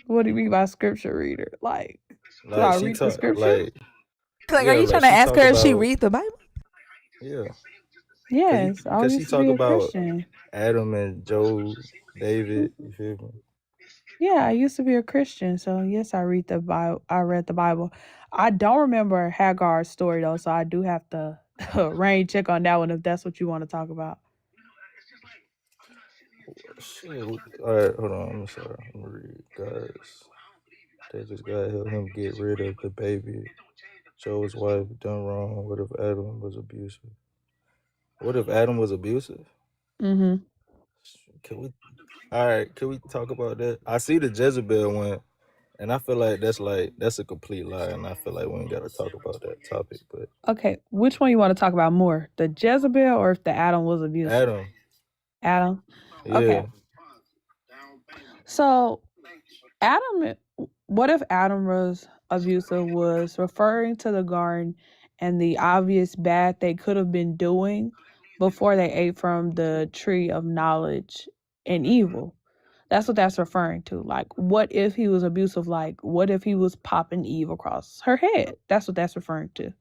What do you mean by scripture reader? Like, do Like I she read the talk scripture? like Like, are yeah, you like trying to she ask talk her if she about read the Bible? yeah, Yes, I cause she used to talk be a about Christian. Adam and Job, David. You feel me? Yeah, I used to be a Christian, so yes, I read the Bible. I read the Bible. I don't remember Hagar's story though, so I do have to rain check on that one if that's what you want to talk about. Shit. All right, hold on. I'm sorry. I'm gonna read. Guys, they just gotta help him get rid of the baby. Joe's wife done wrong. What if Adam was abusive? What if Adam was abusive? Mm-hmm. Can we? All right. Can we talk about that? I see the Jezebel one, and I feel like that's a complete lie, and I feel like we ain't gotta talk about that topic. But Okay, which one you want to talk about more, the Jezebel or if the Adam was abusive? Adam, Adam. Okay, yeah, so Adam, what if Adam was abusive was referring to the garden and the obvious bad they could have been doing before they ate from the tree of knowledge and evil. That's what that's referring to. Like, what if he was abusive? Like, what if he was popping Eve across her head? That's what that's referring to.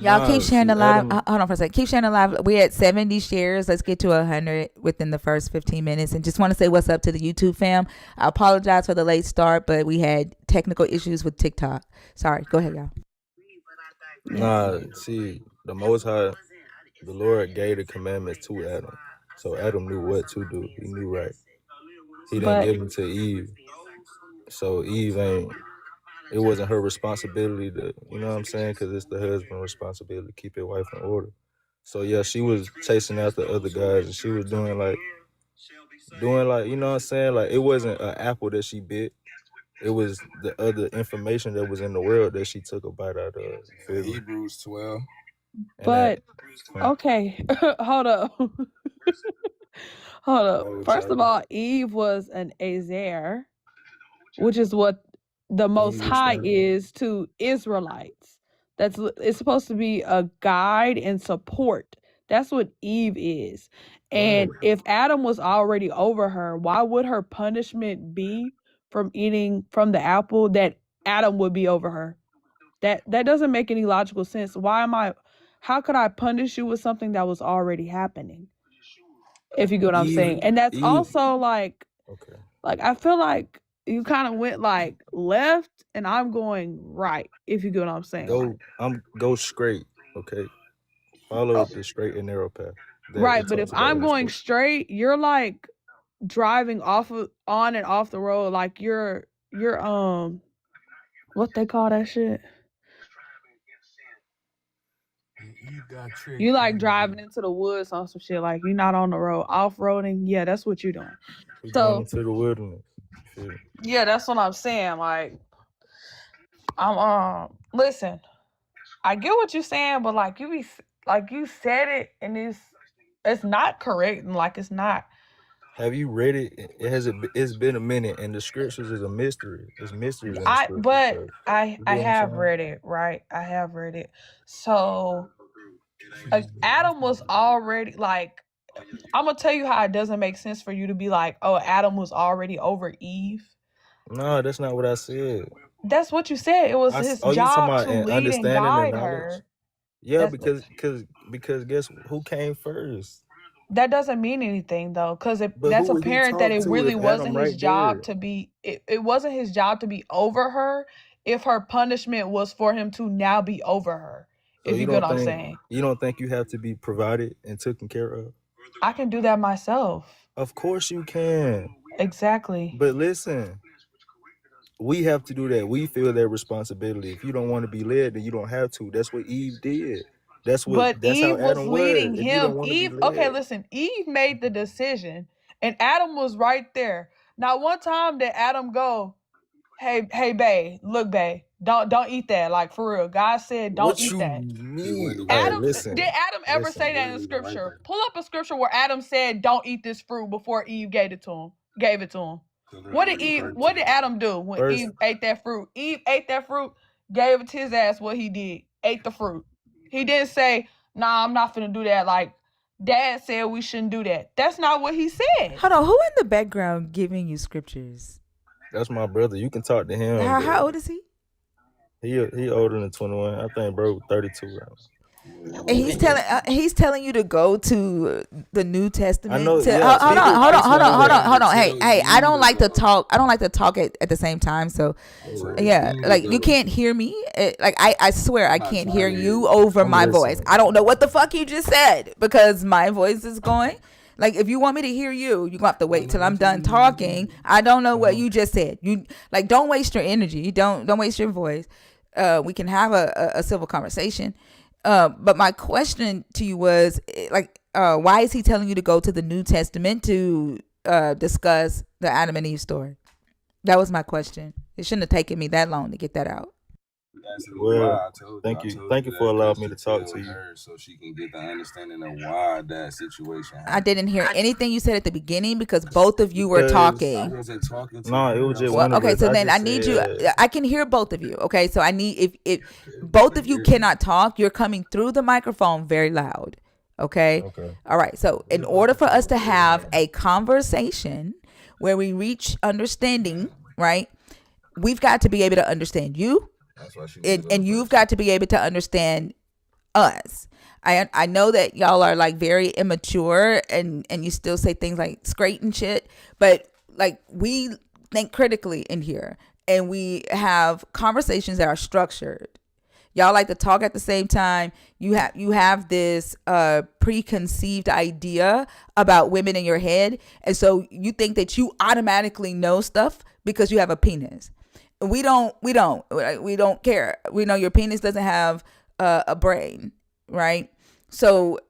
Y'all keep nah. sharing the See, live. Adam, Hold on for a second. Keep sharing the live. We're at 70 shares. Let's get to 100 within the first 15 minutes. And just want to say what's up to the YouTube fam. I apologize for the late start, but we had technical issues with TikTok. Sorry. Go ahead, y'all. Yeah. nah. See, the Most High, the Lord gave the commandments to Adam, so Adam knew what to do. He knew right. He didn't But give them to Eve, so Eve ain't. It wasn't her responsibility to, you know what I'm saying? Because it's the husband's responsibility to keep his wife in order. So yeah, she was chasing after other guys, and she was doing like, you know what I'm saying? Like it wasn't an apple that she bit. It was the other information that was in the world that she took a bite out of. You feel me? Hebrews 12. And that, but okay, hold up. Hold up. First of all, Eve was an Azer, which is what the Most Eve was High not. is to Israelites. It's supposed to be a guide and support. That's what Eve is. Right. And if Adam was already over her, why would her punishment be from eating from the apple that Adam would be over her? That doesn't make any logical sense. How could I punish you with something that was already happening? If you get what I'm saying. And that's Eve. also like Okay. I feel like you kind of went like left and I'm going right, if you get what I'm saying. Go straight. Okay. Follow the straight and narrow path. That Right, it but if talks about I'm in the going scripture. straight, you're like driving on and off the road like you're what they call that shit? You like driving into the woods on some shit like you're not on the road, off-roading. Yeah, that's what you're doing. We're going So, into the wilderness. You feel me? yeah, that's what I'm saying. Like I'm listen, I get what you're saying, but like you said it and it's not correct and like it's not. Have you read it? It's been a minute, and the scriptures is a mystery. There's mysteries in the I scriptures. but So, I you I know what I'm have saying? read it, right? I have read it. So Adam was already like I'm gonna tell you how it doesn't make sense for you to be like, oh, Adam was already over Eve. No, that's not what I said. That's what you said. It was his You talking job about to lead and understanding and guide knowledge? her. Yeah, That's because guess who came first? that doesn't mean anything though, because But that's who would he apparent that talk it to really if Adam wasn't his right job there? to be. It wasn't his job to be over her. If her punishment was for him to now be over her, So if you get what I'm saying, you don't think you have to be provided and taken care of? I can do that myself. Of course you can. Exactly. But listen, we have to do that. We feel that responsibility. If you don't want to be led, then you don't have to. That's what Eve did. But That's how Eve was Adam was. leading If you don't him. want to be Eve, okay, led. listen, Eve made the decision and Adam was right there. Not one time did Adam go, hey, babe, look, babe, don't eat that. Like for real. God said don't What eat you that. mean? All right, Adam listen. did Adam ever say that in scripture? Pull up a scripture where Adam said don't eat this fruit before Eve gave it to him. What did Adam do when First, Eve ate that fruit? Eve ate that fruit, gave it to his ass. What he did, ate the fruit. He didn't say, "Nah, I'm not finna do that." Like Dad said, we shouldn't do that. That's not what he said. Hold on. Who in the background giving you scriptures? That's my brother. You can talk to him, but How old is he? he older than 21. I think bro 32 right now. And Yeah. he's telling you to go to the New I Testament. know, To yeah, hold on, people hold on, just hold want on, to hold hear on, that. hold on. Hey, Tell hey, I you don't to like to go. talk. I don't like to talk at the same time. So I told yeah, you like to you go. can't hear me. Like I swear I I'm not can't trying hear to hear you you. over I'm my voice. listening. I don't know what the fuck you just said because my voice is going. Like if you want me to hear you, you're gonna have to I don't wait know till I'm what you done need me to talking. do. I don't know what Uh-huh. you just said. You like don't waste your energy. Don't waste your voice. We can have a civil conversation. But my question to you was why is he telling you to go to the New Testament to discuss the Adam and Eve story? That was my question. It shouldn't have taken me that long to get that out. Asking me Well, why. I told you. thank I you. told Thank you you for that allowing just me to to talk tell to you. her so she can get the understanding of why that situation I happened. didn't hear anything you said at the beginning because both of you were Because I talking. wasn't talking to no, it her. was I just was Well, one of okay, talking us. so I then I just need you. said, I can hear both of you. Okay, so I need if we both can of you hear you. cannot talk, you're coming through the microphone very loud. Okay, okay. all right. So in order for us to have a conversation where we reach understanding, right? We've got to be able to understand you, That's why she need to and go and you've first. got to be able to understand us. I know that y'all are like very immature and you still say things like straight and shit, but like we think critically in here and we have conversations that are structured. Y'all like to talk at the same time. You have this preconceived idea about women in your head, and so you think that you automatically know stuff because you have a penis. We don't care. We know your penis doesn't have a brain, right? So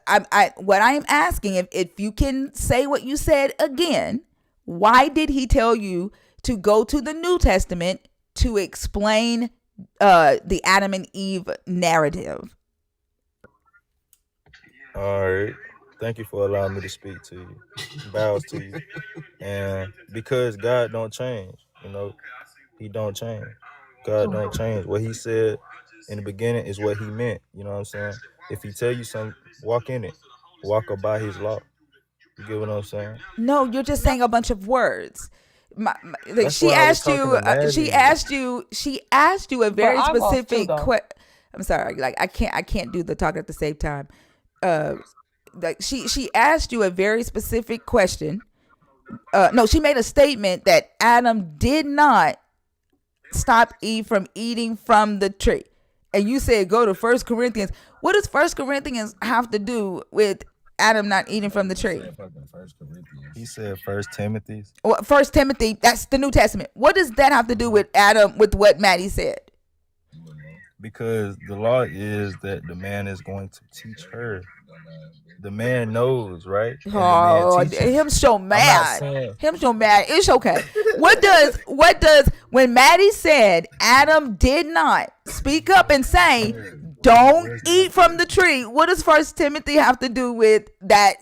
I what I am asking, if you can say what you said again, why did he tell you to go to the New Testament to explain the Adam and Eve narrative? All right. Thank you for allowing me to speak to you. Bows to you. And because God don't change, he don't change. God don't change. What he said in the beginning is what he meant. You know what I'm saying? If he tell you something, walk in it. Walk by his law. You get what I'm saying? No, you're just saying a bunch of words. Like That's why I was talking to Maddie. she asked you a But very I'm lost too, specific though. I'm sorry, like I can't do the talk at the same time. Uh, like she asked you a very specific question. No, she made a statement that Adam did not stop Eve from eating from the tree, and you said go to First Corinthians. What does First Corinthians have to do with Adam not eating from the Nigga tree? said fucking First Corinthians. He said First Timothy's Well, First Timothy, that's the New Testament. What does that have to do with Adam? With what Maddie said? because the law is that the man is going to teach her. The man knows, right? And the man Oh, teaches. him so I'm not mad. saying Him so mad. It's okay. What does when Maddie said Adam did not speak up and say don't eat from the tree? What does First Timothy have to do with that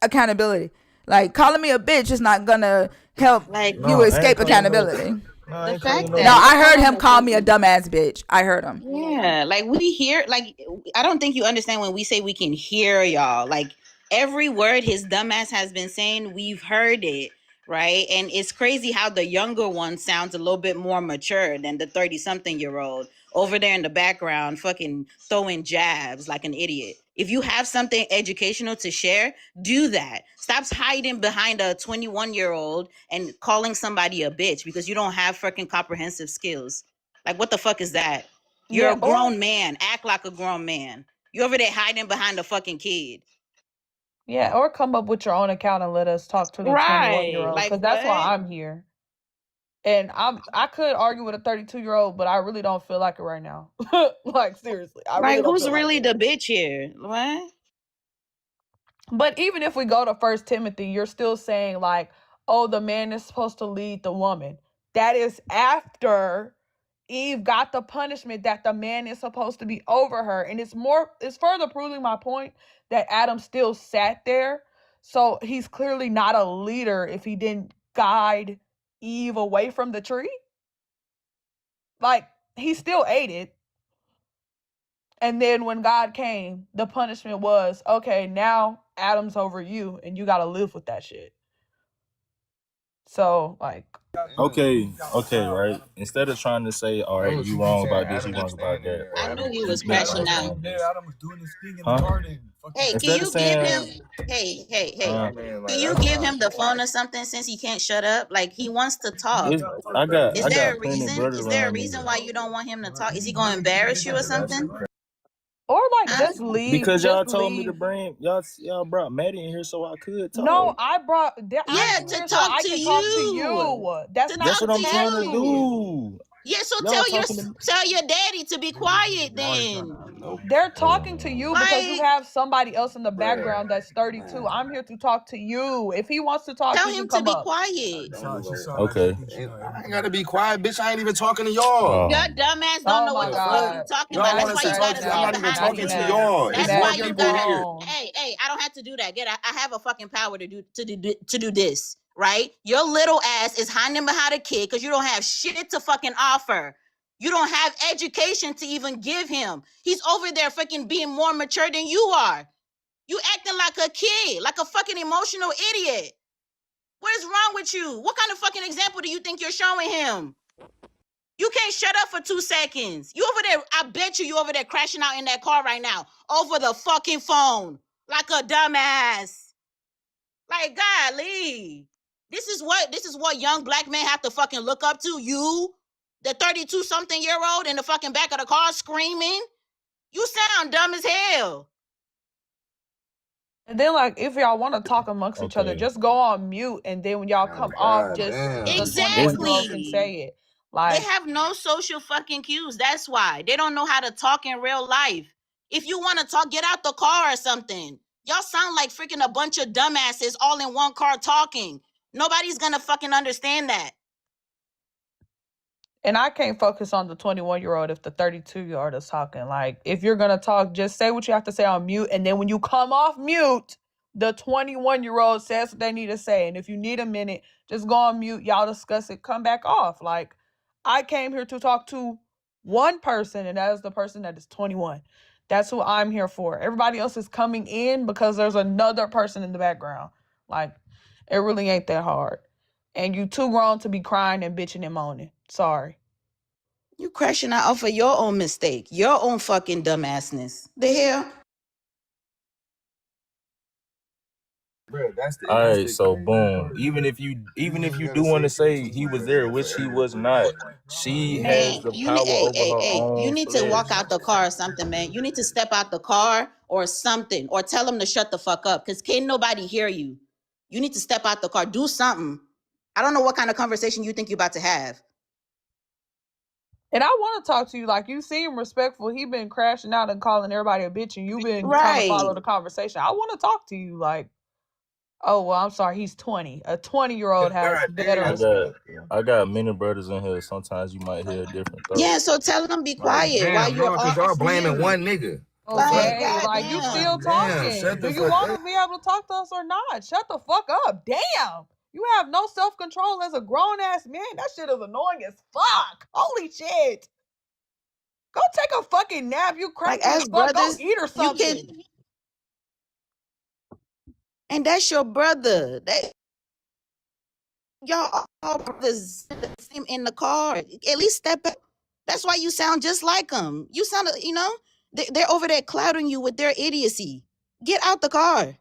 accountability? Like calling me a bitch is not gonna help Like you no, I ain't escape calling you no. accountability. No, I the ain't calling you fact no No, that bitch. I we're heard on him the call me a fucking dumbass bitch. I heard him. yeah, like we hear like I don't think you understand when we say we can hear y'all. Like every word his dumbass has been saying, we've heard it, right? And it's crazy how the younger one sounds a little bit more mature than the 30-something-year-old over there in the background fucking throwing jabs like an idiot. If you have something educational to share, do that. Stop hiding behind a 21-year-old and calling somebody a bitch because you don't have freaking comprehensive skills. Like, what the fuck is that? You're Yeah, a or grown man. Act like a grown man. You over there hiding behind a fucking kid. yeah, or come up with your own account and let us talk to the 21 year Right. old Like, because that's why what? I'm here. And I could argue with a 32-year-old, but I really don't feel like it right now. Like seriously, I Like, really don't who's feel like really it. the bitch here? What? But even if we go to First Timothy, you're still saying like, oh, the man is supposed to lead the woman. That is after Eve got the punishment that the man is supposed to be over her. And it's further proving my point that Adam still sat there. So he's clearly not a leader if he didn't guide Eve away from the tree. Like he still ate it. And then when God came, the punishment was, okay, now Adam's over you and you got to live with that shit. So like, Okay, right. Instead of trying to say, all right, you wrong about this, you wrong about that, or I knew Adam he keep was crashing out. misunderstanding this. Adam was doing this thing in the garden. Hey, can Instead of you give him? saying, Hey, can you give him the phone or something since he can't shut up? Like he wants to talk. I Is there a got plenty of reason? brothers Is there a around me. reason why you don't want him to talk? Is he going to embarrass you or something? or like Huh? just leave. Because y'all Just told me to leave. bring y'all brought Maddie in here so I could No, talk. I'm Yeah, in to here so talk I to can talk to you. you. That's To not That's talk what to to I'm trying to you. do. Yeah, so Y'all talking to me. tell your daddy to be quiet then. Nope. They're talking to you because you Like, have somebody else in the Bruh. background that's 32. I'm here to talk to you. If he wants to talk, tell he can him to come be up. quiet. Okay. I ain't gotta be quiet, bitch. I ain't even talking to y'all. Your dumbass don't Oh know what my the fuck Fuck. you God. talking Y'all about. Now That's want he us why to you talk gotta to crashing you. I'm stay not out. even behind Now he talking me. to mad. y'all. He It's mad more because you people here. grown. Hey, I don't have to do that. I have a fucking power to do this, right? Your little ass is hiding behind a kid because you don't have shit to fucking offer. You don't have education to even give him. He's over there fucking being more mature than you are. You acting like a kid, like a fucking emotional idiot. What is wrong with you? What kind of fucking example do you think you're showing him? You can't shut up for 2 seconds. You over there, I bet you over there crashing out in that car right now over the fucking phone like a dumbass. Like, golly. This is what young black men have to fucking look up to. You, the 32 something year old in the fucking back of the car screaming. You sound dumb as hell. And then like if y'all want to talk amongst each other, Okay. just go on mute and then when y'all come off, God just damn. the 21-year-old can Exactly. say it. They Like, have no social fucking cues. That's why. They don't know how to talk in real life. If you want to talk, get out the car or something. Y'all sound like freaking a bunch of dumbasses all in one car talking. Nobody's gonna fucking understand that. and I can't focus on the 21-year-old if the 32-year-old is talking. Like, if you're gonna talk, just say what you have to say on mute, and then when you come off mute, the 21-year-old says what they need to say. And if you need a minute, just go on mute. Y'all discuss it. Come back off. Like, I came here to talk to one person, and that is the person that is 21. That's who I'm here for. Everybody else is coming in because there's another person in the background. Like, it really ain't that hard. And you too grown to be crying and bitching and moaning. Sorry. You crashing out off of your own mistake, your own fucking dumbassness. The hell? Bruh, All right, so boom. Even if you do want to say he was there, which he was not, she has Man, the you need, power over her you own need to flesh. walk out the car or something, man. You need to step out the car or something, or tell him to shut the fuck up, because can't nobody hear you. You need to step out the car, do something. I don't know what kind of conversation you think you're about to have. And I want to talk to you. Like, you seem respectful. He been crashing out and calling everybody a bitch, and you've been trying to Right. follow the conversation. I want to talk to you. Like, oh, well, I'm sorry. He's 20. A 20-year-old has God better damn. respect. I got many brothers in here. Sometimes you might hear a different thought. Yeah, so tell them be Like, quiet while damn, you're no, because y'all asking blaming him. one nigga. The fuck? Like, Okay, like, you still goddamn. Damn, talking. shut Do the you fuck want up. to be able to talk to us or not? Shut the fuck up. Damn. You have no self-control as a grown-ass man. That shit is annoying as fuck. Holy shit. Go take a fucking nap. You Like, cranky as as fuck. Go brothers, eat or you something. can, and that's your brother. That y'all all brothers in the car. At least step back. That's why you sound just like them. You sound, they're over there clouding you with their idiocy. Get out the car.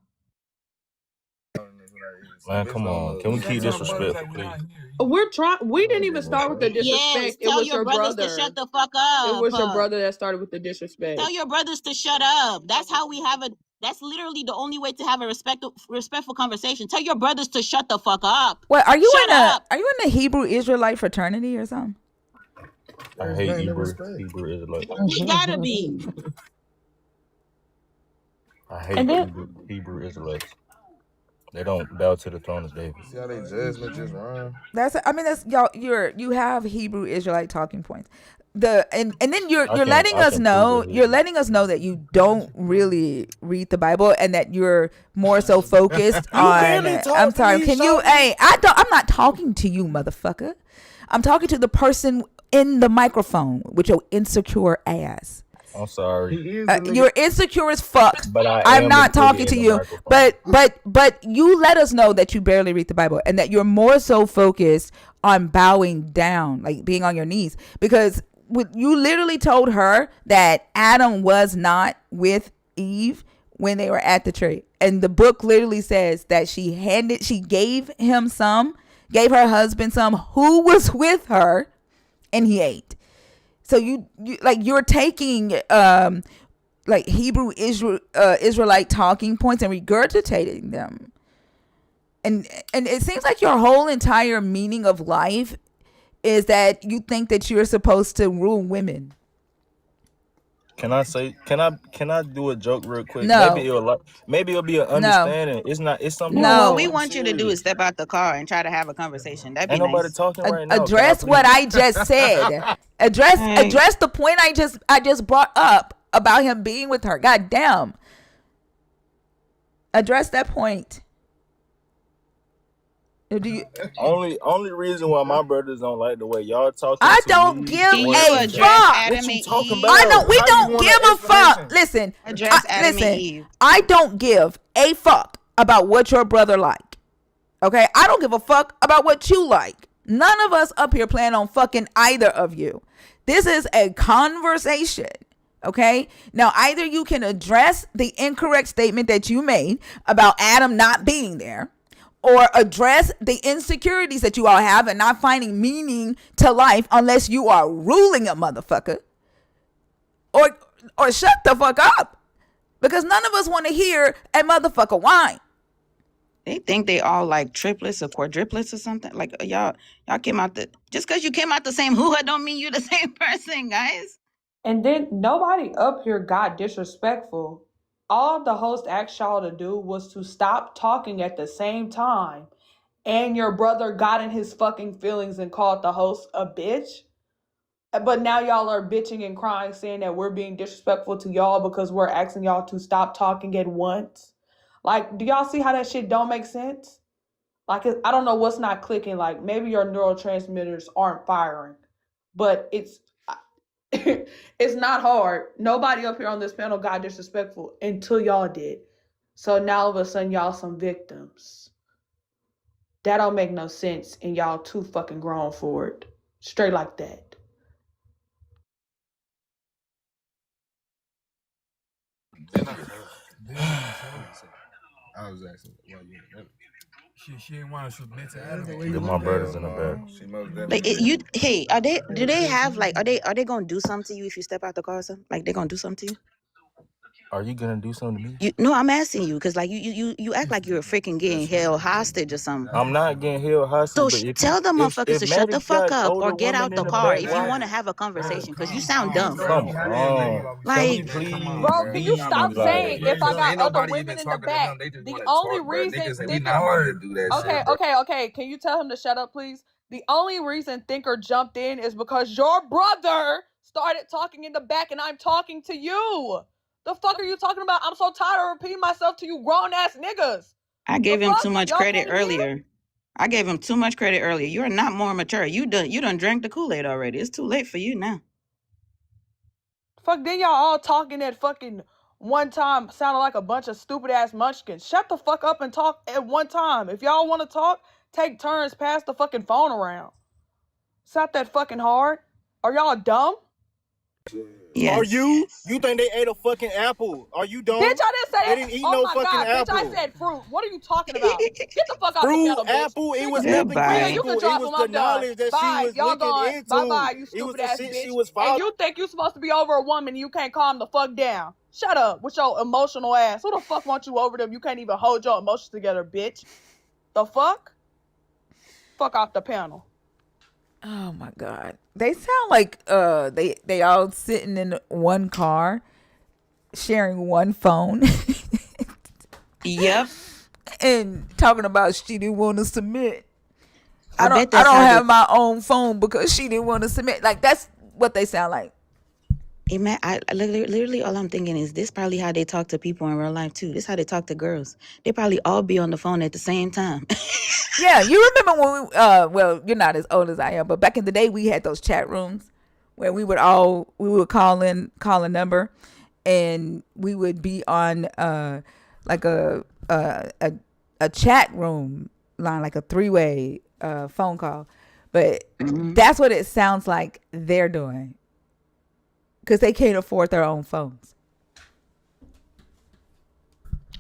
Man, come on. Can we keep this respectful, please? We're trying. We didn't even start with the Yes, disrespect. It tell was your your brothers to brother. shut the fuck It up. was your brother that started with the disrespect. Tell your brothers to shut up. That's how we have a. That's literally the only way to have a respectful conversation. Tell your brothers to shut the fuck up. What are you Shut up. Are you in a Hebrew Israelite fraternity or something? I hate Hebrew Israelites. You gotta be. I hate And then, Hebrew Israelites. They don't bow to the throne of David. See how they judgment just run? That's y'all. You have Hebrew Israelite talking points. And then you're letting I us can know prove it. you're letting us know that you don't really read the Bible and that you're more so focused on. barely talk I'm to sorry. me, Can you? shawty. Hey, I'm not talking to you, motherfucker. I'm talking to the person in the microphone with your insecure ass. I'm sorry, He is the nigga. You're insecure as fuck. but I I'm am not the nigga talking in to the you, microphone. but you let us know that you barely read the Bible and that you're more so focused on bowing down, like being on your knees, because you literally told her that Adam was not with Eve when they were at the tree, and the book literally says that she gave her husband some who was with her, and he ate. So you like you're taking like Hebrew Israelite talking points and regurgitating them, and it seems like your whole entire meaning of life is that you think that you're supposed to rule women. Can I do a joke real quick? No, Maybe it'll be an no, understanding. It's something No, I'm what no. we I'm want you to do is serious. step out the car and try to have a conversation. That'd be Ain't nobody nice. talking right now. Can I Address what please? I just said. All right. Address the point I just brought up about him being with her. God damn. Address that point. Do you? Only reason why my brothers don't like the way y'all talking I to don't me give Can you a is that address fuck. what Adam you and talking Eve? I don't. about? We How you don't want give an a fuck. explanation? Listen. Address Adam and Listen. Eve. I don't give a fuck about what your brother like. Okay. I don't give a fuck about what you like. None of us up here plan on fucking either of you. This is a conversation. Okay. Now, either you can address the incorrect statement that you made about Adam not being there, or address the insecurities that you all have and not finding meaning to life unless you are ruling a motherfucker, or shut the fuck up, because none of us want to hear a motherfucker whine. They think they all like triplets or quadruplets or something. Like y'all came out just because you came out the same hoo-ha don't mean you're the same person, guys. And then nobody up here got disrespectful. All the host asked y'all to do was to stop talking at the same time. And your brother got in his fucking feelings and called the host a bitch. But now y'all are bitching and crying, saying that we're being disrespectful to y'all because we're asking y'all to stop talking at once. Like, do y'all see how that shit don't make sense? Like, I don't know what's not clicking. Like, maybe your neurotransmitters aren't firing, but it's not hard. Nobody up here on this panel got disrespectful until y'all did. So now all of a sudden y'all some victims. That don't make no sense, and y'all too fucking grown for it. Straight like that. I was asking why you. She didn't want to submit to Adam. Get my brothers in the back. She most Like definitely. hey, do they have like are they gonna do something to you if you step out the car or something? Like they're gonna do something to you? Are you gonna do something to me? No, I'm asking you because like you act like you're freaking getting held hostage or something. I'm not getting held hostage, So but if tell the motherfuckers if to shut the Maddie fuck got up or older get women out in the the car back, if you why? want to have a conversation because you sound dumb. Come on. Can we Like please Bro, can you be stop saying like? if I got Ain't other nobody even women in the talking to back? them. They just The want to only talk, bro. reason Niggas, we Thinker. not about to do that Okay, shit, bro. okay. Can you tell him to shut up, please? The only reason Thinker jumped in is because your brother started talking in the back, and I'm talking to you. The fuck are you talking about? I'm so tired of repeating myself to you grown ass niggas. I The gave him fuck? too much Y'all credit can't hear? earlier. I gave him too much credit earlier. You're not more mature. You done drank the Kool-Aid already. It's too late for you now. Fuck, then y'all all talking at fucking one time, sounding like a bunch of stupid ass munchkins. Shut the fuck up and talk at one time. If y'all want to talk, take turns, pass the fucking phone around. It's not that fucking hard. Are y'all dumb? Are Yes. you? You think they ate a fucking apple? Are you dumb? Bitch, I didn't say They that. didn't eat Oh no my fucking god, bitch, I apple. said fruit. What are you talking about? Get the fuck off the Fruit, panel, bitch. apple, it was Rhea, nothing Goodbye. you can physical. It drop was him. the I'm done. knowledge that she Bye. was Y'all looking gone. into. Bye-bye, you It was stupid the ass shit bitch. she was And following. you think you supposed to be over a woman and you can't calm the fuck down. Shut up with your emotional ass. Who the fuck wants you over them? You can't even hold your emotions together, bitch. The fuck? Fuck off the panel. Oh my god, they sound like they all sitting in one car, sharing one phone, Yep. and talking about she didn't want to submit. I bet I that's don't how have my own phone because she didn't want to submit. Like that's what they sound like. I literally all I'm thinking is this probably how they talk to people in real life too. This how they talk to girls. They probably all be on the phone at the same time. Yeah, you remember when we well, you're not as old as I am, but back in the day we had those chat rooms where we would call a number, and we would be on like a chat room line, like a 3-way phone call. But that's what it sounds like they're doing, because they can't afford their own phones.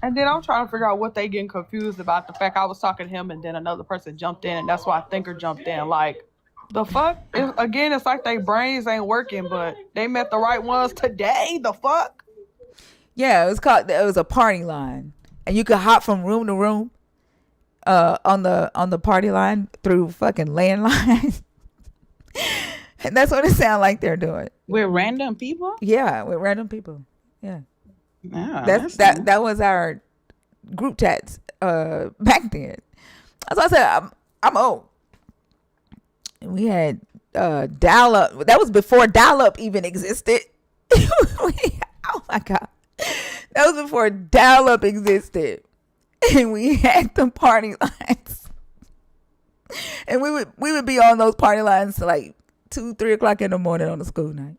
And then I'm trying to figure out what they getting confused about. The fact I was talking to him and then another person jumped in, and that's why Thinker jumped in. Like, the fuck? Again, it's like their brains ain't working, but they met the right ones today. The fuck? Yeah, it was a party line, and you could hop from room to room on the party line through fucking landline. And that's what it sounds like they're doing. With random people? Yeah, with random people. Yeah. That was our group chats back then. As I said, I'm old. We had dial up. That was before dial up even existed. Oh my god, that was before dial up existed, and we had the party lines, and we would be on those party lines to like 2-3 o'clock in the morning on a school night.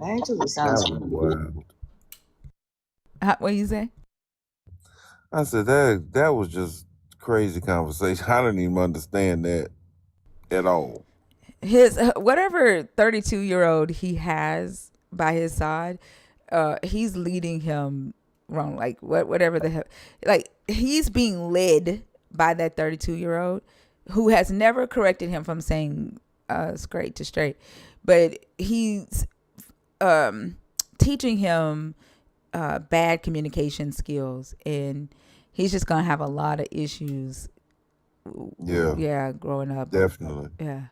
Actually, That sounds was wild. What you say? I said that was just crazy conversation. I didn't even understand that at all. His whatever 32-year-old he has by his side, he's leading him wrong. Like whatever the hell, like he's being led by that 32-year-old who has never corrected him from saying straight to straight, but he's teaching him bad communication skills, and he's just gonna have a lot of issues. Yeah, growing up. Definitely. Yeah,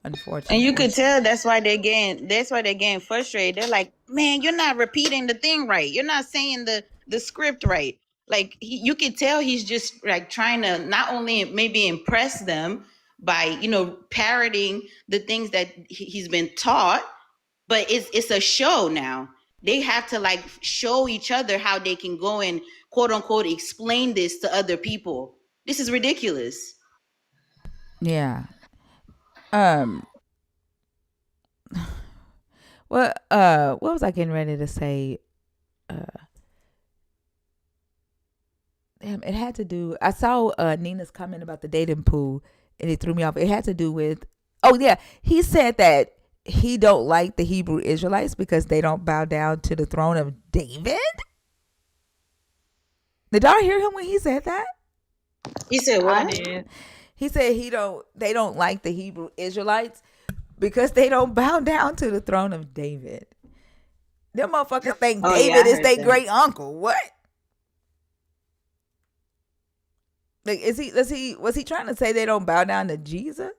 unfortunately. and you could tell that's why they're getting frustrated. They're like, man, you're not repeating the thing right. You're not saying the script right. Like you could tell he's just like trying to not only maybe impress them by parroting the things that he's been taught, but it's a show now. They have to like show each other how they can go and quote unquote explain this to other people. This is ridiculous. Yeah. What was I getting ready to say? Damn, it had to do. I saw Nina's comment about the dating pool, and it threw me off. It had to do with. Oh yeah, he said that he don't like the Hebrew Israelites because they don't bow down to the throne of David. Did y'all hear him when he said that? He said what? I did. He said they don't like the Hebrew Israelites because they don't bow down to the throne of David. Them motherfuckers think David is their great uncle. What? Like, was he trying to say they don't bow down to Jesus?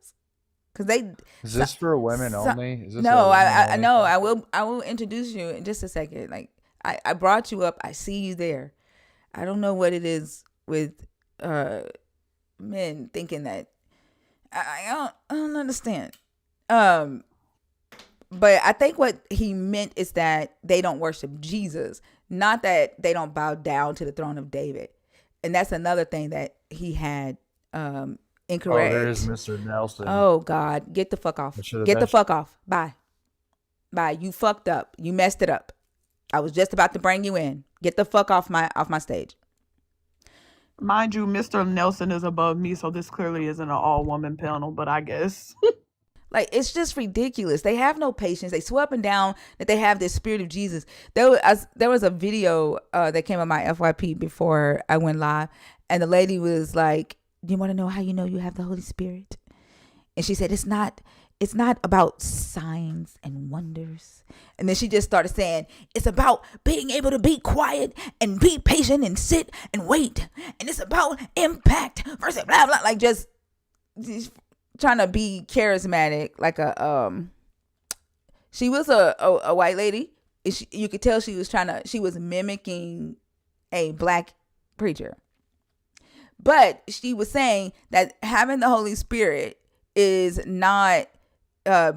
Because is this for women only? Is this no, I know. I will introduce you in just a second. Like I brought you up. I see you there. I don't know what it is with men thinking that. I don't understand. But I think what he meant is that they don't worship Jesus, not that they don't bow down to the throne of David. And that's another thing that he had incorrect. Oh, there is Mr. Nelson. Oh God, get the fuck off. Get the fuck off. Bye. You fucked up. You messed it up. I was just about to bring you in. Get the fuck off my stage. Mind you, Mr. Nelson is above me, so this clearly isn't an all-woman panel, but I guess. Like, it's just ridiculous. They have no patience. They swear up and down that they have this spirit of Jesus. There was a video that came on my FYP before I went live, and the lady was like, "Do you want to know how you know you have the Holy Spirit?" And she said, "It's not about signs and wonders." And then she just started saying, "It's about being able to be quiet and be patient and sit and wait. And it's about impact versus blah blah." Like just trying to be charismatic, like she was a white lady. You could tell she was mimicking a black preacher, but she was saying that having the Holy Spirit is not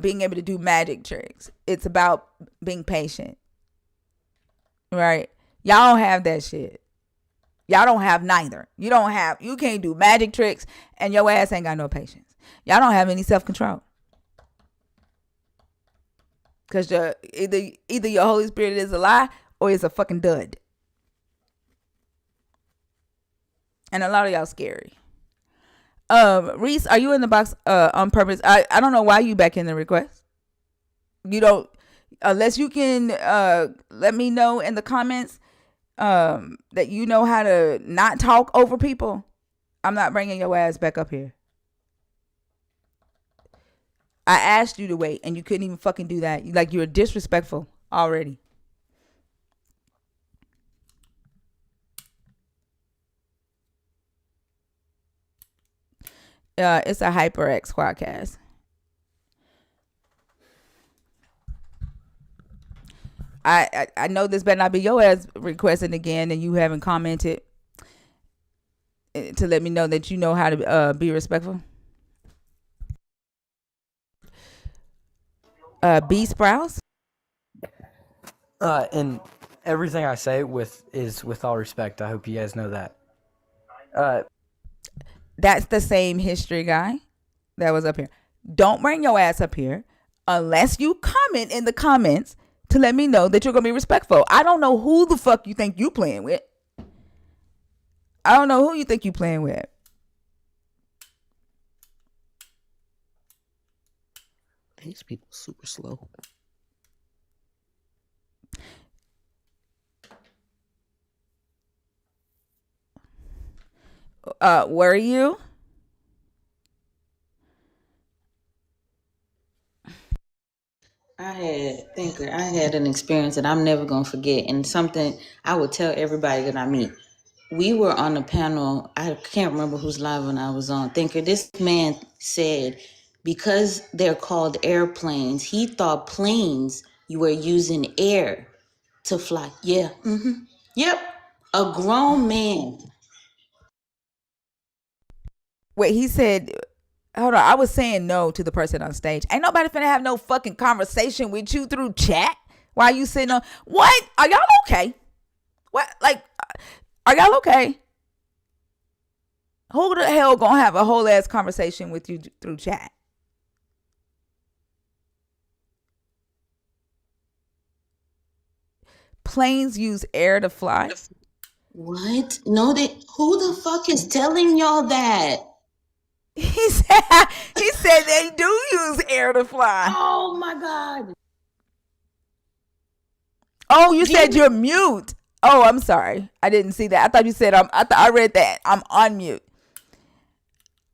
being able to do magic tricks. It's about being patient, right? Y'all don't have that shit. Y'all don't have neither. You can't do magic tricks, and your ass ain't got no patience. Y'all don't have any self-control. Because either your Holy Spirit is a lie or it's a fucking dud. And a lot of y'all scary. Reese, are you in the box on purpose? I don't know why you back in the request. You don't, unless you can let me know in the comments that you know how to not talk over people. I'm not bringing your ass back up here. I asked you to wait and you couldn't even fucking do that. Like, you're disrespectful already. It's a HyperX Squadcast. I know this better not be your ass requesting again and you haven't commented to let me know that you know how to be respectful. B Sprouse. And everything I say is with all respect. I hope you guys know that. That's the same history guy that was up here. Don't bring your ass up here unless you comment in the comments to let me know that you're gonna be respectful. I don't know who the fuck you think you playing with. These people super slow. Were you? I had an experience that I'm never gonna forget, and something I would tell everybody that I meet. We were on a panel. I can't remember whose live one I was on. Thinker, this man said because they're called airplanes, he thought planes you were using air to fly. Yeah. Mm-hmm. Yep. A grown man. Wait, he said, hold on. I was saying no to the person on stage. Ain't nobody finna have no fucking conversation with you through chat while you sitting on. What? Are y'all okay? What? Like, are y'all okay? Who the hell gonna have a whole ass conversation with you through chat? Planes use air to fly. What? No, who the fuck is telling y'all that? He said they do use air to fly. Oh my God. Oh, you said you're mute. Oh, I'm sorry. I didn't see that. I thought you said I read that. I'm on mute.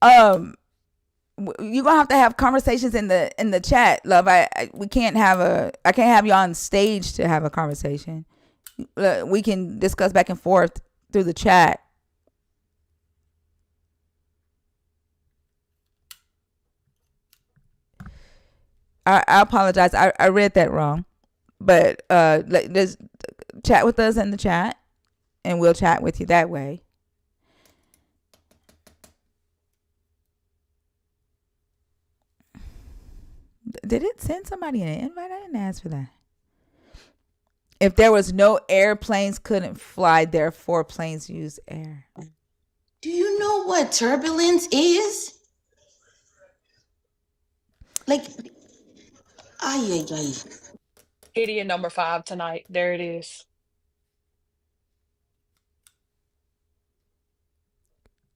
You're gonna have to have conversations in the chat, love. I can't have you on stage to have a conversation. We can discuss back and forth through the chat. I apologize. I read that wrong, but just chat with us in the chat, and we'll chat with you that way. Did it send somebody an invite? I didn't ask for that. If there was no airplanes couldn't fly, therefore planes use air. Do you know what turbulence is? Like, ay. Idiot number 5 tonight. There it is.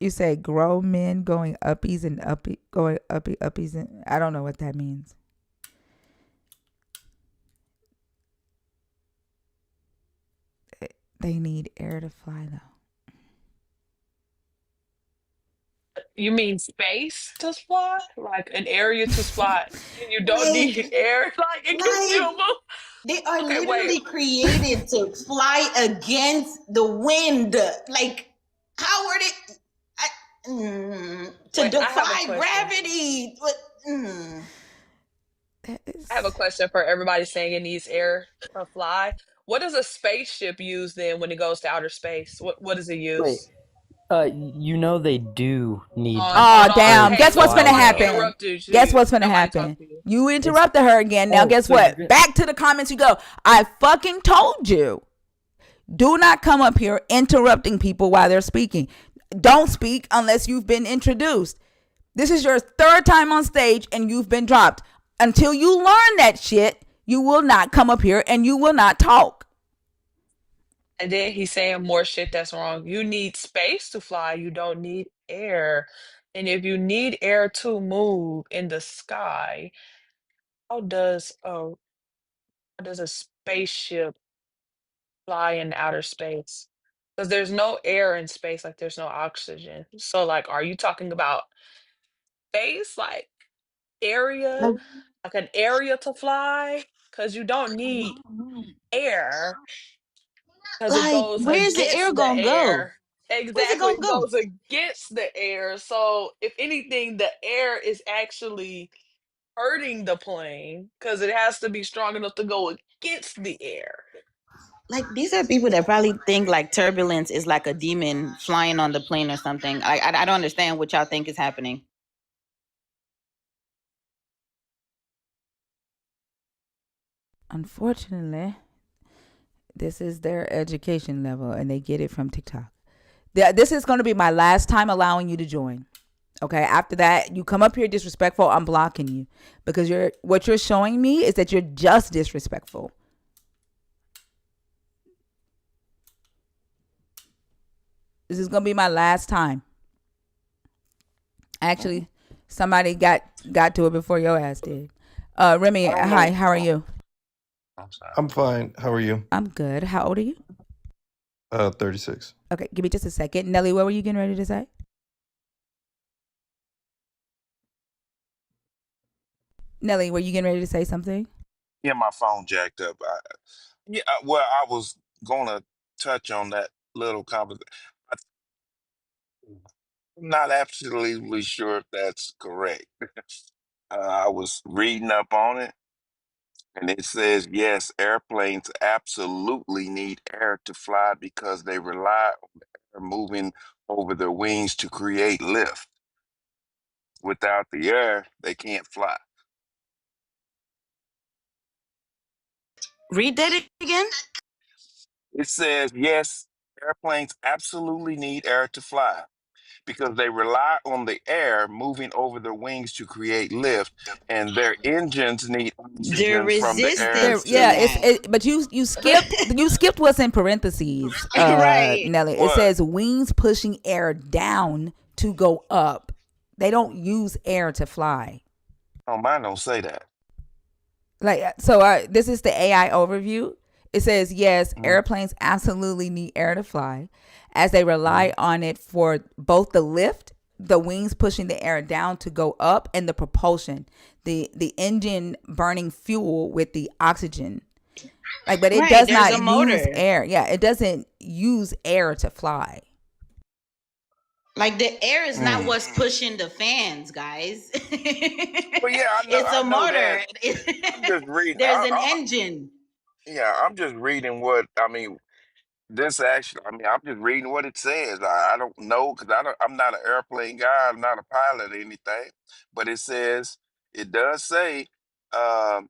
You say grown men going uppies and uppies and I don't know what that means. They need air to fly though. You mean space to fly? Like an area to fly, and you don't need air? Like, it can still move? They are Okay, literally wait. created to fly against the wind. Like, how are they? To defy gravity. I have a question for everybody saying it needs air to fly. What does a spaceship use then when it goes to outer space? What does it use? You know they do need. Oh damn! Okay, Guess what's gonna happen? interrupted you. Guess what's gonna Nobody happen? talked to you. You interrupted her again. Now guess what? Back to the comments you go. I fucking told you. Do not come up here interrupting people while they're speaking. Don't speak unless you've been introduced. This is your third time on stage and you've been dropped. Until you learn that shit, you will not come up here and you will not talk. And then he's saying more shit that's wrong. You need space to fly. You don't need air. And if you need air to move in the sky, how does a spaceship fly in outer space? Because there's no air in space, like there's no oxygen. So like, are you talking about space, like area, like an area to fly? Because you don't need air because it Like, goes where's the air against the gonna go? air. Where's it Exactly. gonna It go? goes against the air. So if anything, the air is actually hurting the plane because it has to be strong enough to go against the air. Like, these are people that probably think like turbulence is like a demon flying on the plane or something. I don't understand what y'all think is happening. Unfortunately, this is their education level and they get it from TikTok. This is going to be my last time allowing you to join. Okay, after that, you come up here disrespectful, I'm blocking you because what you're showing me is that you're just disrespectful. This is gonna be my last time. Actually, somebody got to it before your ass did. Remy, hi, how are you? I'm fine. How are you? I'm good. How old are you? 36. Okay, give me just a second. Nelly, what were you getting ready to say? Nelly, were you getting ready to say something? Yeah, my phone jacked up. Well, I was gonna touch on that little conversation. I'm not absolutely sure if that's correct. I was reading up on it, and it says yes, airplanes absolutely need air to fly because they rely on air moving over their wings to create lift. Without the air, they can't fly. Read that again. It says yes, airplanes absolutely need air to fly because they rely on the air moving over their wings to create lift, and their engines need The oxygen from the air There, resistance to yeah, too. that. but you skipped what's in parentheses, Right. Nelly. It What? says wings pushing air down to go up. They don't use air to fly. Oh, mine don't say that. This is the AI overview. It says yes, Mhm, airplanes absolutely need air to fly, as they mhm. rely on it for both the lift, the wings pushing the air down to go up, and the propulsion, the engine burning fuel with the oxygen. But it Right. does There's not a use motor. air. Yeah, it doesn't use air to fly. Like, the air is not Mm. what's pushing the fans, guys. Well, yeah, It's I a know that. motor. I'm just reading. There's an engine. Yeah, I'm just reading what I mean. This actually, I mean, I'm just reading what it says. I don't know because I'm not an airplane guy. I'm not a pilot or anything. But it does say, um,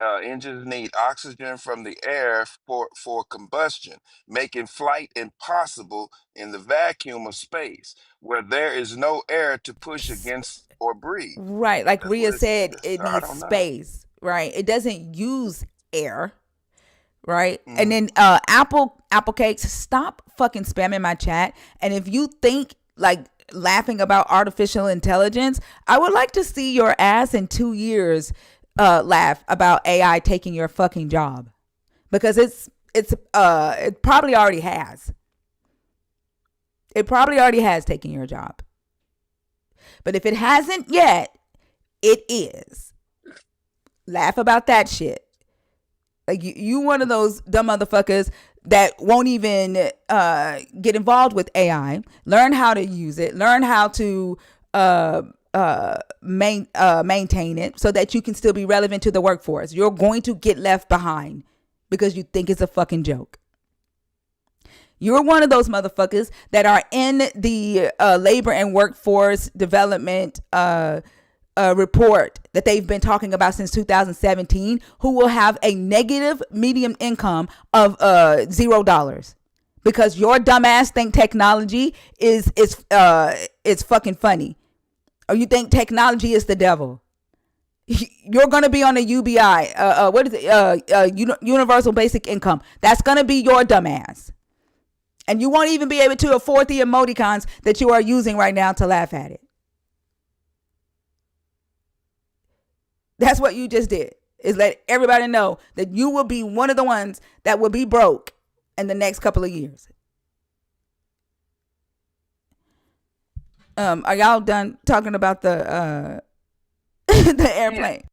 engines need oxygen from the air for combustion, making flight impossible in the vacuum of space where there is no air to push against or breathe. Right, like That's what Rhea it says. said, it I needs don't know. space. Right, it doesn't use air. Right, and Mm. then apple cakes, stop fucking spamming my chat. And if you think like laughing about artificial intelligence, I would like to see your ass in 2 years laugh about AI taking your fucking job, because it probably already has. It probably already has taken your job. But if it hasn't yet, it is. Laugh about that shit. Like you one of those dumb motherfuckers that won't even get involved with AI. Learn how to use it. Learn how to maintain it so that you can still be relevant to the workforce. You're going to get left behind because you think it's a fucking joke. You're one of those motherfuckers that are in the labor and workforce development report that they've been talking about since 2017, who will have a negative median income of $0, because your dumbass think technology is fucking funny, or you think technology is the devil. You're gonna be on a UBI. What is it? Universal basic income. That's gonna be your dumbass, and you won't even be able to afford the emoticons that you are using right now to laugh at it. That's what you just did, is let everybody know that you will be one of the ones that will be broke in the next couple of years. Are y'all done talking about the the airplane?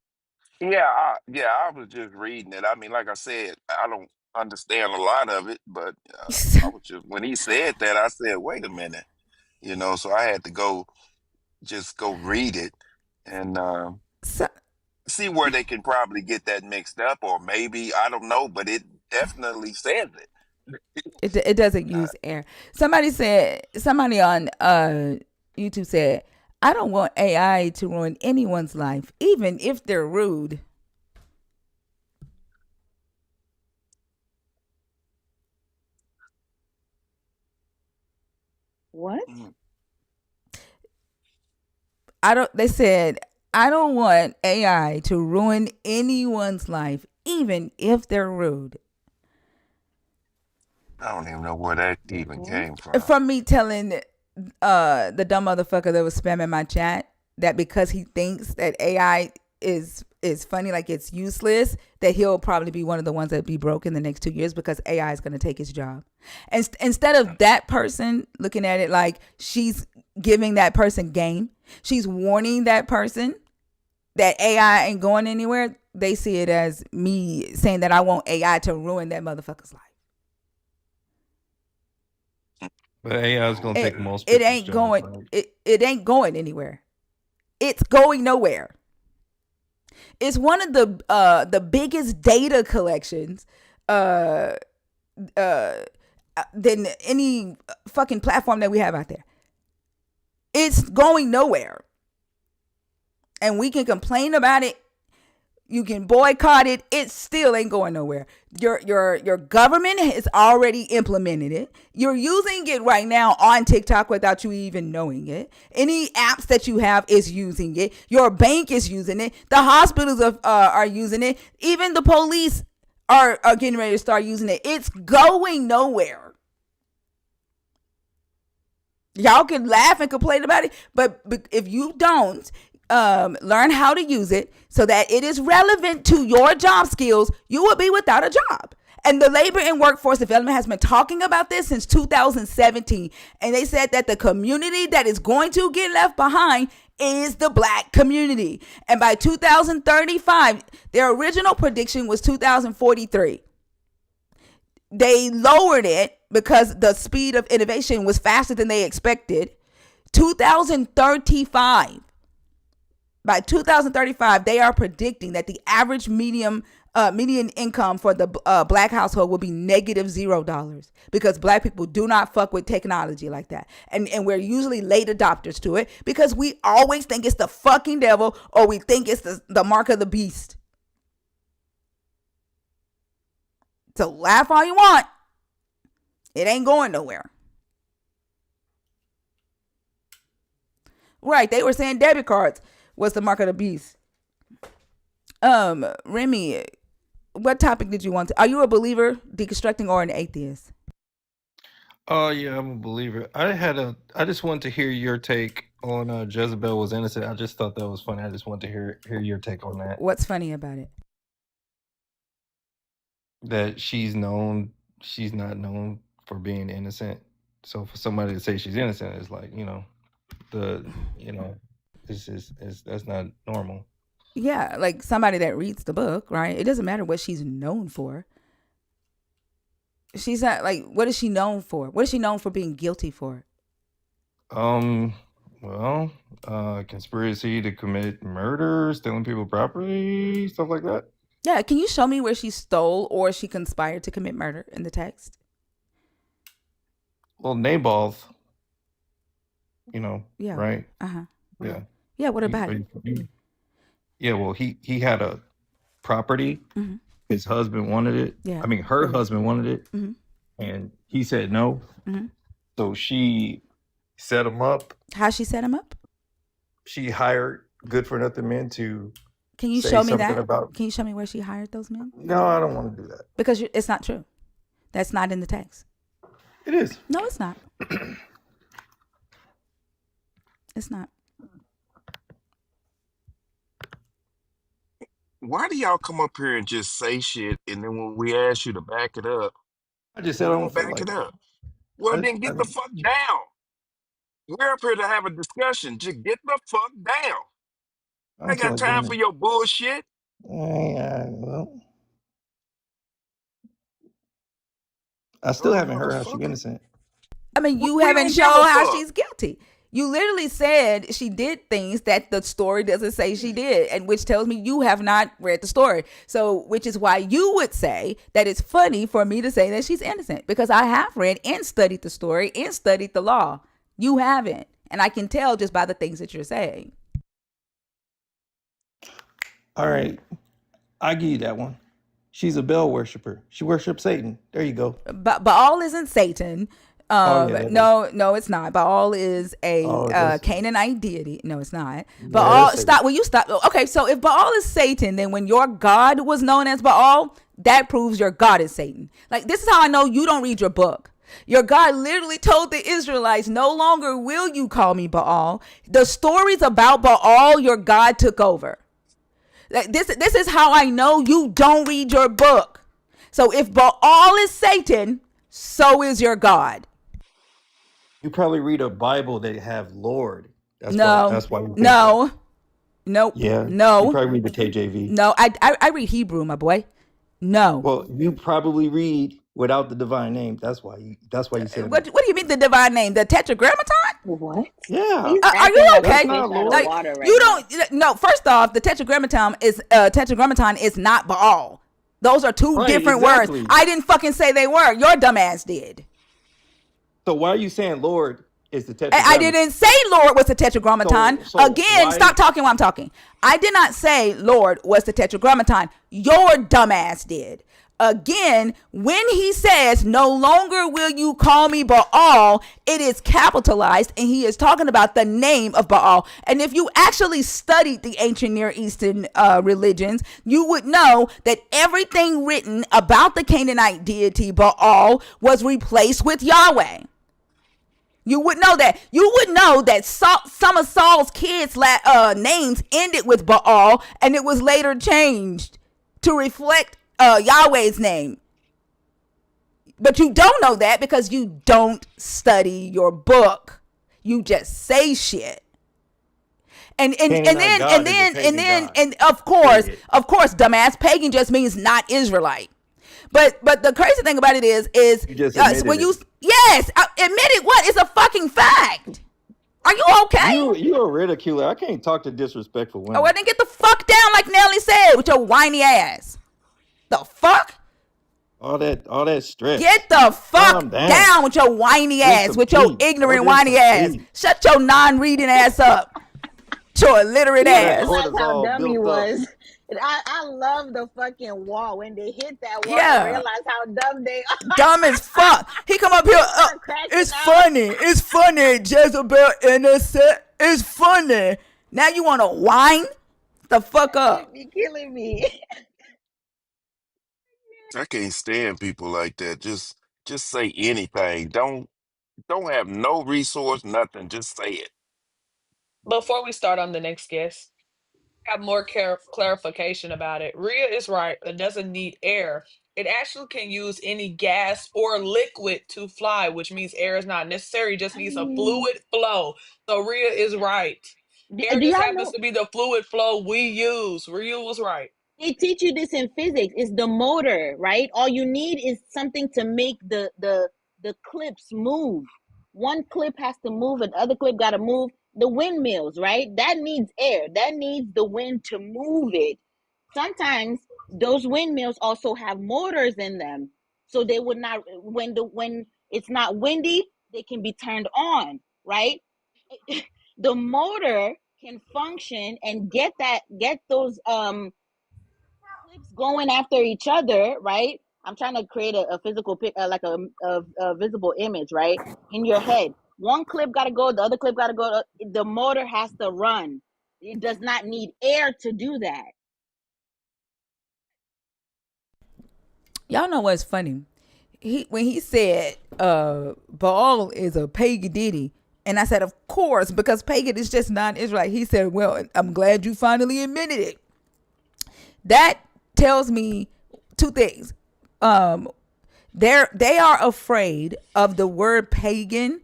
I was just reading it. I mean, like I said, I don't understand a lot of it, but I was just when he said that, I said, "Wait a minute," So I had to go read it and So, see where they can probably get that mixed up, or maybe I don't know, but it definitely says it. it doesn't use air. Somebody on YouTube said, I don't want AI to ruin anyone's life, even if they're rude. What? They said, I don't want AI to ruin anyone's life, even if they're rude. I don't even know where that even came From me telling the dumb motherfucker that was spamming my chat that because he thinks that AI is funny, like it's useless, that he'll probably be one of the ones that be broke in the next 2 years because AI is going to take his job. And instead of that person looking at it like she's giving that person game, she's warning that person that AI ain't going anywhere. They see it as me saying that I want AI to ruin that motherfucker's life. But AI is gonna take most It people's ain't jobs, going. right? It ain't going anywhere. It's going nowhere. It's one of the biggest data collections than any fucking platform that we have out there. It's going nowhere. And we can complain about it. You can boycott it. It still ain't going nowhere. Your government has already implemented it. You're using it right now on TikTok without you even knowing it. Any apps that you have is using it. Your bank is using it. The hospitals are using it. Even the police are getting ready to start using it. It's going nowhere. Y'all can laugh and complain about it, but if you don't learn how to use it so that it is relevant to your job skills, you will be without a job. And the Labor and Workforce Development has been talking about this since 2017. And they said that the community that is going to get left behind is the black community. And by 2035, their original prediction was 2043. They lowered it because the speed of innovation was faster than they expected. 2035. By 2035, they are predicting that the average median income for the black household will be negative $0 because black people do not fuck with technology like that. And we're usually late adopters to it because we always think it's the fucking devil or we think it's the mark of the beast. So laugh all you want. It ain't going nowhere. Right, they were saying debit cards was the mark of the beast. Remy, what topic did you want to? Are you a believer, deconstructing, or an atheist? Oh yeah, I'm a believer. I just wanted to hear your take on Jezebel was innocent. I just thought that was funny. I just wanted to hear your take on that. What's funny about it? That she's not known for being innocent. So for somebody to say she's innocent is like, it's that's not normal. Yeah, like somebody that reads the book, right? It doesn't matter what she's known for. She's not like, what is she known for? What is she known for being guilty for? Well, conspiracy to commit murder, stealing people's property, stuff like that. Yeah, can you show me where she stole or she conspired to commit murder in the text? Well, Naboth, Yeah. right? Uh-huh. Yeah. Yeah, what about it? Yeah, well, he had a property. Mm-hmm. His husband wanted it. Yeah. I mean, her husband wanted it, Mm-hmm. and he said no. Mm-hmm. So she set him up. How she set him up? She hired good for nothing men to Can you say show me something that? about. Can you show me where she hired those men? No, I don't want to do that. Because it's not true. That's not in the text. It is. No, it's not. It's not. Why do y'all come up here and just say shit, and then when we ask you to back it up, I just you said I don't won't feel back like it it. up? Well, I then get the mean, fuck down. We're up here to have a discussion. Just get the fuck down. I I don't ain't feel got like time doing for it. your bullshit. Well, I still Dumb haven't heard how she's motherfucker. innocent. I mean, you We haven't don't give shown a how fuck. she's guilty. You literally said she did things that the story doesn't say she did, and which tells me you have not read the story. So, which is why you would say that it's funny for me to say that she's innocent, because I have read and studied the story and studied the law. You haven't, and I can tell just by the things that you're saying. All right, I give you that one. She's a Baal worshiper. She worships Satan. There you go. But Baal isn't Satan. Oh yeah, that is. No, it's not. Baal is Oh, a that's Canaanite deity. No, it's not. yeah, Baal, that's Satan. stop. Will you stop? Okay, so if Baal is Satan, then when your God was known as Baal, that proves your God is Satan. Like, this is how I know you don't read your book. Your God literally told the Israelites, no longer will you call me Baal. The stories about Baal, your God took over. Like, this is how I know you don't read your book. So if Baal is Satan, so is your God. You probably read a Bible that have Lord. That's why. No, That's why you think that. no, nope, Yeah. You no, probably read the KJV. no. I read Hebrew, my boy. No. Well, you probably read without the divine name. That's why you. That's why you said What that. do you mean the divine name? The Tetragrammaton? What? Yeah. He's Are acting you like a okay? fish not out Lord. of Like, water right you now. don't. No. First off, the Tetragrammaton is not Baal. Those are two Right. different words. Exactly. I didn't fucking say they were. Your dumbass did. So why are you saying Lord is the I tetragrammaton? didn't say Lord was the Tetragrammaton. So Again, why? stop talking while I'm talking. I did not say Lord was the Tetragrammaton. Your dumbass did. Again, when he says, no longer will you call me Baal, it is capitalized, and he is talking about the name of Baal. And if you actually studied the ancient Near Eastern religions, you would know that everything written about the Canaanite deity Baal was replaced with Yahweh. You would know that. You would know that some of Saul's kids' names ended with Baal, and it was later changed to reflect Yahweh's name. But you don't know that because you don't study your book. You just say shit. And of course, dumbass, pagan just means not Israelite. But the crazy thing about it is You just admitted when you it. admit it. What? It's a fucking fact. Are you okay? You're a ridiculer. I can't talk to disrespectful women. Oh, well, then get the fuck down, like Nelly said, with your whiny ass. The fuck? All that stress. Get the fuck Calm down with your whiny Drink ass, some with your tea. ignorant Go drink whiny some ass. tea. Shut your non-reading ass up. Your illiterate You ass. realize how cortisol dumb he built up. was. And I love the fucking wall. When they hit that wall, Yeah. I realize how dumb they are. Dumb as fuck. He come up here. Start cracking It's up. funny. It's funny. Jezebel innocent. It's funny. Now you want to whine? The fuck up. You're killing me. I can't stand people like that. Just say anything. Don't have no resource, nothing. Just say it. Before we start on the next guest, have more clarification about it. Rhea is right. It doesn't need air. It actually can use any gas or liquid to fly, which means air is not necessary. It just needs a fluid flow. So Rhea is right. Air Do just y'all happens know to be the fluid flow we use. Rhea was right. they teach you this in physics? It's the motor, right? All you need is something to make the clips move. One clip has to move, and the other clip got to move. The windmills, right? That needs air. That needs the wind to move it. Sometimes those windmills also have motors in them, so they would not when it's not windy, they can be turned on, right? The motor can function and get those clips going after each other, right? I'm trying to create a physical like a visible image, right, in your head. One clip got to go, the other clip got to go. The motor has to run. It does not need air to do that. Y'all know what's funny? When he said Baal is a pagan deity, and I said, of course, because pagan is just non-Israelite. He said, well, I'm glad you finally admitted it. That tells me two things. They are afraid of the word pagan.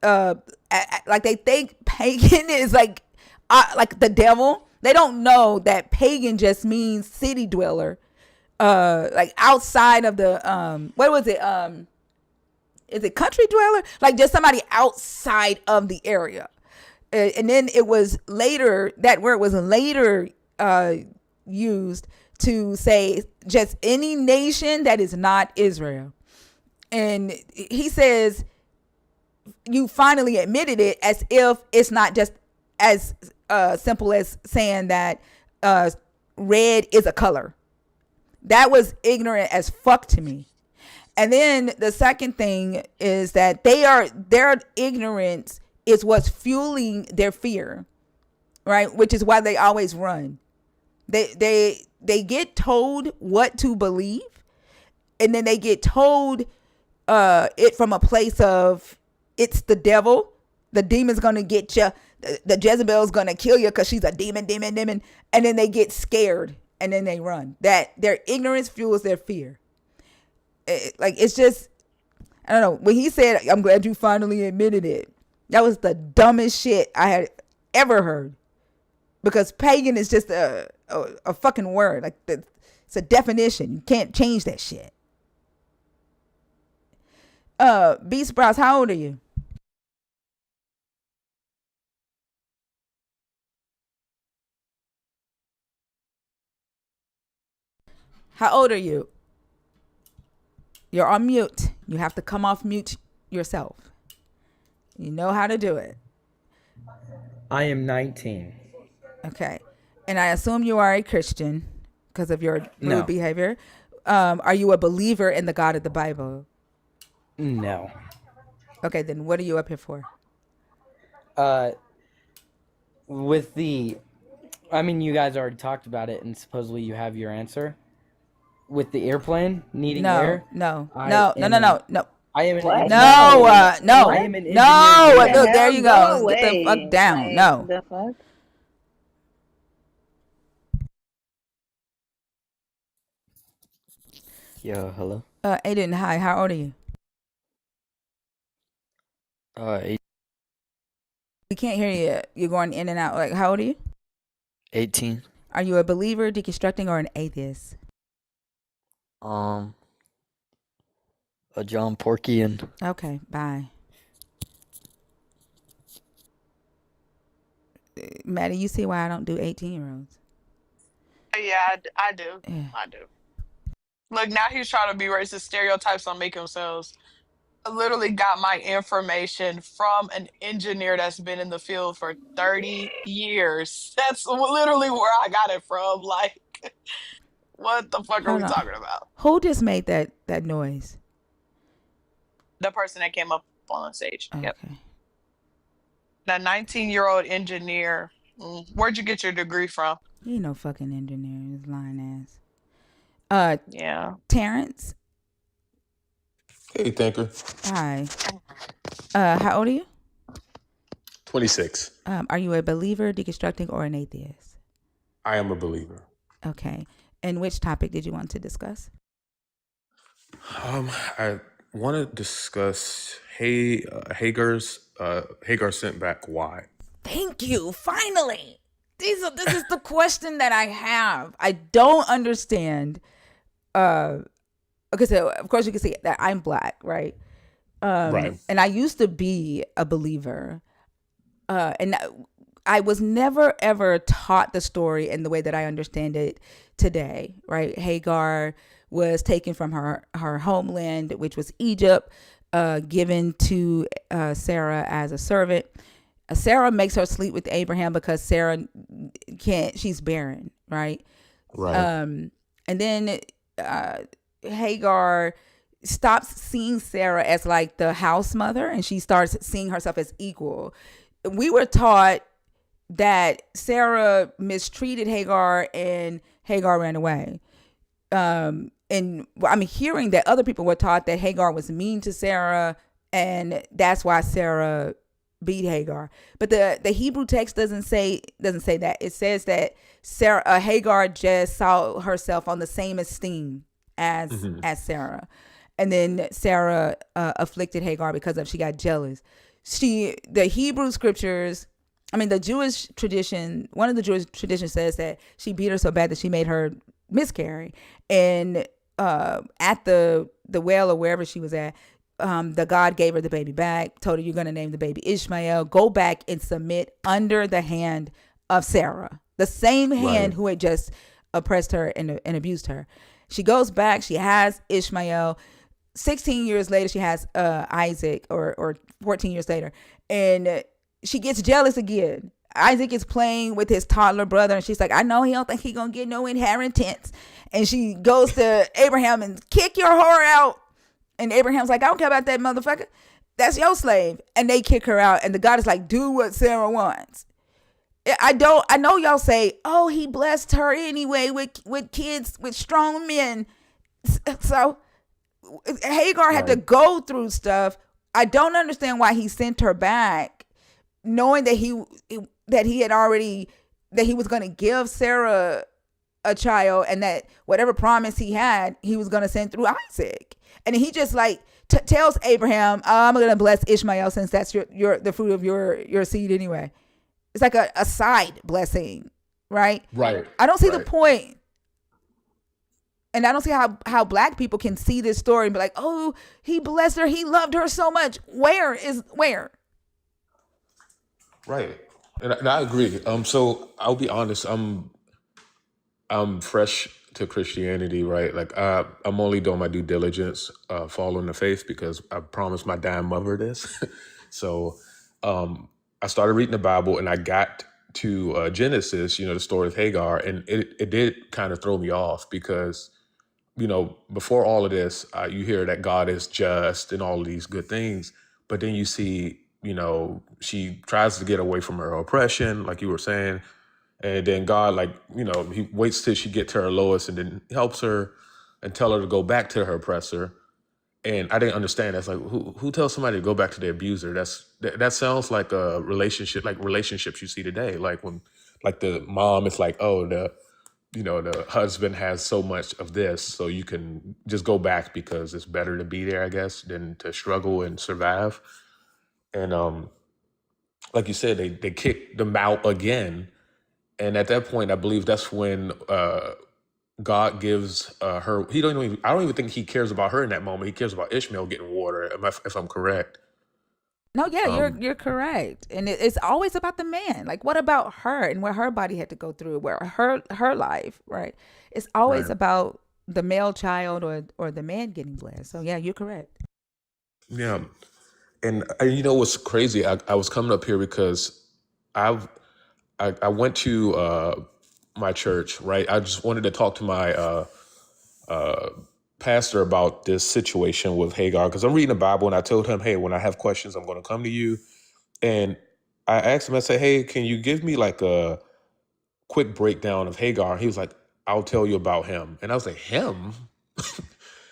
Like they think pagan is like the devil. They don't know that pagan just means city dweller. Like outside of the what was it? Is it country dweller? Like just somebody outside of the area. And then it was later, that word was later used to say just any nation that is not Israel. And he says, you finally admitted it, as if it's not just as simple as saying that red is a color. That was ignorant as fuck to me. And then the second thing is that their ignorance is what's fueling their fear, right? Which is why they always run. They get told what to believe, and then they get told it from a place of it's the devil. The demon's gonna get you. The Jezebel's gonna kill you because she's a demon. And then they get scared and then they run. That their ignorance fuels their fear. It's just, I don't know. When he said, I'm glad you finally admitted it, that was the dumbest shit I had ever heard. Because pagan is just a fucking word. Like it's a definition. You can't change that shit. Beast Browse, how old are you? How old are you? You're on mute. You have to come off mute yourself. You know how to do it. I am 19. Okay. And I assume you are a Christian because of your No. rude behavior. Are you a believer in the God of the Bible? No. Okay, then what are you up here for? With the, I mean, you guys already talked about it, and supposedly you have your answer. With the airplane needing air. No. I am an What? engineer. No. I am an engineer. No. The Look, there hell? you Go go. away. Get the fuck down. Like, No. the fuck? Yeah, hello. Aiden, hi. How old are you? We can't hear you. You're going in and out. Like, how old are you? 18. Are you a believer, deconstructing, or an atheist? A John Porkian. Okay, bye. Maddie, you see why I don't do 18-year-olds? Yeah, I do. Yeah. I do. Look, now he's trying to be racist stereotypes on make themselves. I literally got my information from an engineer that's been in the field for 30 years. That's literally where I got it from. Like, what the fuck are Hold we on. talking about? Who just made that noise? The person that came up on stage. Okay. Yep. That 19-year-old engineer. Where'd you get your degree from? He ain't no fucking engineer. His lying ass. Yeah. Terrence. Hey, Thinker. Hi. How old are you? 26. Are you a believer, deconstructing, or an atheist? I am a believer. Okay. And which topic did you want to discuss? I want to discuss Hagar's Hagar sent back why. Thank you. Finally. This is the question that I have. I don't understand. Okay, so of course you can see that I'm black, right? Right. And I used to be a believer. And I was never ever taught the story in the way that I understand it today, right? Hagar was taken from her homeland, which was Egypt, given to Sarah as a servant. Sarah makes her sleep with Abraham because Sarah can't. She's barren, right? Right. And then Hagar stops seeing Sarah as like the house mother, and she starts seeing herself as equal. We were taught that Sarah mistreated Hagar and Hagar ran away. And I'm hearing that other people were taught that Hagar was mean to Sarah, and that's why Sarah beat Hagar. But the Hebrew text doesn't say that. It says that Hagar just saw herself on the same esteem as Sarah, and then Sarah afflicted Hagar because she got jealous. The Hebrew scriptures, the Jewish tradition, one of the Jewish traditions says that she beat her so bad that she made her miscarry. And at the well or wherever she was at, the God gave her the baby back, told her, you're going to name the baby Ishmael. Go back and submit under the hand of Sarah, the same hand who had just oppressed her and abused her. She goes back. She has Ishmael. 16 years later, she has Isaac, or 14 years later. And she gets jealous again. Isaac is playing with his toddler brother, and she's like, I know he don't think he gonna get no inheritance. And she goes to Abraham and kick your whore out. And Abraham's like, I don't care about that motherfucker. That's your slave. And they kick her out. And the God is like, do what Sarah wants. I know y'all say, oh, he blessed her anyway with kids, with strong men. So Hagar had to go through stuff. I don't understand why he sent her back, knowing that he was going to give Sarah a child, and that whatever promise he had, he was going to send through Isaac. And he just like tells Abraham, I'm going to bless Ishmael since that's the fruit of your seed anyway. It's like a side blessing, right? Right. I don't see the point. And I don't see how black people can see this story and be like, oh, he blessed her. He loved her so much. Where? Right. And I agree. So I'll be honest. I'm fresh to Christianity, right? Like I'm only doing my due diligence, following the faith, because I promised my damn mother this. So I started reading the Bible, and I got to Genesis, the story of Hagar, and it did kind of throw me off because, before all of this, you hear that God is just and all of these good things, but then you see, she tries to get away from her oppression, like you were saying. And then God, he waits till she get to her lowest and then helps her and tell her to go back to her oppressor. And I didn't understand. That's like, who tells somebody to go back to the abuser? That sounds like a relationship, like relationships you see today. Like when, like the mom is like, oh, the husband has so much of this, so you can just go back because it's better to be there, I guess, than to struggle and survive. And like you said, they kicked them out again. And at that point, I believe that's when God gives her. I don't even think he cares about her in that moment. He cares about Ishmael getting water. If I'm correct. No, yeah, you're correct. And it's always about the man. Like, what about her and what her body had to go through, where her life, right? It's always about the male child or the man getting blessed. So yeah, you're correct. Yeah, and what's crazy? I was coming up here because I went to my church, right? I just wanted to talk to my pastor about this situation with Hagar, because I'm reading the Bible, and I told him, hey, when I have questions, I'm going to come to you. And I asked him, I said, hey, can you give me like a quick breakdown of Hagar? He was like, I'll tell you about him. And I was like, him?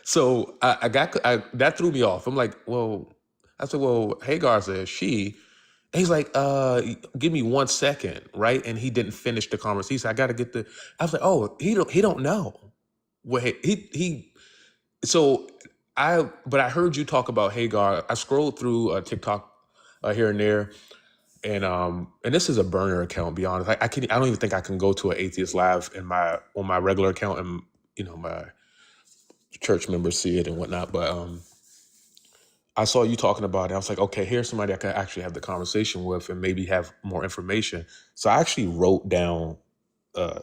So that threw me off. I'm like, I said, Hagar's a she. And he's like, give me 1 second, right? And he didn't finish the conversation. I got to get I was like, oh, he don't know. But I heard you talk about Hagar. I scrolled through TikTok here and there, and this is a burner account. Be honest, I don't even think I can go to an atheist live on my regular account, and my church members see it and whatnot. But I saw you talking about it. I was like, okay, here's somebody I can actually have the conversation with and maybe have more information. So I actually wrote down a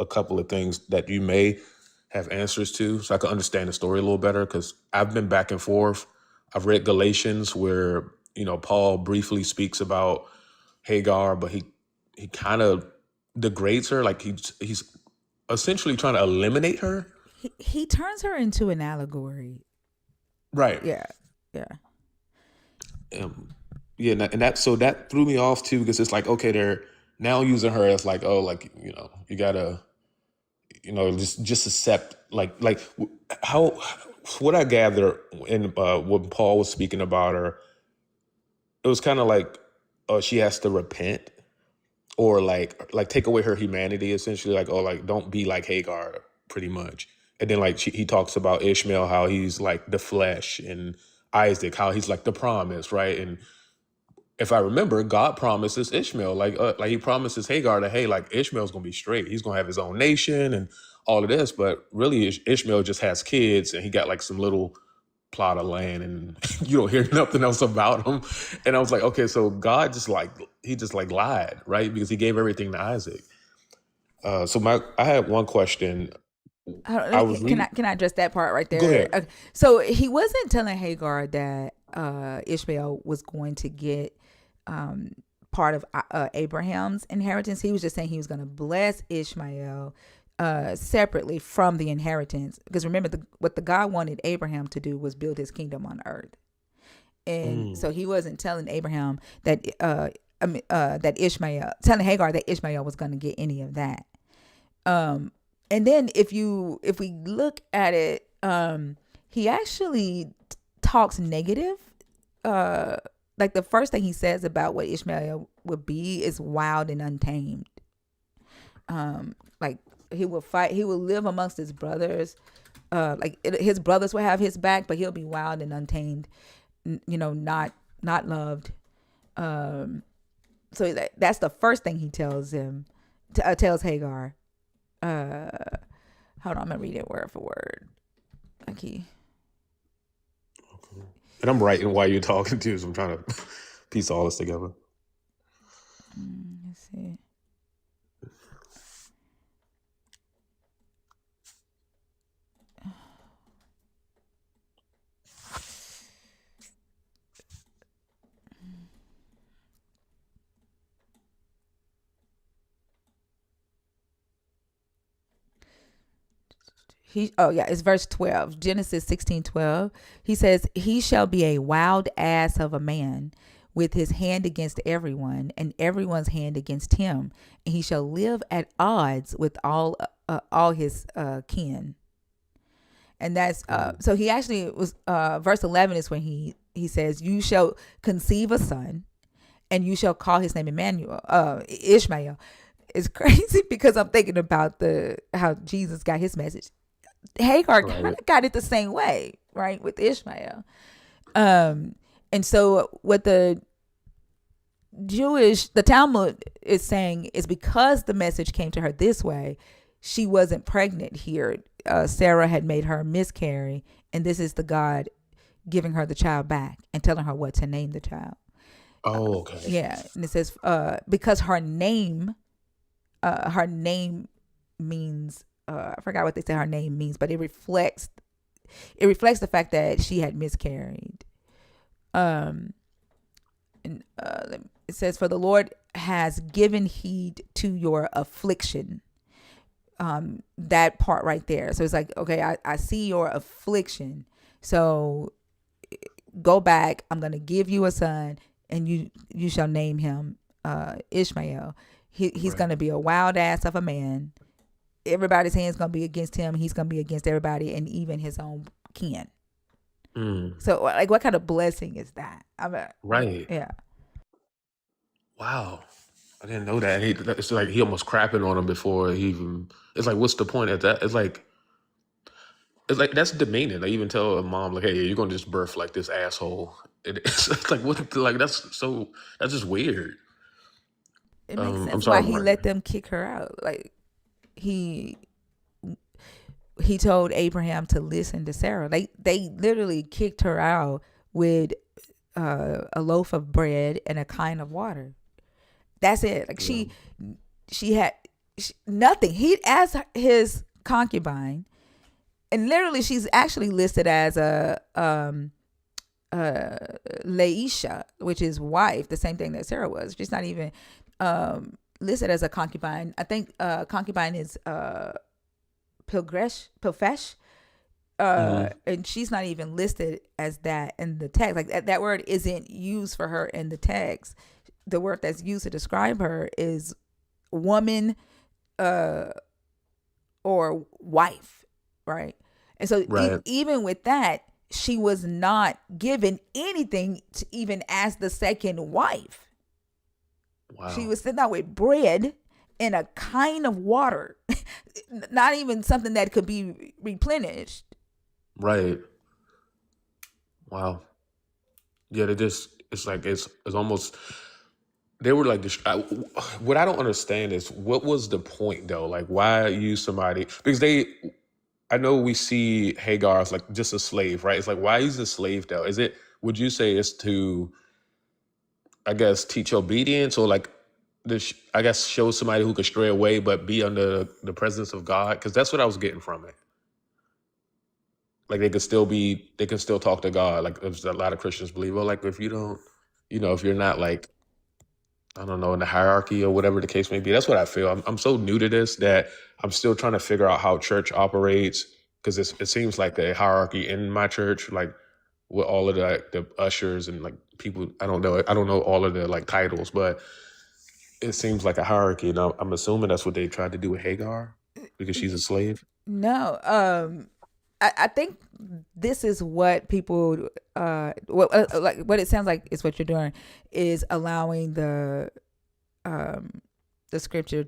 couple of things that you may have answers to, so I can understand the story a little better, because I've been back and forth. I've read Galatians where, Paul briefly speaks about Hagar, but he kind of degrades her. Like he's essentially trying to eliminate her. He turns her into an allegory. Right. Yeah. Yeah. Yeah, and that threw me off too, because it's like, okay, they're now using her as like, oh, like, you gotta, just accept, how, what I gather in when Paul was speaking about her, it was kind of like, oh, she has to repent, or like take away her humanity, essentially, like, oh, like, don't be like Hagar, pretty much. And then like he talks about Ishmael, how he's like the flesh, and Isaac, how he's like the promise, right? And if I remember, God promises Ishmael, like he promises Hagar that, hey, like, Ishmael's gonna be straight. He's gonna have his own nation and all of this. But really, Ishmael just has kids, and he got like some little plot of land, and you don't hear nothing else about him. And I was like, okay, so God just lied, right? Because he gave everything to Isaac. I had one question. I was reading. Can I address that part right Go there? ahead. So he wasn't telling Hagar that Ishmael was going to get part of Abraham's inheritance. He was just saying he was going to bless Ishmael separately from the inheritance. Because remember, what the God wanted Abraham to do was build his kingdom on earth. And so he wasn't telling Abraham that telling Hagar that Ishmael was going to get any of that. And then if we look at it, he actually talks negative. Like the first thing he says about what Ishmael would be is wild and untamed. Like he will fight, he will live amongst his brothers. His brothers will have his back, but he'll be wild and untamed. Not loved. So that's the first thing he tells him. Tells Hagar. Hold on, I'm gonna read it word for word. Okay. And I'm writing while you're talking too, so I'm trying to piece all this together. Let's see. It's verse 12, Genesis 16:12. He says, he shall be a wild ass of a man, with his hand against everyone, and everyone's hand against him, and he shall live at odds with all his kin. And that's so he actually was verse 11 is when he says, you shall conceive a son, and you shall call his name Ishmael. It's crazy because I'm thinking about how Jesus got his message. Hagar kind of got it the same way, right, with Ishmael. And so what the Talmud is saying is, because the message came to her this way, she wasn't pregnant here. Sarah had made her miscarry, and this is the God giving her the child back and telling her what to name the child. Oh, okay. Yeah, and it says because her name means. I forgot what they say her name means, but it reflects the fact that she had miscarried. And it says, for the Lord has given heed to your affliction. That part right there. So it's like, okay, I see your affliction. So go back. I'm going to give you a son, and you shall name him Ishmael. He's going to be a wild ass of a man. Everybody's hand's gonna be against him. He's gonna be against everybody, and even his own kin. So, like, what kind of blessing is that? Right. Yeah. Wow. I didn't know that. It's like he almost crapping on him before he even. It's like, what's the point of that? It's like that's demeaning. I even tell a mom, like, hey, you're gonna just birth like this asshole. It's like, what? Like, that's just weird. It makes sense I'm sorry, why he let them kick her out. Like, he told Abraham to listen to Sarah. They literally kicked her out with a loaf of bread and a kind of water. That's it. Like, she had nothing. He asked his concubine, and literally she's actually listed as a Laisha, which is wife, the same thing that Sarah was. She's not even listed as a concubine. I think concubine is Pilfesh, and she's not even listed as that in the text. Like that word isn't used for her in the text. The word that's used to describe her is woman or wife, right? And so Right. even with that, she was not given anything to even as the second wife. Wow. She was sent out with bread and a kind of water, not even something that could be replenished. Right. Wow. Yeah, they just it's like it's almost they were like what I don't understand is what was the point though? Like why use somebody because I know we see Hagar as like just a slave, right? It's like why use a slave though? Is it would you say it's to I guess teach obedience or like this I guess show somebody who could stray away but be under the presence of God? Because that's what I was getting from it. Like they can still talk to God. Like there's a lot of Christians believe, well, like if you don't, if you're not like, I don't know, in the hierarchy or whatever the case may be. That's what I feel. I'm so new to this that I'm still trying to figure out how church operates because it seems like a hierarchy in my church, like with all of the ushers and like people. I don't know all of the like titles, but it seems like a hierarchy. And I'm assuming that's what they tried to do with Hagar because she's a slave. No, I think this is what people what it sounds like is what you're doing is allowing the scripture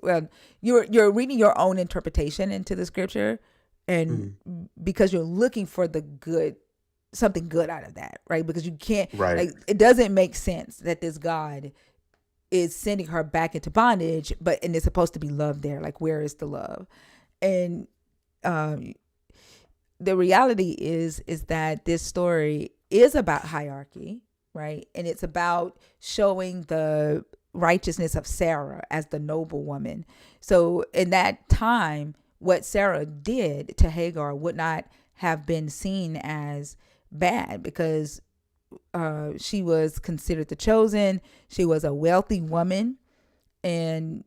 well you're reading your own interpretation into the scripture and because you're looking for the good something good out of that, right? Because you can't Right. like it doesn't make sense that this God is sending her back into bondage and it's supposed to be love there. Like where is the love? And the reality is that this story is about hierarchy, right? And it's about showing the righteousness of Sarah as the noble woman. So in that time, what Sarah did to Hagar would not have been seen as bad because she was considered the chosen. She was a wealthy woman, and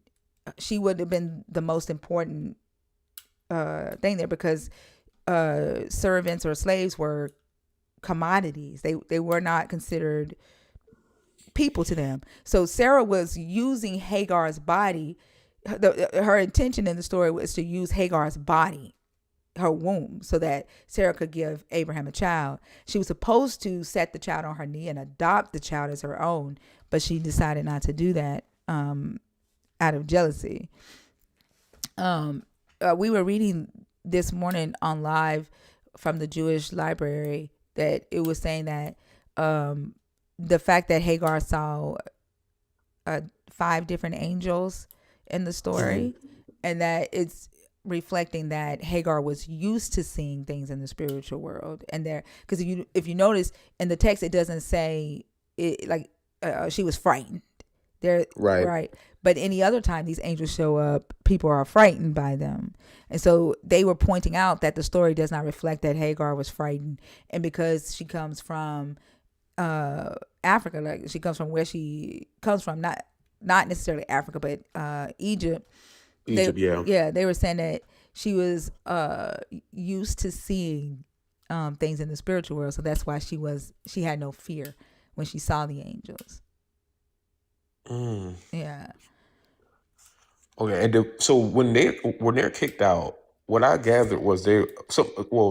she would have been the most important thing there because servants or slaves were commodities. They were not considered people to them. So Sarah was using Hagar's body. Her intention in the story was to use Hagar's body, her womb, so that Sarah could give Abraham a child. She was supposed to set the child on her knee and adopt the child as her own, but she decided not to do that out of jealousy. We were reading this morning on live from the Jewish library that it was saying that the fact that Hagar saw 5 different angels in the story and that it's reflecting that Hagar was used to seeing things in the spiritual world. And there, because if you notice in the text, it doesn't say it like she was frightened there, right? But any other time these angels show up, people are frightened by them. And so they were pointing out that the story does not reflect that Hagar was frightened. And because she comes from Africa, like she comes from where she comes from, not necessarily Africa, but Egypt. They were saying that she was used to seeing things in the spiritual world, so that's why she had no fear when she saw the angels. Yeah. Okay, and so when they're kicked out, what I gathered was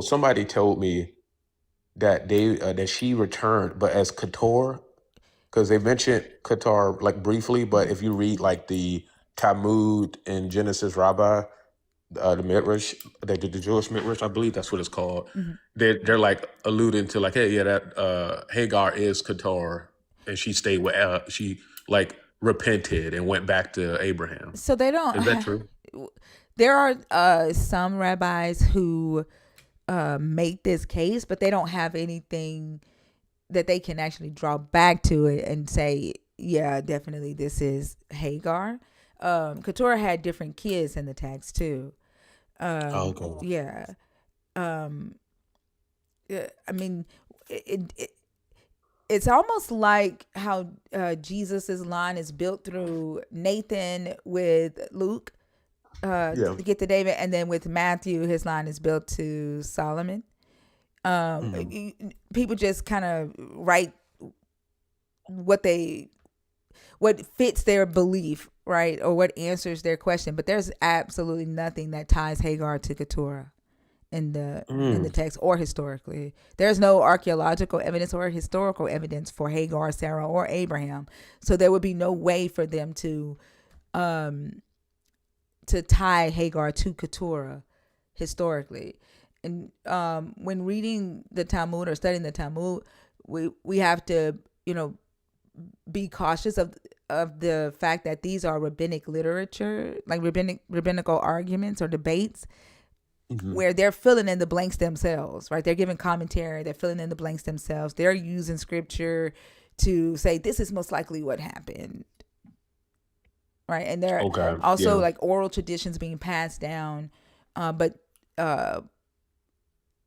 somebody told me that that she returned, but as Keturah, because they mentioned Qatar like briefly, but if you read like the Talmud in Genesis Rabbah, the Midrash, the Jewish Midrash, I believe that's what it's called. They're like alluding to like, hey, yeah, that Hagar is Qatar, and she stayed with she like repented and went back to Abraham. So they don't. Is that true? There are some rabbis who make this case, but they don't have anything that they can actually draw back to it and say, yeah, definitely this is Hagar. Keturah had different kids in the text too. Okay. Yeah. I mean, it's almost like how Jesus's line is built through Nathan with Luke Yeah. to get to David, and then with Matthew, his line is built to Solomon. People just kind of write what fits their belief, right, or what answers their question. But there's absolutely nothing that ties Hagar to Keturah in the text or historically. There's no archaeological evidence or historical evidence for Hagar, Sarah, or Abraham. So there would be no way for them to tie Hagar to Keturah historically. And when reading the Talmud or studying the Talmud, we have to, be cautious of the fact that these are rabbinic literature, like rabbinical arguments or debates, where they're filling in the blanks themselves, right? They're giving commentary, they're filling in the blanks themselves. They're using scripture to say this is most likely what happened, right? And there are also like oral traditions being passed down, but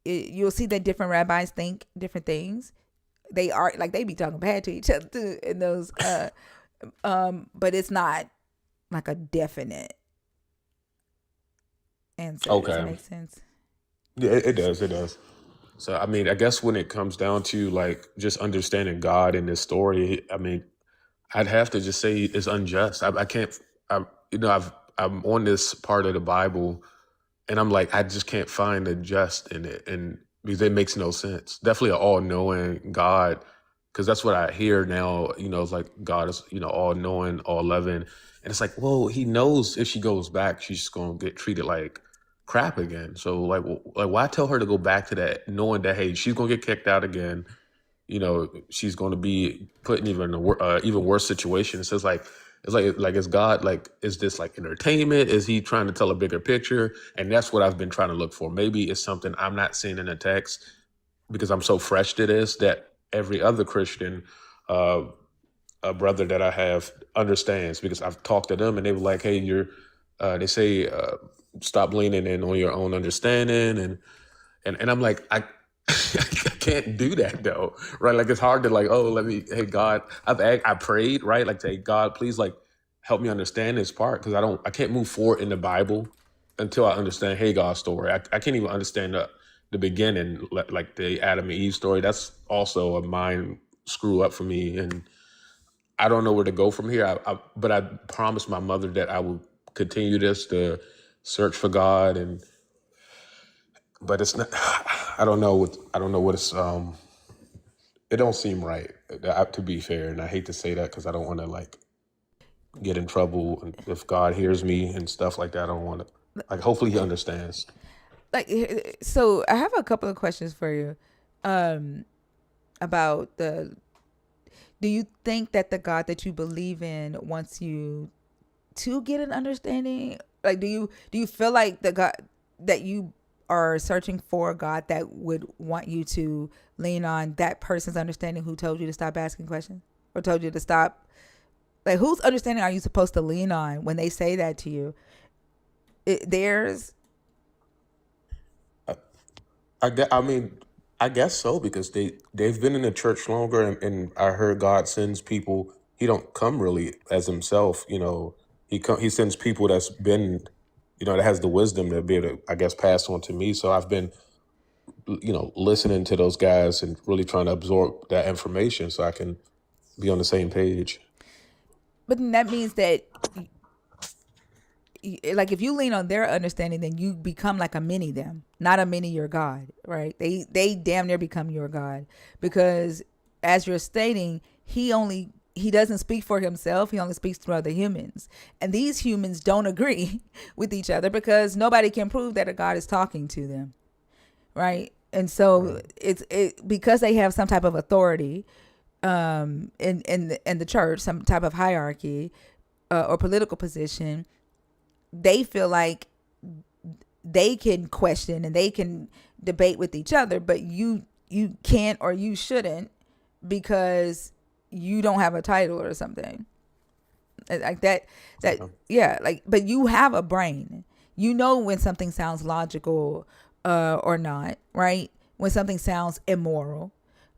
you'll see that different rabbis think different things. They are like they be talking bad to each other too in those, but it's not like a definite answer. Does that make sense? Yeah, it does. It does. So, I mean, I guess when it comes down to like just understanding God in this story, I mean, I'd have to just say it's unjust. I can't. I'm on this part of the Bible, and I'm like, I just can't find the just in it, and because it makes no sense. Definitely an all-knowing God, because that's what I hear now. It's like God is, all-knowing, all-loving, and it's like, well, He knows if she goes back, she's just gonna get treated like crap again. So like why tell her to go back to that, knowing that hey, she's gonna get kicked out again. She's going to be put in even even worse situation. So it's like is God like, is this like entertainment? Is He trying to tell a bigger picture? And that's what I've been trying to look for. Maybe it's something I'm not seeing in the text because I'm so fresh to this that every other Christian a brother that I have understands, because I've talked to them and they were like, hey, they say stop leaning in on your own understanding, and I'm like, I can't do that though, right? Like it's hard to like, oh, hey God, I prayed, right? Like, say, God, please, like, help me understand this part, because I can't move forward in the Bible until I understand Hagar's story. I can't even understand the beginning, like the Adam and Eve story. That's also a mind screw up for me, and I don't know where to go from here. But I promised my mother that I would continue this to search for God, but it's not. I don't know what it's. It don't seem right, to be fair, and I hate to say that because I don't want to like get in trouble, and if God hears me and stuff like that. I don't want to, like. Hopefully, He understands. So I have a couple of questions for you, about do you think that the God that you believe in wants you to get an understanding? Like, do you feel like the God that you are searching for, a God that would want you to lean on that person's understanding who told you to stop asking questions or told you to stop? Like, whose understanding are you supposed to lean on when they say that to you? Theirs? I mean, I guess so, because they've been in the church longer, and I heard God sends people. He don't come really as Himself, He sends people that's been, that has the wisdom to be able to, I guess, pass on to me. So I've been, listening to those guys and really trying to absorb that information so I can be on the same page. But then that means that, like, if you lean on their understanding, then you become like a mini them, not a mini your God, right? They damn near become your God, because as you're stating, he doesn't speak for himself. He only speaks through other humans, and these humans don't agree with each other because nobody can prove that a God is talking to them, right? And so it's because they have some type of authority, in the church, some type of hierarchy, or political position. They feel like they can question and they can debate with each other, but you can't, or you shouldn't, because you don't have a title or something like that. Yeah, like, but you have a brain. You know when something sounds logical or not, right? When something sounds immoral,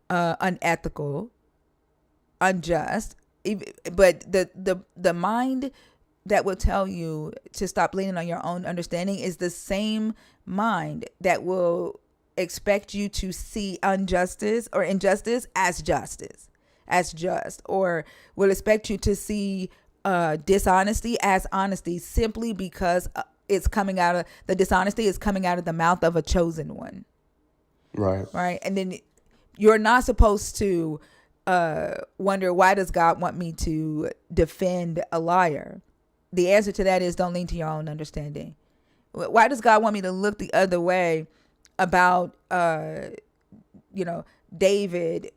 unethical, unjust. But the mind that will tell you to stop leaning on your own understanding is the same mind that will expect you to see injustice or injustice as justice, as just, or will expect you to see dishonesty as honesty, simply because it's coming out of the dishonesty is coming out of the mouth of a chosen one. Right. Right. And then you're not supposed to wonder, why does God want me to defend a liar? The answer to that is, don't lean to your own understanding. Why does God want me to look the other way about David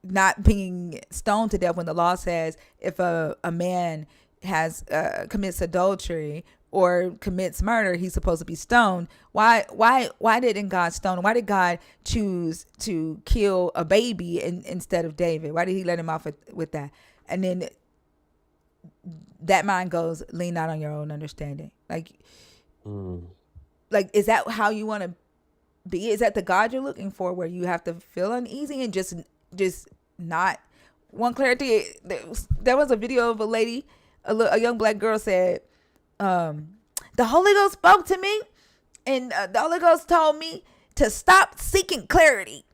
not being stoned to death, when the law says if a man has commits adultery or commits murder, he's supposed to be stoned? Why didn't God stone him? Why did God choose to kill a baby instead of David? Why did he let him off with that? And then that mind goes, lean not on your own understanding. Like is that how you want to be? Is that the God you're looking for, where you have to feel uneasy and just not want clarity? There was a video of a lady, a young black girl said, the Holy Ghost spoke to me, and the Holy Ghost told me to stop seeking clarity.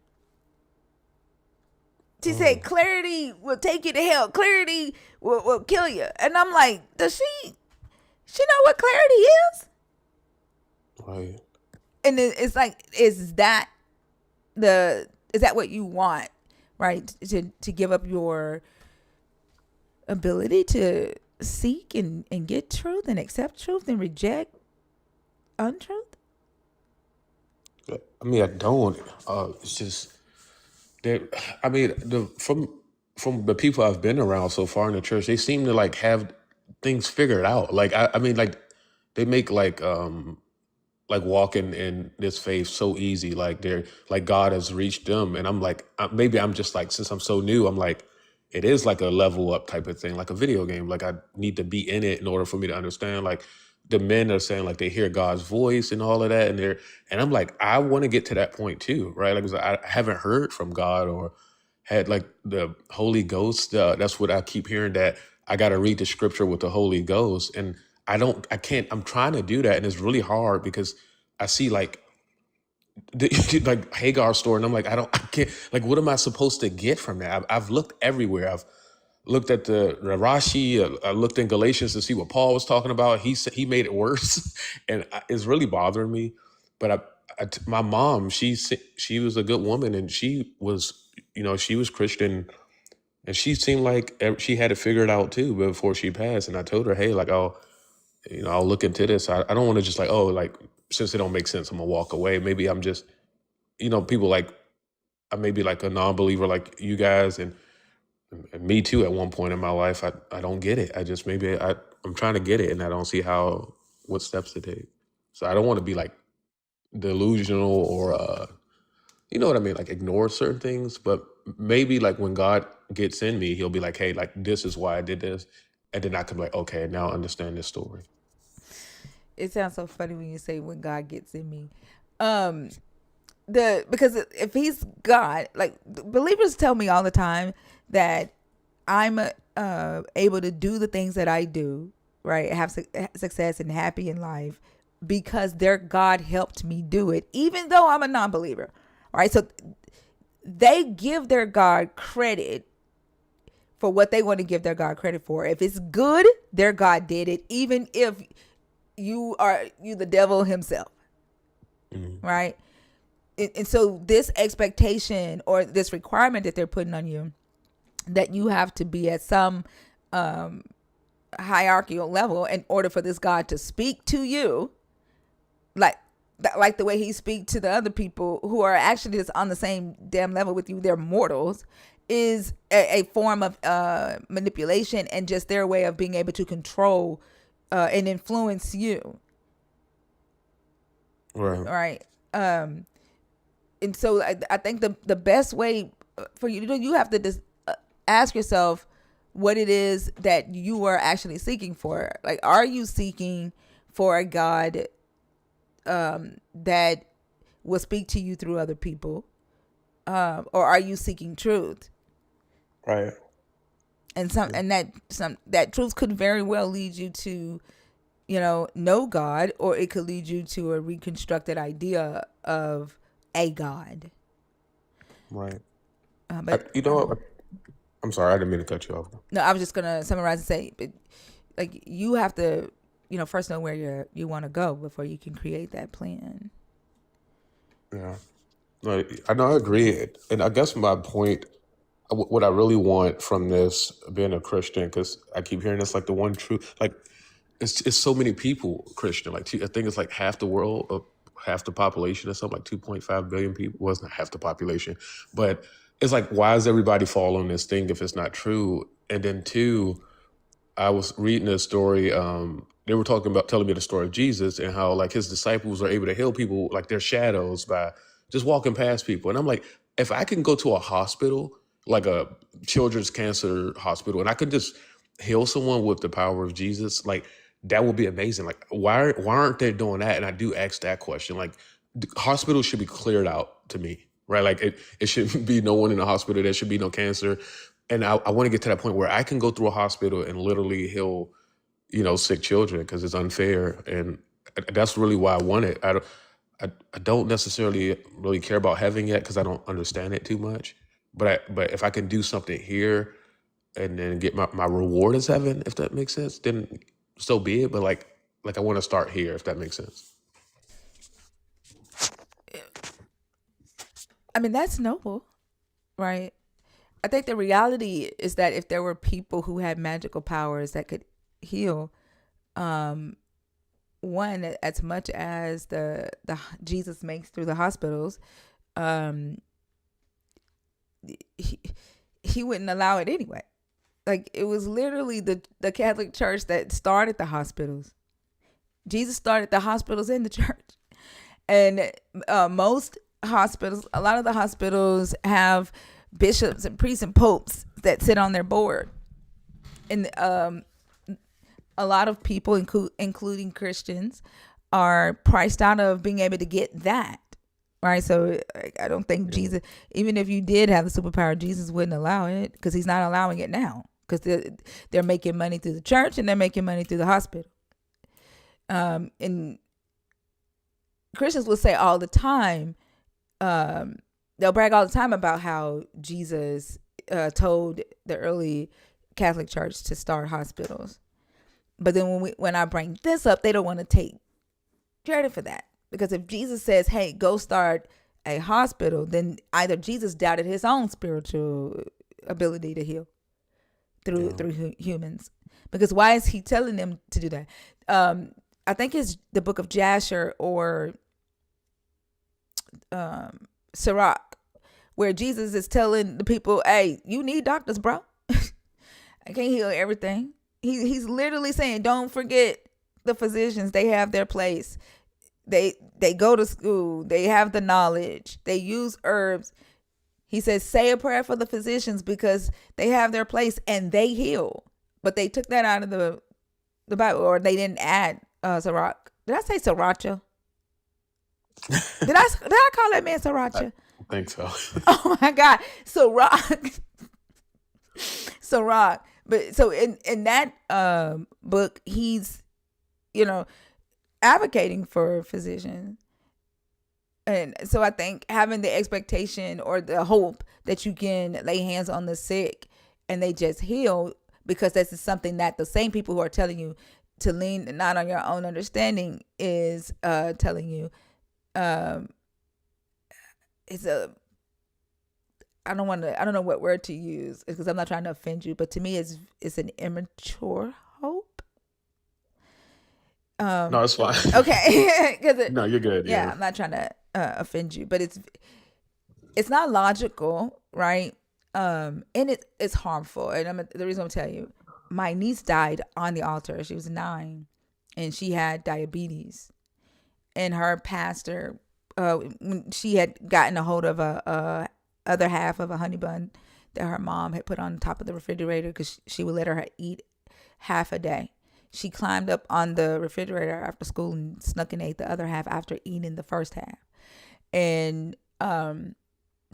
She said clarity will take you to hell. Clarity will kill you. And I'm like, does she know what clarity is? Right. And it's like, is that what you want, right? To give up your ability to seek and get truth and accept truth and reject untruth? I mean, I don't. It's just that. I mean, from the people I've been around so far in the church, they seem to like have things figured out. Like I mean, like they make like walking in this faith so easy. Like they're like God has reached them, and I'm like, maybe I'm just like, since I'm so new, I'm like, it is like a level up type of thing, like a video game. Like I need to be in it in order for me to understand. Like the men are saying like they hear God's voice and all of that, and I'm like, I want to get to that point too, right? Like 'cause I haven't heard from God or had like the Holy Ghost. That's what I keep hearing, that I got to read the scripture with the Holy Ghost, and I can't. I'm trying to do that, and it's really hard because I see like like Hagar's story, and I'm like, I can't. Like, what am I supposed to get from that? I've looked everywhere. I've looked at the Rashi. I looked in Galatians to see what Paul was talking about. He said he made it worse, and it's really bothering me. But my mom, she was a good woman, and she was, she was Christian, and she seemed like she had it figured out too before she passed. And I told her, hey, like I'll look into this. I don't want to just like, oh, like since it don't make sense, I'm gonna walk away. Maybe I'm just, people like I may be like a non-believer like you guys, and me too. At one point in my life, I don't get it. I just I'm trying to get it, and I don't see what steps to take. So I don't want to be like delusional or you know what I mean, like ignore certain things. But maybe like when God gets in me, He'll be like, hey, like this is why I did this, and then I can be like, okay, now I understand this story. It sounds so funny when you say when God gets in me. Because if he's God, like believers tell me all the time that I'm able to do the things that I do, right? Have success and happy in life because their God helped me do it, even though I'm a non-believer, right? So they give their God credit for what they want to give their God credit for. If it's good, their God did it, even if you the devil himself, right? And so this expectation or this requirement that they're putting on you, that you have to be at some hierarchical level in order for this God to speak to you, like the way he speaks to the other people who are actually just on the same damn level with you, they're mortals, is a form of manipulation and just their way of being able to control and influence you. Right. And so I think the best way for you to do, you have to just ask yourself what it is that you are actually seeking for. Like, are you seeking for a God that will speak to you through other people? Or are you seeking truth? Right. And that truth could very well lead you to, know God, or it could lead you to a reconstructed idea of a God. Right. But You know what? I'm sorry, I didn't mean to cut you off. no, I was just gonna summarize and say, like, you have to, first know where you want to go before you can create that plan. Yeah. No, I know, I agree. And I guess my point, what I really want from this, being a Christian, because I keep hearing this, like the one true, like it's so many people Christian. Like I think it's like half the world, half the population or something, like 2.5 billion people. Well, it's not half the population, but it's like, why does everybody fall on this thing if it's not true? And then two, I was reading a story. They were telling me the story of Jesus and how like his disciples are able to heal people like their shadows by just walking past people. And I'm like, if I can go to a hospital, like a children's cancer hospital, and I could just heal someone with the power of Jesus, like that would be amazing. Like why aren't they doing that? And I do ask that question. Like hospitals should be cleared out to me, right? Like it shouldn't be no one in the hospital. There should be no cancer. And I want to get to that point where I can go through a hospital and literally heal, sick children, because it's unfair. And that's really why I want it. I don't necessarily really care about heaven yet because I don't understand it too much. But if I can do something here and then get my reward as heaven, if that makes sense, then so be it. But like I want to start here, if that makes sense. I mean, that's noble, right? I think the reality is that if there were people who had magical powers that could heal, one, as much as the Jesus makes through the hospitals, he wouldn't allow it anyway. Like, it was literally the Catholic Church that started the hospitals. Jesus started the hospitals in the church, and most hospitals, a lot of the hospitals have bishops and priests and popes that sit on their board, and a lot of people, including Christians, are priced out of being able to get that, right? So I don't think Jesus, even if you did have the superpower, Jesus wouldn't allow it, because he's not allowing it now, because they're making money through the church and they're making money through the hospital. And Christians will say all the time, they'll brag all the time about how Jesus told the early Catholic Church to start hospitals. But then when I bring this up, they don't want to take credit for that. Because if Jesus says, hey, go start a hospital, then either Jesus doubted his own spiritual ability to heal through humans. Because why is he telling them to do that? I think it's the book of Jasher or Sirach, where Jesus is telling the people, hey, you need doctors, bro. I can't heal everything. He's literally saying, don't forget the physicians. They have their place. They go to school. They have the knowledge. They use herbs. He says, say a prayer for the physicians because they have their place and they heal. But they took that out of the Bible, or they didn't add Sirach. Did I say Sriracha? Did I call that man Sriracha? I think so. Oh my God. Sirach. But so in that book, he's, advocating for physicians. And so I think having the expectation or the hope that you can lay hands on the sick and they just heal, because this is something that the same people who are telling you to lean not on your own understanding is telling you, it's a, I don't know what word to use because I'm not trying to offend you, but to me it's an immature hope. No, it's fine. Okay. No, you're good. Yeah, I'm not trying to offend you, but it's not logical, right? And it's harmful. And the reason I'm telling you, my niece died on the altar. She was 9, and she had diabetes. And her pastor, when she had gotten a hold of a other half of a honey bun that her mom had put on top of the refrigerator because she would let her eat half a day. She climbed up on the refrigerator after school and snuck and ate the other half after eating the first half. And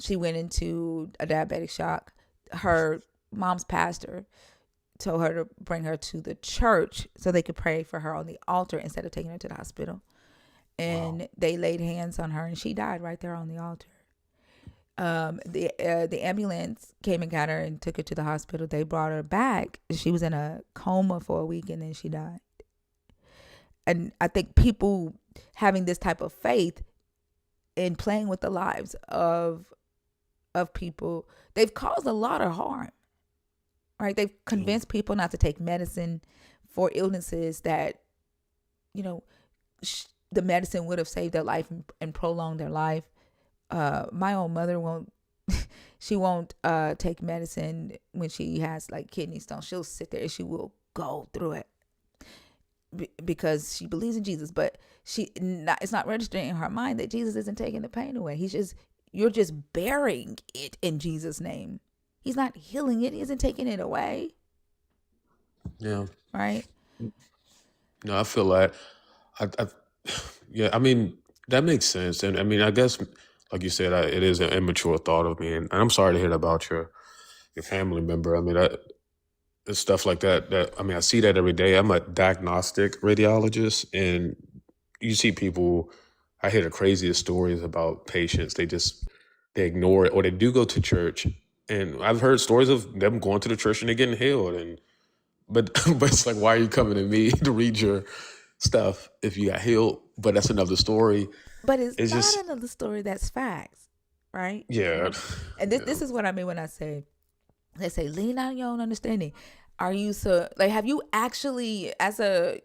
she went into a diabetic shock. Her mom's pastor told her to bring her to the church so they could pray for her on the altar instead of taking her to the hospital. And they laid hands on her, and she died right there on the altar. The ambulance came and got her and took her to the hospital. They brought her back. She was in a coma for a week, and then she died. And I think people having this type of faith and playing with the lives of people, they've caused a lot of harm. Right? They've convinced people not to take medicine for illnesses that, the medicine would have saved their life and prolonged their life. My own mother won't. She won't take medicine when she has like kidney stones. She'll sit there and she will go through it because she believes in Jesus, but it's not registering in her mind that Jesus isn't taking the pain away. You're just bearing it in Jesus' name. He's not healing it. He isn't taking it away. Yeah. Right. No, I feel like, yeah. I mean, that makes sense, and I mean, I guess, like you said, it is an immature thought of me, and I'm sorry to hear about your family member. I mean, it's stuff like that. I mean, I see that every day. I'm a diagnostic radiologist, and you see people. I hear the craziest stories about patients. They ignore it, or they do go to church, and I've heard stories of them going to the church and they're getting healed, but it's like, why are you coming to me to read your stuff if you got healed? But that's another story. But it's not just another story. That's facts, right? Yeah. And this is what I mean when I say, they say, lean on your own understanding. Are you have you actually, as a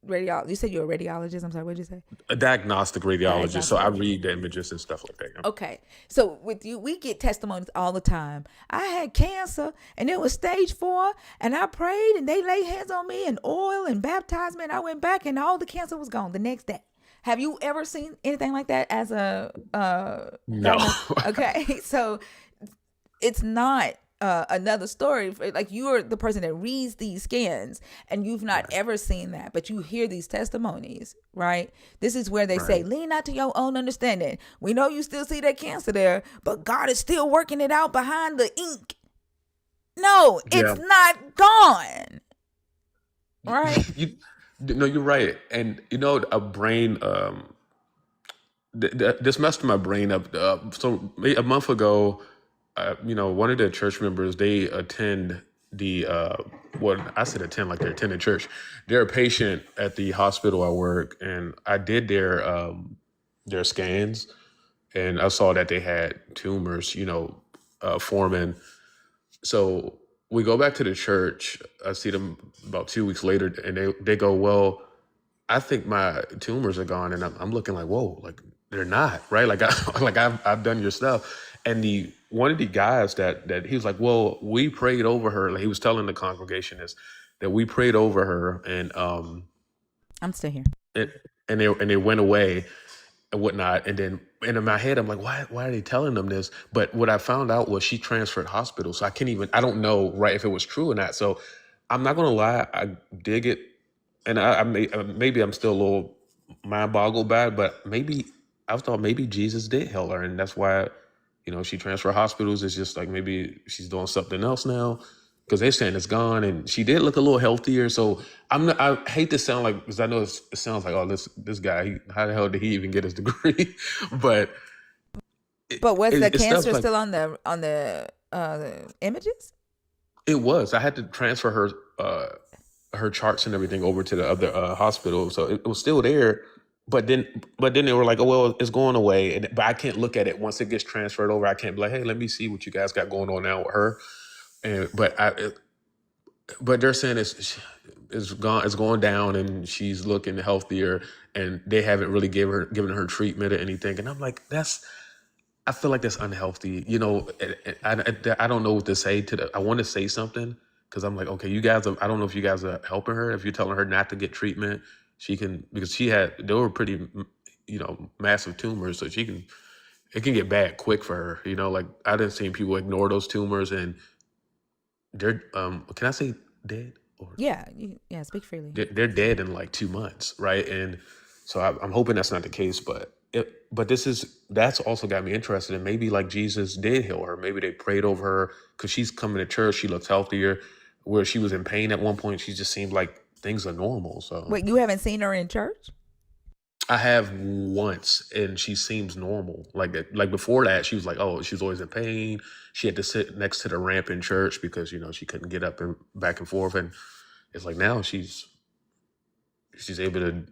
radiologist, you said you're a radiologist. I'm sorry, what did you say? A diagnostic radiologist. So I read the images and stuff like that. Okay. So with you, we get testimonies all the time. I had cancer and it was stage 4 and I prayed and they laid hands on me and oil and baptized me and I went back and all the cancer was gone the next day. Have you ever seen anything like that as a no? Okay. So it's not another story. Like, you're the person that reads these scans and you've not ever seen that, but you hear these testimonies, right? This is where they say, lean not to your own understanding. We know you still see that cancer there, but God is still working it out behind the ink. No, it's not gone. Right? You're right. And a brain, this messed my brain up. So a month ago, one of the church members, they attend I said attend like they're attending church. They're a patient at the hospital I work, and I did their scans, and I saw that they had tumors, forming. So we go back to the church. I see them about 2 weeks later, and they go, well, I think my tumors are gone, and I'm looking like, whoa, like they're not, right? Like I've done your stuff. And one of the guys that he was like, well, we prayed over her. Like, he was telling the congregation that we prayed over her, and I'm still here. And they went away and whatnot. And then in my head, I'm like, why are they telling them this? But what I found out was she transferred hospitals. So I don't know, right, if it was true or not. So I'm not gonna lie, I dig it. And maybe I'm still a little mind boggled by it, but I thought maybe Jesus did heal her, and that's why, she transferred hospitals. It's just like maybe she's doing something else now, because they're saying it's gone, and she did look a little healthier. So I hate to sound like, because I know it sounds like, oh, this guy, how the hell did he even get his degree? but was the cancer still on the images? It was. I had to transfer her charts and everything over to the other hospital, so it was still there. But then they were like, oh, well, it's going away, but I can't look at it once it gets transferred over. I can't be like, hey, let me see what you guys got going on now with her. But they're saying it's gone, it's going down, and she's looking healthier, and they haven't really given her treatment or anything. And I'm like, I feel like that's unhealthy. I don't know what to say I want to say something, because I'm like, okay, you guys I don't know if you guys are helping her, if you're telling her not to get treatment. Because they were pretty, massive tumors, so it can get bad quick for her. Like, I didn't see people ignore those tumors, and they're, can I say dead? Yeah, speak freely. They're dead in like 2 months, right? And so I'm hoping that's not the case, but but that's also got me interested in maybe like Jesus did heal her. Maybe they prayed over her because she's coming to church. She looks healthier. Where she was in pain at one point, she just seemed like things are normal. So Wait, you haven't seen her in church? I have once, and she seems normal. Like before that, she was like, oh, she's always in pain. She had to sit next to the ramp in church because she couldn't get up and back and forth. And it's like now she's able to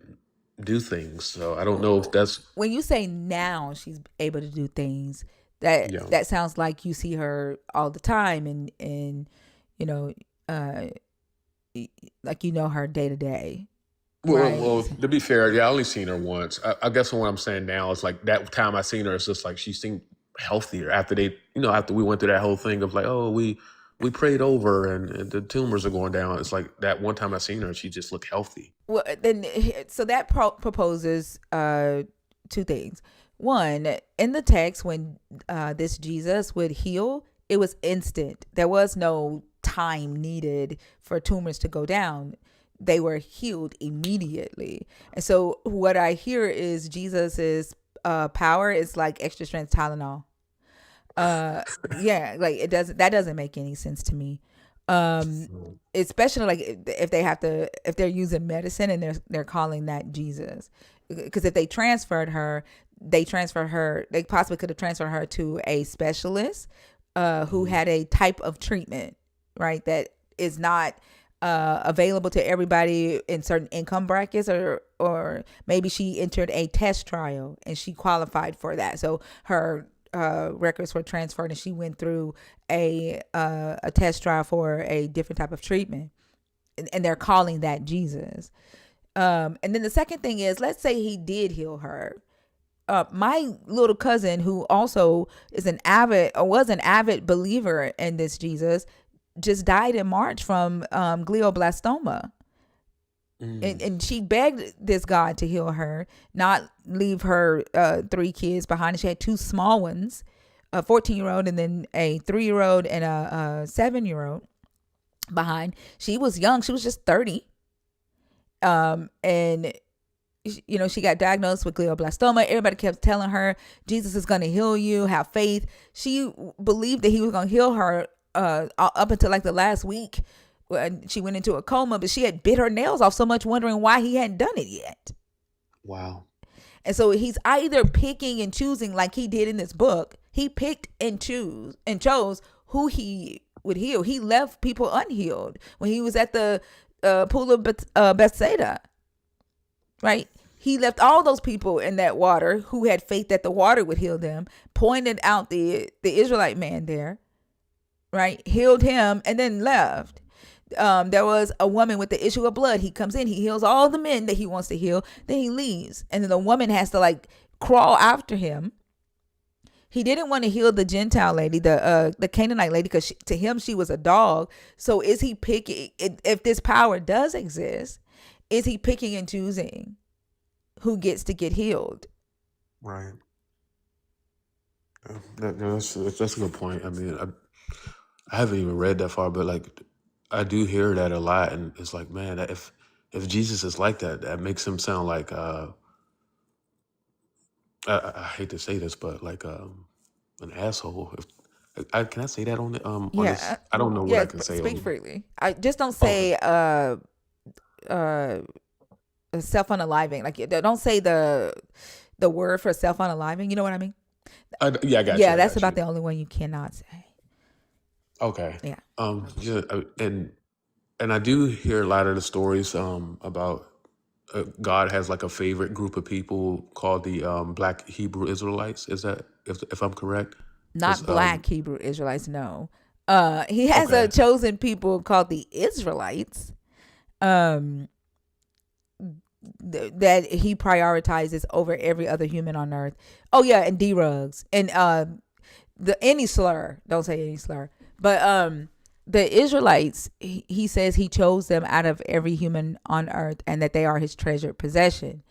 do things. So I don't know if that's When you say now she's able to do things, that yeah. that sounds like you see her all the time, and you know, uh, like her day to day, right? Well, to be fair, yeah, I only seen her once. I guess what I'm saying now is like that time I seen her, it's just like she seemed healthier after we went through that whole thing of like, oh, we prayed over and the tumors are going down. It's like that one time I seen her, she just looked healthy. Well, then, so that proposes two things. One, in the text, when this Jesus would heal, it was instant. There was no time needed for tumors to go down. They were healed immediately. And so what I hear is Jesus's power is like extra strength Tylenol. Yeah, like that doesn't make any sense to me. Especially like if they're using medicine and they're calling that Jesus, because if they possibly could have transferred her to a specialist who had a type of treatment, right, that is not available to everybody in certain income brackets, or maybe she entered a test trial and she qualified for that, so her records were transferred and she went through a test trial for a different type of treatment, and they're calling that Jesus. And then the second thing is, let's say he did heal her. My little cousin, who also was an avid believer in this Jesus, just died in March from glioblastoma. And she begged this God to heal her, not leave her 3 kids behind. She had 2 small ones, a 14-year-old and then a 3-year-old and a 7-year-old behind. She was young. She was just 30. And she got diagnosed with glioblastoma. Everybody kept telling her, Jesus is going to heal you. Have faith. She believed that he was going to heal her up until like the last week. She went into a coma, but she had bit her nails off so much, wondering why he hadn't done it yet. Wow. And so he's either picking and choosing, like he did in this book. He picked and chose who he would heal. He left people unhealed when he was at the pool of Bethsaida, right? He left all those people in that water who had faith that the water would heal them, pointed out the Israelite man there, right? Healed him and then left. There was a woman with the issue of blood. He comes in, he heals all the men that he wants to heal, then he leaves, and then the woman has to like crawl after him. He didn't want to heal the Gentile lady, the Canaanite lady, because to him she was a dog. So is he picking, if this power does exist, is he picking and choosing who gets to get healed? Right. That's a good point. I mean, I haven't even read that far, but like I do hear that a lot, and it's like, man, that if Jesus is like that, that makes him sound like I hate to say this, but like an asshole. Can I say that on on this? I don't know what I can say. Speak freely. I just don't Okay. say self-unaliving. Like don't say the word for self-unaliving. You know what I mean? Yeah, I got you. Yeah, that's about the only one you cannot say. Okay. Yeah. Yeah, and I do hear a lot of the stories about God has like a favorite group of people called the Black Hebrew Israelites. Is that if I'm correct? Not 'Cause, Black Hebrew Israelites, no. He has okay. a chosen people called the Israelites. That he prioritizes over every other human on earth. Oh yeah, and D-Rugs and any slur. Don't say any slur. But the Israelites, he says he chose them out of every human on earth, and that they are his treasured possession.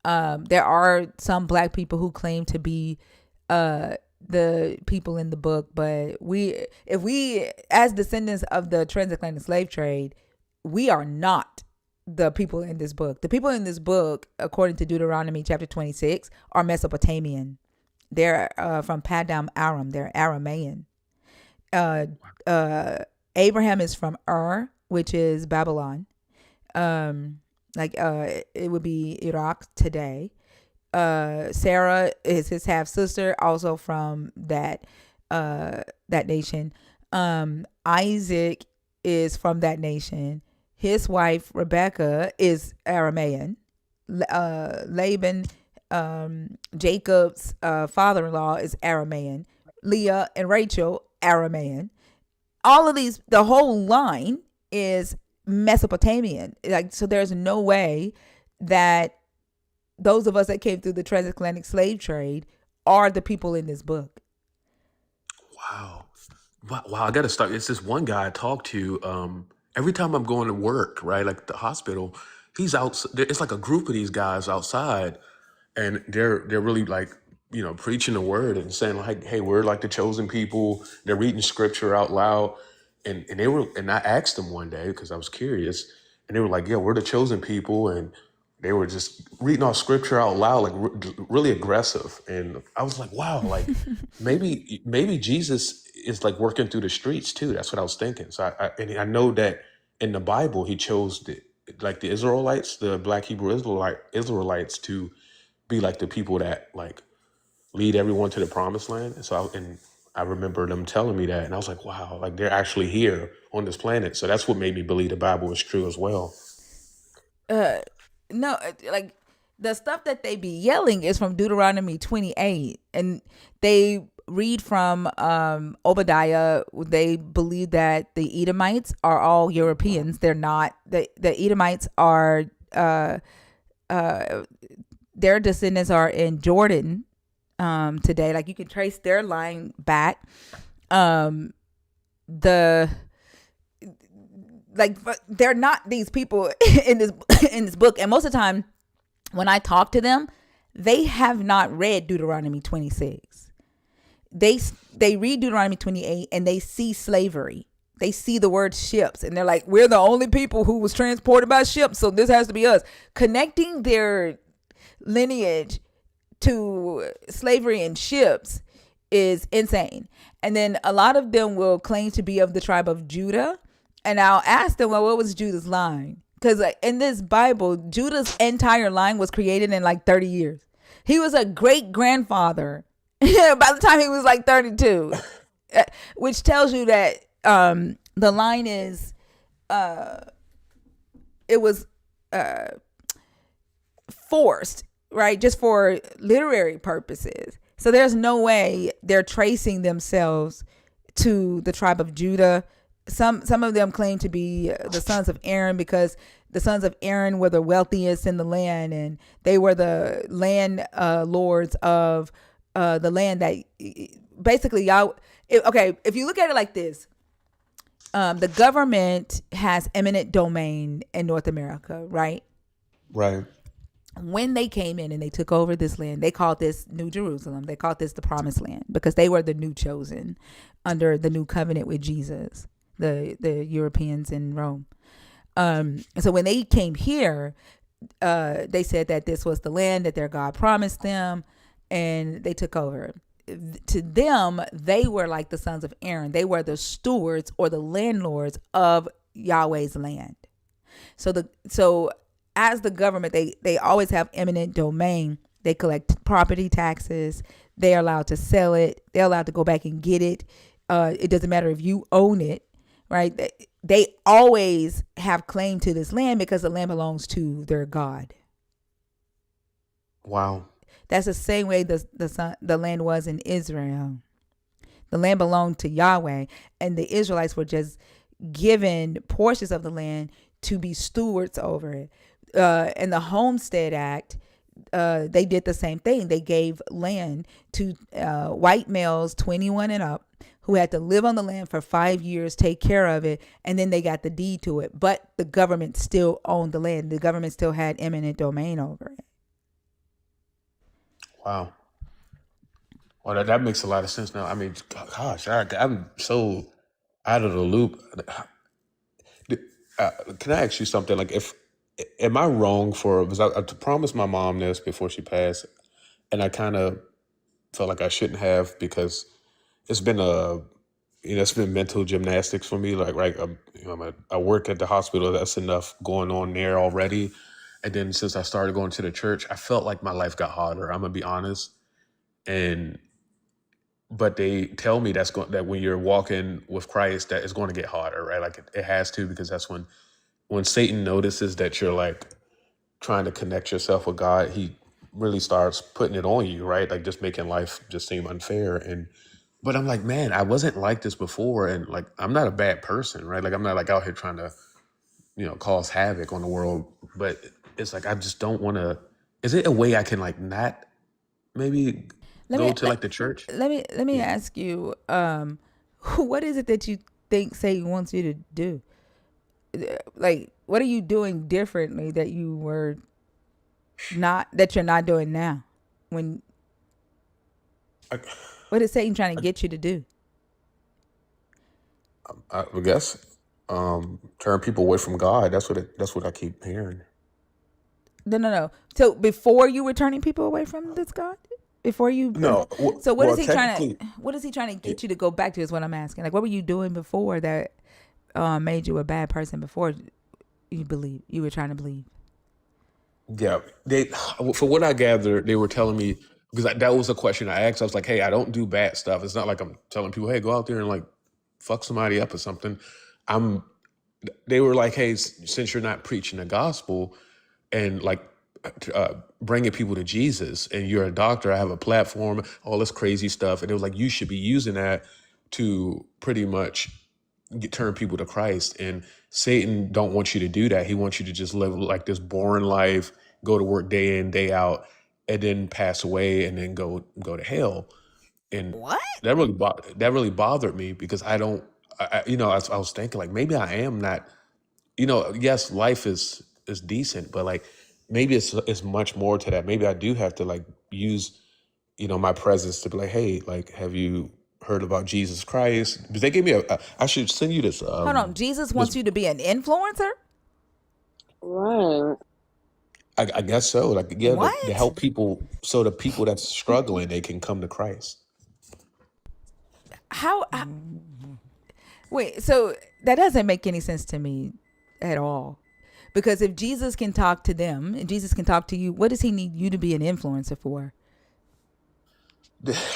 There are some Black people who claim to be the people in the book, but if we as descendants of the transatlantic slave trade, we are not the people in this book. The people in this book, according to Deuteronomy chapter 26, are Mesopotamian. They're from Padam Aram. They're Aramaean. Uh, uh, Abraham is from Ur, which is Babylon. It would be Iraq today. Sarah is his half sister, also from that nation. Isaac is from that nation. His wife Rebecca is Aramaean. Laban, Jacob's father-in-law, is Aramaean. Leah and Rachel, Aramaean. All of these, the whole line is Mesopotamian. So there's no way that those of us that came through the transatlantic slave trade are the people in this book. Wow. I got to start. It's this one guy I talk to every time I'm going to work, right? Like the hospital, he's out. It's like a group of these guys outside, and they're really like, preaching the word and saying like, hey, we're like the chosen people. They're reading scripture out loud. And I asked them one day because I was curious, and they were like, yeah, we're the chosen people. And they were just reading all scripture out loud, like really aggressive. And I was like, wow, like maybe Jesus is like working through the streets too. That's what I was thinking. So I know that in the Bible, he chose the Israelites, the Black Hebrew Israelites to be like the people that like lead everyone to the promised land. And I remember them telling me that, and I was like, wow, like they're actually here on this planet. So that's what made me believe the Bible is true as well. No, like the stuff that they be yelling is from Deuteronomy 28, and they read from Obadiah. They believe that the Edomites are all Europeans. They're not. The Edomites are their descendants are in Jordan today. Like you can trace their line back. But they're not these people in this book. And most of the time when I talk to them, they have not read Deuteronomy 26. They read Deuteronomy 28 and they see slavery. They see the word ships and they're like, we're the only people who was transported by ships, so this has to be us. Connecting their lineage to slavery and ships is insane. And then a lot of them will claim to be of the tribe of Judah. And I'll ask them, well, what was Judah's line? Because in this Bible, Judah's entire line was created in like 30 years. He was a great grandfather by the time he was like 32, which tells you that the line is, it was forced, right? Just for literary purposes. So there's no way they're tracing themselves to the tribe of Judah. Some of them claim to be the sons of Aaron because the sons of Aaron were the wealthiest in the land, and they were the land lords of the land that basically y'all. If you look at it like this, the government has eminent domain in North America, right? Right. When they came in and they took over this land, they called this New Jerusalem. They called this the Promised Land because they were the new chosen under the new covenant with Jesus. The Europeans in Rome. So when they came here, they said that this was the land that their God promised them, and they took over. To them, they were like the sons of Aaron. They were the stewards or the landlords of Yahweh's land. So as the government, they always have eminent domain. They collect property taxes. They're allowed to sell it. They're allowed to go back and get it. It doesn't matter if you own it. Right? They always have claim to this land because the land belongs to their God. Wow. That's the same way the land was in Israel. The land belonged to Yahweh, and the Israelites were just given portions of the land to be stewards over it. In the Homestead Act, they did the same thing. They gave land to white males 21 and up who had to live on the land for 5 years, take care of it, and then they got the deed to it. But the government still owned the land. The government still had eminent domain over it. Wow. Well, that makes a lot of sense now. I mean, gosh, I'm so out of the loop. Can I ask you something? Like, am I wrong for, because I promised my mom this before she passed, and I kind of felt like I shouldn't have, because it's been it's been mental gymnastics for me. Like, right, I work at the hospital. That's enough going on there already. And then since I started going to the church, I felt like my life got harder. I'm gonna be honest. And but they tell me that when you're walking with Christ, that it's going to get harder, right? Like it has to, because that's when Satan notices that you're like trying to connect yourself with God, he really starts putting it on you, right? Like just making life just seem unfair. And but I'm like, man, I wasn't like this before, and like I'm not a bad person, right? Like I'm not like out here trying to, cause havoc on the world. But it's like I just don't want to. Is it a way I can like not maybe Let go me to like the church? let me Yeah. ask you, what is it that you think Satan wants you to do? Like, what are you doing differently that you're not doing now? When I, What is Satan trying to get you to do? I guess turn people away from God. That's what I keep hearing. No. So before you were turning people away from this God, before you, No, so what is well, he trying technically, to? What is he trying to yeah, get you to go back to? Is what I'm asking. Like, what were you doing before that made you a bad person? Before you were trying to believe. yeah. They, for what I gathered, they were telling me, because that was a question I asked. I was like, hey, I don't do bad stuff. It's not like I'm telling people, hey, go out there and like fuck somebody up or something. I'm. They were like, hey, since you're not preaching the gospel and like bringing people to Jesus, and you're a doctor, I have a platform, all this crazy stuff, and it was like you should be using that to pretty much turn people to Christ. And Satan don't want you to do that. He wants you to just live like this boring life, go to work day in, day out, and then pass away and then go to hell. And What? that really bothered me, because I don't I was thinking like maybe I am not, yes, life is decent, but like maybe it's much more to that. Maybe I do have to like use, my presence to be like, hey, like, have you heard about Jesus Christ? Because they gave me I should send you this Hold on. Jesus this wants you to be an influencer? Right. I guess so. Like, yeah, to What? help people, so the people that's struggling, they can come to Christ. How? Wait, so that doesn't make any sense to me at all. Because if Jesus can talk to them and Jesus can talk to you, what does he need you to be an influencer for?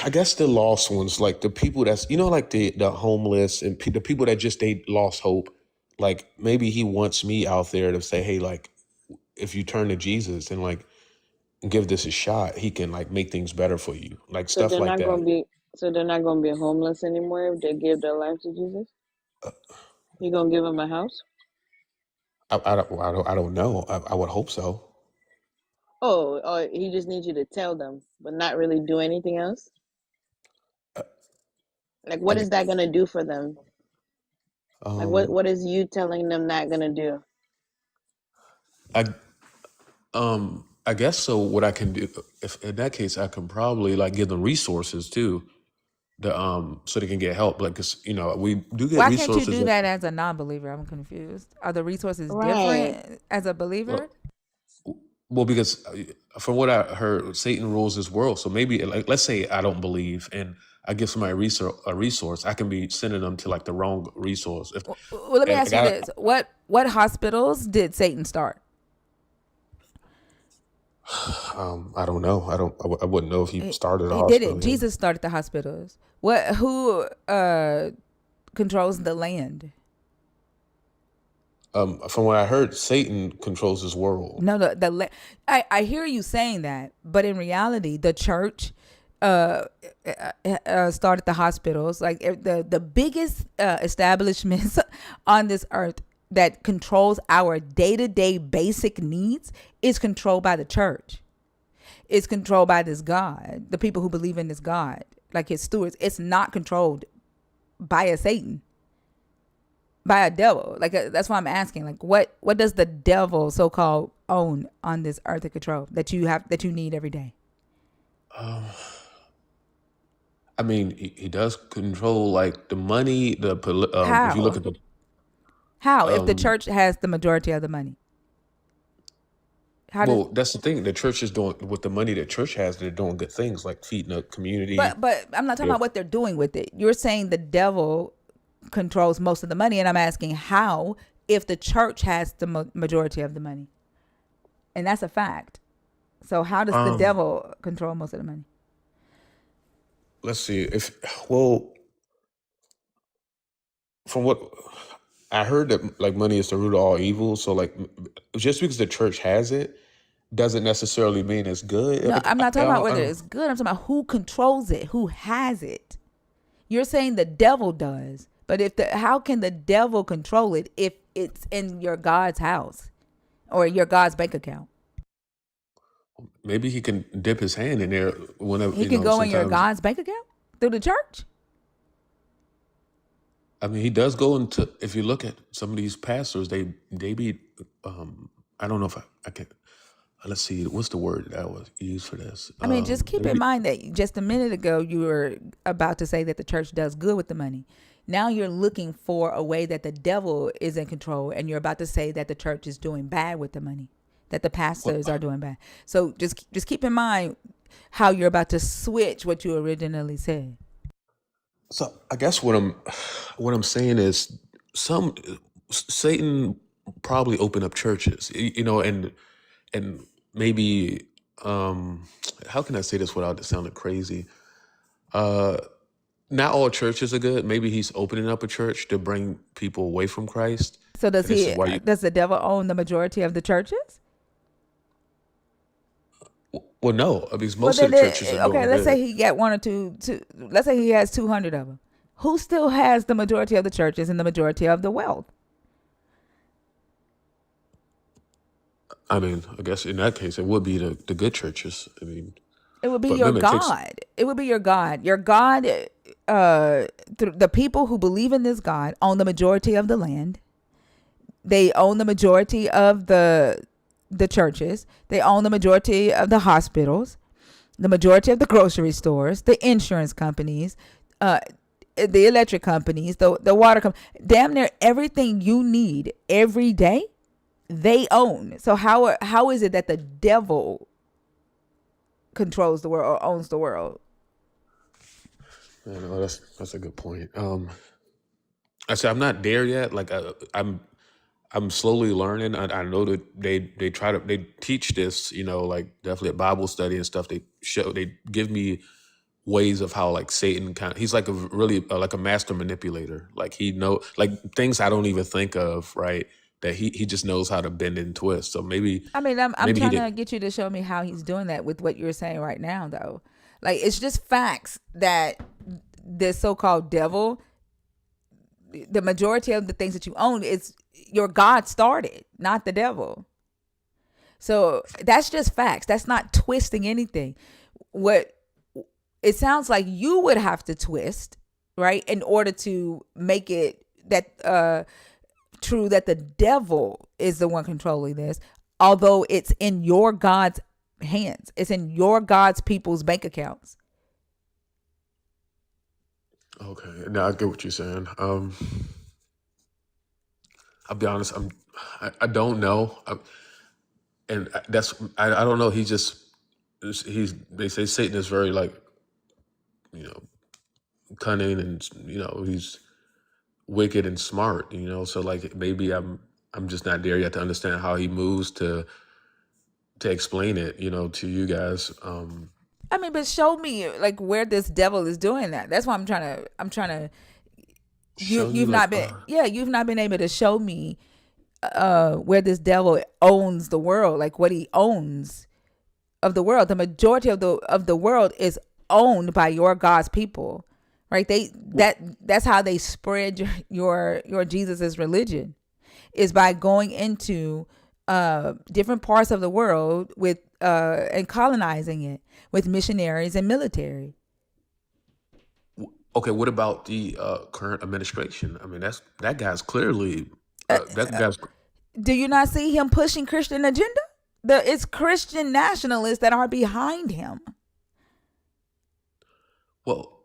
I guess the lost ones, like the people that's, like the homeless and the people that just they lost hope. Like maybe he wants me out there to say, hey, like if you turn to Jesus and like give this a shot, he can like make things better for you, like So stuff they're like not that. gonna be so they're not gonna be homeless anymore if they give their life to Jesus? You gonna give them a house? I don't know. I would hope so. Oh, he just needs you to tell them, but not really do anything else? Uh, Like I what is get, that gonna do for them? Like what um, what is you telling them not gonna do? I I guess so. What I can do, if in that case, I can probably like give them resources too, so they can get help. Like, 'cause, we do get Why can't you resources. do that as a non-believer? I'm confused. Are the resources Right. different as a Well, believer? well, because from what I heard, Satan rules this world. So maybe, like, let's say I don't believe, and I give somebody a resource, I can be sending them to like the wrong resource. If Well, let me and ask you this: what hospitals did Satan start? I don't know. I wouldn't know if he started a He did it. hospital. Yeah. Jesus started the hospitals. Who controls the land? From what I heard, Satan controls this world. No, I hear you saying that, but in reality, the church started the hospitals. Like the biggest establishments on this earth that controls our day-to-day basic needs is controlled by the church. It's controlled by this God, the people who believe in this God, like his stewards. It's not controlled by a Satan, by a devil. Like that's why I'm asking. Like, what does the devil so called own on this earth and control that you need every day? Um, I mean, he does control like the money. If you look How? at the How? If the um, church has the majority of the money. How does? Well, that's the thing. The church is doing with the money that church has. They're doing good things like feeding the community. But I'm not talking They're, about what they're doing with it. You're saying the devil controls most of the money, and I'm asking how if the church has the majority of the money, and that's a fact. So how does the um, devil control most of the money? let's see if well, from what I heard that like money is the root of all evil. So like just because the church has it doesn't necessarily mean it's good. No, I'm not talking about I whether don't- it's good. I'm talking about who controls it, who has it. You're saying the devil does, but how can the devil control it if it's in your God's house or your God's bank account? Maybe he can dip his hand in there whenever He can go in your sometimes. God's bank account through the church. I mean, he does go into. If you look at some of these pastors, they be. I don't know if I can. Let's see. What's the word that was used for this? I mean, just keep They in be, mind that just a minute ago you were about to say that the church does good with the money. Now you're looking for a way that the devil is in control, and you're about to say that the church is doing bad with the money, that the pastors are doing bad. So just keep in mind how you're about to switch what you originally said. so I guess what I'm saying is some Satan probably opened up churches, and maybe how can I say this without it sounding crazy? Uh, Not all churches are good. Maybe he's opening up a church to bring people away from Christ. So And this is why does the devil own the majority of the churches? well, no, because Well, most of the churches are okay, doing let's say good. he got one or two. Let's say he has 200 of them. Who still has the majority of the churches and the majority of the wealth? I mean, I guess in that case, it would be the good churches. I mean, It would be but your remember, it takes. God. It would be your God. Your God, the people who believe in this God own the majority of the land. They own the majority of the churches. They own the majority of the hospitals, the majority of the grocery stores, the insurance companies, the electric companies, the water company. Damn near everything you need every day, they own. So how is it that the devil controls the world or owns the world? You know, that's a good point. I said I'm not there yet. Like I'm slowly learning. I know that they teach this. Like definitely at Bible study and stuff. They give me ways of how like Satan he's like a really like a master manipulator. Like he know like things I don't even think of, right? That he just knows how to bend and twist. So I mean, I'm maybe he trying did. to get you to show me how he's doing that with what you're saying right now, though. Like it's just facts that this so-called devil, the majority of the things that you own is your God started, not the devil. So that's just facts. That's not twisting anything. What it sounds like you would have to twist, right, in order to make it that true that the devil is the one controlling this, although it's in your God's hands. It's in your God's people's bank accounts. Okay, now I get what you're saying. I'll be honest. I don't know, and I don't know. They say Satan is very like you know cunning and he's wicked and smart. So like maybe I'm just not there yet to understand how he moves to explain it. To you guys. I mean, but show me like where this devil is doing that. That's why I'm trying to Show you you've like not been you've not been able to show me where this devil owns the world, like what he owns of the world. The majority of the world is owned by your God's people, right? That's how they spread your Jesus's religion, is by going into different parts of the world with and colonizing it with missionaries and military. Okay, what about the current administration? I mean, that guy's clearly that guy's Do you not see him pushing Christian agenda? It's Christian nationalists that are behind him. well.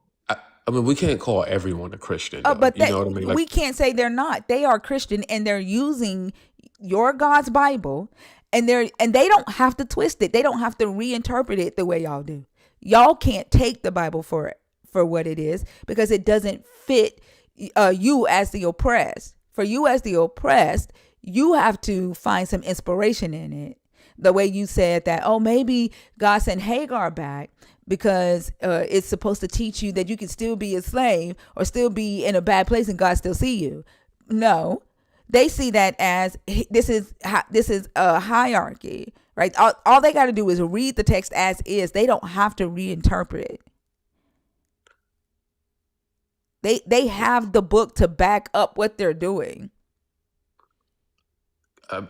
I mean, we can't call everyone a Christian, though. But You know what I mean? Like, we can't say they're not. They are Christian and they're using your God's Bible and they don't have to twist it. They don't have to reinterpret it the way y'all do. Y'all can't take the Bible for what it is because it doesn't fit you as the oppressed. For you as the oppressed, you have to find some inspiration in it. The way you said that, oh, maybe God sent Hagar back because it's supposed to teach you that you can still be a slave or still be in a bad place and God still see you. No, they see that as this is a hierarchy, right? All they got to do is read the text as is. They don't have to reinterpret it. They have the book to back up what they're doing. I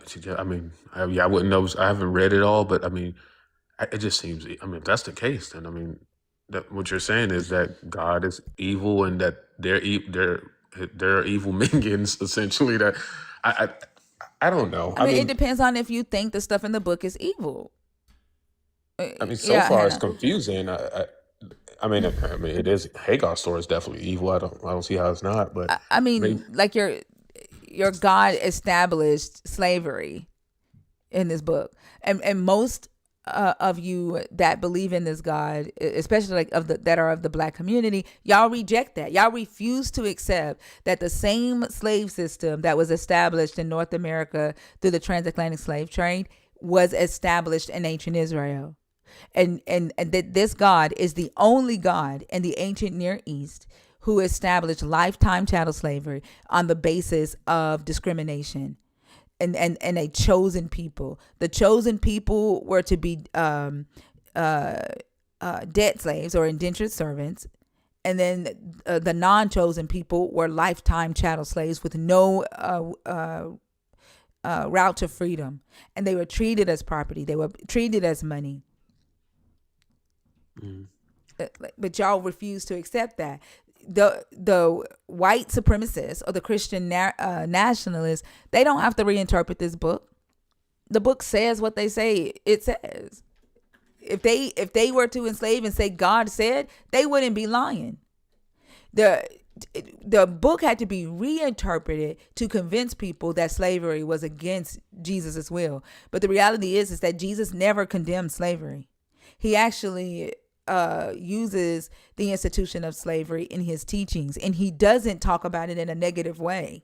mean, I wouldn't know. I haven't read it all, but I mean, it just seems. I mean, if that's the case, then I mean, that what you're saying is that God is evil and that they're evil minions essentially. That I I don't know. I mean, it depends on if you think the stuff in the book is evil. I mean, so Yeah, far it's Hannah. confusing. I mean, it is. Hagar's story is definitely evil. I don't see how it's not. But I maybe, mean, like your God established slavery in this book, and most of you that believe in this God, especially like that are of the Black community, y'all reject that. Y'all refuse to accept that the same slave system that was established in North America through the transatlantic slave trade was established in ancient Israel. And that this God is the only God in the ancient Near East who established lifetime chattel slavery on the basis of discrimination and a chosen people. The chosen people were to be debt slaves or indentured servants, and then the non-chosen people were lifetime chattel slaves with no route to freedom, and they were treated as property. They were treated as money. But y'all refuse to accept that. The white supremacists or the Christian nationalists, they don't have to reinterpret this book. The book says what they say it says. If they were to enslave and say God said, they wouldn't be lying. The book had to be reinterpreted to convince people that slavery was against Jesus's will. But the reality is that Jesus never condemned slavery. He actually uses the institution of slavery in his teachings, and he doesn't talk about it in a negative way.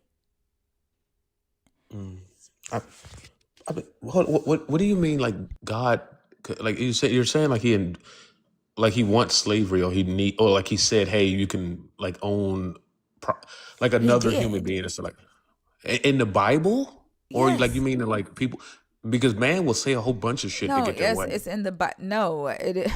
what do you mean? Like God, like you're saying like he wants slavery, or like he said, hey, you can like own, like He another human did. being. It's like in the Bible, or like you Yes. mean that like people, because man will say a whole bunch of shit to No, get their yes, way. it's in the Bible. No, it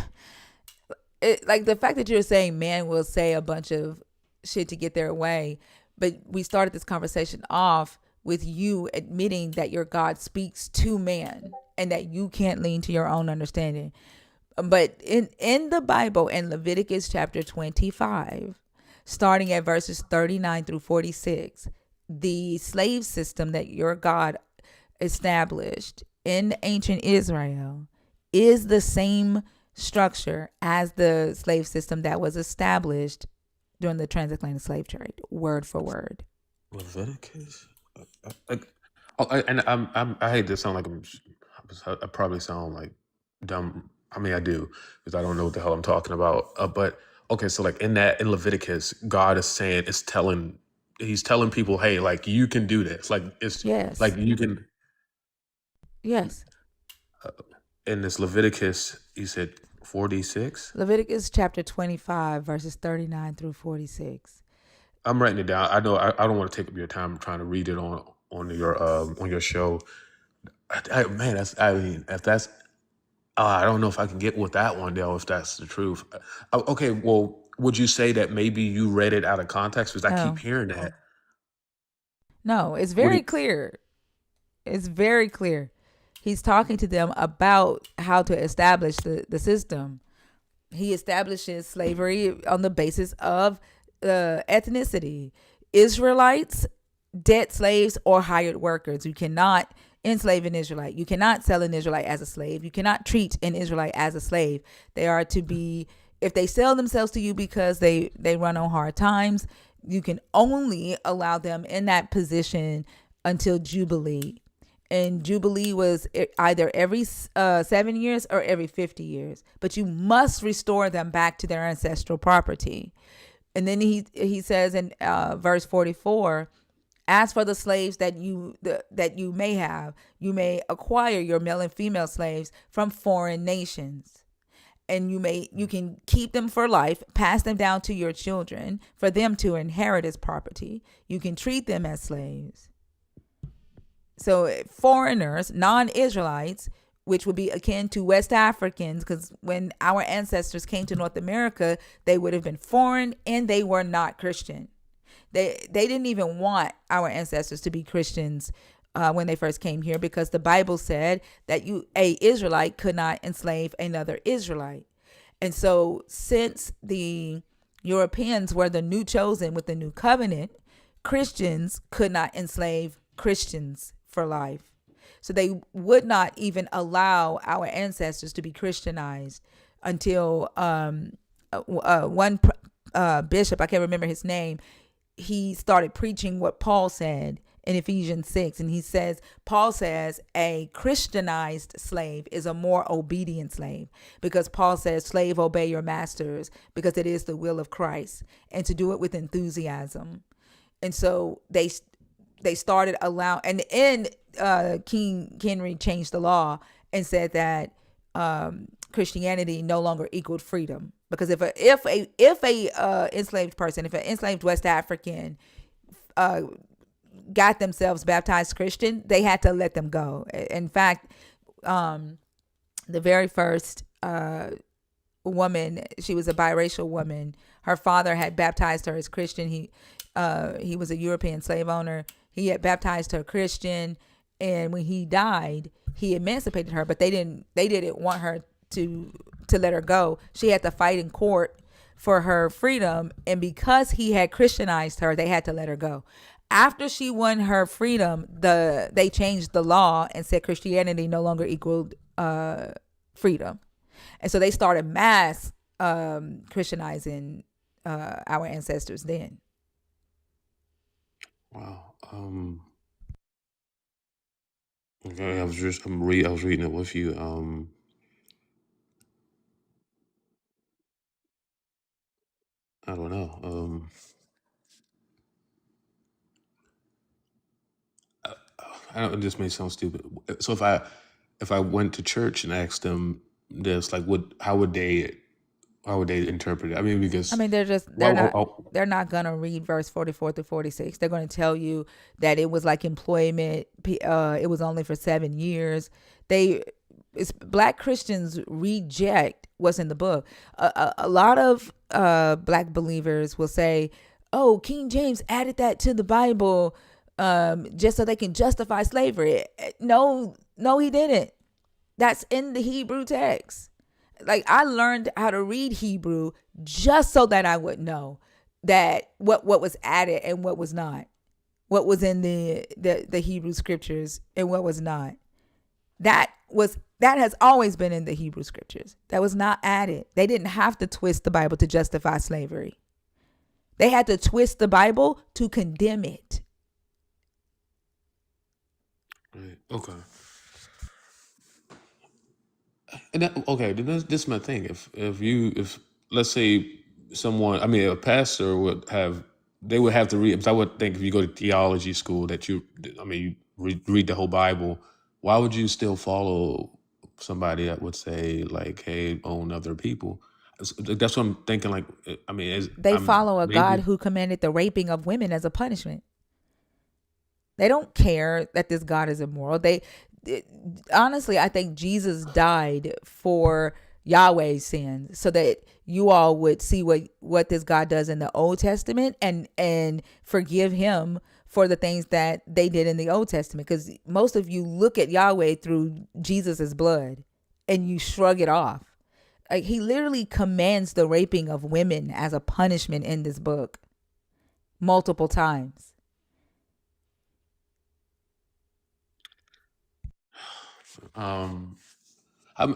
like the fact that you're saying man will say a bunch of shit to get their way, but we started this conversation off with you admitting that your God speaks to man and that you can't lean to your own understanding. But in the Bible, in Leviticus chapter 25, starting at verses 39 through 46, the slave system that your God established in ancient Israel is the same structure as the slave system that was established during the transatlantic slave trade, word for word. Leviticus. Like, and I hate to sound like I probably sound like dumb. I mean, I do because I don't know what the hell I'm talking about. But okay, so like in Leviticus, God is saying he's telling people, hey, like you can do this. Like it's Yes. like you can Yes. in this Leviticus. You said 46. Leviticus chapter 25, verses 39 through 46. I'm writing it down. I know I don't want to take up your time trying to read it on your show. Man, I mean, if that's I don't know if I can get with that one, though, if that's the truth. Okay, well, would you say that maybe you read it out of context? Because I keep No. hearing that. No, it's What do very clear. It's very clear. He's talking to them about how to establish the system. He establishes slavery on the basis of ethnicity. Israelites, debt slaves, or hired workers. You cannot enslave an Israelite. You cannot sell an Israelite as a slave. You cannot treat an Israelite as a slave. They are to be, if they sell themselves to you because they run on hard times, you can only allow them in that position until Jubilee. and Jubilee was either every 7 years or every 50 years. But you must restore them back to their ancestral property. And then he says in verse 44, as for the slaves that you may have, you may acquire your male and female slaves from foreign nations. And you can keep them for life, pass them down to your children for them to inherit as property. You can treat them as slaves. So foreigners, non-Israelites, which would be akin to West Africans, because when our ancestors came to North America, they would have been foreign and they were not Christian. They didn't even want our ancestors to be Christians when they first came here, because the Bible said that a Israelite could not enslave another Israelite. And so since the Europeans were the new chosen with the new covenant, Christians could not enslave Christians for life. So they would not even allow our ancestors to be Christianized until one bishop, I can't remember his name, he started preaching what Paul said in Ephesians 6. And Paul says a Christianized slave is a more obedient slave, because Paul says, slave, obey your masters because it is the will of Christ, and to do it with enthusiasm. And so they started allowing, and then King Henry changed the law and said that Christianity no longer equaled freedom, because if a enslaved person, if an enslaved West African got themselves baptized Christian, they had to let them go. In fact, the very first woman, she was a biracial woman. Her father had baptized her as Christian. He was a European slave owner. He had baptized her Christian, and when he died, he emancipated her. But they didn't want her to let her go. She had to fight in court for her freedom, and because he had Christianized her, they had to let her go. After she won her freedom, they changed the law and said Christianity no longer equaled freedom, and so they started mass Christianizing our ancestors then. Wow. Okay, I was reading it with you. I don't know. I don't, this may sound stupid. So if I went to church and asked them this, like, how would they interpret it? I mean, because they're not gonna read verse 44 through 46. They're gonna tell you that it was like employment. It was only for 7 years. Black Christians reject what's in the book. A lot of black believers will say, "Oh, King James added that to the Bible just so they can justify slavery." No, he didn't. That's in the Hebrew text. Like, I learned how to read Hebrew just so that I would know that what was added and what was not, what was in the Hebrew scriptures and what was not. That has always been in the Hebrew scriptures. That was not added. They didn't have to twist the Bible to justify slavery. They had to twist the Bible to condemn it. Right. Okay. And this is my thing. If let's say someone, I mean, a pastor would have to read. Because I would think if you go to theology school that you read the whole Bible. Why would you still follow somebody that would say, like, hey, own other people? That's what I'm thinking. Like, I mean, they follow a God who commanded the raping of women as a punishment. They don't care that this God is immoral. Honestly, I think Jesus died for Yahweh's sins so that you all would see what this God does in the Old Testament and forgive him for the things that they did in the Old Testament. Because most of you look at Yahweh through Jesus's blood and you shrug it off. Like, he literally commands the raping of women as a punishment in this book multiple times. I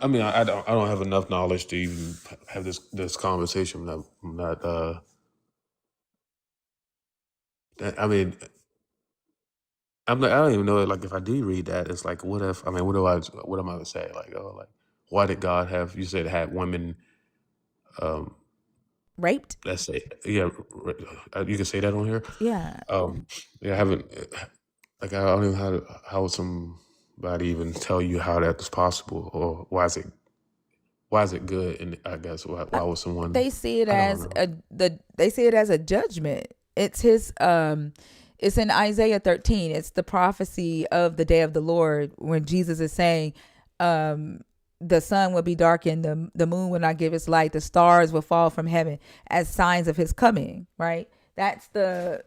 mean, I don't have enough knowledge to even have this conversation. I'm not. I mean, I'm like, I don't even know. Like, if I do read that, it's like, what if? I mean, what am I gonna say? Like, oh, like, why did God have? You said had women. Um, Raped? let's say, yeah, you can say that on here. Yeah. Yeah, I haven't. Like, I don't even know how would somebody even tell you how that is possible, or why is it good? And I guess why would someone? They see it I don't as know. they see it as a judgment. It's his it's in Isaiah 13. It's the prophecy of the day of the Lord when Jesus is saying the sun will be darkened, the moon will not give its light, the stars will fall from heaven as signs of his coming, right? That's the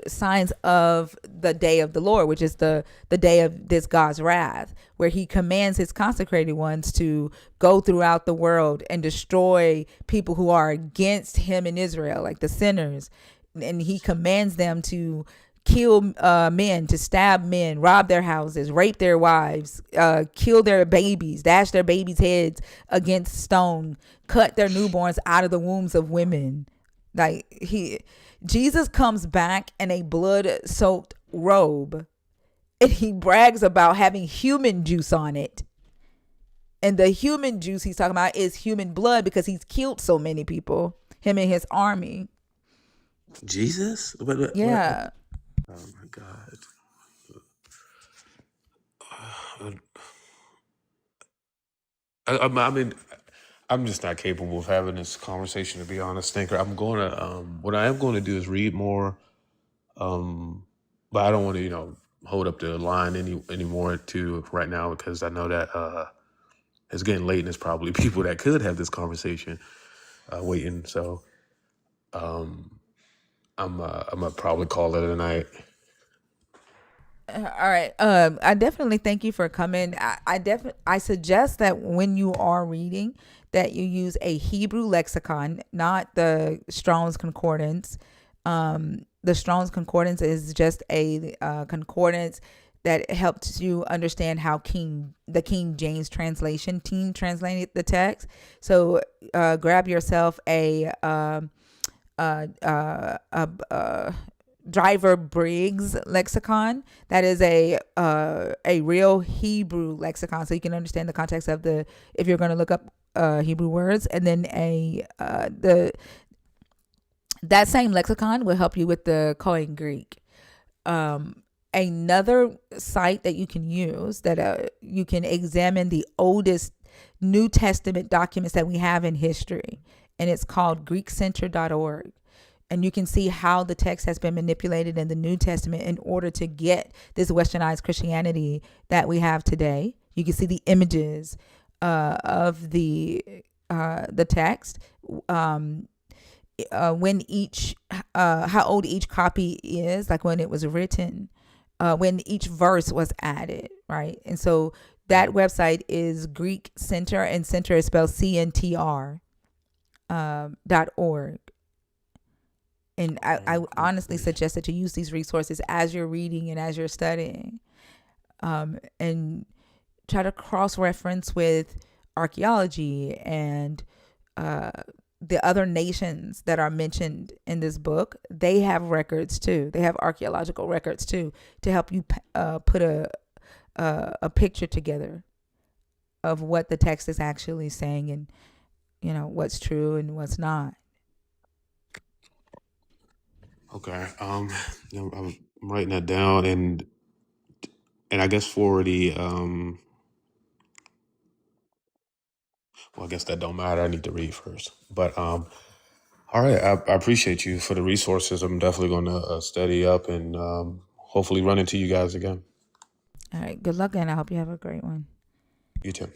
signs of the day of the Lord, which is the day of this God's wrath, where he commands his consecrated ones to go throughout the world and destroy people who are against him in Israel, like the sinners. And he commands them to kill men, to stab men, rob their houses, rape their wives, kill their babies, dash their babies' heads against stone, cut their newborns out of the wombs of women. Like Jesus comes back in a blood-soaked robe, and he brags about having human juice on it. And the human juice he's talking about is human blood, because he's killed so many people, him and his army. Jesus? Yeah. Oh my God. I mean, I'm just not capable of having this conversation, to be honest, Thinker. What I am going to do is read more, but I don't want to, hold up the line anymore too right now, because I know that it's getting late and there's probably people that could have this conversation waiting. So I'm gonna probably call it a night. All right. I definitely thank you for coming. I suggest that when you are reading, that you use a Hebrew lexicon, not the Strong's Concordance. The Strong's Concordance is just a concordance that helps you understand how the King James translation team translated the text. So grab yourself a Driver Briggs lexicon. That is a real Hebrew lexicon, so you can understand the context of if you're going to look up Hebrew words. And then that same lexicon will help you with the Koine Greek. Another site that you can use, that you can examine the oldest New Testament documents that we have in history, and it's called GreekCenter.org. And you can see how the text has been manipulated in the New Testament in order to get this westernized Christianity that we have today. You can see the images of the text, when how old each copy is, like when it was written, when each verse was added, right? And so that website is Greek Center, and center is spelled CNTR .org. And I honestly suggest that you use these resources as you're reading and as you're studying, and try to cross-reference with archaeology and the other nations that are mentioned in this book. They have records too. They have archaeological records too, to help you put a picture together of what the text is actually saying, and what's true and what's not. Okay. I'm writing that down, and I guess for the well, I guess that don't matter. I need to read first. But all right. I appreciate you for the resources. I'm definitely going to study up and hopefully run into you guys again. All right. Good luck, and I hope you have a great one. You too.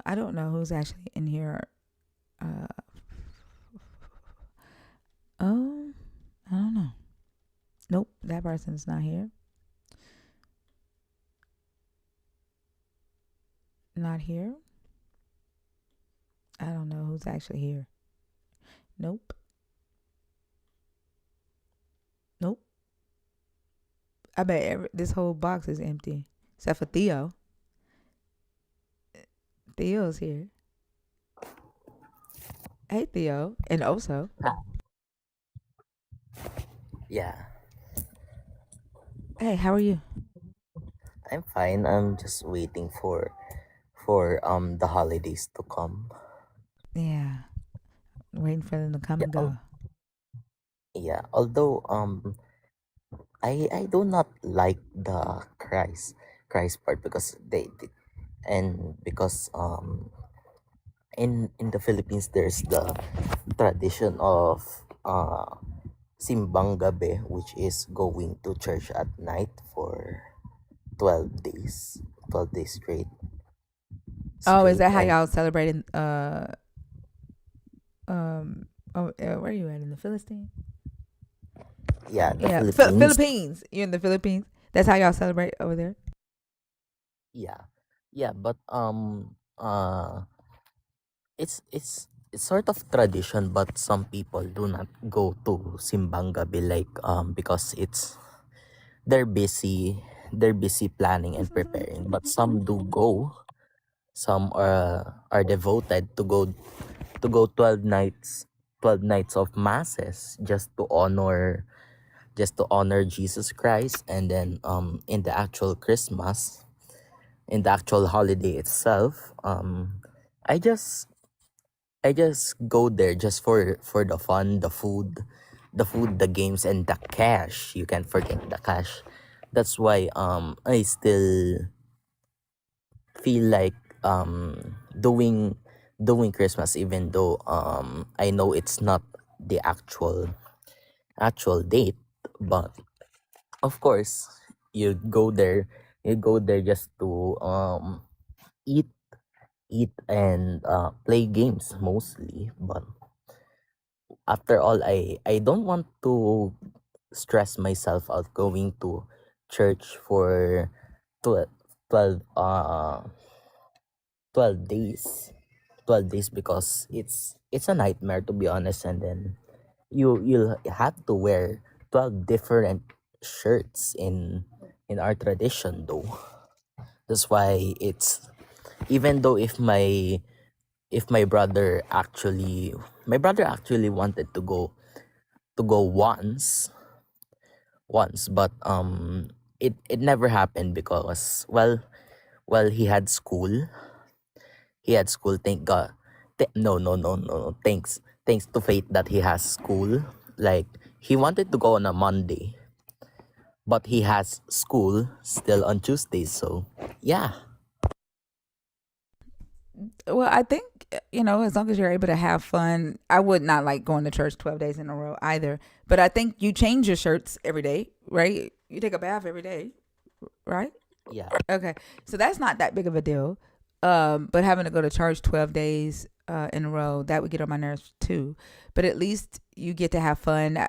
I don't know who's actually in here. I don't know. Nope, that person's not here. Not here. I don't know who's actually here. Nope. Nope. I bet this whole box is empty, except for Theo. Theo's here. Hey, Theo. And Oso. Yeah, Hey, how are you? I'm fine. I'm just waiting for the holidays to come. Yeah. Waiting for them to come Yeah, and go. yeah. Although I do not like the Christ part because and because in the Philippines there's the tradition of simbang gabi, which is going to church at night for 12 days, 12 days Oh, is straight. that how And y'all celebrating? Where are you at in the Philistine? yeah, the Yeah, Philippines. Philippines. You're in the Philippines. That's how y'all celebrate over there. Yeah, yeah, but it's sort of tradition, but some people do not go to simbang gabi, like because they're busy planning and preparing, but some do go. Some are devoted to go 12 nights, 12 nights of masses, just to honor Jesus Christ. And then in the actual Christmas, in the actual holiday itself, I just I just go there just for the fun, the games, and the cash. You can't forget the cash. That's why I still feel like doing Christmas, even though I know it's not the actual date. But of course, you go there you go there just to eat and play games mostly. But after all, I don't want to stress myself out going to church for 12 12 12 days, 12 days, because it's a nightmare, to be honest. And then you'll have to wear 12 different shirts in our tradition, though. That's why it's, even though if my brother actually wanted to go once, but it never happened because, well, he had school, thank God. No, thanks to fate that he has school. Like, he wanted to go on a Monday, but he has school still on Tuesday. So yeah. Well, I think, as long as you're able to have fun, I would not like going to church 12 days in a row either. But I think you change your shirts every day, right? You take a bath every day, right? Yeah. Okay, so that's not that big of a deal. But having to go to church 12 days in a row, that would get on my nerves too. But at least you get to have fun. I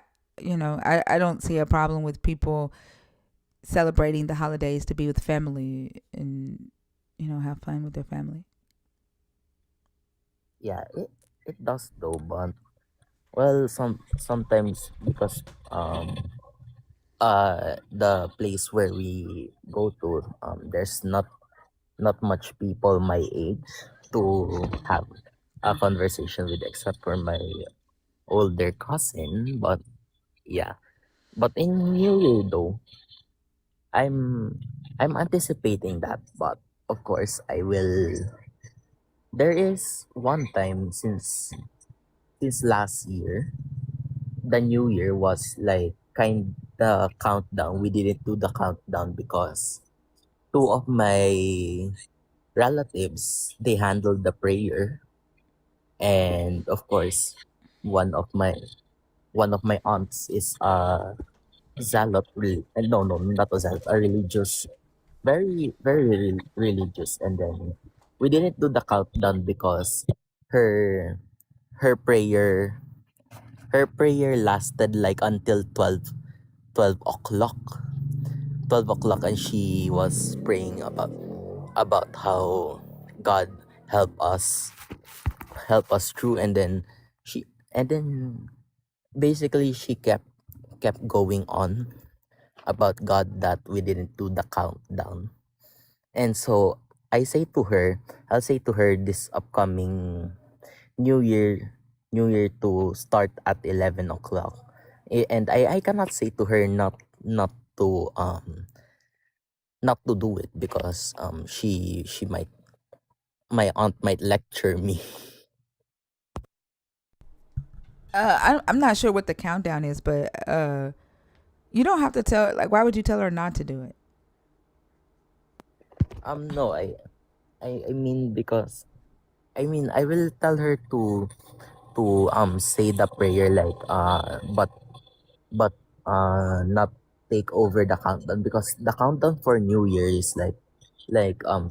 don't see a problem with people celebrating the holidays to be with family and, have fun with their family. Yeah, it does though. But well, sometimes, because the place where we go to, there's not much people my age to have a conversation with, except for my older cousin. But yeah, but in New Year though, i'm I'm anticipating that. But of course, I will. There is one time, since last year, the New Year was like kind of countdown. We didn't do the countdown because two of my relatives, they handled the prayer. And of course, one of my one of my aunts is a zealot, no, not a zealot, a religious, religious. And then we didn't do the countdown because her her prayer her prayer lasted like until 12 o'clock, 12 o'clock. And she was praying about how God help us help us through. And then she and then basically she kept going on about God, that we didn't do the countdown. And so I'll say to her this upcoming New Year, New Year to start at 11 o'clock. And I cannot say to her to not to do it because she might my aunt might lecture me. I'm not sure what the countdown is, but you don't have to tell. Like, why would you tell her not to do it? No, I mean because I will tell her to say the prayer like but not take over the countdown because the countdown for New Year is like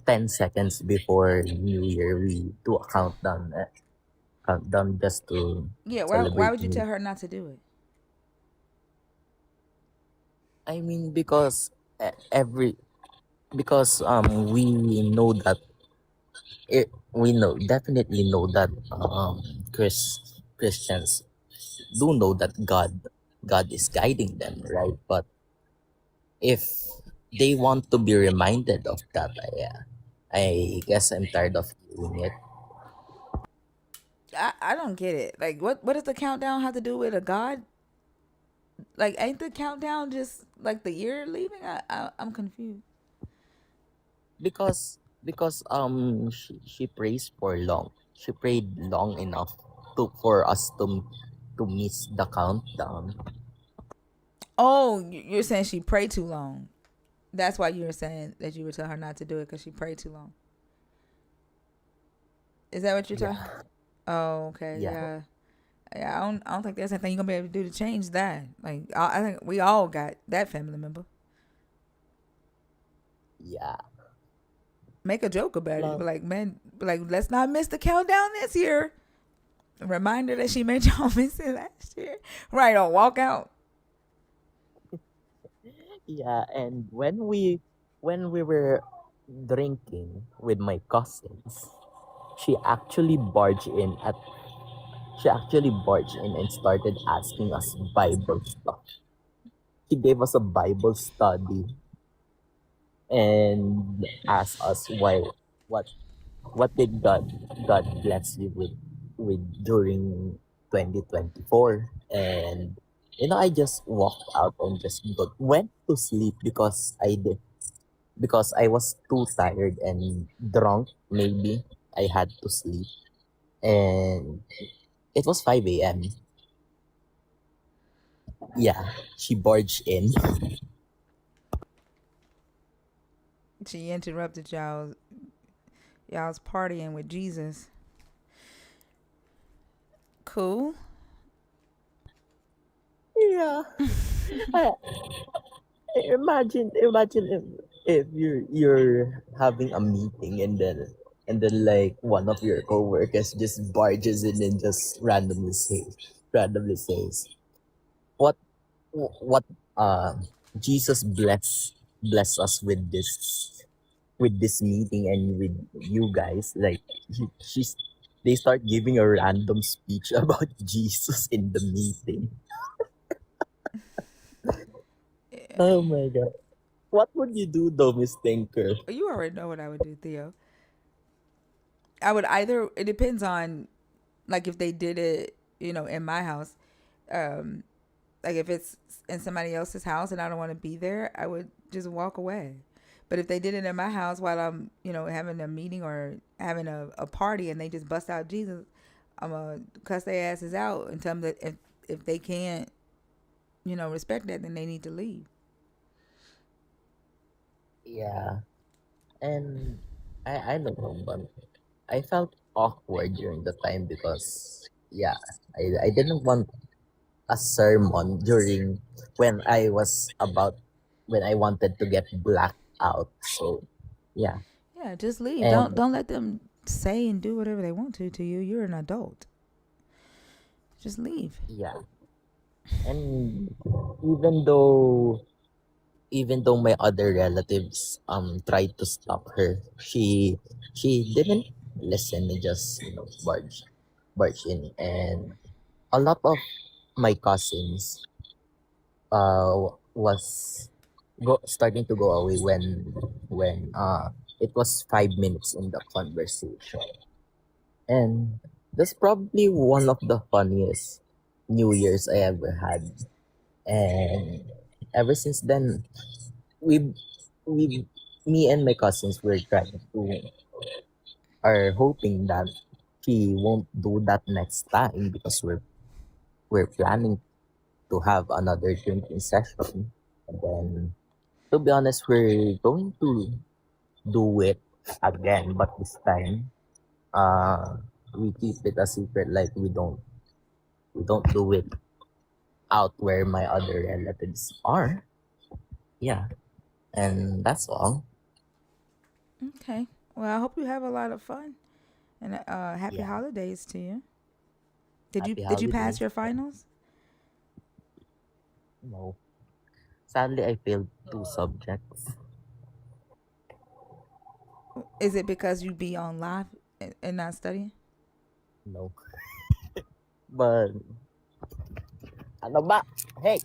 10 seconds before New Year we do a countdown just to Yeah, why celebrate would you New. tell her not to do it? I mean because every because we know that we know definitely know that Christians do know that God is guiding them, right? But if they want to be reminded of that, I guess I'm tired of hearing it I don't get it. Like, what does the countdown have to do with a god? Like, ain't the countdown just like the year leaving? I'm confused. because she prays for long. She prayed long enough for us to miss the countdown. Oh, you're saying she prayed too long. That's why you were saying that you would tell her not to do it because she prayed too long. Is that what you're talking? Yeah, Oh, okay, yeah, yeah, yeah. I don't think there's anything you're gonna be able to do to change that. Like, I think we all got that family member. yeah. Make a joke about it. Plus, Be like, man, like, let's not miss the countdown this year. A reminder that she made y'all miss it last year. Right on, walk out. yeah, and when we were drinking with my cousins, she actually barged in at she actually barged in and started asking us Bible stuff. She gave us a Bible study and asked us what what did God bless you with during 2024. And I just walked out and just went to sleep because I was too tired and drunk. Maybe I had to sleep, and it was 5 a.m. Yeah, she barged in. She interrupted y'all's partying with Jesus. Cool. Yeah. I, imagine if you're having a meeting and then like one of your coworkers just barges in and just randomly says what what Jesus bless us with this meeting and with you guys, like she's they start giving a random speech about Jesus in the meeting. Oh my god. What would you do though, Miss Tinker? You already know what I would do, Theo. I would either. It depends on, like, if they did it, in my house. Um, like, if it's in somebody else's house and I don't want to be there, I would just walk away. But if they did it in my house while I'm, having a meeting or having a party and they just bust out Jesus, I'm gonna cuss their asses out and tell them that if they can't, respect that, then they need to leave. Yeah. And I don't know, but I felt awkward during the time because yeah, I didn't want a sermon during when I was about when I wanted to get blacked out. So yeah. Yeah, just leave. Don't And don't let them say and do whatever they want to you. You're an adult. Just leave. yeah. And even though even though my other relatives tried to stop her, she didn't listen and just barge in. And a lot of my cousins was starting to go away when it was 5 minutes in the conversation. And that's probably one of the funniest New Year's I ever had. And ever since then, we, we, me and my cousins were trying to, are hoping that he won't do that next time because we're planning to have another drinking session. And then, to be honest, we're going to do it again, but this time, uh, we keep it a secret. Like we don't do it out where my other relatives are. Yeah, and that's all. Okay. Well, I hope you have a lot of fun and happy Yeah, holidays to you. Did you happy did you pass holidays. your finals? No, sadly, I failed 2 subjects. Is it because you be on live and not studying? No, but ano ba? Hey,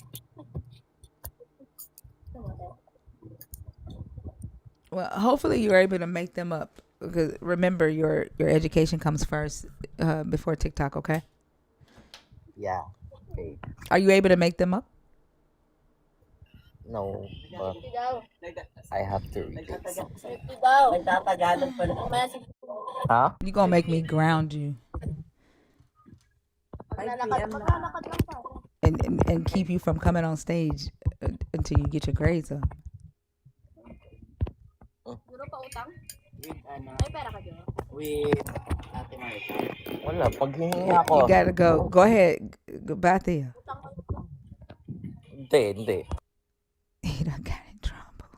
Well, hopefully you're able to make them up. Because remember, your education comes first before TikTok. Okay. yeah, okay. Are you able to make them up? No, but I have to retake something. Huh? You gonna make me ground you and keep you from coming on stage until you get your grades up. Wala, pag hihingi Yeah, ako. you gotta go. Go ahead. Go back there. Hindi, hindi. He done got in trouble.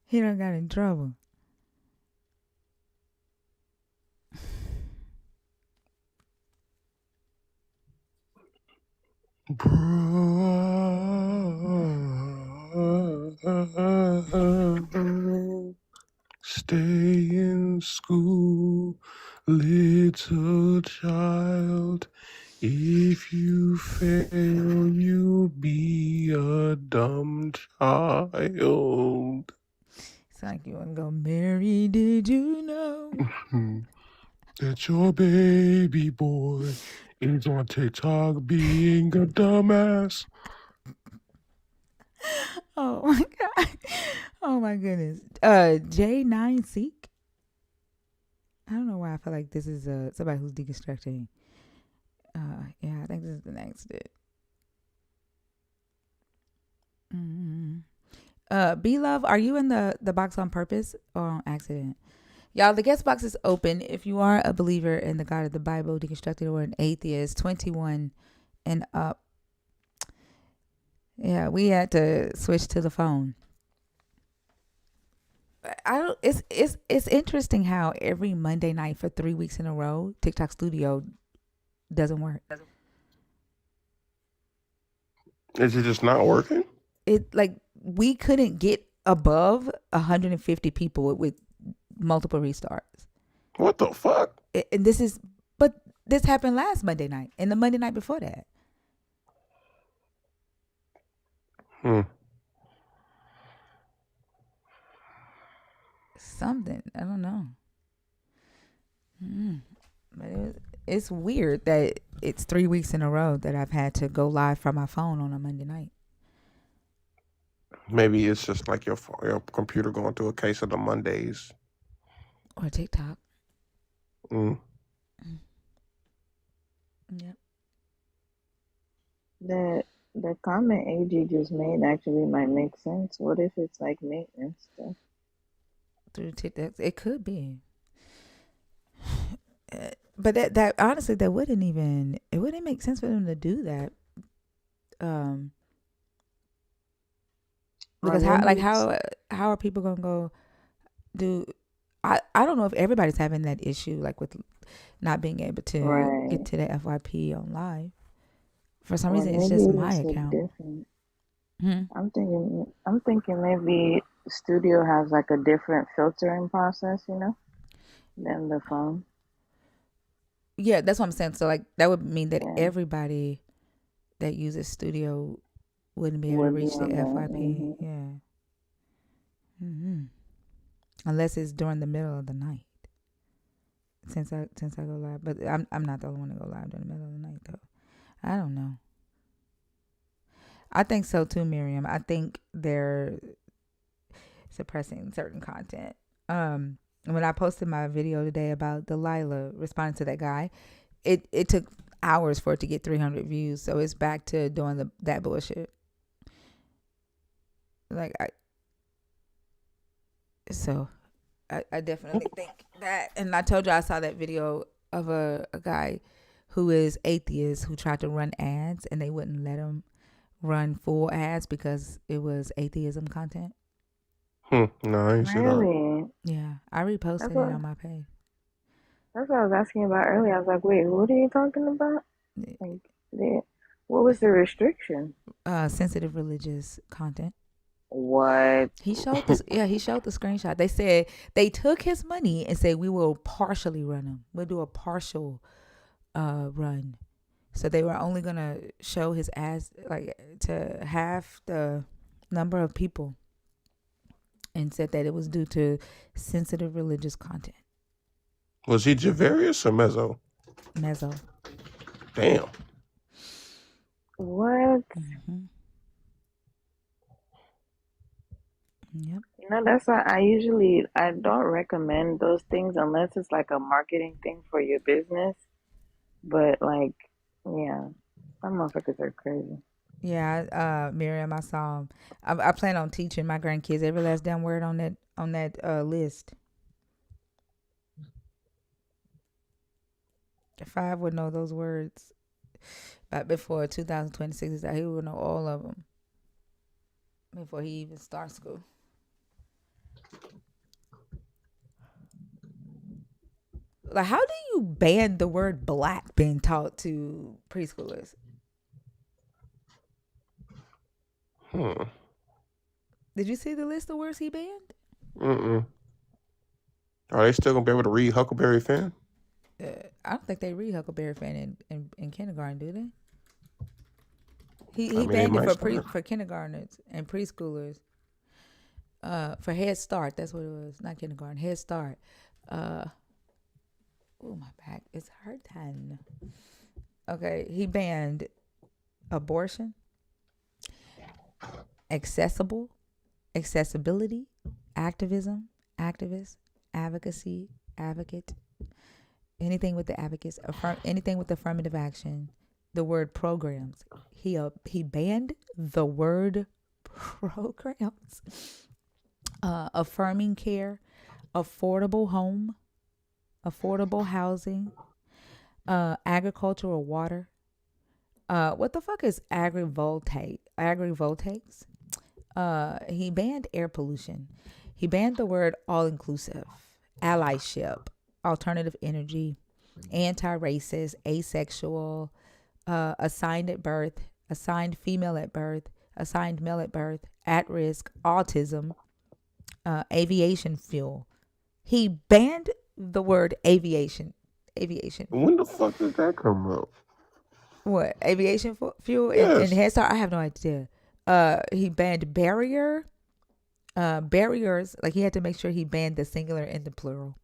He done got in trouble. Stay in school, little child. If you fail, you'll be a dumb child. It's like you wanna go, Mary, did you know? That your baby boy is on TikTok being a dumbass. Oh my god. Oh my goodness. J9 Seek. I don't know why I feel like this is somebody who's deconstructing. Yeah, I think this is the next bit. B Love, are you in the box on purpose or on accident? Y'all, the guest box is open. If you are a believer in the God of the Bible, deconstructed, or an atheist, 21 and up. Yeah, we had to switch to the phone. I don't. It's interesting how every Monday night for 3 weeks in a row, TikTok Studio doesn't work. Is it just not working? It like we couldn't get above 150 people with multiple restarts. What the fuck? And but this happened last Monday night and the Monday night before that. Something I don't know. But it's weird that it's 3 weeks in a row that I've had to go live from my phone on a Monday night. Maybe it's just like your computer going through a case of the Mondays. Or TikTok. Mm. Yep. The comment AG just made actually might make sense. What if it's like maintenance stuff? Through TikTok. It could be. But that honestly that wouldn't make sense for them to do that. Because how are people gonna go do I don't know if everybody's having that issue like with not being able to get to the FYP on live. For some reason it's just my account. Different. I'm thinking maybe Studio has like a different filtering process, than the phone. Yeah, that's what I'm saying. So like that would mean that everybody that uses Studio wouldn't be able to reach the FYP. Yeah. unless it's during the middle of the night. Since I go live, but I'm not the only one to go live during the middle of the night though. I don't know. I think so too, Miriam. I think they're suppressing certain content. When I posted my video today about Delilah responding to that guy, it took hours for it to get 300 views. So it's back to doing that bullshit. Like I definitely think that. And I told you I saw that video of a guy who is atheist who tried to run ads and they wouldn't let him run full ads because it was atheism content. No, I ain't see that. Really? Yeah, I reposted it on my page. That's what I was asking about earlier. I was like, wait, what are you talking about? Like, what was the restriction? Sensitive religious content. What? He showed this. Yeah, he showed the screenshot. They said they took his money and said we will partially run him. We'll do a partial run. So they were only gonna show his ads like to half the number of people, and said that it was due to sensitive religious content. Was he Javarius or Mezzo? Mezzo. Damn. What? Mm-hmm. Yep. You know, that's why I don't recommend those things unless it's like a marketing thing for your business. But like, yeah, some motherfuckers are crazy. Yeah, Miriam, I saw him. I plan on teaching my grandkids every last damn word on that list. 5 would know those words, but before 2026 is out, he would know all of them before he even starts school. Like, how do you ban the word black being taught to preschoolers? Did you see the list of words he banned? Are they still gonna be able to read Huckleberry Finn? I don't think they read Huckleberry Finn in kindergarten, do they? He banned it for kindergartners and preschoolers. For Head Start, that's what it was. Not kindergarten, Head Start. Oh, my back is hurting. Okay, he banned abortion, accessibility, activism, activist, advocacy, advocate, anything with the advocates, anything with affirmative action, the word programs. He banned the word programs, affirming care, affordable home, affordable housing, agricultural water. What the fuck is agrivoltaics? He banned air pollution. He banned the word all-inclusive, allyship, alternative energy, anti-racist, asexual, assigned at birth, assigned female at birth, assigned male at birth, at risk, autism, aviation fuel. He banned the word aviation. When the fuck did that come up? What, aviation fuel? Yes. And Head Start? I have no idea. He banned barriers. Like he had to make sure he banned the singular and the plural.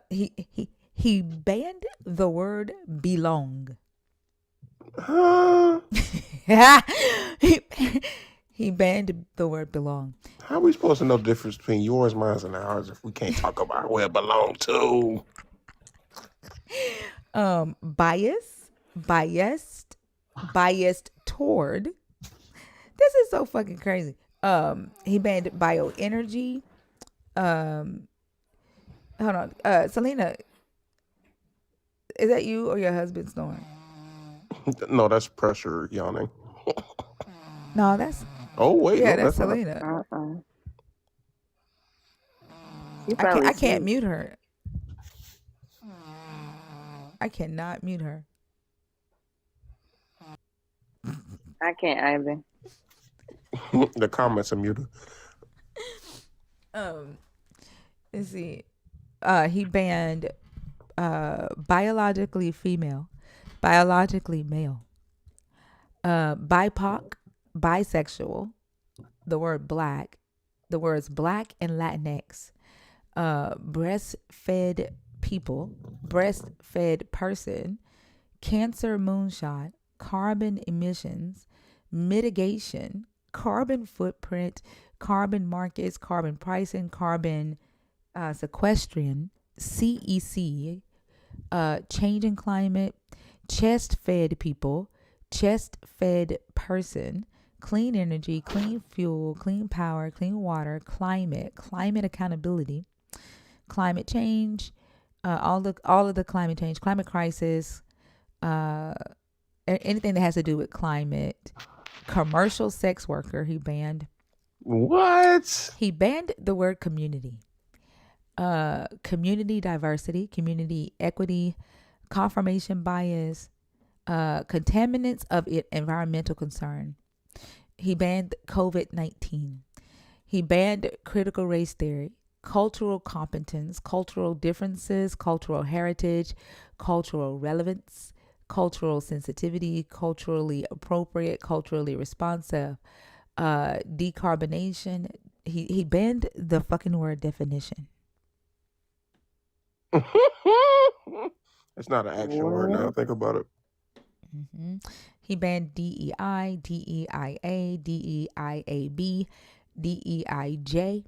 He banned the word belong. He banned the word belong. How are we supposed to know the difference between yours, mine, and ours if we can't talk about where it belong to? Biased toward. This is so fucking crazy. He banned bioenergy. Hold on. Selena, is that you or your husband snoring? No, that's pressure yawning. No, that's. Oh wait, yeah, no, that's not. Selena. I I can't mute her. I cannot mute her. I can't either. The comments are muted. Let's see. He banned biologically female, biologically male, BIPOC, bisexual, the word black, the words Black and Latinx, breastfed people, breastfed person, cancer moonshot, carbon emissions, mitigation, carbon footprint, carbon markets, carbon pricing, carbon sequestration, CEC, changing climate, chest fed people, chest fed person, clean energy, clean fuel, clean power, clean water, climate accountability, climate change, all of the climate change, climate crisis, anything that has to do with climate, commercial sex worker. He banned What? He banned the word community. Community diversity, community equity, confirmation bias, contaminants of environmental concern. He banned COVID-19. He banned critical race theory, cultural competence, cultural differences, cultural heritage, cultural relevance, cultural sensitivity, culturally appropriate, culturally responsive, decarbonation. He banned the fucking word definition. It's not an action word now. Think about it. Mm-hmm. He banned DEI, DEIA, DEIAB, DEIJ.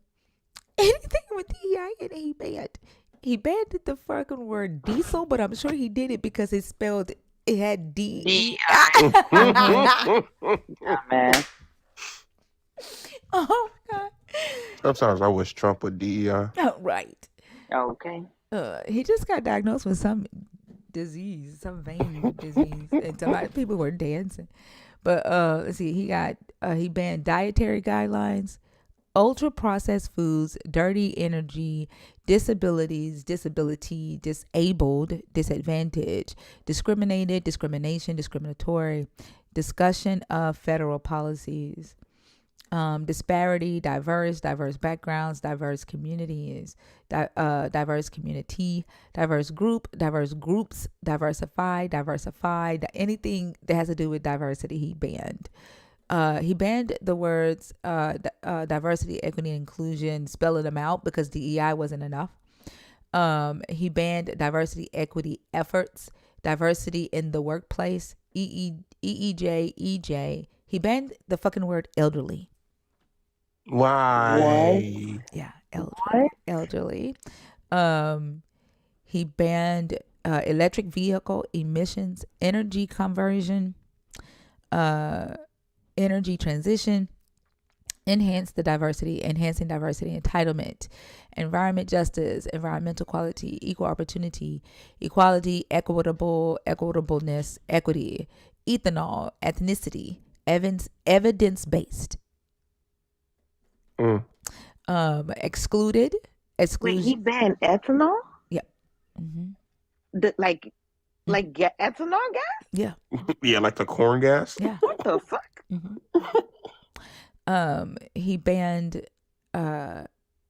Anything with DEI in it, he banned. He banned the fucking word diesel, but I'm sure he did it because it had DEI. Man. Oh my God. Sometimes I wish Trump would DEI. Oh, right. Okay. He just got diagnosed with some disease, some vein disease, and a lot of people were dancing. But let's see, he banned dietary guidelines, ultra processed foods, dirty energy, disabilities, disability, disabled, disadvantage, discriminated, discrimination, discriminatory, discussion of federal policies, disparity, diverse backgrounds, diverse communities, diverse community, diverse group, diverse groups, diversified, anything that has to do with diversity, he banned. He banned the words diversity, equity, and inclusion, spelling them out because DEI wasn't enough. He banned diversity, equity efforts, diversity in the workplace, EEJ, EJ. He banned the fucking word elderly. Why? Yeah, elderly. He banned electric vehicle emissions, energy conversion, energy transition, enhancing diversity, entitlement, environment justice, environmental quality, equal opportunity, equality, equitableness, equity, ethanol, ethnicity, evidence-based. Excluded. Wait, he banned ethanol? Yep. Mm-hmm. Like ethanol gas? Yeah. Yeah, like the corn gas? Yeah. What the fuck? Mm-hmm. He banned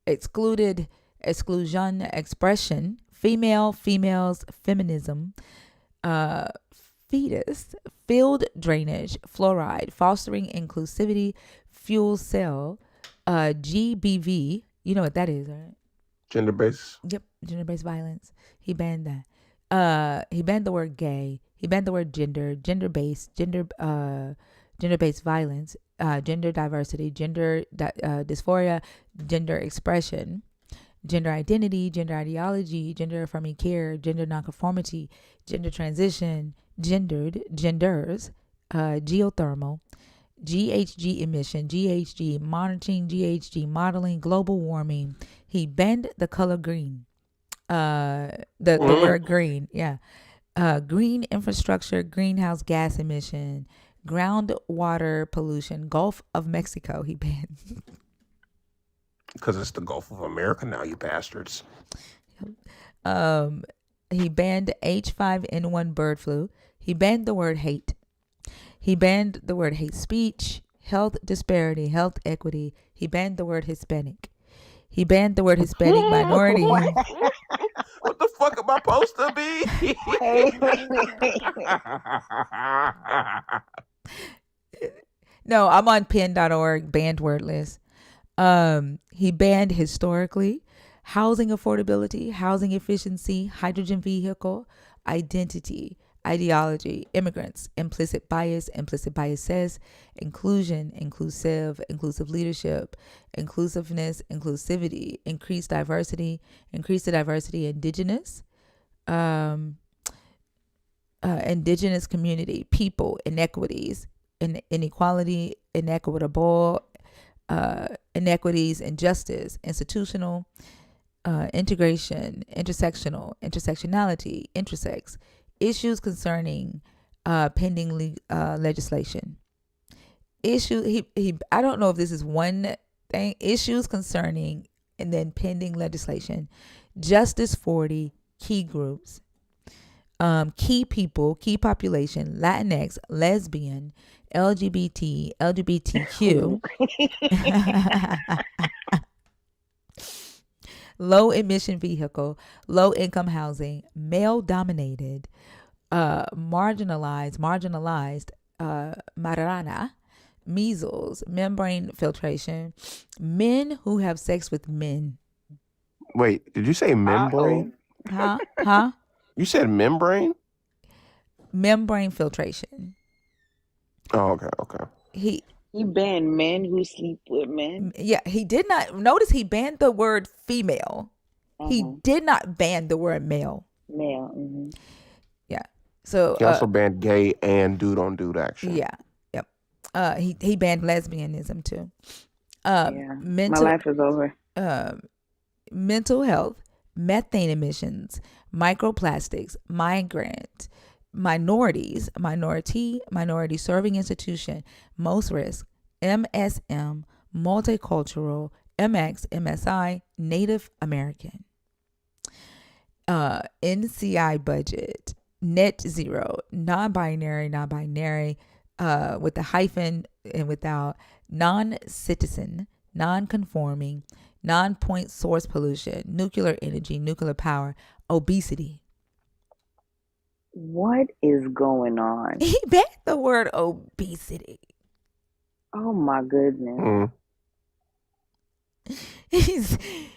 exclusion, expression, females, feminism, fetus, field drainage, fluoride, fostering inclusivity, fuel cell, GBV. You know what that is, right? Gender-based. Yep, gender-based violence. He banned that. He banned the word gay. He banned the word gender-based violence, gender diversity, gender dysphoria, gender expression, gender identity, gender ideology, gender affirming care, gender nonconformity, gender transition, genders, geothermal, GHG emission, GHG monitoring, GHG modeling, global warming. He banned the color green. The word green, yeah. Green infrastructure, greenhouse gas emission, groundwater pollution, Gulf of Mexico. He banned. Because it's the Gulf of America now, you bastards. He banned H5N1 bird flu. He banned the word hate. He banned the word hate speech, health disparity, health equity. He banned the word Hispanic. He banned the word Hispanic minority. What the fuck am I supposed to be? No, I'm on pen.org, banned word list. He banned historically, housing affordability, housing efficiency, hydrogen vehicle, identity, ideology, immigrants, implicit biases, inclusion, inclusive leadership, inclusiveness, inclusivity, increase the diversity, um, indigenous community, people, inequities, inequality, inequitable, inequities, injustice, institutional, integration, intersectionality, intersex, issues concerning pending legislation. I don't know if this is one thing. Issues concerning and then pending legislation. Justice 40, key groups, key people, key population, Latinx, lesbian, LGBT, LGBTQ, low emission vehicle, low income housing, male dominated, marginalized, marana, measles, membrane filtration, men who have sex with men. Wait, did you say membrane? Huh? You said membrane? Membrane filtration. Oh, okay. He banned men who sleep with men. Yeah, he did not notice he banned the word female. He did not ban the word male. Male. Yeah. So he also banned gay and dude on dude action. Yeah. Yep. He banned lesbianism too. Yeah. Mental, My life is over. Mental health, methane emissions, microplastics, migrant, minorities, minority serving institution, most risk, MSM, multicultural, MX, MSI, Native American. NCI budget, net zero, non-binary, with the hyphen and without, non-citizen, non-conforming, non-point source pollution, nuclear energy, nuclear power, obesity. What is going on? He banned the word obesity. Oh my goodness.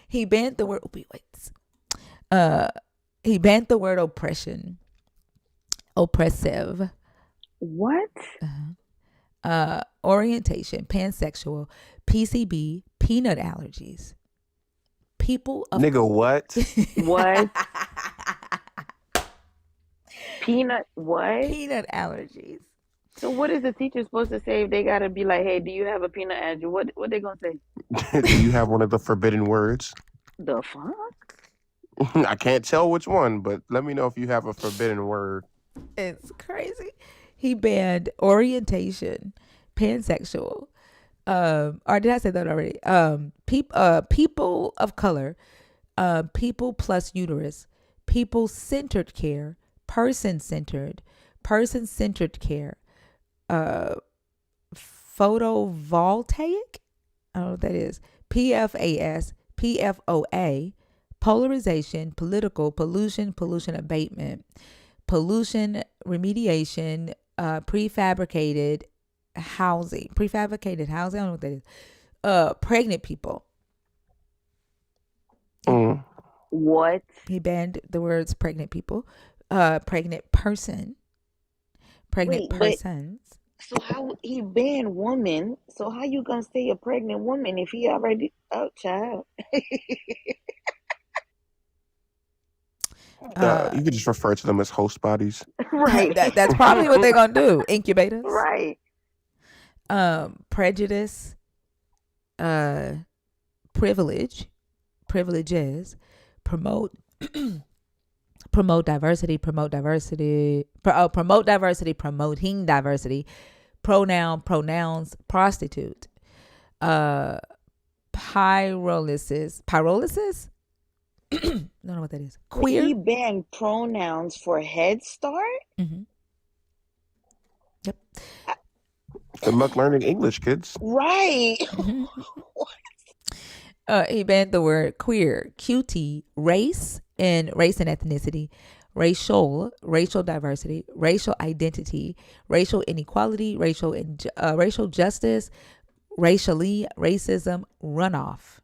He banned the word opioids. He banned the word oppression. Oppressive. What? Orientation, pansexual, PCB, peanut allergies. People of Nigga, what? What? Peanut what? Peanut allergies. So what is the teacher supposed to say if they gotta be like, hey, do you have a peanut allergy? What they gonna say? Do you have one of the forbidden words? The fuck? I can't tell which one, but let me know if you have a forbidden word. It's crazy. He banned orientation, pansexual. Or did I say that already? People of color, people plus uterus, people-centered care, person-centered care, photovoltaic, I don't know what that is, PFAS, PFOA, polarization, political, pollution abatement, pollution remediation, prefabricated housing, I don't know what that is, pregnant people. What? He banned the words pregnant people, pregnant person, pregnant persons. So how he banned woman? So how you gonna say a pregnant woman if he already child? You could just refer to them as host bodies. Right. That's probably what they're gonna do. Incubators. Right. Prejudice, privileges, promote diversity, promoting diversity, pronouns, prostitute, pyrolysis, don't know what that is. Queer. He banned pronouns for Head Start. Yep. Good luck learning English, kids. Right. He banned the word queer, QT, race and ethnicity, racial diversity, racial identity, racial inequality, racial justice, racism, runoff,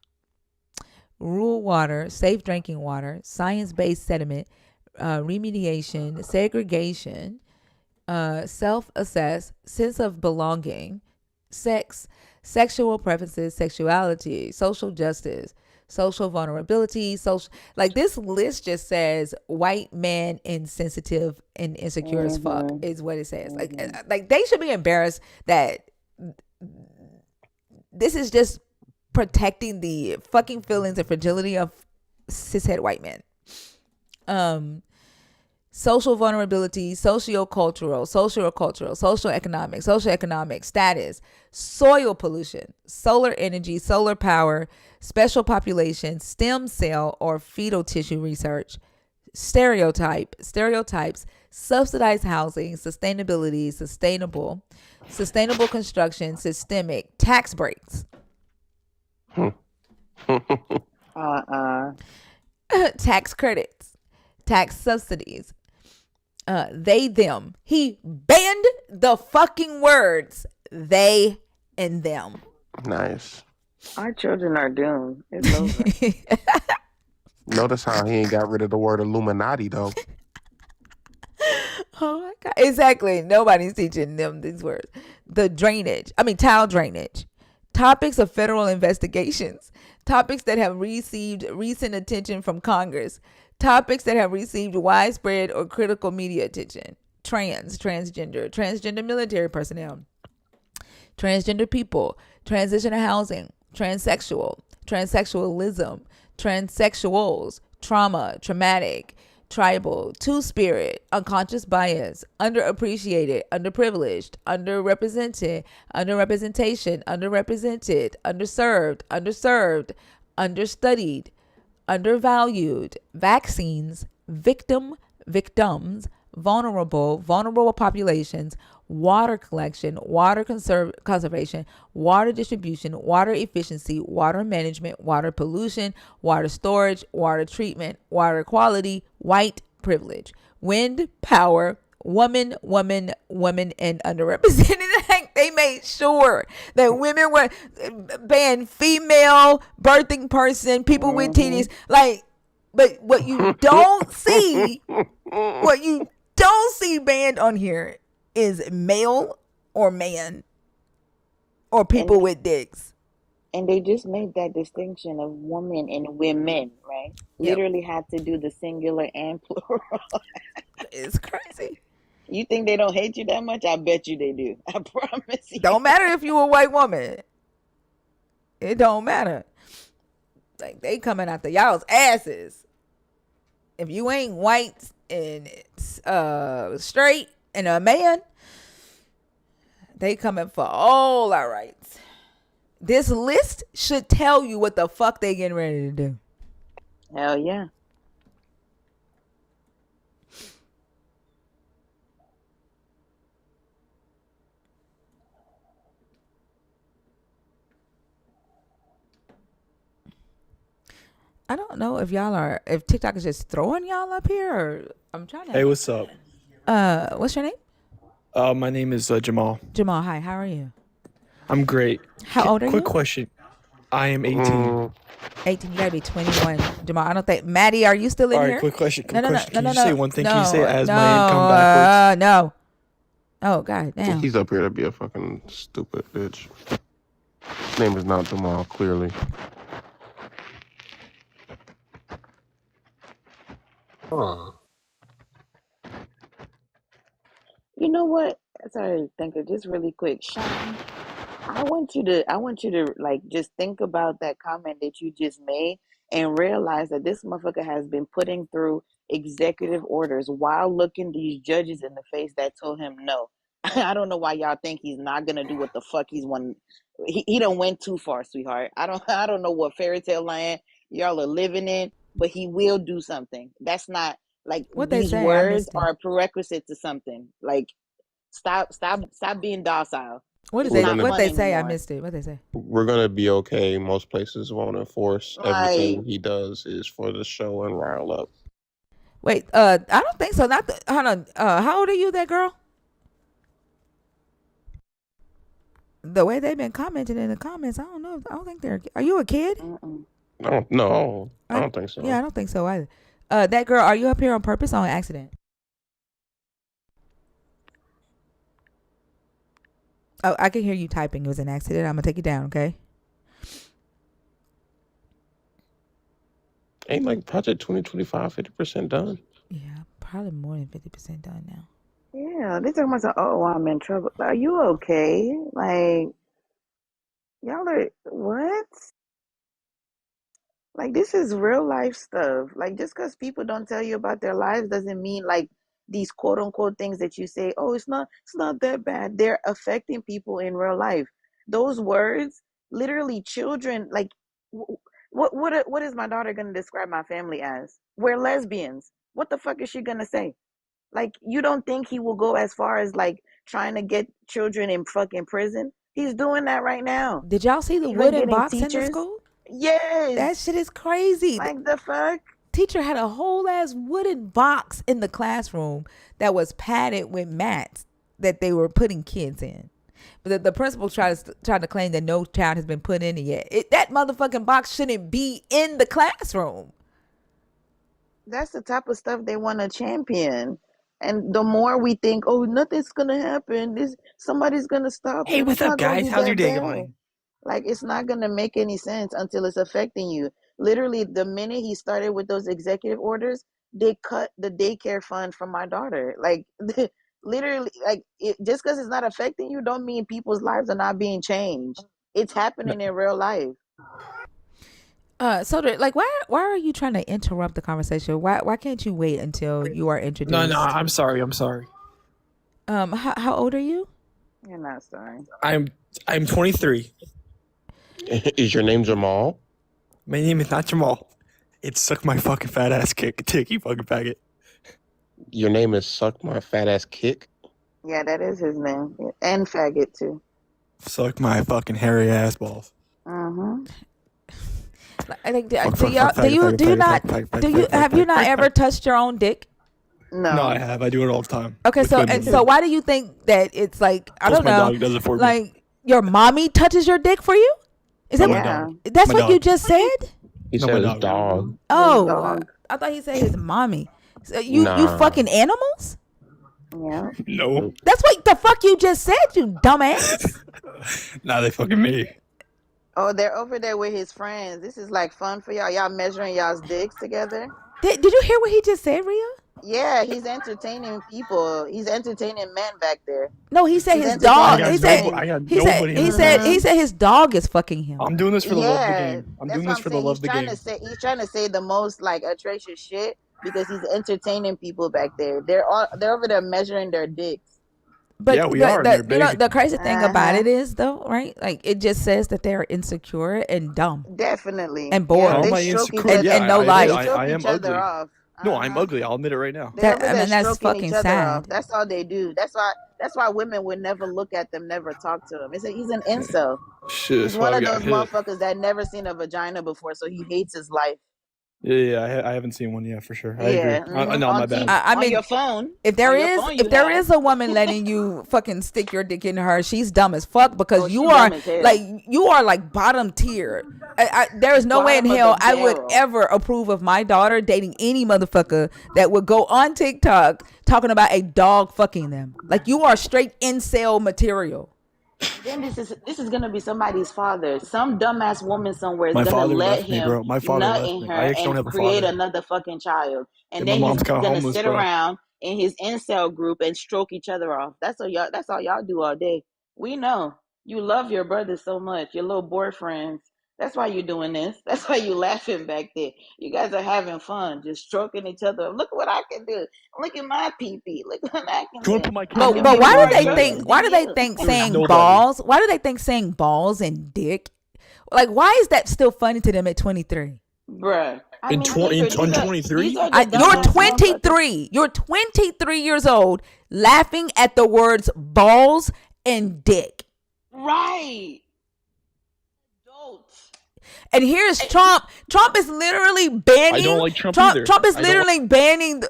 rural water, safe drinking water, science-based sediment, remediation, segregation, self-assess, sense of belonging, sex, sexual preferences, sexuality, social justice, social vulnerability, social, like this list just says white man insensitive and insecure as fuck is what it says. Like they should be embarrassed that this is just protecting the fucking feelings and fragility of cishet white men. Social vulnerability, sociocultural, socioeconomic status, soil pollution, solar energy, solar power, special population, stem cell or fetal tissue research, stereotypes, subsidized housing, sustainability, sustainable construction, systemic, tax breaks, tax credits, tax subsidies, they, them. He banned the fucking words they and them. Nice. Our children are doomed. It's over. Notice how he ain't got rid of the word Illuminati though. Oh my God. Exactly. Nobody's teaching them these words. Tile drainage. Topics of federal investigations. Topics that have received recent attention from Congress. Topics that have received widespread or critical media attention. Transgender military personnel, transgender people, transitional housing, transsexualism, transsexuals, trauma, traumatic, tribal, two-spirit, unconscious bias, underappreciated, underprivileged, underrepresented, underrepresentation, underrepresented, underserved, understudied, undervalued, vaccines, victims, vulnerable populations, water collection, water conservation, water distribution, water efficiency, water management, water pollution, water storage, water treatment, water quality, white privilege, wind power, woman, and underrepresented. Like, they made sure that women were banned, female, birthing person, people with titties. Like, but what you don't see banned on here is male or man or people with dicks. And they just made that distinction of woman and women, right? Yep. Literally had to do the singular and plural. It's crazy. You think they don't hate you that much? I bet you they do. I promise you. Don't matter if you a white woman. It don't matter. Like, they coming after y'all's asses. If you ain't white and straight and a man, they coming for all our rights. This list should tell you what the fuck they getting ready to do. Hell yeah. I don't know if TikTok is just throwing y'all up here, or I'm trying to. Hey, what's up? What's your name? My name is Jamal. Jamal, hi. How are you? I'm great. How old are you? Quick question. I am 18. 18. You gotta be 21, Jamal. I don't think. Maddie, are you still in All here? right, quick question. No. Can you say one thing? No, Can you say as no, my income backwards? No. Oh, God damn. He's up here to be a fucking stupid bitch. His name is not Jamal, clearly. Huh. You know what? Sorry, thinker, just really quick. Sean, I want you to like just think about that comment that you just made and realize that this motherfucker has been putting through executive orders while looking these judges in the face that told him no. I don't know why y'all think he's not gonna do what the fuck he's won. He done went too far, sweetheart. I don't know what fairy tale land y'all are living in, but he will do something. That's not like What they these say? I words missed are it. a prerequisite to something. Like stop being docile. What It's did not what fun they say? I anymore. missed it. What they say? We're gonna be okay. Most places won't enforce. Right. Everything he does is for the show and rile up. Wait, I don't think so. Hold on. How old are you, that girl? The way they've been commenting in the comments, I don't know. I don't think they're. Are you a kid? No, I don't think so. Yeah, I don't think so either. That girl, are you up here on purpose or on accident? Oh, I can hear you typing. It was an accident. I'm gonna take it down, okay? Ain't like Project 2025 50% done? Yeah, probably more than 50% done now. Yeah, they talking about, oh, I'm in trouble. Are you okay? Like, y'all are, what? Like, this is real life stuff. Like, just because people don't tell you about their lives doesn't mean like these quote unquote things that you say, oh, it's not that bad. They're affecting people in real life. Those words, literally children, like, what is my daughter going to describe my family as? We're lesbians. What the fuck is she going to say? Like, you don't think he will go as far as like trying to get children in fucking prison? He's doing that right now. Did y'all see the He's like wooden getting box in the teachers. school? Yes. That shit is crazy. Like, the fuck? Teacher had a whole ass wooden box in the classroom that was padded with mats that they were putting kids in. But the principal tried to claim that no child has been put in it yet. That motherfucking box shouldn't be in the classroom. That's the type of stuff they want to champion. And the more we think, oh, nothing's gonna happen, somebody's gonna stop Hey, him. It's what's up, not gonna guys? be How's your that day bad. going? Like, it's not gonna make any sense until it's affecting you. Literally, the minute he started with those executive orders, they cut the daycare fund from my daughter. Like, literally, like, just because it's not affecting you, don't mean people's lives are not being changed. It's happening in real life. So like, why are you trying to interrupt the conversation? Why can't you wait until you are introduced? No, I'm sorry. How old are you? You're not sorry. I'm 23. Is your name Jamal? My name is not Jamal. It's suck my fucking fat ass kick, you fucking faggot. Your name is Suck My Fat Ass Kick? Yeah, that is his name. And faggot, too. Suck my fucking hairy ass balls. Mm-hmm. I think have you not ever touched your own dick? No, I have. I do it all the time. Okay, so why do you think that it's like, I don't know? My dog does it for me. Like, your mommy touches your dick for you? Is that that's My what dog. you just said? He said his dog. Oh, I thought he said his mommy. So you fucking animals? Yeah. No. That's what the fuck you just said, you dumbass. Nah, they fucking me. Oh, they're over there with his friends. This is like fun for y'all. Y'all measuring y'all's dicks together? Did you hear what he just said, Rhea? Yeah, he's entertaining people. He's entertaining men back there. No, he said his dog. He said his dog is fucking him. I'm doing this for the love of the game. I'm doing this for the love of the game. He's trying to say the most like atrocious shit because he's entertaining people back there. They're over there measuring their dicks. But yeah, we are. The crazy thing about it is, though, right? Like, it just says that they're insecure and dumb. Definitely. And bored. Yeah, How am I insecure? And no life. I am ugly. No, I'm ugly. I'll admit it right now. That's fucking sad. That's all they do. That's why women would never look at them, never talk to him. He's an incel. Shit, he's one of those motherfuckers that never seen a vagina before, so he hates his life. Yeah, I haven't seen one yet for sure. I agree. Mm-hmm. No, my bad. I mean, on your phone. If there is a woman letting you fucking stick your dick in her, she's dumb as fuck because you are like bottom tier. There is no way in hell I would ever approve of my daughter dating any motherfucker that would go on TikTok talking about a dog fucking them. Like, you are straight incel material. Then this is gonna be somebody's father. Some dumbass woman somewhere is my gonna let me, him bro. My father nut left in me. her I don't and have a create father. another fucking child. And Yeah, then my he's mom's kinda gonna homeless, sit bro. around in his incel group and stroke each other off. That's all y'all do all day. We know you love your brothers so much, your little boyfriends. That's why you're doing this. That's why you laughing back there. You guys are having fun, just stroking each other. Look what I can do. Look at my pee-pee. Look what I can do. But why do they think? Why do they think saying balls? Why do they think saying balls and dick? Like, why is that still funny to them at 23? Bruh. On 23? You're 23. You're 23 years old, laughing at the words balls and dick. Right. And here's Trump. Trump is literally banning. I don't like Trump either. Trump is literally banning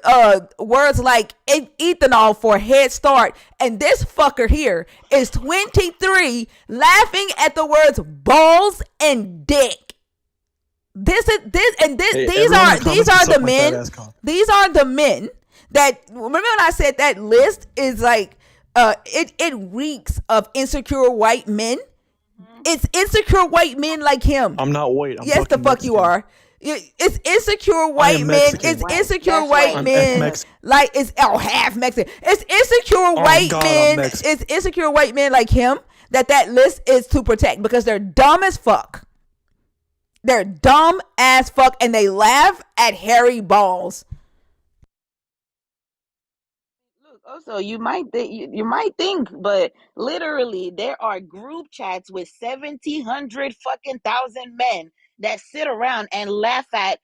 words like ethanol for Head Start. And this fucker here is 23 laughing at the words balls and dick. These are the men. These are the men that, remember when I said that list is like it reeks of insecure white men. It's insecure white men like him. I'm not white. I'm yes, the fuck Mexican. you are. It's insecure white men. Mexican. It's insecure white men. Like it's half Mexican. It's insecure white men. It's insecure white men like him that list is to protect because they're dumb as fuck. They're dumb as fuck and they laugh at hairy balls. Also, you might think, but literally there are group chats with 1,700 fucking thousand men that sit around and laugh at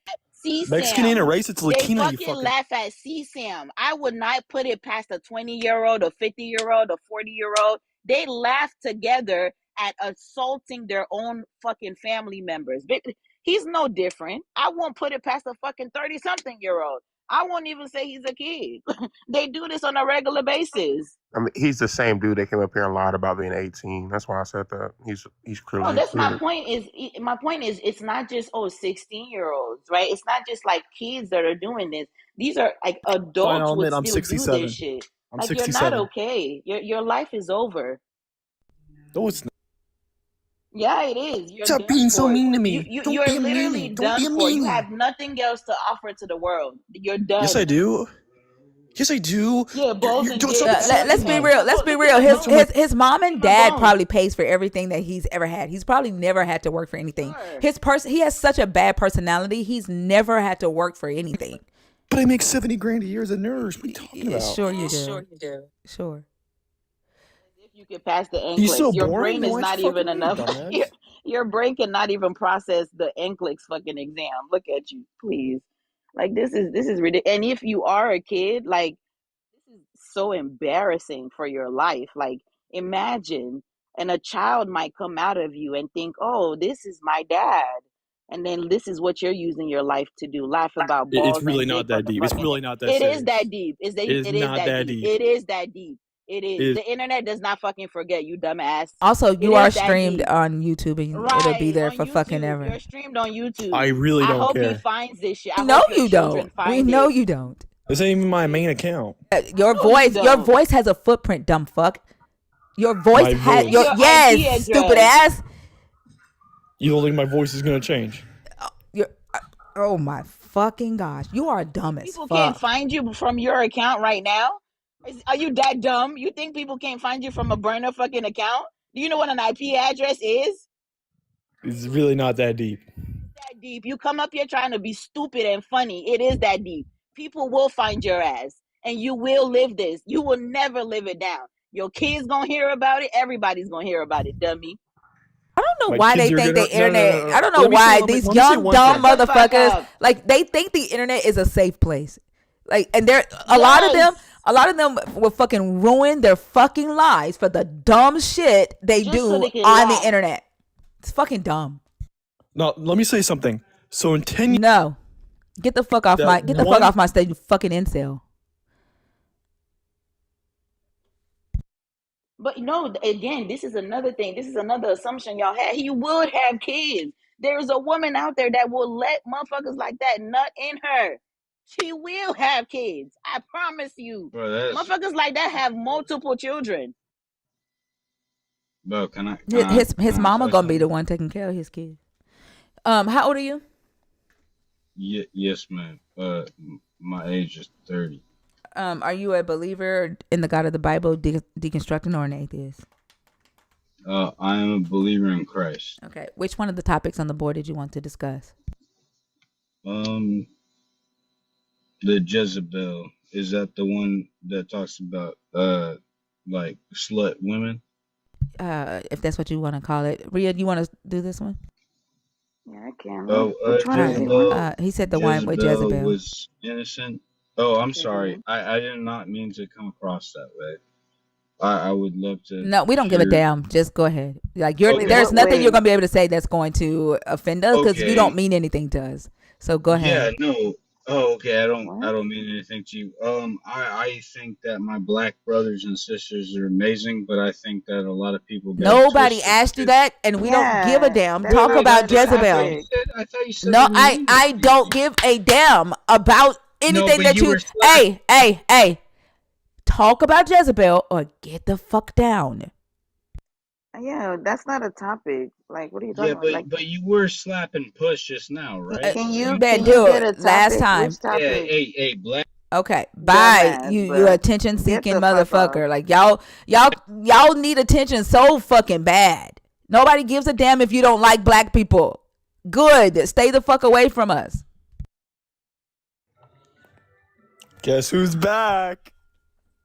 CSAM. Mexican ain't a race, it's Latina. They fucking laugh at CSAM. I would not put it past a 20-year-old, a 50-year-old, a 40-year-old. They laugh together at assaulting their own fucking family members. But he's no different. I won't put it past a fucking 30-something-year-old. I won't even say he's a kid. They do this on a regular basis. I mean, he's the same dude that came up here and lied about being 18. That's why I said that. He's clearly. No, that's my point. My point is, it's not just 16-year-olds, right? It's not just like kids that are doing this. These are like adults would still do this shit. I'm like 67. You're not okay. Your life is over. No, it's not. Yeah, it is. You're Stop being so mean to me. You're literally done for. You have nothing else to offer to the world. You're done. Yes, I do. Yes, I do. Yeah, balls and dicks. Let's be real. Let's be real. His mom and dad probably pays for everything that he's ever had. He's probably never had to work for anything. Sure. He has such a bad personality. He's never had to work for anything. But I make $70,000 a year as a nurse. What are you talking about? Sure you do. Sure. If you could pass the NCLEX, so your boring? brain is not even enough. Your brain cannot even process the NCLEX fucking exam. Look at you, please. Like this is ridiculous. And if you are a kid, like this is so embarrassing for your life. Like imagine, and a child might come out of you and think, "Oh, this is my dad," and then this is what you're using your life to do. Laugh about balls. It's really not that deep. It's really not that. It is that deep. It is not that deep. It is that deep. It is. The internet does not fucking forget, you dumbass. Also, you are streamed on YouTube and it'll be there for YouTube, fucking ever. You're streamed on YouTube. I really don't care. I hope he finds this shit. No, you don't. We know you don't. This ain't even my main account. Your voice has a footprint, dumb fuck. Your voice has yes, stupid ass. You don't think my voice is gonna change? Oh my fucking gosh, you are dumb as fuck. People can't find you from your account right now. Are you that dumb? You think people can't find you from a burner fucking account? Do you know what an IP address is? It's really not that deep. It's that deep. You come up here trying to be stupid and funny. It is that deep. People will find your ass, and you will live this. You will never live it down. Your kids gonna hear about it. Everybody's gonna hear about it, dummy. I don't know why they think the internet. I don't know why these young dumb motherfuckers like they think the internet is a safe place. Like, and there a lot of them will fucking ruin their fucking lives for the dumb shit they do on the internet. It's fucking dumb. No, let me say something. So in 10 years, no, get the fuck off my stage, you fucking incel. But no, again, this is another thing. This is another assumption y'all had. He would have kids. There's a woman out there that will let motherfuckers like that nut in her. She will have kids. I promise you. Bro, motherfuckers like that have multiple children. Bro, can I his mama gonna be the one taking care of his kids. How old are you? Yes, ma'am. My age is 30. Are you a believer in the God of the Bible, deconstructing, or an atheist? I am a believer in Christ. Okay. Which one of the topics on the board did you want to discuss? The Jezebel. Is that the one that talks about like slut women? If that's what you want to call it. Rhea, you want to do this one? Yeah, I can. Jezebel, he said the one with Jezebel was innocent. Oh, I'm sorry. I did not mean to come across that way. I would love to No, we don't give a hear. damn. Just go ahead. Like Wait, there's what Okay, nothing you're way? gonna be able to say that's going to offend us because you don't okay, mean anything to us. So go yeah, ahead. no. Oh, okay. I What? don't mean anything to you. I think that my black brothers and sisters are amazing, but I think that a lot of people got it Nobody twisted asked you because. that, and we don't give a Yeah, damn. that's Talk not Wait, about the Jezebel. topic. I thought you said No, you I mean I it. don't give a damn about No, anything but that you you. were slapping. Hey. Talk about Jezebel or get the fuck down. Yeah, that's not a topic. Like, what are you Yeah, talking about? Like, but you were slapping push just now, right? can So you you Man, can can't. you do get it. a Last topic? time. Which Yeah, topic? hey, black. Okay, bye. Dumbass, You bruh. attention Get seeking the fuck off. motherfucker. Like y'all need attention so fucking bad. Nobody gives a damn if you don't like black people. Good. Stay the fuck away from us. Guess who's back?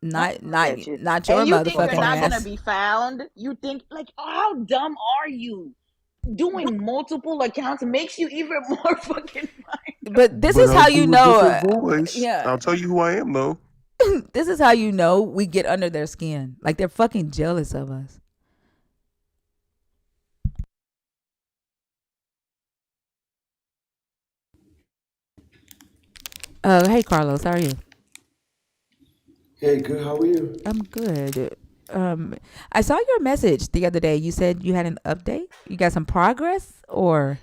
Not Look not at you. not your And you think you're motherfucking not gonna ass. be found? You think like, how dumb are you? Doing multiple accounts makes you even more fucking. But this But is I'll how you do a know. different voice. Yeah. I'll tell you who I am, though. This is how you know we get under their skin. Like they're fucking jealous of us. Hey Carlos, how are you? Hey, good. How are you? I'm good. I saw your message the other day. You said you had an update. You got some progress, or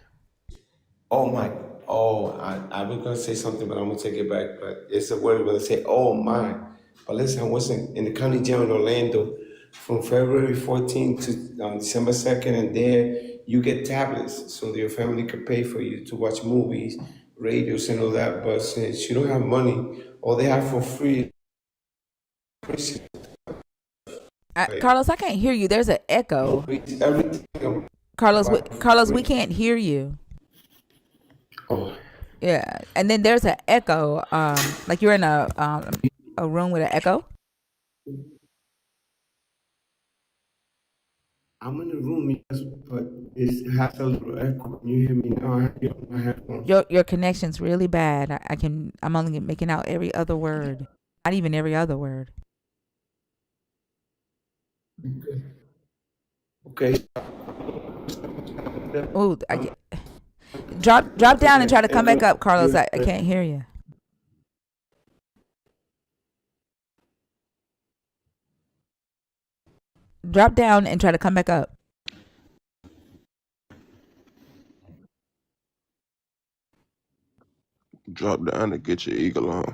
Oh my. Oh, I was gonna say something, but I'm gonna take it back. But it's a word where they say, "Oh my." But listen, I was in the county jail in Orlando from February 14th to December 2nd, and there you get tablets so your family can pay for you to watch movies, radios, and all that. But since you don't have money, all they have for free is like Carlos? I can't hear you. There's an echo. movies, everything. Carlos, we can't hear you. Oh. Yeah, and then there's an echo. Like you're in a room with an echo. I'm in the room, yes, but it has a little echo. Can you hear me now? I have it on my headphones. Your connection's really bad. I'm only making out every other word. Not even every other word. Okay. Oh, drop down and try to come And back look, up, Carlos. I can't hear you. Drop down and try to come back up. Drop down and get your eagle on.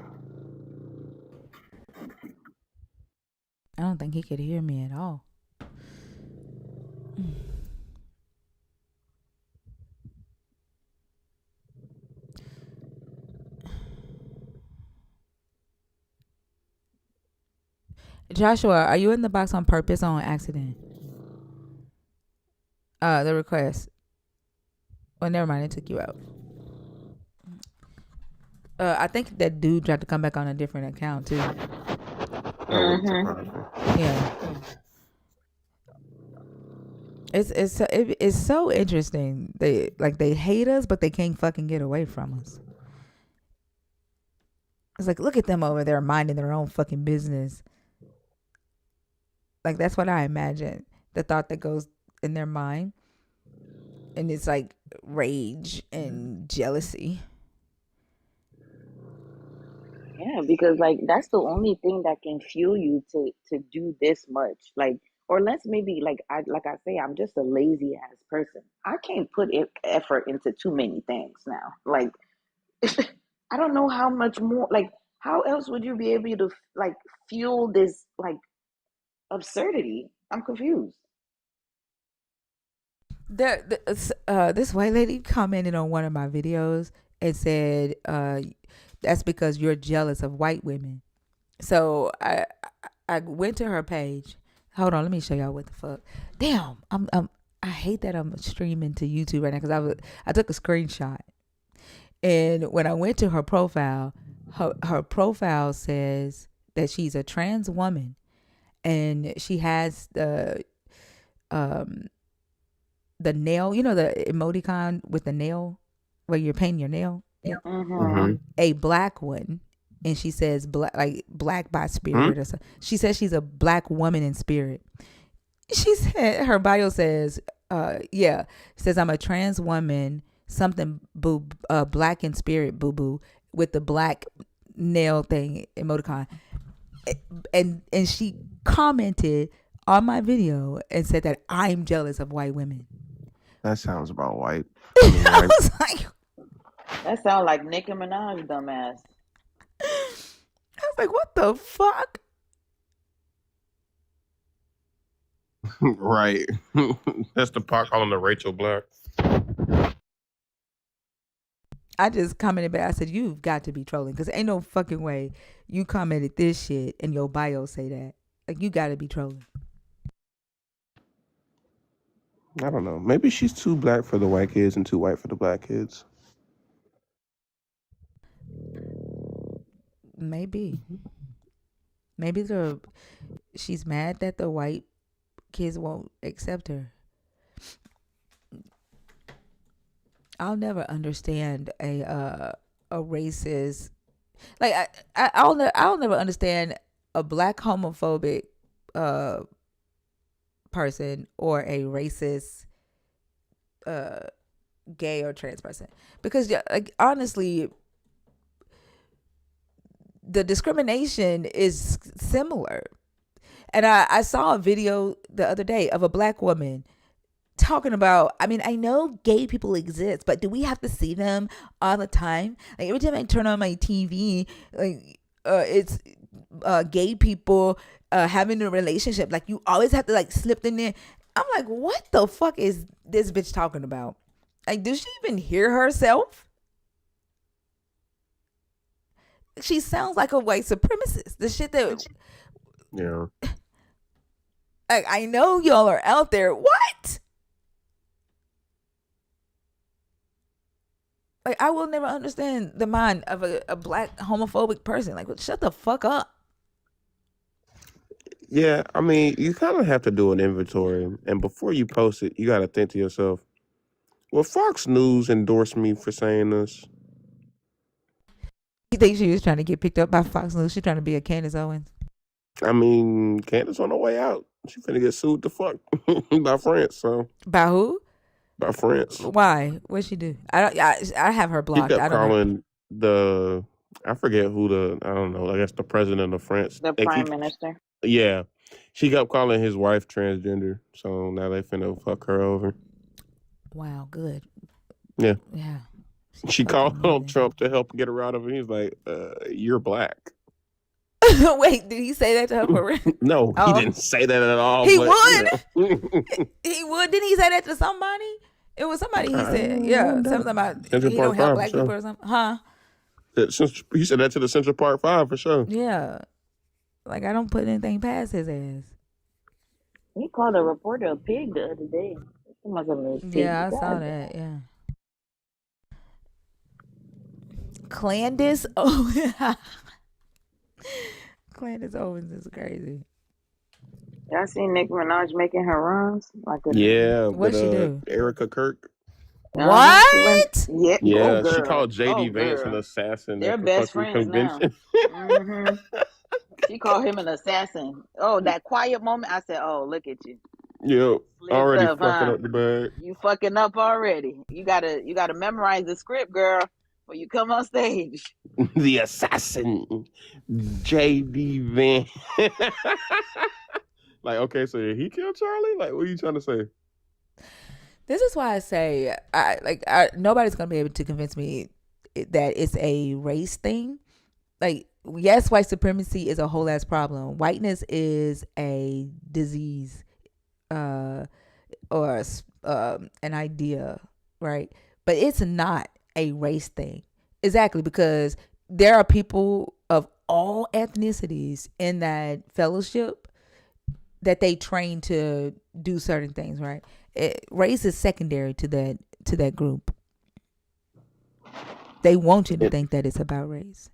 I don't think he could hear me at all. Joshua, are you in the box on purpose or on accident? The request. Oh, never mind. It took you out. I think that dude tried to come back on a different account too. Yeah. It's so interesting. They hate us, but they can't fucking get away from us. It's like, look at them over there minding their own fucking business. Like that's what I imagine. The thought that goes in their mind, and it's like rage and jealousy. Yeah, because like that's the only thing that can fuel you to do this much. Like, or let's maybe like I say, I'm just a lazy ass person. I can't put effort into too many things now. Like, I don't know how much more. Like, how else would you be able to like fuel this like absurdity? I'm confused. This white lady commented on one of my videos and said, "That's because you're jealous of white women." So I went to her page. Hold on, let me show y'all what the fuck. Damn, I hate that I'm streaming to YouTube right now because I took a screenshot, and when I went to her profile, her profile says that she's a trans woman, and she has the nail, the emoticon with the nail where you're painting your nail. Mm-hmm. A black one. and she says black by spirit or something. She says she's a black woman in spirit. She said her bio says, it says I'm a trans woman, something boo, black in spirit, boo boo, with the black nail thing emoticon, and she commented on my video and said that I'm jealous of white women. That sounds about white. I was like, that sounds like Nicki Minaj, dumbass. I was like, what the fuck? Right. That's the part calling the Rachel Black. I just commented back. I said, you've got to be trolling because ain't no fucking way you commented this shit and your bio say that. Like, you got to be trolling. I don't know. Maybe she's too black for the white kids and too white for the black kids. Maybe. Maybe she's mad that the white kids won't accept her. I'll never understand a racist, like I'll never understand a black homophobic person or a racist gay or trans person, because like honestly the discrimination is similar. And I saw a video the other day of a black woman talking about, I mean, I know gay people exist, but do we have to see them all the time? Like every time I turn on my TV, like it's gay people having a relationship. Like you always have to like slip in there. I'm like, what the fuck is this bitch talking about? Like, does she even hear herself? She sounds like a white supremacist. The shit that, yeah. Like, I know y'all are out there. What? Like, I will never understand the mind of a black homophobic person. Like, shut the fuck up. Yeah, I mean, you kind of have to do an inventory, and before you post it, you got to think to yourself, well, Fox News endorsed me for saying this. You think she was trying to get picked up by Fox News? She's trying to be a Candace Owens. I mean, Candace on her way out. She finna get sued the fuck by France. So by who? By France. Why? What'd she do? I have her blocked. She kept I don't calling I forget who I don't know. I guess the president of France. The prime minister. Yeah, she kept calling his wife transgender. So now they finna fuck her over. Wow, good. Yeah. Yeah. She called on Trump to help get her out of it. He's like, "You're black." Wait, did he say that to her for real? No, he didn't say that at all. He but, would. He would. Didn't he say that to somebody? It was somebody. He said, "Yeah, something about Central he Park don't help 5, black for people sure. or something." Huh? He said that to the Central Park 5 for sure. Yeah. Like, I don't put anything past his ass. He called a reporter a pig the other day. Yeah, I saw that. Yeah. Candace Owens. Candace Owens is crazy. Y'all seen Nicki Minaj making her runs? Yeah, what'd she do? Erica Kirk. What? Yeah, girl. she called JD Oh, Vance girl. an assassin They're at the best fucking friends now. convention. Mm-hmm. She called him an assassin. Oh, that quiet moment. I said, "Oh, look at you." Yep, Slipped already up, fucking huh? up the bag. You fucking up already. You gotta memorize the script, girl, when you come on stage. The assassin, JD Vance. Like, okay, so he killed Charlie? Like, what are you trying to say? This is why I say, nobody's gonna be able to convince me that it's a race thing. Like, yes, white supremacy is a whole ass problem. Whiteness is a disease, or an idea, right? But it's not a race thing. Exactly, because there are people of all ethnicities in that fellowship that they train to do certain things, right? Race is secondary to that group. They want you to think that it's about race.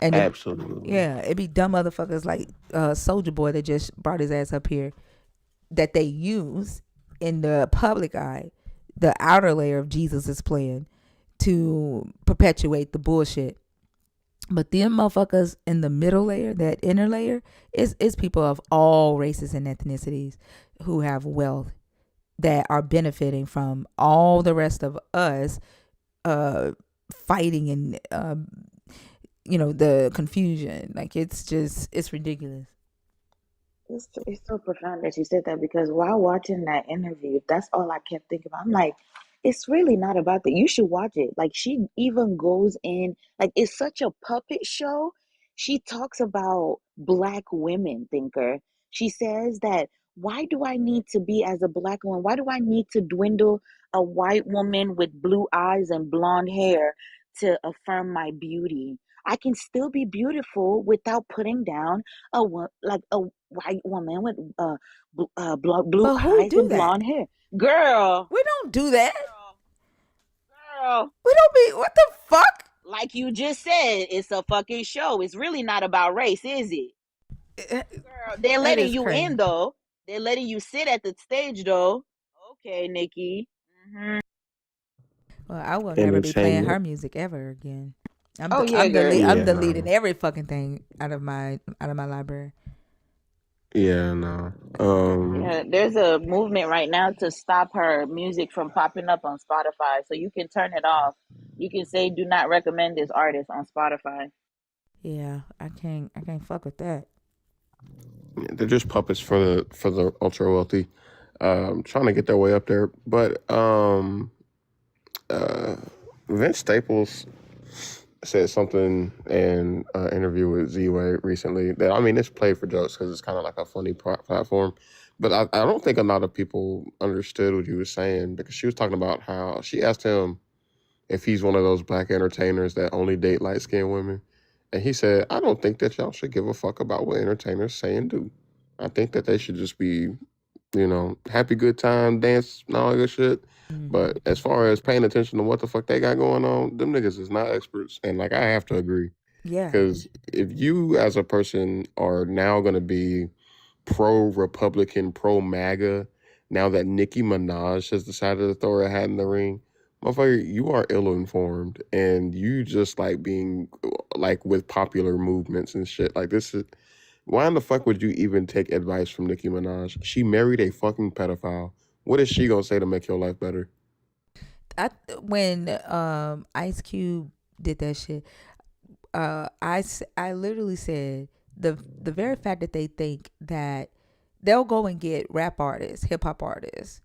And absolutely. It'd be dumb motherfuckers like Soldier Boy that just brought his ass up here that they use in the public eye. The outer layer of Jesus is playing to perpetuate the bullshit. But them motherfuckers in the middle layer, that inner layer, is people of all races and ethnicities who have wealth that are benefiting from all the rest of us uh fighting and the confusion. Like it's ridiculous. It's so profound that you said that because while watching that interview, that's all I kept thinking about. I'm like, it's really not about that. You should watch it. Like she even goes in, like it's such a puppet show. She talks about black women, thinker. She says that why do I need to be as a black woman? Why do I need to dwindle a white woman with blue eyes and blonde hair to affirm my beauty? I can still be beautiful without putting down like a white woman with blue But who eyes do and that? blonde hair. Girl, We don't do that. girl, We don't be. What the fuck? like you just said, it's a fucking show. It's really not about race, is it? Girl, they're That letting is you crazy. in though. They're letting you sit at the stage though. Okay, Nikki. Well, I will never be playing her Entertainment. music ever again. Oh yeah, girl. I'm Yeah, deleting no. every fucking thing out of my library. Yeah, no. Yeah, there's a movement right now to stop her music from popping up on Spotify. So you can turn it off. You can say do not recommend this artist on Spotify. Yeah, I can't fuck with that. they're just puppets for the ultra wealthy, trying to get their way up there. But uh, Vince Staples said something in an interview with Z-Way recently that, I mean, it's played for jokes because it's kind of like a funny platform. But I don't think a lot of people understood what he was saying because she was talking about how she asked him if he's one of those black entertainers that only date light skinned women. And he said, I don't think that y'all should give a fuck about what entertainers say and do. I think that they should just be, happy, good time, dance, and all that good shit. Mm-hmm. But as far as paying attention to what the fuck they got going on, them niggas is not experts. And like, I have to agree. Yeah. Because if you as a person are now going to be pro Republican, pro MAGA, now that Nicki Minaj has decided to throw her hat in the ring, motherfucker, you are ill informed and you just like being like with popular movements and shit. Like, this is why in the fuck would you even take advice from Nicki Minaj? She married a fucking pedophile. What is she gonna say to make your life better? When Ice Cube did that shit, I literally said the very fact that they think that they'll go and get rap artists, hip hop artists,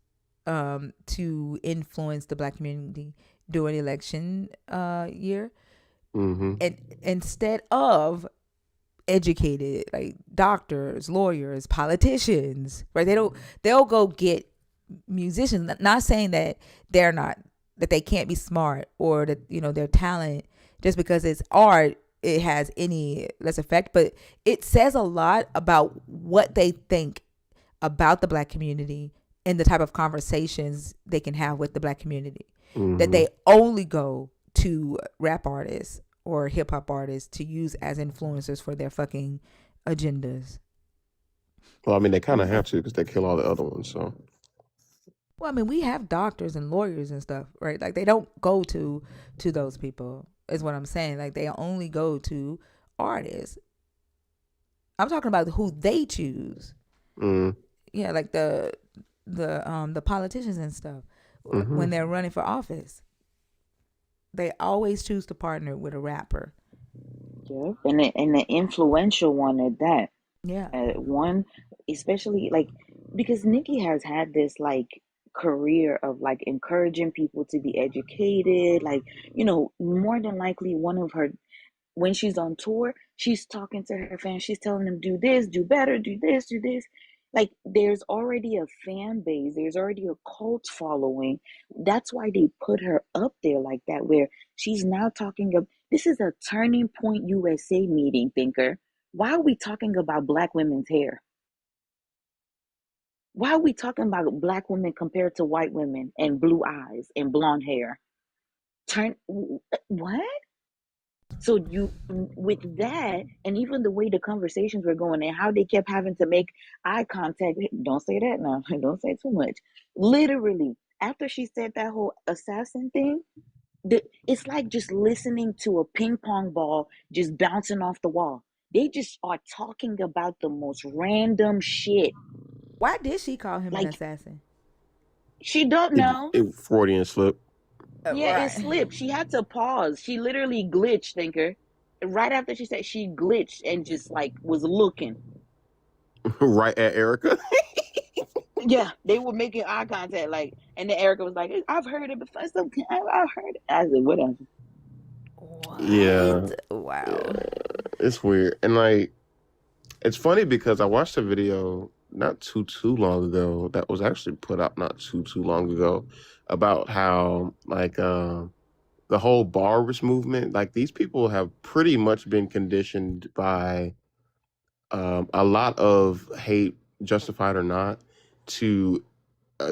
to influence the black community during election year, Mm-hmm. and instead of educated like doctors, lawyers, politicians, right? They'll go get musicians. Not saying that they're not, that they can't be smart, or that their talent, just because it's art, it has any less effect. But it says a lot about what they think about the black community and the type of conversations they can have with the black community, that Mm-hmm. they only go to rap artists or hip hop artists to use as influencers for their fucking agendas. Well, I mean, they kind of have to because they kill all the other ones. So, Well, I mean, we have doctors and lawyers and stuff, right? Like they don't go to those people. Is what I'm saying. Like they only go to artists. I'm talking about who they choose. mm, Yeah, like the politicians and stuff, mm-hmm. when they're running for office, they always choose to partner with a rapper. Yeah, and the influential one at that. Yeah. One, especially like because Nikki has had this like career of like encouraging people to be educated. Like, more than likely one of her when she's on tour, she's talking to her fans. She's telling them, do this, do better, do this, do this. Like, there's already a fan base, there's already a cult following. That's why they put her up there like that, where she's now talking of this is a Turning Point USA meeting, thinker. Why are we talking about black women's hair? Why are we talking about black women compared to white women and blue eyes and blonde hair? What? So with that, and even the way the conversations were going and how they kept having to make eye contact. Don't say that now. Don't say too much. Literally, after she said that whole assassin thing, It's like just listening to a ping pong ball just bouncing off the wall. They just are talking about the most random shit. Why did she call him an Like, assassin? she don't know. It Freudian slip. Yeah, it Right. slipped. She had to pause. She literally glitched, thinker. Right after she said, she glitched and just like was looking. Right at Erica. Yeah, they were making eye contact, like, and then Erica was like, "I've heard it before. So I've heard it." I said, "Whatever." Yeah, What? yeah, Wow. it's weird. And like, it's funny because I watched a video not too long ago that was actually put out not too long ago about how like the whole barbers movement, like these people have pretty much been conditioned by a lot of hate, justified or not, to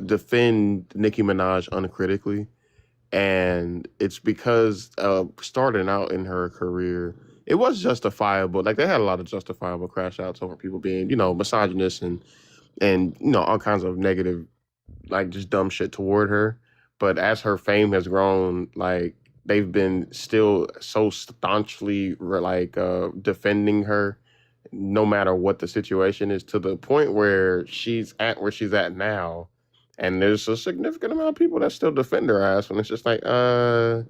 defend Nicki Minaj uncritically. And it's because starting out in her career, it was justifiable. Like they had a lot of justifiable crash outs over people being, misogynist and all kinds of negative, like just dumb shit toward her. But as her fame has grown, like they've been still so staunchly like defending her no matter what the situation is, to the point where she's at now, and there's a significant amount of people that still defend her ass, and it's just like are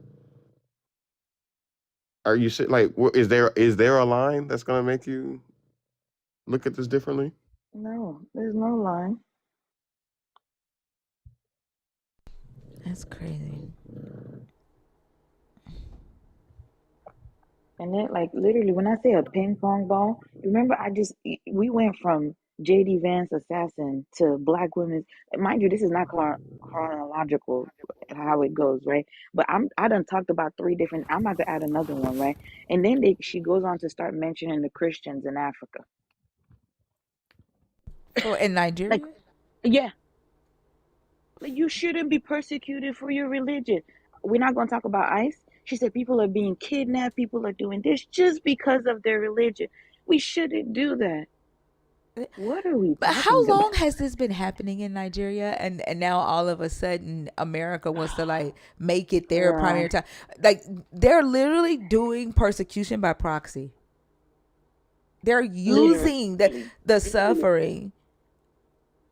you like is there a line that's gonna make you look at this differently? No, there's no line. That's crazy. And then, like, literally, when I say a ping pong ball, remember, we went from JD Vance assassin to black women. Mind you, this is not chronological how it goes, right? But I done talked about three different. I'm about to add another one, right? And then she goes on to start mentioning the Christians in Africa. For in Like, Nigeria? yeah, like you shouldn't be persecuted for your religion. We're not going to talk about ICE. She said people are being kidnapped, people are doing this just because of their religion. We shouldn't do that. What are we But talking how about? long has this been happening in Nigeria? And now all of a sudden America wants to like make it their Girl, primary time. Like they're literally doing persecution by proxy. They're using literally. the suffering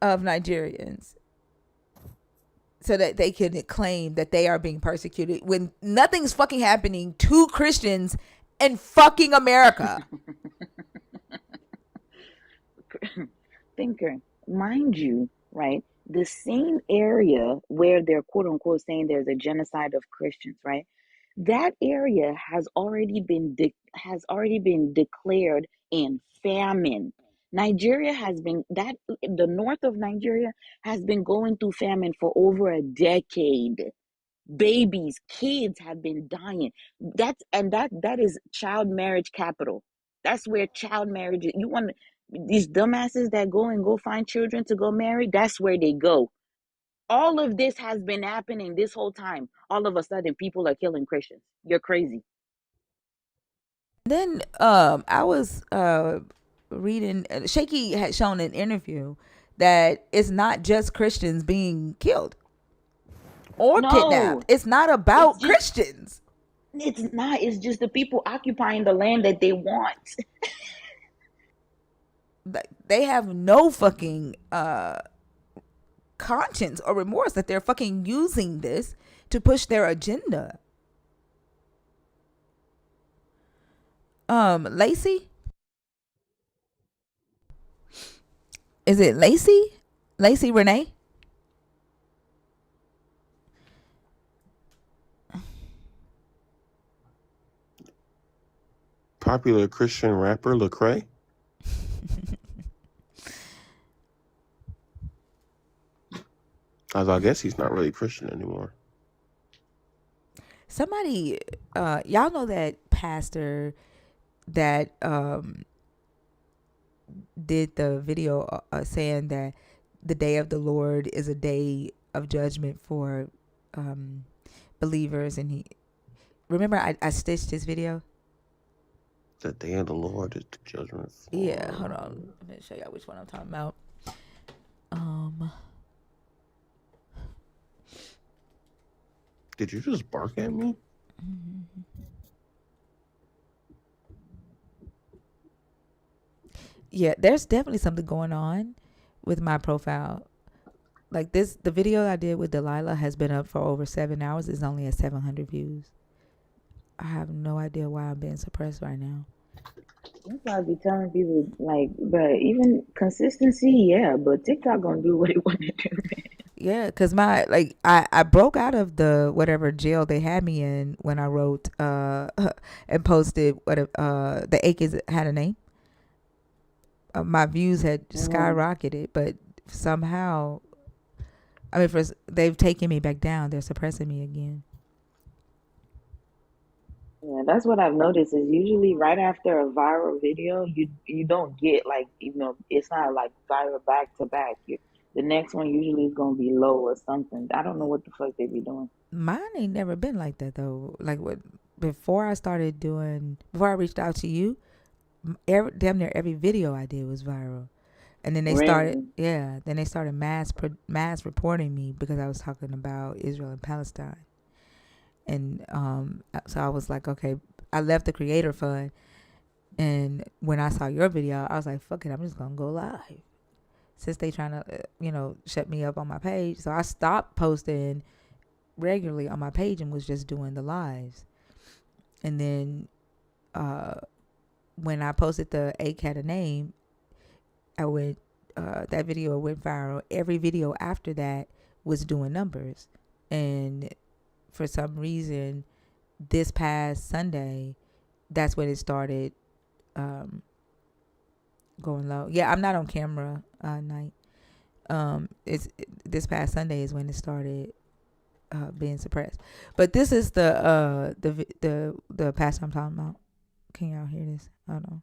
of Nigerians so that they can claim that they are being persecuted when nothing's fucking happening to Christians in fucking America. Thinker, mind you, right? The same area where they're quote unquote saying there's a genocide of Christians, right? That area has already been declared in famine. Nigeria has been that the north of Nigeria has been going through famine for over a decade. Babies, kids have been dying. That is child marriage capital. That's where child marriage, you want these dumbasses that go find children to go marry, that's where they go. All of this has been happening this whole time. All of a sudden people are killing Christians. You're crazy. Then I was reading, Shaky had shown an interview that it's not just Christians being killed or No, kidnapped. It's not it's about just Christians. it's not. It's just the people occupying the land that they want. They have no fucking conscience or remorse that they're fucking using this to push their agenda. Lacey? Is it Lacey? Lacey Renee? Popular Christian rapper Lecrae. I guess he's not really Christian anymore. Somebody, y'all know that pastor that did the video saying that the day of the Lord is a day of judgment for believers, and he remember I stitched his video. The day of the Lord is the judgment for. Yeah, hold on, I'm gonna show y'all which one I'm talking about. Did you just bark at me? Yeah, there's definitely something going on with my profile. Like this, the video I did with Delilah has been up for over 7 hours. It's only at 700 views. I have no idea why I'm being suppressed right now. That's why I be telling people, like, but even consistency, yeah, but TikTok gonna do what it want to do. Yeah, cause I broke out of the whatever jail they had me in when I wrote and posted the Aikens had a name. My views had Mm. skyrocketed, but somehow, I mean, they've taken me back down. They're suppressing me again. Yeah, that's what I've noticed is usually right after a viral video, you don't get like, it's not like viral back to back. The next one usually is gonna be low or something. I don't know what the fuck they be doing. Mine ain't never been like that though. Like what before I reached out to you, damn near every video I did was viral. And then Really? then they started mass reporting me because I was talking about Israel and Palestine. And so I was like, okay, I left the creator fund, and when I saw your video, I was like, fuck it, I'm just gonna go live. Since they trying to, shut me up on my page, so I stopped posting regularly on my page and was just doing the lives. And then when I posted the A Cat a name, I went that video went viral. Every video after that was doing numbers, and for some reason, this past Sunday, that's when it started going low. Yeah, I'm not on camera night. It's this past Sunday is when it started being suppressed. But this is the pastor I'm talking about. Can y'all hear this? I don't know.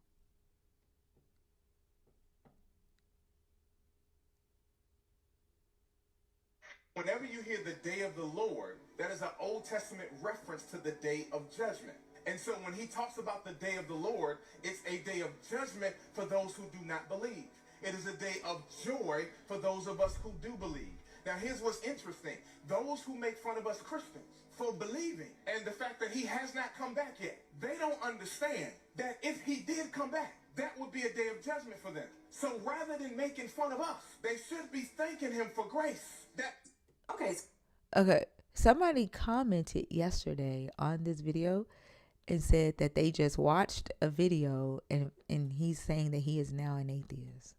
Whenever you hear the day of the Lord, that is an Old Testament reference to the day of judgment. And so when he talks about the day of the Lord, it's a day of judgment for those who do not believe. It is a day of joy for those of us who do believe. Now, here's what's interesting. Those who make fun of us Christians for believing and the fact that he has not come back yet, they don't understand that if he did come back, that would be a day of judgment for them. So rather than making fun of us, they should be thanking him for grace. Okay. Somebody commented yesterday on this video and said that they just watched a video and he's saying that he is now an atheist.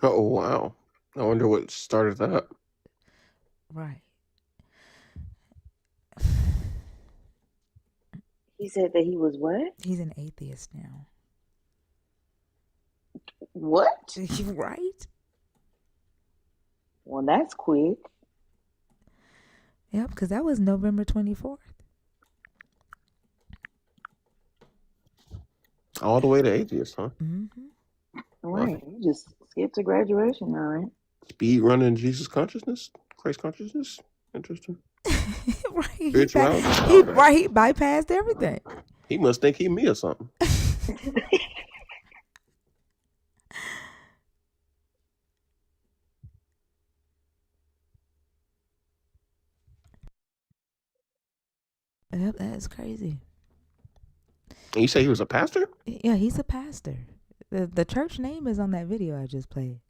Oh wow! I wonder what started that. Right. He said that he was what? He's an atheist now. What? Right? Well, that's quick. Yep, because that was November 24th. All the way to atheist, huh? Mm-hmm. Right. You just skipped to graduation, all right? Speed running Jesus consciousness, Christ consciousness. Interesting. Right. Spirituality. He bypassed everything. He must think he me or something. Yep, that's crazy. And you say he was a pastor? Yeah, he's a pastor. The church name is on that video I just played.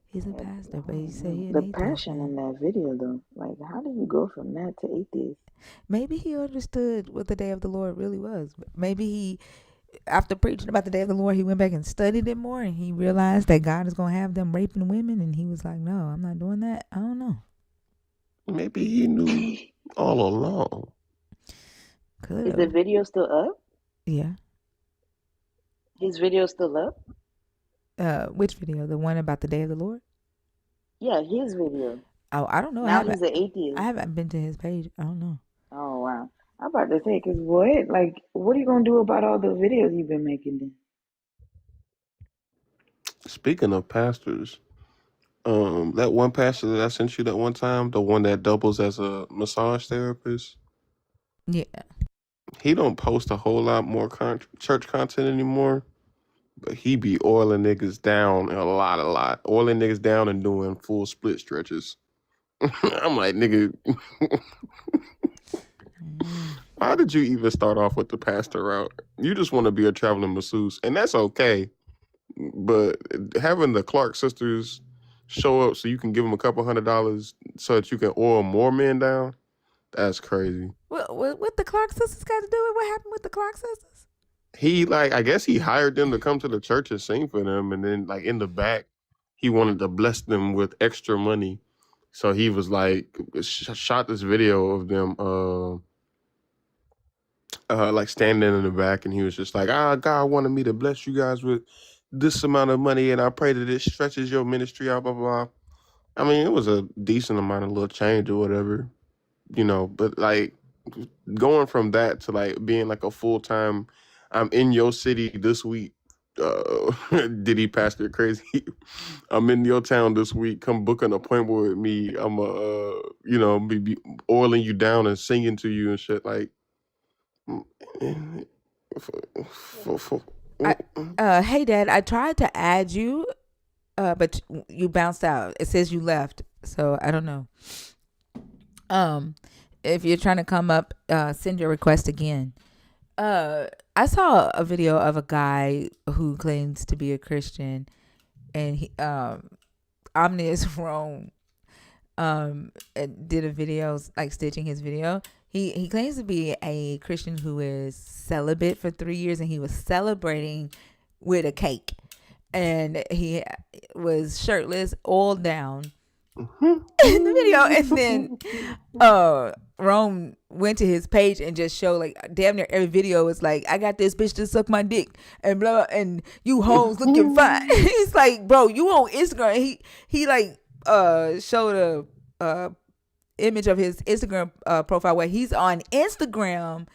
He's a pastor, but he said he an The atheist. passion in that video, though. Like, how do you go from that to atheist? Maybe he understood what the day of the Lord really was. Maybe he, after preaching about the day of the Lord, he went back and studied it more, and he realized that God is going to have them raping women, and he was like, no, I'm not doing that. I don't know. Maybe he knew all along. Could Is the video still up? Yeah. His video still up? Which video? The one about the day of the Lord? Yeah, his video. Oh, I don't know. Now he's an atheist. I haven't been to his page. I don't know. Oh, wow. I'm about to say, because what? Like, what are you going to do about all the videos you've been making then? Speaking of pastors, that one pastor that I sent you that one time, the one that doubles as a massage therapist. Yeah. He don't post a whole lot more church content anymore, but he be oiling niggas down a lot. Oiling niggas down and doing full split stretches. I'm like, nigga, why did you even start off with the pastor route? You just want to be a traveling masseuse, and that's okay. But having the Clark sisters show up so you can give them a couple $100 so that you can oil more men down, that's crazy. What the Clark sisters got to do with what happened with the Clark sisters? He I guess he hired them to come to the church and sing for them, and then like in the back, he wanted to bless them with extra money. So he was like, shot this video of them, like standing in the back, and he was just like, God wanted me to bless you guys with this amount of money, and I pray that it stretches your ministry out, blah, blah, blah. I mean, it was a decent amount of little change or whatever, but like going from that to like being like a full time, I'm in your city this week. Diddy Pastor Crazy. I'm in your town this week. Come book an appointment with me. I'm be oiling you down and singing to you and shit. Like, Hey, Dad, I tried to add you, but you bounced out. It says you left, so I don't know. If you're trying to come up, send your request again. I saw a video of a guy who claims to be a Christian, and he, Omnius Rome, did a video like stitching his video. He claims to be a Christian who is celibate for 3 years, and he was celebrating with a cake, and he was shirtless, all down in the video, and then Rome went to his page and just showed like damn near every video was like, I got this bitch to suck my dick and blah, and you hoes looking fine. He's like, bro, you on Instagram. He like showed a image of his Instagram profile where he's on Instagram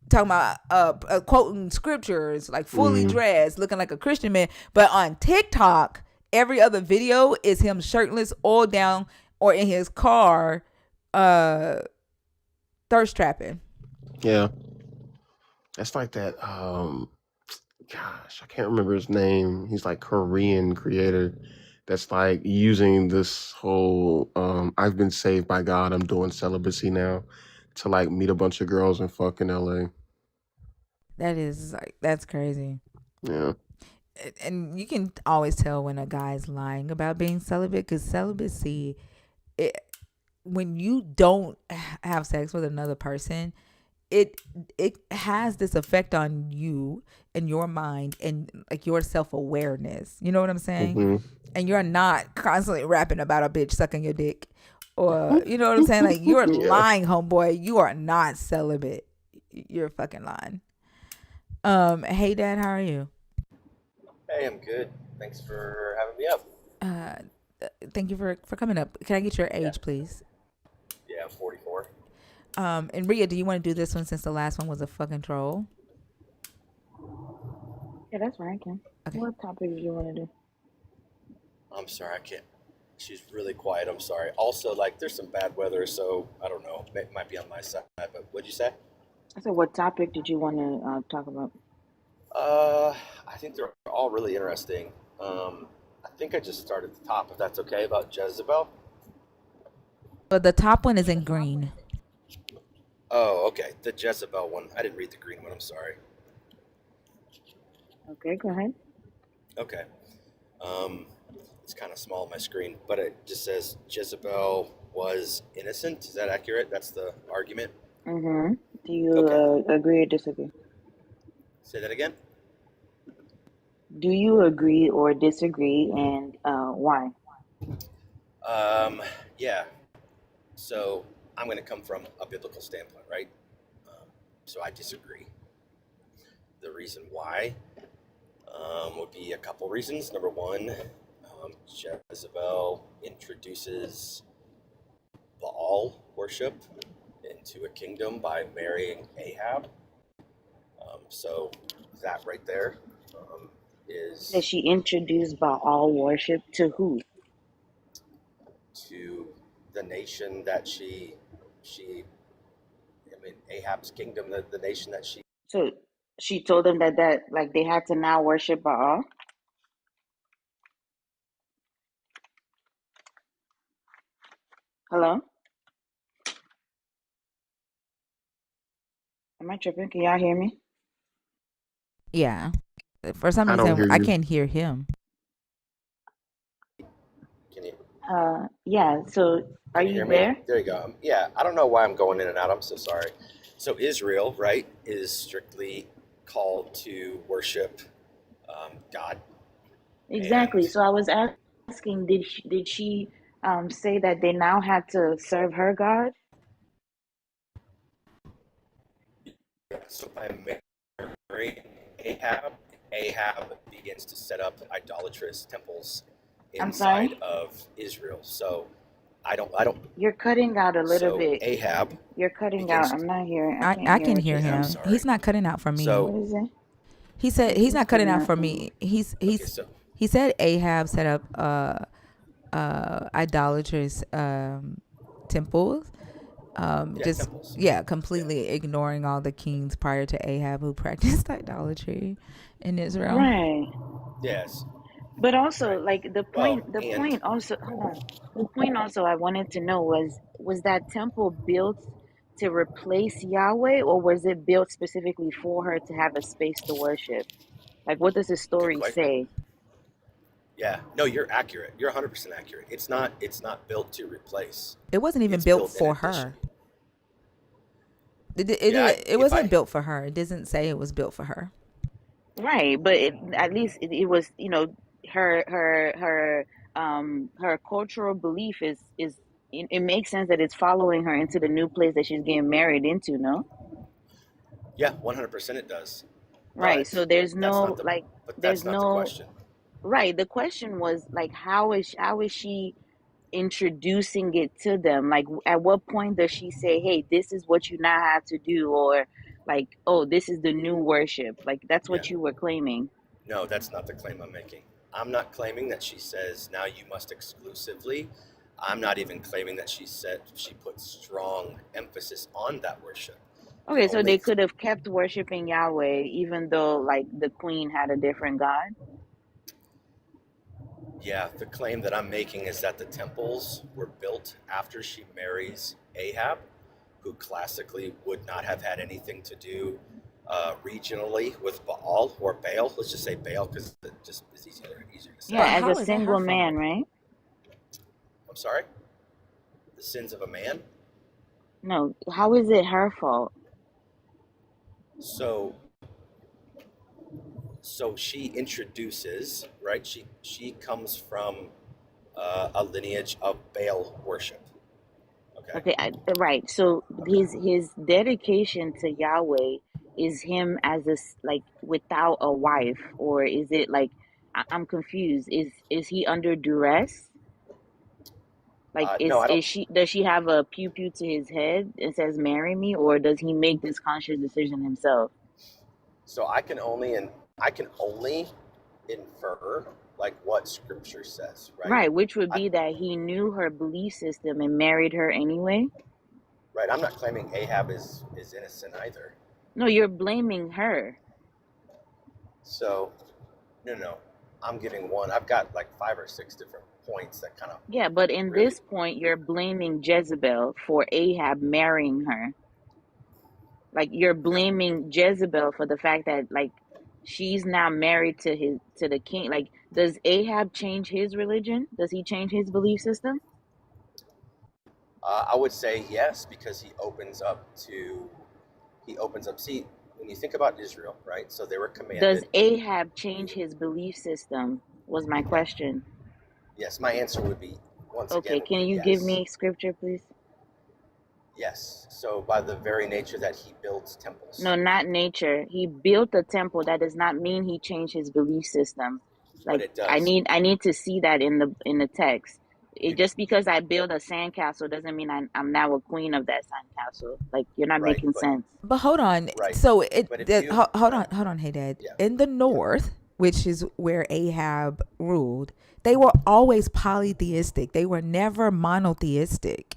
talking about quoting scriptures, like fully dressed, looking like a Christian man. But on TikTok, every other video is him shirtless, all down, or in his car, thirst trapping. Yeah, that's like that. Gosh, I can't remember his name. He's like Korean creator. That's like using this whole I've been saved by God, I'm doing celibacy now, to like meet a bunch of girls and fuck in LA. That's crazy. Yeah. And you can always tell when a guy's lying about being celibate, because celibacy, when you don't have sex with another person, it has this effect on you and your mind and like your self-awareness. You know what I'm saying? Mm-hmm. And you're not constantly rapping about a bitch sucking your dick, or you know what I'm saying? Like, you're lying, homeboy. You are not celibate. You're fucking lying. Hey, Dad, how are you? Hey, I'm good. Thanks for having me up. Thank you for coming up. Can I get your age, please? Yeah, I'm 44. And Rhea, do you want to do this one since the last one was a fucking troll? Yeah, that's right, Kim. Okay. What topic do you want to do? I'm sorry, I can't. She's really quiet. I'm sorry. Also, like, there's some bad weather, so I don't know. It might be on my side, but what'd you say? I said, what topic did you want to talk about? I think they're all really interesting. I think I just start at the top, if that's okay, about Jezebel. But the top one is in green. Oh, okay. The Jezebel one. I didn't read the green one. I'm sorry. Okay, go ahead. Okay. It's kind of small on my screen, but it just says Jezebel was innocent. Is that accurate? That's the argument? Mm-hmm. Do you agree or disagree? Say that again? Do you agree or disagree, and why? Yeah. So I'm going to come from a biblical standpoint, right? So I disagree. The reason why would be a couple reasons. Number one, Jezebel introduces Baal worship into a kingdom by marrying Ahab. So that right there is... Does she introduce Baal worship to who? To the nation that Ahab's kingdom, the nation that she... So she told them that like they had to now worship Baal? Hello? Am I tripping? Can y'all hear me? Yeah. For some I don't reason, hear I you. can't hear him. Can you Yeah. So are can you you hear me? there? There you go. Yeah, I don't know why I'm going in and out. I'm so sorry. So Israel, right, is strictly called to worship God, Exactly. and So I was asking, did she say that they now had to serve her God? so by marrying Ahab begins to set up idolatrous temples I'm inside sorry. of Israel. So I don't. You're cutting out a little So bit. Ahab You're cutting out. begins. I'm not hearing. I can't I hear can what you're hear I'm saying. him. He's sorry. not cutting out for me. So What is it? He said he's He's not cutting cutting out out for for me. me. okay, so He said Ahab set up idolatrous temples. yeah, Just temples. yeah, Yeah, completely ignoring all the kings prior to Ahab who practiced idolatry in Israel. Right. yes, But also, right. like Well, the and point also, hold on. The point also I wanted to know was that temple built to replace Yahweh, or was it built specifically for her to have a space to worship? Like, what does the good story question. say? Yeah, no, you're accurate. You're 100% accurate. It's not built to replace. It wasn't even It's built built in for addition. her. Yeah, It if wasn't I built for her. It doesn't say it was built for her. Right, but at least it was, her cultural belief is it makes sense that it's following her into the new place that she's getting married into, no? yeah, 100% it does. Right. But So there's that's no not the like but there's that's not the no question. right. The question was like how is she introducing it to them? Like at what point does she say, "Hey, this is what you now have to do," or like, "Oh, this is the new worship." Like that's Yeah. what you were claiming. No, that's not the claim I'm making. I'm not claiming that she says now you must exclusively. I'm not even claiming that she puts strong emphasis on that worship. The Okay, so only they could have kept worshiping Yahweh even though like the queen had a different god. Yeah, the claim that I'm making is that the temples were built after she marries Ahab, who classically would not have had anything to do regionally with Baal or Baal. Let's just say Baal because it just is easier to Yeah, But say. as a how is that her single man, fault? right? I'm sorry? The sins of a man? No, how is it her fault? So so she introduces, right? She comes from a lineage of Baal worship. Okay. Okay, right. So his dedication to Yahweh is him as like without a wife, or is it like I'm confused. Is he under duress? Like No, I don't. is she does she have a pew pew to his head and says marry me, or does he make this conscious decision himself? So I can only infer like what Scripture says, right? Right, which would I be that he knew her belief system and married her anyway. right. I'm not claiming Ahab is innocent either. No, you're blaming her. So no, no, I'm giving one. I've got like 5 or 6 different points that kind of Yeah, but in really. this point, you're blaming Jezebel for Ahab marrying her. Like you're No, blaming Jezebel for the fact that like she's now married to the king. Like, does Ahab change his religion? Does he change his belief system? I would say yes because he opens up. See, when you think about Israel, right? So they were Does commanded. Ahab change his belief system? Was my Yeah. question. Yes, my answer would be once Okay, again would can be you give yes. me scripture, please? Yes. So by the very nature that he builds No, temples, not nature. He built a temple. That does not mean he changed his belief system. but Like it does. I need to see that in the text. It You just because I build a sandcastle doesn't mean I'm now a queen of that sandcastle. Like you're not right, making but sense. But hold on. right, So but if you no, hold on, hey dad. yeah, In the yeah, north, which is where Ahab ruled, they were always polytheistic. They were never monotheistic.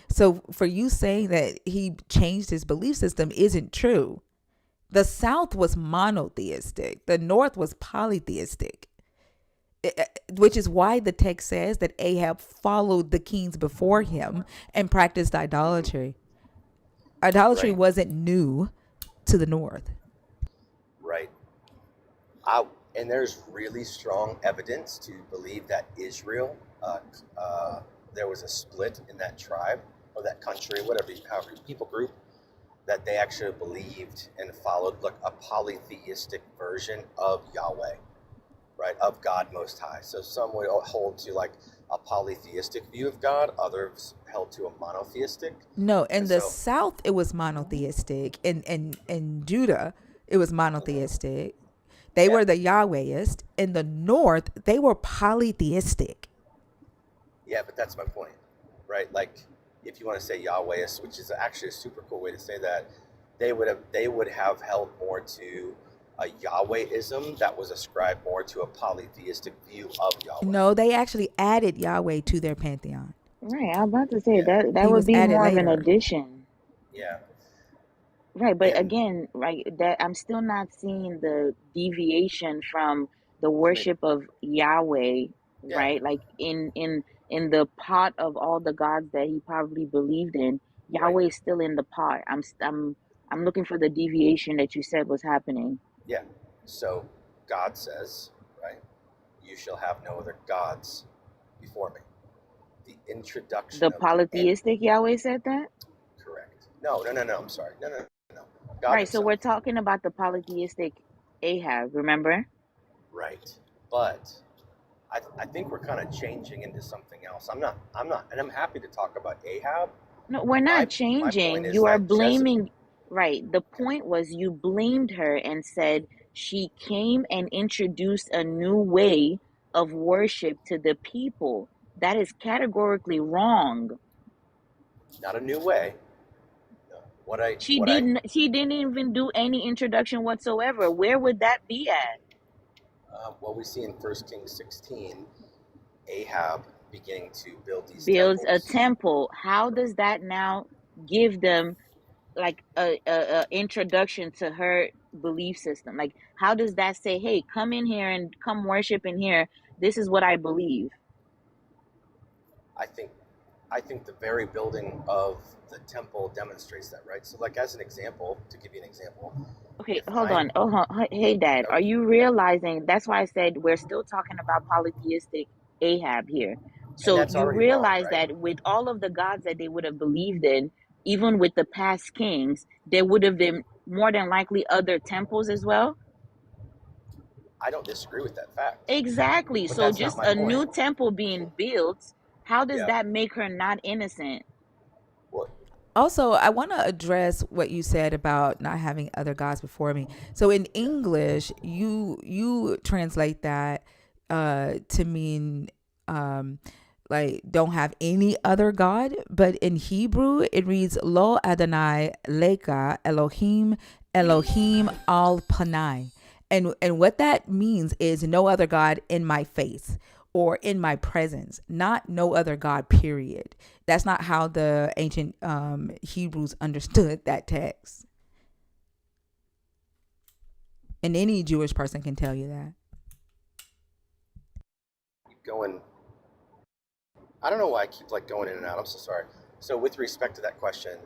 So for you saying that he changed his belief system isn't true. The south was monotheistic. The north was polytheistic. which is why the text says that Ahab followed the kings before him and practiced idolatry. Idolatry Right. wasn't new to the north. Right. I, and there's really strong evidence to believe that Israel, there was a split in that tribe or that country, whatever, however, people group, that they actually believed and followed like a polytheistic version of Yahweh, right, of God Most High. So some would hold to like a polytheistic view of God, others held to a monotheistic. No, in And the so, south it was monotheistic. In Judah it was monotheistic. They yeah, were the Yahwehist. In the north they were polytheistic. yeah, but that's my point, right? Like, if you want to say Yahwehist, which is actually a super cool way to say that, they would have held more to a Yahwehism that was ascribed more to a polytheistic view of Yahweh. No, they actually added Yahweh to their pantheon. Right. I'm about to say Yeah, that He would was be added more of an later. addition. yeah, Right, but and again, right, that I'm still not seeing the deviation from the I mean, worship of Yahweh, yeah, right? Like in the pot of all the gods that he probably believed in, right, Yahweh is still in the pot. I'm looking for the deviation that you said was happening. yeah. So God says, right, you shall have no other gods before me. The introduction The of and polytheistic Yahweh said that? correct. No, no, no, no. I'm sorry. No, no, no, no. God Right, so we're Himself. talking about the polytheistic Ahab, remember? Right. But I think we're kind of changing into something else. I'm not, and I'm happy to talk about Ahab. No, we're not My point changing. is You are that Jezebel. blaming, right? The Okay. point was you blamed her and said she came and introduced a new way of worship to the people. That is categorically wrong. Not a new way. No. She didn't even do any introduction whatsoever. Where would that be at? What we see in 1 Kings 16, Ahab beginning to build these Builds a temples. temple. How does that now give them like a introduction to her belief system? Like, how does that say, hey, come in here and come worship in here, this is what I believe? I think I think the very building of the temple demonstrates that, right? So, like as an example, to give you an example, Okay, if hold I on. Oh, hey, Dad, no, are you realizing that's why I said we're still talking about polytheistic Ahab here? and So that's you already wrong, realize right? that with all of the gods that they would have believed in, even with the past kings, there would have been more than likely other temples as well. I don't disagree with that fact, Exactly. but So that's not just my a point. new temple being built, how does Yeah. that make her not innocent? Well, Also, I want to address what you said about not having other gods before me. So in yeah. English, you translate that to mean um, like don't have any other god, but in Hebrew it reads Lo Adonai Leka Elohim Elohim Al Panai. And what that means is no other god in my face or in my presence, not no other god, period. That's not how the ancient Hebrews understood that text. And any Jewish person can tell you that. Going, I don't know why I keep like going in and out. I'm so sorry. So, with respect to that question,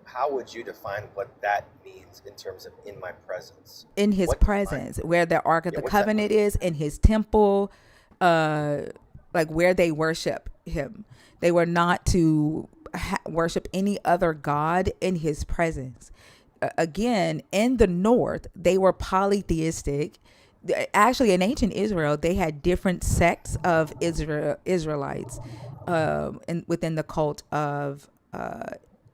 how would you define what that means in terms of in my presence? In his What defines presence, where the Ark of Yeah, the what's that Covenant mean? is, in his temple, uh, like where they worship him. They were not to worship any other god in his presence. Again, in the north, they were polytheistic. Actually, in ancient Israel, they had different sects of Israelites within the cult of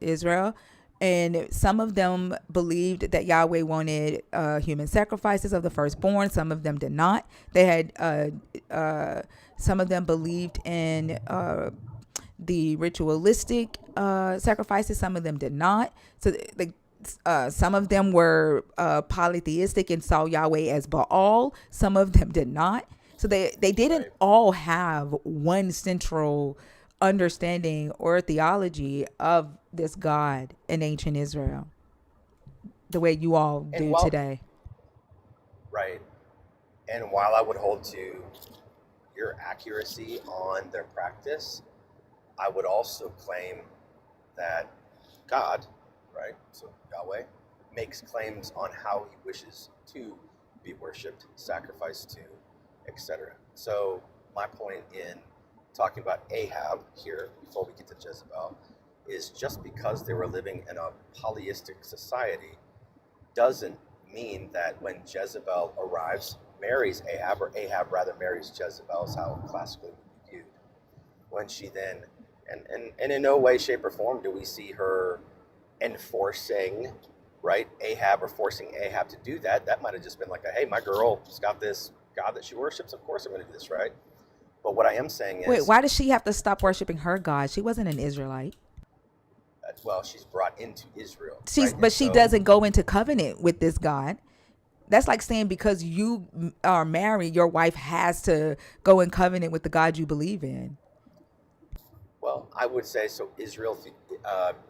Israel. And some of them believed that Yahweh wanted human sacrifices of the firstborn. Some of them did not. They had some of them believed in the ritualistic sacrifices. Some of them did not. So like some of them were polytheistic and saw Yahweh as Baal. Some of them did not. So they didn't Right. all have one central understanding or theology of this God in ancient Israel, the way you all And do while today. right, and while I would hold to your accuracy on their practice, I would also claim that God, right, so Yahweh, makes claims on how he wishes to be worshipped, sacrificed to, etc. So my point in talking about Ahab here, before we get to Jezebel, is just because they were living in a polyistic society doesn't mean that when Jezebel arrives, marries Ahab, or Ahab rather marries Jezebel, is how classically would be viewed. When she then, and in no way, shape, or form do we see her enforcing, right, Ahab, or forcing Ahab to do that. That might have just been like, hey, my girl's got this God that she worships. Of course I'm going to do this, right? But what I am saying Wait, is, why does she have to stop worshiping her God? She wasn't an Israelite. well, she's brought into Israel, She's right? And but she so, doesn't go into covenant with this God. That's like saying because you are married, your wife has to go in covenant with the God you believe in. well, I would say so.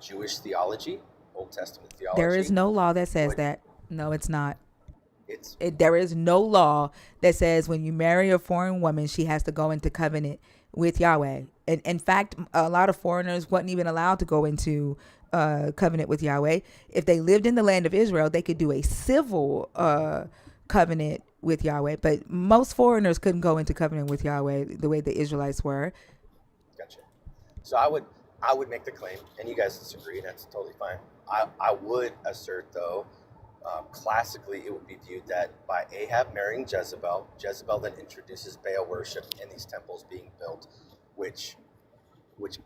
Jewish theology, Old Testament There is theology, no law that says would that. No, it's not. it's There is no law that says when you marry a foreign woman, she has to go into covenant with Yahweh. And in fact, a lot of foreigners wasn't even allowed to go into covenant with Yahweh. If they lived in the land of Israel, they could do a civil covenant with Yahweh. But most foreigners couldn't go into covenant with Yahweh the way the Israelites were. Gotcha. So I would make the claim, and you guys disagree, and that's totally fine. I would assert though, classically it would be viewed that by Ahab marrying Jezebel, Jezebel then introduces Baal worship in these temples being built, which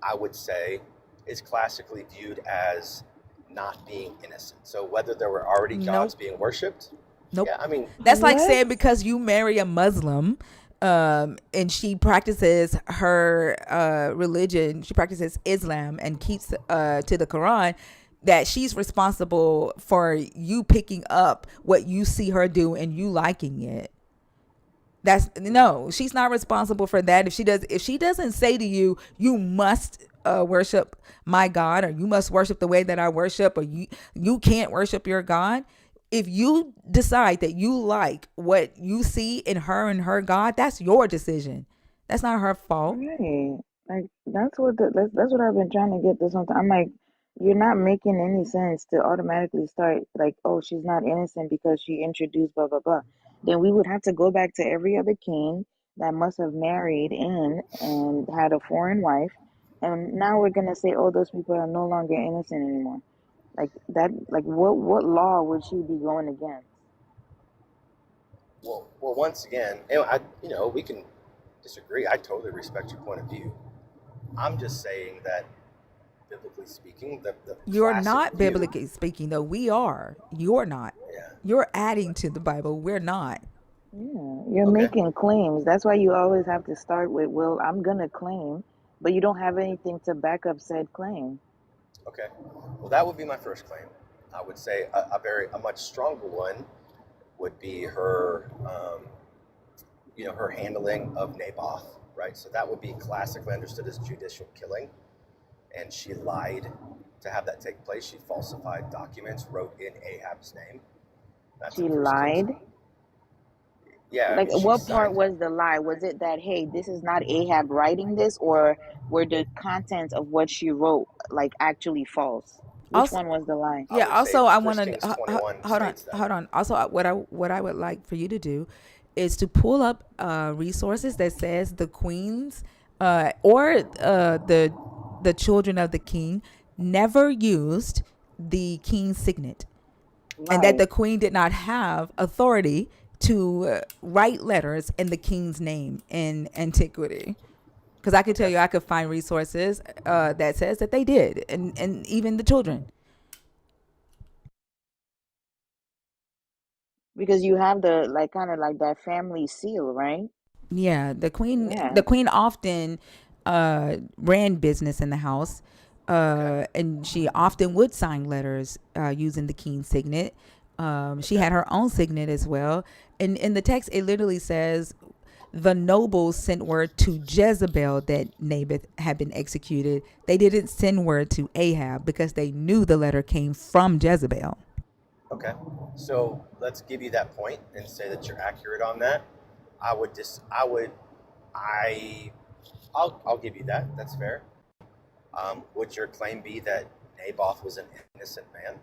I would say is classically viewed as not being innocent. So whether there were already gods Nope. being worshipped, Nope. yeah, I mean, That's like What? saying because you marry a Muslim, and she practices her religion, she practices Islam and keeps to the Quran, that she's responsible for you picking up what you see her do and you liking it. That's no, she's not responsible for that. If she doesn't say to you, you must worship my God, or you must worship the way that I worship, or you can't worship your God. If you decide that you like what you see in her and her God, that's your decision. That's not her fault. Right. Like that's what I've been trying to get this whole time. I'm like, you're not making any sense to automatically start like, oh, she's not innocent because she introduced blah blah blah. Then we would have to go back to every other king that must have married in and had a foreign wife, and now we're gonna say, oh, those people are no longer innocent anymore. Like that, like what law would she be going against? well, once again, we can disagree. I totally respect your point of view. I'm just saying that, biblically speaking, the You're classic not view, biblically speaking, though. We are. You're not. yeah, You're adding to the Bible. We're not. Yeah, you're okay, making claims. That's why you always have to start with, well, I'm gonna claim, but you don't have anything to back up said claim. okay. Well, that would be my first claim. I would say a much stronger one would be her, her handling of Naboth, right? So that would be classically understood as judicial killing, and she lied to have that take place. She falsified documents, wrote in Ahab's name. That's She in First Kings. lied. Yeah, I Like, mean, she what part signed. was the lie? Was it that, hey, this is not Ahab writing this, or were the contents of what she wrote like actually false? Which Also, one was the lie? I yeah. would say Also, I want First to Kings 21 hold on, states that. hold on. Also, what I would like for you to do is to pull up resources that says the queens or the children of the king never used the king's signet, and that Right. the queen did not have authority to write letters in the king's name in antiquity. Because I could tell Okay. you, I could find resources that says that they did, and even the children. Because you have the like kind of like that family seal, right? Yeah, Yeah. the queen often ran business in the house, Okay. and she often would sign letters using the king's signet. She Okay. had her own signet as well, and in the text it literally says the nobles sent word to Jezebel that Naboth had been executed. They didn't send word to Ahab because they knew the letter came from Jezebel. Okay. So let's give you that point and say that you're accurate on that. I would I'll give you that. That's fair. Would your claim be that Naboth was an innocent man?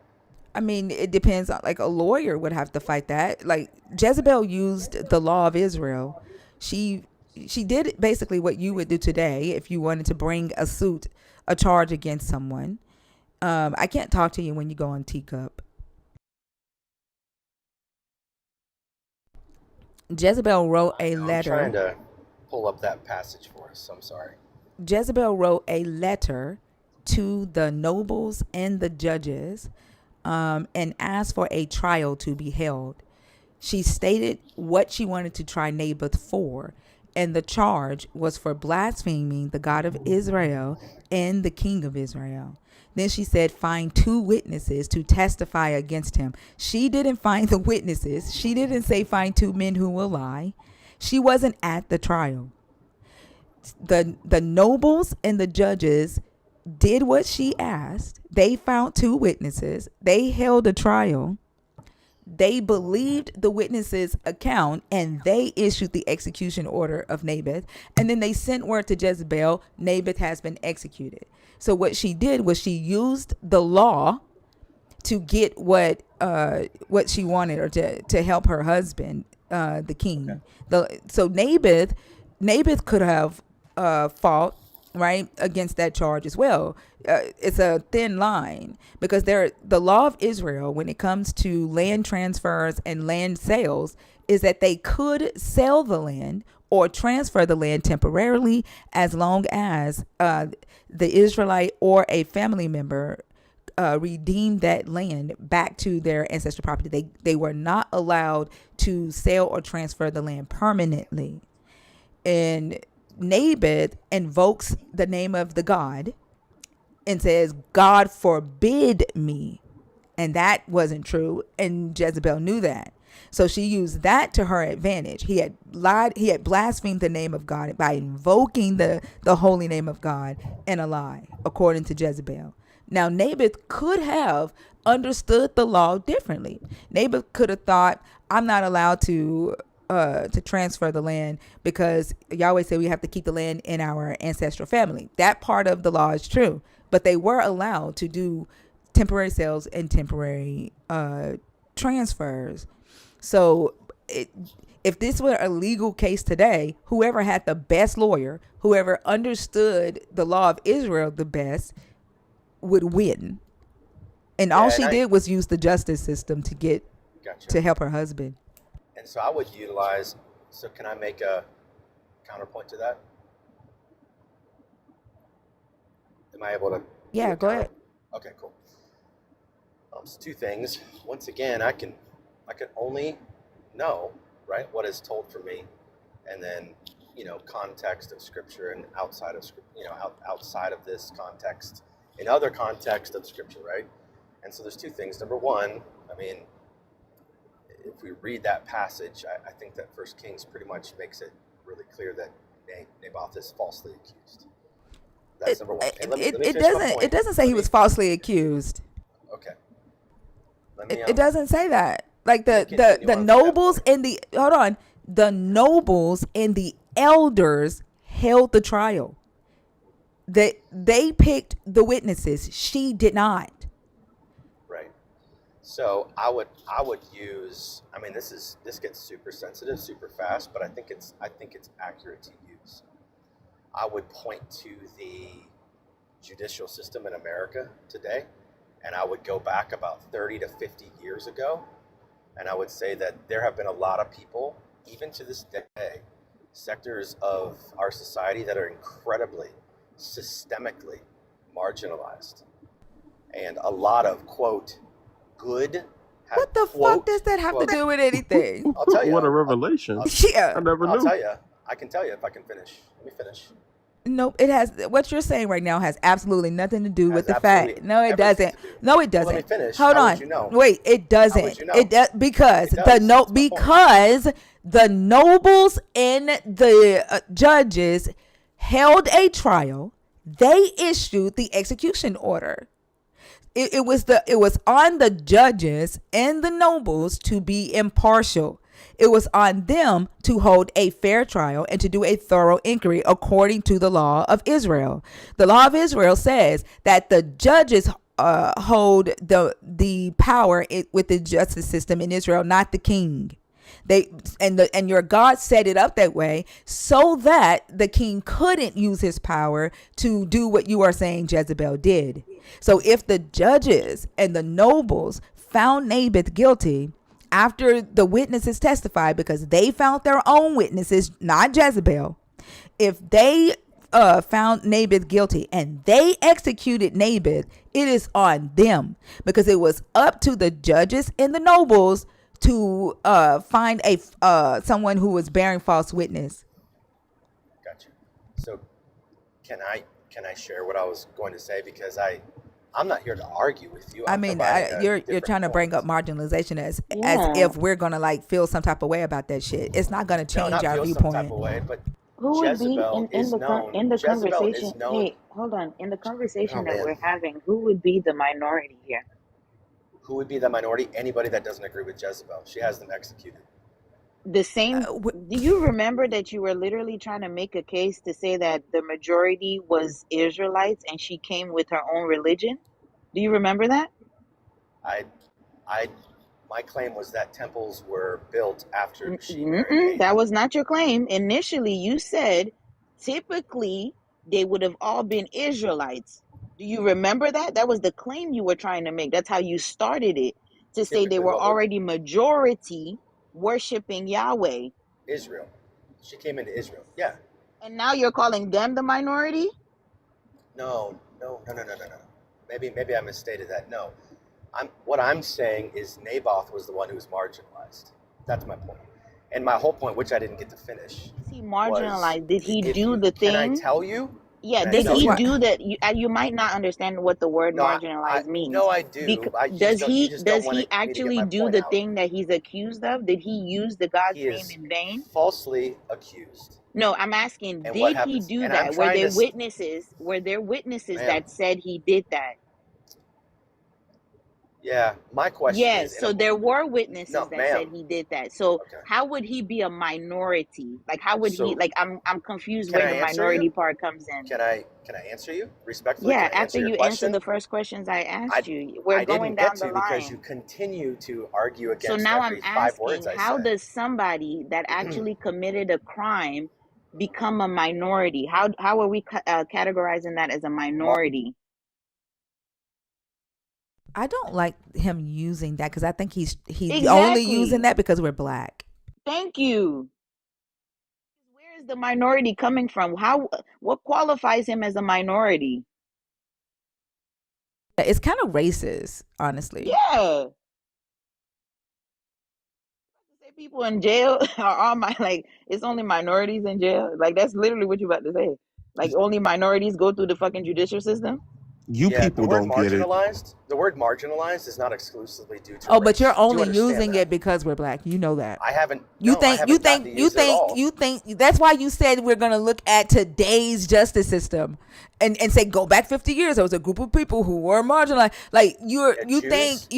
I mean, it depends on, like, a lawyer would have to fight that. Like, Jezebel used the law of Israel. She she did basically what you would do today if you wanted to bring a charge against someone. I can't talk to you when you go on Teacup. Jezebel wrote a I'm trying letter. to pull up that passage for us. I'm sorry. Jezebel wrote a letter to the nobles and the judges, and asked for a trial to be held. She stated what she wanted to try Naboth for, and the charge was for blaspheming the God of Israel and the king of Israel. Then she said, find 2 witnesses to testify against him. She didn't find the witnesses. She didn't say find 2 men who will lie. She wasn't at the trial. The nobles and the judges did what she asked. They found 2 witnesses. They held a trial. They believed the witnesses' account, and they issued the execution order of Naboth. And then they sent word to Jezebel, Naboth has been executed. So what she did was she used the law to get what she wanted, or to help her husband, the king. So Naboth could have fought right against that charge as well. It's a thin line, because the law of Israel when it comes to land transfers and land sales is that they could sell the land or transfer the land temporarily, as long as the Israelite or a family member redeemed that land back to their ancestral property. They were not allowed to sell or transfer the land permanently. And Naboth invokes the name of the God and says, God forbid me. And that wasn't true. And Jezebel knew that. So she used that to her advantage. He had lied. He had blasphemed the name of God by invoking the holy name of God in a lie, according to Jezebel. Now, Naboth could have understood the law differently. Naboth could have thought, I'm not allowed to transfer the land, because Yahweh said we have to keep the land in our ancestral family. That part of the law is true, but they were allowed to do temporary sales and temporary transfers. So if this were a legal case today, whoever had the best lawyer, whoever understood the law of Israel the best, would win. And all she did was use the justice system to get to help her husband. And so I would utilize. So can I make a counterpoint to that? Am I able to? Yeah, go ahead. Okay, cool. So 2 things. Once again, I can only know, right, what is told for me, and then context of scripture, and outside of outside of this context, in other context of scripture, right? And so there's 2 things. Number one, I mean, if we read that passage, I think that First Kings pretty much makes it really clear that Naboth is falsely accused. That's number one. It doesn't say he was falsely accused. Okay. It doesn't say that. Like the nobles and the nobles and the elders held the trial. They picked the witnesses. She did not. Right. So I would use. I mean, this gets super sensitive, super fast, but I think it's accurate to use. I would point to the judicial system in America today, and I would go back about 30 to 50 years ago, and I would say that there have been a lot of people, even to this day, sectors of our society that are incredibly systemically marginalized, and a lot of, quote, good. What the fuck does that have to do with anything? I'll tell you. What a revelation. Yeah. I never knew. I'll tell you. I can tell you if I can finish. Let me finish. Nope, it has. What you're saying right now has absolutely nothing to do with the fact. No, it doesn't. No, it doesn't. Well, let me finish. Hold How on. would you know? Wait, it doesn't. How would you know? It does because It does. because the nobles and the judges held a trial. They issued the execution order. It was on the judges and the nobles to be impartial. It was on them to hold a fair trial and to do a thorough inquiry according to the law of Israel. The law of Israel says that the judges hold the power with the justice system in Israel, not the king. And your God set it up that way so that the king couldn't use his power to do what you are saying Jezebel did. So if the judges and the nobles found Naboth guilty after the witnesses testified, because they found their own witnesses, not Jezebel, if they found Naboth guilty and they executed Naboth, it is on them, because it was up to the judges and the nobles to find a someone who was bearing false witness. Gotcha. So can I share what I was going to say, because I'm not here to argue with you. I mean, you're trying to bring up marginalization as if we're gonna like feel some type of way about that shit. It's not gonna change not our feel viewpoint. some type of way, but Who would be Jezebel is known. in the Jezebel conversation? is known. Hey, hold on. In the conversation Oh that man, we're having, who would be the minority here? who would be the minority? Anybody that doesn't agree with Jezebel. She has them executed. The same. Do you remember that you were literally trying to make a case to say that the majority was Israelites and she came with her own religion? Do you remember that? I my claim was that temples were built after she married. That was not your claim. Initially, you said typically they would have all been Israelites. Do you remember that? That was the claim you were trying to make. That's how you started it, to say they Typically, were what would already majority worshiping Yahweh. Israel? She came into Israel. Yeah. And now you're calling them the minority? No. Maybe I misstated that. No. What I'm saying is Naboth was the one who was marginalized. That's my point. And my whole point, which I didn't get to finish, Is he marginalized? Did he do the Can I thing? tell you? Yeah, Can I did tell he you? do that? You might not understand what the word No, marginalized means. no, I do. Does You he just don't want me to get actually my do point the out. thing that he's accused of? Did he use the God's He name is in vain? falsely accused. No, I'm asking, And what did he happens? do And I'm that? Were trying there to, witnesses? Were there witnesses ma'am. that said he did that? Yeah, my question Yes, is, so there were witnesses no, that said ma'am. he did that. So Okay. how would he be a minority? Like how would he So like I'm confused can where I the answer minority you? part comes in. Can I answer you respectfully? Yeah, Can I after answer your you answer question? the first questions I asked you, we're I going didn't get down the to because you line. continue to argue So against now I'm every 5 words asking, I how say. does somebody that actually committed a crime become a minority? How are we categorizing that as a minority? I don't like him using that because I think he's only using Exactly. that because we're black. Thank you. Where is the minority coming from? What qualifies him as a minority? It's kind of racist, honestly. Yeah. Say people in jail are all like it's only minorities in jail. Like that's literally what you're about to say. Like only minorities go through the fucking judicial system. You Yeah, the people word don't get it. marginalized. The word marginalized is not exclusively due to Oh, race. but you're Do you only understand using that? it because we're black. You know that. I haven't. You No, I think you haven't gotten think to you use it at think all. you think that's why you said we're gonna look at today's justice system and say go back 50 years. There was a group of people who were marginalized. Like you think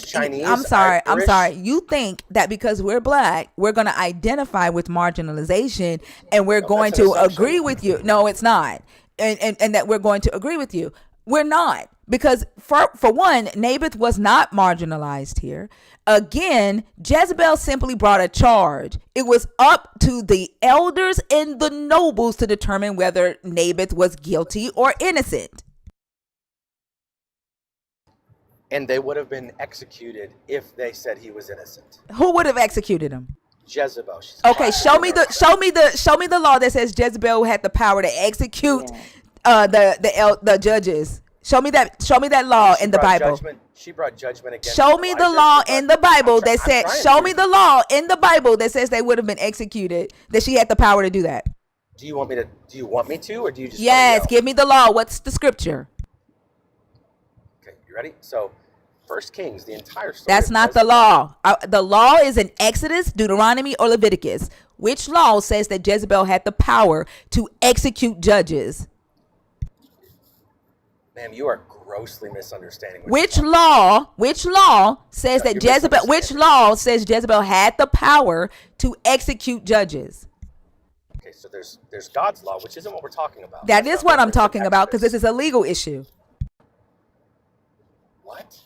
Chinese, I'm sorry. Irish. You think that because we're black, we're gonna identify with marginalization and we're going that's an to assumption. agree with you. No, it's not. And that we're going to agree with you. We're not, because for one, Naboth was not marginalized here. Again, Jezebel simply brought a charge. It was up to the elders and the nobles to determine whether Naboth was guilty or innocent. And they would have been executed if they said he was innocent. Who would have executed him? Jezebel. Okay, show me the law that says Jezebel had the power to execute the judges. Show me that law in the Bible. She brought judgment against. Show me the law in the Bible that said. Show me the law in the Bible that says they would have been executed. That she had the power to do that. Do you want me to, or do you just? Yes, give me the law. What's the scripture? Okay, you ready? So, 1 Kings, the entire story. That's not the law. The law is in Exodus, Deuteronomy, or Leviticus. Which law says that Jezebel had the power to execute judges? Ma'am, you are grossly misunderstanding what Which you're talking Which law says about. No, that you're Jezebel? Which misunderstanding. law says Jezebel had the power to execute judges? Okay, so there's God's law, which isn't what we're talking about. That That's is not what I'm referenced in talking about because this Exodus. is a legal issue. What?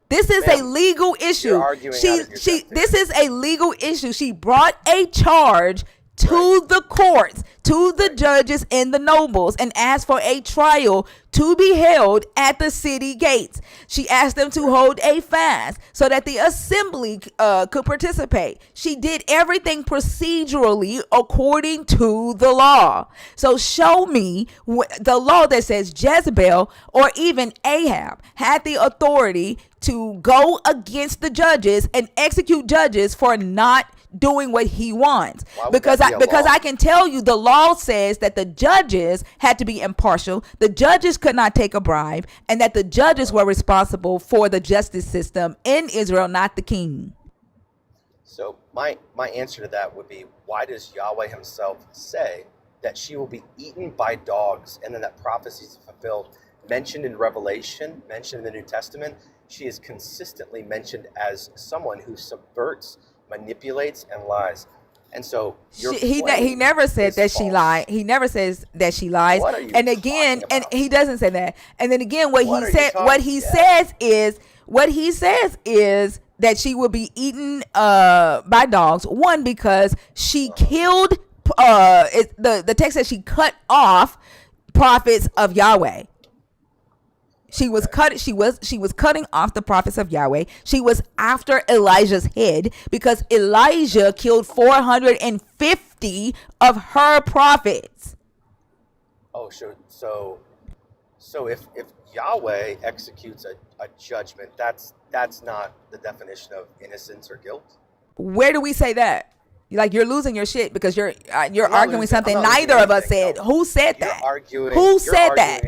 This is a Ma'am, legal you're issue. arguing out of your depth This here. is a legal issue. She brought a charge to the courts, to the judges and the nobles, and asked for a trial to be held at the city gates. She asked them to hold a fast so that the assembly could participate. She did everything procedurally according to the law. So show me the law that says Jezebel or even Ahab had the authority to go against the judges and execute judges for not doing what he wants. Because I can tell you the law says that the judges had to be impartial, the judges could not take a bribe, and that the judges were responsible for the justice system in Israel, not the king. So my answer to that would be, why does Yahweh himself say that she will be eaten by dogs, and then that prophecy is fulfilled? Mentioned in Revelation, mentioned in the New Testament, she is consistently mentioned as someone who subverts, manipulates, and lies. And so He never said that she lied. He never says that she lies. What are you and again, talking about? and he doesn't say that. And then again, what he says is that she will be eaten by dogs. One, because she killed. The text says she cut off prophets of Yahweh. She was cutting off the prophets of Yahweh. She was after Elijah's head because Elijah killed 450 of her prophets. Oh, so if Yahweh executes a judgment, that's not the definition of innocence or guilt. Where do we say that? Like, you're losing your shit because you're arguing something neither of us said. No. Who said You're that? arguing. Who said that?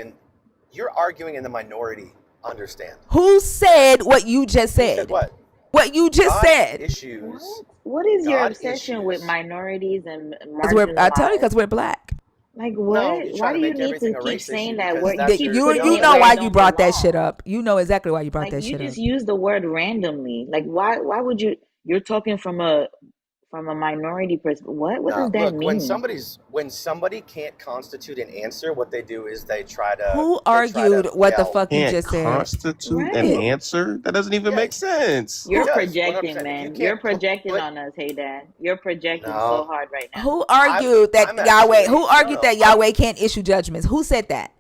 You're arguing in the minority. Understand? Who said what you just said? Who said what? What you just said. Issues. What is your God obsession issues. with minorities and I tell you, marginalized? because we're black. Like No, what? you're Why trying do to you make need everything to a keep race issue saying that because word? You that's keep your putting You it know where why it you don't brought that belong. shit up. You know exactly why you brought Like that you shit up. just use the word randomly. Like why would you? You're talking from a minority perspective. What No, does that look, when mean? somebody can't constitute an answer, what they do is they try Who to argued what the yell. fuck you Can't just said? constitute an Right. answer? That doesn't even make Yes, sense. You're it does. projecting, 100%. If you man. can't You're projecting put on us. Hey, Dad. You're projecting so no, hard right now. Who argued that I'm Yahweh? actually Who argued that I'm Yahweh can't issue judgments? Who said that?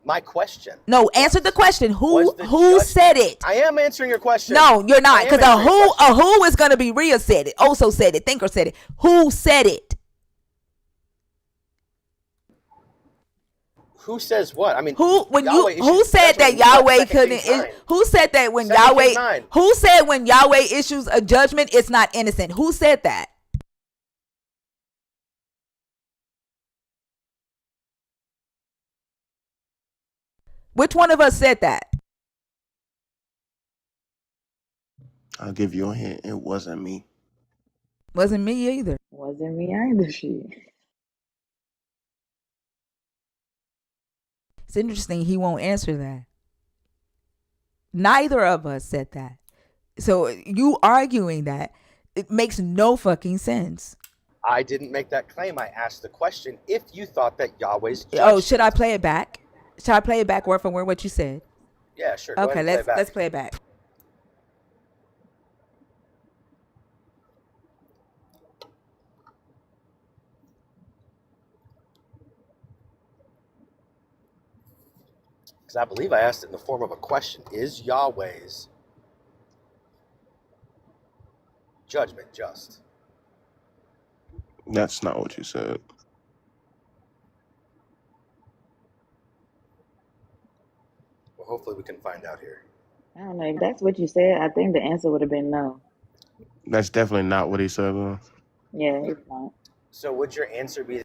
my question. No, answer the question. Was the Who judgment? said it? I am answering your question. No, you're not, I am because answering your question. a who is gonna be Rhea said it. Also said it. Thinker said it. Who said it? Who says what? I mean, Who Yahweh said issues that judgment in what? Yahweh 2 couldn't? Kings 9. Who said that when 2 Kings Yahweh? 9. Who said when Yahweh issues a judgment, it's not innocent? Who said that? Which one of us said that? I'll give you a hint. It wasn't me. Wasn't me either. Wasn't me either. Shit. It's interesting he won't answer that. Neither of us said that. So you arguing that, it makes no fucking sense. I didn't make that claim. I asked the question if you thought that Yahweh's judgment. Oh, should I play it back? Should I play it back word for word what you said? Yeah, sure. Go Okay, ahead and play it back. let's play it back. Because I believe I asked it in the form of a question. Is Yahweh's judgment just? That's not what you said. Well, hopefully we can find out here. I don't know. If that's what you said, I think the answer would have been no. That's definitely not what he said, though. Yeah, it's not. So would your answer be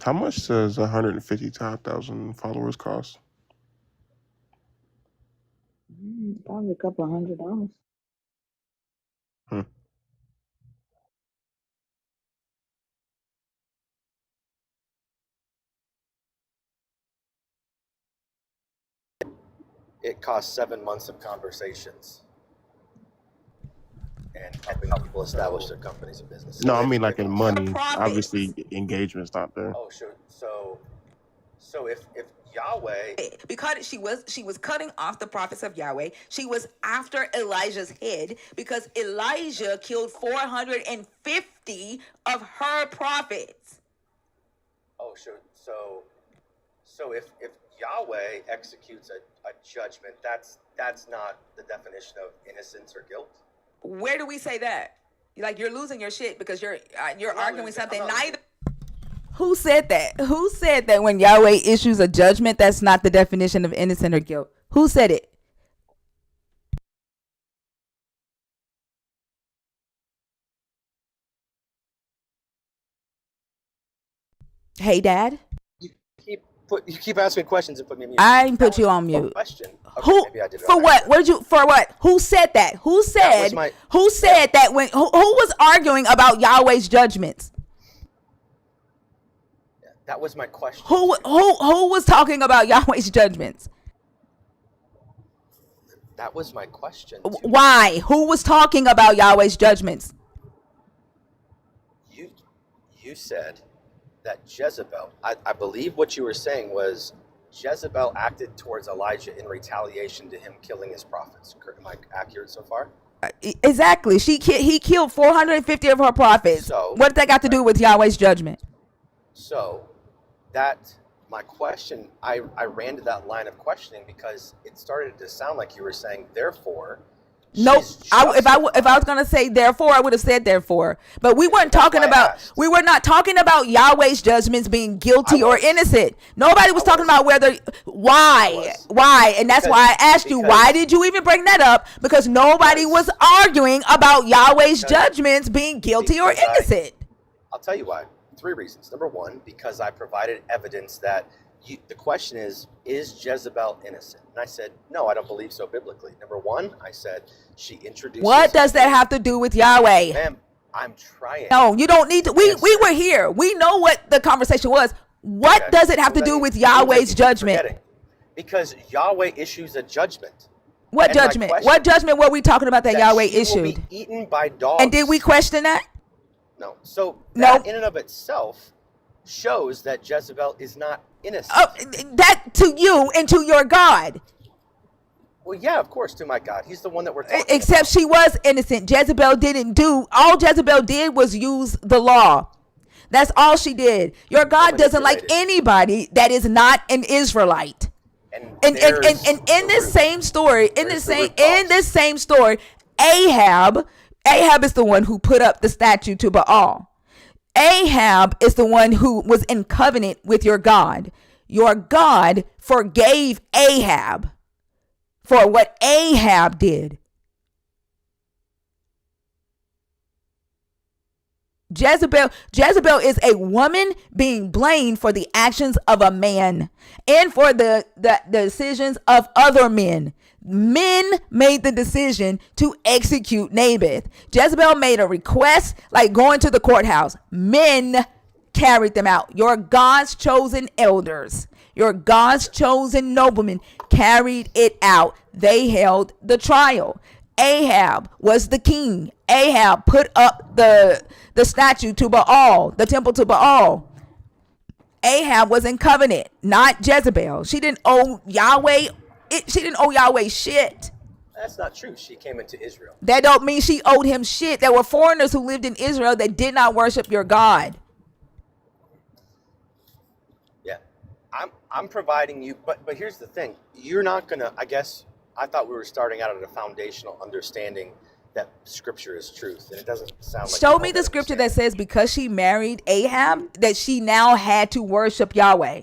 How much does 150,000 followers cost? Probably a couple $100. Hmm. It cost 7 months of conversations and helping people establish their companies and business. No, So I if, mean if like in money. Obviously, engagement's not there. oh sure, so if Yahweh, because she was cutting off the prophets of Yahweh. She was after Elijah's head because Elijah killed 450 of her prophets. oh sure, so if Yahweh executes a judgment, that's not the definition of innocence or guilt. Where do we say that? Like, you're losing your shit because you're arguing something neither. Who said that? Who said that when Yahweh issues a judgment, that's not the definition of innocent or guilt? Who said it? Hey, Dad. You keep asking me questions and put me on mute. I put you on mute. Question. Okay, Who maybe I did it for on what? accident. For what? Who said that? Who said that when who was arguing about Yahweh's judgments? That was my question. Who was talking about Yahweh's judgments? That was my question. Why? Who was talking about Yahweh's judgments? You said that Jezebel, I believe what you were saying was Jezebel acted towards Elijah in retaliation to him killing his prophets. Am I accurate so far? Exactly. He killed 450 of her prophets. So, what did that got to do with Yahweh's judgment? So my question, I ran to that line of questioning because it started to sound like you were saying, therefore. Nope. If I was gonna say therefore, I would have said therefore. But we weren't talking about. We were not talking about Yahweh's judgments being guilty or innocent. Nobody was talking about why, and that's why I asked you, why did you even bring that up? Because nobody was arguing about Yahweh's judgments being guilty or innocent. I'll tell you why. 3 reasons. Number 1, because I provided evidence that the question is Jezebel innocent? And I said, no, I don't believe so biblically. Number 1, I said, she introduced. What does that have to do with Yahweh? Ma'am, I'm trying. No, you don't need to. We were here. We know what the conversation was. What does it have to do with Yahweh's judgment? Because Yahweh issues a judgment. What judgment? What judgment were we talking about that Yahweh issued? Will be eaten by dogs. And did we question that? No. So that in and of itself shows that Jezebel is not innocent. That to you and to your God. Well, yeah, of course, to my God. He's the one that we're talking Except about. she was innocent. Jezebel didn't do. All Jezebel did was use the law. That's all she did. Your God doesn't like anybody that is not an Israelite. And in this same story, Ahab is the one who put up the statue to Baal. Ahab is the one who was in covenant with your God. Your God forgave Ahab for what Ahab did. Jezebel is a woman being blamed for the actions of a man and for the decisions of other men. Men made the decision to execute Naboth. Jezebel made a request like going to the courthouse. Men carried them out. Your God's chosen elders, your God's chosen noblemen carried it out. They held the trial. Ahab was the king. Ahab put up the statue to Baal, the temple to Baal. Ahab was in covenant, not Jezebel. She didn't owe Yahweh. She didn't owe Yahweh shit. That's not true. She came into Israel. That don't mean she owed him shit. There were foreigners who lived in Israel that did not worship your God. Yeah, I'm providing you, but here's the thing. You're not gonna. I guess I thought we were starting out at a foundational understanding that Scripture is truth, and it doesn't sound like. Show me the scripture that says because she married Ahab that she now had to worship Yahweh.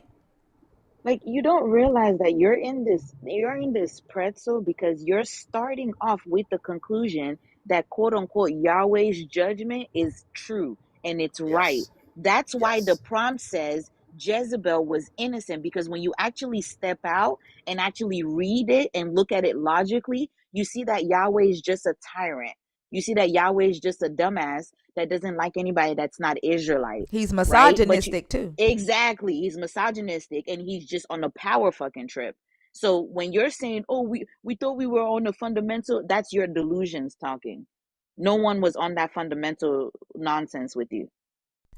Like, you don't realize that you're in this pretzel because you're starting off with the conclusion that quote unquote Yahweh's judgment is true and it's right. That's why the prompt says Jezebel was innocent, because when you actually step out and actually read it and look at it logically, you see that Yahweh is just a tyrant. You see that Yahweh is just a dumbass that doesn't like anybody that's not Israelite. He's Right? But misogynistic too. exactly, he's misogynistic and he's just on a power fucking trip. So when you're saying, "Oh, we thought we were on the fundamental," that's your delusions talking. No one was on that fundamental nonsense with you.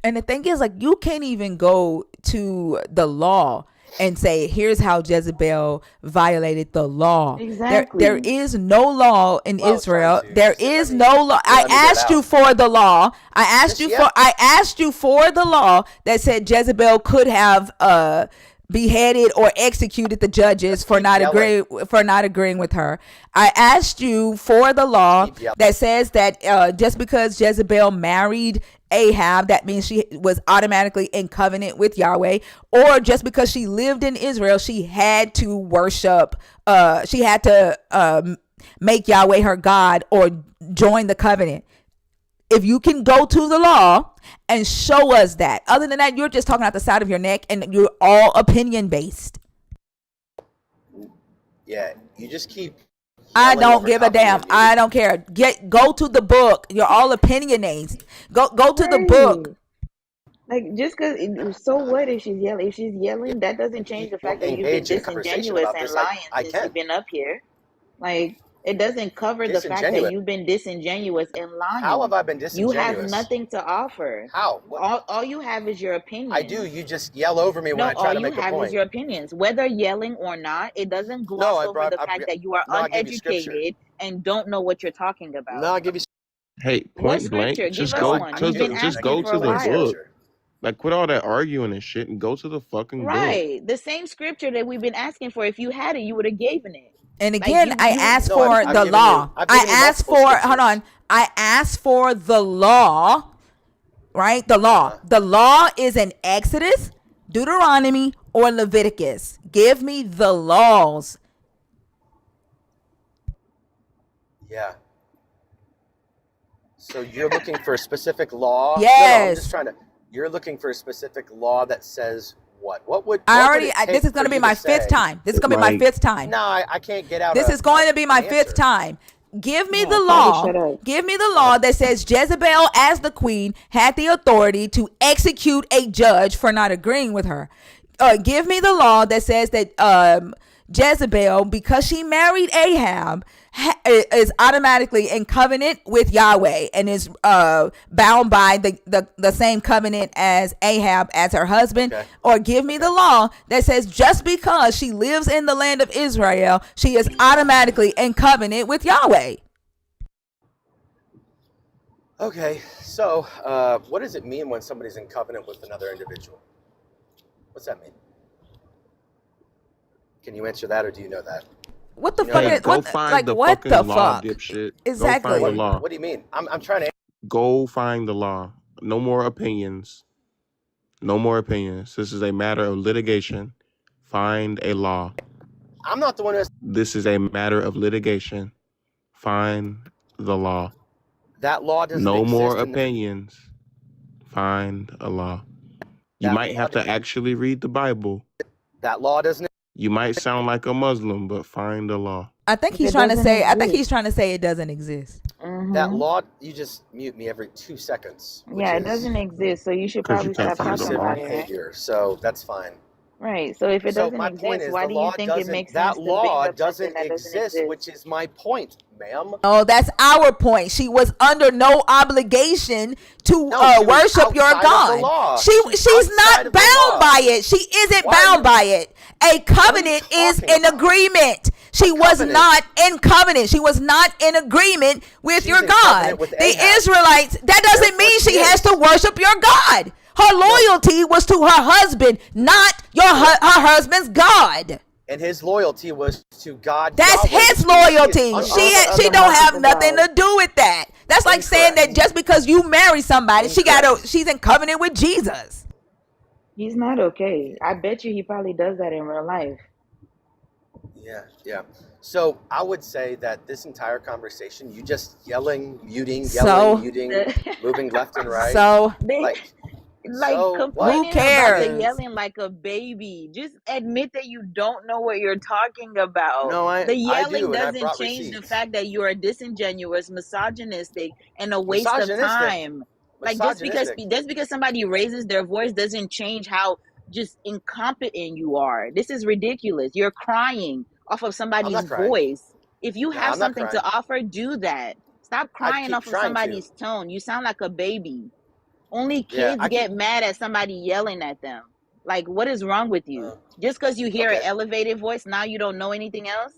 And the thing is, like, you can't even go to the law and say, here's how Jezebel violated the law. There Exactly. is no law in Israel. There is no law. I let me get asked you out. for the law. I asked Just you for yet. I asked you for the law that said Jezebel could have beheaded or executed the judges for not agreeing with her. I asked you for the law that says that just because Jezebel married Ahab, that means she was automatically in covenant with Yahweh, or just because she lived in Israel, she had to worship, she had to make Yahweh her God or join the covenant. If you can go to the law and show us that. Other than that, you're just talking out the side of your neck and you're all opinion based. Yeah, you just keep. I don't give a damn. I don't care. Go to the book. You're all opinionated. Go to the book. Right. Like, just because, so what if she's yelling? If she's yelling, that doesn't change the fact that you've been Engage in a conversation disingenuous about and this. lying I since you've can. been up here. Like, it doesn't cover the fact that Disingenuous. you've been disingenuous and How have lying. I been You have disingenuous? nothing to offer. How? What? All you have is your opinions. I do. You just yell over me when No, I try all to you make a have is point. your opinions. Whether yelling or not, it doesn't gloss over the fact that you are I gave you scripture. uneducated and don't know what you're talking about. No, I give you. Hey, What point scripture? blank, Give just us go one. to We've the been just asking go for a to the while. book. Like, quit all that arguing and shit and go to the fucking book. Right. The same scripture that we've been asking for. If you had it, you would have given it. And Like, again, I asked for the law. I asked for, hold on. I asked for the law, right? The law. The law is in Exodus, Deuteronomy, or Leviticus. Give me the laws. Yeah. So you're looking for a specific law? Yes. No, I'm just trying to. You're looking for a specific law that says what? What would? This is going to be my fifth time. This is going to be my fifth time. No, I can't get out. This is going to be my fifth time. Give me the probably shut law. up. Give me the law that says Jezebel, as the queen, had the authority to execute a judge for not agreeing with her. Give me the law that says that Jezebel, because she married Ahab, is automatically in covenant with Yahweh and is bound by the same covenant as Ahab as her husband. Okay. Or give me the law that says just because she lives in the land of Israel, she is automatically in covenant with Yahweh. Okay, so what does it mean when somebody's in covenant with another individual? What's that mean? Can you answer that, or do you know that? What the fuck? Hey, go find the fucking law, dipshit. Exactly. Go find the law. What do you mean? I'm trying to. Go find the law. No more opinions. No more opinions. This is a matter of litigation. Find a law. I'm not the one who has. This is a matter of litigation. Find the law. That law doesn't No exist. more opinions. Find a law. You might have to actually read the Bible. That law doesn't. You might sound like a Muslim, but find a law. I think he's trying to say. I think he's trying to say it doesn't exist. Mm-hmm. That law. You just mute me every 2 seconds. Yeah, it doesn't exist. So you should probably stop talking about it. Behavior, so that's fine. Right. So if it doesn't my point exist, is why the do you law think it doesn't. makes That sense law to bring up something doesn't that doesn't exist? which is my point, ma'am. Oh, that's our point. She was under no obligation to worship your God. She's not bound by it. She isn't bound by it. A covenant is an agreement. She was not in covenant. She was not in agreement with your God. The Israelites, that doesn't mean she has to worship your God. Her loyalty was to her husband, not her husband's God. And his loyalty was to God. That's his loyalty. She don't have nothing to do with that. That's like saying that just because you marry somebody, she's in covenant with Jesus. He's not okay. I bet you he probably does that in real life. Yeah. So I would say that this entire conversation, you just yelling, muting, moving left and right. So like So what? Who complaining I about the mean, cares? yelling like a baby. Just admit that you don't know what you're talking about. no, The I yelling do, and I doesn't brought change the receipts. fact that you are disingenuous, misogynistic, and a waste of Misogynistic. time. Like Misogynistic. just because somebody raises their voice doesn't change how just incompetent you are. This is ridiculous. You're crying off of I'm somebody's not crying. voice. If you No, have I'm not something to crying. offer, do that. Stop I crying keep off of trying to. somebody's tone. You sound like a baby. Only Yeah, kids I keep. get mad at somebody yelling at them. Like, what is wrong with you? Uh, Just because you hear an okay. elevated voice, now you don't know anything else?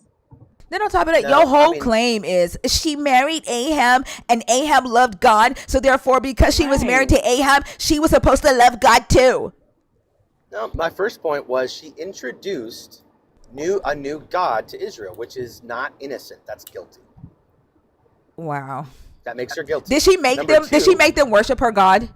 Then on top of that, your No, I whole mean, claim is she married Ahab and Ahab loved God. So therefore, because she was married Right. to Ahab, she was supposed to love God too. no. My first point was she introduced a new god to Israel, which is not innocent. That's guilty. Wow. That makes her guilty. Did she make Number them? Did she two, make them worship her God?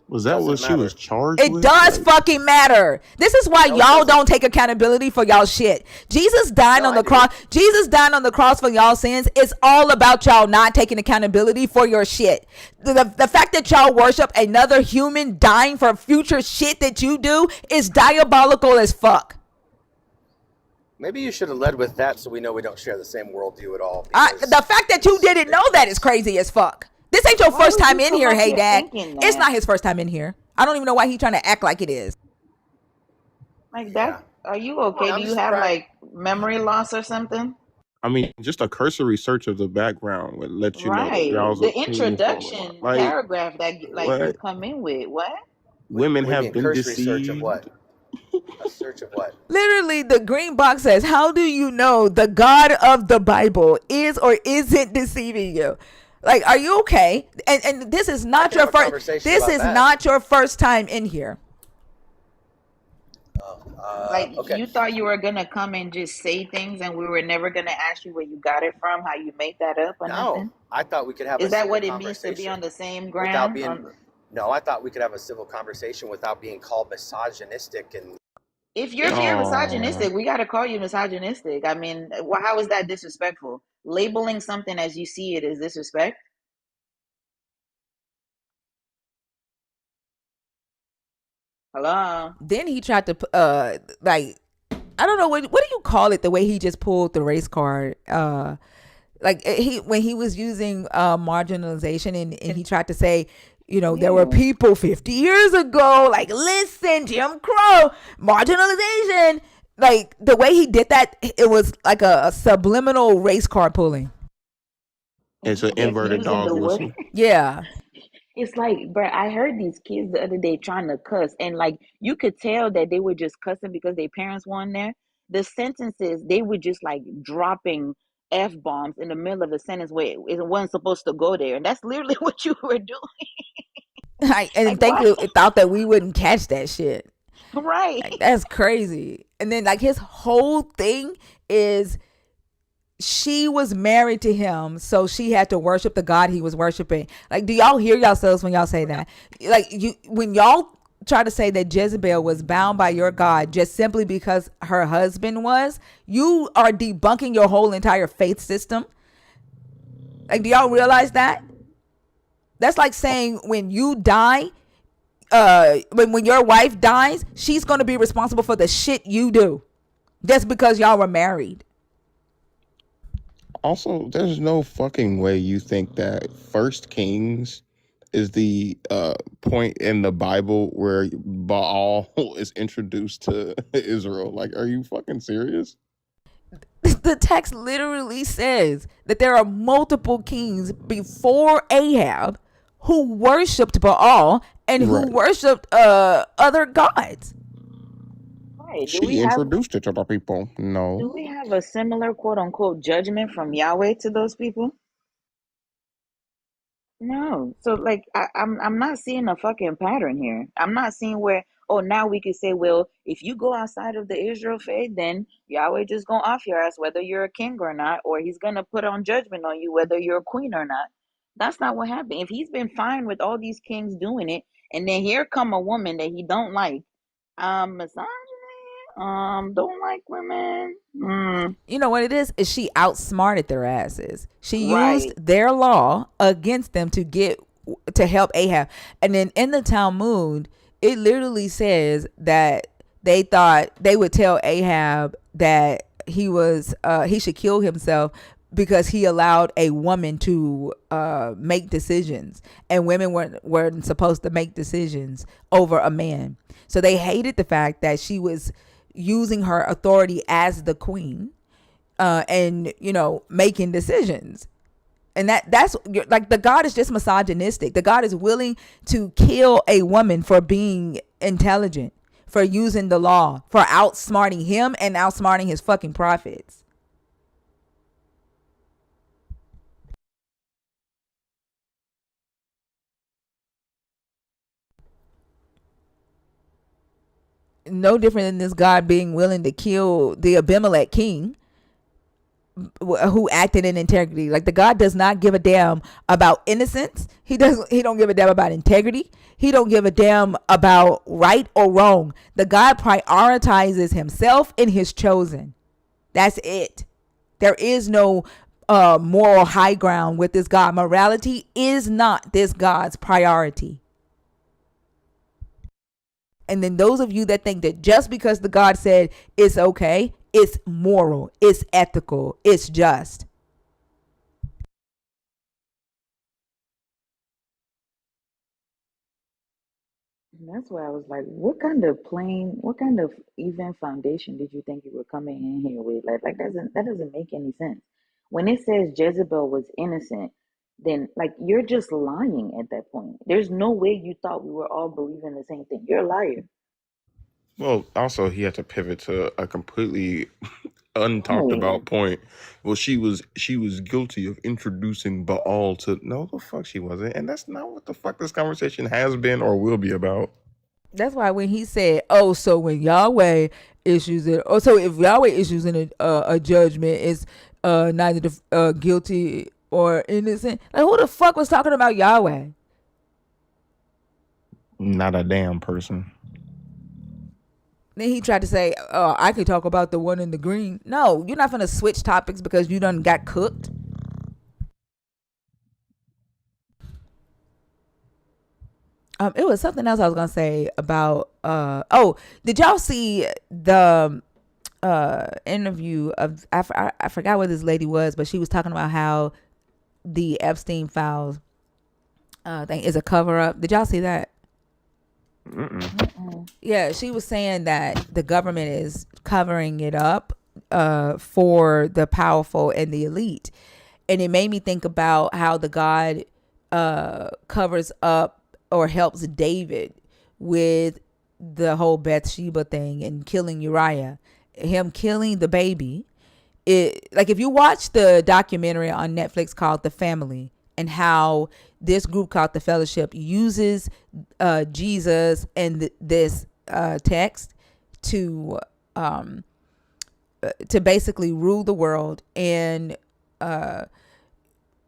Was that what doesn't she was matter. charged It with? does Like, fucking matter. This is why No, it y'all doesn't. don't take accountability for y'all shit. Jesus died No, on I the do. cross. Jesus died on the cross for y'all sins. It's all about y'all not taking accountability for your shit. The fact that y'all worship another human dying for future shit that you do is diabolical as fuck. Maybe you should have led with that, so we know we don't share the same worldview at all. The Because fact that you it's didn't know that is ridiculous. crazy as fuck. This ain't your Why first would time you in come here, up hey here dad. thinking It's that? not his first time in here. I don't even know why he's trying to act like it is. Like that, Yeah. are you okay? Do I'm you just have surprised. like memory loss or something? I mean, just a cursory search of the background would let you know that Right. y'all's The opinions don't align. introduction Like, paragraph that like you what? come in with. What? Women What do you have mean, been cursory search of what? deceived. A search of what? Literally, the green box says, how do you know the God of the Bible is or isn't deceiving you? Like, are you okay? And this is I not can your have a first. conversation This about is that. not your first time in here. Oh, Like okay. you thought you were gonna come and just say things and we were never gonna ask you where you got it from, how you make that up or No, nothing? I thought we could have a Is that civil what it means to be conversation on the same without ground? being. No, I thought we could have a civil conversation without being called misogynistic and If you're being ignorant. Oh, misogynistic, we gotta call you misogynistic. I mean, how is that disrespectful? Labeling something as you see it is disrespect. Hello. Then he tried to, like, I don't know, what do you call it, the way he just pulled the race card? Like, when he was using marginalization and he tried to say, there were Yeah. people 50 years ago, like, listen, Jim Crow, marginalization. Like, the way he did that, it was like a subliminal race card pulling. it's an Just inverted using dog the word. whistle. Yeah. It's like, bro, I heard these kids the other day trying to cuss, and like you could tell that they were just cussing because their parents weren't there. The sentences they were just like dropping f bombs in the middle of a sentence where it wasn't supposed to go there, and that's literally what you were doing. And Like, what? thankfully, thought that we wouldn't catch that shit. Right? Like, that's crazy. And then, like, his whole thing is she was married to him, so she had to worship the God he was worshiping. Like, do y'all hear yourselves when y'all say that? Like, when y'all try to say that Jezebel was bound by your God just simply because her husband was, you are debunking your whole entire faith system. Like, do y'all realize that? That's like saying when you die, when your wife dies, she's going to be responsible for the shit you do just because y'all were married. Also, there's no fucking way you think that First Kings is the point in the Bible where Baal is introduced to Israel. Like, are you fucking serious? The text literally says that there are multiple kings before Ahab who worshipped Baal and who Right. worshipped other gods. Right. She introduced it to the people. Do No. we have a similar quote unquote judgment from Yahweh to those people? No. So like I'm not seeing a fucking pattern here. I'm not seeing where, oh, now we could say, well, if you go outside of the Israel faith, then Yahweh just gonna off your ass whether you're a king or not, or he's gonna put on judgment on you whether you're a queen or not. That's not what happened. If he's been fine with all these kings doing it, and then here come a woman that he don't like, misogyny, don't like women. You know what it is? Is she outsmarted their asses. She used Right. their law against them to help Ahab. And then in the Talmud, it literally says that they thought they would tell Ahab that he should kill himself because he allowed a woman to make decisions, and women weren't supposed to make decisions over a man. So they hated the fact that she was using her authority as the queen, and making decisions. And that's like, the God is just misogynistic. The God is willing to kill a woman for being intelligent, for using the law, for outsmarting him and outsmarting his fucking prophets. No different than this God being willing to kill the Abimelech king who acted in integrity. Like, the God does not give a damn about innocence. He don't give a damn about integrity. He don't give a damn about right or wrong. The God prioritizes himself and his chosen. That's it. There is no moral high ground with this God. Morality is not this God's priority. And then those of you that think that just because the God said it's okay, it's moral, it's ethical, it's just. And that's why I was like, what kind of even foundation did you think you were coming in here with? Like that doesn't make any sense. When it says Jezebel was innocent, then like you're just lying at that point. There's no way you thought we were all believing the same thing. You're a liar. Well, also he had to pivot to a completely untalked No. about point. Well, she was guilty of introducing Baal to no the fuck she wasn't, and that's not what the fuck this conversation has been or will be about. That's why when he said, "Oh, so when Yahweh issues it, oh, so if Yahweh issues in a judgment, it's neither guilty or innocent." Like, who the fuck was talking about Yahweh? Not a damn person. Then he tried to say, "I could talk about the one in the green." No, you're not gonna switch topics because you done got cooked. It was something else I was gonna say about. Did y'all see the interview of I forgot what this lady was, but she was talking about how the Epstein files thing is a cover up. Did y'all see that? Mm-mm. Yeah, she was saying that the government is covering it up for the powerful and the elite. And it made me think about how the God covers up or helps David with the whole Bathsheba thing and killing Uriah. Him killing the baby. It, like, if you watch the documentary on Netflix called The Family, and how this group called the Fellowship uses Jesus and this text to basically rule the world and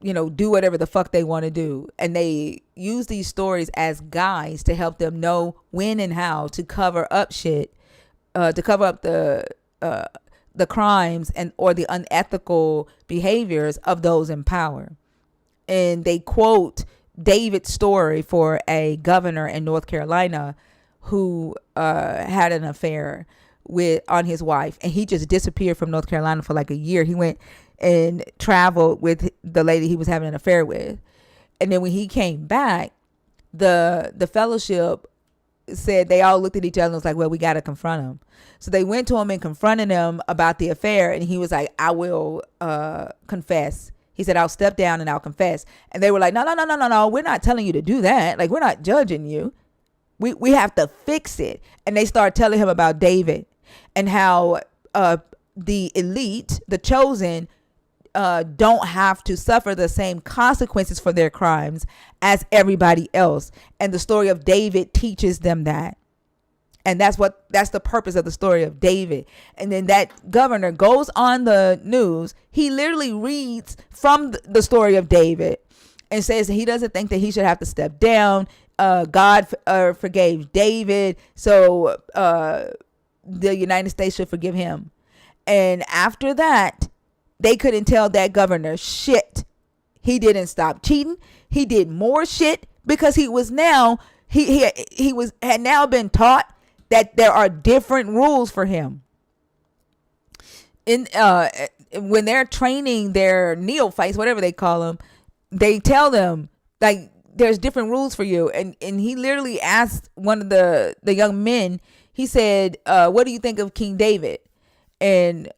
do whatever the fuck they want to do, and they use these stories as guides to help them know when and how to cover up shit, to cover up the crimes and or the unethical behaviors of those in power. And they quote David's story for a governor in North Carolina who had an affair on his wife, and he just disappeared from North Carolina for like a year. He went and traveled with the lady he was having an affair with, and then when he came back, the fellowship said they all looked at each other and was like, well, we got to confront him. So they went to him and confronted him about the affair, and he was like, I will confess. He said, I'll step down and I'll confess. And they were like, no, we're not telling you to do that. Like, we're not judging you. We have to fix it. And they started telling him about David and how the elite, the chosen, don't have to suffer the same consequences for their crimes as everybody else. And the story of David teaches them that. And that's the purpose of the story of David. And then that governor goes on the news. He literally reads from the story of David and says that he doesn't think that he should have to step down. God forgave David, so the United States should forgive him. And after that, they couldn't tell that governor shit. He didn't stop cheating. He did more shit because he was now He was had now been taught that there are different rules for him. In when they're training their neophytes, whatever they call them, they tell them like there's different rules for you. And he literally asked one of the young men. He said, "What do you think of King David?" And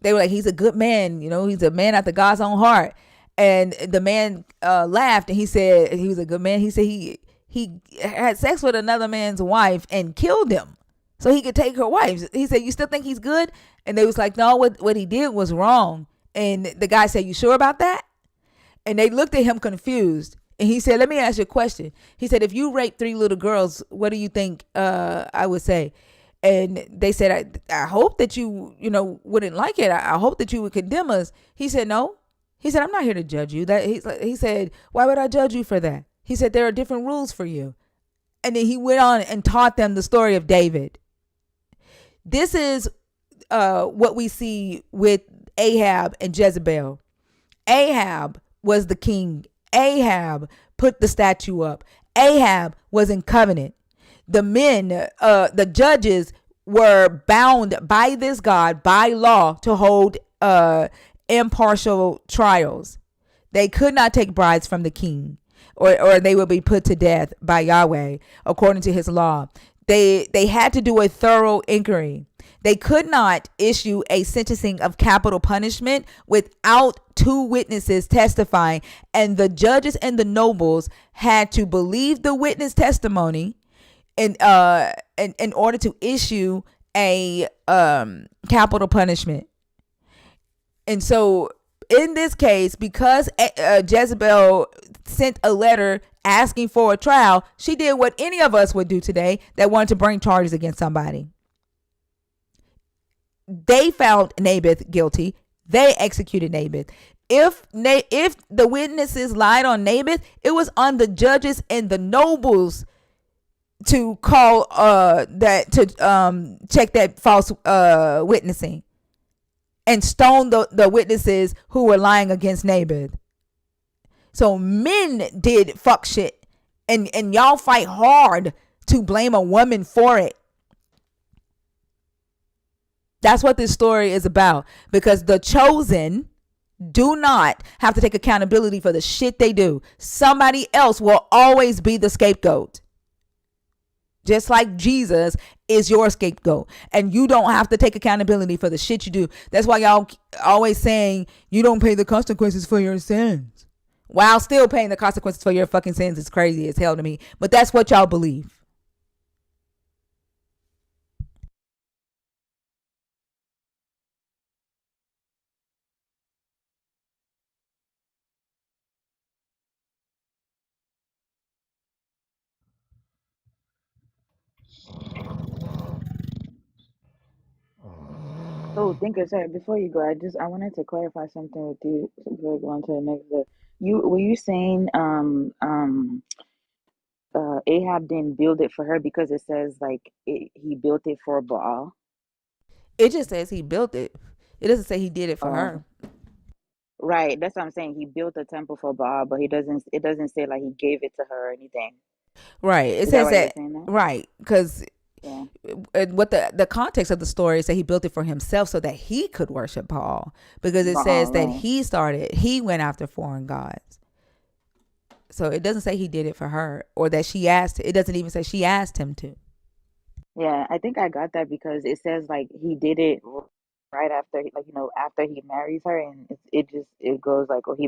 they were like, "He's a good man. You know, he's a man after God's own heart." And the man laughed and he said he was a good man. He said he had sex with another man's wife and killed him so he could take her wife. He said, "You still think he's good?" And they was like, "No, what he did was wrong." And the guy said, "You sure about that?" And they looked at him confused. And he said, "Let me ask you a question." He said, "If you rape 3 little girls, what do you think I would say?" And they said, I hope that you wouldn't like it. I hope that you would condemn us." He said, "No." He said, "I'm not here to judge you." He said, "Why would I judge you for that?" He said, "There are different rules for you." And then he went on and taught them the story of David. This is what we see with Ahab and Jezebel. Ahab was the king. Ahab put the statue up. Ahab was in covenant. The men, the judges were bound by this God, by law, to hold impartial trials. They could not take brides from the king, or they would be put to death by Yahweh according to his law. They had to do a thorough inquiry. They could not issue a sentencing of capital punishment without 2 witnesses testifying, and the judges and the nobles had to believe the witness testimony in order to issue a capital punishment. And so in this case, because Jezebel sent a letter asking for a trial, she did what any of us would do today that wanted to bring charges against somebody. They found Naboth guilty. They executed Naboth. If the witnesses lied on Naboth, it was on the judges and the nobles to call check that false witnessing and stone the witnesses who were lying against Naboth. So men did fuck shit, and y'all fight hard to blame a woman for it. That's what this story is about, because the chosen do not have to take accountability for the shit they do. Somebody else will always be the scapegoat. Just like Jesus is your scapegoat, and you don't have to take accountability for the shit you do. That's why y'all always saying you don't pay the consequences for your sins, while still paying the consequences for your fucking sins is crazy as hell to me. But that's what y'all believe. So, Thinker, sorry, before you go, I wanted to clarify something with you before we go on to the next bit. Were you saying Ahab didn't build it for her because it says like he built it for Baal? It just says he built it. It doesn't say he did it for her. Right, that's what I'm saying. He built a temple for Baal, but he doesn't. It doesn't say like he gave it to her or anything. Right. It Is that says why you were that. saying that? Right. Because Yeah. what the context of the story is that he built it for himself so that he could worship Paul, because it says Baal, that right. he went after foreign gods. So it doesn't say he did it for her, or that she asked. It doesn't even say she asked him to. Yeah, I think I got that because it says like he did it right after, like after he marries her, and it goes like, oh, he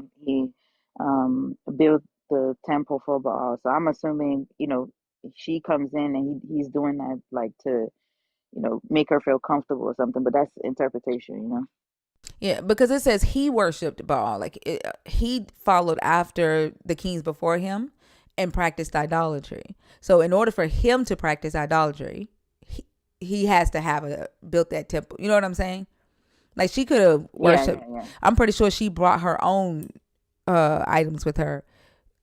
built the temple for Baal. So I'm assuming she comes in and he's doing that like to make her feel comfortable or something. But that's interpretation. Yeah, because it says he worshipped Baal. Like he followed after the kings before him and practiced idolatry. So in order for him to practice idolatry, he has to have built that temple. You know what I'm saying? Like she could have worshipped. Yeah. I'm pretty sure she brought her own items with her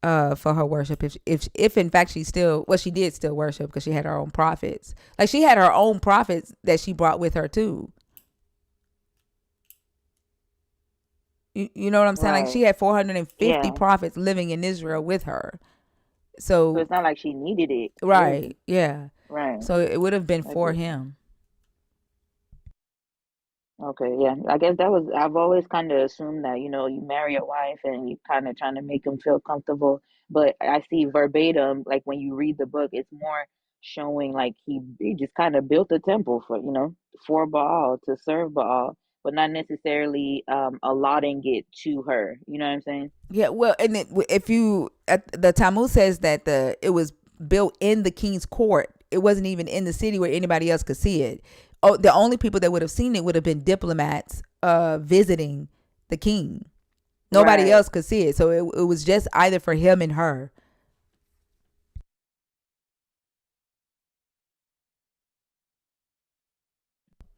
for her worship. If in fact she did still worship, because she had her own prophets. Like she had her own prophets that she brought with her too. You know what I'm saying? Like Right. she had 450 Yeah. prophets living in Israel with her. So So it's not like she needed it, right, really. yeah. Right. So it would have been I for get. him. Okay, yeah. I guess that was, I've always kind of assumed that, you marry a wife and you kind of trying to make them feel comfortable. But I see verbatim, like when you read the book, it's more showing like he just kind of built a temple for Baal to serve Baal, but not necessarily allotting it to her. You know what I'm saying? Yeah, well, and if you the Talmud says that it was built in the king's court. It wasn't even in the city where anybody else could see it. Oh, the only people that would have seen it would have been diplomats visiting the king. Nobody Right. else could see it, so it was just either for him and her.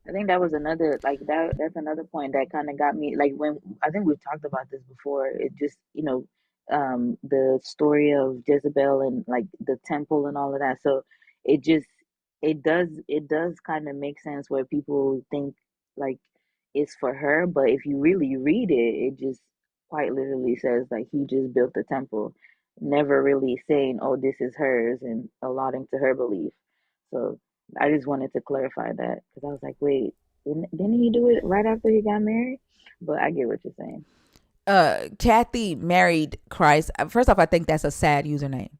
I think that was another like that's another point that kind of got me like when I think we've talked about this before. It just, the story of Jezebel and like the temple and all of that. So it just it does kind of make sense where people think like it's for her, but if you really read it, it just quite literally says like he just built the temple, never really saying, "Oh, this is hers," and allotting to her belief. So I just wanted to clarify that because I was like, wait, didn't he do it right after he got married? But I get what you're saying. Kathy married Christ. First off, I think that's a sad username.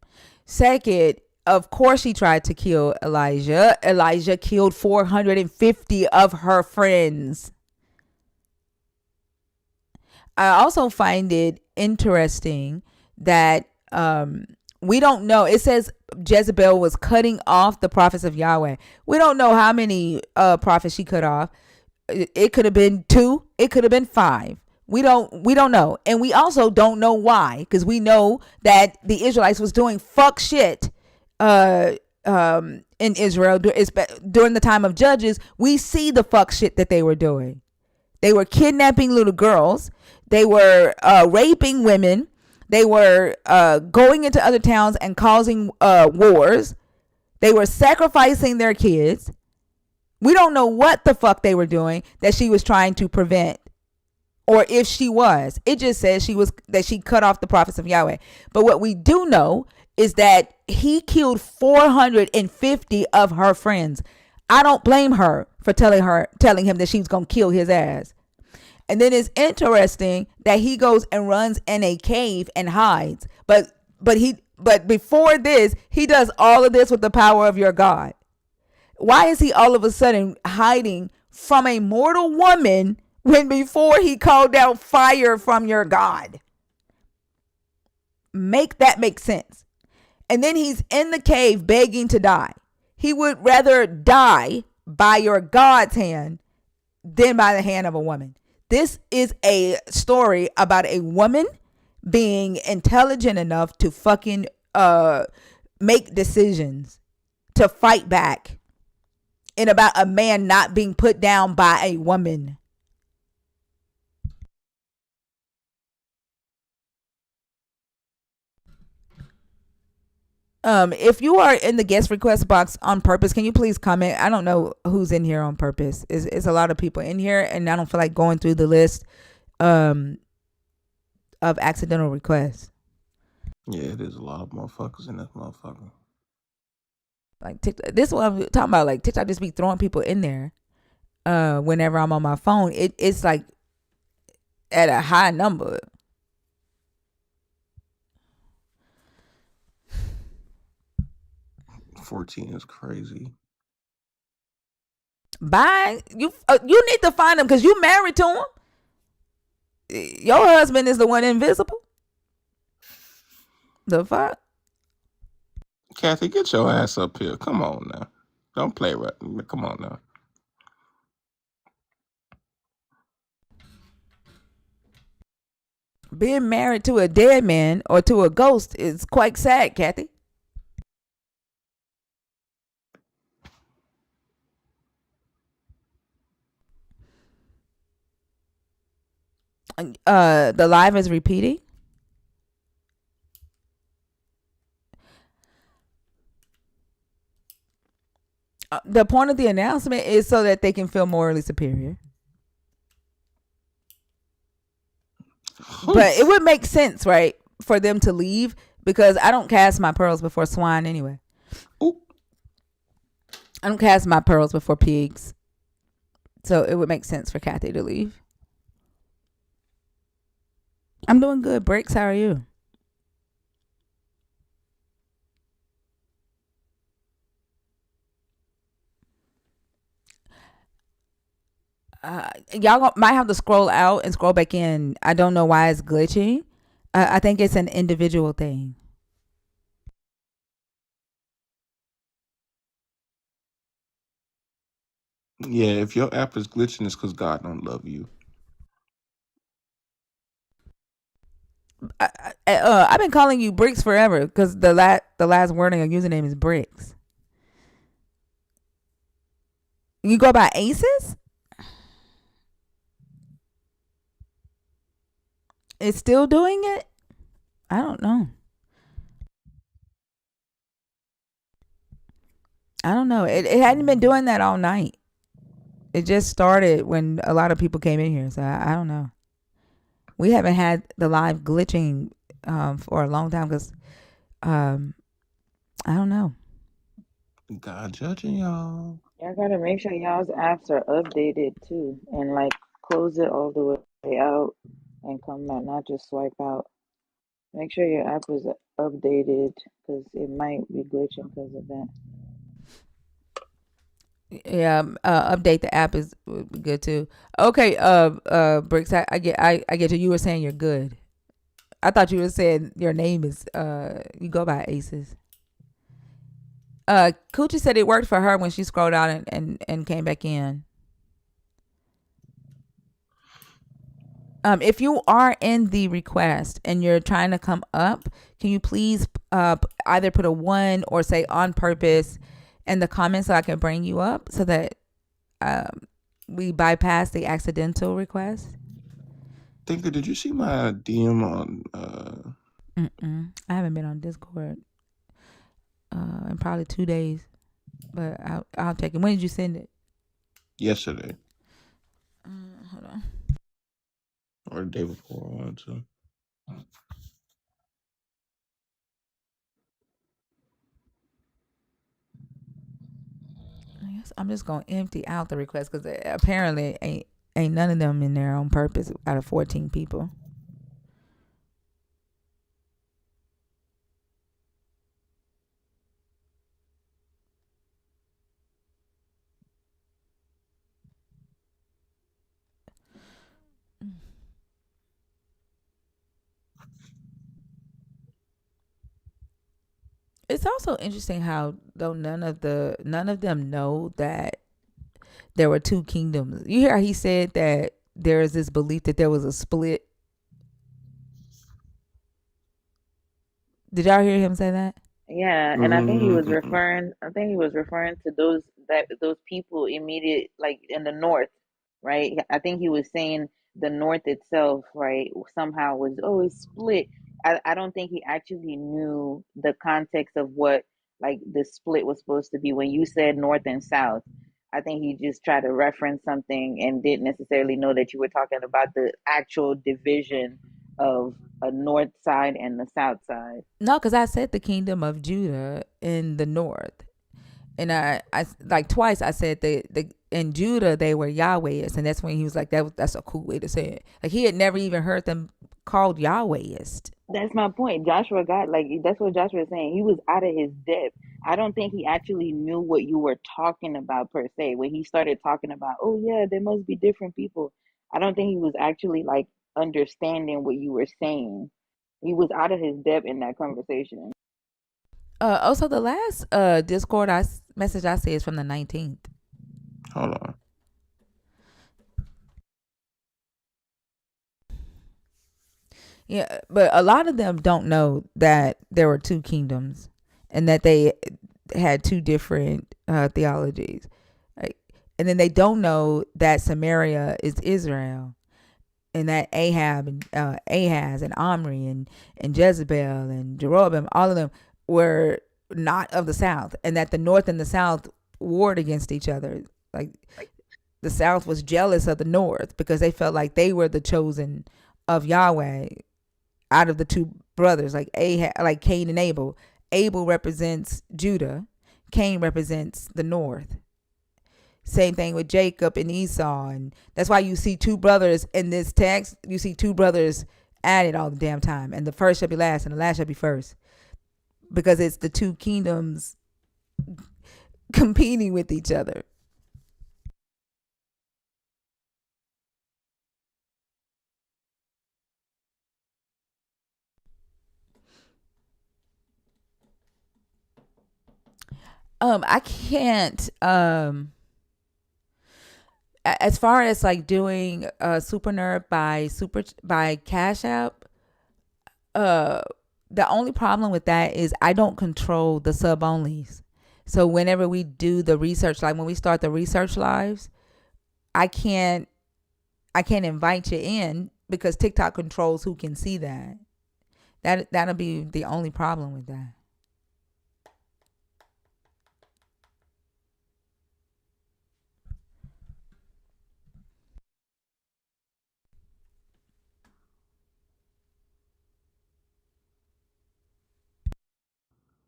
Second, of course she tried to kill Elijah. Elijah killed 450 of her friends. I also find it interesting that we don't know. It says Jezebel was cutting off the prophets of Yahweh. We don't know how many prophets she cut off. It could have been 2. It could have been 5. We don't know, and we also don't know why, because we know that the Israelites was doing fuck shit in Israel during the time of Judges. We see the fuck shit that they were doing. They were kidnapping little girls. They were raping women. They were going into other towns and causing wars. They were sacrificing their kids. We don't know what the fuck they were doing that she was trying to prevent, or if she was. It just says she cut off the prophets of Yahweh. But what we do know is that he killed 450 of her friends. I don't blame her for telling him that she was gonna kill his ass. And then it's interesting that he goes and runs in a cave and hides. But before this, he does all of this with the power of your God. Why is he all of a sudden hiding from a mortal woman when before he called down fire from your God? Make that make sense. And then he's in the cave begging to die. He would rather die by your God's hand than by the hand of a woman. This is a story about a woman being intelligent enough to fucking make decisions, to fight back, and about a man not being put down by a woman. If you are in the guest request box on purpose, can you please comment? I don't know who's in here on purpose. It's a lot of people in here, and I don't feel like going through the list of accidental requests. Yeah, there's a lot of motherfuckers in this motherfucker. Like TikTok, this is what I'm talking about. Like TikTok just be throwing people in there. Whenever I'm on my phone, it's like at a high number. $14 is crazy. Bye. You need to find him because you married to him. Your husband is the one invisible. The fuck? Kathy, get your ass up here. Come on now. Don't play right. Come on now. Being married to a dead man or to a ghost is quite sad, Kathy. The live is repeating. The point of the announcement is so that they can feel morally superior. But it would make sense, right, for them to leave because I don't cast my pearls before swine anyway. Ooh. I don't cast my pearls before pigs. So it would make sense for Kathy to leave. I'm doing good. Breaks, how are you? Y'all might have to scroll out and scroll back in. I don't know why it's glitching. I think it's an individual thing. Yeah, if your app is glitching, it's because God don't love you. I've been calling you Bricks forever because the last wording of username is Bricks. You go by Aces? It's still doing it? I don't know. It hadn't been doing that all night. It just started when a lot of people came in here, so I don't know. We haven't had the live glitching for a long time because I don't know. God judging y'all. Y'all gotta make sure y'all's apps are updated too, and like close it all the way out and come back, not just swipe out. Make sure your app is updated because it might be glitching because of that. Yeah, update the app is would be good too. Okay, Bricks, I get you. You were saying you're good. I thought you were saying your name is you go by Aces. Coochie said it worked for her when she scrolled out and came back in. If you are in the request and you're trying to come up, can you please either put a 1 or say on purpose in the comments so I can bring you up so that we bypass the accidental request? Thinker, did you see my DM on I haven't been on Discord in probably 2 days, but I'll take it. When did you send it? yesterday Hold on. or the day before? I'd say. I guess I'm just gonna empty out the request because apparently ain't none of them in there on purpose out of 14 people. It's also interesting how though none of them know that there were two kingdoms. You hear how he said that there is this belief that there was a split. Did y'all hear him say that? Yeah, and I think he was Mm-mm. referring. I think he was referring to those people immediate, like in the north, right? I think he was saying the north itself, right? Somehow was always split. I don't think he actually knew the context of what like the split was supposed to be when you said north and south. I think he just tried to reference something and didn't necessarily know that you were talking about the actual division of a north side and the south side. No, because I said the kingdom of Judah in the north, and I like twice I said the in Judah they were Yahwehists, and that's when he was like that's a cool way to say it. Like he had never even heard them called Yahwehist. That's my point. Joshua got like that's what Joshua was saying. He was out of his depth. I don't think he actually knew what you were talking about per se. When he started talking about, oh yeah, there must be different people. I don't think he was actually like understanding what you were saying. He was out of his depth in that conversation. Also the last Discord message I see is from the 19th. Hold on. Yeah, but a lot of them don't know that there were two kingdoms and that they had two different theologies. Like, and then they don't know that Samaria is Israel and that Ahab and Ahaz and Omri and Jezebel and Jeroboam, all of them were not of the south, and that the north and the south warred against each other. Like the south was jealous of the north because they felt like they were the chosen of Yahweh out of the two brothers, like Cain and Abel. Abel represents Judah. Cain represents the north. Same thing with Jacob and Esau, and that's why you see two brothers in this text. You see two brothers added all the damn time, and the first shall be last, and the last shall be first, because it's the two kingdoms competing with each other. I can't. As far as like doing Super Nerd by Cash App, the only problem with that is I don't control the sub onlys. So whenever we do the research, like when we start the research lives, I can't invite you in because TikTok controls who can see that. That'll be the only problem with that.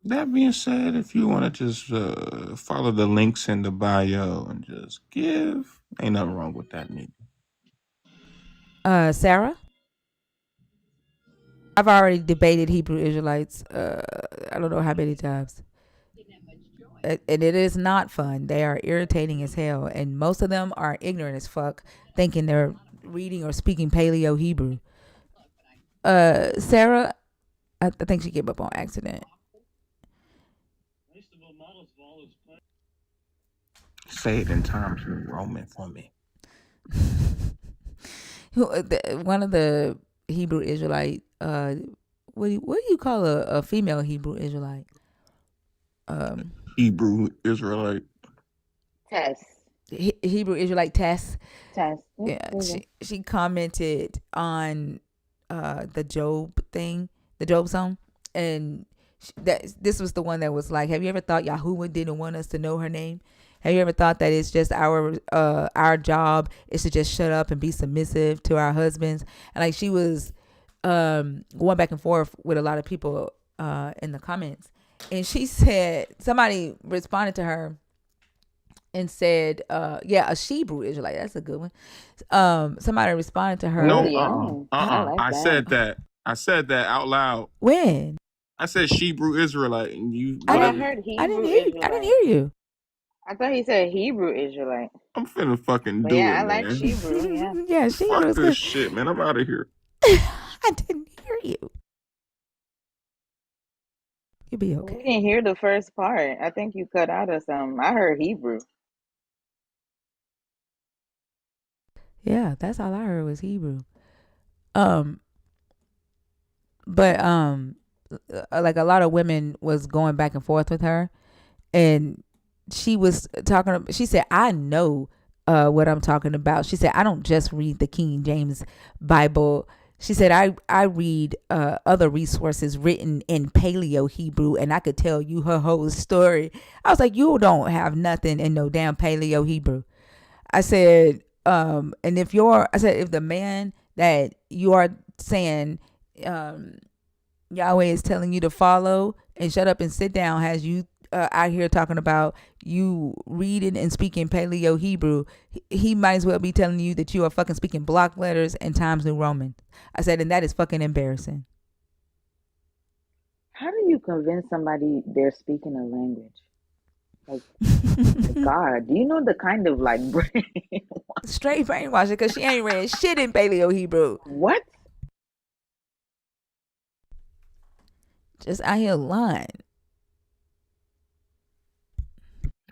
That being said, if you want to just follow the links in the bio and just give, ain't nothing wrong with that, nigga. Sarah, I've already debated Hebrew Israelites. I don't know how many times, and it is not fun. They are irritating as hell, and most of them are ignorant as fuck, thinking they're reading or speaking Paleo Hebrew. Sarah, I think she gave up on accident. Say it in Times New Roman for me. One of the Hebrew Israelite, what do you call a female Hebrew Israelite? Hebrew Israelite. Tess. Hebrew Israelite Tess. Tess. Yeah, she commented on the Job thing, the Job song, and this was the one that was like, have you ever thought Yahuwah didn't want us to know her name? Have you ever thought that it's just our job is to just shut up and be submissive to our husbands? And like she was going back and forth with a lot of people in the comments, and she said, somebody responded to her and said, a Hebrew Israelite. That's a good one. Somebody responded to her. No, I like I that. said that. I said that out loud. When? I said Hebrew Israelite, and you. I heard Hebrew Israelite. I didn't hear you. I thought he said Hebrew Israelite. I'm finna fucking But do yeah, it, I like man. Hebrew. Yeah. Yeah, Fuck Hebrew. this shit, man. I'm out of here. I didn't hear you. You'll be okay. We didn't hear the first part. I think you cut out of something. I heard Hebrew. Yeah, that's all I heard was Hebrew. But like a lot of women was going back and forth with her, and she was talking. She said, "I know what I'm talking about." She said, "I don't just read the King James Bible." She said, I read other resources written in Paleo Hebrew, and I could tell you her whole story. I was like, you don't have nothing in no damn Paleo Hebrew. I said, and if the man that you are saying Yahweh is telling you to follow and shut up and sit down has you out here talking about you reading and speaking Paleo Hebrew, he might as well be telling you that you are fucking speaking block letters and Times New Roman. I said, and that is fucking embarrassing. How do you convince somebody they're speaking a language? Like, God, do you know the kind of like brain? Straight brainwashing because she ain't read shit in Paleo Hebrew. What? Just out here lying.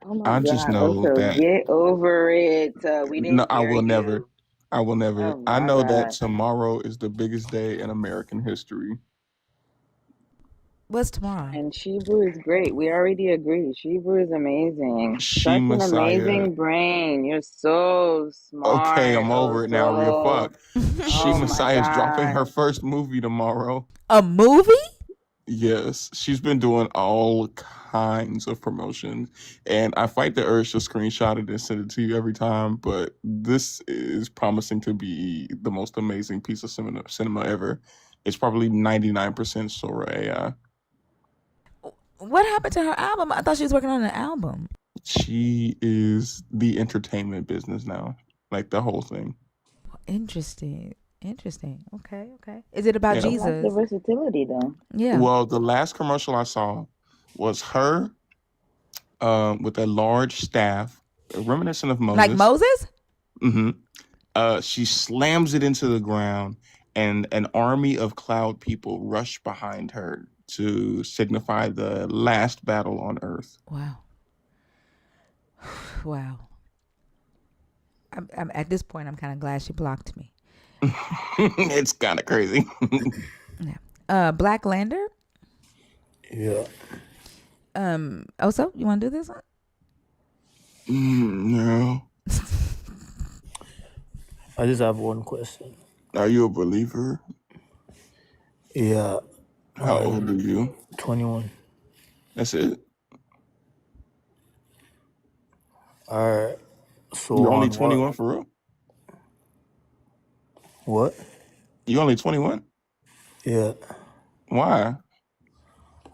Oh my I God. just know Also, that. get over it. We No, didn't I hear will never. you. I will never. Oh I my know that God. tomorrow is the biggest day in American history. What's tomorrow? And Shebrew is great. We already agree. Shebrew is amazing. She Such an Messiah. amazing brain. You're so Okay, smart. I'm over it now, real Also, fuck. She oh my Messiah is dropping her God. first movie tomorrow. A movie? Yes, she's been doing all kinds of promotion, and I fight the urge to screenshot it and send it to you every time. But this is promising to be the most amazing piece of cinema ever. It's probably 99% Sora AI. What happened to her album? I thought she was working on an album. She is the entertainment business now, like the whole thing. Interesting. Okay. Is it about Yeah. I like the Jesus? versatility though. Yeah. Well, the last commercial I saw was her with a large staff, reminiscent of Moses. Like Moses? Mm-hmm. She slams it into the ground, and an army of cloud people rush behind her to signify the last battle on Earth. Wow. Wow. I'm at this point. I'm kind of glad she blocked me. It's kind of crazy. Yeah. Black Lander. Yeah. Also, you want to do this one? No. I just have one question. Are you a believer? Yeah. How old are you? 21. That's it? All right. So You're only on 21 what? for real? What? You only 21? Yeah. Why?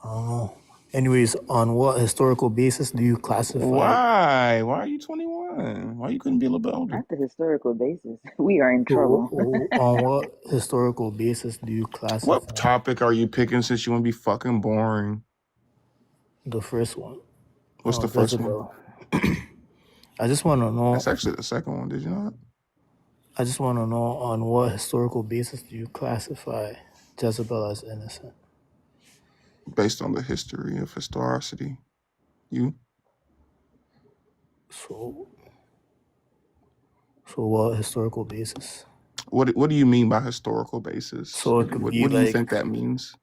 I don't know. Anyways, on what historical basis do you classify? Why? Why are you 21? Why you couldn't be a little bit older? Not the historical basis. We are in So, trouble. on what historical basis do you classify? What topic are you picking since you want to be fucking boring? The first one. What's the first Jezebel. I just want to know. That's actually the second one. Did you know that? I just want to know on what historical basis do you classify Jezebel as innocent? Based on the history of historicity. You? So what historical basis? What do you mean by historical basis? So it could What be do you like think that means?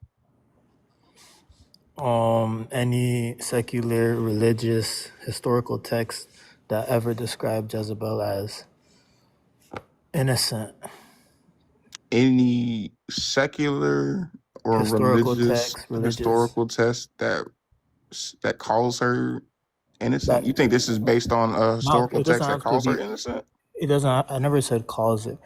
any secular, religious, historical text that ever described Jezebel as innocent. Any secular or Historical religious text, historical test that calls her innocent? You think this is based on a No, historical it doesn't text that have to calls her be. innocent? It doesn't. I never said calls it.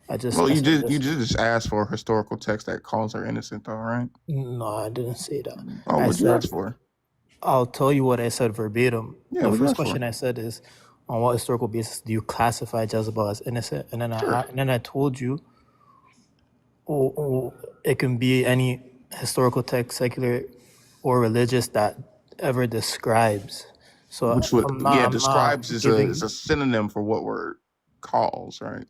I Well, said you this. just asked for a historical text that calls her innocent, though, right? No, I didn't say that. Oh, I what'd you said ask for? I'll tell you what I said verbatim. Yeah, The what'd you first ask for? question I said is, on what historical basis do you classify Jezebel as innocent? And then Sure. I told you, it can be any historical text, secular or religious, that ever describes. So Which would I'm not describes is giving. a synonym for what word calls, right?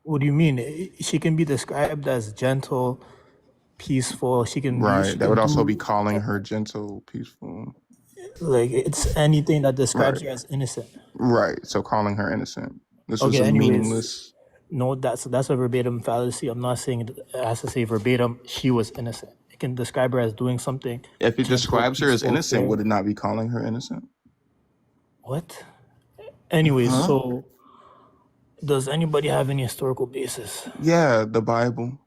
What do you mean? She can be described as gentle, peaceful. She can Right. That would also be do calling her gentle, peaceful. like it's anything that describes Right. her as innocent. Right. So calling her innocent. This was Okay. a Anyways, meaningless. no, that's a verbatim fallacy. I'm not saying it has to say verbatim she was innocent. It can describe her as doing something. If it gentle, describes her as peaceful, innocent, fair. would it not be calling her innocent? What? Anyways, Huh? so does anybody have any historical basis? Yeah, the Bible.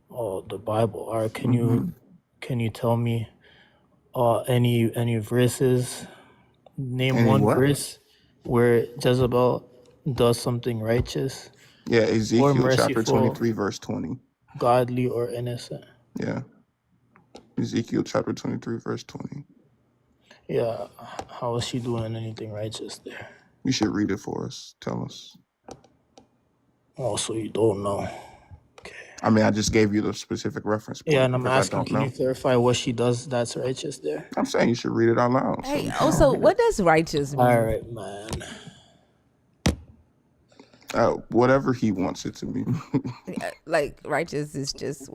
Oh, the Bible. All right. Can you tell me any verses? Name Any one what? verse where Jezebel does something righteous Yeah, or Ezekiel chapter merciful, 23, verse 20. godly or innocent. Yeah. Ezekiel chapter 23, verse 20. Yeah. How is she doing anything righteous there? You should read it for us. Tell us. Oh, so you don't know. I mean, I just gave you the specific reference point Yeah, and I'm because I asking, don't can know. you clarify what she does that's righteous there? I'm saying you should read it out loud. So Hey, we can all also, hear what does righteous mean? All right, man. Whatever he wants it to mean. Like righteous is just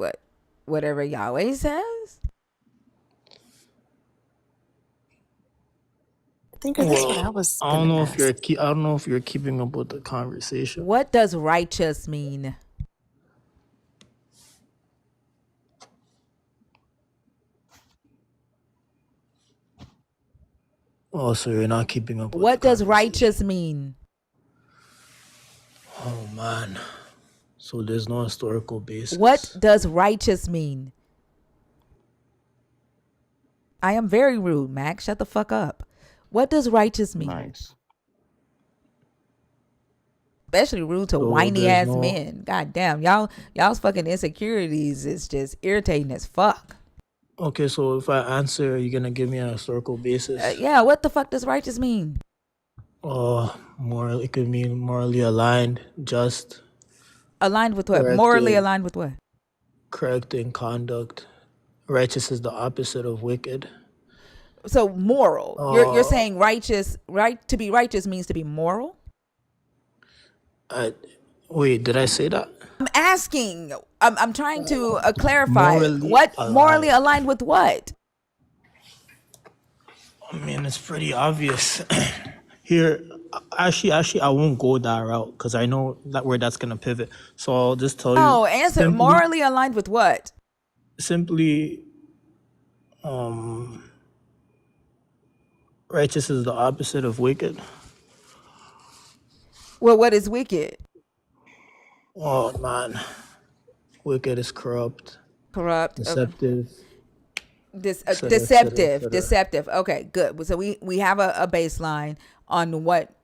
whatever Yahweh says. I think that's what I was I don't gonna know ask. I don't know if you're keeping up with the conversation. What does righteous mean? Oh, so you're not keeping up with What does righteous mean? Oh man. So there's no historical basis. What does righteous mean? I am very rude, Max. Shut the fuck up. What does righteous mean? Nice. Especially rude to So whiny there's ass no. men. God damn, y'all's fucking insecurities is just irritating as fuck. Okay, so if I answer, you're gonna give me a historical basis. Yeah, what the fuck does righteous mean? Moral. It could mean morally aligned, just, Aligned with what? Morally correcting, aligned with what? correcting conduct. Righteous is the opposite of wicked. So moral. You're Uh, saying righteous, right? To be righteous means to be moral? I wait. Did I say that? I'm asking. I'm trying to clarify. Morally What morally aligned. aligned with what? I mean, it's pretty obvious. Here, actually, I won't go that route because I know that where that's gonna pivot. So I'll just tell you Oh, answer. simply, Morally aligned with what? simply, um, righteous is the opposite of wicked. Well, what is wicked? Oh man, wicked is corrupt, Corrupt. deceptive, etc., Deceptive. etc. Deceptive. Okay, good. So we have a baseline on what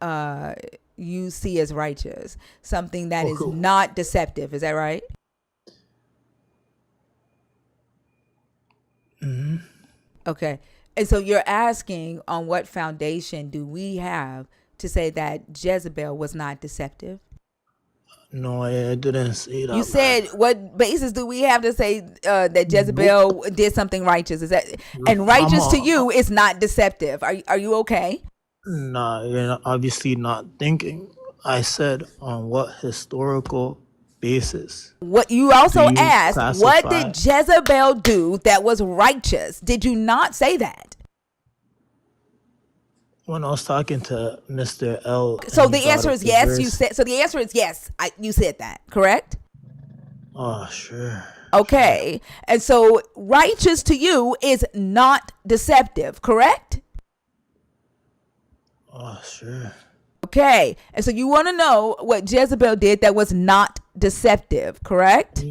you see as righteous. Something that is Okay. not deceptive. Is that right? hmm Okay. And so you're asking on what foundation do we have to say that Jezebel was not deceptive? No, I didn't say You that, man. said what basis do we have to say that Nope. Jezebel did something righteous? Is that and I'm righteous to a, you is not deceptive? Are you okay? Nah, you're obviously not thinking. I said on what historical basis What you do also you asked, what did classify? Jezebel do that was righteous? Did you not say that? When I was talking to Mr. L and So he the brought answer up is the yes. You verse, said so. The answer is yes. You said that, correct? oh, sure, sure. Okay. And so righteous to you is not deceptive, correct? Oh, sure. Okay. And so you want to know what Jezebel did that was not deceptive, correct?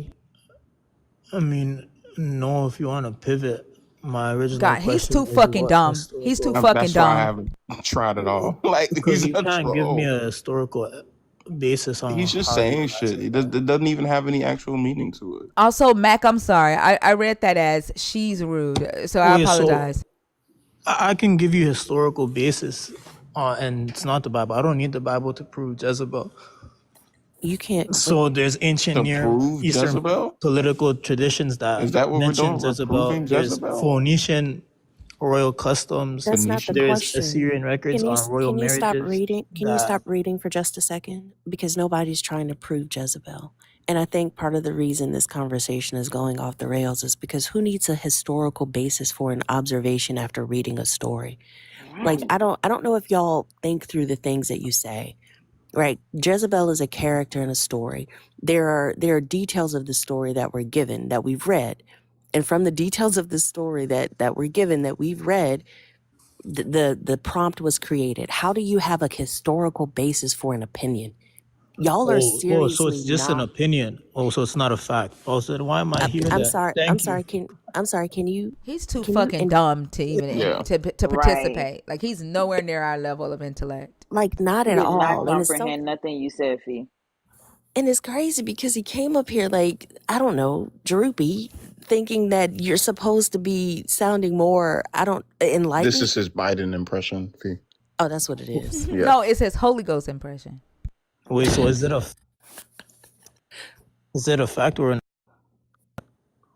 I mean, no, if you want to pivot, my original God, he's question too is fucking what dumb. He's too historical, fucking That's why I dumb. haven't tried it all. Like because he's you a can't give me troll. a historical basis on He's just how you saying shit. classify. It doesn't even have any actual meaning to it. Also, Mac, I'm sorry. I read that as she's rude. So I Wait, so apologize. I can give you historical basis, and it's not the Bible. I don't need the Bible to prove Jezebel. You can't. So there's ancient To Near prove Eastern Jezebel? political traditions Is that that what we're mention doing? We're Jezebel. proving There's Jezebel? Phoenician royal customs. That's not the Phoenician? There's question. Assyrian records on royal Can you stop marriages reading? Can you that. stop reading for just a second? Because nobody's trying to prove Jezebel. And I think part of the reason this conversation is going off the rails is because who needs a historical basis for an observation after reading a story? Like Right. I don't know if y'all think through the things that you say. Right. Jezebel is a character in a story. There are details of the story that were given that we've read. And from the details of the story that were given that we've read, the prompt was created. How do you have a historical basis for an opinion? Y'all are So it's seriously just an not. opinion. Oh, so it's not a fact. Oh, so why am I here I'm then? sorry. I'm Thank you. sorry. I'm sorry. He's too Can you fucking dumb to even Yeah. to Right. participate. Like he's nowhere near our level of intellect. like not He at did not all? And it's so comprehend nothing you said, Fee. and it's crazy because he came up here like I don't know, droopy, thinking that you're supposed to be sounding more I don't This enlightened. is his Biden impression. Fee. Oh, that's what it is. Yeah. No, it's his Holy Ghost impression. Wait, so is it a fact or a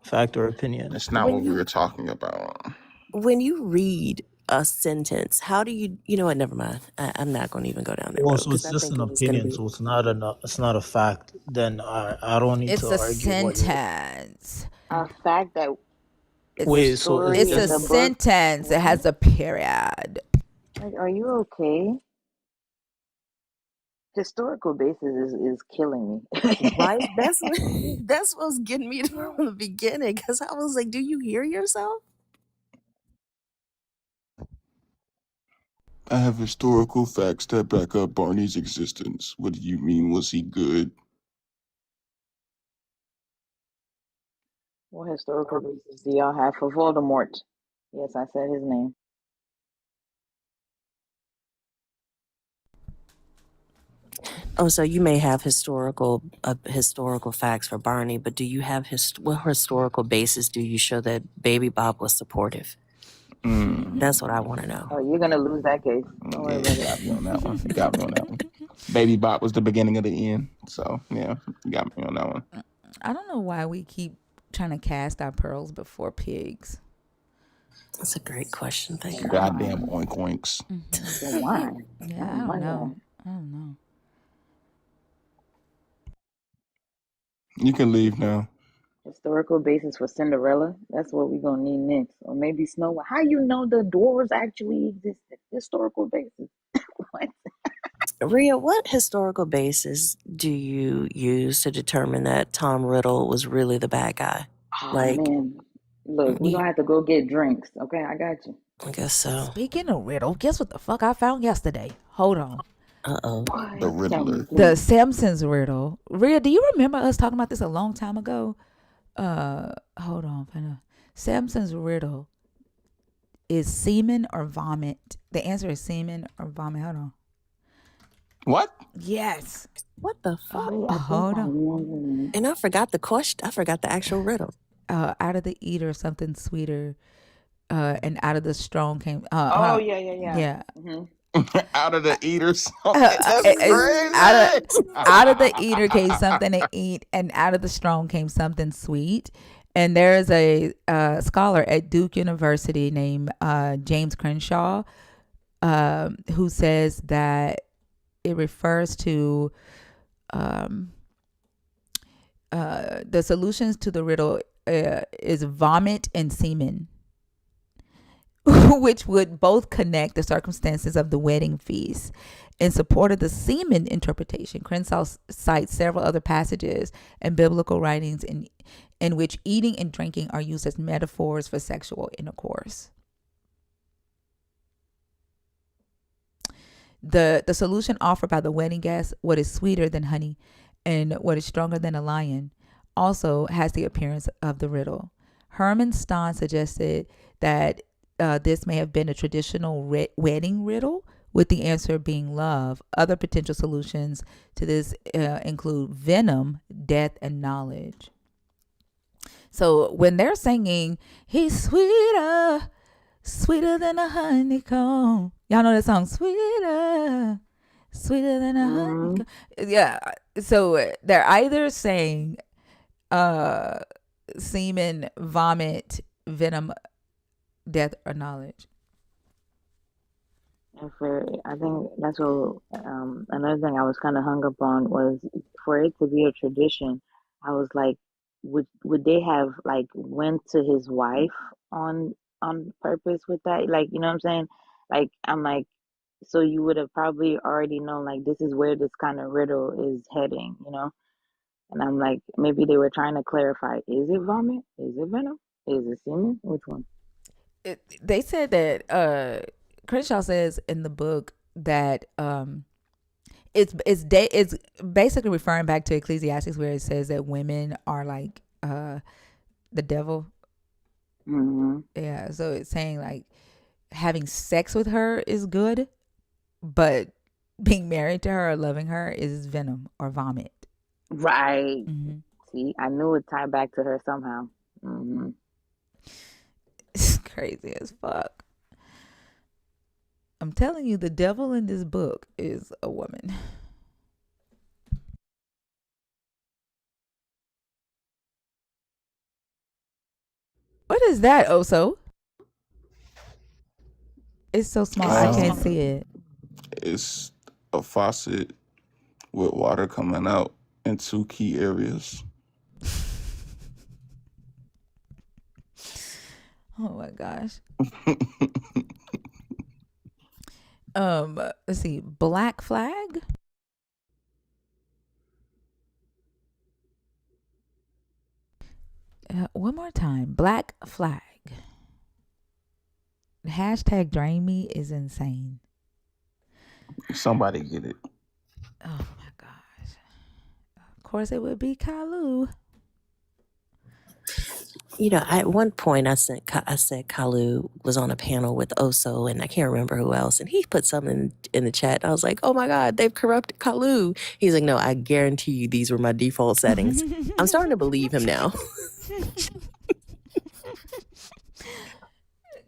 fact or opinion? It's not When what we you were talking about. when you read a sentence, how do you know what? Never mind. I'm not going to even go down that Well, road so because it's I just think an it was going to opinion, be. so it's not a fact. Then I don't need to It's a argue what you. sentence. A fact that the Wait, so it's story It's in a the just book. sentence. It What? has a period. Like, are you okay? Historical basis is killing me. Right? That's what was getting me from the beginning because I was like, "Do you hear yourself?" I have historical facts that back up Barney's existence. What do you mean? Was he good? What historical basis do y'all have for Voldemort? Yes, I said his name. Oh, so you may have historical facts for Barney, but do you have what historical basis do you show that Baby Bob was supportive? That's what I want to know. Oh, you're gonna lose that case. Don't worry Yeah, about you it. got me on that one. You got me on that one. Baby Bot was the beginning of the end. So yeah, you got me on that one. I don't know why we keep trying to cast our pearls before pigs. That's a great question. Thank And you. Goddamn oink oinks. so why? Yeah, Oh I don't my know. god. I don't know. You can leave now. Historical basis for Cinderella. That's what we're gonna need next. Or maybe Snow White. How you know the dwarves actually existed? Historical basis. What? Rhea, what historical basis do you use to determine that Tom Riddle was really the bad guy? Oh Like, man. Look, we're you, gonna have to go get drinks. Okay, I got you. I guess so. Speaking of riddle, guess what the fuck I found yesterday? Hold on. Uh-oh. The What? Tell me, Riddler. The please. Simpsons riddle. Rhea, do you remember us talking about this a long time ago? Hold on. Simpsons riddle is semen or vomit. The answer is semen or vomit. Hold on. What? Yes. What the fuck? Wait, I think Hold I on. remember. And I forgot the question. I forgot the actual riddle. Out of the eater, something sweeter. And out of the strong came. Oh yeah. Yeah. Mm-hmm. Out of the eaters. That's It's crazy. out of the eater came something to eat, and out of the strong came something sweet. And there is a scholar at Duke University named James Crenshaw, who says that it refers to the solutions to the riddle is vomit and semen. Which would both connect the circumstances of the wedding feast. In support of the semen interpretation, Crenshaw cites several other passages and biblical writings in which eating and drinking are used as metaphors for sexual intercourse. The solution offered by the wedding guests, what is sweeter than honey and what is stronger than a lion, also has the appearance of the riddle. Herman Stahn suggested that this may have been a traditional wedding riddle, with the answer being love. Other potential solutions to this include venom, death, and knowledge. So when they're singing, he's sweeter, sweeter than a honeycomb. Y'all know that song, sweeter, sweeter than a honeycomb. Yeah. So they're either saying semen, vomit, venom, death, or knowledge. And I think that's what another thing I was kind of hung up on was for it to be a tradition. I was like, would they have like went to his wife on purpose with that? Like, you know what I'm saying? Like, I'm like, so you would have probably already known like this is where this kind of riddle is heading, you know? And I'm like, maybe they were trying to clarify: is it vomit? Is it venom? Is it semen? Which one? They said that Crenshaw says in the book that it's basically referring back to Ecclesiastes, where it says that women are like the devil. Mm-hmm. Yeah, so it's saying like having sex with her is good, but being married to her or loving her is venom or vomit. Right. Mm-hmm. See, I knew it tied back to her somehow. Mm-hmm. It's crazy as fuck. I'm telling you, the devil in this book is a woman. What is that, Oso? It's so small, I can't see it. It's a faucet with water coming out in two key areas. Oh my gosh. Let's see. Black flag. One more time. Black flag. Hashtag drain me is insane. Somebody get it. Oh my gosh. Of course it would be Kalu. You know, at one point I said Kalu was on a panel with Oso and I can't remember who else, and he put something in the chat. I was like, "Oh my God, they've corrupted Kalu." He's like, "No, I guarantee you these were my default settings." I'm starting to believe him now.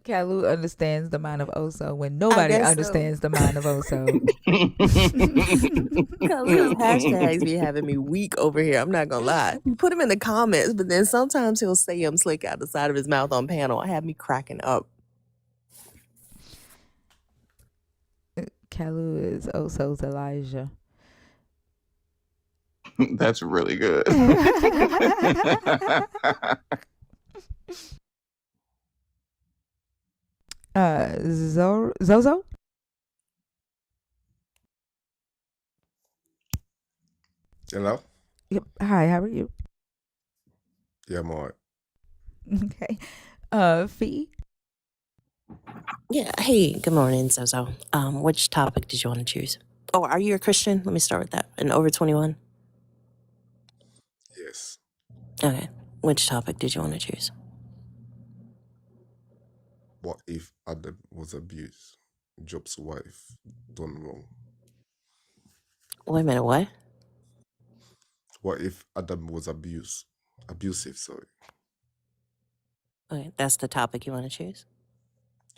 Kalu understands the mind of Oso when I nobody guess so. understands the mind of Oso. Kalu's hashtags be having me weak over here. I'm not gonna lie. You put him in the comments, but then sometimes he'll say him slick out the side of his mouth on panel. I have me cracking up. Kalu is Oso's Elijah. That's really good. Zozo? Hello? Yep. Hi, how are you? Yeah, I'm alright. Okay. Fee? Yeah. Hey, good morning, Zozo. Which topic did you want to choose? Oh, are you a Christian? Let me start with that. And over 21? Yes. Okay. Which topic did you want to choose? What if Adam was abused? Job's wife done wrong. Wait a minute, what? What if Adam was abusive, sorry. Okay, that's the topic you want to choose?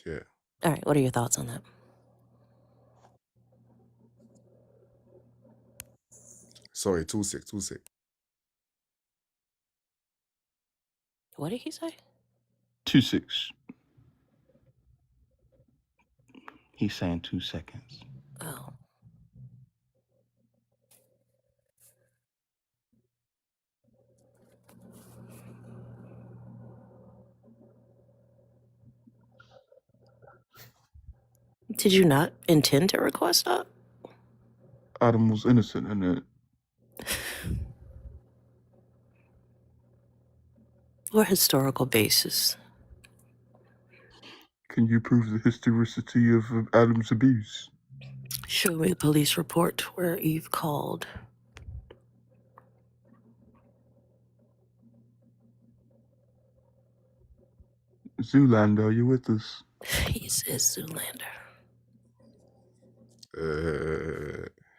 Yeah. All right, what are your thoughts on that? Sorry, 2-6. What did he say? 2-6. He's saying 2 seconds. Oh. Did you not intend to request that? Adam was innocent in it. What historical basis? Can you prove the historicity of Adam's abuse? Show me a police report where Eve called. Zoolander, are you with us? He says Zoolander.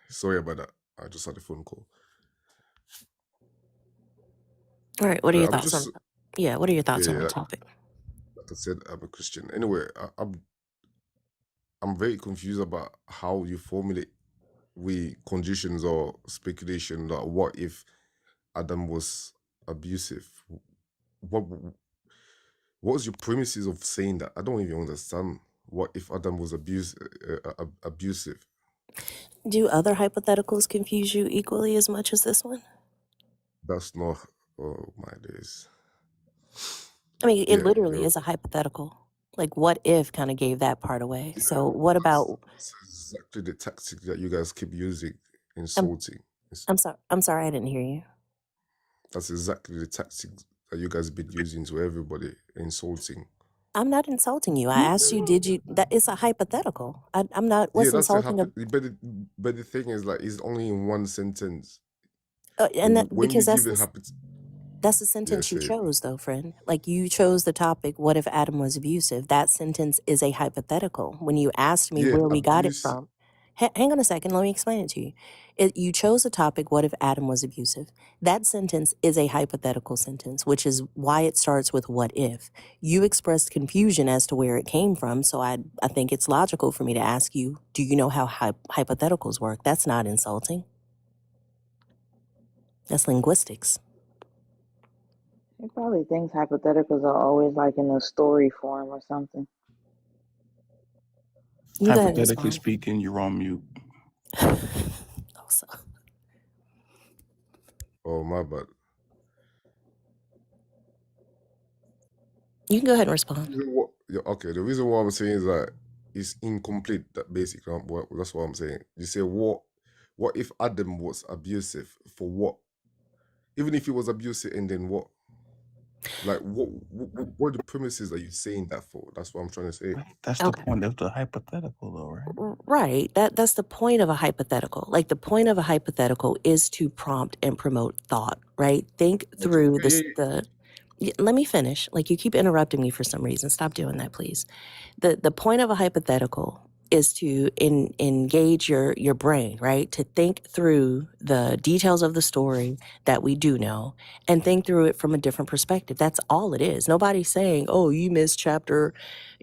Sorry about that. I just had a phone call. All right, what are your I'm thoughts just on? Yeah, what are your thoughts on the like topic? I said, I'm a Christian. Anyway, I'm very confused about how you formulate conditions or speculation that what if Adam was abusive? What was your premises of saying that? I don't even understand. What if Adam was abusive? Do other hypotheticals confuse you equally as much as this one? That's not. Oh my days. I mean, it Yeah, literally is a hypothetical. Like, what if kind of gave that part away. So, what about? That's exactly the tactic that you guys keep using, I'm insulting. I'm sorry, I didn't hear you. That's exactly the tactic that you guys been using to everybody, insulting. I'm not insulting you. I asked you, did you? That it's a hypothetical. I'm not. Yeah, What's that's a insulting? but the thing is, like, it's only in one sentence. And that When you because give that's it that's the yeah, sentence you say it. chose, though, friend. Like, you chose the topic. What if Adam was abusive? That sentence is a hypothetical. When you asked me Yeah, where we got it abuse. from, hang on a second. Let me explain it to you. You chose the topic. What if Adam was abusive? That sentence is a hypothetical sentence, which is why it starts with what if. You expressed confusion as to where it came from, so I think it's logical for me to ask you, do you know how hypotheticals work? That's not insulting. That's linguistics. He probably thinks hypotheticals are always like in a story form or something. You go ahead and Hypothetically respond. speaking, you're on mute. Also. Oh, my bad. You can go ahead and respond. Okay, the reason why I'm saying is that it's incomplete. That basically, that's what I'm saying. You say what if Adam was abusive for what? Even if he was abusive, and then what? Like what are the premises that you're saying that for? That's what I'm trying to say. That's the point of the hypothetical, though, right? Right. That's the point of a hypothetical. Like, the point of a hypothetical is to prompt and promote thought, right? Think through Let me finish. Like, you keep interrupting me for some reason. Stop doing that, please. The point of a hypothetical is to engage your brain, right? To think through the details of the story that we do know and think through it from a different perspective. That's all it is. Nobody's saying, oh, you missed chapter,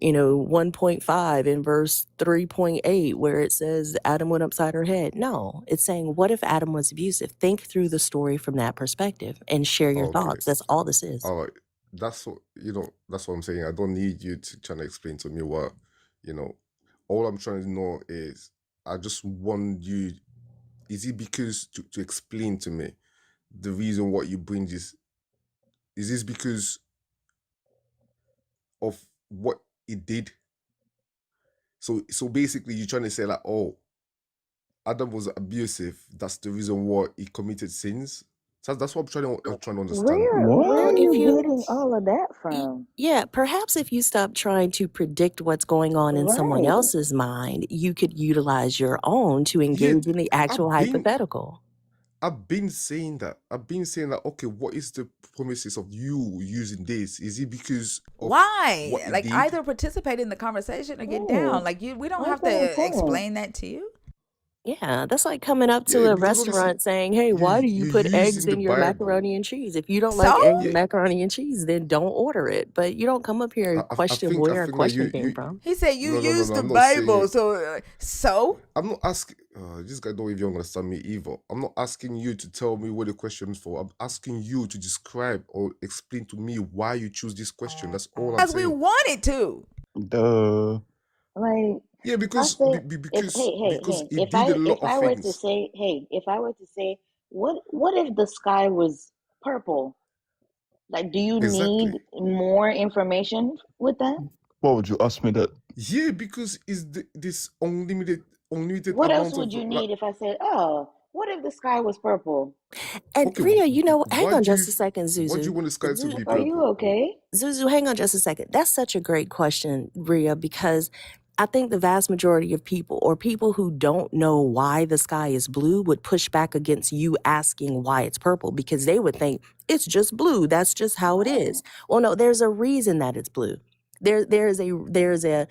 1.5 in verse 3.8 where it says Adam went upside her head. No, it's saying, what if Adam was abusive? Think through the story from that perspective and share your Okay. thoughts. That's all this is. All right. That's what I'm saying. I don't need you to try to explain to me what, all I'm trying to know is I just want you, is it because to explain to me the reason what you bring this, is this because of what it did? So basically you're trying to say like, oh, Adam was abusive, that's the reason why he committed sins. So that's what I'm trying to understand. Where Well, are if you you, getting all of that from? yeah, perhaps if you stop trying to predict what's going on in someone Right. else's mind, you could utilize your own to Yeah, engage in the actual hypothetical. I've been saying that. Okay, what is the promises of you using this? Is it because of Why? what it Like, did? either participate in the conversation or get Right. down. Like, we don't That's have what I'm to saying. explain that to you. Yeah, that's like coming up to Yeah, a because obviously restaurant saying, hey, why do you you're put eggs using the in your Bible. macaroni and cheese? If you don't So like eggs Yeah, and macaroni and cheese, then don't order it. But you don't come up here and I question think where a that question came you from. he said you no, use the I'm not saying. Bible. So I'm not asking. This guy don't even understand me either. I'm not asking you to tell me what the question is for. I'm asking you to describe or explain to me why you choose this question. That's all I'm as we saying. wanted to. Duh. Like, Yeah, I because say, if because hey, it did a lot if of I were to things. say, hey, if I were to say, what if the sky was purple? Like, do you Exactly. need more information with that? What would you ask me that? Yeah, because it's this unlimited What else amount would of you like. need if I said, oh, what if the sky was purple? And Okay, Ria, hang why on do you just a second, why do you Zuzu. want the sky to be Are you purple? okay? Zuzu, hang on just a second. That's such a great question, Ria, because I think the vast majority of people or people who don't know why the sky is blue would push back against you asking why it's purple because they would think it's just blue. That's just how it Right. is. Well, no, there's a reason that it's blue. There's a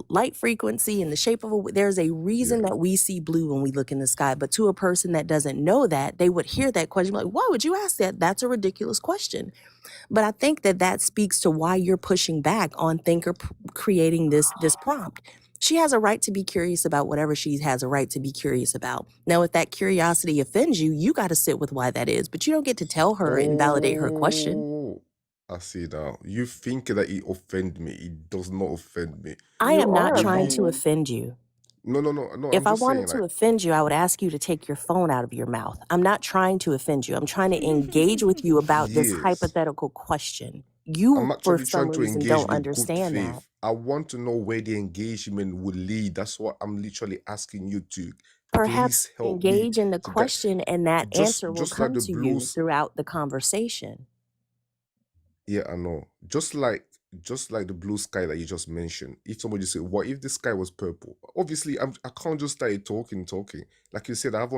light frequency in the shape of there's a reason Yeah. that we see blue when we look in the sky. But to a person that doesn't know that, they would hear that question like, why would you ask that? That's a ridiculous question. But I think that speaks to why you're pushing back on Thinker creating this prompt. She has a right to be curious about whatever she has a right to be curious about. Now, if that curiosity offends you, you got to sit with why that is. But you don't get to tell her and validate her question. Oh, I see now. You think that it offend me. It does not offend me. I You am not are But trying you to offending. offend you. no, If I'm I just wanted saying to like offend you, I would ask you to take your phone out of your mouth. I'm not trying to offend you. I'm trying to engage with you about this yes. hypothetical question. I'm You, for actually some trying to reason, engage don't with good understand that. faith. I want to know where the engagement will lead. That's what I'm literally asking you to Perhaps please help me. engage in the So that question and that answer will just like come the to you blues. throughout the conversation. Yeah, I know. Just like the blue sky that you just mentioned. If somebody say, "What if the sky was purple?" Obviously, I can't just start talking. Like you said, I have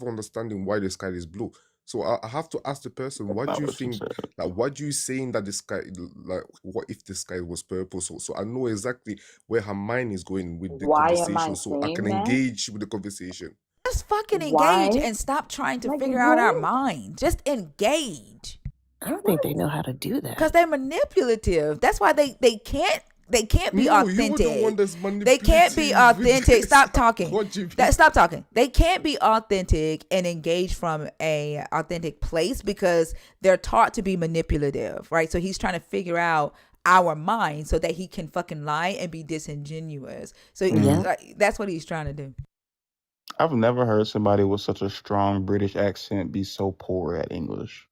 an understanding why the sky is blue. So I have to ask the person, "What do Not you what you think? said. Like, what do you saying that the sky? Like, what if the sky was purple?" So I know exactly where her mind is going with the Why am I conversation, so I can saying that? engage with the conversation. Just fucking engage Why? and stop trying to Like, figure out our what? mind. Just engage. I don't think What? they know how to do Because that. they're manipulative. That's why they can't be No, you were the one authentic. that's They can't be manipulative with authentic. this. Stop talking. What do you mean? Stop talking. They can't be authentic and engage from a authentic place because they're taught to be manipulative, right? So he's trying to figure out our mind so that he can fucking lie and be disingenuous. So Yeah. that's what he's trying to do. I've never heard somebody with such a strong British accent be so poor at English.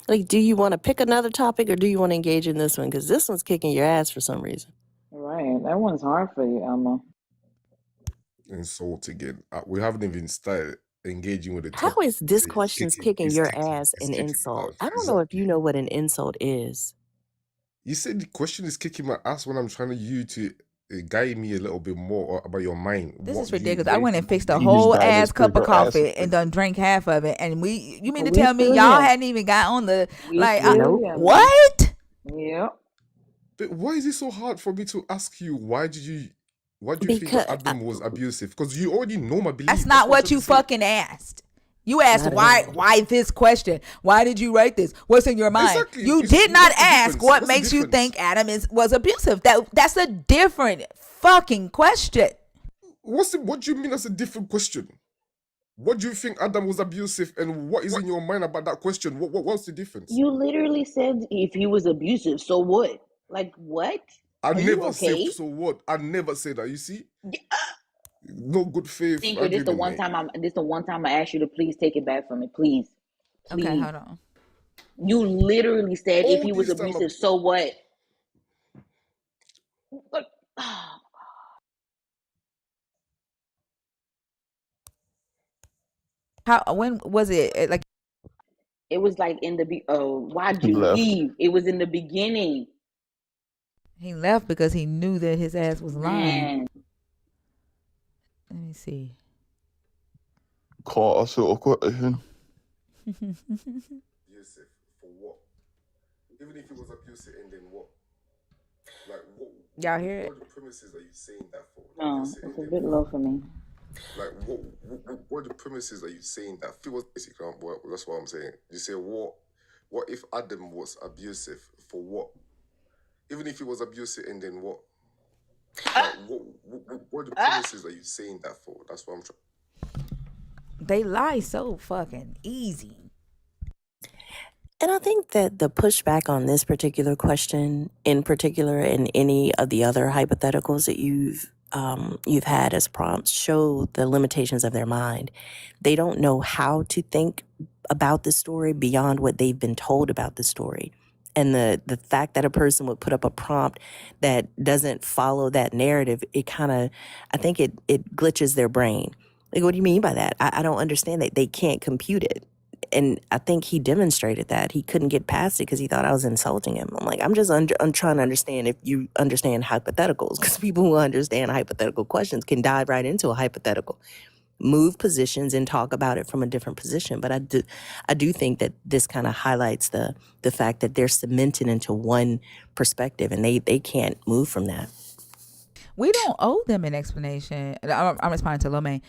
Like, do you want to pick another topic or do you want to engage in this one? Because this one's kicking your ass for some reason. Right. That one's hard for you, Emma. Insult again. We haven't even started engaging with the How topic. is this It's question's kicking your ass it's an kicking my insult? ass. I don't know if Exactly. you know what an insult is. You said the question is kicking my ass when I'm trying to you to guide me a little bit more about your mind. This What is you ridiculous. I what went and fixed a He's whole guiding ass cup of spiritual coffee and aspect. done drank half of it. And you mean to We tell me still y'all here. hadn't even got on the, We like, still Nope. here, man. what? Yep. But why is it so hard for me to ask you why do you think that Because Adam was abusive? Because you already know my That's belief. not What I'm what trying you to say. fucking asked. You asked not at all. why this question? Why did you write this? What's in your mind? Exactly. You did not What's the ask difference? what What's the makes you difference? think Adam was abusive. That's a different fucking question. What do you mean that's a different question? What do you think Adam was abusive, and what is in your mind about that question? What's the difference? You literally said if he was abusive, so what? Like what? I Are you never said okay? so what. I never said that. You see, no good faith Thinker, this the argument, one mate. time I ask you to please take it back from me, please. Okay, Please. hold on. You literally said if All he was this time, abusive, so what? But, When was it? Like, it was like in the why'd He you left. leave? It was in the beginning. he left because he knew that his ass was lying. Man. Let me see. Call us a question. abusive for what? Even if it was abusive, and then what? Like Y'all hear it? what are the premises are you saying that for? No, Abusive, it's and a then bit what? low for me. Like what are the premises are you saying that? If it was basically that's what I'm saying. You say what if Adam was abusive for what? Even if he was abusive, and then what? Like what are the premises are you saying that for? That's what I'm trying. They lie so fucking easy. And I think that the pushback on this particular question, in particular, and any of the other hypotheticals that you've had as prompts, show the limitations of their mind. They don't know how to think about the story beyond what they've been told about the story. And the fact that a person would put up a prompt that doesn't follow that narrative, I think it glitches their brain. Like, what do you mean by that? I don't understand that. They can't compute it. And I think he demonstrated that. He couldn't get past it because he thought I was insulting him. I'm like, I'm trying to understand if you understand hypotheticals, because people who understand hypothetical questions can dive right into a hypothetical, move positions and talk about it from a different position. But I do think that this kind of highlights the fact that they're cemented into one perspective and they can't move from that. We don't owe them an explanation. I'm responding to Lome.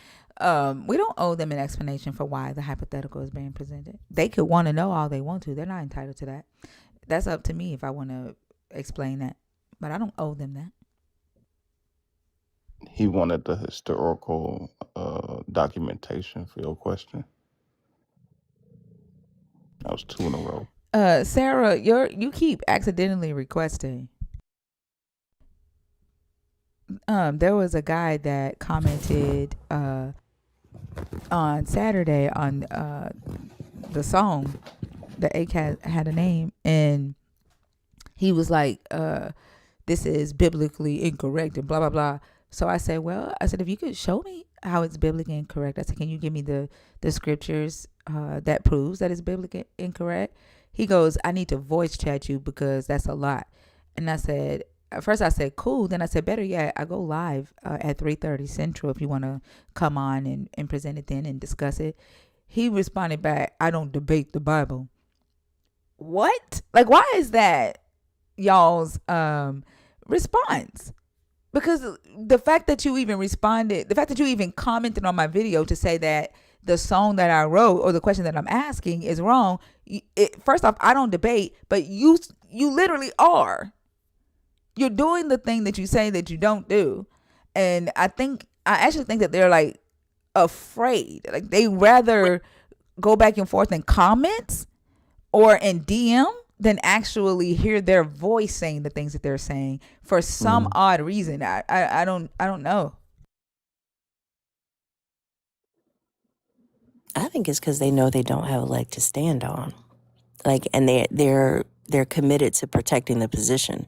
We don't owe them an explanation for why the hypothetical is being presented. They could want to know all they want to. They're not entitled to that. That's up to me if I want to explain that. But I don't owe them that. He wanted the historical documentation for your question. That was 2 in a row. Sarah, you keep accidentally requesting. There was a guy that commented on Saturday on the song that ACAT had a name, and he was like, this is biblically incorrect and blah blah blah. So I said, if you could show me how it's biblically incorrect, I said, can you give me the scriptures that proves that it's biblically incorrect? He goes, I need to voice chat you because that's a lot. And I said, at first I said, cool. Then I said, better yet, I go live at 3:30 Central if you want to come on and present it then and discuss it. He responded back, I don't debate the Bible. What? Like, why is that y'all's response? Because the fact that you even responded, the fact that you even commented on my video to say that the song that I wrote or the question that I'm asking is wrong. First off, I don't debate, but you literally are. You're doing the thing that you say that you don't do. And I actually think that they're like afraid. Like they rather go back and forth in comments or in DM than actually hear their voice saying the things that they're saying for some odd reason. I don't know. I think it's because they know they don't have a leg to stand on. Like, and they're committed to protecting the position.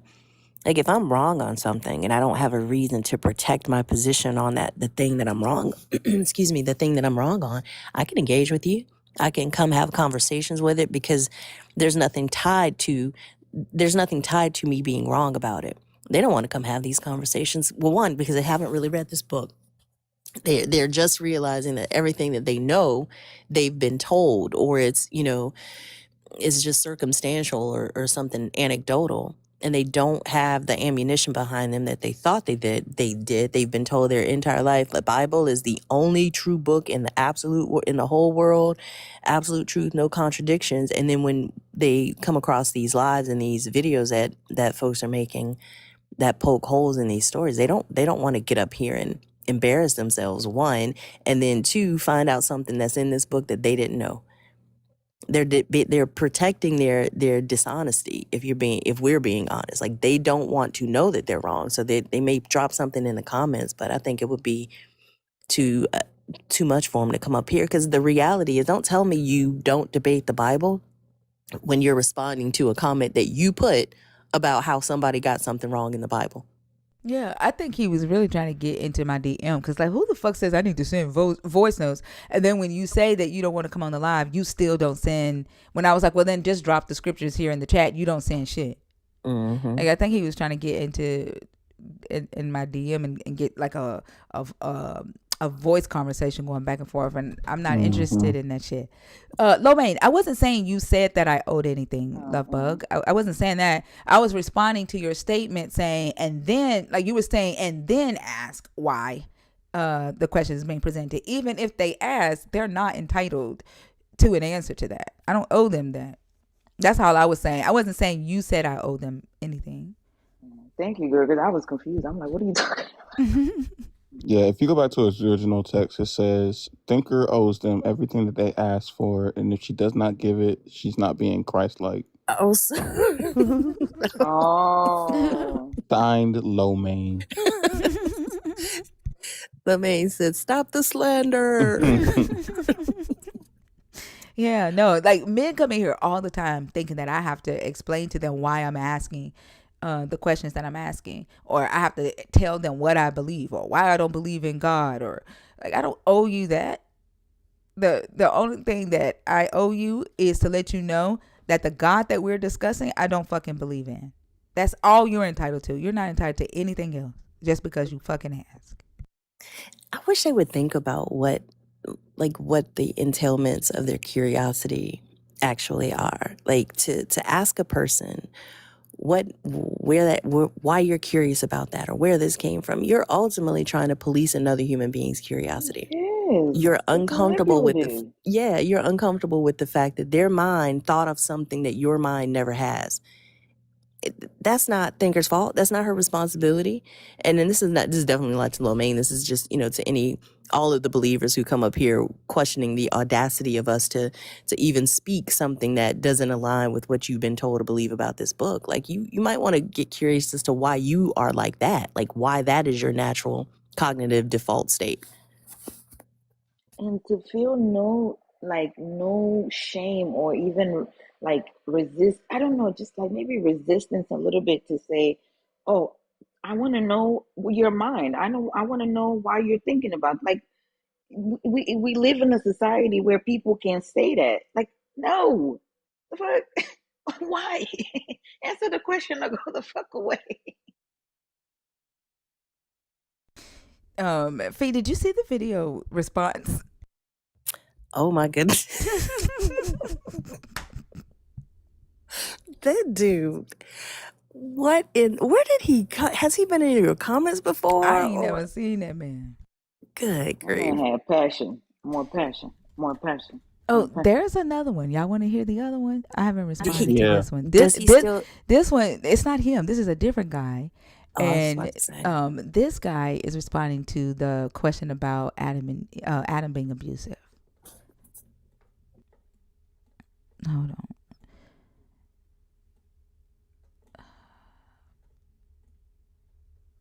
Like, if I'm wrong on something and I don't have a reason to protect my position on the thing that I'm wrong, the thing that I'm wrong on, I can engage with you. I can come have conversations with it because there's nothing tied to me being wrong about it. They don't want to come have these conversations. Well, one, because they haven't really read this book. They're just realizing that everything that they know, they've been told, or it's, is just circumstantial or something anecdotal. And they don't have the ammunition behind them that they thought they did. They've been told their entire life the Bible is the only true book in the in the whole world, absolute truth, no contradictions. And then when they come across these lies and these videos that folks are making that poke holes in these stories, they don't want to get up here and embarrass themselves, one, and then two, find out something that's in this book that they didn't know. They're protecting their dishonesty. If we're being honest, like, they don't want to know that they're wrong, so they may drop something in the comments. But I think it would be too much for them to come up here, because the reality is, don't tell me you don't debate the Bible when you're responding to a comment that you put about how somebody got something wrong in the Bible. Yeah, I think he was really trying to get into my DM, because, like, who the fuck says I need to send voice notes? And then when you say that you don't want to come on the live, you still don't send. When I was like, well, then just drop the scriptures here in the chat, you don't send shit. Mm-hmm. Like, I think he was trying to get into in my DM and get like a voice conversation going back and forth, and I'm not interested in that shit. Lomaine, I wasn't saying you said that I owed anything, Love Bug. I wasn't saying that. I was responding to your statement saying, and then, like, you were saying, and then ask why the question is being presented. Even if they ask, they're not entitled to an answer to that. I don't owe them that. That's all I was saying. I wasn't saying you said I owe them anything. Thank you, girl, because I was confused. I'm like, what are you talking about? Yeah, if you go back to its original text, it says, Thinker owes them everything that they ask for, and if she does not give it, she's not being Christ-like. Oh, Oh. Signed, Lomaine. the man said, "Stop the slander." Yeah, no, like, men come in here all the time thinking that I have to explain to them why I'm asking the questions that I'm asking, or I have to tell them what I believe, or why I don't believe in God, or, like, I don't owe you that. The only thing that I owe you is to let you know that the God that we're discussing, I don't fucking believe in. That's all you're entitled to. You're not entitled to anything else just because you fucking ask. I wish they would think about what the entailments of their curiosity actually are. Like, to ask a person why you're curious about that, or where this came from. You're ultimately trying to police another human being's curiosity. Yes. You're It's uncomfortable with manipulative. you're uncomfortable with the fact that their mind thought of something that your mind never has. That's not Thinker's fault. That's not her responsibility. And then this is definitely not to Lomaine. This is just, to all of the believers who come up here questioning the audacity of us to even speak something that doesn't align with what you've been told to believe about this book. Like, you might want to get curious as to why you are like that, like why that is your natural cognitive default state. And to feel no shame or even like resist, I don't know, just like maybe resistance a little bit to say, oh, I want to know your mind. I want to know why you're thinking about, like, we live in a society where people can say that. Like, no, the fuck, why? Answer the question or go the fuck away. Fee, did you see the video response? Oh my goodness. That dude. Where did he cut? Has he been in your comments before? I ain't never seen that man. Good My man grief. had passion, more passion, more passion. Oh, there's another one. Y'all want to hear the other one? I haven't responded to Yeah. this one. Does he still? This one, it's not him. This is a different guy. Oh, I was And about to say. this guy is responding to the question about Adam being abusive. Hold on.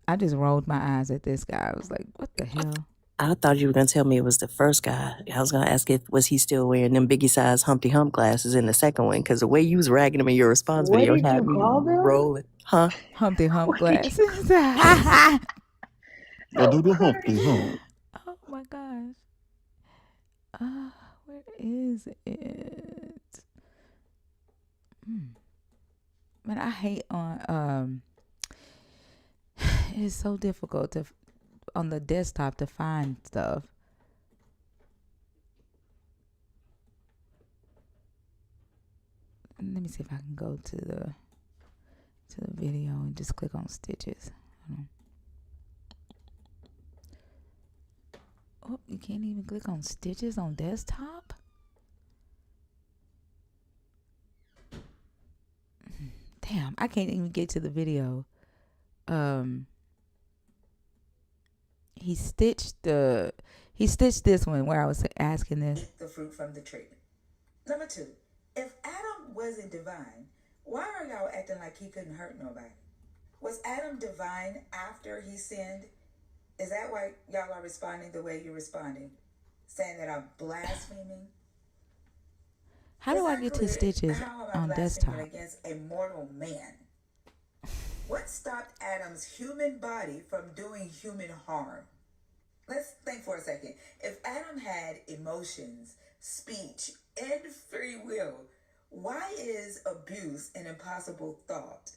I just rolled my eyes at this guy. I was like, what the hell? I thought you were going to tell me it was the first guy. I was going to ask was he still wearing them biggie size Humpty Hump glasses in the second one, because the way you was ragging him in your response What video did had you me call them? rolling. Huh? Humpty Hump What did you glasses. Go do the Humpty Hump. Oh my gosh. Where is it? Man, I hate on It's so difficult to on the desktop to find stuff. Let me see if I can go to the video and just click on stitches. Oh, you can't even click on stitches on desktop? Damn, I can't even get to the video. He stitched this one where I was asking this. The fruit from the tree. Number 2, if Adam wasn't divine, why are y'all acting like he couldn't hurt nobody? Was Adam divine after he sinned? Is that why y'all are responding the way you're responding? Saying that I'm blaspheming? How do I get to stitches on desktop? Against a mortal man? What stopped Adam's human body from doing human harm? Let's think for a second. If Adam had emotions, speech, and free will, why is abuse an impossible thought?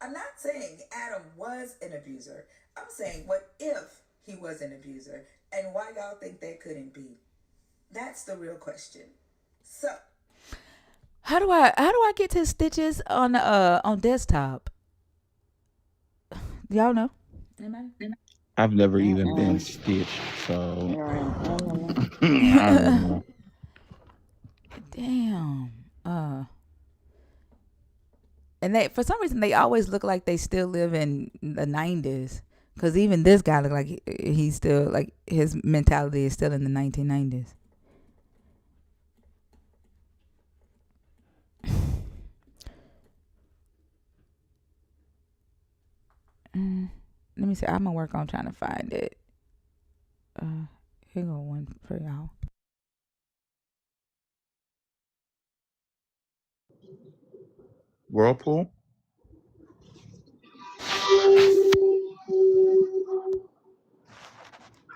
I'm not saying Adam was an abuser. I'm saying, what if he was an abuser? And why y'all think that couldn't be? That's the real question. So, how do I get to stitches on desktop? Y'all know? I've never even been stitched, so I don't know. Damn. And they, for some reason, they always look like they still live in the 90s. Because even this guy look like he's still, like, his mentality is still in the 1990s. Let me see. I'm going to work on trying to find it. Here go one for y'all. Whirlpool?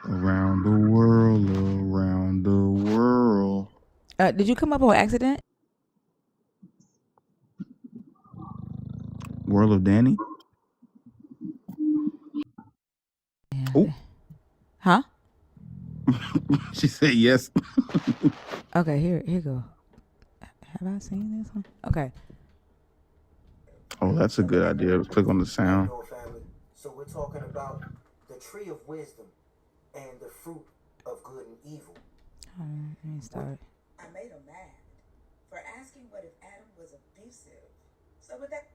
Around the world, around the world. Did you come up on accident? World of Danny? Yeah. Oh. Huh? She said yes. Okay, here go. Have I seen this one? Okay. Oh, that's a good idea. Click on the sound. So we're talking about the tree of wisdom and the fruit of good and evil. Let me start. I made him mad for asking what if Adam was abusive. So with that,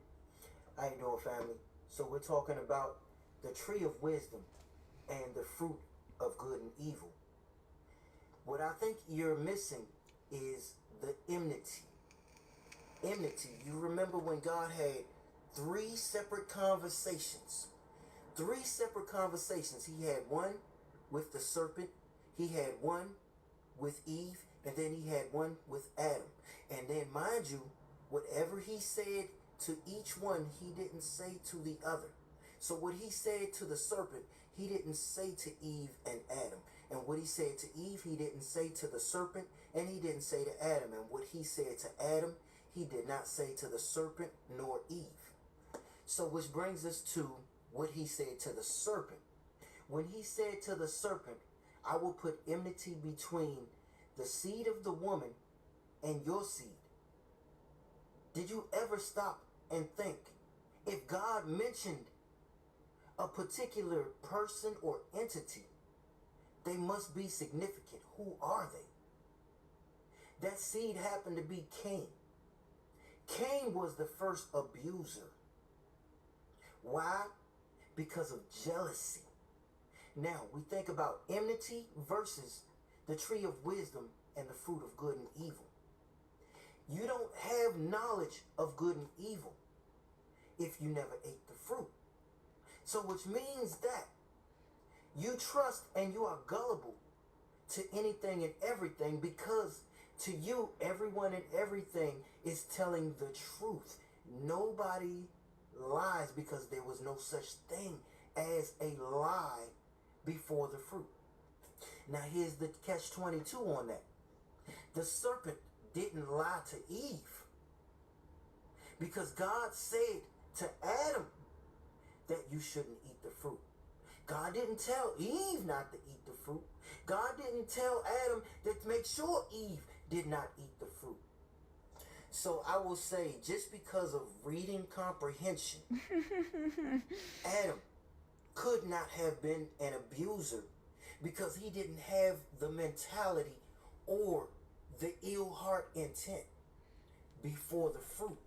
how you doing, family? So we're talking about the tree of wisdom and the fruit of good and evil. What I think you're missing is the enmity. Enmity. You remember when God had 3 separate conversations. 3 separate conversations. He had one with the serpent, he had one with Eve, and then he had one with Adam. And then, mind you, whatever he said to each one, he didn't say to the other. So what he said to the serpent, he didn't say to Eve and Adam. And what he said to Eve, he didn't say to the serpent, and he didn't say to Adam. And what he said to Adam, he did not say to the serpent nor Eve. So which brings us to what he said to the serpent. When he said to the serpent, I will put enmity between the seed of the woman and your seed. Did you ever stop and think, if God mentioned a particular person or entity, they must be significant. Who are they? That seed happened to be Cain. Cain was the first abuser. Why? Because of jealousy. Now, we think about enmity versus the tree of wisdom and the fruit of good and evil. You don't have knowledge of good and evil if you never ate the fruit. So which means that you trust and you are gullible to anything and everything, because to you, everyone and everything is telling the truth. Nobody lies, because there was no such thing as a lie before the fruit. Now here's the catch-22 on that. The serpent didn't lie to Eve, because God said to Adam that you shouldn't eat the fruit. God didn't tell Eve not to eat the fruit. God didn't tell Adam to make sure Eve did not eat the fruit. So I will say, just because of reading comprehension, Adam could not have been an abuser because he didn't have the mentality or the ill heart intent before the fruit.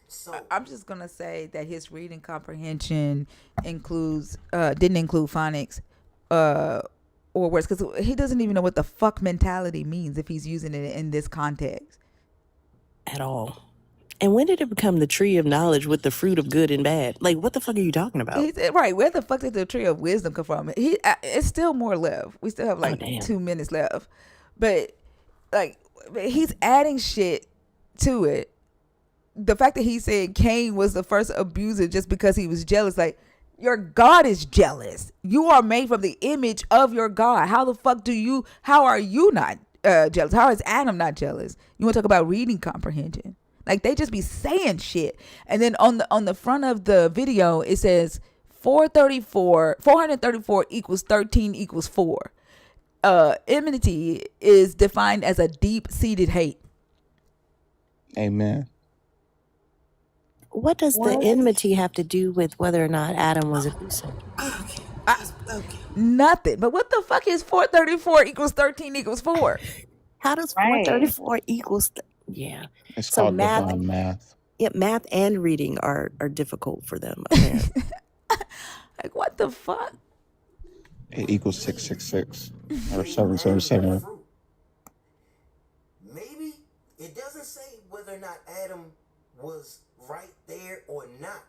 So I'm just gonna say that his reading comprehension includes didn't include phonics or words, because he doesn't even know what the fuck mentality means if he's using it in this context at all. And when did it become the tree of knowledge with the fruit of good and bad? Like, what the fuck are you talking about? He said, right, where the fuck did the tree of wisdom come from? It's still more left. We still have like 2 minutes left, but like he's adding shit to it. The fact that he said Cain was the first abuser just because he was jealous, like, your God is jealous. You are made from the image of your God. How are you not jealous? How is Adam not jealous? You want to talk about reading comprehension? Like, they just be saying shit. And then on the front of the video, it says 434 equals 13 equals 4. Enmity is defined as a deep-seated hate. Amen. What does the enmity have to do with whether or not Adam was abusive? Nothing. But what the fuck is 434 equals 13 equals 4? How does Right. 434 equals? Yeah. It's So called math, divine math. yeah, math and reading are difficult for them, apparently. Like, what the fuck? It equals 666 or 777. maybe it doesn't say whether or not Adam was right there or not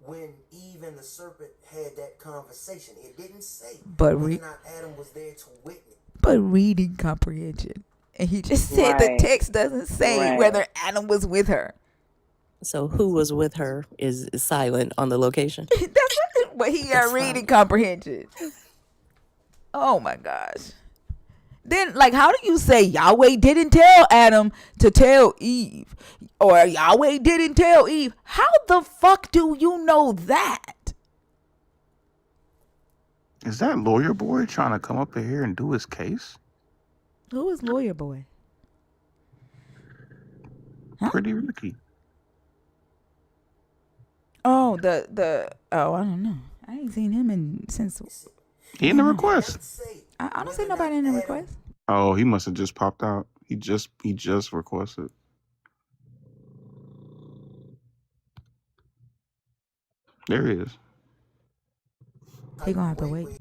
when Eve and the serpent had that conversation. It didn't say But whether or not Adam was there to witness. But reading comprehension. And he just said the Right. text doesn't say Right. whether Adam was with her. So who was with her is silent on the location. But he got reading comprehension. Oh my gosh. Then, like, how do you say Yahweh didn't tell Adam to tell Eve? Or Yahweh didn't tell Eve? How the fuck do you know that? Is that lawyer boy trying to come up in here and do his case? Who is lawyer boy? Huh? Pretty Ricky. Oh, I don't know. I ain't seen him since. He in the request. I don't see nobody in the request. Oh, he must have just popped out. He just requested. There he is. He gonna have to wait.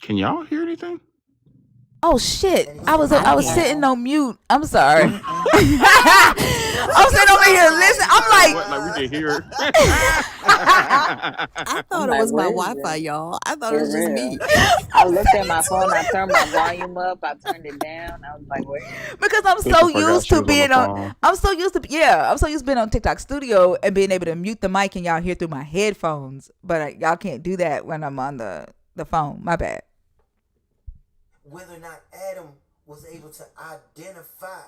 Can y'all hear anything? Oh shit! I was sitting on mute. I'm sorry. I'm sitting over here listening. I'm like, Like we can hear. I thought it was my Wi-Fi, y'all. I thought it was just me. I looked at my phone. I turned my volume up. I turned it down. I was like, where? Because I'm so used to being on. I'm so used to being on TikTok Studio and being able to mute the mic and y'all hear through my headphones. But y'all can't do that when I'm on the phone. My bad. Whether or not Adam was able to identify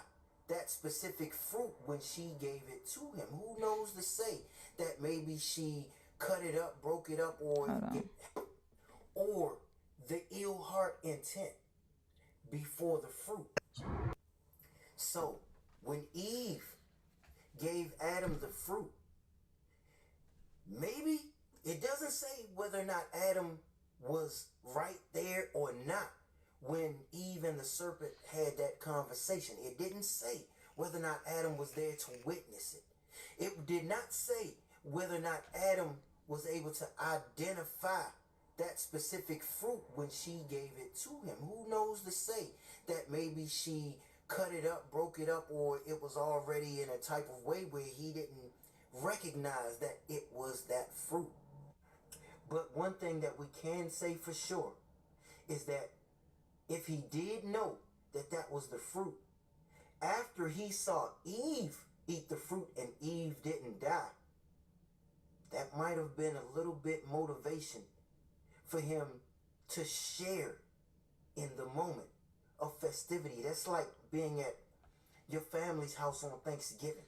that specific fruit when she gave it to him. Who knows to say that maybe she cut it up, broke it up, or the ill heart intent before the fruit. So when Eve gave Adam the fruit, maybe it doesn't say whether or not Adam was right there or not when Eve and the serpent had that conversation. It didn't say whether or not Adam was there to witness it. It did not say whether or not Adam was able to identify that specific fruit when she gave it to him? Who knows to say that maybe she cut it up, broke it up, or it was already in a type of way where he didn't recognize that it was that fruit. But one thing that we can say for sure is that if he did know that that was the fruit, after he saw Eve eat the fruit and Eve didn't die, that might have been a little bit motivation for him to share in the moment of festivity. That's like being at your family's house on Thanksgiving.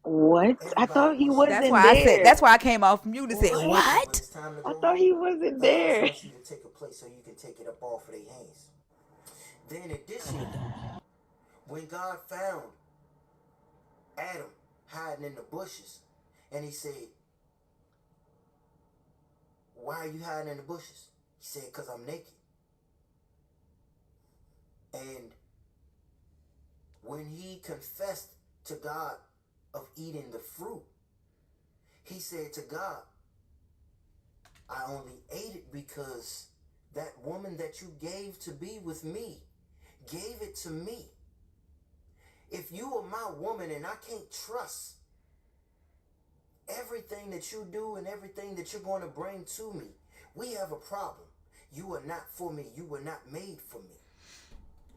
What? I Everybody thought he wants you to That's wasn't why I said. there. That's why I came off mute and said, right. So when "What?" it's time to I go thought home, he wasn't the house there. wants you to take a plate so you can take it up off of their hands. Then additionally, when God found Adam hiding in the bushes, and he said, "Why are you hiding in the bushes?" He said, "Because I'm naked." And when he confessed to God of eating the fruit, he said to God, "I only ate it because that woman that you gave to be with me gave it to me. If you are my woman and I can't trust everything that you do and everything that you're going to bring to me, we have a problem. You are not for me. You were not made for me."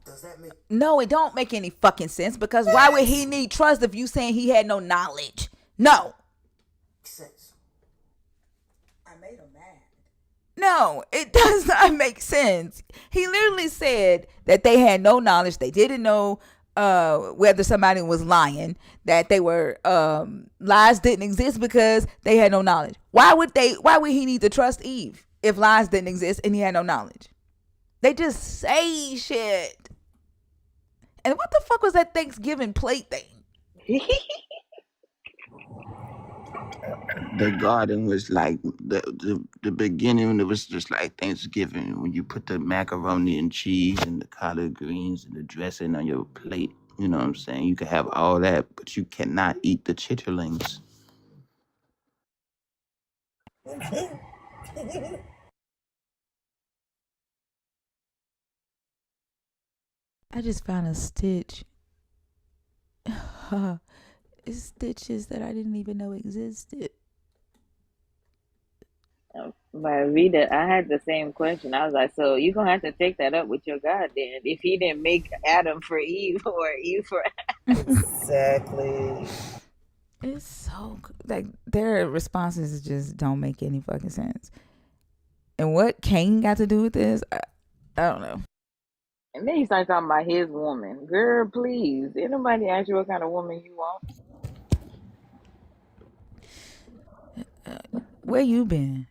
Does that make No, it don't make any fucking sense because why would he need trust if you saying he had no knowledge? No. sense? I made him mad. No, it does not make sense. He literally said that they had no knowledge. They didn't know whether somebody was lying, that they were lies didn't exist because they had no knowledge. Why would he need to trust Eve if lies didn't exist and he had no knowledge? They just say shit. And what the fuck was that Thanksgiving plate thing? The garden was like the beginning. It was just like Thanksgiving when you put the macaroni and cheese and the collard greens and the dressing on your plate. You know what I'm saying? You can have all that, but you cannot eat the chitterlings. I just found a stitch. It's stitches that I didn't even know existed. But Rita, I had the same question. I was like, so you're gonna have to take that up with your God then. If he didn't make Adam for Eve or Eve for Exactly. It's so like their responses just don't make any fucking sense. And what Cain got to do with this? I don't know. And then he started talking about his woman. Girl, please. Did nobody ask you what kind of woman you want? Where you been?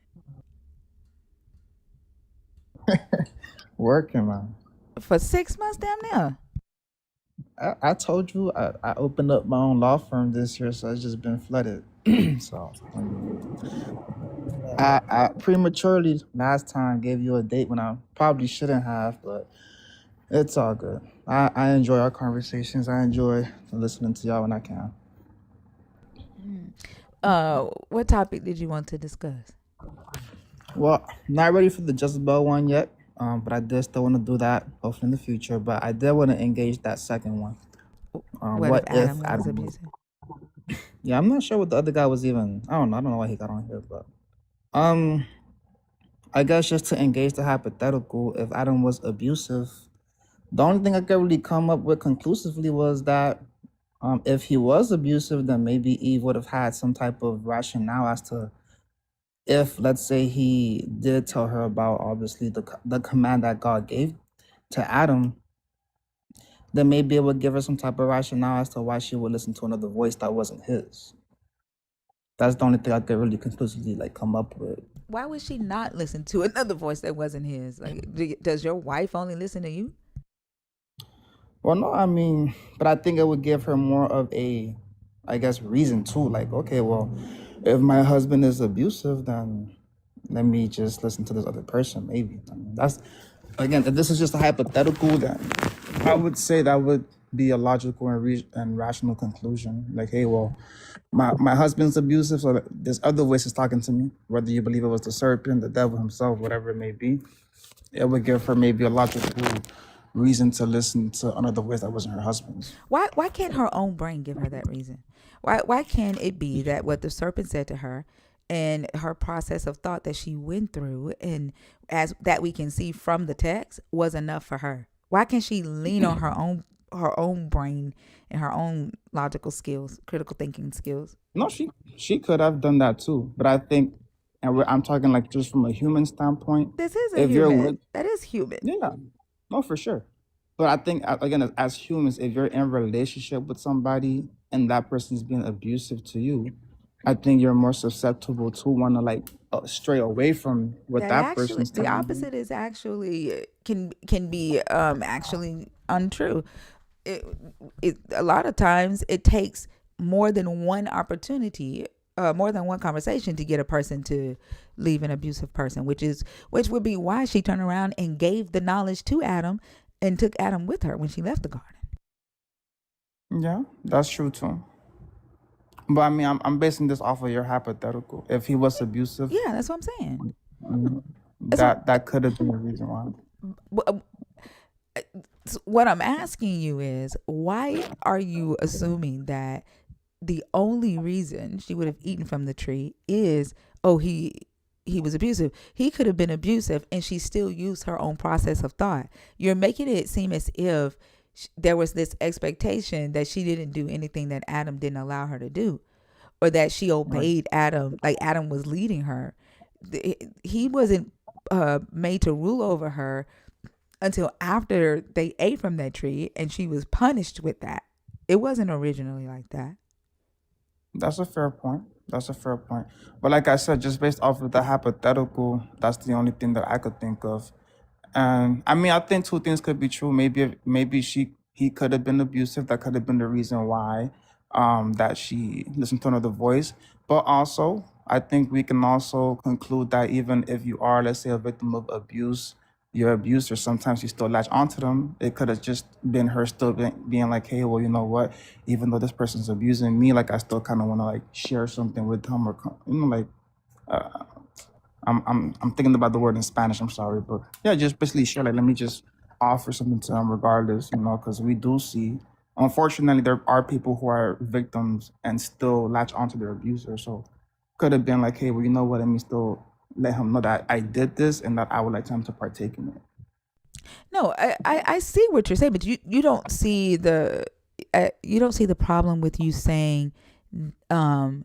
Working, man. For 6 months down there. I told you I opened up my own law firm this year, so it's just been flooded. So I prematurely last time gave you a date when I probably shouldn't have, but it's all good. I enjoy our conversations. I enjoy listening to y'all when I can. What topic did you want to discuss? Well, not ready for the Jezebel one yet, but I did still want to do that, hopefully in the future. But I did want to engage that second one. What if Adam was abusive? Yeah, I'm not sure what the other guy was even. I don't know why he got on here, but I guess just to engage the hypothetical, if Adam was abusive, the only thing I could really come up with conclusively was that if he was abusive, then maybe Eve would have had some type of rationale as to if, let's say, he did tell her about obviously the command that God gave to Adam, then maybe it would give her some type of rationale as to why she would listen to another voice that wasn't his. That's the only thing I could really conclusively come up with. Why would she not listen to another voice that wasn't his? Like, does your wife only listen to you? Well, no, I mean, but I think it would give her more of a, I guess, reason too. Like, okay, well, if my husband is abusive, then let me just listen to this other person, maybe. I mean, that's, again, if this is just a hypothetical, then I would say that would be a logical and rational conclusion. Like, hey, well, my husband's abusive, so there's other voices talking to me. Whether you believe it was the serpent, the devil himself, whatever it may be, it would give her maybe a logical reason to listen to another voice that wasn't her husband's. Why can't her own brain give her that reason? Why can't it be that what the serpent said to her and her process of thought that she went through, and as that we can see from the text, was enough for her? Why can't she lean on her own brain and her own logical skills, critical thinking skills? No, she could have done that too, but I think, and I'm talking like just from a human standpoint. This is a If you're human. with, That is human. yeah, no, for sure. But I think again, as humans, if you're in a relationship with somebody and that person is being abusive to you, I think you're more susceptible to want to like stray away from what That that actually, person's the telling you. opposite is actually can be actually untrue. It, a lot of times it takes more than one opportunity, more than one conversation to get a person to leave an abusive person, which would be why she turned around and gave the knowledge to Adam and took Adam with her when she left the garden. Yeah, that's true too. But I mean, I'm basing this off of your hypothetical. If he was abusive, Yeah, that's what I'm saying. That's that could have been the reason why. what, what I'm asking you is, why are you assuming that the only reason she would have eaten from the tree is, oh, he was abusive? He could have been abusive and she still used her own process of thought. You're making it seem as if there was this expectation that she didn't do anything that Adam didn't allow her to do, or that she obeyed Adam, like Adam was leading her. He wasn't made to rule over her until after they ate from that tree and she was punished with that. It wasn't originally like that. That's a fair point. That's a fair point. But like I said, just based off of the hypothetical, that's the only thing that I could think of. And I mean, I think two things could be true. Maybe he could have been abusive. That could have been the reason why that she listened to another voice. But also, I think we can also conclude that even if you are, let's say, a victim of abuse, your abuser, sometimes you still latch onto them. It could have just been her still being like, hey, well, you know what? Even though this person's abusing me, like I still kind of want to like share something with him, or like uh, I'm thinking about the word in Spanish. I'm sorry, but yeah, just basically share. Like, let me just offer something to them, regardless, because we do see, unfortunately, there are people who are victims and still latch onto their abuser. So could have been like, hey, well, you know what? Let me still let him know that I did this and that I would like him to partake in it. No, I see what you're saying, but you don't see the problem with you saying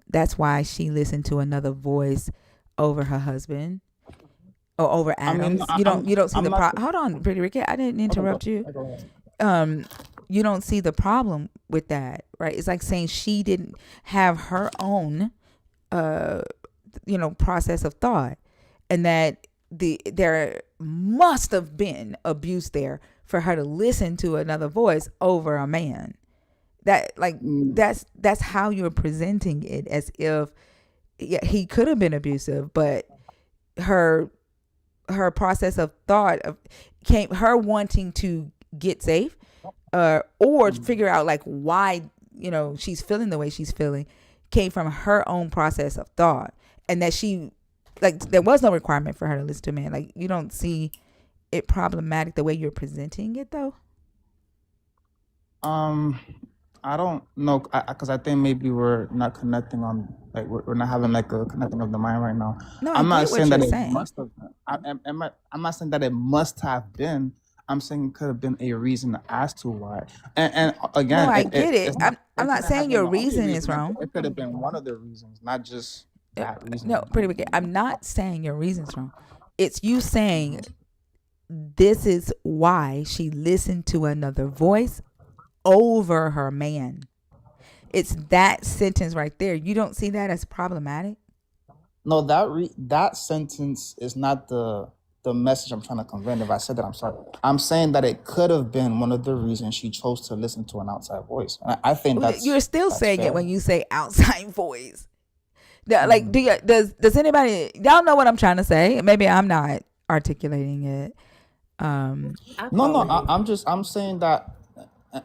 that's why she listened to another voice over her husband or over I mean, Adam's. I, You don't see I'm the not. problem. Hold on, Pretty Ricky, I didn't Okay, interrupt you. go ahead. Um, you don't see the problem with that, right? It's like saying she didn't have her own process of thought, and that there must have been abuse there for her to listen to another voice over a man. Mm, That's how you're presenting it, as if, yeah, he could have been abusive, but her process of thought of came her wanting to get safe, or figure out like why she's feeling the way she's feeling, came from her own process of thought, and that she, like, there was no requirement for her to listen to a man. Like, you don't see it problematic the way you're presenting it, though. Um, I don't know, because I think maybe we're not connecting on, like, we're not having like a connecting of the mind right now. No, I I'm not get saying what that you're it saying. must have been. I'm not saying that it must have been. I'm saying it could have been a reason as to why. And No, again, I get it. it's not. I'm It not couldn't have saying been your the only reason is reason. wrong. It could have been one of the reasons, not just Uh, that reason No, Pretty alone. Ricky, I'm not saying your reason's wrong. It's you saying this is why she listened to another voice over her man. It's that sentence right there. You don't see that as problematic? No, that sentence is not the message I'm trying to convey. And if I said that, I'm sorry. I'm saying that it could have been one of the reasons she chose to listen to an outside voice. And I think You're still that's saying it fair. when you say outside voice. Like, Mhm. does anybody, y'all know what I'm trying to say? Maybe I'm not articulating it. No, I'm saying that,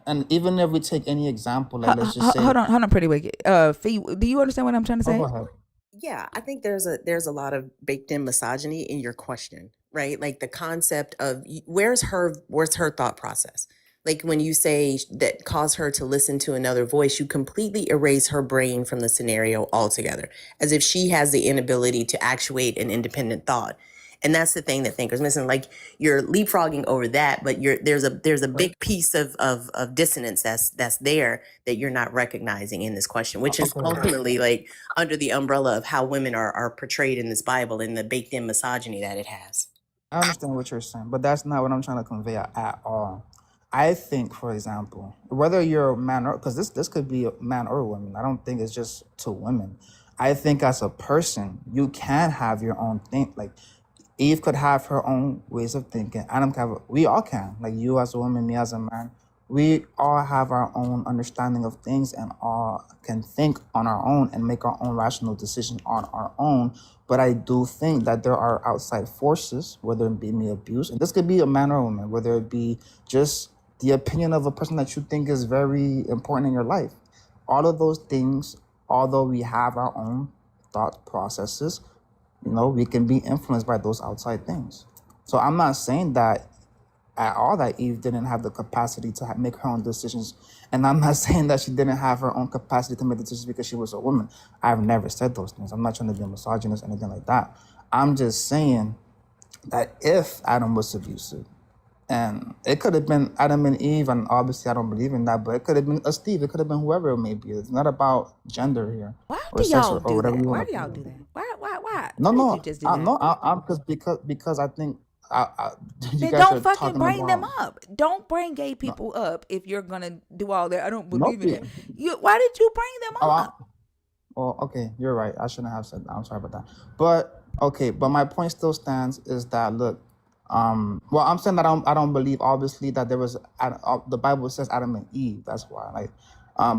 And even if we take any example, like let's just say, Hold on, pretty wicked. Fee, do you understand what I'm trying to oh, go say? ahead. Yeah, I think there's a lot of baked in misogyny in your question, right? Like the concept of where's her thought process? Like when you say that cause her to listen to another voice, you completely erase her brain from the scenario altogether, as if she has the inability to actuate an independent thought. And that's the thing that thinkers missing. Like you're leapfrogging over that, but there's a big piece of dissonance that's there that you're not recognizing in this question, which is Okay, ultimately like under the umbrella of how women are portrayed in this Bible and the baked in misogyny that it has. I understand what you're saying, but that's not what I'm trying to convey at all. I think, for example, whether you're a man or because this could be a man or a woman. I don't think it's just to women. I think as a person, you can have your own thing. Like Eve could have her own ways of thinking. Adam can have. We all can. Like you as a woman, me as a man. We all have our own understanding of things and all can think on our own and make our own rational decision on our own. But I do think that there are outside forces, whether it be me abuse, and this could be a man or a woman, whether it be just the opinion of a person that you think is very important in your life. All of those things, although we have our own thought processes, we can be influenced by those outside things. So I'm not saying that at all that Eve didn't have the capacity to make her own decisions. And I'm not saying that she didn't have her own capacity to make decisions because she was a woman. I've never said those things. I'm not trying to be a misogynist or anything like that. I'm just saying that if Adam was abusive, and it could have been Adam and Eve, and obviously I don't believe in that, but it could have been a Steve, it could have been whoever it may be. It's not about gender here Why or do sex y'all or do whatever that? you Why want do to y'all call do it. that? Why? No, Why did you no, just do that? no. I'm because I think you Then guys don't are fucking talking bring them about up. Don't bring gay no, people up if you're gonna do all that. I don't no. believe in it. Why did you bring them Oh, up? well, okay, you're right. I shouldn't have said that. I'm sorry about that. But okay, but my point still stands is that look, well, I'm saying that I don't believe obviously that there was the Bible says Adam and Eve. That's why, like,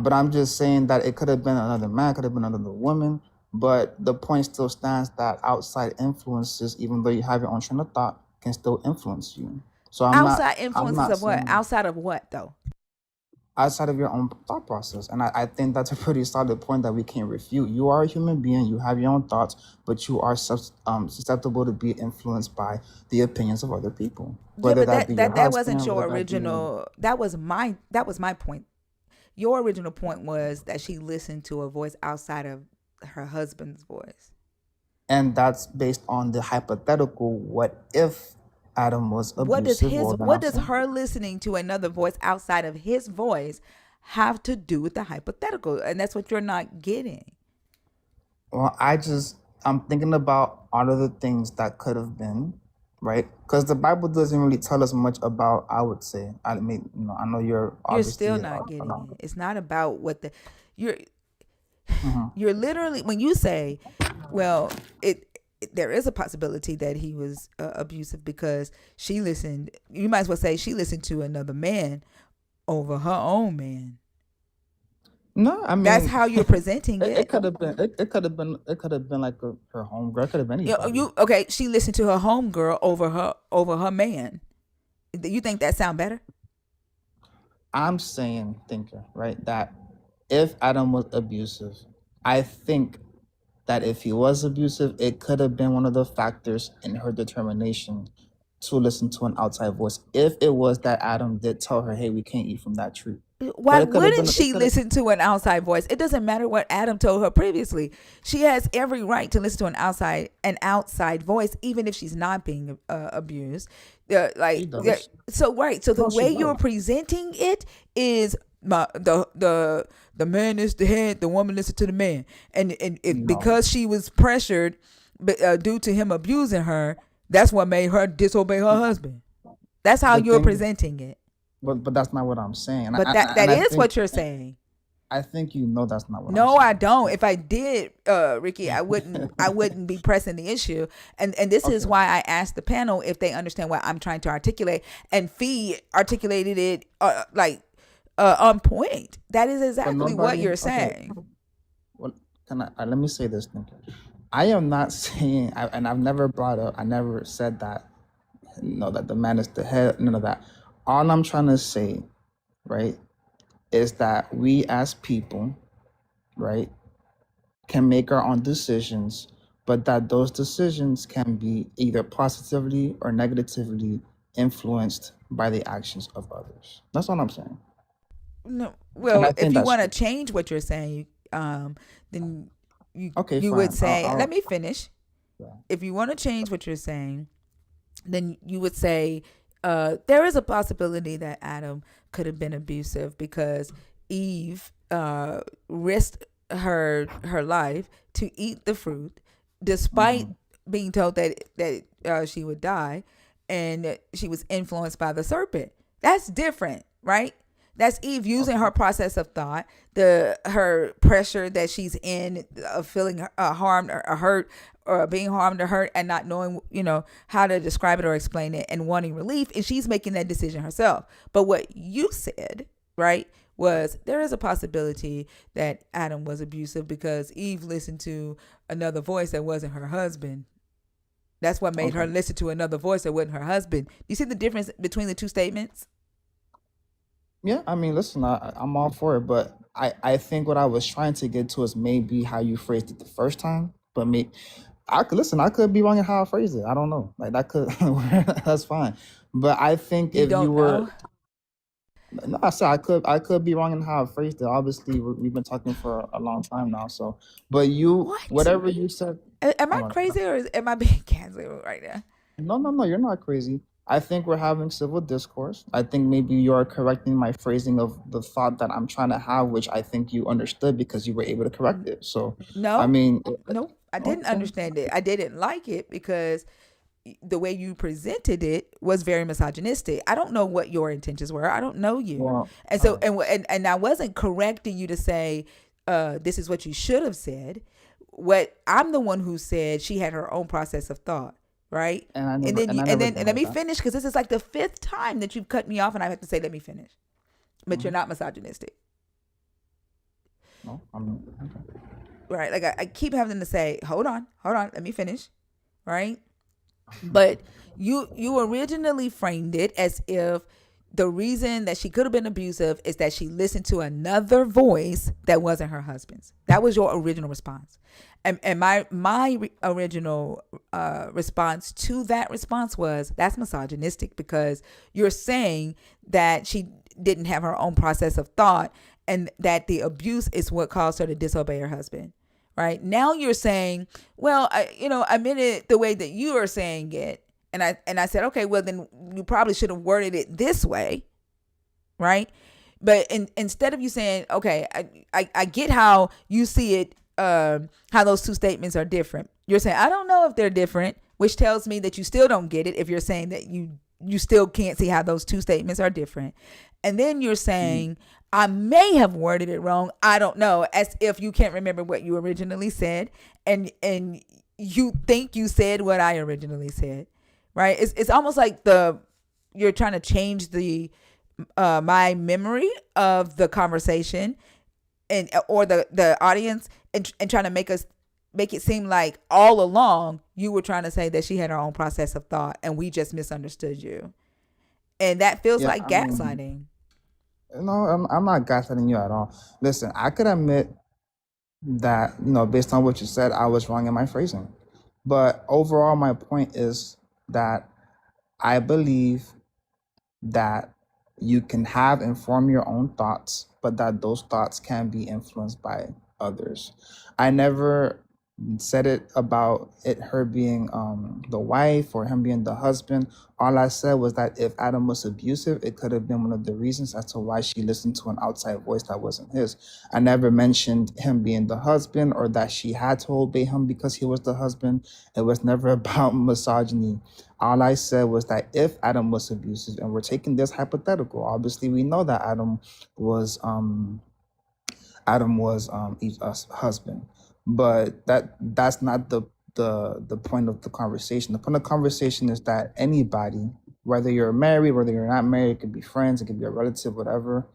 but I'm just saying that it could have been another man, could have been another woman. But the point still stands that outside influences, even though you have your own train of thought, can still influence you. So I'm not, Outside I'm influences not of what? saying Outside of what though? outside of your own thought process. And I think that's a pretty solid point that we can't refute. You are a human being, you have your own thoughts, but you are susceptible to be influenced by the opinions of other people, Yeah, whether but that be your that wasn't husband, your whether that be original. That was my point. Your original point was that she listened to a voice outside of her husband's voice. and that's based on the hypothetical what if Adam was abusive. Well, then What I'm does saying, her listening to another voice outside of his voice have to do with the hypothetical? And that's what you're not getting. well, I'm thinking about all of the things that could have been, right? Because the Bible doesn't really tell us much about. I would say, I mean, I know you're You're obviously still not getting it. It's not about what the you're you're literally when you say, well, there is a possibility that he was abusive because she listened. You might as well say she listened to another man over her own man. No, I That's mean, how you're presenting it it. could have been. It could have been like her home girl. It could have been anybody. Okay, she listened to her homegirl over her man. You think that sound better? I'm saying, thinker, right? That if Adam was abusive, I think that if he was abusive, it could have been one of the factors in her determination to listen to an outside voice. If it was that Adam did tell her, "Hey, we can't eat from that tree," Why but it could have wouldn't been. It she could have. listen to an outside voice? It doesn't matter what Adam told her previously. She has every right to listen to an outside voice, even if she's not being abused. She does. So right. So the No, she way you're does. presenting it is the man is the head, the woman listen to the man, and No. because she was pressured, due to him abusing her, that's what made her disobey her husband. That's how The you're thing, presenting it. but that's not what I'm saying, and But that I is think what you're saying. that's not what I'm No, I saying. don't. If I did, Ricky, I wouldn't be pressing the issue. And this is Okay. why I asked the panel if they understand what I'm trying to articulate. And Fee articulated it on point. That is But exactly what nobody. you're Okay. saying. Well, can let me say this, thinker. I am not saying, and I've never brought up. I never said that. That the man is the head. None of that. All I'm trying to say right, is that we as people, right, can make our own decisions, but that those decisions can be either positively or negatively influenced by the actions of others. That's all I'm saying. No, And well, I if think you that's want to true. change what you're saying, then Okay, you would fine. say, let me finish. Yeah. If you want to change what you're saying, then you would say there is a possibility that Adam could have been abusive because Eve risked her life to eat the fruit, despite Mhm. being told that she would die, and she was influenced by the serpent. That's different, right? That's Eve using Okay. her process of thought, her pressure that she's in, of feeling harmed or hurt, or being harmed or hurt, and not knowing, how to describe it or explain it, and wanting relief, and she's making that decision herself. But what you said, right, was there is a possibility that Adam was abusive because Eve listened to another voice that wasn't her husband. That's what made her Okay. listen to another voice that wasn't her husband. You see the difference between the two statements? Yeah, I mean, listen, I'm all for it, but I think what I was trying to get to is maybe how you phrased it the first time. But me, I could listen. I could be wrong in how I phrased it. I don't know. Like that could that's fine. But I think You if you don't were, know? no, I said I could be wrong in how I phrased it. Obviously, we've been talking for a long time now. So, but you, What? whatever you said, Am I hold on. crazy, or am I being canceled right now? No, no, no, you're not crazy. I think we're having civil discourse. I think maybe you're correcting my phrasing of the thought that I'm trying to have, which I think you understood because you were able to correct it. So, I No, mean, no, I didn't okay. understand it. I didn't like it because the way you presented it was very misogynistic. I don't know what your intentions were. I don't know you, Well, and so and I wasn't correcting you to say this is what you should have said. What I'm the one who said she had her own process of thought, right? and I And never then and you I and never then and let denied me that. finish because this is like the fifth time that you've cut me off, and I have to say let me finish. But you're Hmm. not misogynistic, No, I'm okay. right? Like I keep having to say, hold on, let me finish, right? But you originally framed it as if the reason that she could have been abusive is that she listened to another voice that wasn't her husband's. That was your original response. And my original response to that response was that's misogynistic because you're saying that she didn't have her own process of thought and that the abuse is what caused her to disobey her husband. Right now you're saying, well, I meant it the way that you are saying it, and I said, okay, well then you probably should have worded it this way, right? But instead of you saying, okay, I get how you see it, how those two statements are different. You're saying I don't know if they're different, which tells me that you still don't get it. If you're saying that you still can't see how those two statements are different, and then you're Mhm. saying I may have worded it wrong. I don't know, as if you can't remember what you originally said, and you think you said what I originally said, right? It's almost like you're trying to change the my memory of the conversation and or the audience, and trying to make it seem like all along you were trying to say that she had her own process of thought and we just misunderstood you, and that feels Yeah, like I mean, gaslighting. no, I'm not gaslighting you at all. Listen, I could admit that, based on what you said, I was wrong in my phrasing. But overall, my point is that I believe that you can have inform your own thoughts, but that those thoughts can be influenced by others. I never said it about her being the wife or him being the husband. All I said was that if Adam was abusive, it could have been one of the reasons as to why she listened to an outside voice that wasn't his. I never mentioned him being the husband or that she had to obey him because he was the husband. It was never about misogyny. All I said was that if Adam was abusive, and we're taking this hypothetical, obviously we know that was um Eve's husband, but that's not the point of the conversation. The point of the conversation is that anybody, whether you're married, whether you're not married, it could be friends, it could be a relative, whatever.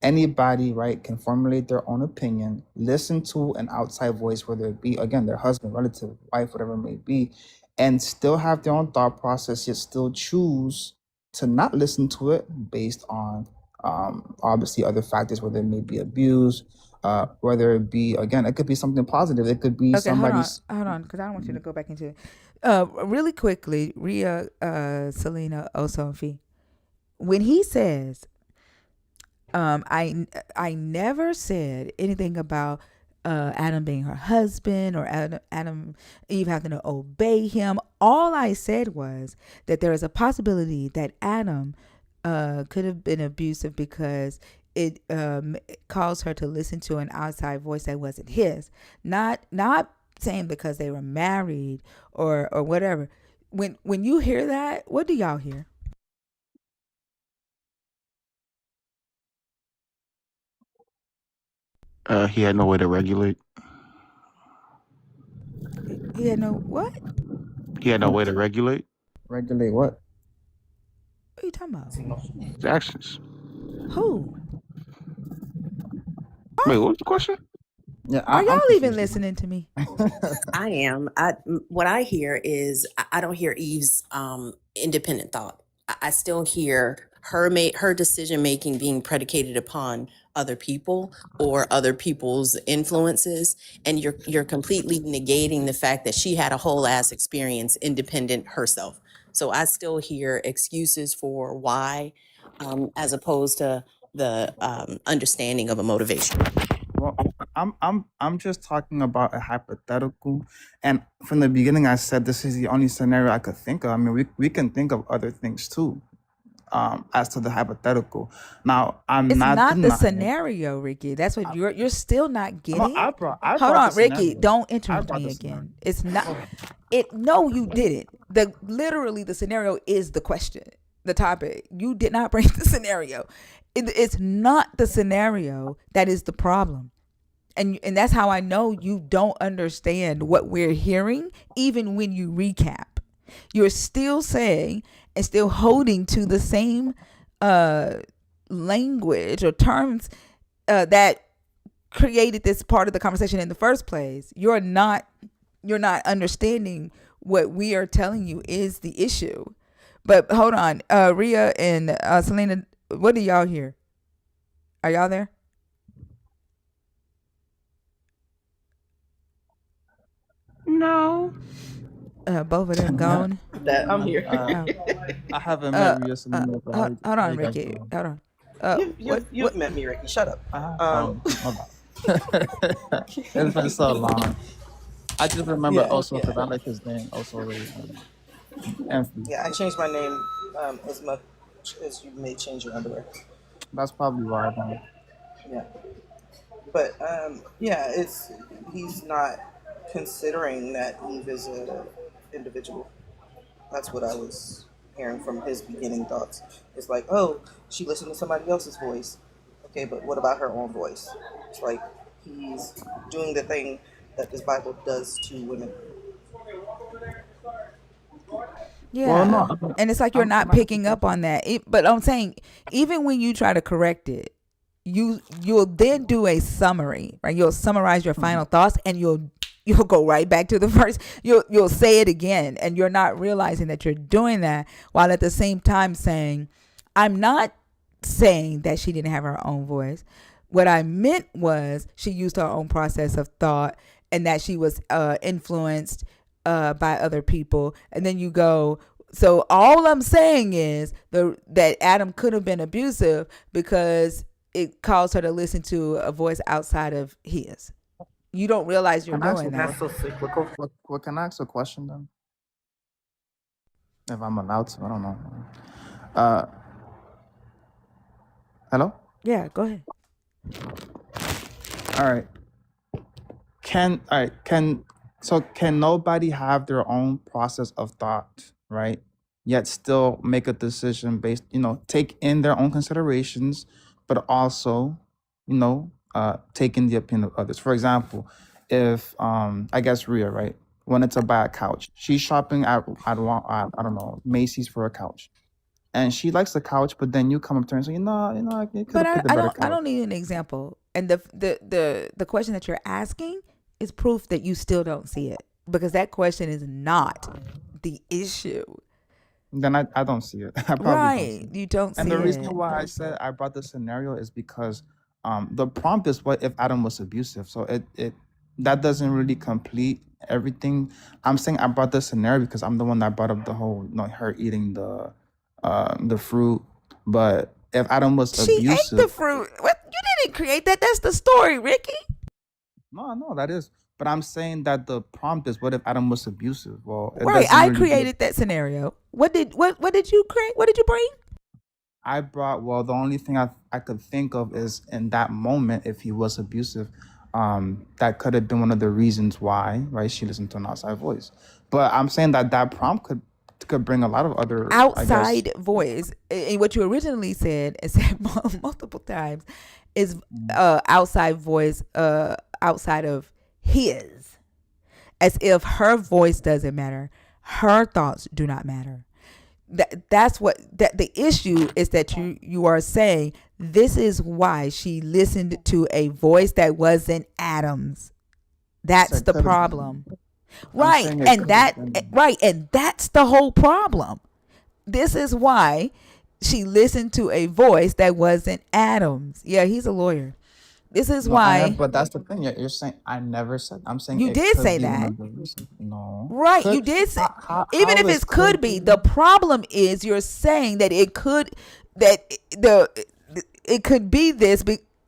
Anybody, right, can formulate their own opinion, listen to an outside voice, whether it be again their husband, relative, wife, whatever it may be, and still have their own thought process, yet still choose to not listen to it based on Obviously, other factors, whether it may be abuse, whether it be, again, it could be something positive. It could be Okay, somebody's. hold on, because I don't want you to go back into it. Really quickly, Ria, Selena, Osofi, when he says, I never said anything about Adam being her husband or Adam Eve having to obey him. All I said was that there is a possibility that Adam could have been abusive because it caused her to listen to an outside voice that wasn't his. Not saying because they were married or whatever. When you hear that, what do y'all hear? He had no way to regulate. He had no what? He had no way to regulate Regulate what? What are you talking about? his actions. Who? Wait, what was the question? Yeah, Are I'm y'all even confused. listening to me? I am. What I hear is I don't hear Eve's independent thought. I still hear her decision making being predicated upon other people or other people's influences, and you're completely negating the fact that she had a whole ass experience independent herself. So I still hear excuses for why, as opposed to the understanding of a motivation. Well, I'm just talking about a hypothetical, and from the beginning, I said this is the only scenario I could think of. I mean, we can think of other things too, as to the hypothetical. Now, I'm It's not not the denying. scenario, Ricky. That's what you're still not No, getting. I Hold brought the on, Ricky. scenario. Don't I interrupt brought me the scenario. again. It's not Go ahead. it. No, you didn't. The literally the scenario is the question, the topic. You did not bring the scenario. It's not the scenario that is the problem. And that's how I know you don't understand what we're hearing, even when you recap. You're still saying and still holding to the same uh, language or terms that created this part of the conversation in the first place. You're not understanding what we are telling you is the issue. But hold on, Ria and Selena, what do y'all hear? Are y'all there? No. Both of them Yeah, gone. That I'm here. Oh. I haven't met Uh, Ria Salima, but hold how on, you guys Ricky. doing? Hold on. You've met me, Ricky. Shut up. My bad. It's been so long. I just remember Yeah, also because yeah, I like his name also really, empty. yeah. I changed my name as much as you may change your underwear. That's probably why. Yeah, but yeah, it's he's not considering that Eve is a individual. That's what I was hearing from his beginning thoughts. It's like, oh, she listened to somebody else's voice. Okay, but what about her own voice? It's like he's doing the thing that this Bible does to women. Well, Yeah, no, and it's like you're I'm not not. picking up on that. But I'm saying, even when you try to correct it, you'll then do a summary, right? You'll summarize your final thoughts, and you'll go right back to the first. You'll say it again, and you're not realizing that you're doing that while at the same time saying, "I'm not saying that she didn't have her own voice. What I meant was she used her own process of thought, and that she was influenced by other people." And then you go, so all I'm saying is that Adam could have been abusive because it caused her to listen to a voice outside of his. You don't realize you're Can I ask a doing that. question? What can I ask a question then? If I'm allowed to, I don't know. Uh, Hello. Yeah, go ahead. All right. Can nobody have their own process of thought, right? Yet still make a decision based, take in their own considerations, but also, take in the opinion of others. For example, if I guess Rhea, right, wanted to buy a couch, she's shopping at I don't know, Macy's for a couch, and she likes the couch, but then you come up to her and say, I could But have I, picked a I better don't I couch. don't need an example. And the question that you're asking is proof that you still don't see it, because that question is not the issue. then I don't see it. I probably don't see Right. it. You don't And see the reason it. why I said I brought the scenario is because the prompt is what if Adam was abusive. So it that doesn't really complete everything. I'm saying I brought the scenario because I'm the one that brought up the whole her eating the fruit. But if Adam was She ate the abusive, fruit. What? You didn't create that. That's the story, Ricky. no, that is. But I'm saying that the prompt is what if Adam was abusive? Well, it Right. doesn't I really give. created that scenario. What did you create? What did you bring? I brought well the only thing I could think of is in that moment if he was abusive, that could have been one of the reasons why, right? She listened to an outside voice. But I'm saying that that prompt could bring a lot of other, I guess. Outside voice. And what you originally said and said multiple times is outside voice, outside of his, as if her voice doesn't matter, her thoughts do not matter. That's what that the issue is, that you are saying this is why she listened to a voice that wasn't Adam's. I That's said the could have problem. been. I'm Right. saying it And could have that been. right, and that's the whole problem. This is why she listened to a voice that wasn't Adam's. Yeah, he's a lawyer. This is No, I never. why But that's the thing. You're saying I never said. I'm saying you it did could say be one that. of the reasons. No, Right, you could. did say, even How if is it could could be, be? the problem is you're saying that it could, that the it could be this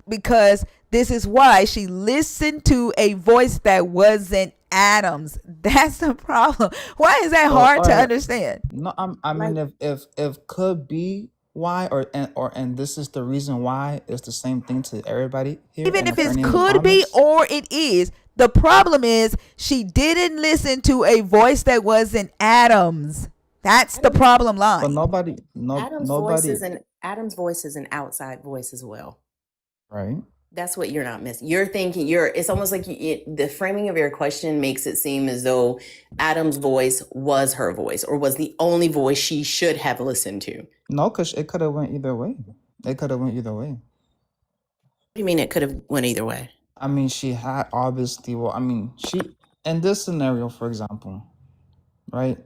because this is why she listened to a voice that wasn't Adam's. That's the problem. Why is that So hard all to right. understand? No, I Like mean if could be why and this is the reason why it's the same thing to everybody here. Even And if for it any in the could be comments, or it is, the problem is she didn't listen to a voice that wasn't Adam's. That's the Adam, problem but line. nobody, no nobody, Adam's voice is an outside voice as well. right? That's what you're not missing. You're thinking it's almost like the framing of your question makes it seem as though Adam's voice was her voice or was the only voice she should have listened to. What No, cause it could have went either way. It could have went either way. do you mean it could have went either way? I mean, she had obviously. Well, I mean, she in this scenario, for example, right?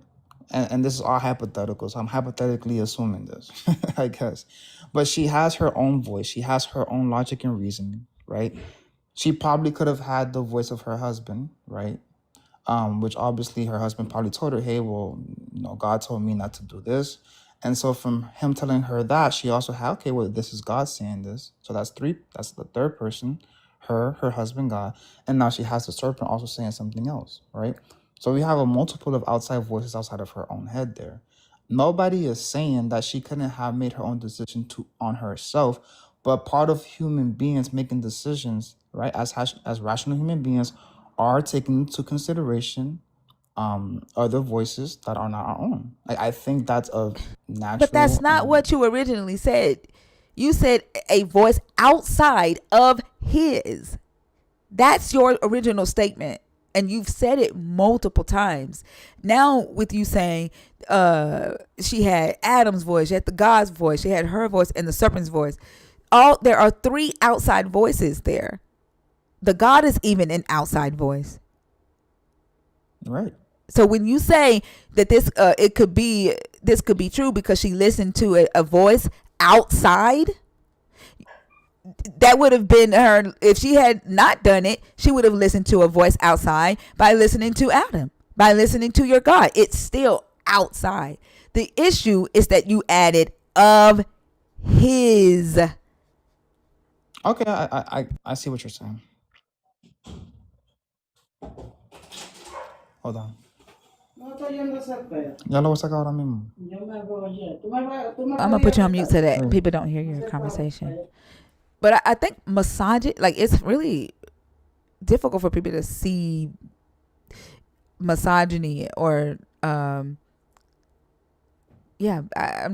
And this is all hypothetical, so I'm hypothetically assuming this, I guess. But she has her own voice. She has her own logic and reasoning, right? She probably could have had the voice of her husband, right? Which obviously her husband probably told her, hey, well, God told me not to do this. And so from him telling her that, she also had, okay, well, this is God saying this. So that's the third person, her husband, God. And now she has the serpent also saying something else, right? So we have a multiple of outside voices outside of her own head there. Nobody is saying that she couldn't have made her own decision on herself, but part of human beings making decisions, right, as rational human beings, are taking into consideration other voices that are not our own. I think that's a But that's natural not and what you originally said. You said a voice outside of his. That's your original statement. And you've said it multiple times. Now, with you saying she had Adam's voice, she had the God's voice, she had her voice, and the serpent's voice. There are three outside voices there. The God is even an outside voice. right. So when you say that this could be true because she listened to a voice outside, that would have been her. If she had not done it, she would have listened to a voice outside by listening to Adam, by listening to your God. It's still outside. The issue is that you added of his. Okay, I see what you're saying. Hold on. Ya lo voy a sacar ahora mismo. I'm gonna put you on mute so that Sí. people don't hear your conversation. But I think misogyny, like, it's really difficult for people to see misogyny or I'm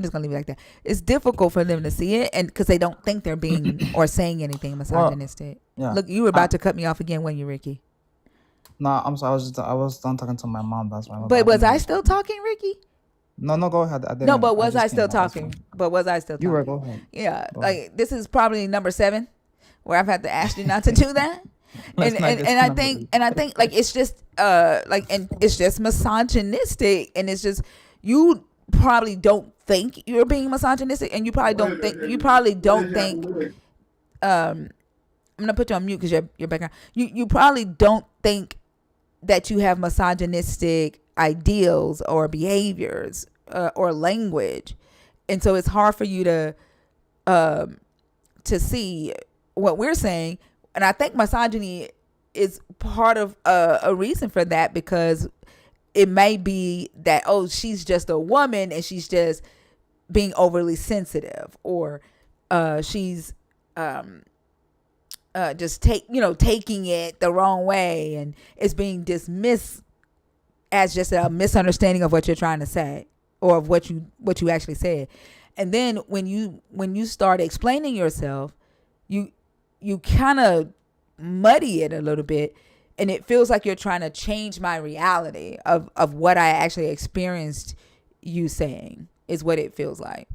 just gonna leave it like that. It's difficult for them to see it, and because they don't think they're being or saying anything misogynistic. Yeah. Look, you were about to cut me off again, when you, Ricky? No, I'm sorry. I was done talking to my mom. That's why. But was I still talking, Ricky? No, go ahead. I didn't. No, but was just I still came. That's talking? fine. But was I still You were. talking? Go ahead. Yeah, Go ahead. like, this is probably number 7 where I've had to ask you not to do that. Let's and not and, get and to I number think 8. and I think like it's just and it's just misogynistic, and it's just you probably don't think you're being misogynistic, and you probably don't think I'm gonna put you on mute because your background. You probably don't think that you have misogynistic ideals or behaviors or language, and so it's hard for you to see what we're saying. And I think misogyny is part of a reason for that, because it may be that, oh, she's just a woman and she's just being overly sensitive, or she's just taking it the wrong way, and it's being dismissed as just a misunderstanding of what you're trying to say, or of what you actually said. And then when you start explaining yourself, you kind of muddy it a little bit, and it feels like you're trying to change my reality of what I actually experienced you saying, is what it feels like.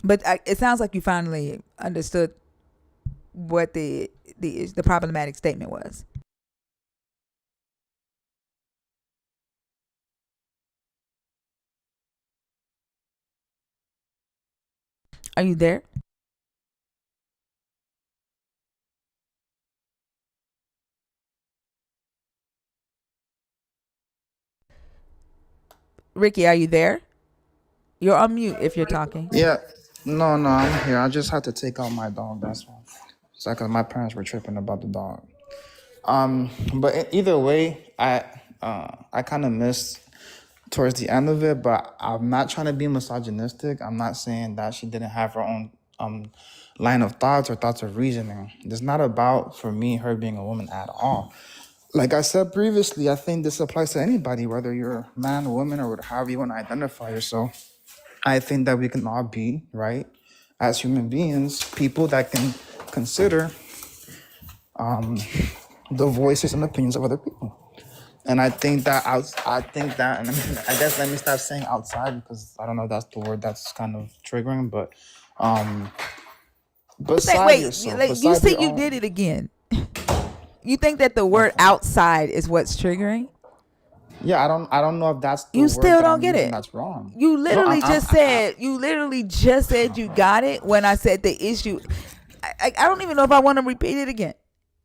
But it sounds like you finally understood what the problematic statement was. Are you there? Ricky, are you there? You're on mute if you're talking. Yeah. No, no, I'm here. I just had to take out my dog. That's why. It's like my parents were tripping about the dog. But either way, I kind of missed towards the end of it, but I'm not trying to be misogynistic. I'm not saying that she didn't have her own line of thoughts or thoughts of reasoning. It's not about, for me, her being a woman at all. Like I said previously, I think this applies to anybody, whether you're a man, woman, or however you want to identify yourself. I think that we can all be, right, as human beings, people that can consider the voices and opinions of other people. And I think that and I guess let me stop saying outside, because I don't know if that's the word that's kind of triggering, but beside yourself, Like, you beside see, your you own. did it again. You think that the word Okay. outside is what's triggering? Yeah, I don't know if that's the You word still that don't I'm get using it. that's wrong. You No, literally just said you got it when I said the issue. I don't even know if I want to repeat it again,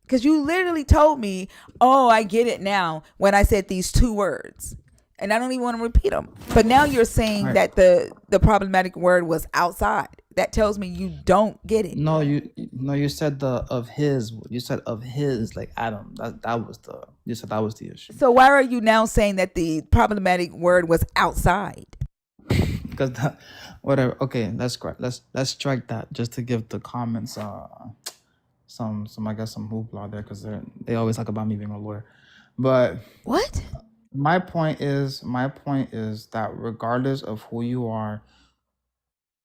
because you literally told me, oh, I get it now, when I said these two words, and I don't even want to repeat them. But now you're saying I, that the problematic word was outside. That tells me you don't get it. no, you said the of his. You said of his, like Adam. That was the. You said that was the issue. So why are you now saying that the problematic word was outside? Because that, whatever. Okay, that's correct. Let's strike that just to give the comments some I guess some hoopla there, because they always talk about me being a lawyer. But What? my point is that regardless of who you are,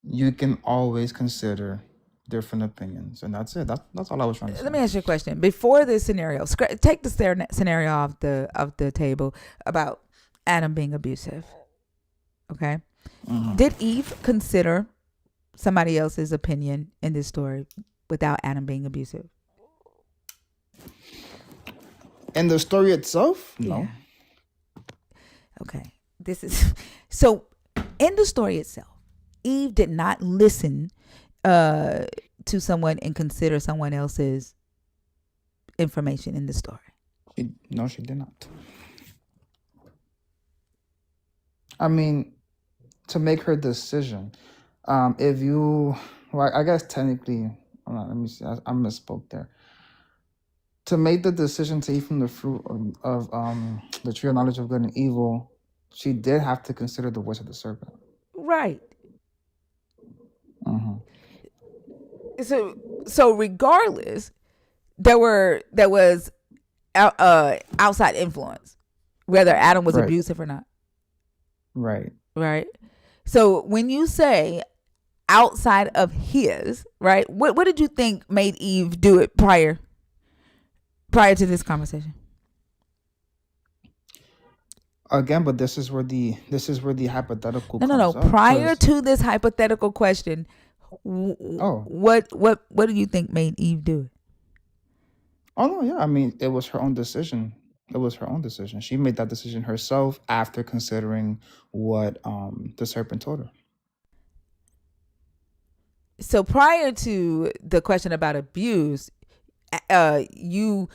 you can always consider different opinions, and that's it. That's all I was trying to say. Let me ask you a question. Before this scenario, take the scenario off the table about Adam being abusive. Okay. Did Eve consider somebody else's opinion in this story without Adam being abusive? And the story itself, no. Yeah. Okay. This is so. In the story itself, Eve did not listen to someone and consider someone else's information in the story. No, she did not. I mean, to make her decision, if you, well, I guess technically, hold on, let me see, I misspoke there. To make the decision to eat from the fruit of the tree of knowledge of good and evil, she did have to consider the voice of the serpent. Right. hmm So regardless, there was outside influence, whether Adam was Right, abusive or not. right. Right. So when you say outside of his, right, what did you think made Eve do it prior to this conversation? Again, but this is where the hypothetical No. comes up, Prior because to this hypothetical question, oh, what do you think made Eve do it? oh no, yeah. I mean, it was her own decision. It was her own decision. She made that decision herself after considering what the serpent told her. So prior to the question about abuse, you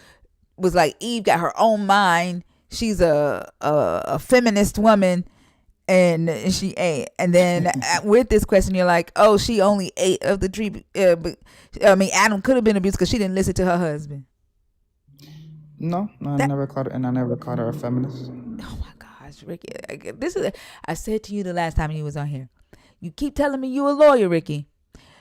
was like Eve got her own mind. She's a feminist woman, and she ate. And then with this question, you're like, oh, she only ate of the tree. But I mean, Adam could have been abused because she didn't listen to her husband. No, I never called her, and I never called her a feminist. Oh my gosh, Ricky, this is. I said to you the last time you was on here. You keep telling me you a lawyer, Ricky.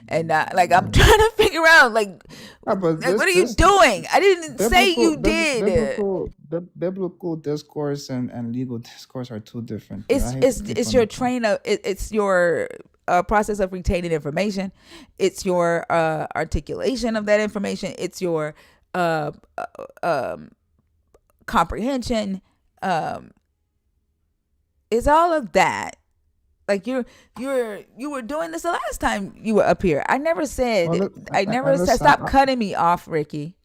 And like I'm trying to figure out like what are you doing? I didn't say you did. Biblical discourse and legal discourse are two different things. It's your train of it's your process of retaining information. It's your articulation of that information. It's your comprehension. It's all of that. Like you were doing this the last time you were up here. I never said stop cutting me off, Ricky.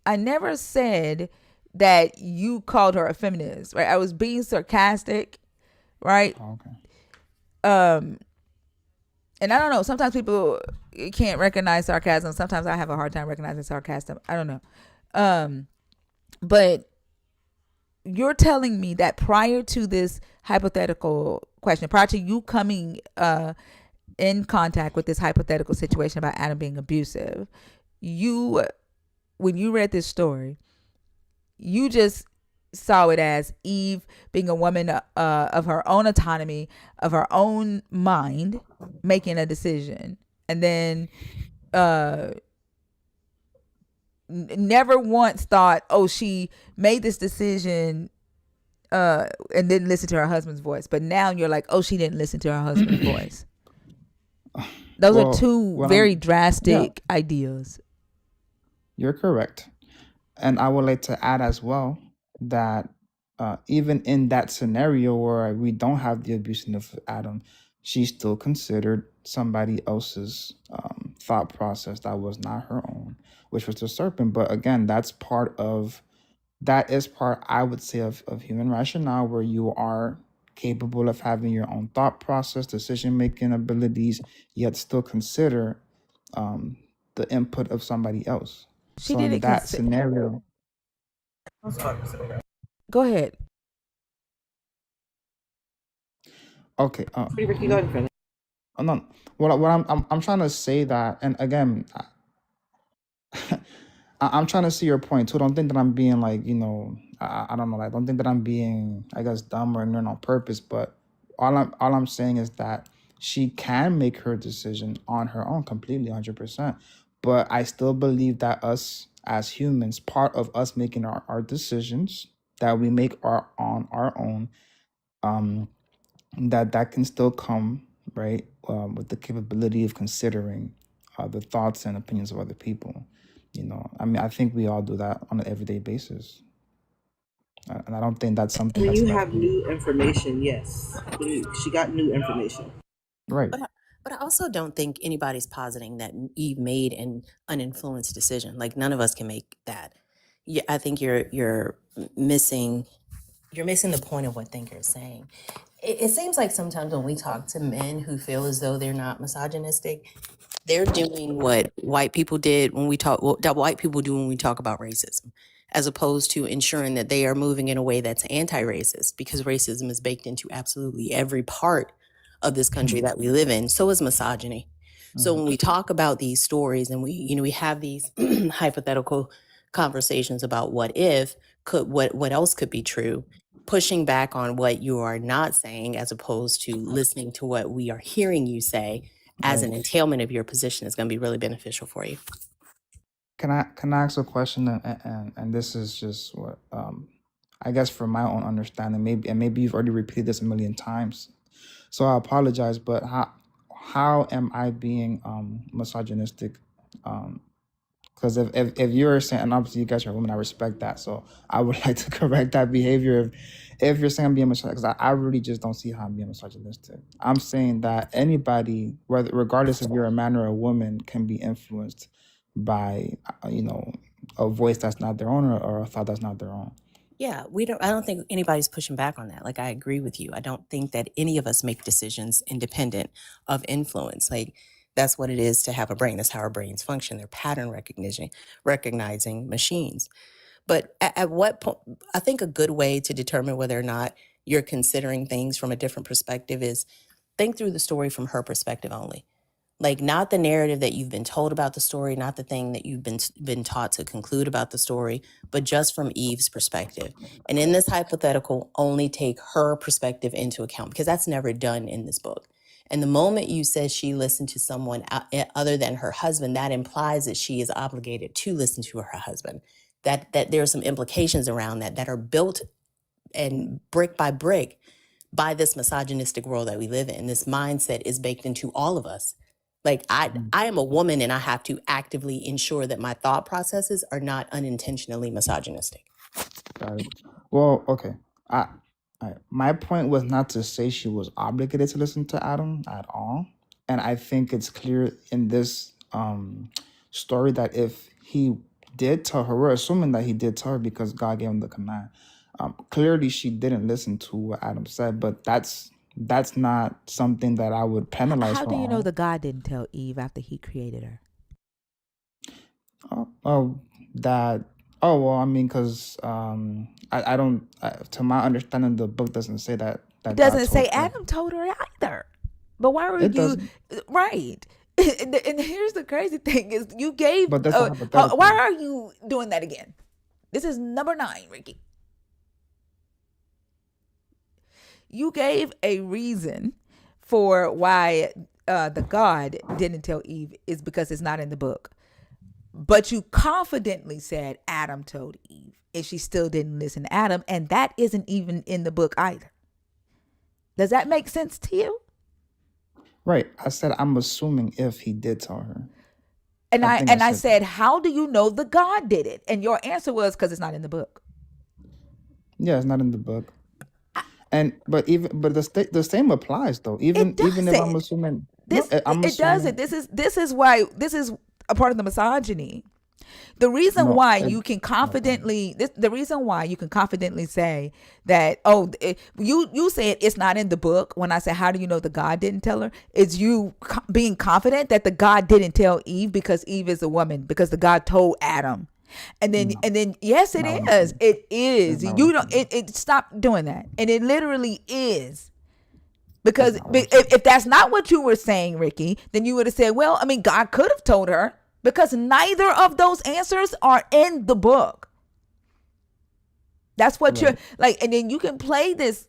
I never said that you called her a feminist, right? I was being sarcastic, right? Oh, okay. And I don't know. Sometimes people can't recognize sarcasm. Sometimes I have a hard time recognizing sarcasm. I don't know. But you're telling me that prior to this hypothetical question, prior to you coming in contact with this hypothetical situation about Adam being abusive, when you read this story, you just saw it as Eve being a woman of her own autonomy, of her own mind, making a decision, and then never once thought, oh, she made this decision and didn't listen to her husband's voice. But now you're like, oh, she didn't listen to her husband's voice. Those are two very drastic ideas. You're correct. And I would like to add as well that even in that scenario where we don't have the abuse of Adam, she still considered somebody else's thought process that was not her own, which was the serpent. But again, that is part, I would say, of human rationale, where you are capable of having your own thought process, decision-making abilities, yet still consider the input of somebody else. So in that scenario... Go ahead. Okay. Ricky, go ahead and finish. No. What I'm trying to say that, and again, I'm trying to see your point too. Don't think that I'm being like, I don't know. I don't think that I'm being, I guess, dumb or ignorant on purpose. But all I'm saying is that she can make her decision on her own, completely, 100%. But I still believe that us as humans, part of us making our decisions that we make on our own, that can still come, right, with the capability of considering the thoughts and opinions of other people. I mean, I think we all do that on an everyday basis. And I don't think that's something when that's you have new information. Yes, she got new information. Right. But I also don't think anybody's positing that Eve made an uninfluenced decision. Like, none of us can make that. Yeah, I think you're missing the point of what Thinker is saying. It seems like sometimes when we talk to men who feel as though they're not misogynistic, they're doing what white people did when we talk, what white people do when we talk about racism, as opposed to ensuring that they are moving in a way that's anti-racist, because racism is baked into absolutely every part of this country that we live in. So is misogyny. So when we talk about these stories and we have these hypothetical conversations about what else could be true, pushing back on what you are not saying, as opposed to listening to what we are hearing you say as an entailment of your position, is going to be really beneficial for you. Can I ask a question? And this is just what I guess from my own understanding, maybe you've already repeated this a million times, so I apologize. But how am I being misogynistic? Because if you're saying, and obviously you guys are women, I respect that. So I would like to correct that behavior. If you're saying I'm being misogynistic, because I really just don't see how I'm being misogynistic. I'm saying that anybody, regardless if you're a man or a woman, can be influenced by a voice that's not their own, or a thought that's not their own. Yeah, I don't think anybody's pushing back on that. Like, I agree with you. I don't think that any of us make decisions independent of influence. Like, that's what it is to have a brain. That's how our brains function. They're pattern recognizing machines. But at what point, I think a good way to determine whether or not you're considering things from a different perspective is think through the story from her perspective only. Like, not the narrative that you've been told about the story, not the thing that you've been taught to conclude about the story, but just from Eve's perspective. And in this hypothetical, only take her perspective into account, because that's never done in this book. And the moment you said she listened to someone other than her husband, that implies that she is obligated to listen to her husband. That there are some implications around that are built and brick by brick by this misogynistic world that we live in. This mindset is baked into all of us. Like, I am a woman, and I have to actively ensure that my thought processes are not unintentionally misogynistic. Got it. Well, okay. My point was not to say she was obligated to listen to Adam at all, and I think it's clear in this story that if he did tell her, we're assuming that he did tell her because God gave him the command. Clearly, she didn't listen to what Adam said, but that's not something that I would penalize How her do you know on. the God didn't tell Eve after he created her? That. Oh well, I mean, because I don't. To my understanding, the book doesn't say that It God doesn't told say her. Adam told her either. But why were It you doesn't. right? And here's the crazy thing is you gave. But that's a Why hypothetical. are you doing that again? This is number 9, Ricky. You gave a reason for why the God didn't tell Eve is because it's not in the book. But you confidently said Adam told Eve, and she still didn't listen to Adam, and that isn't even in the book either. Does that make sense to you? Right. I said I'm assuming if he did tell her. And I think I I said said, how do you know the God did it? And your answer was because it's not in the book. yeah, it's not in the book. But the same applies though. It Even if I'm doesn't. assuming I'm It doesn't. assuming This is why this is a part of the misogyny. The reason no. why you can confidently the reason why you can confidently say that you said it's not in the book when I said how do you know the God didn't tell her, is you being confident that the God didn't tell Eve because Eve is a woman, because the God told Adam. And then yes, it is. It is. You don't it stop doing that. And it literally is. Because if that's not what you were saying, Ricky, then you would have said, well, I mean, God could have told her, because neither of those answers are in the book. That's what you're like. And then you can play this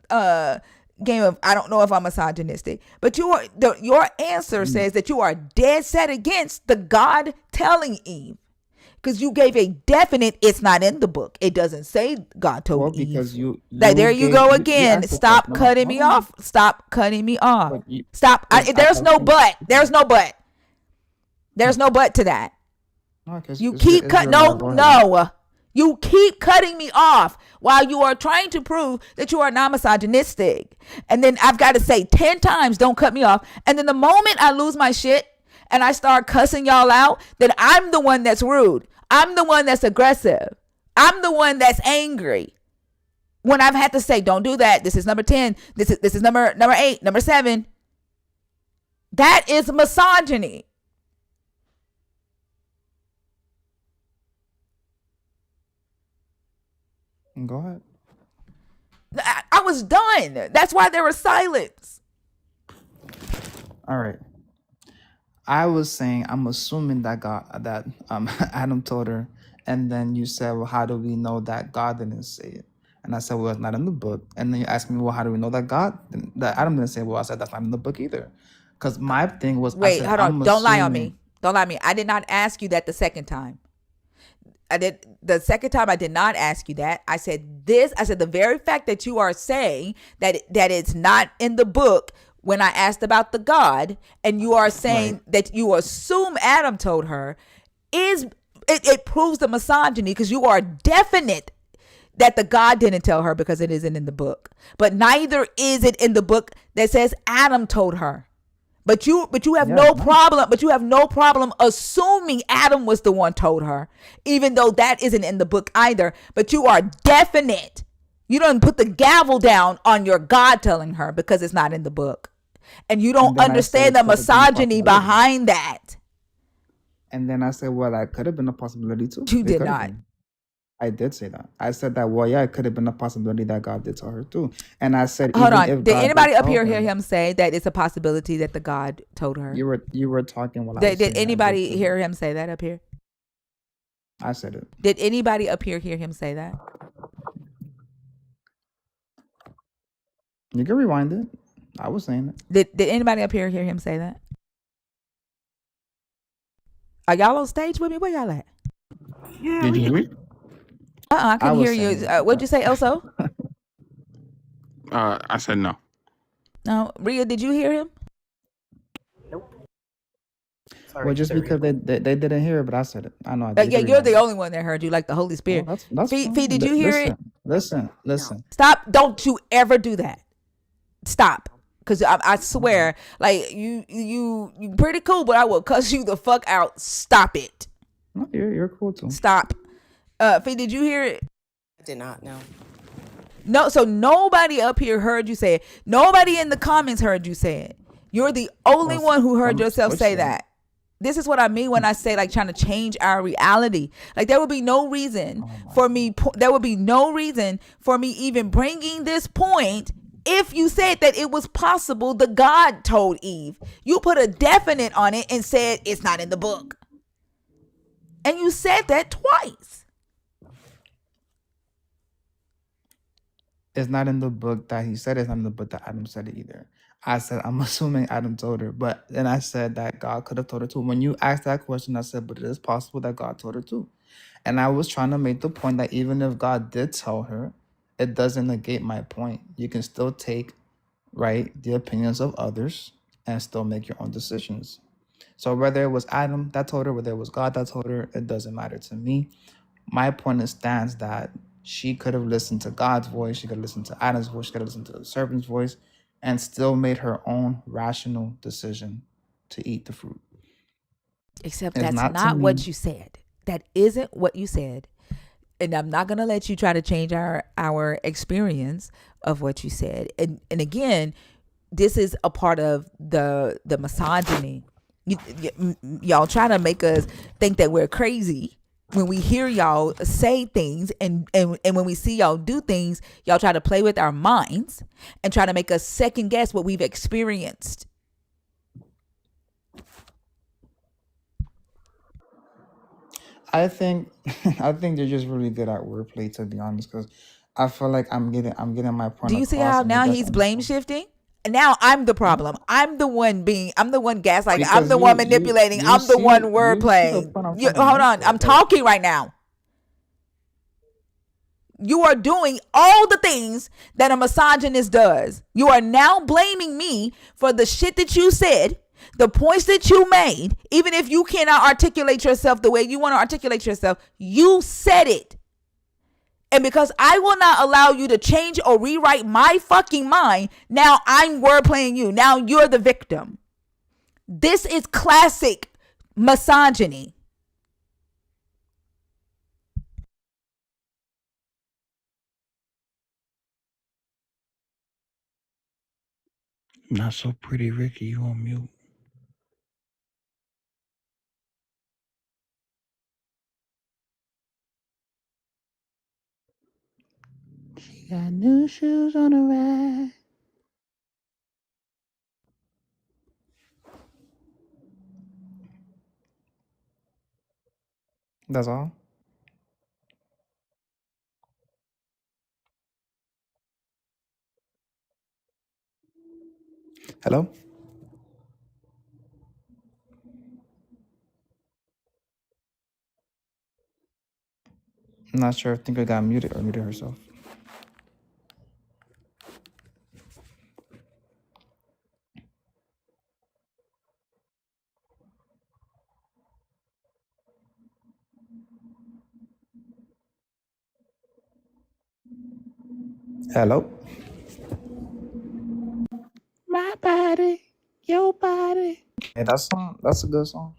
game of, I don't know if I'm misogynistic, but your answer says that you are dead set against the God telling Eve. Because you gave a definite, it's not in the book. It doesn't say God told Eve. Because you there you go again. asked the Stop question. cutting me off. Stop cutting me off. Stop. But There's no but. There's no but. There's no but to that. You keep cutting. No. You keep cutting me off while you are trying to prove that you are not misogynistic. And then I've got to say 10 times, don't cut me off. And then the moment I lose my shit and I start cussing y'all out, then I'm the one that's rude. I'm the one that's aggressive. I'm the one that's angry. When I've had to say, don't do that. This is number 10. This is number 8, number 7. That is misogyny. Go ahead. I was done. That's why there was silence. All right. I was saying I'm assuming that Adam told her, and then you said, well, how do we know that God didn't say it? And I said, well, it's not in the book. And then you asked me, well, how do we know that Adam didn't say it? Well, I said that's not in the book either. Because my thing was, wait, I said, hold on, don't lie on me. Don't lie on me. I did not ask you that the second time. The second time I did not ask you that. I said the very fact that you are saying that it's not in the book when I asked about the God, and you are saying that you assume Adam told her, it proves the misogyny, because you are definite that the God didn't tell her because it isn't in the book. But neither is it in the book that says Adam told her. But you have Yeah, no no. problem. But you have no problem assuming Adam was the one told her, even though that isn't in the book either. But you are definite. You don't put the gavel down on your God telling her because it's not in the book, and you don't And then I said understand it the could have been a misogyny possibility. behind that. And then I said, well, that could have been a possibility too. You It did could have not. been. I did say that. I said that, well, yeah, it could have been a possibility that God did tell her too. And I said, Hold even on. if Did God did anybody up tell here hear her, him say that it's a possibility that the God told her? you were talking while I was Did saying I did anybody say hear that. him say that up here? I said it. Did anybody up here hear him say that? You can rewind it. I was saying it. Did anybody up here hear him say that? Are y'all on stage with me? Where y'all at? Yeah, Did you we. hear me? I I couldn't hear was you. saying What'd you say, Elso? I said no. No, Rhea, did you hear him? Nope. well, Sorry, just the because replay. they didn't hear it, but I said it. I know I did. You Yeah, can you're rewind the it. only one that heard you, like the Holy Well, Spirit. that's Fee, fine. did you hear it? Listen. Stop! Don't you ever do that. Stop, because I swear, like you pretty cool, but I will cuss you the fuck out. Stop it. No, you're cool too. Stop. Fee, did you hear it? I did not know. No, so nobody up here heard you say it. Nobody in the comments heard you say it. You're the only Well, one who heard some yourself switch say said it. that. This is what I mean when I say like trying to change our reality. Like there would be no reason for me. There would be no reason for me even bringing this point if you said that it was possible the God told Eve. You put a definite on it and said it's not in the book, and you said that twice. It's not in the book that he said. It's not in the book that Adam said it either. I said I'm assuming Adam told her, but then I said that God could have told her too. When you asked that question, I said, but it is possible that God told her too. And I was trying to make the point that even if God did tell her, it doesn't negate my point. You can still take, right, the opinions of others and still make your own decisions. So whether it was Adam that told her, whether it was God that told her, it doesn't matter to me. My point stands that she could have listened to God's voice, she could have listened to Adam's voice, she could have listened to the serpent's voice, and still made her own rational decision to eat the fruit. Except It's that's not to not me. what you said. That isn't what you said. And I'm not gonna let you try to change our experience of what you said. And again, this is a part of the misogyny. Y'all try to make us think that we're crazy when we hear y'all say things, and when we see y'all do things, y'all try to play with our minds and try to make us second guess what we've experienced. I think I think they're just really good at wordplay, to be honest, because I feel like I'm getting my Do point you see across, how and it now gets he's blame understood. shifting? Now I'm the No, problem. I'm the one gaslighting. I'm because the one manipulating. you I'm the one see word the playing. point I'm trying to Hold make on. though. I'm Like, talking right now. You are doing all the things that a misogynist does. You are now blaming me for the shit that you said, the points that you made, even if you cannot articulate yourself the way you want to articulate yourself. You said it. And because I will not allow you to change or rewrite my fucking mind, now I'm word playing you. Now you're the victim. This is classic misogyny. Not so pretty, Ricky. You on mute? she got new shoes on the rack. That's all. Hello. I'm not sure. I think I got muted or muted herself. Hello. My body, Your body. Yeah, that's a good song.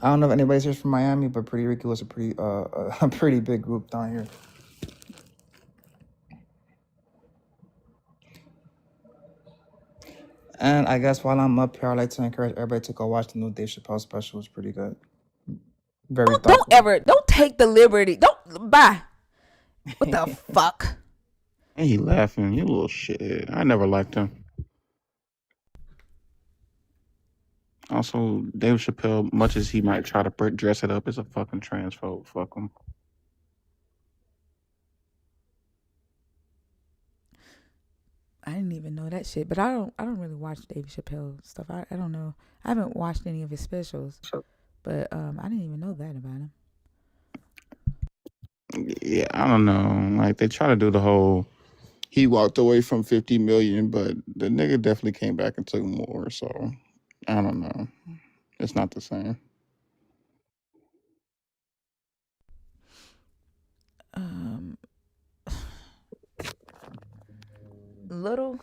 I don't know if anybody's here from Miami, but Pretty Ricky was a pretty a pretty big group down here. And I guess while I'm up here, I'd like to encourage everybody to go watch the new Dave Chappelle special. It's pretty good. Very thoughtful. Don't take the liberty. Don't bye. What the fuck? And he laughing. You little shit. I never liked him. Also, Dave Chappelle, much as he might try to dress it up, is a fucking transphobe. Fuck him. I didn't even know that shit, but I don't really watch Dave Chappelle stuff. I don't know. I haven't watched any of his specials, but I didn't even know that about him. Yeah, I don't know. Like they try to do the whole. He walked away from 50 million, but the nigga definitely came back and took more. So I don't know. It's not the same. Little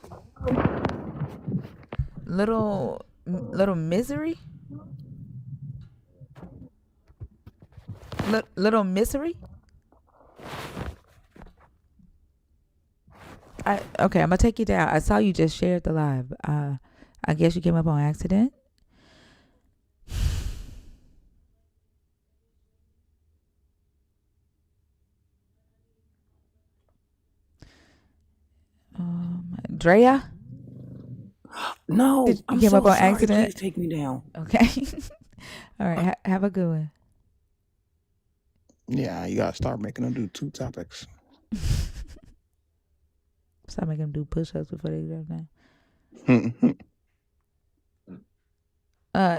misery. Little misery. Okay, I'm gonna take you down. I saw you just shared the live. I guess you came up on accident. Drea? No, You I'm came so up on sorry. accident? Please take me down. Okay. All right. Have a good one. Yeah, you gotta start making them do 2 topics. Stop making them do push-ups before they go down.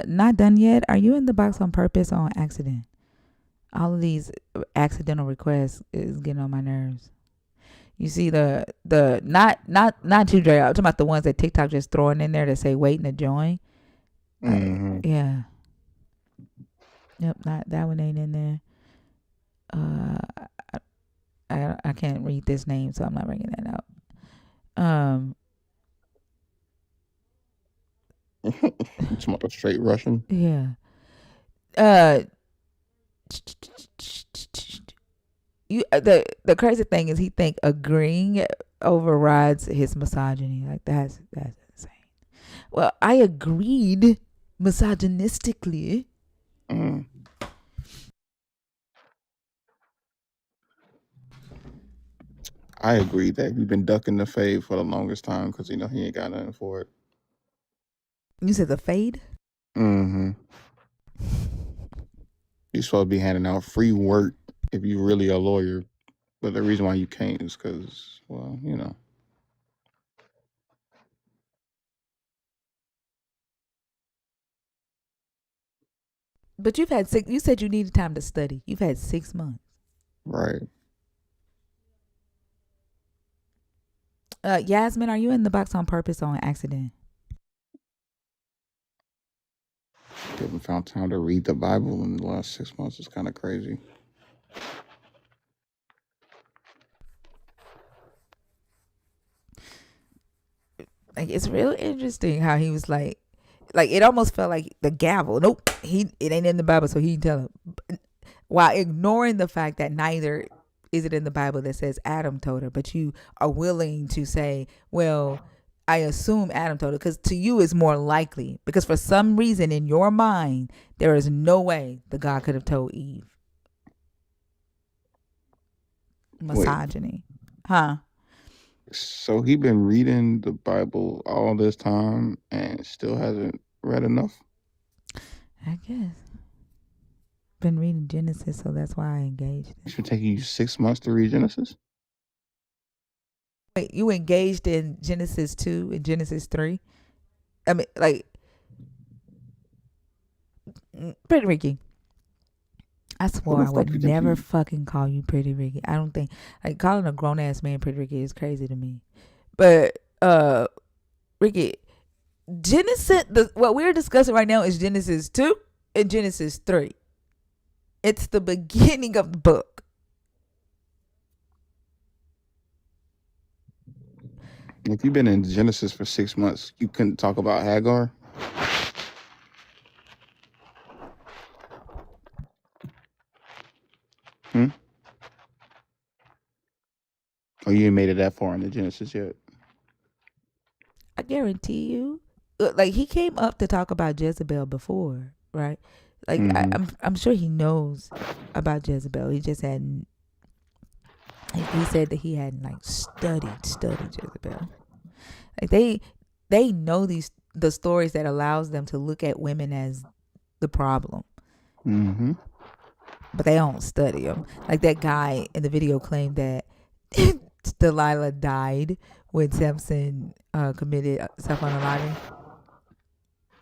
Not done yet. Are you in the box on purpose or on accident? All of these accidental requests is getting on my nerves. You see the not you, Dre. I'm talking about the ones that TikTok just throwing in there to say waiting to join. Yeah. Yep. Not that one ain't in there. I can't read this name, so I'm not bringing that up. It's about a straight Russian. Yeah. The crazy thing is he think agreeing overrides his misogyny. Like that's insane. Well, I agreed misogynistically. I agree that you've been ducking the fade for the longest time because he ain't got nothing for it. You said the fade? Mm-hmm. You're supposed to be handing out free work if you really a lawyer. But the reason why you can't is because, well, But you said you needed time to study. You've had 6 months. Right. Yasmin, are you in the box on purpose or on accident? You haven't found time to read the Bible in the last 6 months. It's kind of crazy. Like it's real interesting how he was like it almost felt like the gavel. Nope, it ain't in the Bible, so he didn't tell him. While ignoring the fact that neither is it in the Bible that says Adam told her, but you are willing to say, well, I assume Adam told her, because to you it's more likely, because for some reason in your mind there is no way the God could have told Eve. Misogyny. Wait. Huh? So he been reading the Bible all this time and still hasn't read enough? I guess. Been reading Genesis, so that's why I engaged. It should take you 6 months to read Genesis? Wait, you engaged in Genesis 2 and Genesis 3? I mean, like, Pretty Ricky. I swore I would never fucking call you Pretty Ricky. I don't think, like, calling a grown ass man Pretty Ricky is crazy to me. But, Ricky, Genesis, what we're discussing right now is Genesis 2 and Genesis 3. It's the beginning of the book. If you've been in Genesis for 6 months, you couldn't talk about Hagar? Hmm? Oh, you ain't made it that far into Genesis yet. I guarantee you, like he came up to talk about Jezebel before, right? Like Mm-hmm. I'm sure he knows about Jezebel. He just hadn't. He said that he hadn't like studied Jezebel. Like they know the stories that allows them to look at women as the problem, Mm-hmm. but they don't study them. Like that guy in the video claimed that Delilah died when Samson committed self-unaliving.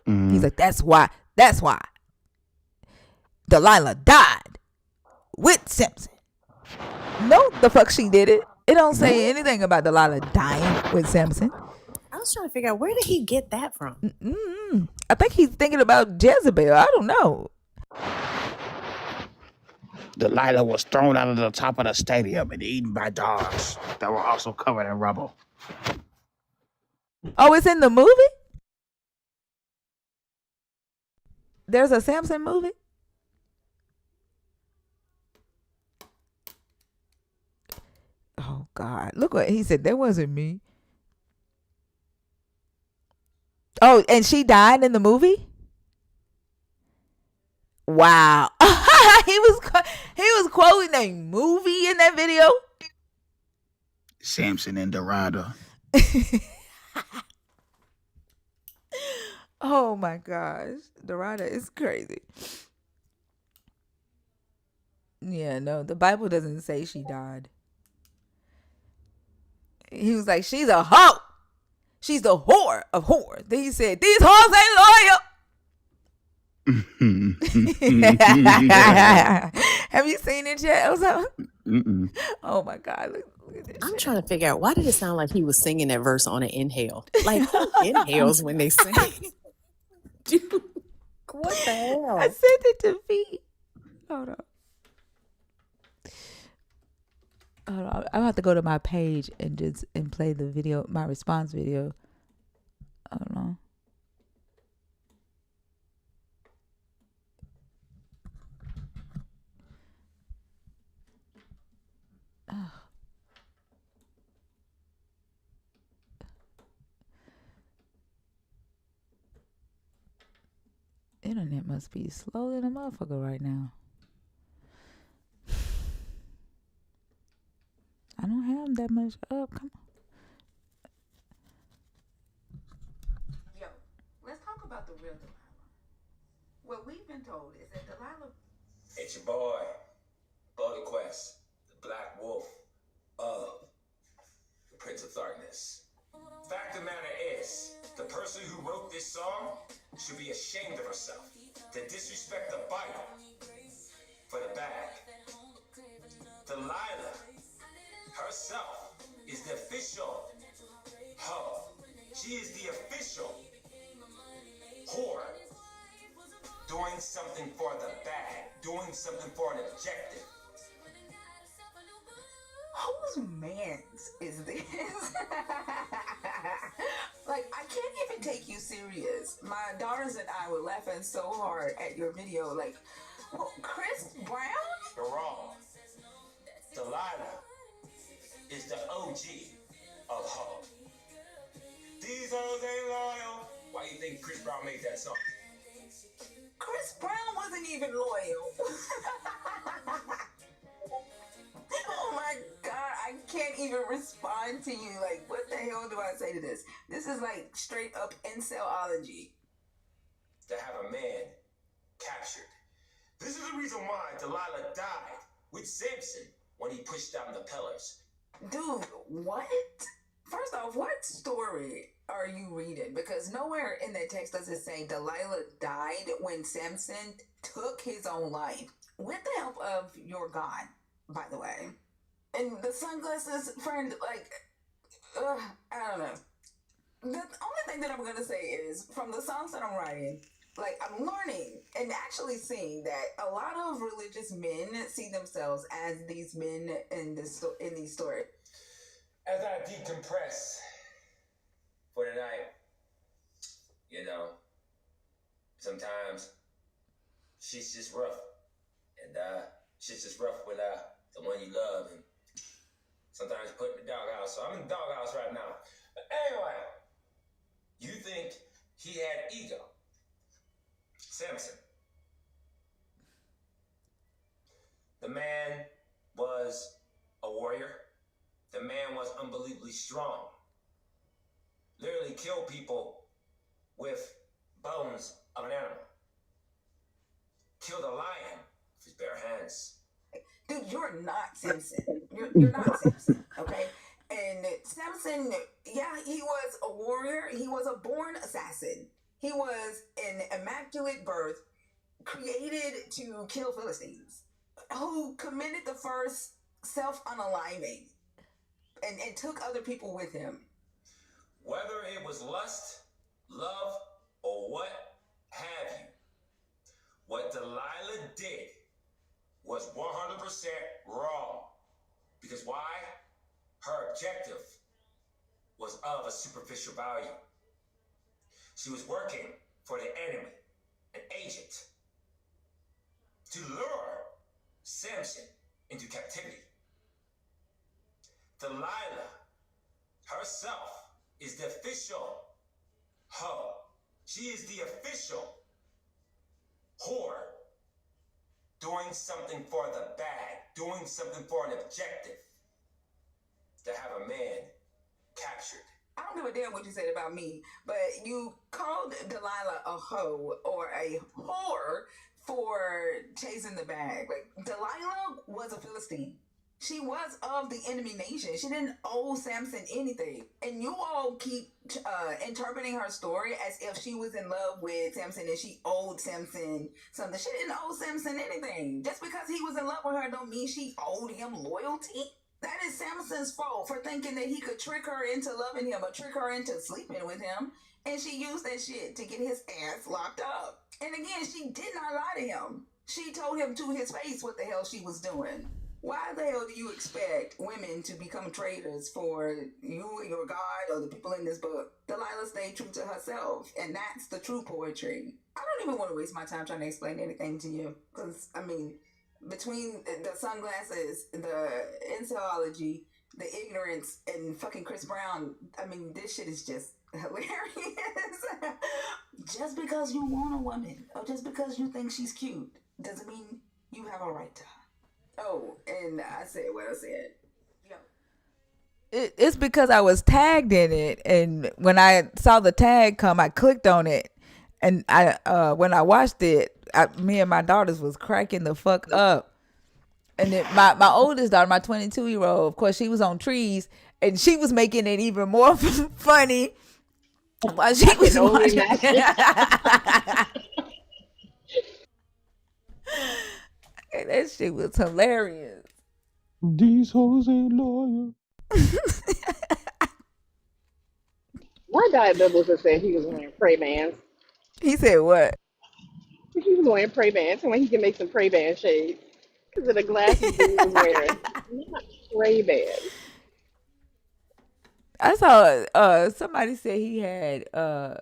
Mm-hmm. He's like, that's why Delilah died with Samson. No, the fuck she did it. It don't say anything about Delilah dying with Samson. I was trying to figure out, where did he get that from? I think he's thinking about Jezebel. I don't know. Delilah was thrown out of the top of the stadium and eaten by dogs that were also covered in rubble. Oh, it's in the movie? There's a Samson movie? Oh, God. Look what he said. That wasn't me. Oh, and she died in the movie? Wow. he was quoting a movie in that video. Samson and Dorada. Oh my gosh. Dorada is crazy. Yeah, no, the Bible doesn't say she died. He was like, she's a hoe. She's the whore of whores. Then he said, these whores ain't loyal. Have you seen it yet? Oh my God. Look at this I'm shit. trying to figure out, why did it sound like he was singing that verse on an inhale? Like, who inhales when they sing? Dude, what the hell? I sent it to V. Hold on. I'm gonna have to go to my page and play the video, my response video. Hold on. Internet must be slow than a motherfucker right now. I don't have that much up. Come on. Yo, let's talk about the real Delilah. What we've been told is that Delilah. It's your boy, Bloody Quest, the Black Wolf of the Prince of Darkness. Fact of the matter is, the person who wrote this song should be ashamed of herself to disrespect the Bible for the bag. Delilah herself is the official hoe. She is the official whore. Doing something for the bag, doing something for an objective. Whose man's is this? Like, I can't even take you serious. My daughters and I were laughing so hard at your video. Like, well, Chris Brown? You're wrong. Delilah is the OG of hoe. These hoes ain't loyal. Why do you think Chris Brown made that song? Chris Brown wasn't even loyal. Oh my God, I can't even respond to you. Like, what the hell do I say to this? This is like straight up incelology. To have a man captured. This is the reason why Delilah died with Samson when he pushed down the pillars. Dude, what? First off, what story are you reading? Because nowhere in that text does it say Delilah died when Samson took his own life. With the help of your God, by the way. And the sunglasses, friend, like, I don't know. The only thing that I'm going to say is, from the songs that I'm writing, like, I'm learning and actually seeing that a lot of religious men see themselves as these men in these stories. As I decompress for tonight. You know, sometimes shit's just rough, and shit's just rough with the one you love, and sometimes you put in the doghouse. So I'm in the doghouse right now. But anyway, you think he had ego? Samson. The man was a warrior. The man was unbelievably strong. Literally killed people with bones of an animal. Killed a lion with his bare hands. Dude, you're not Samson. You're not Samson, okay? And Samson, yeah, he was a warrior. He was a born assassin. He was an immaculate birth, created to kill Philistines, who committed the first self-unaliving and took other people with him. Whether it was lust, love, or what have you, what Delilah did was 100% wrong. Because why? Her objective was of a superficial value. She was working for the enemy, an agent, to lure Samson into captivity. Delilah herself is the official hoe. She is the official whore doing something for the bag, doing something for an objective, to have a man captured. I don't give a damn what you said about me, but you called Delilah a hoe or a whore for chasing the bag. Like, Delilah was a Philistine. She was of the enemy nation. She didn't owe Samson anything. And you all keep interpreting her story as if she was in love with Samson and she owed Samson something. She didn't owe Samson anything. Just because he was in love with her don't mean she owed him loyalty. That is Samson's fault for thinking that he could trick her into loving him or trick her into sleeping with him. And she used that shit to get his ass locked up. And again, she did not lie to him. She told him to his face what the hell she was doing. Why the hell do you expect women to become traitors for you, your God, or the people in this book? Delilah stayed true to herself, and that's the true poetry. I don't even want to waste my time trying to explain anything to you, because, I mean, between the sunglasses, the incelology, the ignorance, and fucking Chris Brown, I mean, this shit is just hilarious. Just because you want a woman, or just because you think she's cute, doesn't mean you have a right to her. Oh, and I said what I said. It's because I was tagged in it, and when I saw the tag come, I clicked on it, and when I watched it, me and my daughters was cracking the fuck up. And then my oldest daughter, my 22-year-old, of course, she was on trees, and she was making it even more funny while she was watching. And that shit was hilarious. These hoes ain't loyal. One guy Bibbles said he was wearing Ray-Bans. He said what? He was wearing Ray-Bans, so he can make some Ray-Ban shades. Because of the glasses that he was wearing. Not Ray-Bans. I saw somebody said he had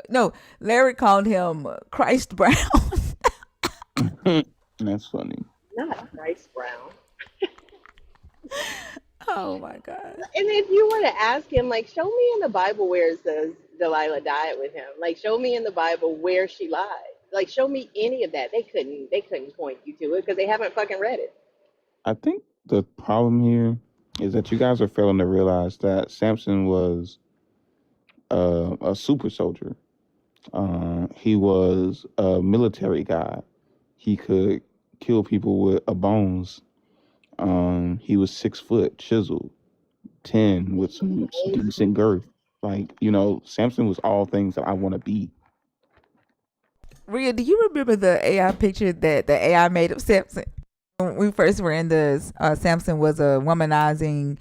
no, Larry called him Christ Brown. That's funny. Not Rice Brown. Oh my God. And if you were to ask him, like, show me in the Bible where it says Delilah died with him. Like, show me in the Bible where she lied. Like, show me any of that. They couldn't point you to it because they haven't fucking read it. I think the problem here is that you guys are failing to realize that Samson was a super soldier. He was a military guy. He could kill people with a bones. He was 6 foot, chiseled, 10 with some decent girth. Like, Samson was all things that I want to be. Rhea, do you remember the AI picture that the AI made of Samson? When we first were in this, Samson was a womanizing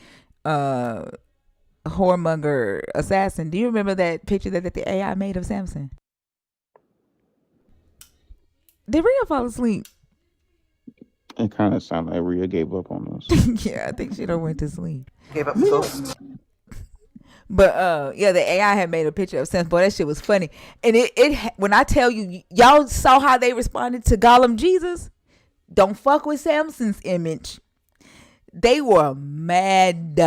whoremonger assassin. Do you remember that picture that the AI made of Samson? Did Rhea fall asleep? It kind of sounded like Rhea gave up on us. Yeah, I think she done went to sleep. Gave up the ghost. But yeah, the AI had made a picture of Samson. Boy, that shit was funny. And when I tell you, y'all saw how they responded to Gollum Jesus. Don't fuck with Samson's image. They were mad,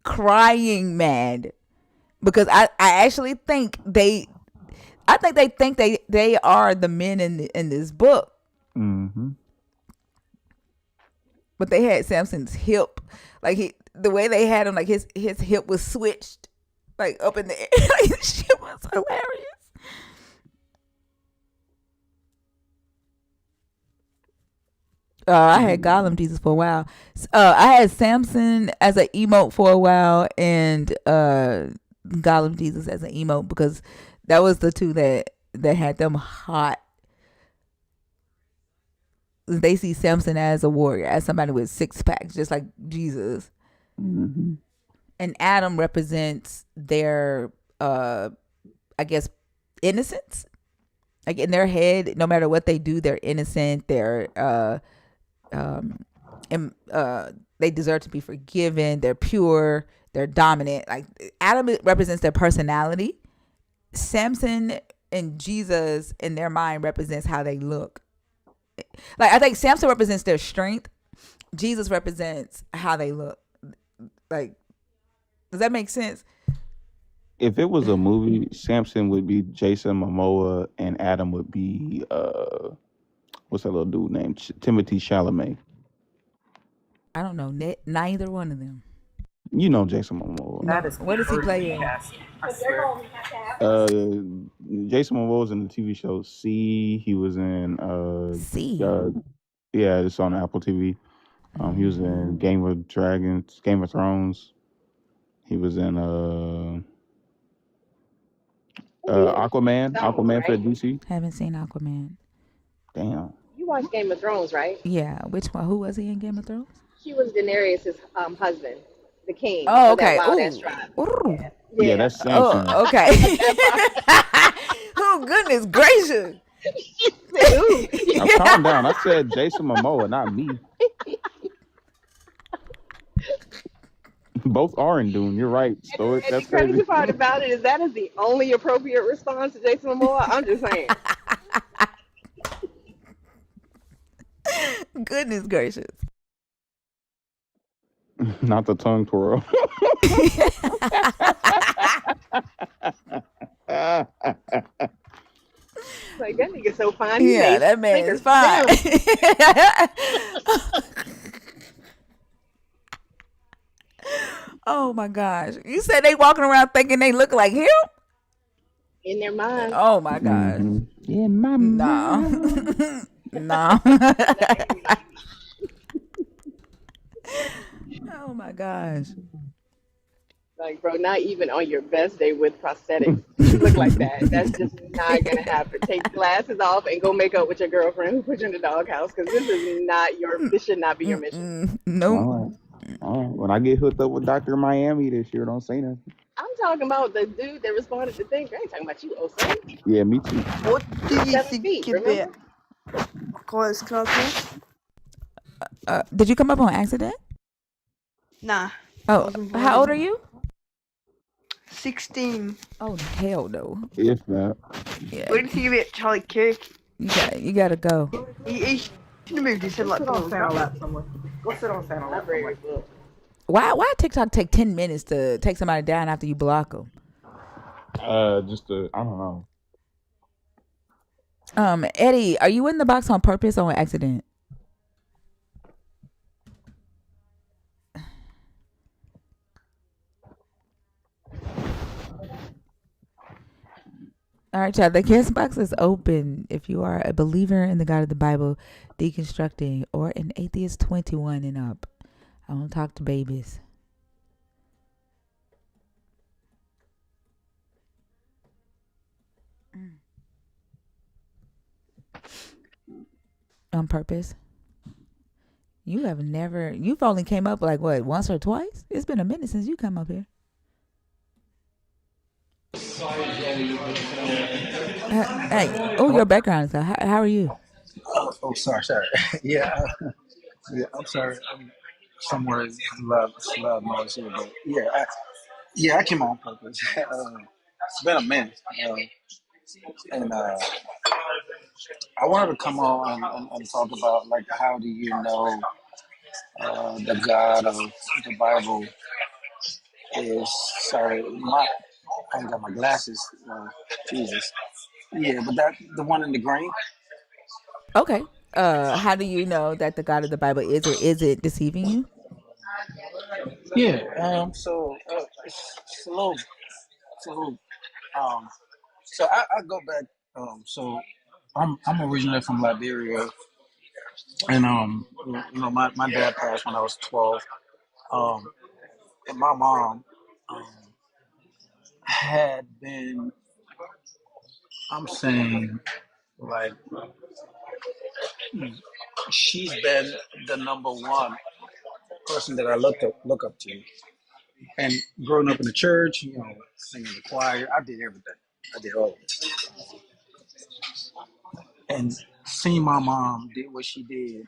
crying mad, because I actually think they think they are the men in this book. Mm-hmm. But they had Samson's hip, like the way they had him, like his hip was switched, like up in the air. Like, this shit was hilarious. I had Gollum Jesus for a while. I had Samson as an emote for a while, and Gollum Jesus as an emote, because that was the two that had them hot. They see Samson as a warrior, as somebody with six packs, just like Jesus. Mm-hmm. And Adam represents their, I guess, innocence. Like in their head, no matter what they do, they're innocent. And they deserve to be forgiven. They're pure. They're dominant. Like Adam represents their personality. Samson and Jesus in their mind represents how they look. Like I think Samson represents their strength. Jesus represents how they look. Like, does that make sense? If it was a movie, Samson would be Jason Momoa and Adam would be what's that little dude named Timothy Chalamet. I don't know. Neither one of them. You know Jason Momoa. No. What does he play in? I swear. Jason Momoa was in the TV show C. He was in C. Yeah, it's on Apple TV. He was in Game of Thrones. He was in Aquaman. Aquaman for DC. Haven't seen Aquaman. Damn. You watched Game of Thrones, right? Yeah. Which one? Who was he in Game of Thrones? He was Daenerys' husband, the king. Oh, of that okay. wild ass tribe. Ooh. Yeah, that's Samson. Oh, okay. Oh, goodness gracious. Now, calm down. I said Jason Momoa, not me. Both are in Dune. You're right. Stoic. And That's the crazy crazy. part about it is that is the only appropriate response to Jason Momoa. I'm just saying. Goodness gracious. Not the tongue twirl. Like, that nigga's so fine. Yeah, that man is fine. Oh my gosh. You said they walking around thinking they look like him? In their mind. Oh my gosh. Mm-hmm. In my mind. No. Oh my gosh. Like, bro, not even on your best day with prosthetics. You look like that. That's just not gonna happen. Take glasses off and go make up with your girlfriend who put you in the doghouse, because this should not be your mission. Nope. All right. When I get hooked up with Dr. Miami this year, don't say nothing. I'm talking about the dude that responded to things. I ain't talking about you, Osei. Yeah, me too. What do you 7 think feet, about remember? close quarters? Did you come up on accident? Nah. Oh, how old are you? 16. Oh hell no. If not. Yeah. What do you think about Charlie Kirk? You gotta go. He should have moved his head like Go sit on lap somewhere. Go sit on Santa lap somewhere. Why TikTok take 10 minutes to take somebody down after you block them? I don't know. Eddie, are you in the box on purpose or on accident? All right, child. The guest box is open. If you are a believer in the God of the Bible, deconstructing, or an atheist 21 and up, I want to talk to babies. On purpose. You've only came up like what, once or twice? It's been a minute since you come up here. Hey, your background is how are you? Sorry. Yeah, I'm sorry. I'm somewhere loud noise here, but yeah, Yeah, I came on purpose. It's been a minute, and I wanted to come on and talk about like how do you know the God of the Bible is. Sorry, I ain't got my glasses. Jesus. Yeah, but that the one in the green. Okay. How do you know that the God of the Bible is or is it deceiving you? Yeah. So it's a little, it's a little. Um. So I go back. So I'm originally from Liberia, and my dad passed when I was 12. Um, and my mom um, had been. I'm saying like she's been the number one person that I look up to. And growing up in the church, singing the choir, I did everything. I did all of it. And seeing my mom did what she did.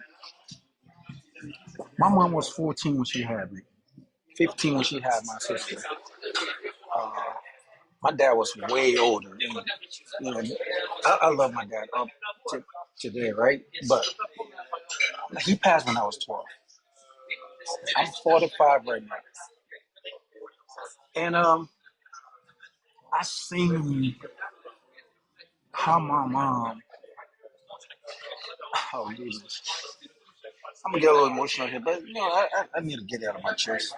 My mom was 14 when she had me, 15 when she had my sister. Uh, my dad was way older. And, I love my dad up to today, right? But he passed when I was 12. I'm 45 right now. And I seen how my mom, oh Jesus, I'm gonna get a little emotional here, but I need to get it out of my chest.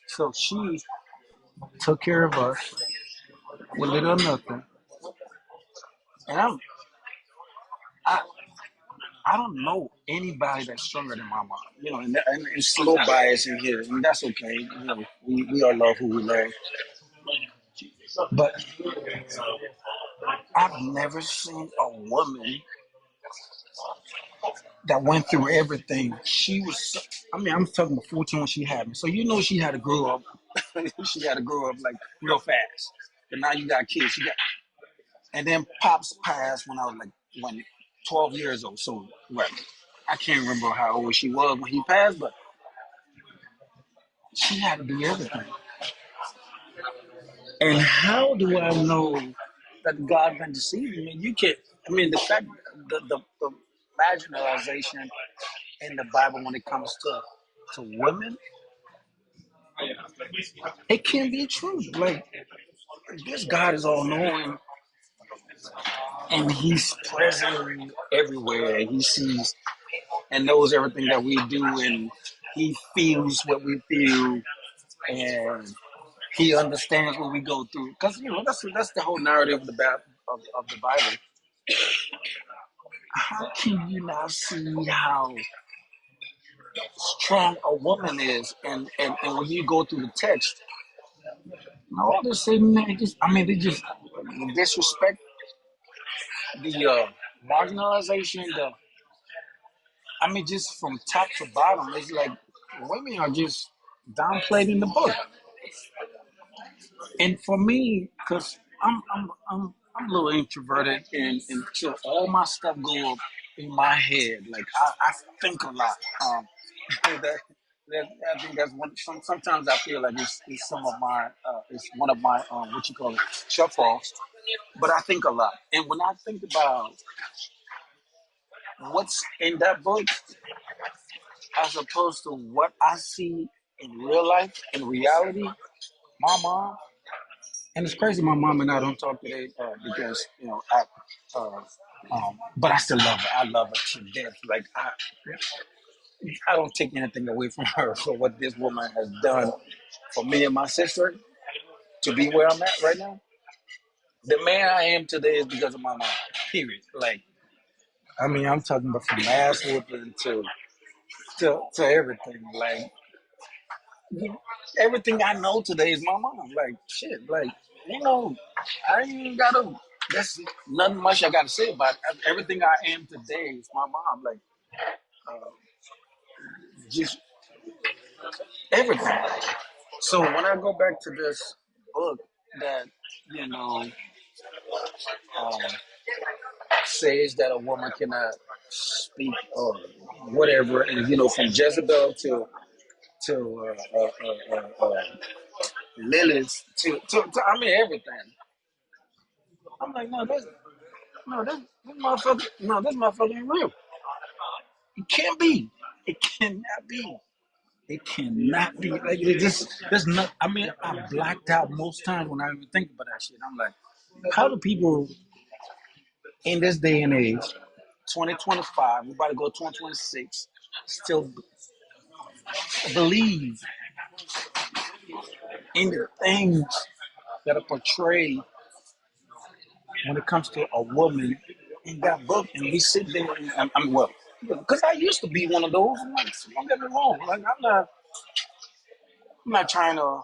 So she took care of us with little or nothing, and I I don't know anybody that's stronger than my mom. And it's a little bias in here, and that's okay. We all love who we love, but I've never seen a woman that went through everything. She was, I mean, I'm talking about 14 when she had me, so she had to grow up. She had to grow up like real fast. But now you got kids. And then pops passed when I was like 12 years old. So right, I can't remember how old she was when he passed, but she had to do everything. And how do I know that God been deceiving me? You can't. I mean, the fact, the marginalization in the Bible when it comes to women, it can't be true. Like this God is all knowing, and He's present everywhere. He sees and knows everything that we do, and He feels what we feel, and He understands what we go through. Because that's the whole narrative of of the Bible. How can you not see how strong a woman is, and when you go through the text, all they say, man, they just disrespect the marginalization, just from top to bottom, it's like women are just downplayed in the book. And for me, because I'm a little introverted, and so all my stuff go up in my head. Like I think a lot. that, I think that's one. Sometimes I feel like it's some of my it's one of my what you call it shortfalls. But I think a lot, and when I think about what's in that book, as opposed to what I see in real life, in reality, my mom. And it's crazy, my mom and I don't talk today because but I still love her. I love her to death. Like I don't take anything away from her for what this woman has done for me and my sister to be where I'm at right now. The man I am today is because of my mom. Period. Like I'm talking about from ass whooping to everything. Like everything I know today is my mom. Like shit. Like you know, I ain't gotta. That's nothing much I gotta say about it. Everything I am today is my mom. Like just everything. So when I go back to this book that you know um, says that a woman cannot speak or whatever, and from Jezebel to lilies to I mean everything. I'm like, this motherfucker ain't real. It can't be. It cannot be. It cannot be. Like it just there's not. I mean, I blacked out most times when I even think about that shit. I'm like, how do people in this day and age, 2025, we about to go 2026, still believe in the things that are portrayed when it comes to a woman in that book, and we sit there and I'm well, because I used to be one of those. I'm like, don't get me wrong. Like I'm not trying to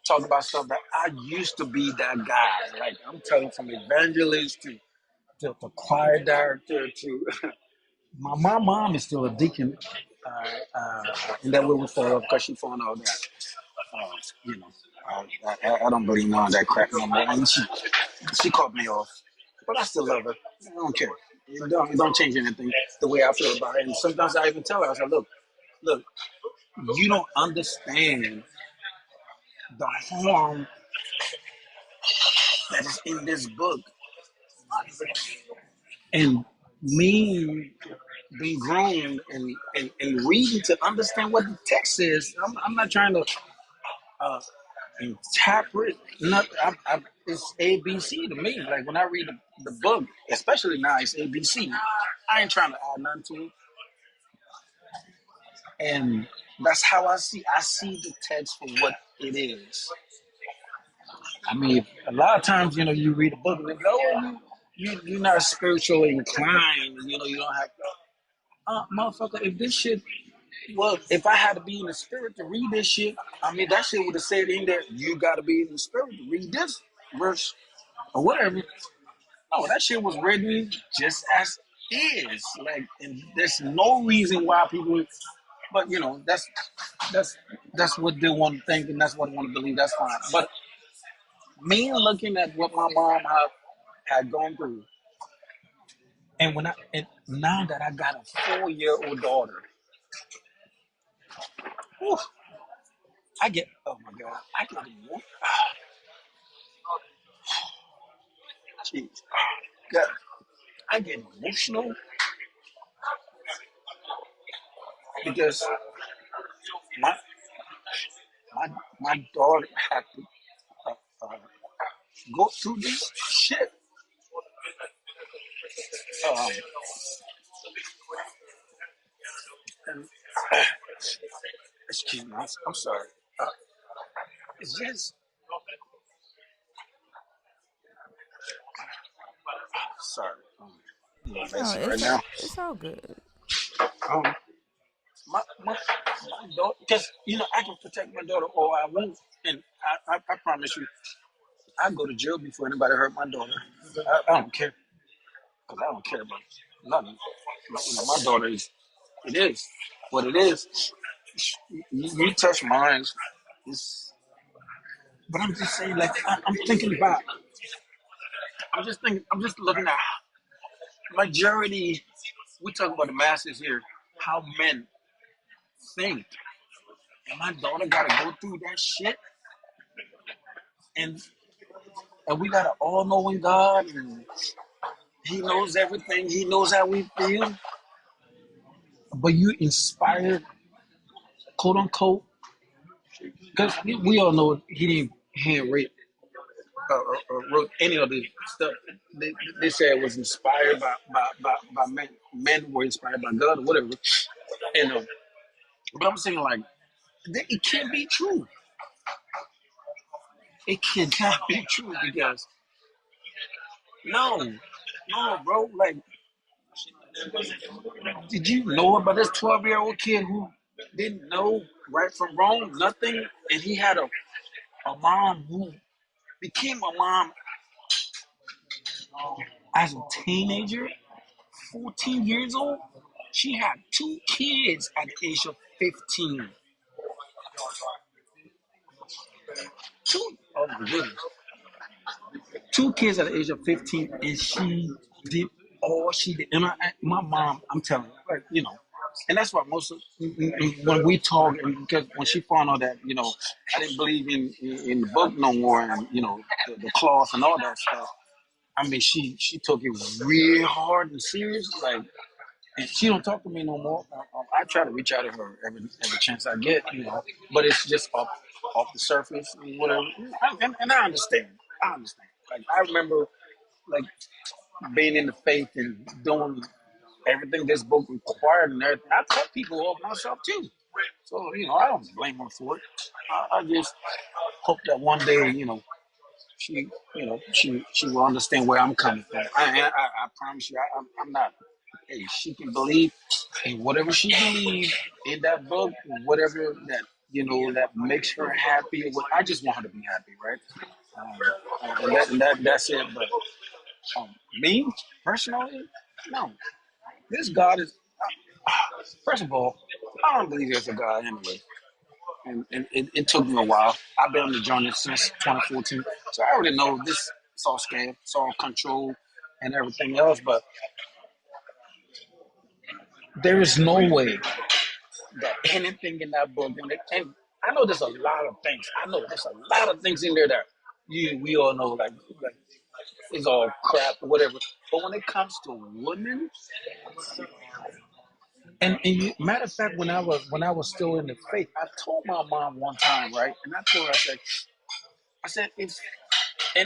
talk about stuff that I used to be that guy. Like I'm telling from evangelist to choir director to my mom is still a deacon in that we for because she found all that. Uh, you know, I don't really know that crap no more. And she caught me off, but I still love her. I don't care. It don't change anything the way I feel about her. And sometimes I even tell her, I say, look, you don't understand the harm that is in this book. And me being grown and reading to understand what the text is, I'm not trying to uh, interpret nothing. It's ABC to me. Like when I read the book, especially now, it's ABC. I ain't trying to add nothing to it. And that's how I see the text for what it is. I mean, a lot of times, you read a book and they go, oh, you're not spiritually inclined, you don't have motherfucker, if this shit, well, if I had to be in the spirit to read this shit, I mean, that shit would have said in there, you got to be in the spirit to read this verse or whatever. No, that shit was written just as is. Like, and there's no reason why people, but that's that's what they want to think and that's what they want to believe. That's fine. But me looking at what my mom had gone through, and now that I got a 4-year-old daughter, whew, oh my God, I get emotional. Jeez, God, I get emotional because my my my daughter had to uh, go through this shit. Um, and, excuse me, I'm sorry. Uh, it's just sorry. I'm a little No, messy right now. it's all good. Um, my daughter, because I can protect my daughter or I won't, and I promise you, I go to jail before anybody hurt my daughter. I don't care, because I don't care about nothing. My daughter it is what it is. You touch mine, it's, but I'm just saying, like I'm thinking about. I'm just looking at majority. We talk about the masses here, how men think, and my daughter got to go through that shit, and we got an all-knowing God, and He knows everything. He knows how we feel. But you inspired, quote unquote, because we all know he didn't hand rape or wrote any of the stuff. They said it was inspired by men. Men were inspired by God or whatever. And but I'm saying like it can't be true. It cannot be true because no, bro. Like, did you know about this 12-year-old kid who didn't know right from wrong, nothing, and he had a mom who became a mom as a teenager, 14 years old. She had 2 kids at the age of 15. Oh my goodness. 2 kids at the age of 15, and she did all she did. And my mom, I'm telling you, like, And that's why most of, when we talk, and because when she found out that I didn't believe in the book no more, and the cloth and all that stuff. I mean, she took it real hard and serious, like, and she don't talk to me no more. I try to reach out to her every chance I get, but it's just off the surface, whatever. And I understand. I understand. Like I remember, like being in the faith and doing everything this book required and everything. I cut people off myself too. So, I don't blame her for it. I just hope that one day, she, she will understand where I'm coming from. I promise you, I'm not. Hey, she can believe in whatever she believes in that book, whatever that that makes her happy. I just want her to be happy, right? That's it. But me personally, no. This God is. First of all, I don't believe there's a God anyway. And it took me a while. I've been on the journey since 2014. So I already know this it's all scam, it's all control and everything else. But there is no way that anything in that book, and I know there's a lot of things. I know there's a lot of things in there that we all know, like it's all crap or whatever. But when it comes to women, matter of fact, when I was still in the faith, I told my mom one time, right? And I told her, I said, if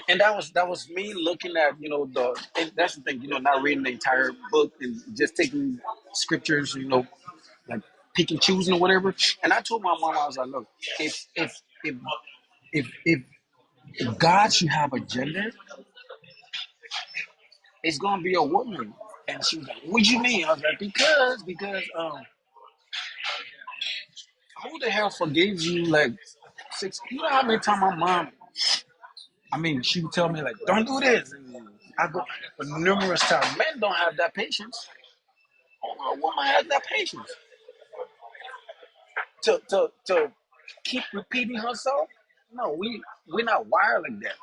and that was me looking at and that's the thing, not reading the entire book and just taking scriptures, like pick and choosing or whatever. And I told my mom, I was like, look, if if God should have a gender, it's gonna be a woman. And she was like, what do you mean? I was like, because who the hell forgives you like six? You know how many times my mom, I mean, she would tell me like, don't do this. And I go, but numerous times. Men don't have that patience. Only a woman has that patience to keep repeating herself. No, we're not wired like that.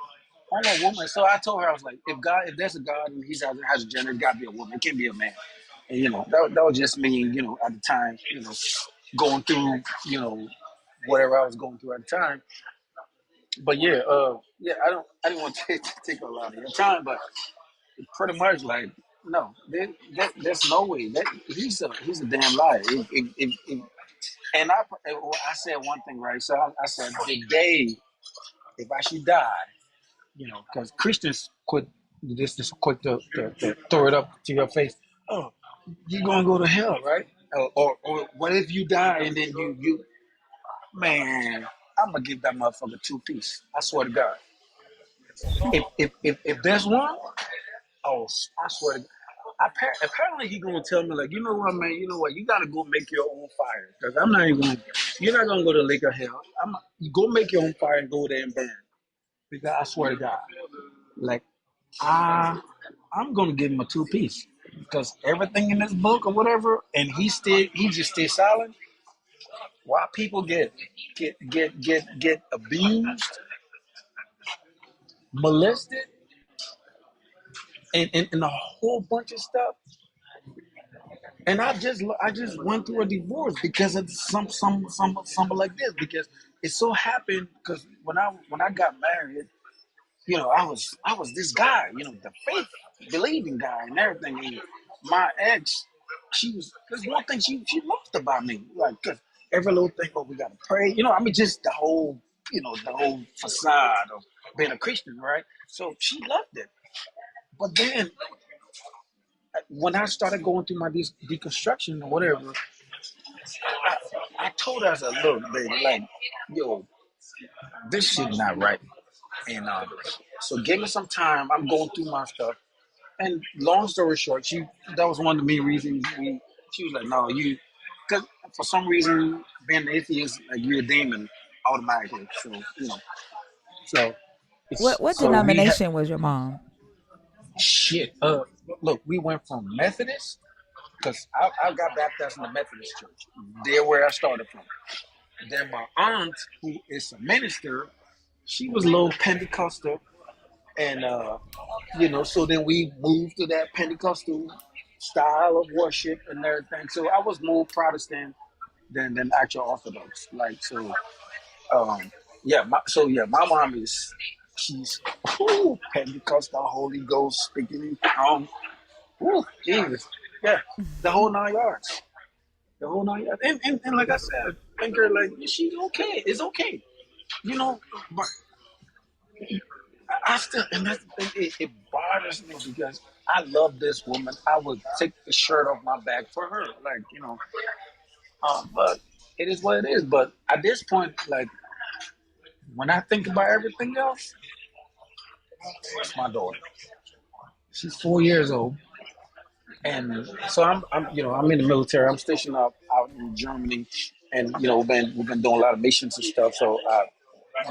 Only a woman. So I told her, I was like, if there's a God and he has a gender, it got to be a woman. It can't be a man. And that was just me. At the time, going through, whatever I was going through at the time. But yeah, I didn't want to take a lot of your time, but pretty much like no, there's no way that he's a damn liar. And I said one thing right. So I said the day if I should die, because Christians quit this quick to throw it up to your face. Oh, you're gonna go to hell, right? Or what if you die and then you man, I'm gonna give that motherfucker two piece. I swear to God. If there's one, oh, I swear to God. Apparently he gonna tell me like, you know what, man, you know what, you gotta go make your own fire. Cause I'm not even gonna, you're not gonna go to the lake of hell. You go make your own fire and go there and burn. Because I swear to God, like I'm gonna give him a two piece. Because everything in this book or whatever, and he just stays silent. While people get abused, molested, and a whole bunch of stuff. And I just went through a divorce because of something like this. Because it so happened because when I got married, I was this guy, the faith believing guy and everything. And my ex, there's one thing she loved about me, like 'cause every little thing. Oh, we gotta pray, I mean, just the whole facade of being a Christian, right? So she loved it. But then when I started going through my deconstruction or whatever, I told her, I said, look, baby, like, yo, this shit not right. And so give me some time. I'm going through my stuff. And long story short, that was one of the main reasons she was like, no, because for some reason, being an atheist, like you're a demon automatically. So, so What so we had, denomination was your mom? shit. Look, we went from Methodist, because I got baptized in the Methodist church. There where I started from. Then my aunt, who is a minister, she was a little Pentecostal, and so then we moved to that Pentecostal. style of worship and everything. So I was more Protestant than actual Orthodox. Like so, yeah. My mom is she's Pentecostal, Holy Ghost, speaking in tongues. Jesus, yeah, the whole 9 yards, the whole 9 yards. And like I said, I think her like she's okay. It's okay, you know. But I still, and that's the thing. It bothers me because I love this woman. I would take the shirt off my back for her, like you know. But it is what it is. But at this point, like when I think about everything else, it's my daughter. She's 4 years old, and so I'm in the military. I'm stationed out in Germany, and we've been doing a lot of missions and stuff. So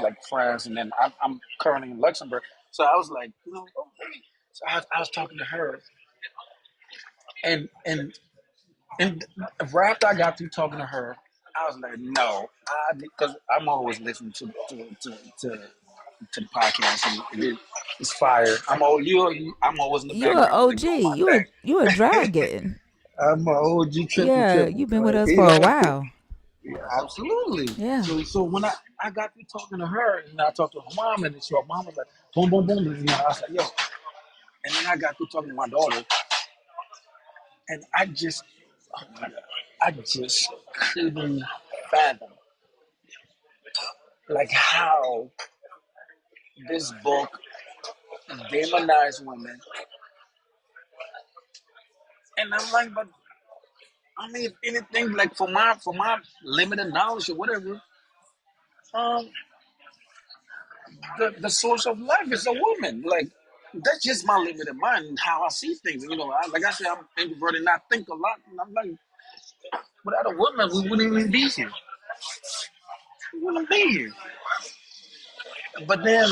like France, and then I'm currently in Luxembourg. So I was like, so I was talking to her, and right after I got through talking to her, I was like, no, because I'm always listening to the podcast, and it's fire. I'm always in the You a background. They OG. go my You a dragon. back. I'm a OG Yeah, triple, you've been with right? us for a Yeah, while. yeah, absolutely. Yeah. So when I got through talking to her, and I talked to her mom, and so her mom was like, boom, boom, boom. And I was like, yo. And then I got through talking to my daughter, and oh my God, I just couldn't fathom like how this book demonized women. And I'm like, but I mean, if anything, like for my limited knowledge or whatever, um, the source of life is a woman. Like that's just my limited mind and how I see things. Like I said, I'm introverted and I think a lot. And I'm like, without a woman, we wouldn't even be here. We wouldn't be here. But then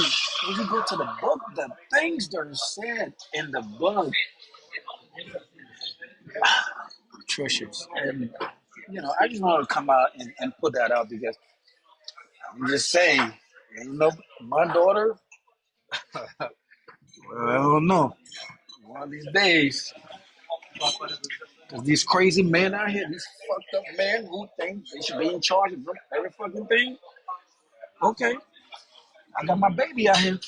when you go to the book, the things that are said in the book, Tricious. And I just want to come out and put that out because I'm just saying, my daughter, well, I don't know. One of these days, because these crazy men out here, these fucked up men who think they should be in charge of every fucking thing. Okay, I got my baby out here.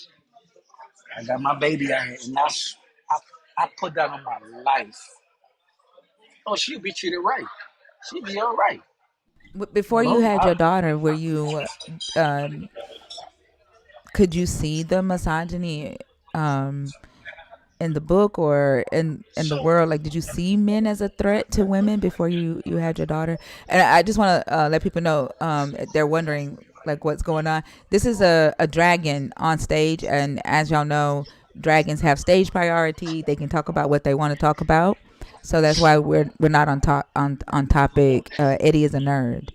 I got my baby out here, and I put that on my life. Oh, she'll be treated right. She'll be all right. Before you had your daughter, were you um could you see the misogyny um in the book or in the So world? Like, did you see men as a threat to women before you had your daughter? And I just want to let people know, they're wondering like what's going on. This is a dragon on stage, and as y'all know, dragons have stage priority. They can talk about what they want to talk about, so that's why we're not on topic. Eddie is a nerd.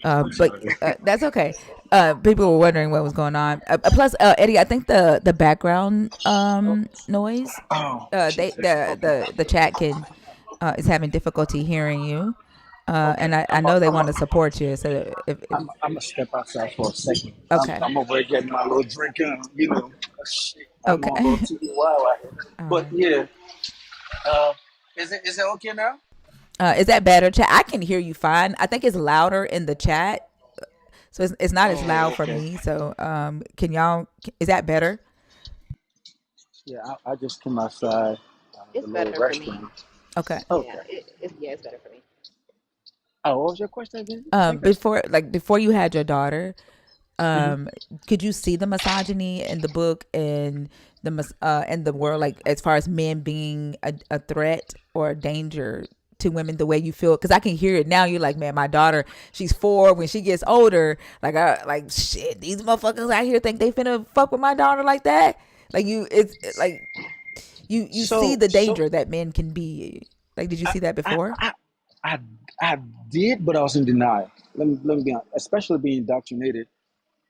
I'm But sorry. that's okay. People were wondering what was going on. Plus, Eddie, I think the background noise, Oh, they Jesus. Okay. the chat can is having difficulty hearing you, Okay. and I know they want to support you. So if I'm gonna step outside for a second. okay, I'm over here getting my little drink in. Shit, I'm going a little okay, too wild out here. all But right. yeah, uh, is it okay now? Is that better, chat? I can hear you fine. I think it's louder in the chat, so it's not as loud Oh, for okay. me. So can y'all? Is that better? Yeah, I just came outside the It's little better for me. restaurant. Okay. Yeah, Okay. it's better for me. Oh, what was your question again? I think that's. Before you had your daughter, Mhm. um could you see the misogyny in the book and in the world, like as far as men being a threat or a danger to women the way you feel? Because I can hear it now. You're like, man, my daughter, she's 4. When she gets older, like shit, these motherfuckers out here think they finna fuck with my daughter like that. Like like you see So the so danger that men can be. Like, did you I see that I before? I I, I did, but I was in denial. Let me be honest. Especially being indoctrinated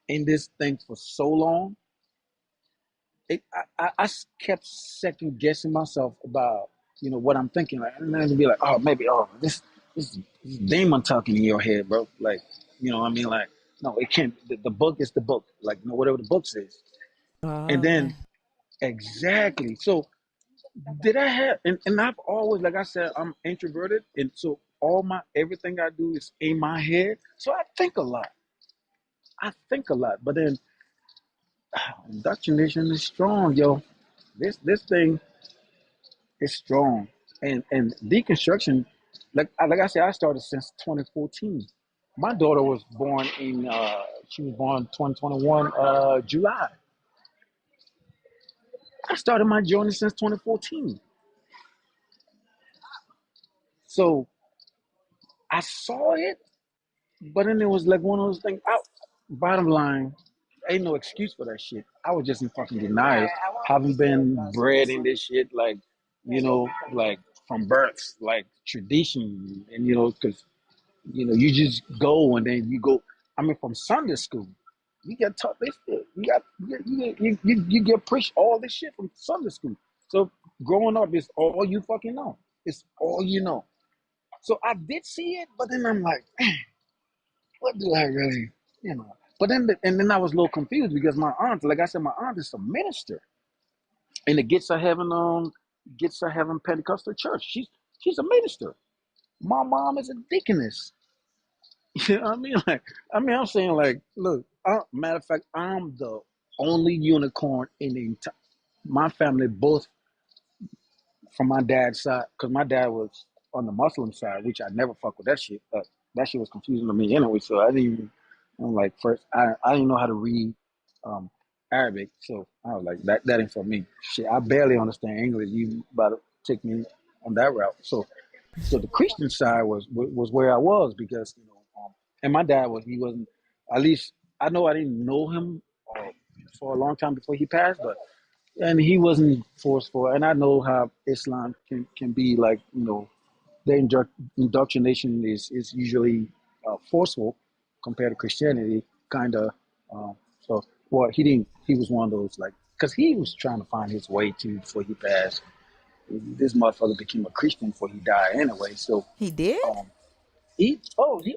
in this thing for so long, I kept second guessing myself about what I'm thinking, like, and then to be like, oh, maybe, this demon talking in your head, bro. Like, what I mean? Like, no, it can't. The book is the book. Like, whatever the book says. Oh, And okay. then exactly. So Did I have and I've always, like I said, I'm introverted, and so all my everything I do is in my head. So I think a lot. I think a lot. But then indoctrination is strong, yo. This thing is strong. And deconstruction, like I said, I started since 2014. My daughter was born in she was born 2021 July. I started my journey since 2014. So I saw it, but then it was like one of those things. Bottom line, ain't no excuse for that shit. I was just in fucking denial, having been bred in this shit, like, like from birth, like tradition, and because you just go and then you go. I mean, from Sunday school, you get taught this shit. You get preached all this shit from Sunday school. So growing up is all you fucking know. It's all you know. So I did see it, but then I'm like, what do I really, you know? But then I was a little confused because my aunt, like I said, my aunt is a minister in the Gets of Heaven Pentecostal church. She's a minister. My mom is a deaconess. You know what I mean? I'm saying, like, look, matter of fact, I'm the only unicorn in the entire my family, both from my dad's side, because my dad was on the Muslim side, which I never fuck with that shit. But that shit was confusing to me anyway. So I didn't even, I'm like, first, I didn't know how to read um, Arabic. So I was like, that ain't for me. Shit, I barely understand English. You about to take me on that route. So the Christian side was where I was because, and my dad he wasn't, at least I know I didn't know him for a long time before he passed, but and he wasn't forceful. And I know how Islam can be like, the indoctrination is usually forceful compared to Christianity, kind of. So, well, he was one of those, like, because he was trying to find his way to before he passed. This motherfucker became a Christian before he died anyway. So, He did? um, he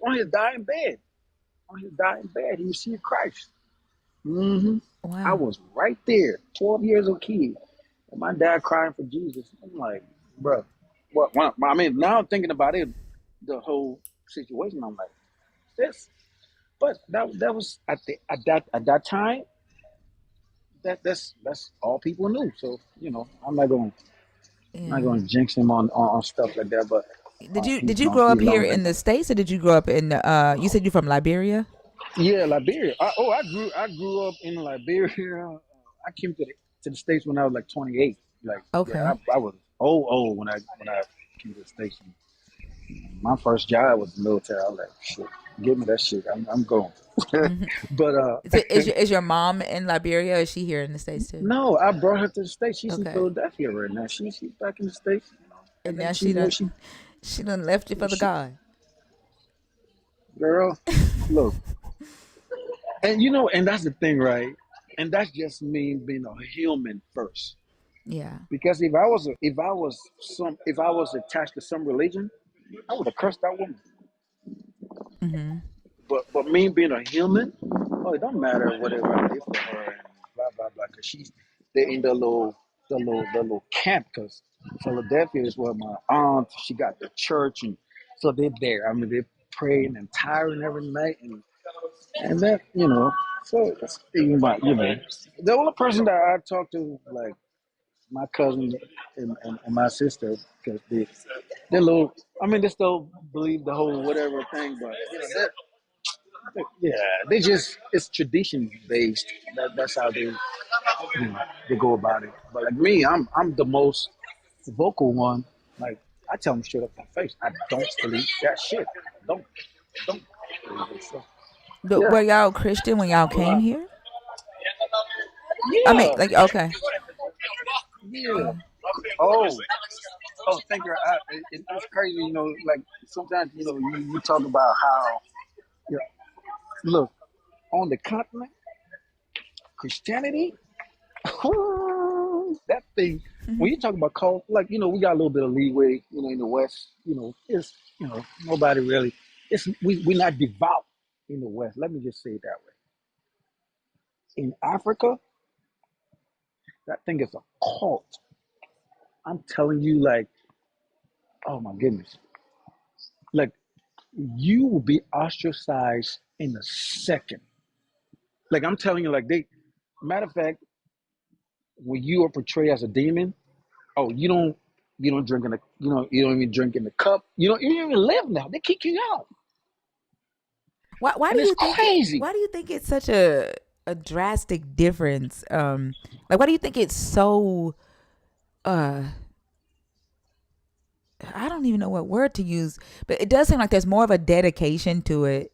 on his dying bed, he received Christ. I Wow. was right there, 12 years old kid. And my dad crying for Jesus. I'm like, bro, what? I mean, now I'm thinking about it, the whole situation. I'm like, this. But that was at that time. That's all people knew. So I'm not Yeah. going to jinx him on stuff like that. But Did you he's did you gone. grow He's up here long in the gone. States or did you grow up in you said you're from Liberia? Yeah, Liberia. I grew up in Liberia. I came to the States when I was like 28. Like, yeah, Okay. I was old when I came to the States. My first job was the military. I was like, shit, give me that shit. I'm going. Hmm. But So is your mom in Liberia or is she here in the States too? no, I brought her to the States. She's in Okay. Philadelphia right now. She's back in the States, And and now then she done she she done left you for the she God. girl, look, and that's the thing, right? And that's just me being a human first. Yeah. Because if I was attached to some religion, I would have cursed that woman. Mhm. But me being a human, oh, it don't matter whatever I did for her and blah blah blah. Cause they're in the little camp. Cause Philadelphia is where my aunt, she got the church, and so they're there. I mean, they're praying and tiring every night, and that So it's even about the only person that I talk to, like my cousin and my sister, because they're little. I mean, they still believe the whole whatever thing, but yeah, they just it's tradition based. That's how they go about it. But like me, I'm the most vocal one. Like I tell them straight up in the face, I don't believe that shit. I don't believe it. So But yeah, were y'all Christian when y'all came here? I mean, yeah, like okay. yeah. Oh, thank you. It's crazy, Like sometimes, you talk about how, yeah, look, on the continent, Christianity, that thing. When you talk about cult, like we got a little bit of leeway, in the West. It's nobody really. It's we're not devout in the West. Let me just say it that way. In Africa, that thing is a cult. I'm telling you, like, oh my goodness, like you will be ostracized in a second. Like I'm telling you, like they. Matter of fact, when you are portrayed as a demon, oh, you don't drink in the, you don't even drink in the cup. You don't even live now. They kick you out, Why do and it's you think it? crazy. Why do you think it's such a drastic difference? Like why do you think it's so? Uh, I don't even know what word to use, but it does seem like there's more of a dedication to it.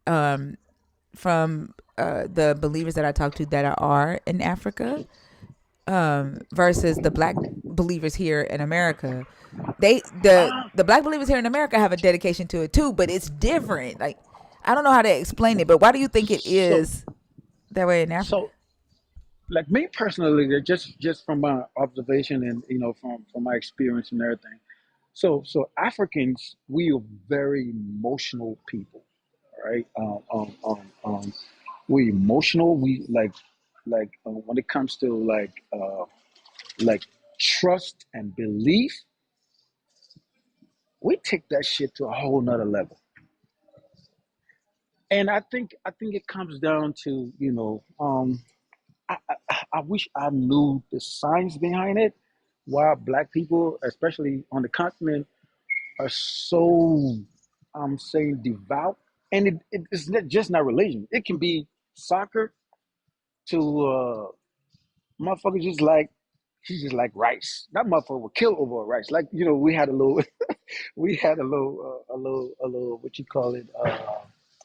From the believers that I talk to that are in Africa, versus the black believers here in America. The black believers here in America have a dedication to it too, but it's different. Like I don't know how to explain it, but why do you think it So is that way in Africa? so like me personally, just from my observation and from my experience and everything. So Africans, we are very emotional people, right? We emotional. We when it comes to like trust and belief, we take that shit to a whole nother level. And I think it comes down to I wish I knew the science behind it. Why black people, especially on the continent, are so I'm saying devout, and it's not just not religion. It can be soccer to motherfuckers just like she's just like rice. That motherfucker would kill over rice. Like we had a little, we had a little what you call it.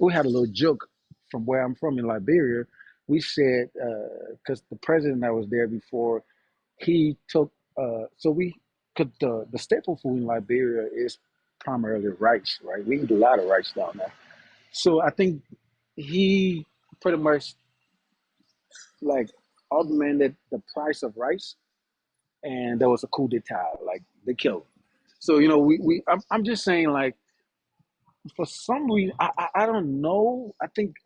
We had a little joke from where I'm from in Liberia. We said because the president that was there before he took so we could the staple food in Liberia is primarily rice, right? We eat a lot of rice down there. So I think he pretty much like augmented the price of rice, and there was a coup d'etat, like they killed him. So I'm just saying like for some reason I don't know. I think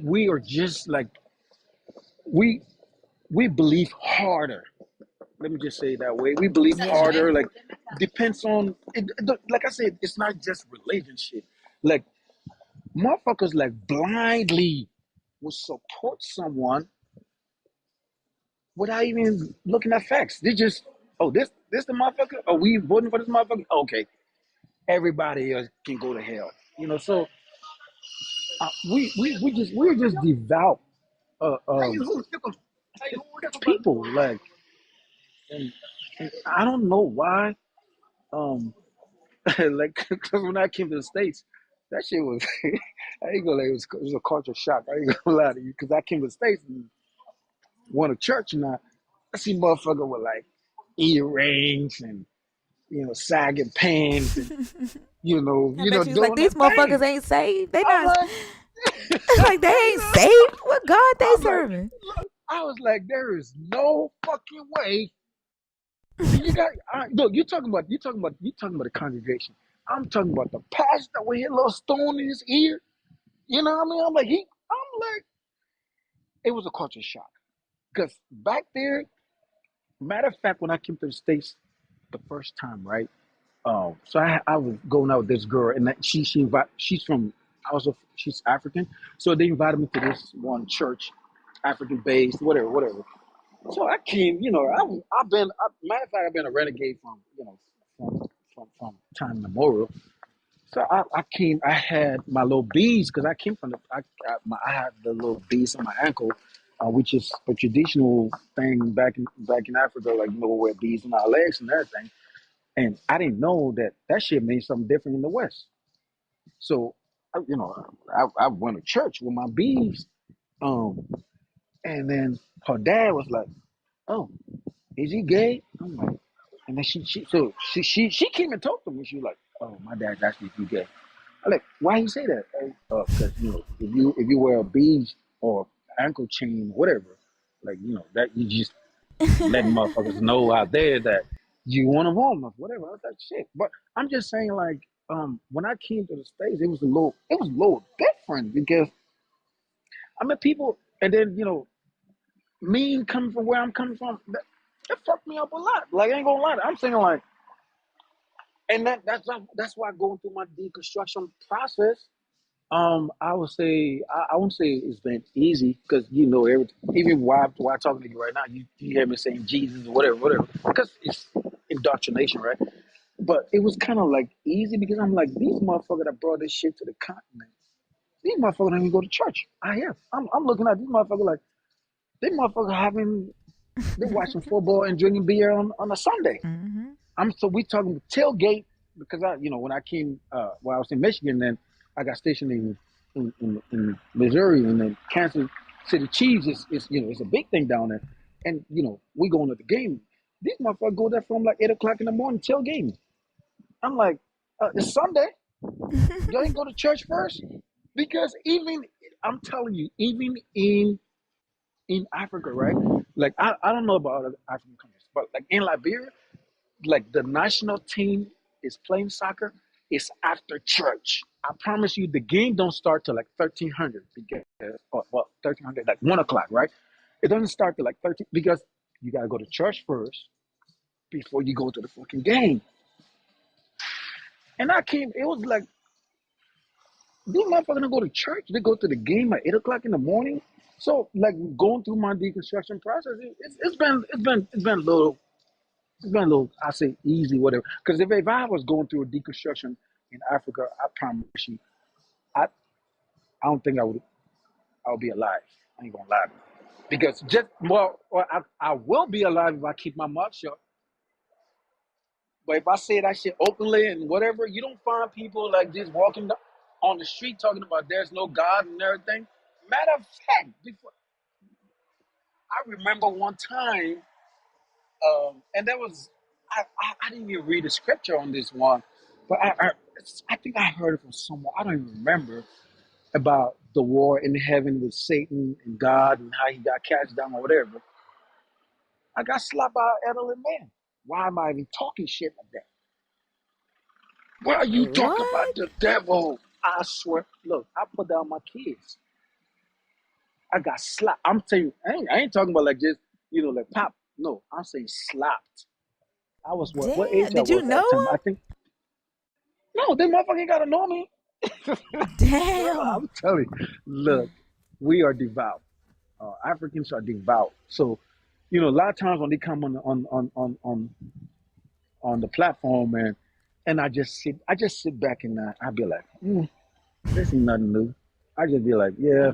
we are just like we we believe harder. Let me just say it that way. We believe Yeah. harder. Like depends on it. Like I said, it's not just relationship. Like motherfuckers like blindly will support someone without even looking at facts. They just, oh, this the motherfucker. Oh, we voting for this motherfucker. Okay, everybody else can go to hell. So we're just devout people. Like, and, and I don't know why. Um, like, because when I came to the states, that shit was I ain't gonna lie, it was a culture shock. I ain't gonna lie to you, because I came to the states and went to church, and I see motherfucker with like earrings and sagging pants and I bet you was like doing these their thing. motherfuckers ain't saved. They I'm not like, like they ain't saved. What God they I'm like, serving? I was like, there is no fucking way. You got look. You talking about the congregation. I'm talking about the pastor with his little stone in his ear. You know what I mean? I'm like, it was a culture shock. Because back there, matter of fact, when I came to the States the first time, right? So I was going out with this girl, and she's from, she's African. So they invited me to this one church, African based, whatever, whatever. So I came, matter of fact, I've been a renegade from time immemorial. So I came. I had my little beads because I came from I had the little beads on my ankle, which is a traditional thing back in Africa. Like we wear beads on our legs and everything. And I didn't know that shit made something different in the West. So I went to church with my beads, um, and then her dad was like, "Oh, is he gay?" I'm like, and then she came and talked to me. She was like, "Oh, my dad's actually gay." I'm like, why you say that? Because if you wear a bead or ankle chain, whatever, like that you just letting motherfuckers know out there that you want them home or whatever. I was like, shit. But I'm just saying, like, when I came to the States, it was a little different because I met people, and then me coming from where I'm coming from. It fucked me up a lot. Like, I ain't gonna lie. I'm saying like, and that's why going through my deconstruction process. I would say I won't say it's been easy because everything. Even while talking to you right now, you hear me saying Jesus or whatever, because it's indoctrination, right? But it was kind of like easy because I'm like, these motherfuckers that brought this shit to the continent, these motherfuckers don't even go to church. I am. I'm looking at these motherfuckers like they motherfuckers they're watching football and drinking beer on a Sunday. Mm-hmm. So we talking tailgate because when I came while I was in Michigan, then I got stationed in Missouri, and then Kansas City Chiefs is it's a big thing down there, and we going to the game. These motherfuckers go there from like 8 o'clock in the morning tailgating. I'm like, it's Sunday. Y'all ain't go to church first, because even I'm telling you, even in Africa, right? Like I don't know about other African countries, but like in Liberia, like the national team is playing soccer. It's after church. I promise you, the game don't start till like 1300 because 1300 like 1 o'clock, right? It doesn't start till like 13 because you gotta go to church first before you go to the fucking game. And I came. It was like these motherfuckers don't go to church. They go to the game at 8 o'clock in the morning. So like going through my deconstruction process, it's been a little. It's been a little, I say, easy, whatever. Because if I was going through a deconstruction in Africa, I promise you, I I don't think I would be alive. I ain't gonna lie. Because I will be alive if I keep my mouth shut. But if I say that shit openly and whatever, you don't find people like just walking on the street talking about there's no God and everything. Matter of fact, I remember one time, and that was I didn't even read the scripture on this one, but I think I heard it from someone. I don't even remember about the war in heaven with Satan and God and how he got cast down or whatever. I got slapped by an elderly man. Why am I even talking shit like that? Why are you talking about What? the devil? I swear. Look, I put down my kids. I got slapped. I'm telling you, I ain't talking about like just, like pop. No, I'm saying slapped. I was what Damn. age I Did you was know at the time. I him? think, no, they motherfucker ain't gotta know me. Bro, Damn. I'm telling you, look, we are devout. Africans are devout. So, a lot of times when they come on the platform, and I just sit back and I be like, this ain't nothing new. I just be like, yeah.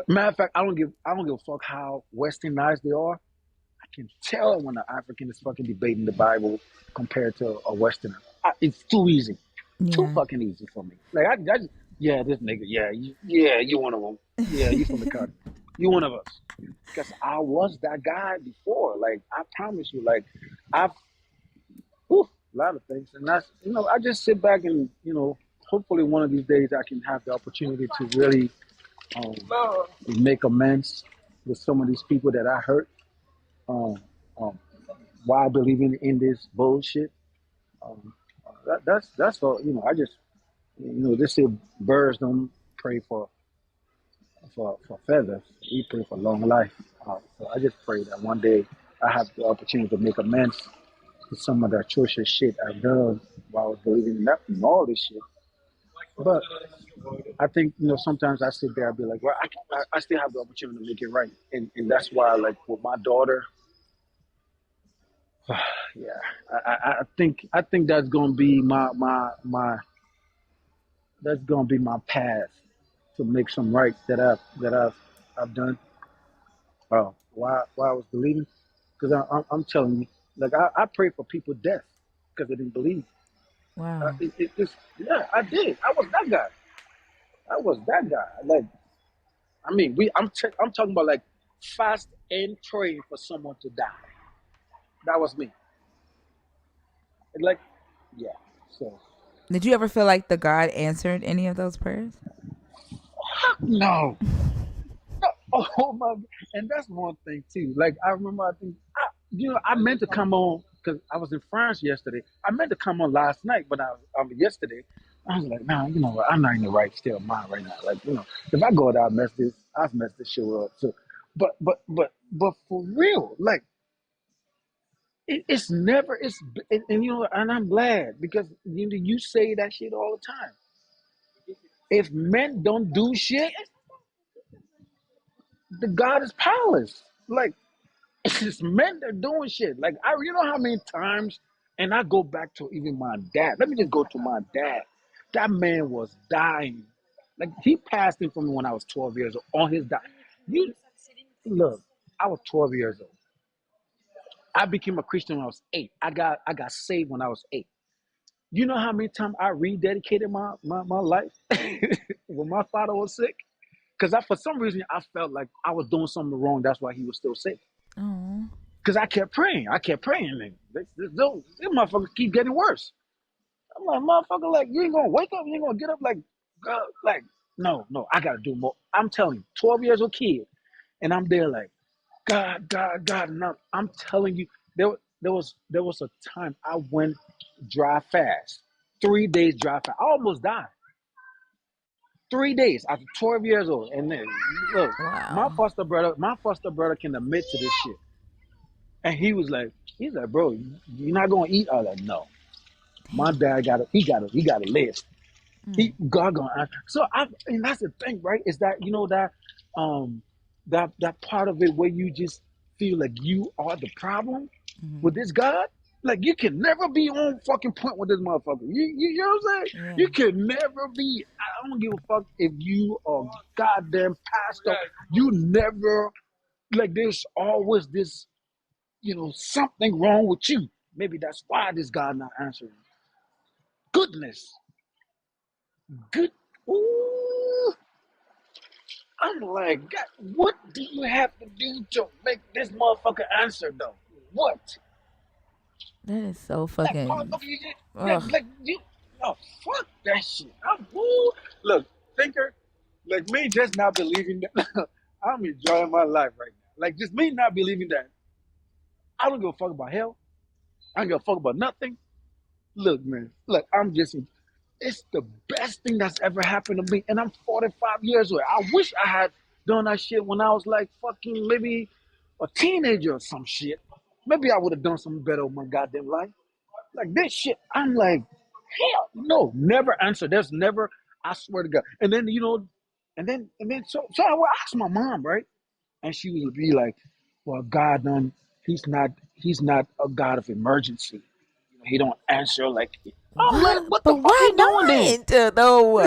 Matter of fact, I don't give a fuck how westernized they are. I can tell when an African is fucking debating the Bible compared to a Westerner. It's too easy, too Yeah. fucking easy for me. Like I just, yeah, this nigga, yeah, you one of them. Yeah, you from the country. You one of us. Because I was that guy before. Like I promise you, like I've a lot of things, and that's I just sit back and hopefully one of these days I can have the opportunity to really um, make amends with some of these people that I hurt. Um, um, why believing in this bullshit? Um, that's all. I just this here birds don't pray for feathers. We pray for long life. So I just pray that one day I have the opportunity to make amends with some of the atrocious shit I've done while I was believing in all this shit. But I think sometimes I sit there and be like, well, I still have the opportunity to make it right, and that's why like with my daughter, yeah, I think that's gonna be my that's gonna be my path to make some right that I've done. Why I was believing, because I'm telling you, like I prayed for people death because they didn't believe. Wow. Yeah, I did. I was that guy. I was that guy. Like I mean, I'm talking about like fast and praying for someone to die. That was me. And like, yeah. So Did you ever feel like the God answered any of those prayers? no. Oh my! And that's one thing too. Like I remember, I meant to come on because I was in France yesterday. I meant to come on last night, but yesterday I was like, nah, what? I'm not in the right state of mind right now. Like, if I go out, I've messed this show up. So, but for real, like It's never and you know, and I'm glad because you say that shit all the time. If men don't do shit, the God is powerless. Like it's just men that are doing shit. Like you know how many times, and I go back to even my dad. Let me just go to my dad. That man was dying. Like he passed it from me when I was 12 years old on his die. You look, I was 12 years old. I became a Christian when I was 8. I got saved when I was 8. You know how many times I rededicated my life when my father was sick? Because for some reason I felt like I was doing something wrong. That's why he was still sick. Oh. Because I kept praying. And this motherfuckers keep getting worse. I'm like, motherfucker, like, you ain't going to wake up. You ain't going to get up like, no, I got to do more. I'm telling you, 12 years old kid. And I'm there like, God. And I'm telling you, there was a time I went dry fast. 3 days dry fast. I almost died. 3 days after 12 years old. And then, look, my Wow. foster brother can admit to this shit. And he's like, bro, you're not gonna eat all that. No, my Damn. dad got a list. Mm. God gonna answer. And that's the thing, right? Is that um that part of it where you just feel like you are the problem Mm-hmm. with this God. Like you can never be on fucking point with this motherfucker. You know what I'm saying? Yeah. You can never be. I don't give a fuck if you are goddamn pastor. You never like. There's always this something wrong with you. Maybe that's why this God not answering. Goodness. Good. Ooh. I'm like, God, what do you have to do to make this motherfucker answer though? What? That is so Like fucking. motherfucker, you just, Ugh. like you oh fuck that shit. Look, thinker, like me just not believing that I'm enjoying my life right now. Like just me not believing that I don't give a fuck about hell. I don't give a fuck about nothing. Look, man. Look, it's the best thing that's ever happened to me. And I'm 45 years old. I wish I had done that shit when I was like fucking maybe a teenager or some shit. Maybe I would have done something better with my goddamn life. Like this shit, I'm like, hell no, never answer. There's never, I swear to God. And then, so I would ask my mom, right? And she would be like, well, God, he's not a God of emergency. He don't answer like. I'm like, What? what the But fuck why he doing then? not? No.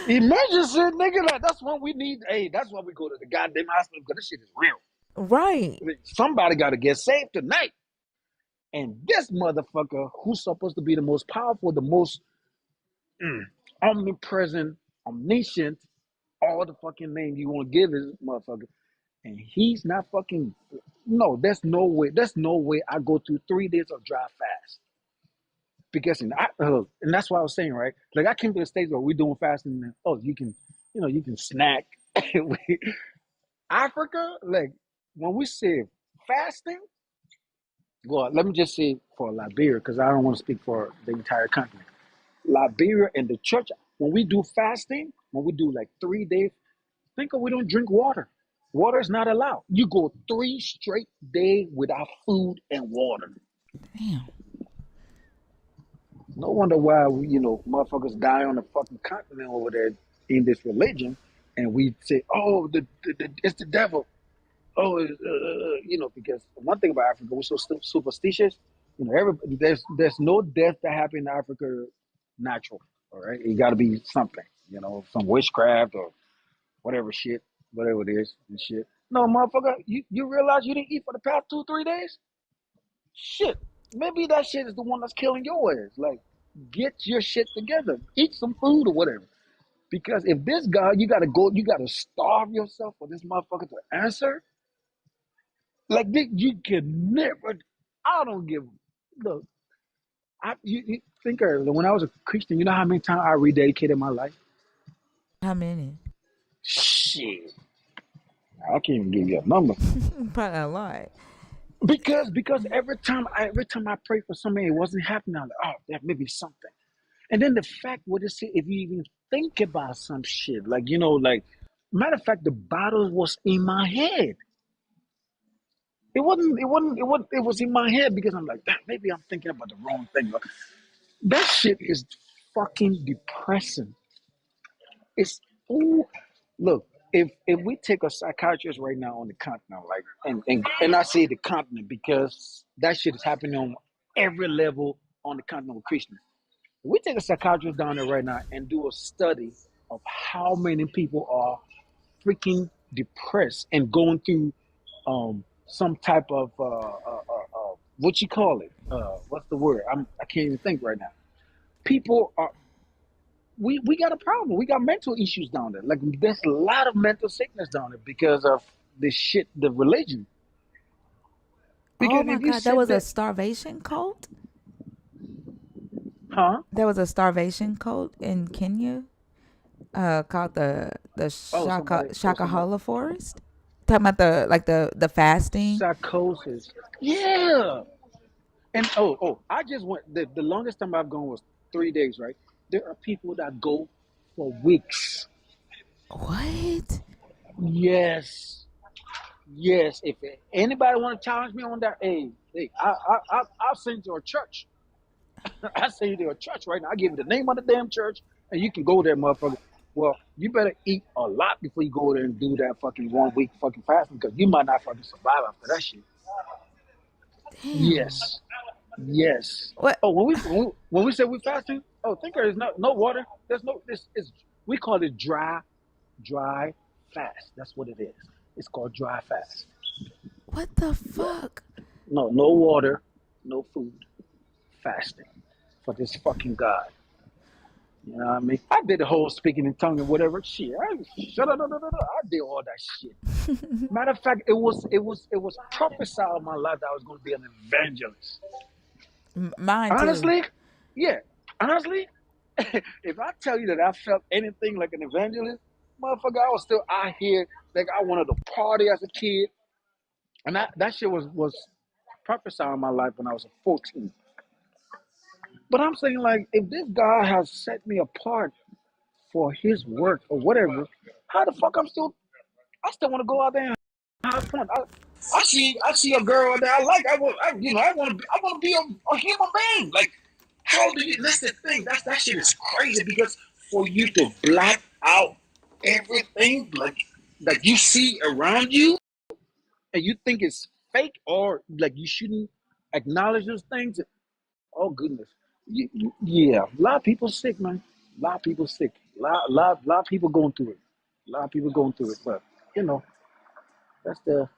Emergency, nigga. Like that's when we need. Hey, that's when we go to the goddamn hospital because this shit is real. Right. Somebody got to get saved tonight. And this motherfucker, who's supposed to be the most powerful, the most omnipresent, omniscient, all the fucking name you want to give his motherfucker, and he's not fucking. No, there's no way. There's no way I go through 3 days of dry fast. Because and that's what I was saying, right? Like I came to the stage where we're doing fasting. And, oh, you can snack. Africa, like when we say fasting, well, let me just say for Liberia, because I don't want to speak for the entire country. Liberia and the church, when we do fasting, when we do like 3 days, think of we don't drink water. Water is not allowed. You go 3 straight days without food and water. Damn. No wonder why motherfuckers die on the fucking continent over there in this religion, and we say, "Oh, it's the devil." Oh, because one thing about Africa, we're so superstitious. There's no death that happen in Africa natural. All right, it got to be something. Some witchcraft or whatever it is and shit. No, motherfucker, you realize you didn't eat for the past 2 3 days? Shit, maybe that shit is the one that's killing your ass. Like, get your shit together. Eat some food or whatever. Because if this guy, you gotta starve yourself for this motherfucker to answer. Like, you can never. I don't give. Look, you think earlier when I was a Christian, you know how many times I rededicated my life? How many? Shit, I can't even give you a number. Probably a lot. Because every time I prayed for something, it wasn't happening. I'm like, oh, that may be something. And then the fact, what is it? If you even think about some shit, like matter of fact, the battle was in my head. It wasn't. It wasn't. It was. It was in my head because I'm like, "Damn, maybe I'm thinking about the wrong thing." That shit is fucking depressing. It's ooh, look. If we take a psychiatrist right now on the continent, like, and I say the continent because that shit is happening on every level on the continent of Christians. If we take a psychiatrist down there right now and do a study of how many people are freaking depressed and going through some type of what you call it? What's the word? I can't even think right now. People are we got a problem. We got mental issues down there. Like there's a lot of mental sickness down there because of the shit, the religion. Oh Because my if you God, that sit was a there, starvation cult. huh? There was a starvation cult in Kenya, called the Oh, somebody. Oh, somebody. Shakahola Forest. Talking about the fasting. Psychosis. Yeah. And I just went. The longest time I've gone was 3 days. Right. There are people that go for weeks. What? Yes. Yes. If anybody want to challenge me on that, hey, I'll send you to a church. I send you to a church right now. I give you the name of the damn church, and you can go there, motherfucker. Well, you better eat a lot before you go there and do that fucking 1 week fucking fasting because you might not fucking survive after that shit. Damn. Yes. Yes. What? Oh, when we say we fasting, think there's no water. There's no this is we call it dry fast. That's what it is. It's called dry fast. What the Yeah. fuck? No water, no food, fasting for this fucking God. You know what I mean? I did the whole speaking in tongue and whatever shit. Shut up, I did all that shit. Matter of fact, it was prophesied in my life that I was going to be an evangelist. Mine too. Honestly, yeah. Honestly, if I tell you that I felt anything like an evangelist, motherfucker, I was still out here like I wanted to party as a kid, and that shit was prophesied in my life when I was 14. But I'm saying like, if this guy has set me apart for his work or whatever, how the fuck I still want to go out there and have fun. I see a girl that I like. I want to be a human being. Like, how do you? That's the thing. That shit is crazy because for you to black out everything like that you see around you and you think it's fake or like you shouldn't acknowledge those things. Oh goodness, yeah. A lot of people sick, man. A lot of people sick. Lot of people going through it. A lot of people going through it. But you know, that's the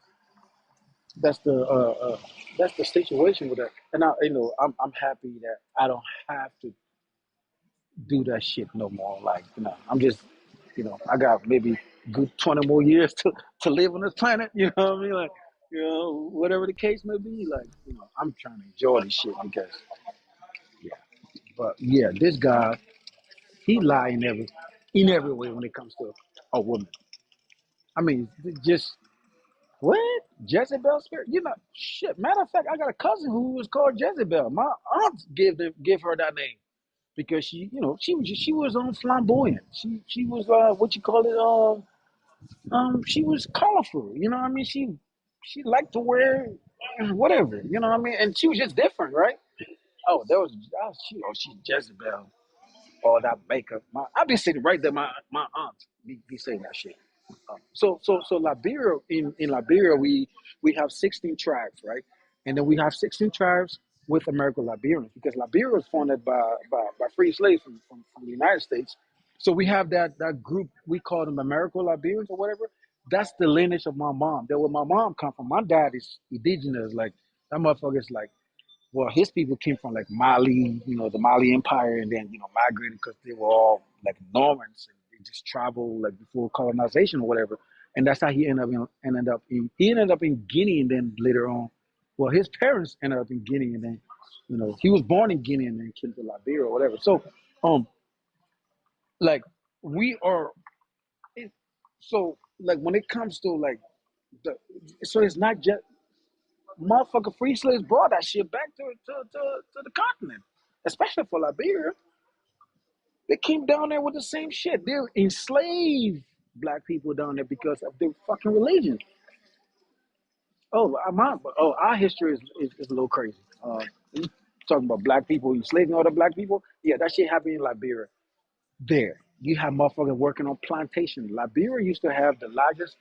that's the that's the situation with that. And I'm happy that I don't have to do that shit no more. Like, I'm just, I got maybe good 20 more years to live on this planet. You know what I mean? Like, whatever the case may be. Like, I'm trying to enjoy this shit because, yeah. But yeah, this guy, he lie in every way when it comes to a woman. I mean, just what? Jezebel spirit? Shit. Matter of fact, I got a cousin who was called Jezebel. My aunt give her that name because she was flamboyant. She was what you call it she was colorful. You know what I mean? She liked to wear whatever. You know what I mean? And she was just different, right? She's Jezebel. All that makeup. I be sitting right there. My aunt be saying that shit. So Liberia in Liberia we have 16 tribes, right? And then we have 16 tribes with American Liberians because Liberia was founded by free slaves from the United States. So we have that group we call them American Liberians or whatever. That's the lineage of my mom. That where my mom come from. My dad is indigenous. Like that motherfucker is like his people came from like Mali, the Mali Empire, and then migrated because they were all like Normans and they just traveled like before colonization or whatever. And that's how he ended up in Guinea, and then later on, his parents ended up in Guinea, and then he was born in Guinea and then came to Liberia or whatever. So, like we are, so like when it comes to like the, so it's not just motherfucker free slaves brought that shit back to the continent, especially for Liberia. They came down there with the same shit. They enslaved black people down there because of their fucking religion. Our history is a little crazy. You talking about black people, enslaving other black people? Yeah, that shit happened in Liberia. There, you have motherfuckers working on plantation. Liberia used to have the largest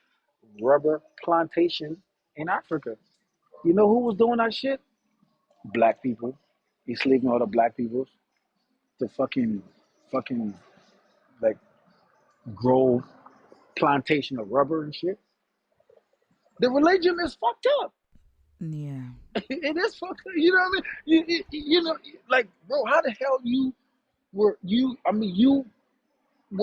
rubber plantation in Africa. You know who was doing that shit? Black people, enslaving other black people to fucking like grow plantation of rubber and shit. The religion is fucked up. Yeah. It is fucked up. You know what I mean? You know, like, bro, how the hell you were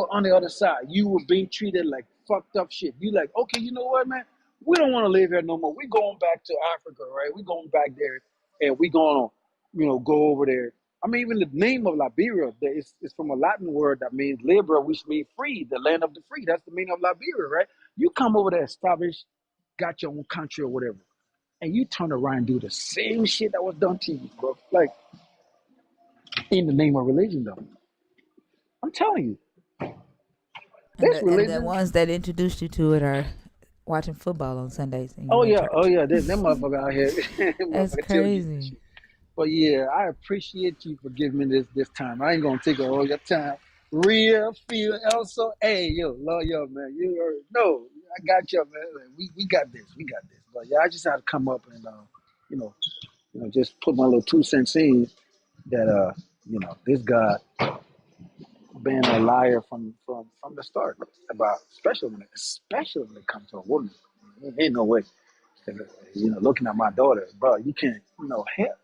on the other side. You were being treated like fucked up shit. You like, okay, you know what, man? We don't want to live here no more. We going back to Africa, right? We going back there, and we gonna, go over there. I mean, even the name of Liberia is from a Latin word that means libera, which means free, the land of the free. That's the meaning of Liberia, right? You come over there, established, got your own country or whatever, and you turn around and do the same shit that was done to you, bro. Like, in the name of religion, though. I'm telling you, And this the religion. ones that introduced you to it are watching football on Sundays and Oh you're in yeah, oh church. yeah, them motherfucker out here, That's motherfucker tell you this crazy. shit. But yeah, I appreciate you for giving me this time. I ain't gonna take all your time. Real feel also. Hey yo, love yo man. You already know. I got you, man. Like, we got this. We got this. But yeah, I just had to come up and you know, just put my little 2 cents in that this guy been a liar from the start about especially when it comes to a woman. Ain't no way. Looking at my daughter, bro, you can't, hell,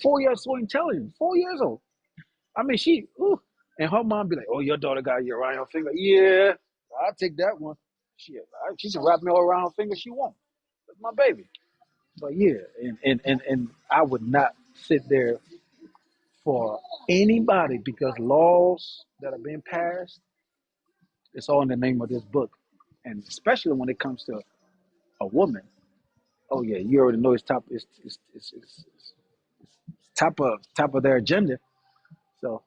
4 years so intelligent, 4 years old. I mean, and her mom be like, oh, your daughter got your around her finger. Yeah, I'll take that one. She can wrap me all around her finger. She won't. That's my baby. But yeah, and I would not sit there for anybody because laws that are being passed, it's all in the name of this book. And especially when it comes to a woman, oh yeah, you already know it's top of their agenda. So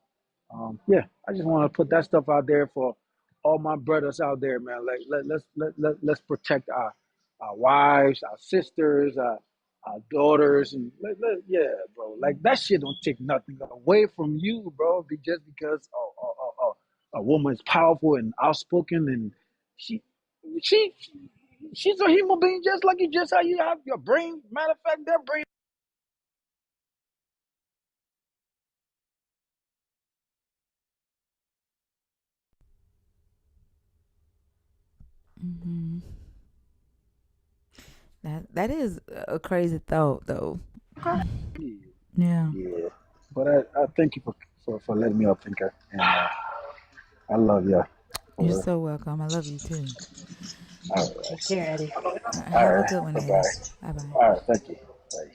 yeah, I just want to put that stuff out there for all my brothers out there, man. Like let's protect our wives, our sisters, our daughters, and yeah, bro. Like that shit don't take nothing away from you, bro. Just because a woman is powerful and outspoken, and she she she's a human being just like you. Just how you have your brain. Matter of fact, their brain. Hmm. That is a crazy thought, though. Yeah. Yeah, but I thank you for letting me up, thinker, and I love y'all. For You're real. so welcome. I love you too. All Take right, care, Eddie. all Have a right, good one, bye Eddie. bye. Bye bye. All right, thank you. Bye.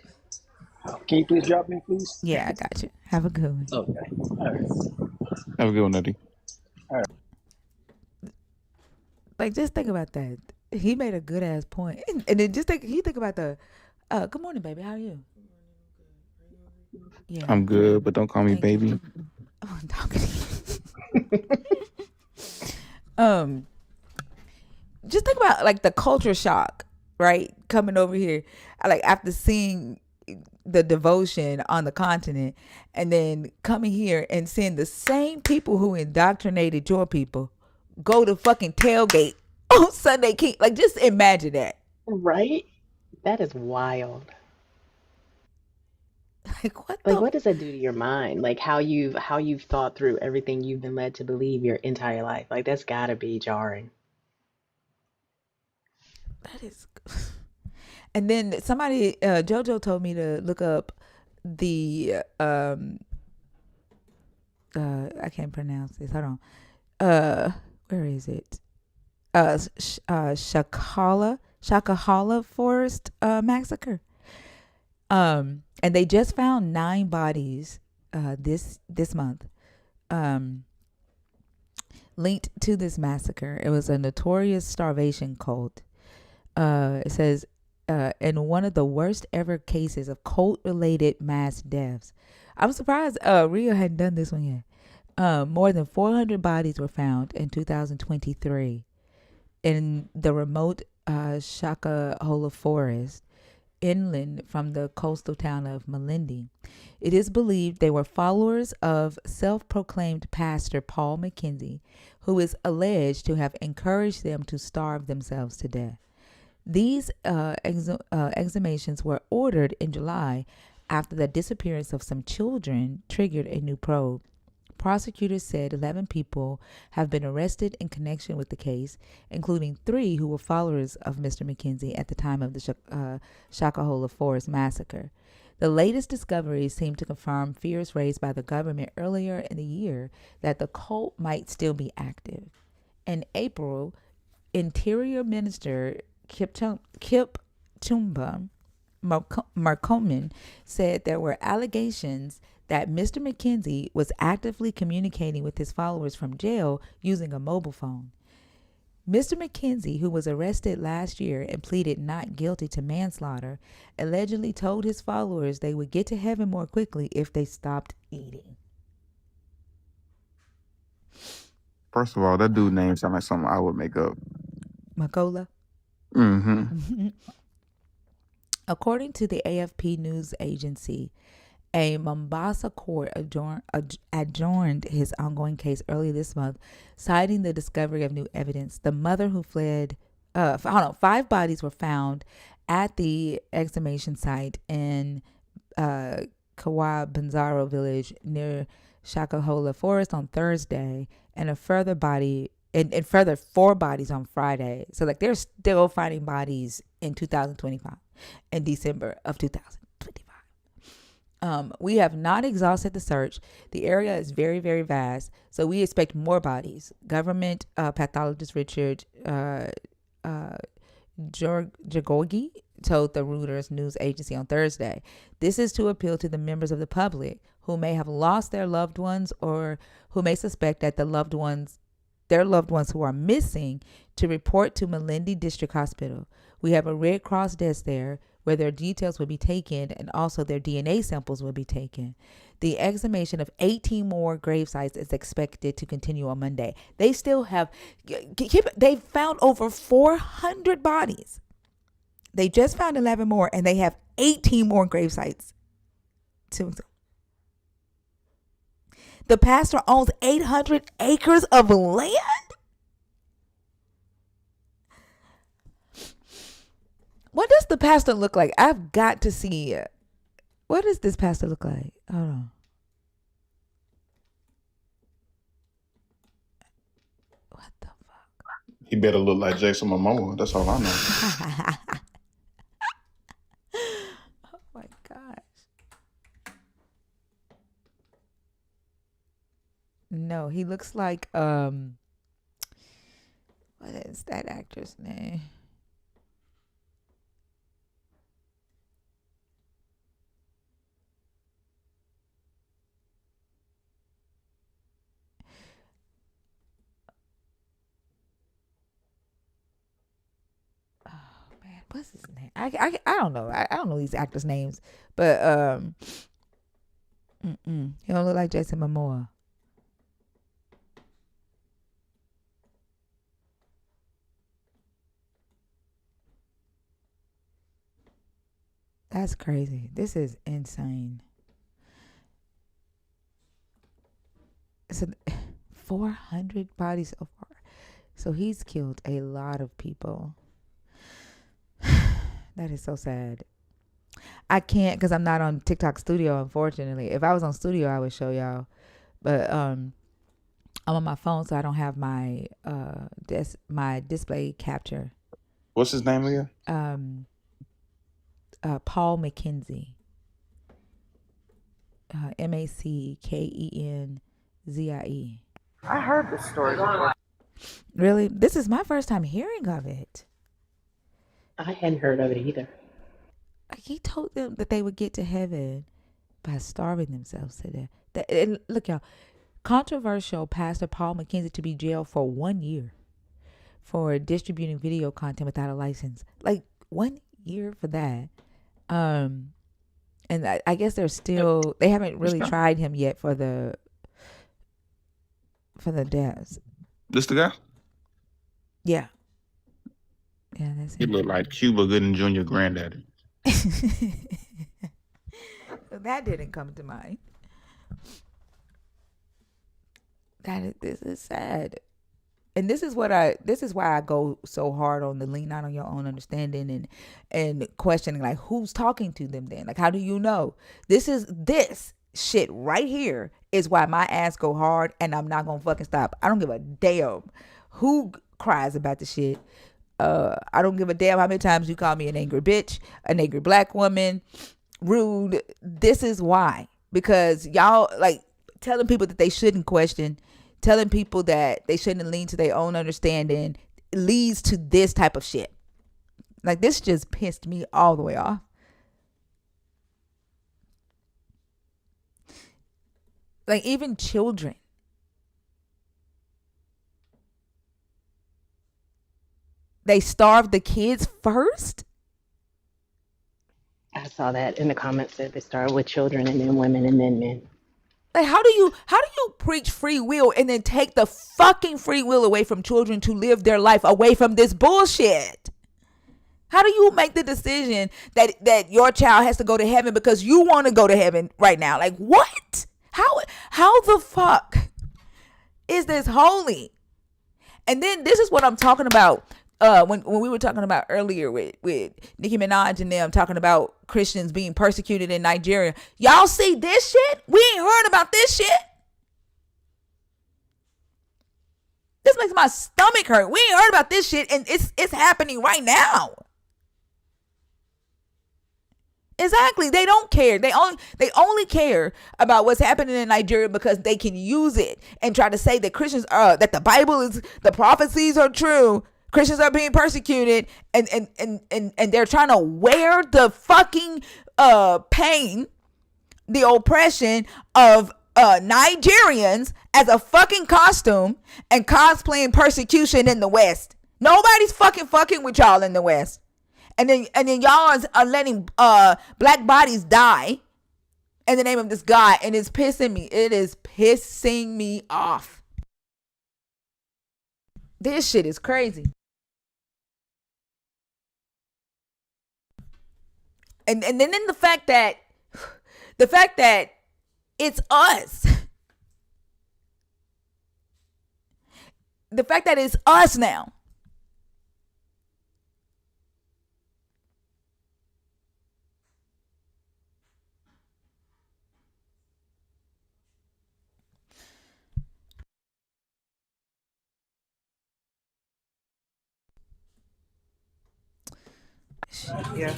Can you please drop me, please? Yeah, I got you. Have a good one. Okay. All right. Have a good one, Eddie. All right. Like, just think about that. He made a good ass point. And then think about the good morning, baby. How are you? Yeah, I'm good, but don't call me thank you. baby. Oh, I'm talking to you. Just think about like the culture shock, right? Coming over here, like after seeing the devotion on the continent, and then coming here and seeing the same people who indoctrinated your people go to fucking tailgate on Sunday King. Like, just imagine that. Right? That is wild. Like, what Like, the? what does that do to your mind? Like how you've thought through everything you've been led to believe your entire life. Like that's gotta be jarring. That is. And then somebody, JoJo told me to look up the I can't pronounce this. Hold on. Where is it? Shakahala Forest massacre. And they just found 9 bodies this month linked to this massacre. It was a notorious starvation cult. It says in one of the worst ever cases of cult related mass deaths. I'm surprised Rio hadn't done this one yet. More than 400 bodies were found in 2023 in the remote Shakahola forest. inland from the coastal town of Malindi. It is believed they were followers of self-proclaimed pastor Paul McKenzie, who is alleged to have encouraged them to starve themselves to death. These exhumations were ordered in July after the disappearance of some children triggered a new probe. Prosecutors said 11 people have been arrested in connection with the case, including 3 who were followers of Mr. McKenzie at the time of the Shakahola Forest massacre. The latest discoveries seem to confirm fears raised by the government earlier in the year that the cult might still be active. In April, Interior Minister Kipchumba Murkomen said there were allegations that Mr. McKenzie was actively communicating with his followers from jail using a mobile phone. Mr. McKenzie, who was arrested last year and pleaded not guilty to manslaughter, allegedly told his followers they would get to heaven more quickly if they stopped eating. First of all, that dude name sounds like something I would make up. Makola? Mm-hmm. According to the AFP news agency, a Mombasa court adjourned his ongoing case early this month, citing the discovery of new evidence. The mother who fled, 5 bodies were found at the exhumation site in Kawabanzaro village near Shakahola Forest on Thursday, and a further body and further 4 bodies on Friday. So like they're still finding bodies in 2025, in December of 2025. We have not exhausted the search. The area is very, very vast, so we expect more bodies. Government pathologist Richard Jagogi told the Reuters news agency on Thursday. This is to appeal to the members of the public who may have lost their loved ones or who may suspect that their loved ones who are missing to report to Malindi District Hospital. We have a Red Cross desk there where their details will be taken and also their DNA samples will be taken. The exhumation of 18 more grave sites is expected to continue on Monday. They still have, they've found over 400 bodies. They just found 11 more and they have 18 more grave sites. The pastor owns 800 acres of land? What does the pastor look like? I've got to see it. What does this pastor look like? Hold on. What the fuck? He better look like Jason Momoa. That's all I know. Oh my gosh. No, he looks like what is that actor's name? What's his name? I don't know. I don't know these actors' names, but he don't look like Jason Momoa. That's crazy. This is insane. So 400 bodies so far. So he's killed a lot of people. That is so sad. I can't because I'm not on TikTok Studio, unfortunately. If I was on Studio, I would show y'all. But I'm on my phone, so I don't have my my display capture. What's his name again? Paul McKenzie. MacKenzie. I heard the story before. Really? This is my first time hearing of it. I hadn't heard of it either. He told them that they would get to heaven by starving themselves to death. And look, y'all, controversial pastor Paul McKenzie to be jailed for 1 year for distributing video content without a license. Like 1 year for that. And I guess they haven't really tried him yet for the deaths. This the guy? Yeah. Yeah, that's He him. look like Cuba Gooding Jr. granddaddy. That didn't come to mind. This is sad. And this is why I go so hard on the lean out on your own understanding and questioning, like, who's talking to them then? Like, how do you know? This shit right here is why my ass go hard and I'm not gonna fucking stop. I don't give a damn who cries about the shit. I don't give a damn how many times you call me an angry bitch, an angry black woman, rude. This is why. Because y'all, like, telling people that they shouldn't question, telling people that they shouldn't lean to their own understanding leads to this type of shit. Like, this just pissed me all the way off. Like, even children. They starve the kids first? I saw that in the comments that they started with children and then women and then men. Like, how do you preach free will and then take the fucking free will away from children to live their life away from this bullshit? How do you make the decision that your child has to go to heaven because you want to go to heaven right now? Like, what? How the fuck is this holy? And then this is what I'm talking about. When we were talking about earlier with Nicki Minaj and them talking about Christians being persecuted in Nigeria. Y'all see this shit? We ain't heard about this shit. This makes my stomach hurt. We ain't heard about this shit, and it's happening right now. Exactly. They don't care. They only care about what's happening in Nigeria because they can use it and try to say that Christians that the Bible is, the prophecies are true. Christians are being persecuted, and they're trying to wear the fucking pain, the oppression of Nigerians as a fucking costume and cosplaying persecution in the West. Nobody's fucking with y'all in the West. And then y'all are letting black bodies die in the name of this God, and it's pissing me. It is pissing me off. This shit is crazy. And then the fact that it's us. The fact that it's us now. Yeah.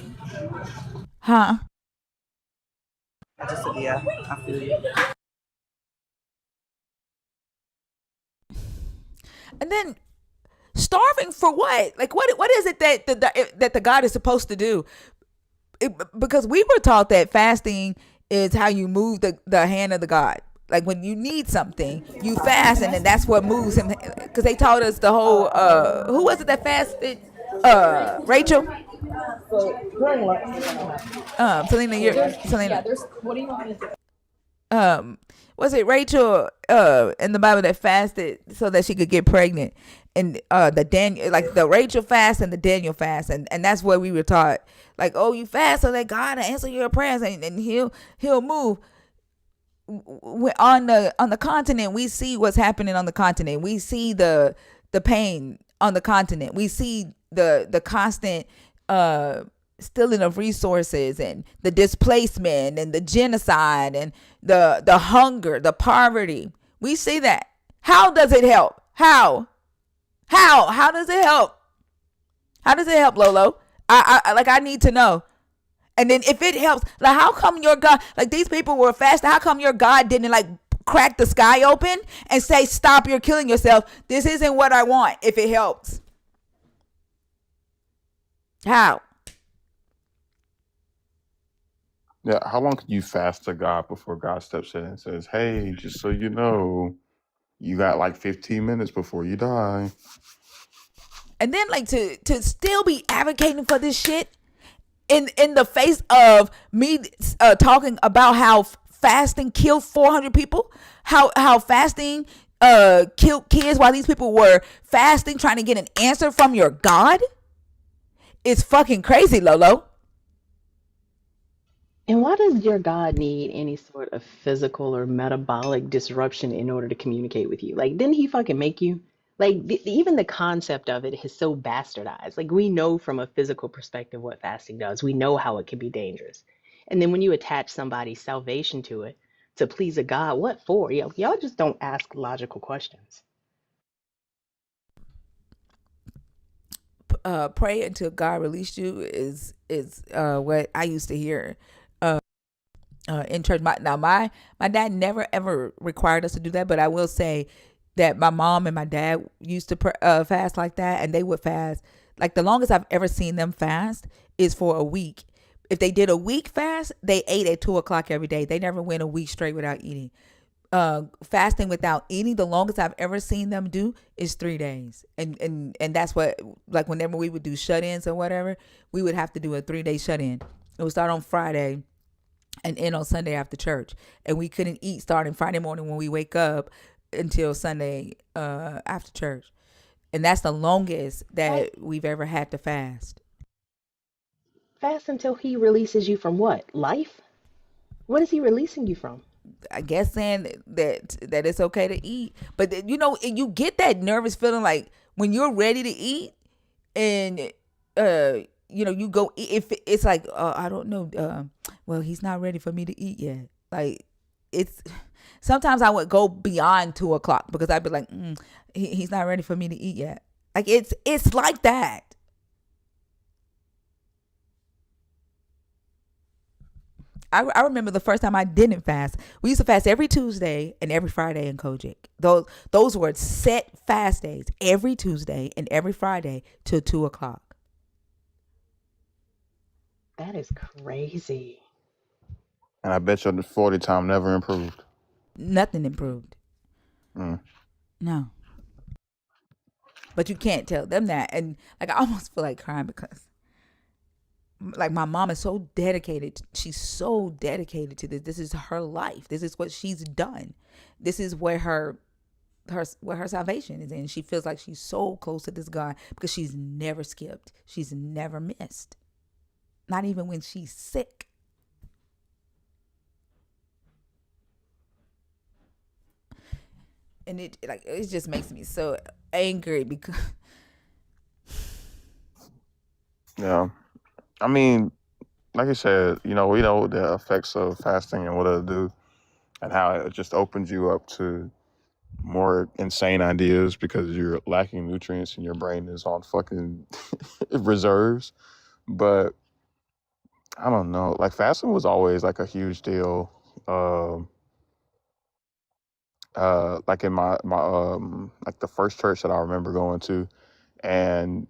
Huh? I just said, yeah, I feel you. And then starving for what? Like, what is it that the God is supposed to do? Because we were taught that fasting is how you move the hand of the God. Like, when you need something, you fast, and then that's what moves him. Because they taught us the whole who was it that fasted? Rachel. Selena. Was it Rachel in the Bible that fasted so that she could get pregnant? And the Rachel fast and the Daniel fast, and that's what we were taught. Like, oh, you fast so that God will answer your prayers, and he'll move. On the continent, we see what's happening on the continent. We see the pain on the continent. We see the constant stealing of resources and the displacement and the genocide and the hunger, the poverty. We see that. How does it help? How does it help? How does it help, Lolo? I need to know. And then if it helps, like, how come your God, like, these people were fasting, how come your God didn't, like, crack the sky open and say, stop, you're killing yourself. This isn't what I want, if it helps. How? Yeah, how long can you fast to God before God steps in and says, hey, just so you know, you got like 15 minutes before you die? And then, like, to still be advocating for this shit in the face of me talking about how fasting killed 400 people, how fasting killed kids while these people were fasting trying to get an answer from your God. It's fucking crazy, Lolo. And why does your God need any sort of physical or metabolic disruption in order to communicate with you? Like, didn't he fucking make you? Like, even the concept of it is so bastardized. Like, we know from a physical perspective what fasting does, we know how it can be dangerous. And then when you attach somebody's salvation to it to please a God, what for? Y'all just don't ask logical questions. Pray until God release you is what I used to hear in church. My dad never ever required us to do that, but I will say that my mom and my dad used to fast like that, and they would fast. Like the longest I've ever seen them fast is for a week. If they did a week fast, they ate at 2 o'clock every day. They never went a week straight without eating. Fasting without eating, the longest I've ever seen them do is 3 days. And that's what, like whenever we would do shut-ins or whatever, we would have to do a 3-day shut-in. It would start on Friday and end on Sunday after church. And we couldn't eat starting Friday morning when we wake up until Sunday after church. And that's the longest that we've ever had to fast. Fast until he releases you from what? Life? What is he releasing you from? I guess saying that it's okay to eat, but you get that nervous feeling like when you're ready to eat, and you go if it's like I don't know, well he's not ready for me to eat yet. Like it's sometimes I would go beyond 2 o'clock because I'd be like, he's not ready for me to eat yet. Like it's like that. I remember the first time I didn't fast. We used to fast every Tuesday and every Friday in Kojic. Those were set fast days every Tuesday and every Friday till 2 o'clock. That is crazy. And I bet you the 40 time never improved. Nothing improved. No. But you can't tell them that. And like I almost feel like crying because like my mom is so dedicated. She's so dedicated to this. This is her life. This is what she's done. This is where her salvation is in. She feels like she's so close to this God because she's never skipped. She's never missed. Not even when she's sick. And it just makes me so angry because Yeah. I mean, like I said, we know the effects of fasting and what it'll do and how it just opens you up to more insane ideas because you're lacking nutrients and your brain is on fucking reserves. But I don't know. Like fasting was always like a huge deal. Like in my like the first church that I remember going to, and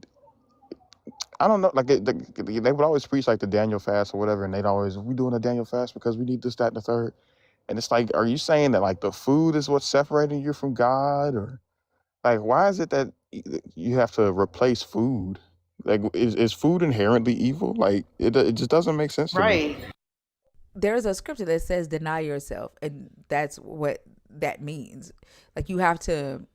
I don't know, like they would always preach like the Daniel fast or whatever, and they'd always, we doing a Daniel fast because we need this, that, and the third. And it's like, are you saying that like the food is what's separating you from God, or like why is it that you have to replace food? Like is food inherently evil? Like it just doesn't make sense to me. Right. there's a scripture that says deny yourself, and that's what that means. Like you have to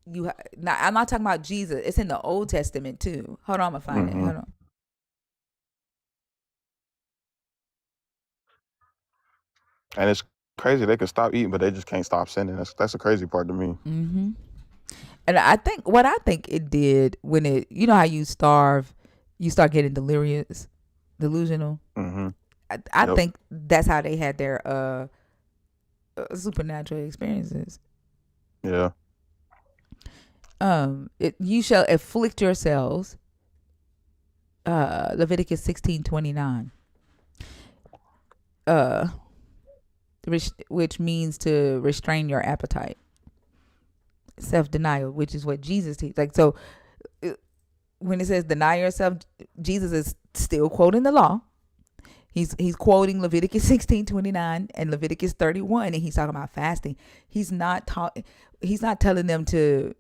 now I'm not talking about Jesus. It's in the Old Testament too. Hold on, I'm gonna find it. Mm-hmm. Hold on. And it's crazy they can stop eating, but they just can't stop sinning. That's a crazy part to me. Mm-hmm. And I think it did when how you starve, you start getting delusional. Mm-hmm. I Yep. think that's how they had their supernatural experiences. Yeah. You shall afflict yourselves. Leviticus 16:29. Which means to restrain your appetite. Self-denial, which is what Jesus teaches. Like so, when it says deny yourself, Jesus is still quoting the law. He's quoting Leviticus 16:29 and Leviticus 31, and he's talking about fasting. He's not telling them to.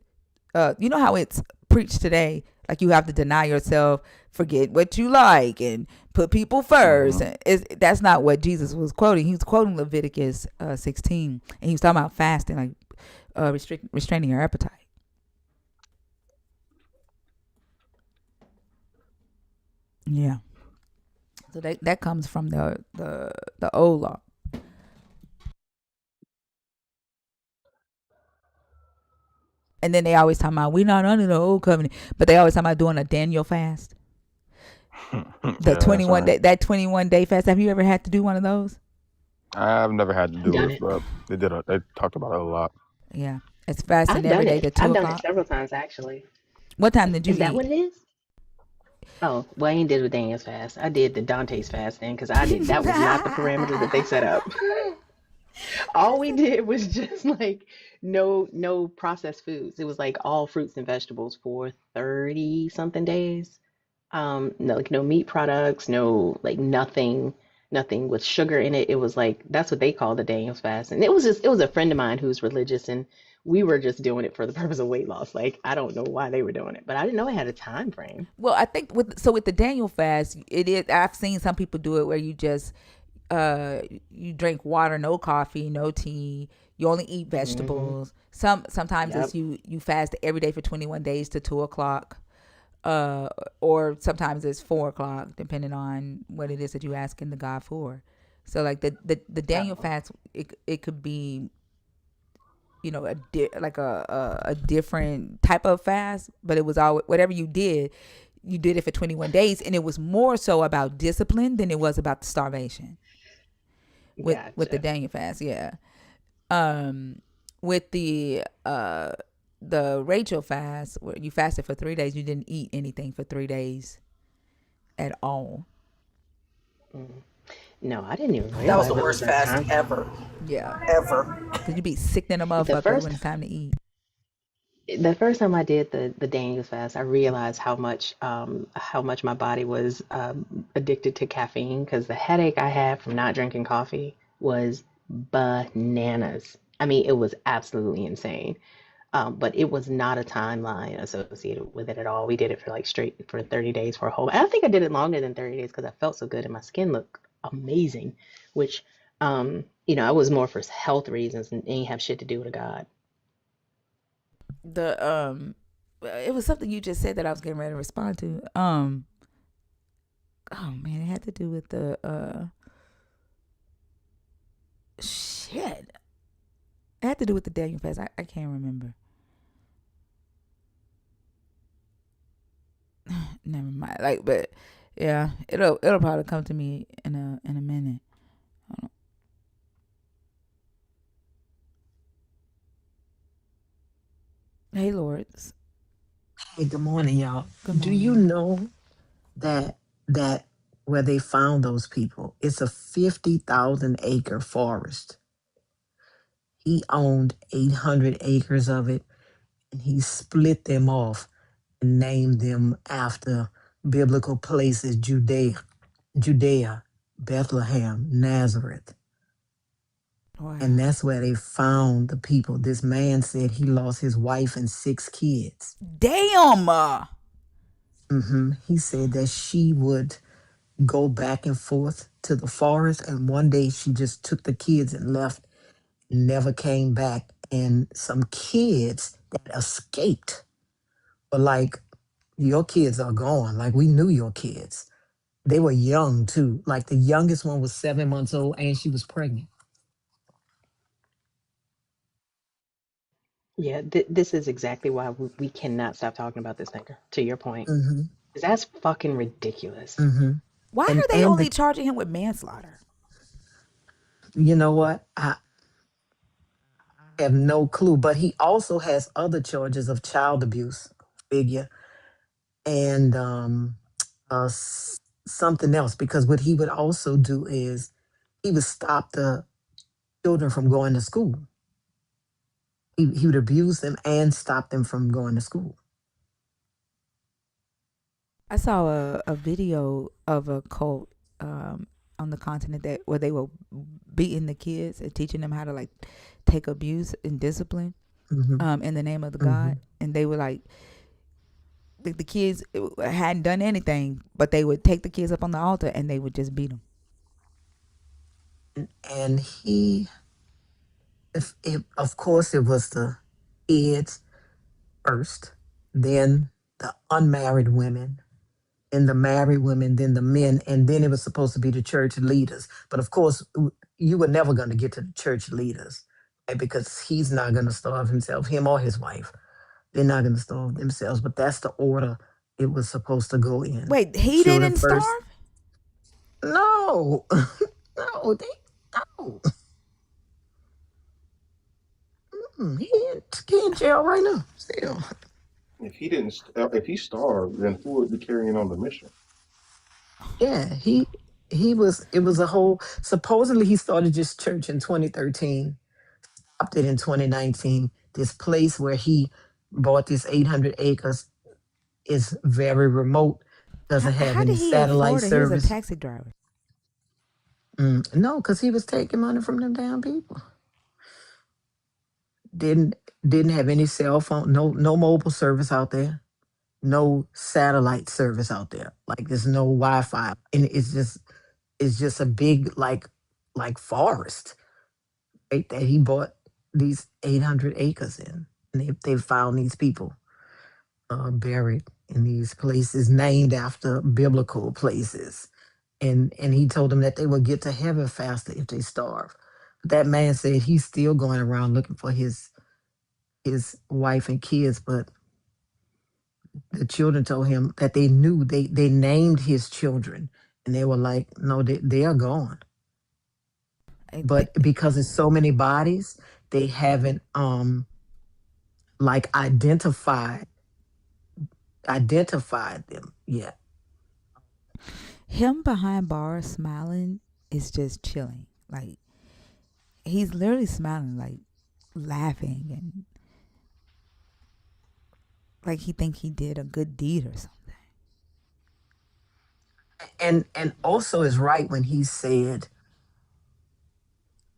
You know how it's preached today, like you have to deny yourself, forget what you like, and put people first. Mm-hmm. That's not what Jesus was quoting. He was quoting Leviticus 16, and he was talking about fasting, like restraining your appetite. Yeah. So that comes from the old law. And then they always talk about we not under the old covenant, but they always talk about doing a Daniel fast. The Yeah, that's 21 right. day that 21-day fast. Have you ever had to do one of those? I've never had to I've do done it, it. but they talked about it a lot. Yeah. It's fasting I've every done day it. to two I've done it o'clock. several times actually. What time did you Is that eat? what it is? Oh, well, I ain't did with Daniel's fast. I did the Dante's fast then because I did. That was not the parameters that they set up. All we did was just like no processed foods. It was like all fruits and vegetables for 30 something days. No, like no meat products, no, like nothing with sugar in it. It was like that's what they call the Daniel's fast. And it was a friend of mine who's religious, and we were just doing it for the purpose of weight loss. Like I don't know why they were doing it, but I didn't know it had a time frame. Well, I think with the Daniel fast, it is. I've seen some people do it where you just uh you drink water, no coffee, no tea. You only eat Hmm. vegetables. Sometimes it's Yep. you fast every day for 21 days to 2 o'clock. Uh, or sometimes it's 4 o'clock, depending on what it is that you asking the God for. So like the Daniel Oh, fast, it could be like a different type of fast, but it was all whatever you did it for 21 days, and it was more so about discipline than it was about the starvation with the gotcha. Daniel fast. Yeah. um with the Rachel fast, where you fasted for 3 days, you didn't eat anything for 3 days at all. Mm. No, I didn't even That was the realize it was worst that fast time frame. ever. Yeah, Ever. because you be sick than a The motherfucker when first it's time to eat. the first time I did the Daniels fast, I realized how much my body was addicted to caffeine because the headache I had from not drinking coffee was bananas. I mean, it was absolutely insane. But it was not a timeline associated with it at all. We did it for like straight for 30 days for a whole. I think I did it longer than 30 days because I felt so good and my skin looked amazing, which I was more for health reasons and ain't have shit to do with a God. The it was something you just said that I was getting ready to respond to. Oh man, it had to do with the shit. It had to do with the Daniel fast. I can't remember. Never mind. Like, but yeah, it'll probably come to me in a minute. Hey, Lords. Hey, good morning, y'all. Good Do you morning. know that where they found those people, it's a 50,000 acre forest. He owned 800 acres of it, and he split them off and named them after biblical places: Judea, Bethlehem, Nazareth. And Wow. that's where they found the people. This man said he lost his wife and 6 kids. Damn. He said that she would go back and forth to the forest. And one day she just took the kids and left, never came back. And some kids that escaped were like, your kids are gone. Like, we knew your kids. They were young too. Like, the youngest one was 7 months old and she was pregnant. Yeah, this is exactly why we cannot stop talking about this nigga. To your point, hmm 'cause that's fucking ridiculous. hmm Why And are they and only the charging him with manslaughter? you know what? I have no clue. But he also has other charges of child abuse, figure, and something else. Because what he would also do is he would stop the children from going to school. He would abuse them and stop them from going to school. I saw a video of a cult on the continent that where they were beating the kids and teaching them how to like take abuse and discipline hmm in the name of the hmm God, and they were like the kids hadn't done anything, but they would take the kids up on the altar and they would just beat them. And of course, it was the kids first, then the unmarried women, then the married women, then the men, and then it was supposed to be the church leaders. But of course, you were never going to get to the church leaders, right? Because he's not going to starve himself, him or his wife. They're not going to starve themselves. But that's the order it was supposed to go in. Wait, he Children didn't first. starve? No, no, no. He in jail right now. Still. If he starved, then who would be carrying on the mission? Yeah, he was. It was a whole. Supposedly, he started this church in 2013. Stopped it in 2019. This place where he bought this 800 acres is very remote. Doesn't have How any did he satellite afford it? He was a service. taxi driver. No, because he was taking money from them damn people. Didn't didn't have any cell phone. No mobile service out there. No satellite service out there. Like there's no Wi-Fi, and it's just a big like forest, right? That he bought these 800 acres in, and they found these people buried in these places named after biblical places, and he told them that they would get to heaven faster if they starve. But that man said he's still going around looking for his wife and kids, but the children told him that they knew they named his children, and they were like, no, they are gone. But because it's so many bodies, they haven't like identified them yet. Him behind bars smiling is just chilling. Like he's literally smiling, like laughing, and like he think he did a good deed or something. And also is right when he said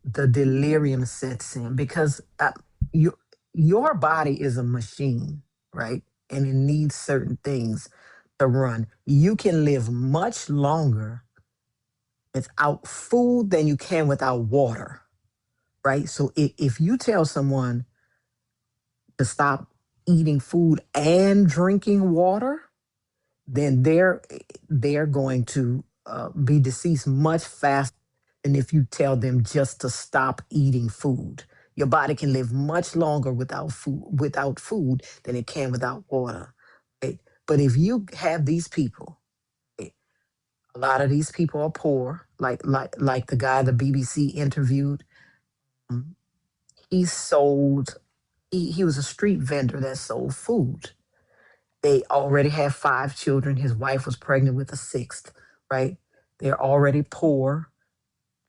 the delirium sets in, because you your body is a machine, right? And it needs certain things to run. You can live much longer without food than you can without water, right? So if you tell someone to stop eating food and drinking water, then they're going to be deceased much faster than if you tell them just to stop eating food. Your body can live much longer without food than it can without water. Right? But if you have these people, right, a lot of these people are poor, like the guy the BBC interviewed. um, he sold he was a street vendor that sold food. They already had 5 children. His wife was pregnant with a sixth, right? They're already poor.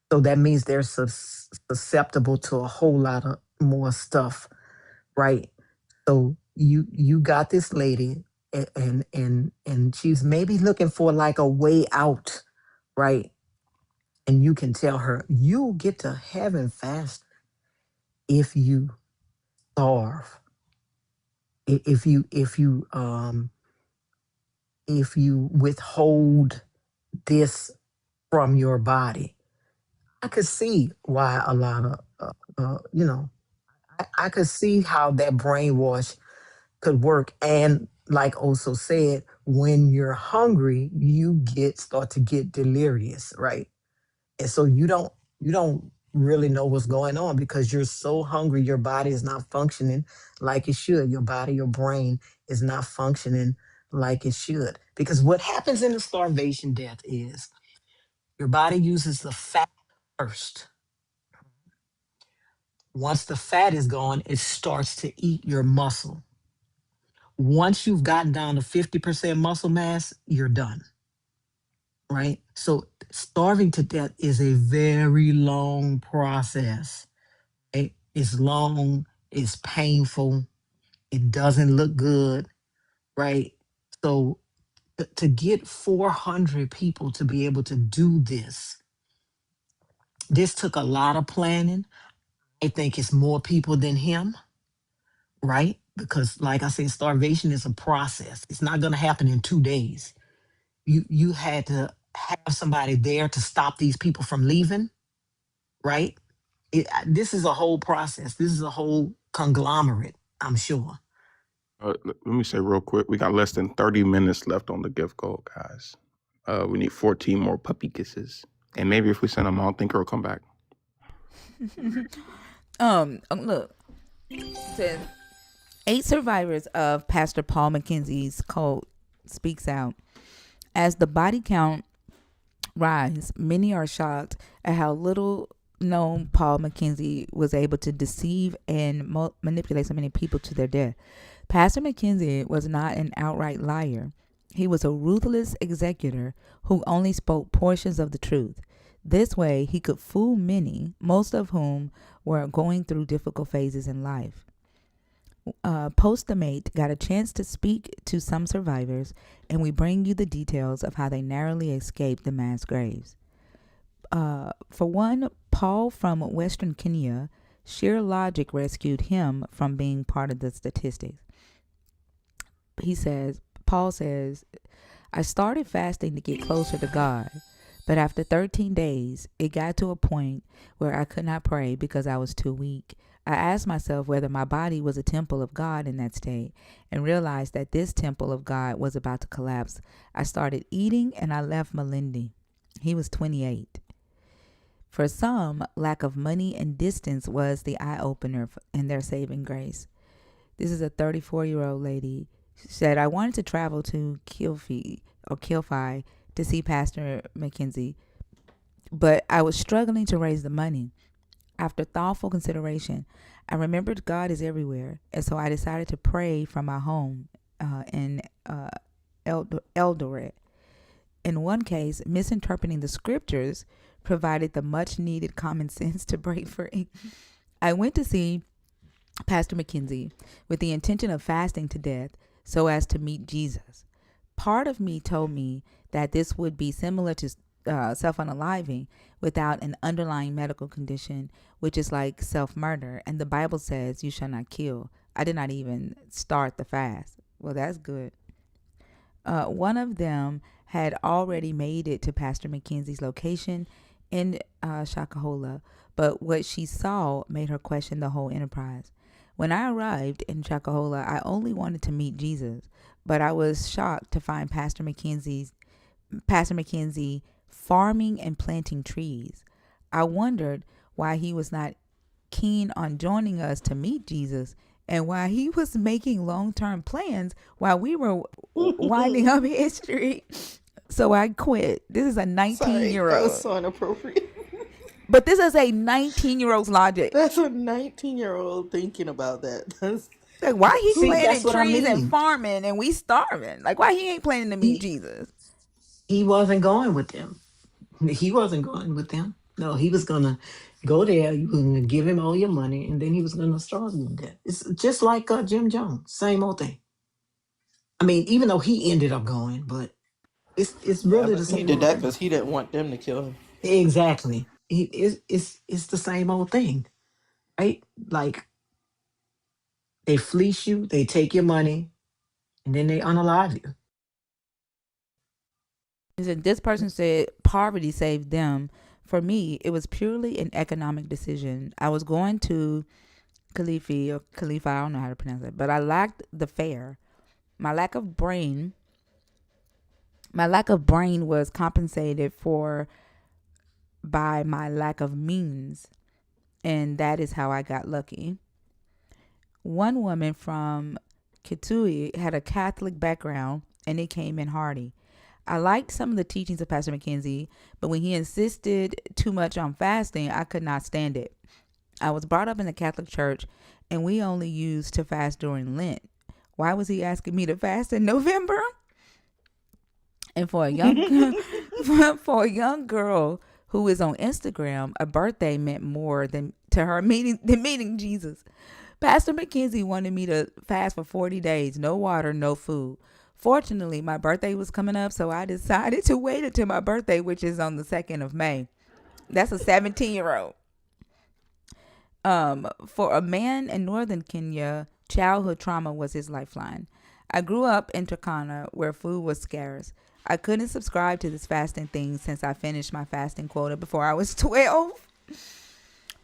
So that means they're susceptible to a whole lot of more stuff, right? So you got this lady, and she's maybe looking for like a way out, right? And you can tell her you'll get to heaven fast if you starve. If you withhold this from your body. I could see why a lot of, I could see how that brainwash could work. And like also said, when you're hungry, you start to get delirious, right? And so you don't really know what's going on because you're so hungry, your body is not functioning like it should. Your body, your brain is not functioning like it should. Because what happens in a starvation death is your body uses the fat first. Once the fat is gone, it starts to eat your muscle. Once you've gotten down to 50% muscle mass, you're done, right? So starving to death is a very long process. It's long, it's painful, it doesn't look good, right? So to get 400 people to be able to do this took a lot of planning. I think it's more people than him, right? Because, like I said, starvation is a process. It's not going to happen in 2 days. You had to have somebody there to stop these people from leaving, right? This is a whole process. This is a whole conglomerate, I'm sure. Let me say real quick, we got less than 30 minutes left on the gift goal, guys. We need 14 more puppy kisses. And maybe if we send them out, Thinker will come back. Look, it says 8 survivors of Pastor Paul McKenzie's cult speaks out. As the body count rise, many are shocked at how little known Paul McKenzie was able to deceive and manipulate so many people to their death. Pastor McKenzie was not an outright liar. He was a ruthless executor who only spoke portions of the truth. This way, he could fool many, most of whom were going through difficult phases in life. Postamate got a chance to speak to some survivors, and we bring you the details of how they narrowly escaped the mass graves. For one, Paul from Western Kenya, sheer logic rescued him from being part of the statistics. Paul says, I started fasting to get closer to God, but after 13 days, it got to a point where I could not pray because I was too weak. I asked myself whether my body was a temple of God in that state and realized that this temple of God was about to collapse. I started eating and I left Malindi. He was 28. For some, lack of money and distance was the eye-opener in their saving grace. This is a 34-year-old lady. She said, I wanted to travel to Kilifi to see Pastor McKenzie, but I was struggling to raise the money. After thoughtful consideration, I remembered God is everywhere, and so I decided to pray from my home in Eldoret. In one case, misinterpreting the scriptures provided the much-needed common sense to break free. I went to see Pastor McKenzie with the intention of fasting to death so as to meet Jesus. Part of me told me that this would be similar to self-unaliving without an underlying medical condition, which is like self-murder, and the Bible says you shall not kill. I did not even start the fast. Well, that's good. One of them had already made it to Pastor McKenzie's location in Shakahola, but what she saw made her question the whole enterprise. When I arrived in Shakahola, I only wanted to meet Jesus, but I was shocked to find Pastor McKenzie farming and planting trees. I wondered why he was not keen on joining us to meet Jesus and why he was making long-term plans while we were winding up history. So I quit. This is a 19-year-old. That was so inappropriate. But this is a 19-year-old's logic. That's a 19-year-old thinking about that. That's like, why he See, that's planting what I trees and mean. farming and we starving? Like, why he ain't planning to meet Jesus? He wasn't going with them. He wasn't going with them. No, he was gonna go there. You was gonna give him all your money, and then he was gonna starve you to death. It's just like Jim Jones, same old thing. I mean, even though he ended up going, but it's yeah, really but the he same did old that thing. because he didn't want them to kill him. Exactly. It's the same old thing, right? Like they fleece you, they take your money, and then they unalive you. This person said poverty saved them. For me, it was purely an economic decision. I was going to Khalifa, I don't know how to pronounce it, but I lacked the fare. My lack of brain was compensated for by my lack of means, and that is how I got lucky. One woman from Kitui had a Catholic background, and it came in hearty. I liked some of the teachings of Pastor McKenzie, but when he insisted too much on fasting, I could not stand it. I was brought up in the Catholic Church, and we only used to fast during Lent. Why was he asking me to fast in November? And for a young for a young girl who is on Instagram, a birthday meant more than to her than meeting Jesus. Pastor McKenzie wanted me to fast for 40 days, no water, no food. Fortunately, my birthday was coming up, so I decided to wait until my birthday, which is on the 2nd of May. That's a 17-year-old. For a man in northern Kenya, childhood trauma was his lifeline. I grew up in Turkana, where food was scarce. I couldn't subscribe to this fasting thing since I finished my fasting quota before I was 12.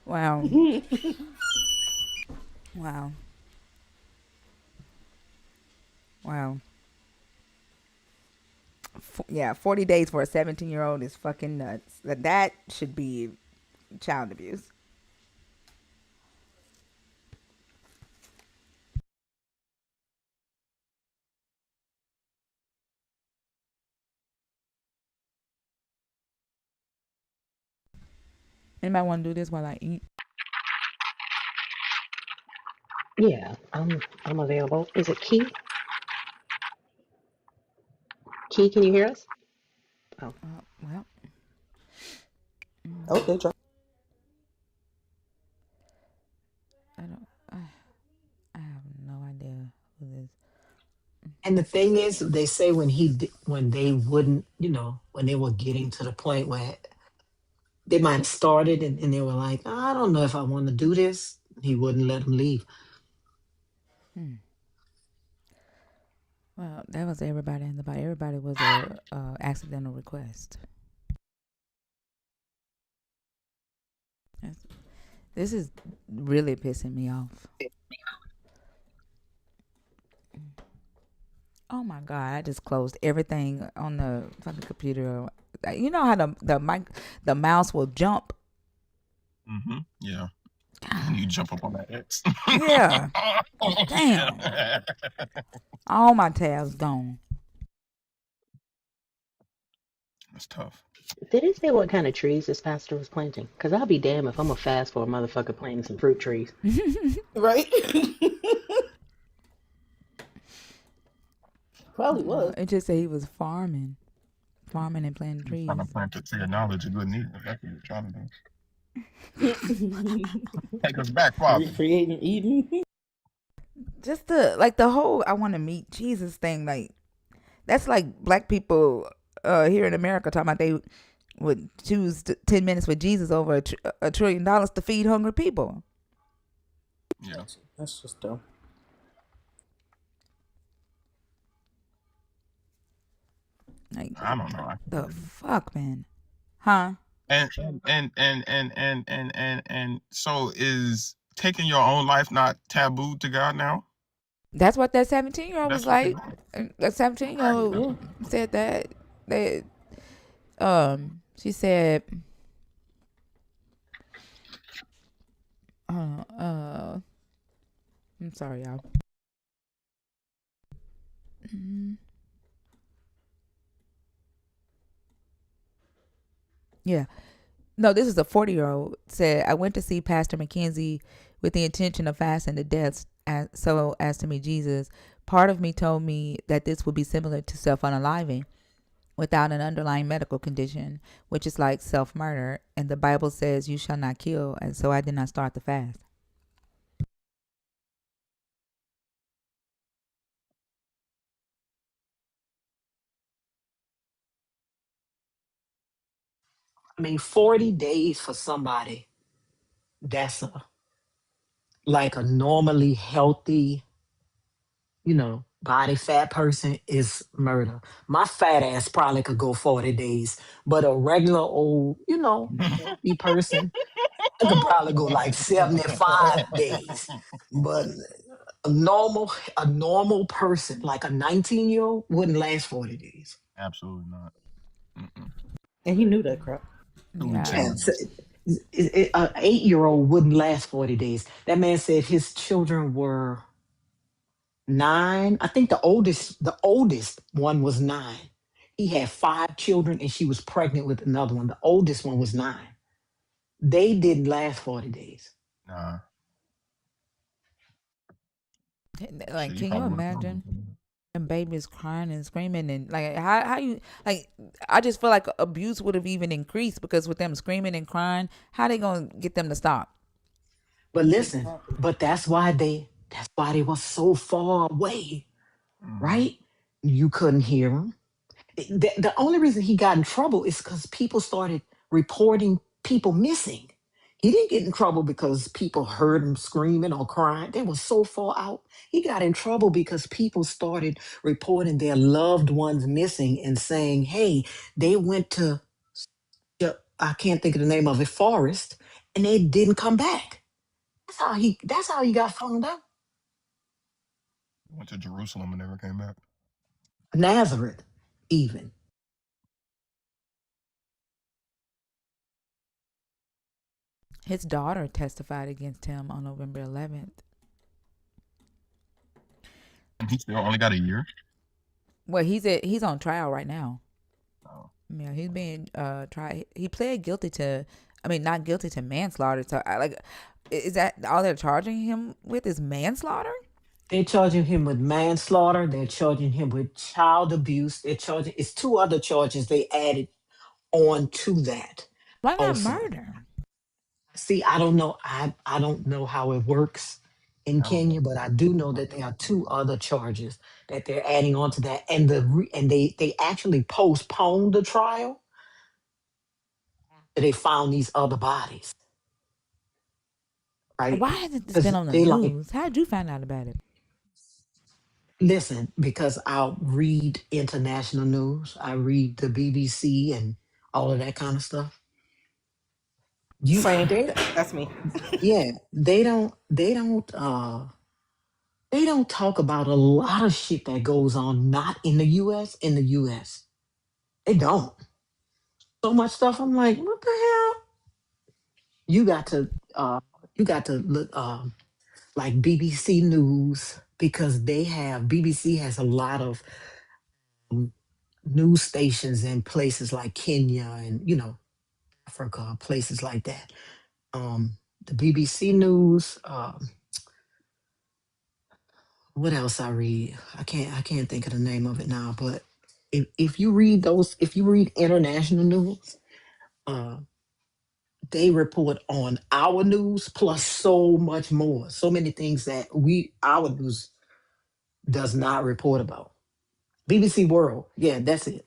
Wow. Wow. Wow. Yeah, 40 days for a 17-year-old is fucking nuts. That should be child abuse. Anybody want to do this while I eat? Yeah, I'm available. Is it Key? Key, can you hear us? Oh, Well, Okay, John. I don't. I have no idea who this. And the thing is, they say when they wouldn't, when they were getting to the point where they might have started and they were like, I don't know if I want to do this, he wouldn't let them leave. Hmm. Well, that was everybody in the body. Everybody was a accidental request. That's- This is really pissing me off. Oh my god! I just closed everything on the fucking computer. You know how the mouse will jump. Mm-hmm. Yeah. And you jump up on that X. Yeah. Damn. All my tabs gone. That's tough. did it say what kind of trees this pastor was planting? Because I'll be damned if I'm a fast for a motherfucker planting some fruit trees. Right? Probably No, was. it just said he was farming and planting You're trying to trees. plant the tree of knowledge of good and evil. That's what you're trying to do. Take us back, Father. Recreating Eden. Just the whole I want to meet Jesus thing. Like that's like black people here in America talking about they would choose 10 minutes with Jesus over $1 trillion to feed hungry people. Yeah. That's just dumb. Like I don't know. the fuck, man. Huh? And so is taking your own life not taboo to God now? That's what that 17-year-old was That's what they like. want. That 17-year-old Yeah. said that. They she said I'm sorry, y'all. Mhm. Yeah. No, this is a 40-year-old said, I went to see Pastor McKenzie with the intention of fasting to death so as to meet Jesus. Part of me told me that this would be similar to self-unaliving without an underlying medical condition, which is like self-murder. And the Bible says you shall not kill. And so I did not start the fast. I mean, 40 days for somebody that's like a normally healthy, body fat person is murder. My fat ass probably could go 40 days, but a regular old, healthy person, I could probably go like 75 days. But a normal person, like a 19-year-old, wouldn't last 40 days. Absolutely not. Mm-mm. And he knew that crap. Who we Yeah. telling And so, this? an 8-year-old wouldn't last 40 days. That man said his children were 9. I think the oldest one was 9. He had 5 children and she was pregnant with another one. The oldest one was 9. They didn't last 40 days. Nah. Like, Shit, you can you probably would have imagine? killed And babies crying and screaming and like how you like I just feel like abuse would have even increased because with them screaming and crying, how they gonna get them to stop? But listen, Exactly. but that's why they were so far away, Mm-hmm. right? You couldn't hear them. The only reason he got in trouble is because people started reporting people missing. He didn't get in trouble because people heard him screaming or crying. They were so far out. He got in trouble because people started reporting their loved ones missing and saying, hey, they went to, I can't think of the name of it, forest, and they didn't come back. That's how he got found out. Went to Jerusalem and never came back. Nazareth, even. His daughter testified against him on November 11th. And he still only got a year. Well, he's on trial right now. Oh. Yeah, he's being tried. He pled guilty to, I mean, not guilty to manslaughter. So, is that all they're charging him with is manslaughter? They're charging him with manslaughter. They're charging him with child abuse. It's two other charges they added on to that Why not also. murder? See, I don't know. I don't know how it works in I don't know. Kenya, but I do know that there are two other charges that they're adding on to that, and they actually postponed the trial. They found these other bodies, right? Why hasn't this been Because on the they like news? How did you find out about it? listen. Because I'll read international news. I read the BBC and all of that kind of stuff. You Same. they That's me. yeah they don't talk about a lot of shit that goes on not in the US in the US. They don't. So much stuff I'm like, what the hell? You got to look like BBC News because BBC has a lot of um, news stations in places like Kenya and Africa, places like that. The BBC News, what else I read? I can't think of the name of it now, but if you read international news, uh, they report on our news plus so much more, so many things that our news does not report about. BBC World, yeah, that's it.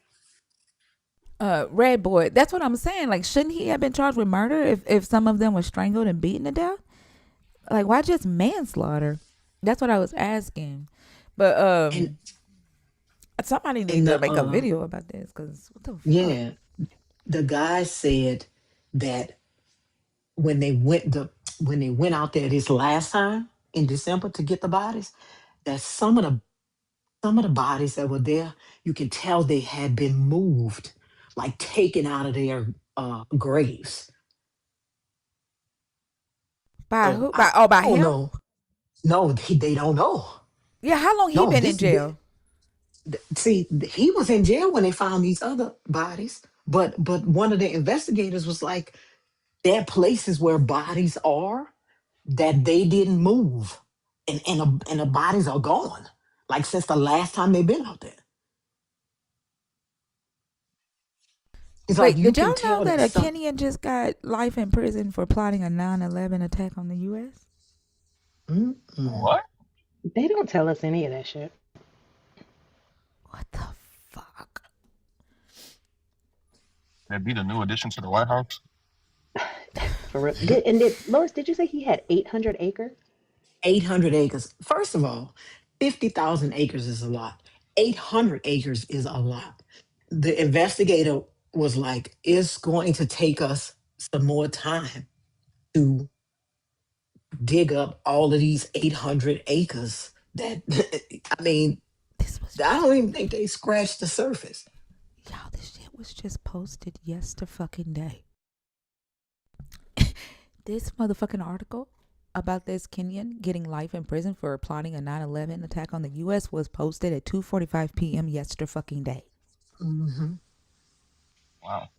Red Boy. That's what I'm saying. Like, shouldn't he have been charged with murder if some of them were strangled and beaten to death? Like, why just manslaughter? That's what I was asking. But And somebody need and to the make a video about this because what the fuck? yeah, the guy said that when they went out there this last time in December to get the bodies, that some of the bodies that were there, you can tell they had been moved, like taken out of their graves. By So who? I By don't him? know. No, they don't know. Yeah. How long he No, been in jail? he was in jail when they found these other bodies, but one of the investigators was like, there are places where bodies are that they didn't move, and the bodies are gone, like since the last time they've been out there. It's like Wait, you did can y'all know tell that that a some. Kenyan just got life in prison for plotting a 9/11 attack on the U.S.? Mm-mm. What? They don't tell us any of that shit. What the fuck? That be the new addition to the White House? For real. Lois, did you say he had 800 acres? 800 acres. First of all, 50,000 acres is a lot. 800 acres is a lot. The investigator was like, it's going to take us some more time to dig up all of these 800 acres that, I mean, This was I just don't even think they scratched the surface. y'all. This shit was just posted yesterday fucking day. This motherfucking article about this Kenyan getting life in prison for plotting a 9/11 attack on the U.S. was posted at 2:45 p.m. yesterday fucking day. Hmm. Wow.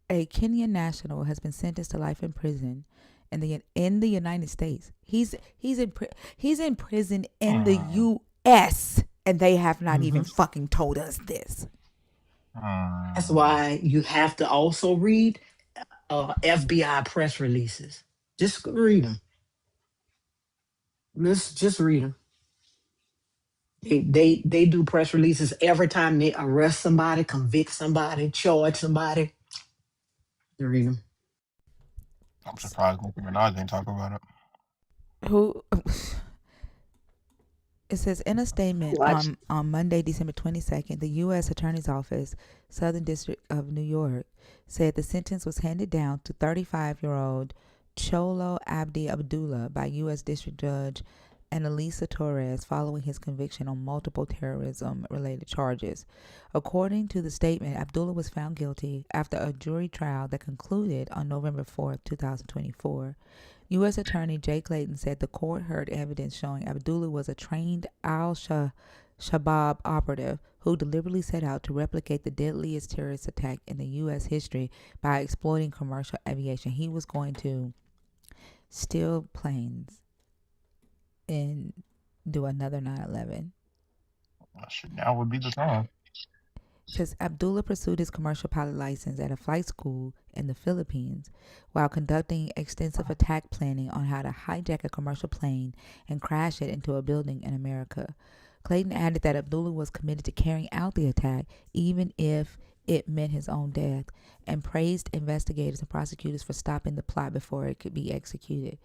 A Kenyan national has been sentenced to life in prison in the United States. He's in prison in the U.S. and they have not Hmm. even fucking told us this. That's why you have to also read FBI press releases. Just read them. Just read them. They do press releases every time they arrest somebody, convict somebody, charge somebody. You read them. I'm surprised Nicki Minaj ain't talking about it. Who? It says in a statement Watch. on Monday, December 22nd, the U.S. Attorney's Office, Southern District of New York, said the sentence was handed down to 35-year-old Cholo Abdi Abdullah by U.S. District Judge Annalisa Torres following his conviction on multiple terrorism-related charges. According to the statement, Abdullah was found guilty after a jury trial that concluded on November 4, 2024. U.S. Attorney Jay Clayton said the court heard evidence showing Abdullah was a trained al-Shabaab operative who deliberately set out to replicate the deadliest terrorist attack in the U.S. history by exploiting commercial aviation. He was going to steal planes and do another 9/11. Now would be the time. Says Abdullah pursued his commercial pilot license at a flight school in the Philippines while conducting extensive attack planning on how to hijack a commercial plane and crash it into a building in America. Clayton added that Abdullah was committed to carrying out the attack even if it meant his own death, and praised investigators and prosecutors for stopping the plot before it could be executed.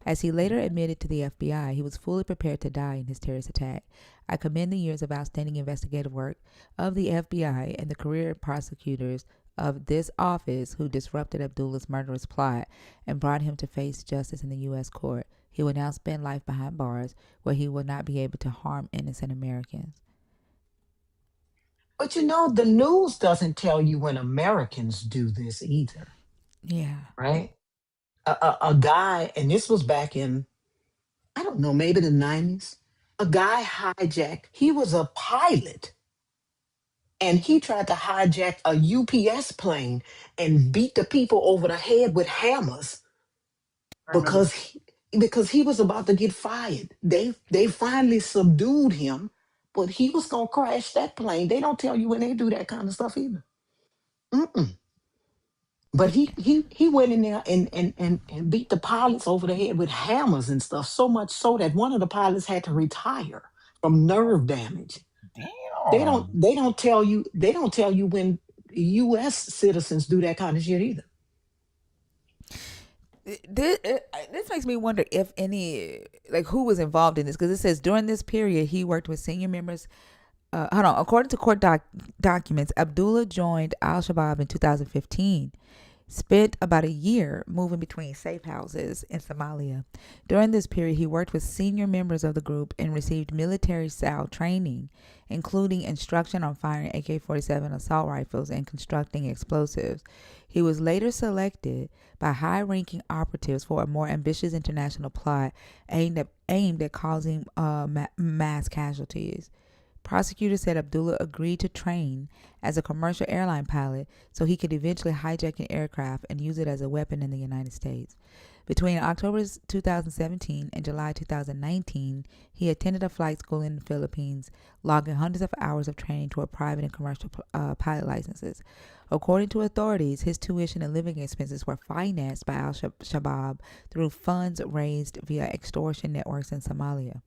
As he later admitted to the FBI, he was fully prepared to die in his terrorist attack. I commend the years of outstanding investigative work of the FBI and the career prosecutors of this office who disrupted Abdullah's murderous plot and brought him to face justice in the U.S. court. He will now spend life behind bars where he will not be able to harm innocent Americans. But you know, the news doesn't tell you when Americans do this either, Yeah. right? A guy, and this was back in, I don't know, maybe the 90s. A guy hijacked, he was a pilot, and he tried to hijack a UPS plane and beat the people over the head with hammers because he was about to get fired. They finally subdued him, but he was gonna crash that plane. They don't tell you when they do that kind of stuff either. Mm-mm. But he went in there and beat the pilots over the head with hammers and stuff, so much so that one of the pilots had to retire from nerve damage. They don't tell you when US citizens do that kind of shit either. This makes me wonder if any, like, who was involved in this, because it says during this period he worked with senior members. Hold on. According to court documents, Abdullah joined al-Shabaab in 2015, spent about a year moving between safe houses in Somalia. During this period, he worked with senior members of the group and received military-style training, including instruction on firing AK-47 assault rifles and constructing explosives. He was later selected by high-ranking operatives for a more ambitious international plot aimed at causing mass casualties. Prosecutors said Abdullah agreed to train as a commercial airline pilot so he could eventually hijack an aircraft and use it as a weapon in the United States. Between October 2017 and July 2019, he attended a flight school in the Philippines, logging hundreds of hours of training toward private and commercial pilot licenses. According to authorities, his tuition and living expenses were financed by al-Shabaab through funds raised via extortion networks in Somalia.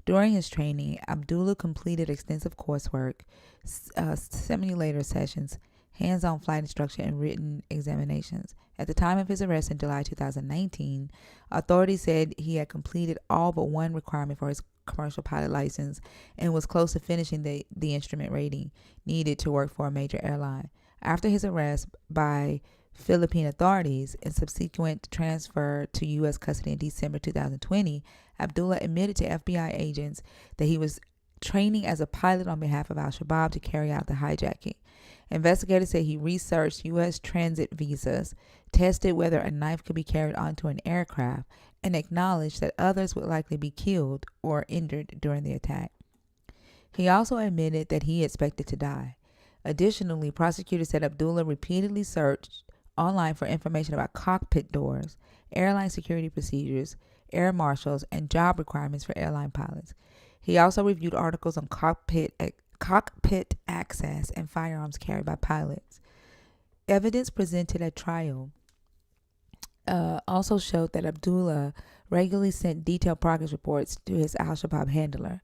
During his training, Abdullah completed extensive coursework, simulator sessions, hands-on flight instruction, and written examinations. At the time of his arrest in July 2019, authorities said he had completed all but one requirement for his commercial pilot license and was close to finishing the instrument rating needed to work for a major airline. After his arrest by Philippine authorities and subsequent transfer to U.S. custody in December 2020, Abdullah admitted to FBI agents that he was training as a pilot on behalf of al-Shabaab to carry out the hijacking. Investigators say he researched U.S. transit visas, tested whether a knife could be carried onto an aircraft, and acknowledged that others would likely be killed or injured during the attack. He also admitted that he expected to die. Additionally, prosecutors said Abdullah repeatedly searched online for information about cockpit doors, airline security procedures, air marshals, and job requirements for airline pilots. He also reviewed articles on cockpit access and firearms carried by pilots. Evidence presented at trial also showed that Abdullah regularly sent detailed progress reports to his al-Shabaab handler.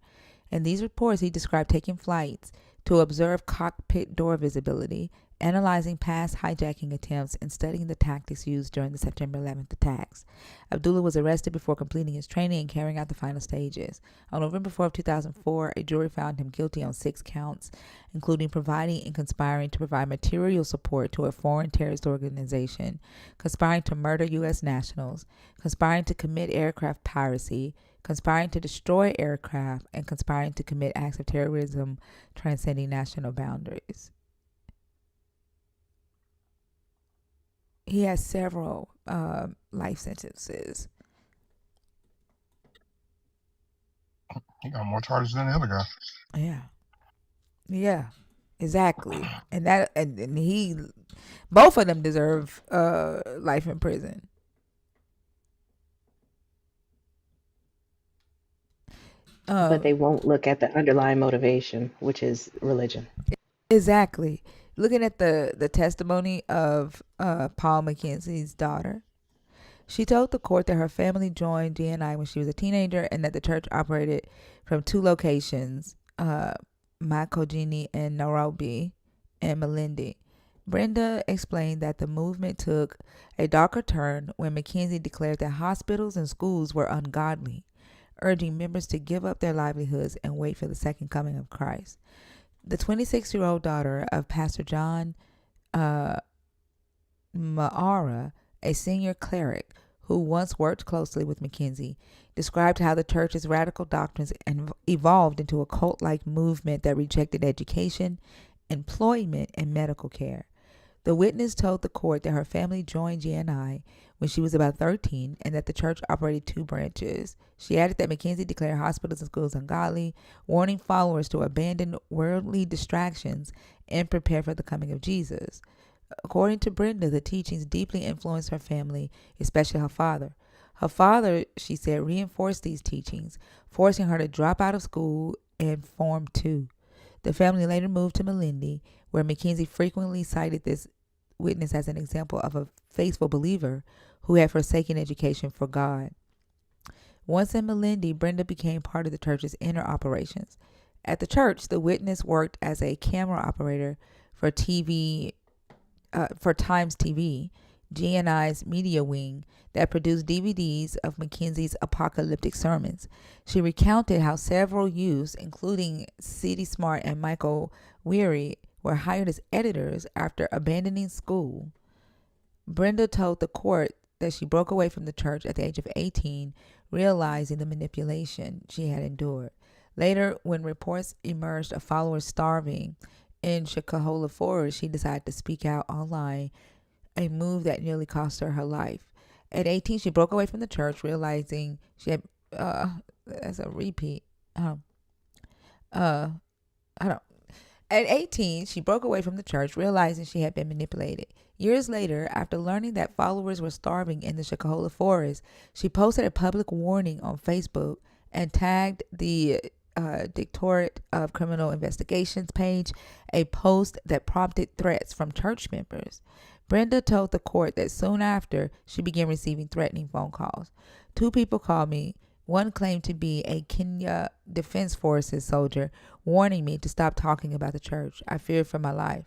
In these reports, he described taking flights to observe cockpit door visibility analyzing past hijacking attempts and studying the tactics used during the September 11th attacks. Abdullah was arrested before completing his training and carrying out the final stages. On November 4th, 2004, a jury found him guilty on 6 counts, including providing and conspiring to provide material support to a foreign terrorist organization, conspiring to murder U.S. nationals, conspiring to commit aircraft piracy, conspiring to destroy aircraft, and conspiring to commit acts of terrorism transcending national boundaries. He has several life sentences. He got more charges than the other guy. Yeah, exactly. And he, both of them deserve life in prison. But they won't look at the underlying motivation, which is religion. Exactly. Looking at the testimony of Paul McKenzie's daughter, she told the court that her family joined GNI when she was a teenager and that the church operated from 2 locations, Makojini in Nairobi and Malindi. Brenda explained that the movement took a darker turn when McKenzie declared that hospitals and schools were ungodly, urging members to give up their livelihoods and wait for the second coming of Christ. The 26-year-old daughter of Pastor John Maara, a senior cleric who once worked closely with McKenzie, described how the church's radical doctrines evolved into a cult-like movement that rejected education, employment, and medical care. The witness told the court that her family joined GNI when she was about 13 and that the church operated 2 branches. She added that McKenzie declared hospitals and schools ungodly, warning followers to abandon worldly distractions and prepare for the coming of Jesus. According to Brenda, the teachings deeply influenced her family, especially her father. Her father, she said, reinforced these teachings, forcing her to drop out of school and form 2. The family later moved to Malindi, where McKenzie frequently cited this witness as an example of a faithful believer who had forsaken education for God. Once in Malindi, Brenda became part of the church's inner operations. At the church, the witness worked as a camera operator for Times TV, GNI's media wing that produced DVDs of McKenzie's apocalyptic sermons. She recounted how several youths, including C.D. Smart and Michael Weary, were hired as editors after abandoning school. Brenda told the court that she broke away from the church at the age of 18, realizing the manipulation she had endured. Later, when reports emerged of followers starving in Shakahola Forest, she decided to speak out online, a move that nearly cost her her life. At 18, she broke away from the church, realizing she had that's a repeat. At 18, she broke away from the church, realizing she had been manipulated. Years later, after learning that followers were starving in the Shakahola Forest, she posted a public warning on Facebook and tagged the Directorate of Criminal Investigations page, a post that prompted threats from church members. Brenda told the court that soon after, she began receiving threatening phone calls. 2 people called me. One claimed to be a Kenya Defense Forces soldier, warning me to stop talking about the church. I feared for my life.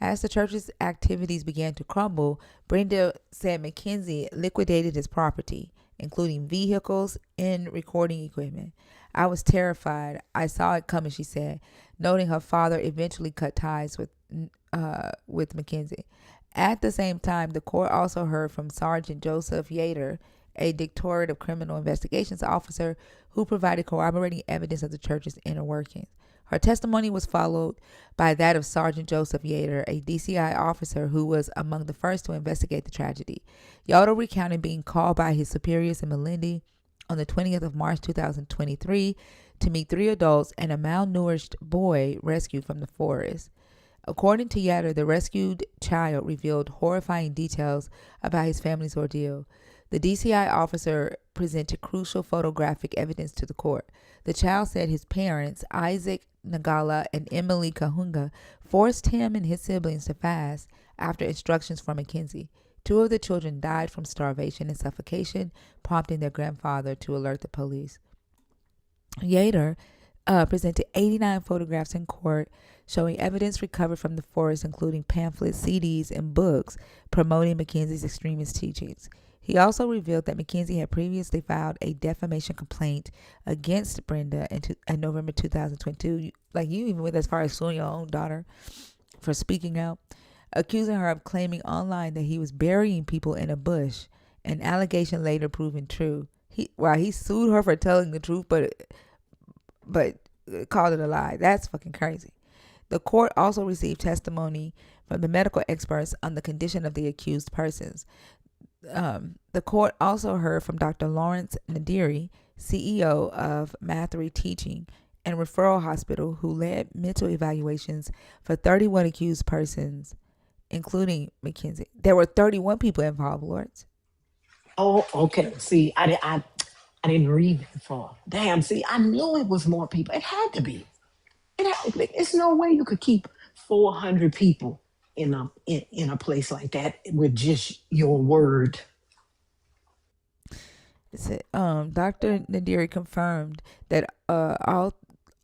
As the church's activities began to crumble, Brenda said McKenzie liquidated his property, including vehicles and recording equipment. I was terrified. I saw it coming, she said, noting her father eventually cut ties with McKenzie. At the same time, the court also heard from Sergeant Joseph Yater, a Directorate of Criminal Investigations officer who provided corroborating evidence of the church's inner workings. Her testimony was followed by that of Sergeant Joseph Yater, a DCI officer who was among the first to investigate the tragedy. Yater recounted being called by his superiors in Malindi on the 20th of March 2023 to meet 3 adults and a malnourished boy rescued from the forest. According to Yatter, the rescued child revealed horrifying details about his family's ordeal. The DCI officer presented crucial photographic evidence to the court. The child said his parents, Isaac Nagala and Emily Kahunga, forced him and his siblings to fast after instructions from McKenzie. 2 of the children died from starvation and suffocation, prompting their grandfather to alert the police. Yater presented 89 photographs in court showing evidence recovered from the forest, including pamphlets, CDs, and books promoting Mackenzie's extremist teachings. He also revealed that Mackenzie had previously filed a defamation complaint against Brenda in November 2022. Like, you even went as far as suing your own daughter for speaking out, accusing her of claiming online that he was burying people in a bush, an allegation later proven true. He sued her for telling the truth, but called it a lie. That's fucking crazy. The court also received testimony from the medical experts on the condition of the accused persons. The court also heard from Dr. Lawrence Nadiri, CEO of Mathery Teaching and Referral Hospital, who led mental evaluations for 31 accused persons, including Mackenzie. There were 31 people involved, Lawrence. Oh, okay. See, I didn't read that far. Damn. See, I knew it was more people. It had to be. It's no way you could keep 400 people in a place like that with just your word. Dr. Nadiri confirmed that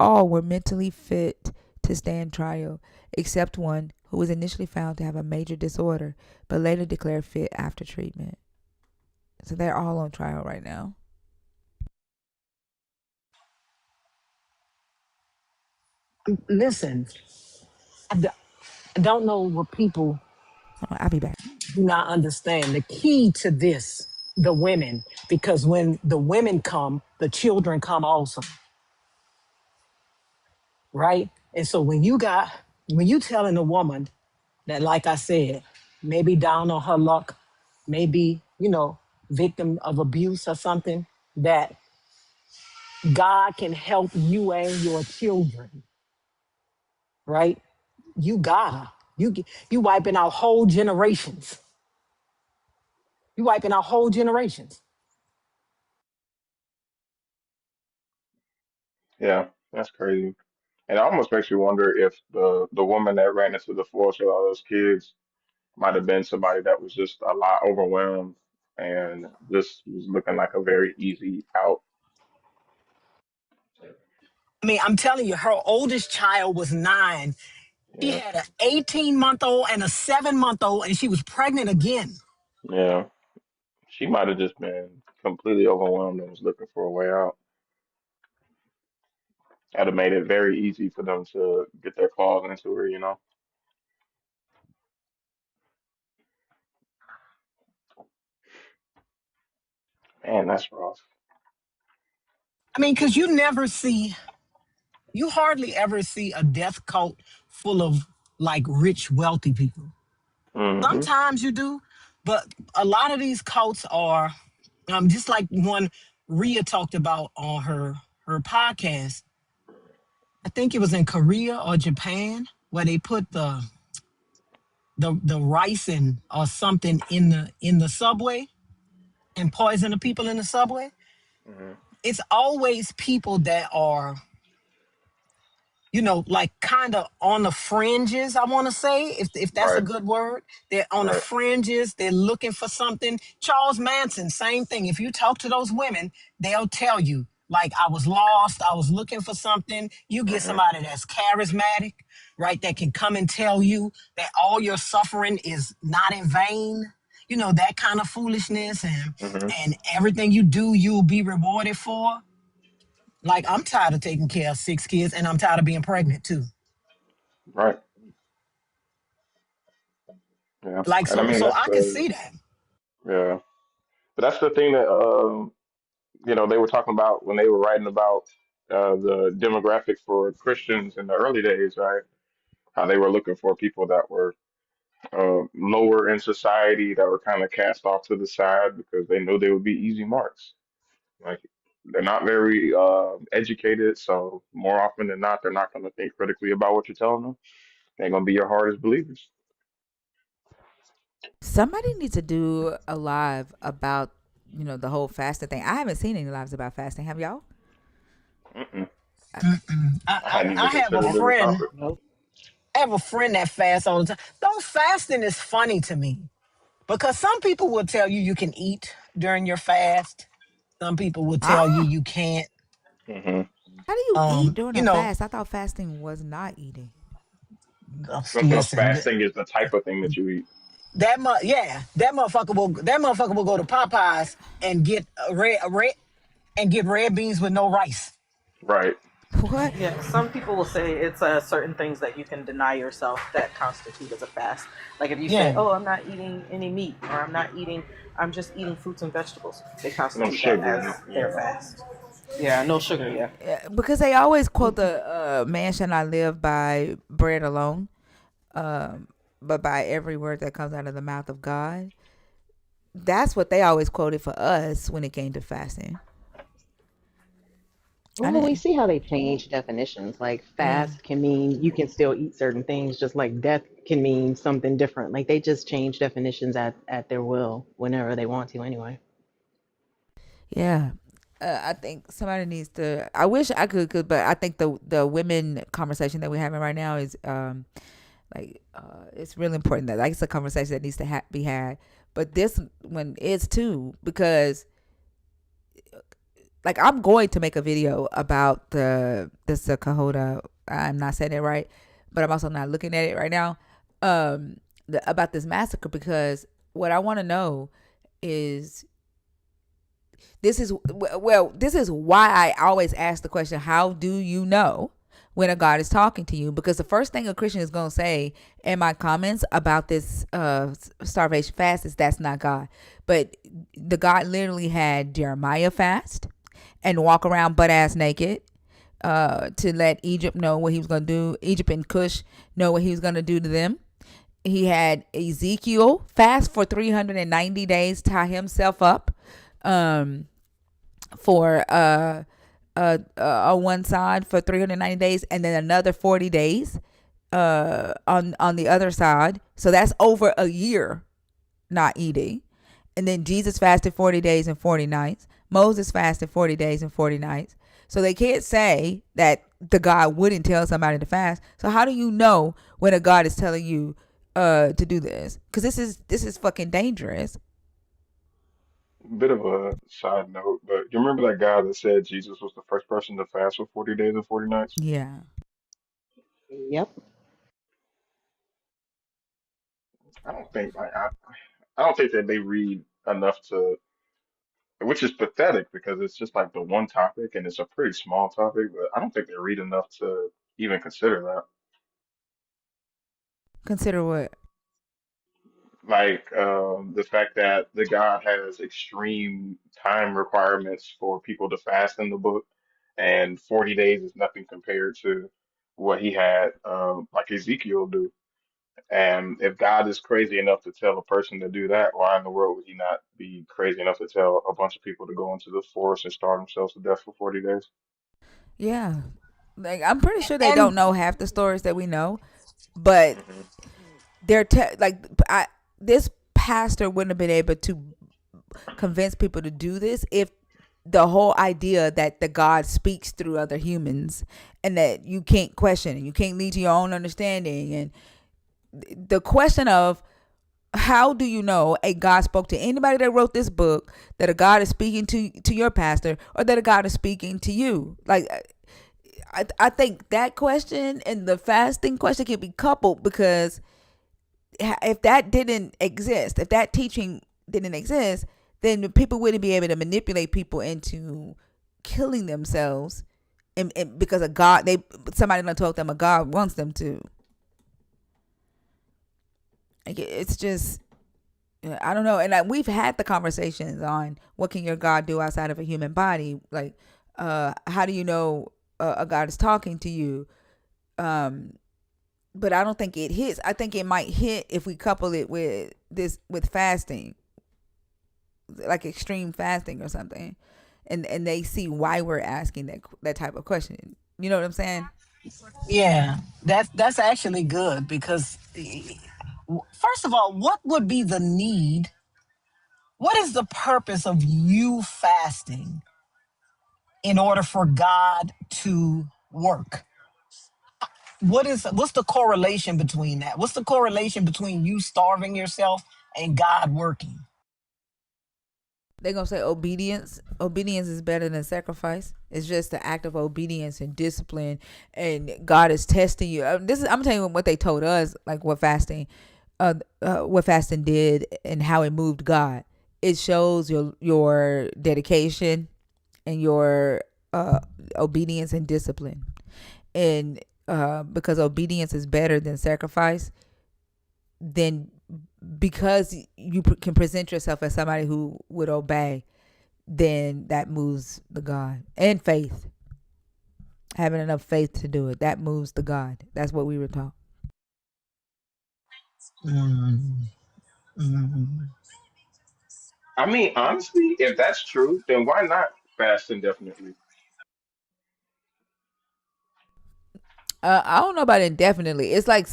all were mentally fit to stand trial, except one who was initially found to have a major disorder, but later declared fit after treatment. So they're all on trial right now. Listen, I don't know what people I'll be back. do not understand. The key to this, the women, because when the women come, the children come also, right? And so when you telling a woman that, like I said, maybe down on her luck, maybe, victim of abuse or something, that God can help you and your children, right? You gotta. You wiping out whole generations. You wiping out whole generations. Yeah, that's crazy. And it almost makes you wonder if the woman that ran into the forest with all those kids might have been somebody that was just a lot overwhelmed and this was looking like a very easy out. I mean, I'm telling you, her oldest child was 9. She Yeah, had an 18-month-old and a 7-month-old, and she was pregnant again. yeah. She might have just been completely overwhelmed and was looking for a way out. That'd have made it very easy for them to get their claws into her, you know? Man, that's rough. I mean, because you hardly ever see a death cult full of like rich, wealthy people. Hmm. Sometimes you do, but a lot of these cults are just like one Rhea talked about on her podcast. I think it was in Korea or Japan where they put the rice in or something in the subway and poison the people in the subway. Hmm. It's always people that are, like kind of on the fringes, I want to say, if that's a Right, good word. They're on the right. fringes, they're looking for something. Charles Manson, same thing. If you talk to those women, they'll tell you, like, I was lost, I was looking for something. You get Hmm. somebody that's charismatic, right, that can come and tell you that all your suffering is not in vain. That kind of foolishness, and Hmm. and everything you do, you'll be rewarded for. Like, I'm tired of taking care of 6 kids, and I'm tired of being pregnant too. Right. Yeah. Like, And I so mean, so that's I can the, see that. yeah. But that's the thing that, they were talking about when they were writing about the demographic for Christians in the early days, right? How they were looking for people that were lower in society, that were kind of cast off to the side because they knew they would be easy marks. Like they're not very educated, so more often than not, they're not going to think critically about what you're telling them. They're going to be your hardest believers. Somebody needs to do a live about, the whole fasting thing. I haven't seen any lives about fasting. Have y'all? Mm-mm. I, I hadn't even I have a considered it a friend. topic. Nope. I have a friend that fasts all the time. Though fasting is funny to me because some people will tell you can eat during your fast. Some people will tell you ah, you can't. Hmm. How do you eat during You a know, fast? I thought fasting was not eating. Sometimes listen, fasting is the type of thing that you eat. that motherfucker will go to Popeyes and get red beans with no rice. Right. What? Yeah, some people will say it's certain things that you can deny yourself that constitute as a fast. Like if you say, Yeah. "Oh, I'm not eating any meat," or I'm just eating fruits and vegetables," they No constitute that sugar. as No, their yeah. fast. Yeah, no sugar. Yeah. Yeah, because they always quote the man shall not live by bread alone, um, but by every word that comes out of the mouth of God. That's what they always quoted for us when it came to fasting. I Well, we didn't. see how they change definitions. Like Yeah. fast can mean you can still eat certain things, just like death can mean something different. Like they just change definitions at their will whenever they want to, anyway. Yeah. I think somebody needs to. I wish I could, but I think the women conversation that we're having right now is it's really important that like it's a conversation that needs to be had. But this one is too because like I'm going to make a video about the Kahota. I'm not saying it right, but I'm also not looking at it right now. About this massacre because what I want to know is this is why I always ask the question, how do you know when a God is talking to you? Because the first thing a Christian is going to say in my comments about this starvation fast is that's not God. But the God literally had Jeremiah fast and walk around butt ass naked to let Egypt know what he was going to do. Egypt and Cush know what he was going to do to them. He had Ezekiel fast for 390 days, tie himself up for on one side for 390 days and then another 40 days on the other side. So that's over a year not eating. And then Jesus fasted 40 days and 40 nights. Moses fasted 40 days and 40 nights. So they can't say that the God wouldn't tell somebody to fast. So how do you know when a God is telling you to do this? Because this is fucking dangerous. Bit of a side note, but you remember that guy that said Jesus was the first person to fast for 40 days and 40 nights? Yeah. Yep. I don't think I don't think that they read enough to, which is pathetic because it's just like the one topic and it's a pretty small topic, but I don't think they read enough to even consider that. Consider what? Like the fact that the God has extreme time requirements for people to fast in the book, and 40 days is nothing compared to what he had, like Ezekiel do. And if God is crazy enough to tell a person to do that, why in the world would he not be crazy enough to tell a bunch of people to go into the forest and starve themselves to death for 40 days? Yeah. Like I'm pretty sure they And don't know half the stories that we know, but Hmm. they're this pastor wouldn't have been able to convince people to do this if the whole idea that the God speaks through other humans and that you can't question and you can't lead to your own understanding and the question of how do you know a God spoke to anybody that wrote this book, that a God is speaking to your pastor, or that a God is speaking to you? Like I think that question and the fasting question can be coupled because if that didn't exist, if that teaching didn't exist, then people wouldn't be able to manipulate people into killing themselves and because a God somebody done told them a God wants them to. Like, it's just I don't know. And we've had the conversations on what can your God do outside of a human body. Like, how do you know a God is talking to you? But I don't think it hits. I think it might hit if we couple it with fasting, like extreme fasting or something, and they see why we're asking that type of question. You know what I'm saying? yeah, that's actually good because first of all, what would be the need? What is the purpose of you fasting in order for God to work? What's the correlation between that? What's the correlation between you starving yourself and God working? They're gonna say obedience. Obedience is better than sacrifice. It's just the act of obedience and discipline, and God is testing you. I'm telling you what they told us, like what fasting did and how it moved God. It shows your dedication and your obedience and discipline, and because obedience is better than sacrifice, then because you can present yourself as somebody who would obey, then that moves the God. And faith, having enough faith to do it, that moves the God. That's what we were taught. Mm, mm. I mean, honestly, if that's true, then why not fast indefinitely? I don't know about indefinitely. It's like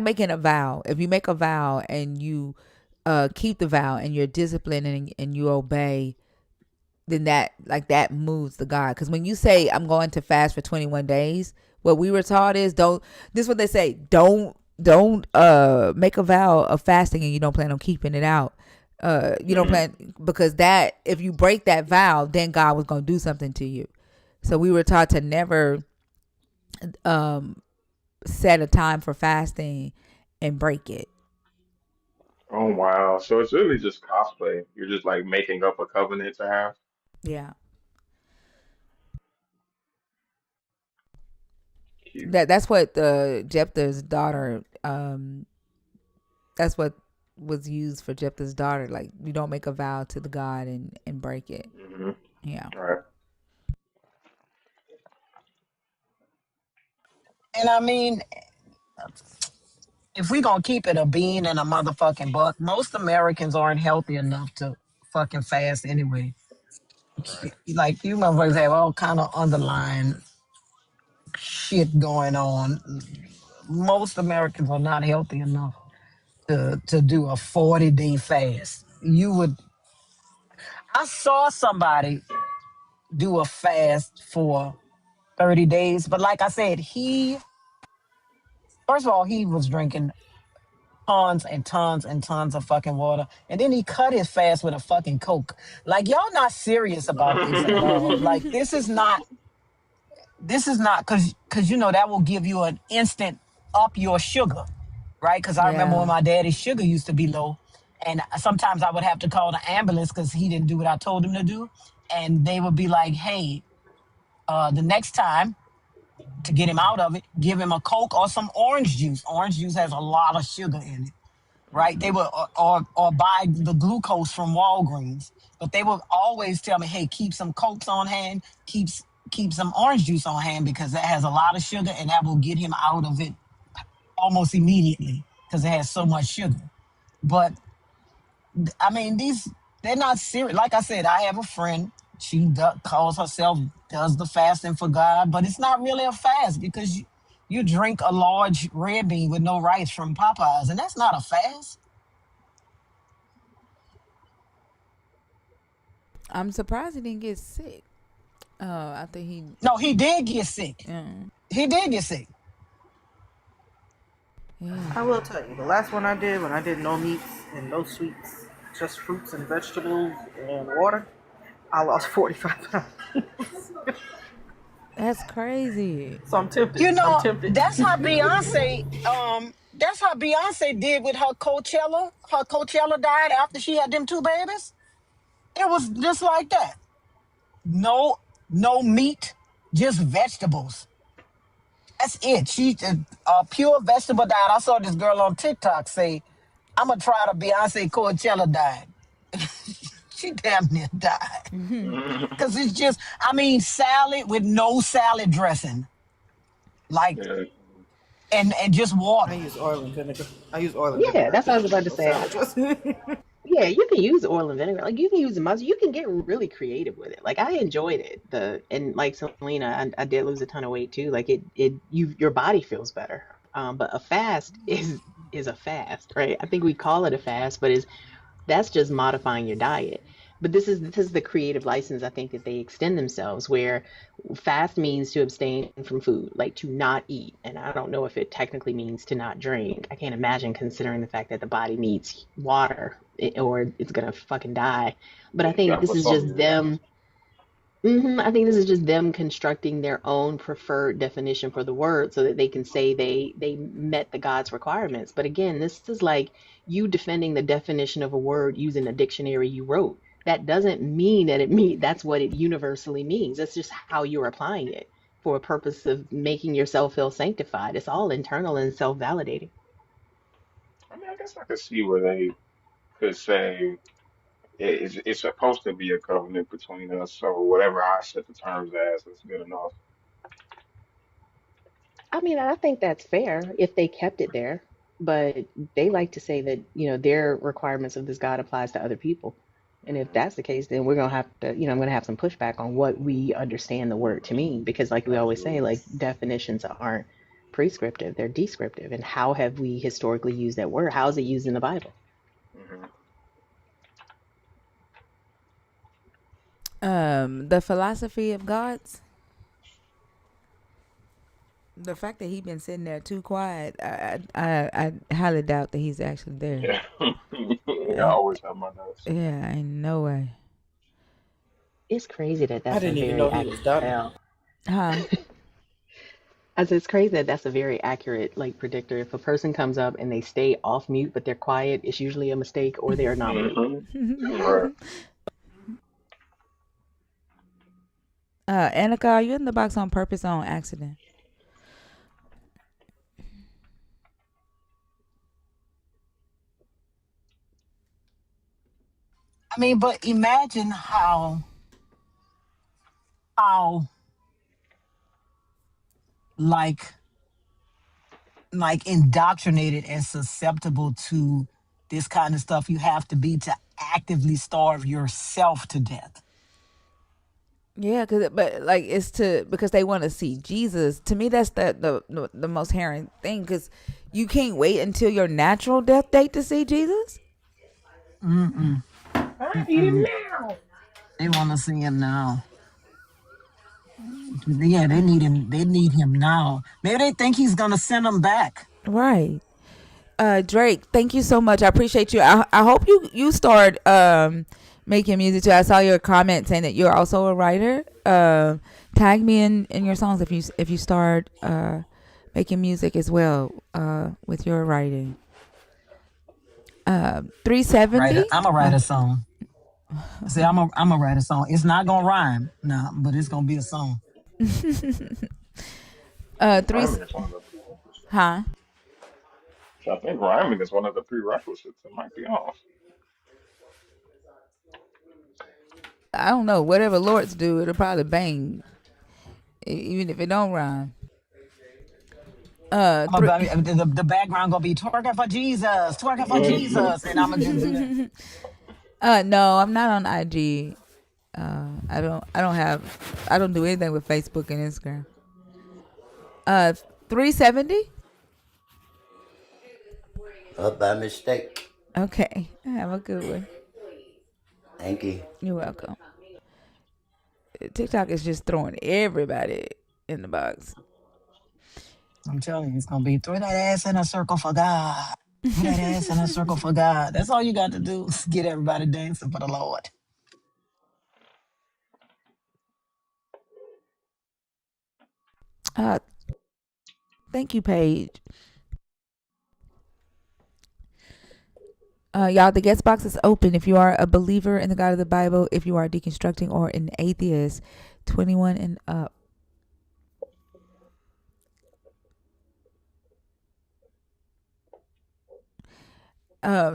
making a vow. If you make a vow and you keep the vow and you're disciplined and you obey, then that moves the God. Because when you say I'm going to fast for 21 days, what we were taught is don't. This is what they say. Don't make a vow of fasting and you don't plan on keeping it out. You don't Hmm. plan, because that, if you break that vow, then God was going to do something to you. So we were taught to never um set a time for fasting and break it. Oh wow. So it's really just cosplay. You're just like making up a covenant to have. Yeah. Cute. That's what Jephthah's daughter, that's what was used for Jephthah's daughter. Like, you don't make a vow to the God and break it. Hmm. Yeah. All right. And I mean, if we gonna keep it a bean and a motherfucking buck, most Americans aren't healthy enough to fucking fast anyway. All Like, you motherfuckers have all kind of underlying shit going on. Most Americans are not healthy enough to do a 40-day fast. You would I saw somebody do a fast for 30 days, but like I said, he first of all, he was drinking tons and tons and tons of fucking water. And then he cut his fast with a fucking Coke. Like, y'all not serious about this at all. right. Like, this is not because you know that will give you an instant up your sugar, right? Because I remember when Yeah. my daddy's sugar used to be low, and sometimes I would have to call the ambulance because he didn't do what I told him to do, and they would be like, "Hey, the next time to get him out of it, give him a Coke or some orange juice. Orange juice has a lot of sugar in it, right? They Hmm. would or buy the glucose from Walgreens, but they would always tell me, "Hey, keep some Cokes on hand, keep some orange juice on hand because that has a lot of sugar and that will get him out of it almost immediately because it has so much sugar." But I mean, they're not serious. Like I said, I have a friend. She calls herself does the fasting for God, but it's not really a fast because you drink a large red bean with no rice from Popeyes, and that's not a fast. I'm surprised he didn't get sick. After he, No, he did get sick. yeah, He did get sick. yeah. I will tell you, the last one I did when I did no meats and no sweets, just fruits and vegetables and water, I lost 45 pounds. That's crazy. So I'm tempted. You I'm know, tempted. that's how Beyonce did with her Coachella diet after she had them two babies. It was just like that. No, no meat, just vegetables. That's it. She a pure vegetable diet. I saw this girl on TikTok say, "I'm gonna try the Beyonce Coachella diet." She damn near died because it's just, I mean, salad with no salad dressing, like, Yeah. and just I water. use oil and vinegar. I use oil and Yeah, vinegar. that's what I was about to No say. salad dressing. Yeah, you can use oil and vinegar. Like you can use mustard. You can get really creative with it. Like I enjoyed it. And like Selena, I did lose a ton of weight too. Like your body feels better. But a fast is a fast, right? I think we call it a fast, but that's just modifying your diet. But this is the creative license I think that they extend themselves where fast means to abstain from food, like to not eat. And I don't know if it technically means to not drink. I can't imagine considering the fact that the body needs water or it's gonna fucking die. But I You think gotta this put is something just in there. them. I think this is just them constructing their own preferred definition for the word so that they can say they met the God's requirements. But again, this is like you defending the definition of a word using a dictionary you wrote. That doesn't mean that that's what it universally means. That's just how you're applying it for a purpose of making yourself feel sanctified. It's all internal and self-validating. I mean, I guess I could see where they could say it's supposed to be a covenant between us, so whatever I set the terms as is good enough. I mean, I think that's fair if they kept it there, but they like to say that, their requirements of this God applies to other people. And if that's the case, then we're going to have to, I'm going to have some pushback on what we understand the word to mean. Because, like we always say, Absolutely. like definitions aren't prescriptive, they're descriptive. And how have we historically used that word? How is it used in the Bible? Hmm. The philosophy of gods. The fact that he been sitting there too quiet, I highly doubt that he's actually there. Yeah. Yeah, I Uh, always have my notes. yeah, ain't no way. It's crazy that I that's a didn't even very know he accurate was done. tell. Huh? As it's crazy that that's a very accurate like predictor. If a person comes up and they stay off mute but they're quiet, it's usually a mistake or they are not mute. Hmm. Right. Annika, are you in the box on purpose or on accident? I mean, but imagine how like indoctrinated and susceptible to this kind of stuff you have to be to actively starve yourself to death. Yeah, but like it's to because they want to see Jesus. To me, that's the most harrowing thing because you can't wait until your natural death date to see Jesus. Mm-mm, I need it mm-mm. now. They want to see him now. Yeah, they need him. They need him now. Maybe they think he's gonna send them back. Right. Drake, thank you so much. I appreciate you. I hope you start making music too. I saw your comment saying that you're also a writer. Tag me in your songs if you start making music as well with your writing. Right? 370. I'm gonna write a song. See, I'm gonna write a song. It's not gonna rhyme, no, but it's gonna be a song. Three. Rhyming is one of the prerequisites. Huh? So I think rhyming is one of the prerequisites. It might be off. I don't know. Whatever Lords do, it'll probably bang, even if it don't rhyme. I'm gonna the background gonna be twerking for Jesus, and I'm gonna just do that. No, I'm not on IG. I don't do anything with Facebook and Instagram. 370. Up by mistake. Okay, have a good one. Thank you. You're welcome. TikTok is just throwing everybody in the box. I'm telling you, it's gonna be throw that ass in a circle for God. Throw that ass in a circle for God. That's all you got to do. Is get everybody dancing for the Lord. Uh, thank you, Paige. Y'all, the guest box is open. If you are a believer in the God of the Bible, if you are deconstructing or an atheist, 21 and up.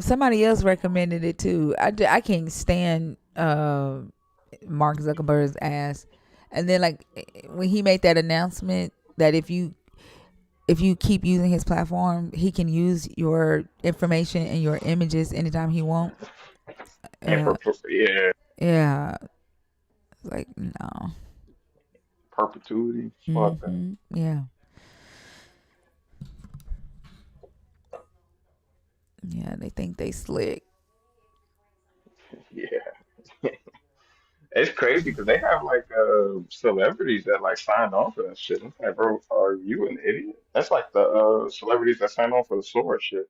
Somebody else recommended it too. I can't stand Mark Zuckerberg's ass. And then like when he made that announcement that if you keep using his platform, he can use your information and your images anytime he wants. And yeah, Yeah, like no. perpetuity. Fuck that. Mm-hmm. Yeah, yeah. They think they slick. Yeah. It's crazy because they have like celebrities that like signed on for that shit. It's like, bro, are you an idiot? That's like the celebrities that signed on for the sword shit.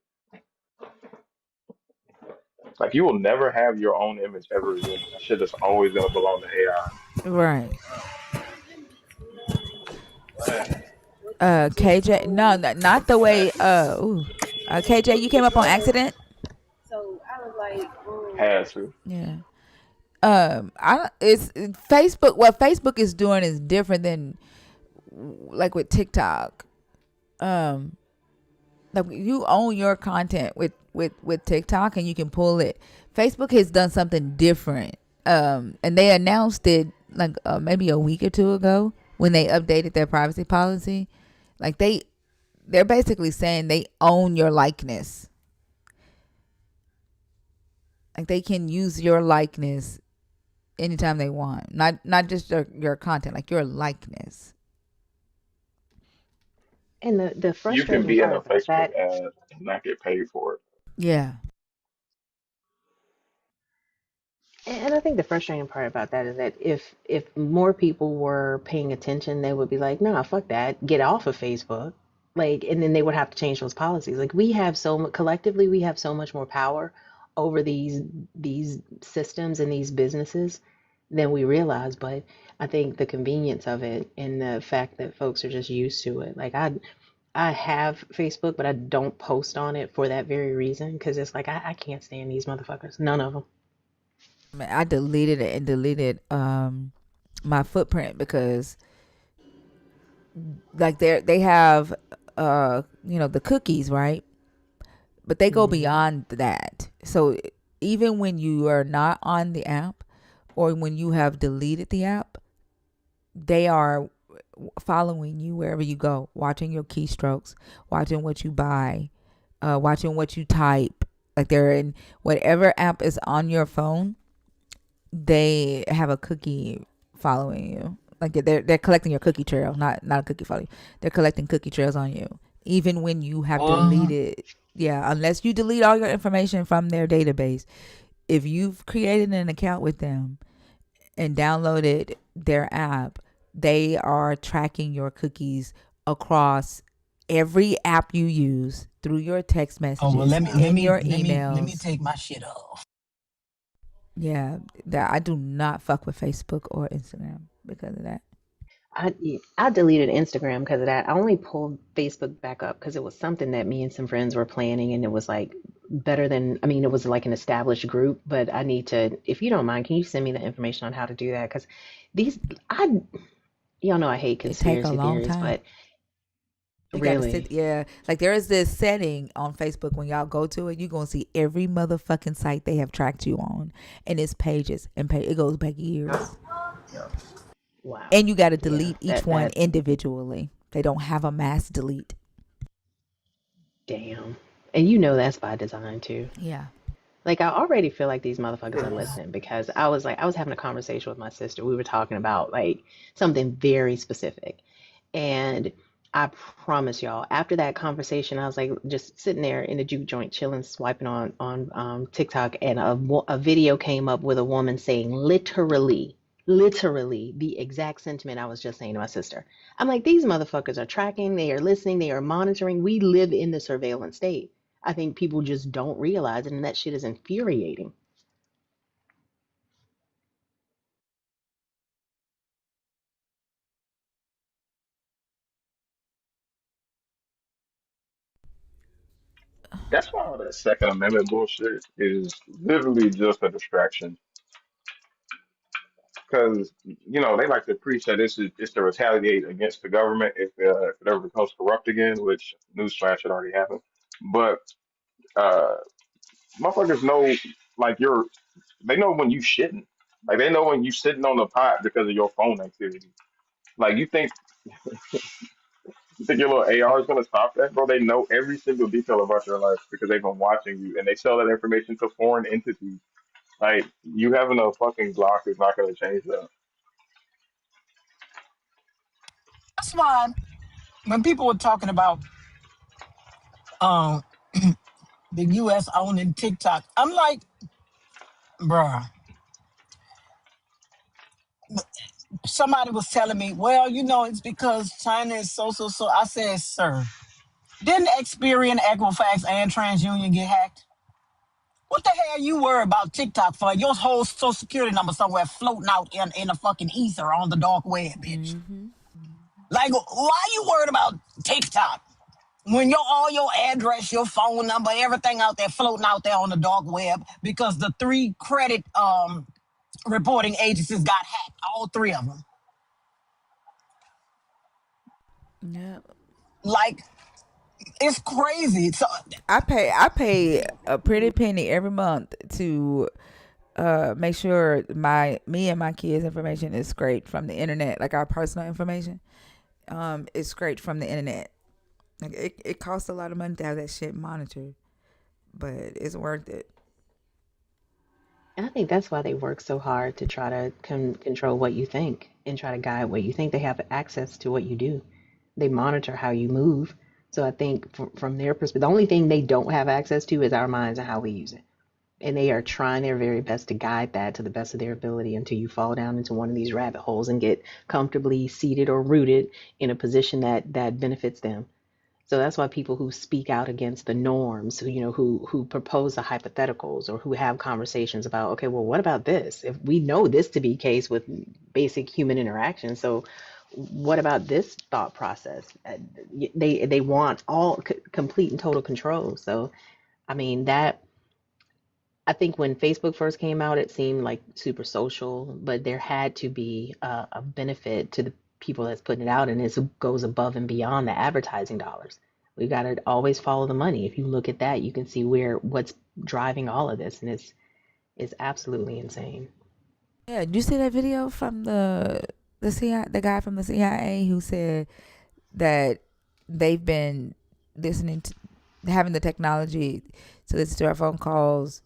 Like you will never have your own image ever again. That shit is always gonna belong to AI. Right. Man, KJ, no, not the way. KJ, you came up on accident. has to. Yeah. I don't. Facebook. What Facebook is doing is different than like with TikTok. Um, like you own your content with TikTok and you can pull it. Facebook has done something different. And they announced it like maybe a week or two ago when they updated their privacy policy. Like they're basically saying they own your likeness. Like they can use your likeness anytime they want. Not just your content, like your likeness. And the You can frustrating be in part a about Facebook that. ad and not get paid for it. Yeah. And I think the frustrating part about that is that if more people were paying attention, they would be like, "Nah, fuck that, get off of Facebook." Like, and then they would have to change those policies. Like, we have so much collectively, we have so much more power over these systems and these businesses than we realize. But I think the convenience of it and the fact that folks are just used to it. Like, I have Facebook, but I don't post on it for that very reason because it's like I can't stand these motherfuckers. None of them. I deleted it and deleted my footprint because like they have the cookies, right? But they go Hmm. beyond that. So even when you are not on the app or when you have deleted the app, they are following you wherever you go, watching your keystrokes, watching what you buy, watching what you type. Like they're in whatever app is on your phone, they have a cookie following you. Like they're collecting your cookie trail, not a cookie follow you. They're collecting cookie trails on you, even when you have What? deleted. Yeah, unless you delete all your information from their database. If you've created an account with them and downloaded their app, they are tracking your cookies across every app you use through your text Oh well, messages, in your let me emails. take my shit off. Yeah, that I do not fuck with Facebook or Instagram because of that. I deleted Instagram because of that. I only pulled Facebook back up because it was something that me and some friends were planning, and it was like better than. I mean, it was like an established group, but I need to. If you don't mind, can you send me the information on how to do that? Because these, I, y'all know I hate It take a conspiracy long theories, time. but You got to sit, really, yeah. Like there is this setting on Facebook when y'all go to it, you gonna see every motherfucking site they have tracked you on, and it's pages and it goes back years. wow, And you got to yeah, delete each one individually. They don't have a mass delete. damn, and you know that's by design too. Yeah. Like, I already feel like these motherfuckers are listening because I was having a conversation with my sister. We were talking about like something very specific. And I promise y'all, after that conversation, I was like just sitting there in the juke joint, chilling, swiping on TikTok, and a video came up with a woman saying literally the exact sentiment I was just saying to my sister. I'm like, these motherfuckers are tracking, they are listening, they are monitoring. We live in the surveillance state. I think people just don't realize it, and that shit is infuriating. That's why all that Second Amendment bullshit is literally just a distraction. Because they like to preach that this is it's to retaliate against the government if it ever becomes corrupt again, which newsflash it already happened. But uh, motherfuckers know like they know when you shitting, like they know when you sitting on the pot because of your phone activity. Like you think your little AR is gonna stop that, bro? They know every single detail about your life because they've been watching you, and they sell that information to foreign entities. Like you having a fucking Glock is not gonna change that. That's why when people were talking about um the U.S. owning TikTok, I'm like, bruh. Somebody was telling me, well, it's because China is so. I said, sir, didn't Experian, Equifax, and TransUnion get hacked? What the hell you worry about TikTok for? Your whole social security number somewhere floating out in the fucking ether on the dark web, bitch. Like, why you worried about TikTok? When all your address, your phone number, everything out there floating out there on the dark web because the 3 credit reporting agencies got hacked, all 3 of them. Yeah. Like, it's crazy. So I pay a pretty penny every month to make sure me and my kids' information is scraped from the internet, like our personal information. Is scraped from the internet. Like it costs a lot of money to have that shit monitored, but it's worth it. And I think that's why they work so hard to try to control what you think and try to guide what you think. They have access to what you do. They monitor how you move. So I think from their perspective, the only thing they don't have access to is our minds and how we use it. And they are trying their very best to guide that to the best of their ability until you fall down into one of these rabbit holes and get comfortably seated or rooted in a position that benefits them. So that's why people who speak out against the norms, who propose the hypotheticals or who have conversations about, okay, well, what about this? If we know this to be case with basic human interaction, so what about this thought process? They want all complete and total control. So, I mean, I think when Facebook first came out, it seemed like super social, but there had to be a benefit to the people that's putting it out, and it goes above and beyond the advertising dollars. We got to always follow the money. If you look at that, you can see what's driving all of this, and it's absolutely insane. Yeah, did you see that video from the guy from the CIA who said that they've been listening to having the technology to listen to our phone calls,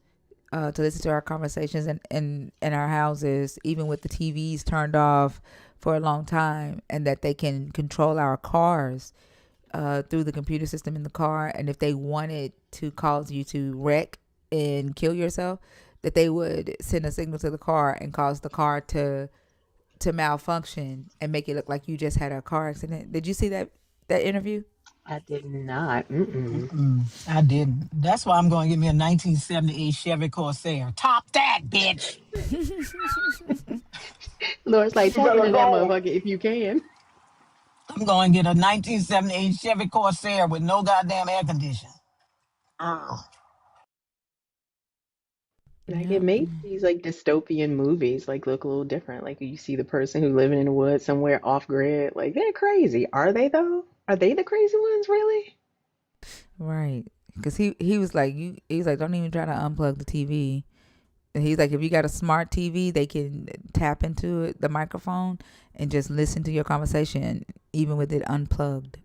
to listen to our conversations in our houses, even with the TVs turned off for a long time, and that they can control our cars through the computer system in the car. And if they wanted to cause you to wreck and kill yourself, that they would send a signal to the car and cause the car to malfunction and make it look like you just had a car accident. Did you see that interview? I did not. Mm-mm. I didn't. That's why I'm going to get me a 1978 Chevy Corsair. Top that, bitch. Lord's like, You tap better into that go. motherfucker if you can. I'm going to get a 1978 Chevy Corsair with no goddamn air conditioning. Like Yeah. it makes these like dystopian movies like look a little different. Like you see the person who living in the woods somewhere off grid. Like they're crazy. Are they though? Are they the crazy ones really? Right. Because he was like, he's like, don't even try to unplug the TV. And he's like, if you got a smart TV, they can tap into it, the microphone, and just listen to your conversation, even with it unplugged.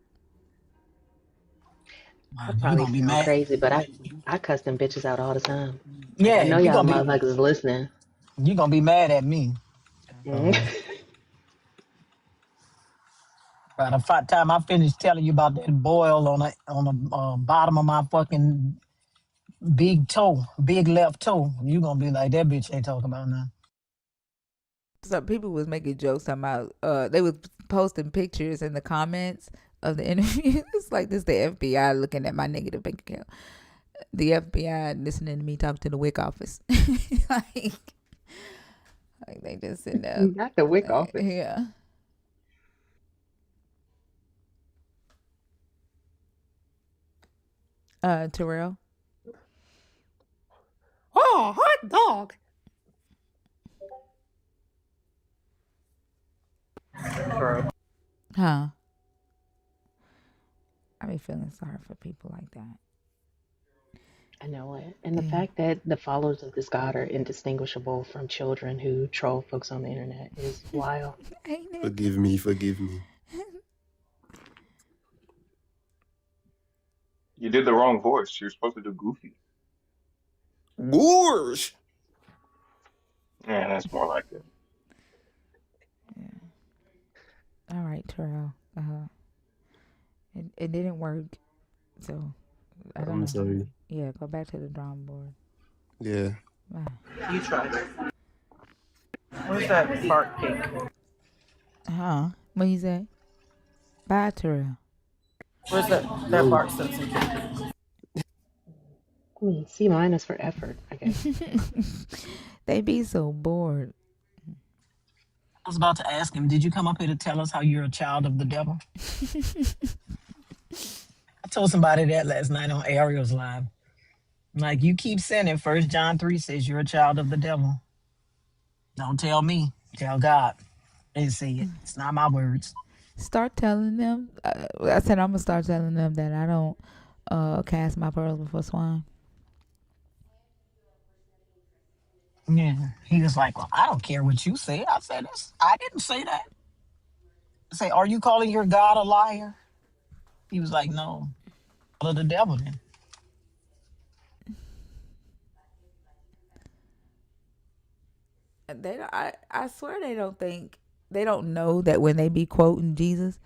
I You probably going to be sound mad. crazy, but I cuss them bitches out all the time. Like I Yeah, know you y'all going to be motherfuckers is listening. you gonna be mad at me. Mm. By the time I finish telling you about that boil on the bottom of my fucking big left toe, you gonna be like, that bitch ain't talking about now. So people was making jokes about they was posting pictures in the comments of the interview. It's like this the FBI looking at my negative bank account. The FBI listening to me talk to the WIC office. like, like they just sitting there. Not the WIC office. Yeah. Terrell. Oh, hot dog. Huh. I be feeling sorry for people like that. I know it. And the Yeah. fact that the followers of this God are indistinguishable from children who troll folks on the internet is wild. Ain't it? Forgive me, forgive me. You did the wrong voice. You're supposed to do Goofy. Gosh! Yeah, that's more like it. All right, Terrell. It didn't work, so I don't I'm know. sorry. Yeah, go back to the drawing board. Yeah. You tried. Where's that bark cake? Huh? What you say? Bye, Terrell. Where's that Yo. bark citizen cake? I mean, C minus for effort, I guess. They be so bored. I was about to ask him, did you come up here to tell us how you're a child of the devil? I told somebody that last night on Ariel's live. Like, you keep sinning. 1 John 3 says you're a child of the devil. Don't tell me. Tell God. They say it. It's not my words. Start telling them. I said I'm gonna start telling them that I don't cast my pearls before swine. Yeah. He was like, well, I don't care what you say. I said, I didn't say that. I say, are you calling your God a liar? He was like, no. Of the devil then. They don't, I swear they don't know that when they be quoting Jesus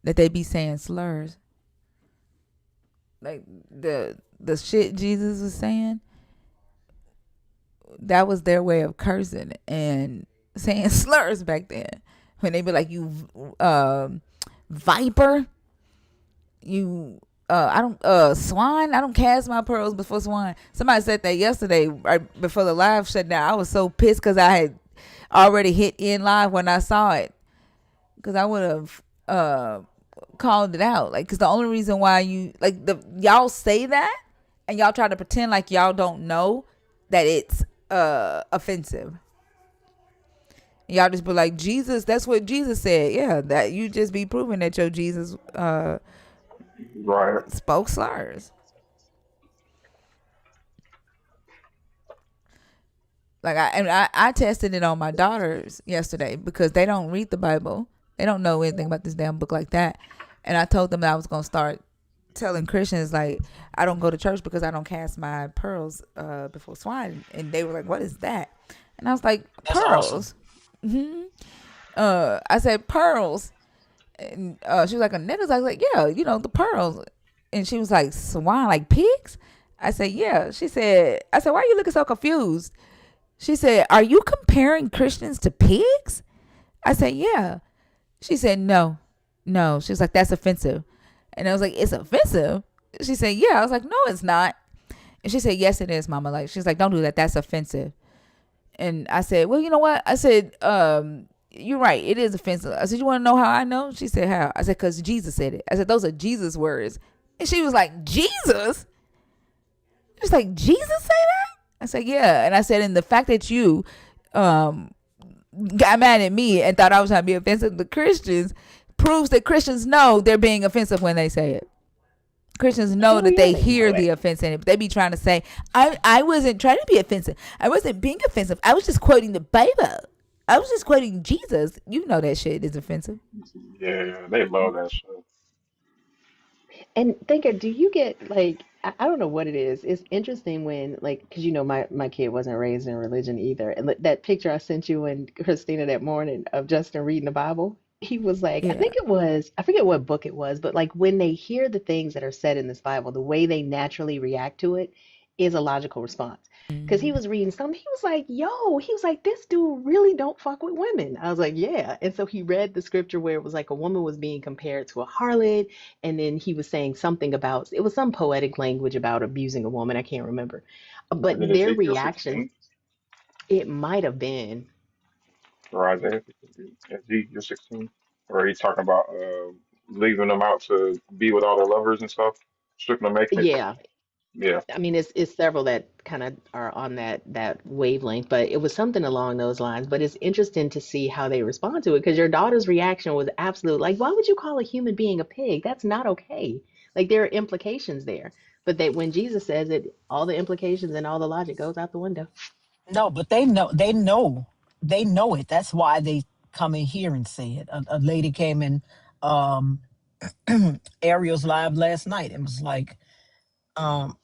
that they be saying slurs. Like the shit Jesus was saying, that was their way of cursing and saying slurs back then. When they be like, you viper, you I don't swine, I don't cast my pearls before swine. Somebody said that yesterday right before the live shut down. I was so pissed because I had already hit in live when I saw it, because I would have called it out. Like, because the only reason why you like y'all say that and y'all try to pretend like y'all don't know that it's offensive. Y'all just be like, Jesus, that's what Jesus said. Yeah, that you just be proving that your Jesus Right. spoke slurs. Like I tested it on my daughters yesterday because they don't read the Bible. They don't know anything about this damn book like that. And I told them that I was gonna start telling Christians, like, I don't go to church because I don't cast my pearls before swine. And they were like, what is that? And I was like, That's awesome. pearls. I said pearls. And she was like, a necklace. I was like, yeah, the pearls. And she was like, swine, like pigs? I said, yeah. I said, why are you looking so confused? She said, are you comparing Christians to pigs? I said, yeah. She said, no. She was like, that's offensive. And I was like, it's offensive? She said, yeah. I was like, no, it's not. And she said, yes, it is, Mama. Like, she's like, don't do that. That's offensive. And I said, well, you know what? I said, you're right. It is offensive. I said, you want to know how I know? She said, how? I said, because Jesus said it. I said, those are Jesus words. And she was like, Jesus? She's like, Jesus say that? I said, yeah. And I said, and the fact that you got mad at me and thought I was trying to be offensive to Christians proves that Christians know they're being offensive when they say it. Christians know Oh, that yeah, they they know hear it. the offense in it, but they be trying to say, I wasn't trying to be offensive. I wasn't being offensive. I was just quoting the Bible. I was just quoting Jesus. You know that shit is offensive. Yeah, they love that shit. And thinker, do you get like I don't know what it is. It's interesting when like because my kid wasn't raised in religion either. And that picture I sent you and Christina that morning of Justin reading the Bible, he was like, Yeah. I forget what book it was, but like when they hear the things that are said in this Bible, the way they naturally react to it is a logical response. Because he Mm-hmm. was reading something, he was like, "Yo," he was like, "This dude really don't fuck with women." I was like, "Yeah." And so he read the scripture where it was like a woman was being compared to a harlot, and then he was saying something about it was some poetic language about abusing a woman. I can't remember, I but think their Ezekiel reaction, 16 it might have been, or Isaiah 16, Ezekiel 16, where he's talking about leaving them out to be with all their lovers and stuff, stripping them naked. yeah. Yeah, I mean, it's several that kind of are on that wavelength, but it was something along those lines. But it's interesting to see how they respond to it because your daughter's reaction was absolute. Like, why would you call a human being a pig? That's not okay. Like, there are implications there. But that when Jesus says it, all the implications and all the logic goes out the window. No, but they know it. That's why they come in here and say it. A lady came in um Ariel's live last night and was like, um,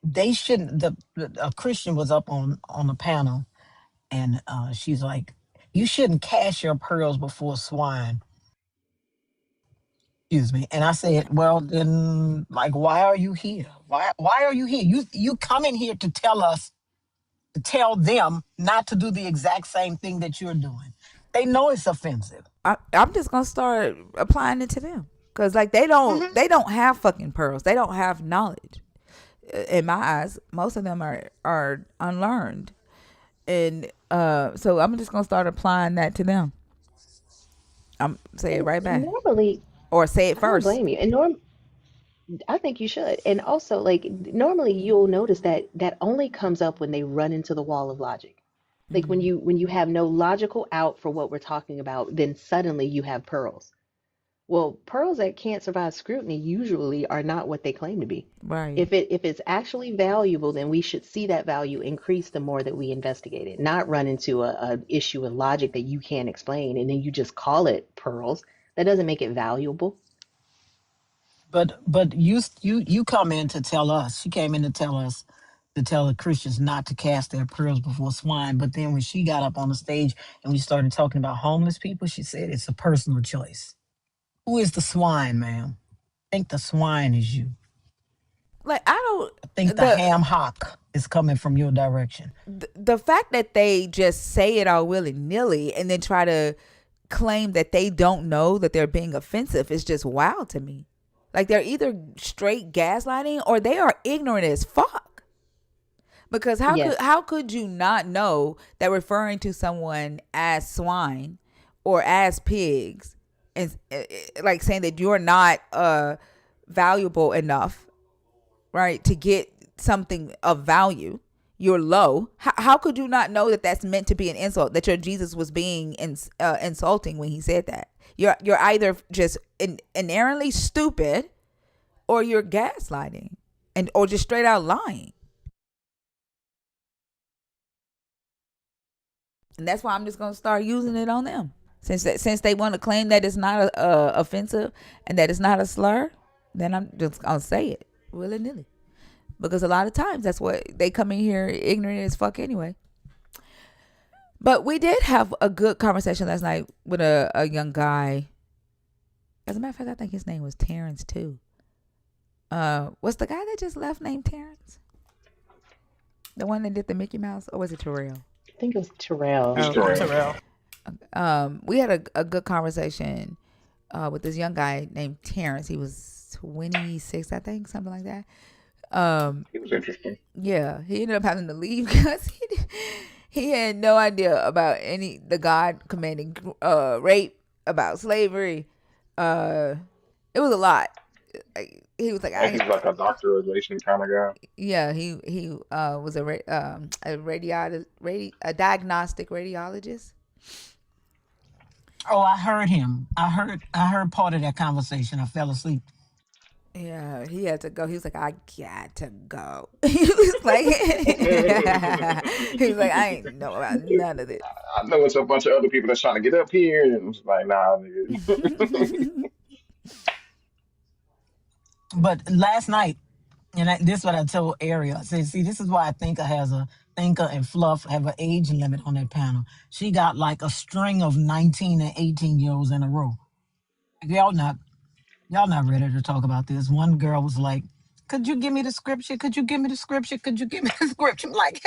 they shouldn't. A Christian was up on the panel, and she's like, you shouldn't cast your pearls before swine. Excuse me. And I said, well, then, like, why are you here? Why are you here? You come in here to tell them not to do the exact same thing that you're doing. They know it's offensive. I'm just gonna start applying it to them because like they don't have fucking pearls. They don't have knowledge. in my eyes, most of them are unlearned, and so I'm just gonna start applying that to them. I'm say it And right back, normally, or say it I don't first. blame you. And I think you should. And also, like, normally you'll notice that that only comes up when they run into the wall of logic. Like when you have no logical out for what we're talking about, then suddenly you have pearls. Well, pearls that can't survive scrutiny usually are not what they claim to be. Right. If it's actually valuable, then we should see that value increase the more that we investigate it, not run into a issue with logic that you can't explain and then you just call it pearls. That doesn't make it valuable. But you come in to tell us. She came in to tell us to tell the Christians not to cast their pearls before swine. But then when she got up on the stage and we started talking about homeless people, she said it's a personal choice. Who is the swine, ma'am? I think the swine is you. Like I I think don't the ham hock is coming from your direction. the fact that they just say it all willy nilly and then try to claim that they don't know that they're being offensive is just wild to me. Like they're either straight gaslighting or they are ignorant as fuck. Because Yes. how could you not know that referring to someone as swine or as pigs and like saying that you're not valuable enough, right, to get something of value, you're low. How could you not know that that's meant to be an insult, that your Jesus was being insulting when he said that? You're either just inherently stupid or you're gaslighting and or just straight out lying. And that's why I'm just gonna start using it on them. Since they want to claim that it's not offensive and that it's not a slur, then I'm just gonna say it willy nilly. Because a lot of times that's what they come in here ignorant as fuck anyway. But we did have a good conversation last night with a young guy. As a matter of fact, I think his name was Terrence too. Was the guy that just left named Terrence? The one that did the Mickey Mouse, or was it Terrell? I think it was Terrell. Oh, It's okay. Terrell. Terrell. We had a good conversation with this young guy named Terrence. He was 26, I think, something like that. It was interesting. Yeah, he ended up having to leave because he had no idea about the God commanding rape, about slavery. It was a lot. He was like, And he's like a doctorization kind of guy. yeah, he was a diagnostic radiologist. Oh, I heard him. I heard part of that conversation. I fell asleep. Yeah, he had to go. He was like, I got to go. He was like, he was like, I ain't know about none of this. I know it's a bunch of other people that's trying to get up here, and it's like, nah, nigga. But last night, this is what I told Ariel. I said, see, this is why I Thinker and Fluff have an age limit on that panel. She got like a string of 19 and 18-year-olds in a row. Y'all not ready to talk about this. One girl was like, could you give me the scripture? Could you give me the scripture? Could you give me the scripture? I'm like,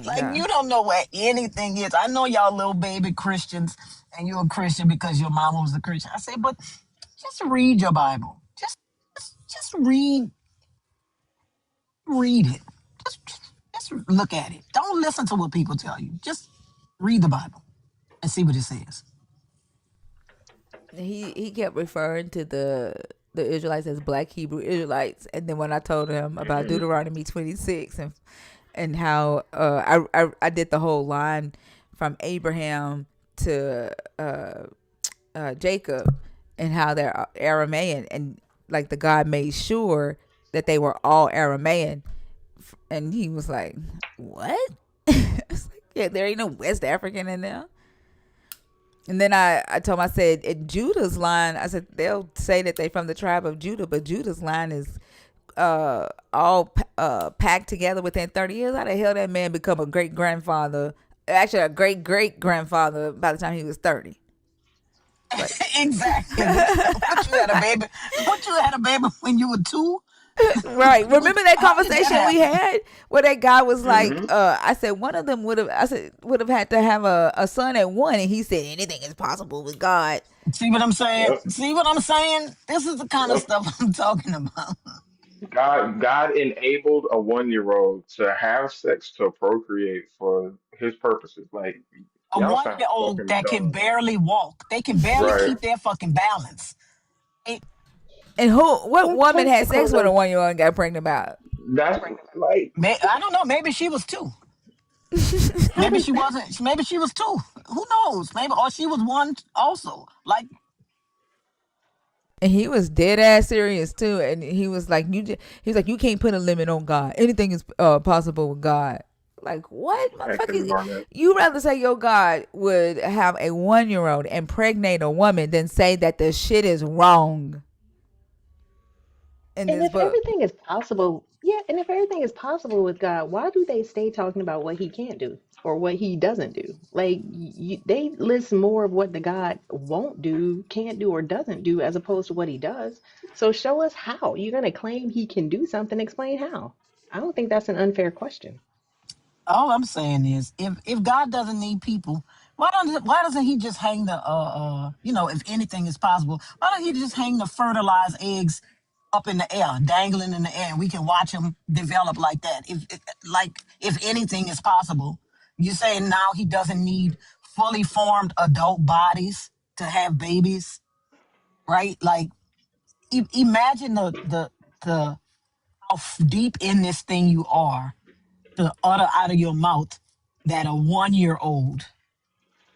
like Yeah. you don't know where anything is. I know y'all little baby Christians and you're a Christian because your mama was a Christian. I say, but just read your Bible. Just read it. Just look at it. Don't listen to what people tell you. Just read the Bible and see what it says. He kept referring to the Israelites as Black Hebrew Israelites, and then when I told him about Mhm. Deuteronomy 26 and how I did the whole line from Abraham to Jacob and how they're Aramaean, and like the God made sure that they were all Aramaean, and he was like, "What?" I was like, "Yeah, there ain't no West African in there." And then I told him, I said, in Judah's line, I said, they'll say that they from the tribe of Judah, but Judah's line is all packed together within 30 years. How the hell that man become a great grandfather? Actually, a great great grandfather by the time he was 30. Like, Exactly. What you had a baby? What you had a baby when you were 2? right. Remember that How did that conversation we happen? had where that guy was like, Mhm. I said one of them would have had to have a son at 1, and he said anything is possible with God. See what I'm saying? Yep. See what I'm saying? This is the kind of Yep. stuff I'm talking about. God enabled a 1 year old to have sex to procreate for his purposes. Like A y'all one sound year old fucking that can dumb. barely walk. They can barely Right. keep their fucking balance. It, And what Well, woman had technical sex with though. a 1 year old and got pregnant about? That's like I don't know. Maybe she was two. How Maybe does she wasn't. Maybe she was two. Who knows? Maybe or she was one also. Like And he was dead ass serious too. And he was like, he was like, you can't put a limit on God. Anything is possible with God. Like what, hey, Kevin motherfucker? Garnett. You rather say your God would have a 1 year old impregnate a woman than say that the shit is wrong in And this if book. everything is possible, yeah, and if everything is possible with God, why do they stay talking about what he can't do or what he doesn't do? Like, they list more of what the God won't do, can't do, or doesn't do as opposed to what he does. So show us how. You're going to claim he can do something, explain how. I don't think that's an unfair question. all I'm saying is, if God doesn't need people, why doesn't He just hang the if anything is possible, why don't He just hang the fertilized eggs up in the air, dangling in the air, and we can watch them develop like that? If anything is possible, you saying now He doesn't need fully formed adult bodies to have babies, right? Like imagine the how deep in this thing you are to utter out of your mouth that a 1 year old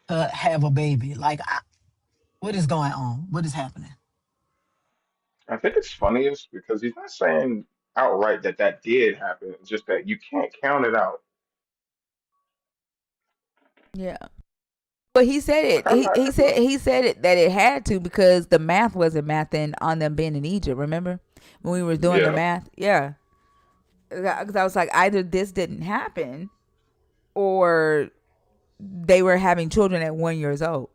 have a baby. Like, what is going on? What is happening? I think it's funniest because he's not saying outright that that did happen. It's just that you can't count it out. Yeah. But he said Like it. I'm not. He said it that it had to because the math wasn't mathing on them being in Egypt. Remember when we were doing the Yeah, math? Yeah, because I was like, either this didn't happen or they were having children at 1 years old.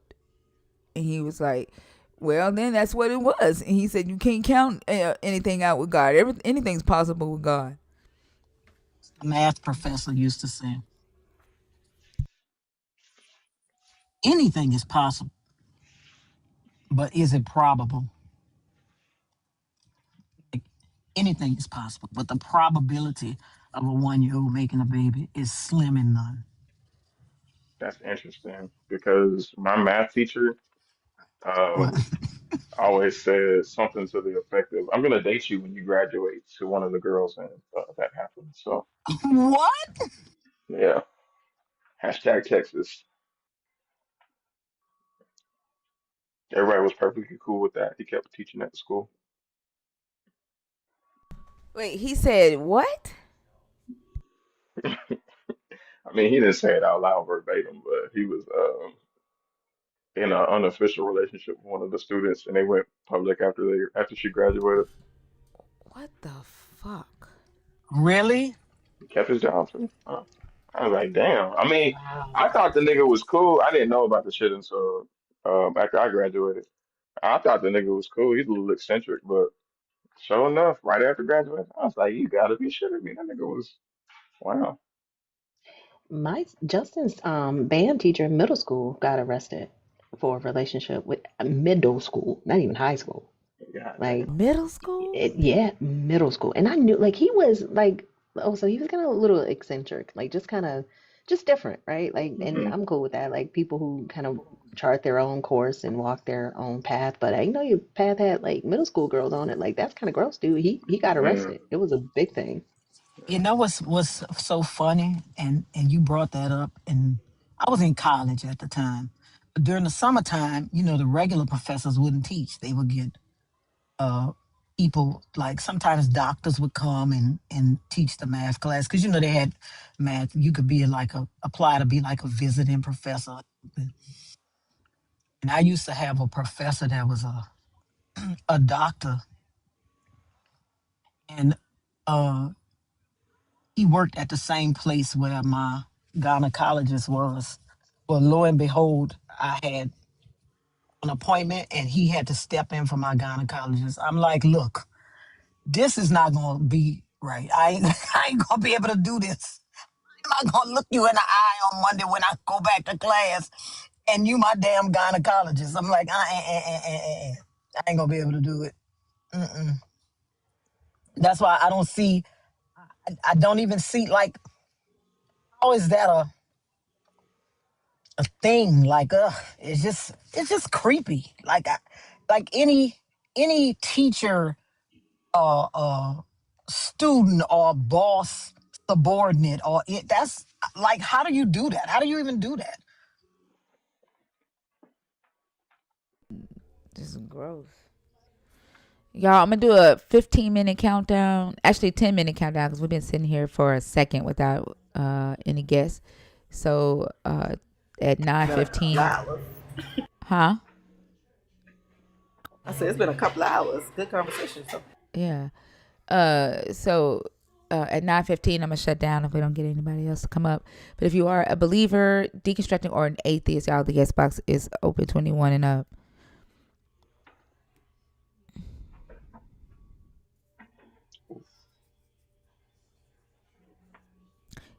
And he was like, well, then that's what it was. And he said, you can't count anything out with God. Anything's possible with God. A math professor used to say, anything is possible, but is it probable? Like, anything is possible, but the probability of a 1 year old making a baby is slim and none. that's interesting because my math teacher What? um always said something to the effect of, "I'm gonna date you when you graduate," to one of the girls, and that happened. So What? yeah, hashtag Texas. Everybody was perfectly cool with that. He kept teaching at the school. Wait, he said what? I mean, he didn't say it out loud verbatim, but he was in an unofficial relationship with one of the students, and they went public after she graduated. What the fuck? Really? He kept his job too. I was like, damn. I mean, Wow. I thought the nigga was cool. I didn't know about the shit until after I graduated. I thought the nigga was cool. He's a little eccentric, but sure enough, right after graduation, I was like, you gotta be shitting me. That nigga was wow. My Justin's band teacher in middle school got arrested for a relationship with middle school, not even high school. God Like, damn. Middle school? yeah, middle school. And I knew, like, he was like, oh, so he was kind of a little eccentric, like, just kind of, just different, right? Like, and Hmm. I'm cool with that. Like, people who kind of chart their own course and walk their own path. But I know your path had like middle school girls on it. Like, that's kind of gross, dude. He got Yeah. arrested. It was a big thing. You know what's so funny, and you brought that up, and I was in college at the time. During the summertime, the regular professors wouldn't teach. They would get uh people, like sometimes doctors would come and teach the math class because they had math. You could be like apply to be like a visiting professor. And I used to have a professor that was a doctor, and uh he worked at the same place where my gynecologist was. Well, lo and behold, I had an appointment and he had to step in for my gynecologist. I'm like, look, this is not going to be right. I ain't going to be able to do this. I'm not going to look you in the eye on Monday when I go back to class and you my damn gynecologist. I'm like, I ain't going to be able to do it. Mm-mm. That's why I don't see. I don't even see like how is that a thing? Like, it's just creepy. Like any teacher, student or boss subordinate or that's like how do you do that? How do you even do that? This is gross. Y'all, I'm gonna do a 15-minute countdown. Actually, 10-minute countdown because we've been sitting here for a second without any guests. So at It's been a couple 9:15, hours. huh? I said it's been a couple of hours. Good conversation. So Yeah. So at 9:15, I'm gonna shut down if we don't get anybody else to come up. But if you are a believer, deconstructing, or an atheist, y'all, the guest box is open 21 and up.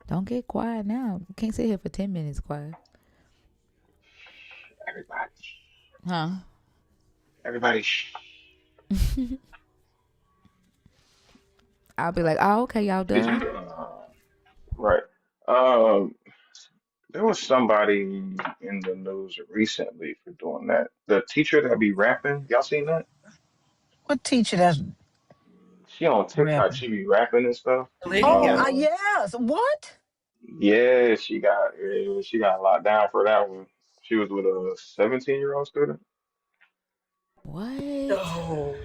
Don't get quiet now. You can't sit here for 10 minutes quiet. Everybody, Huh? everybody. I'll be like, oh, okay, y'all Did done? you? Right. Um, there was somebody in the news recently for doing that. The teacher that be rapping, y'all seen that? What teacher that's She on TikTok, rapping? she be rapping and stuff. lady, Oh, yeah. Um, yes. What? yeah, she got locked down for that one. She was with a 17-year-old student. What? Oh,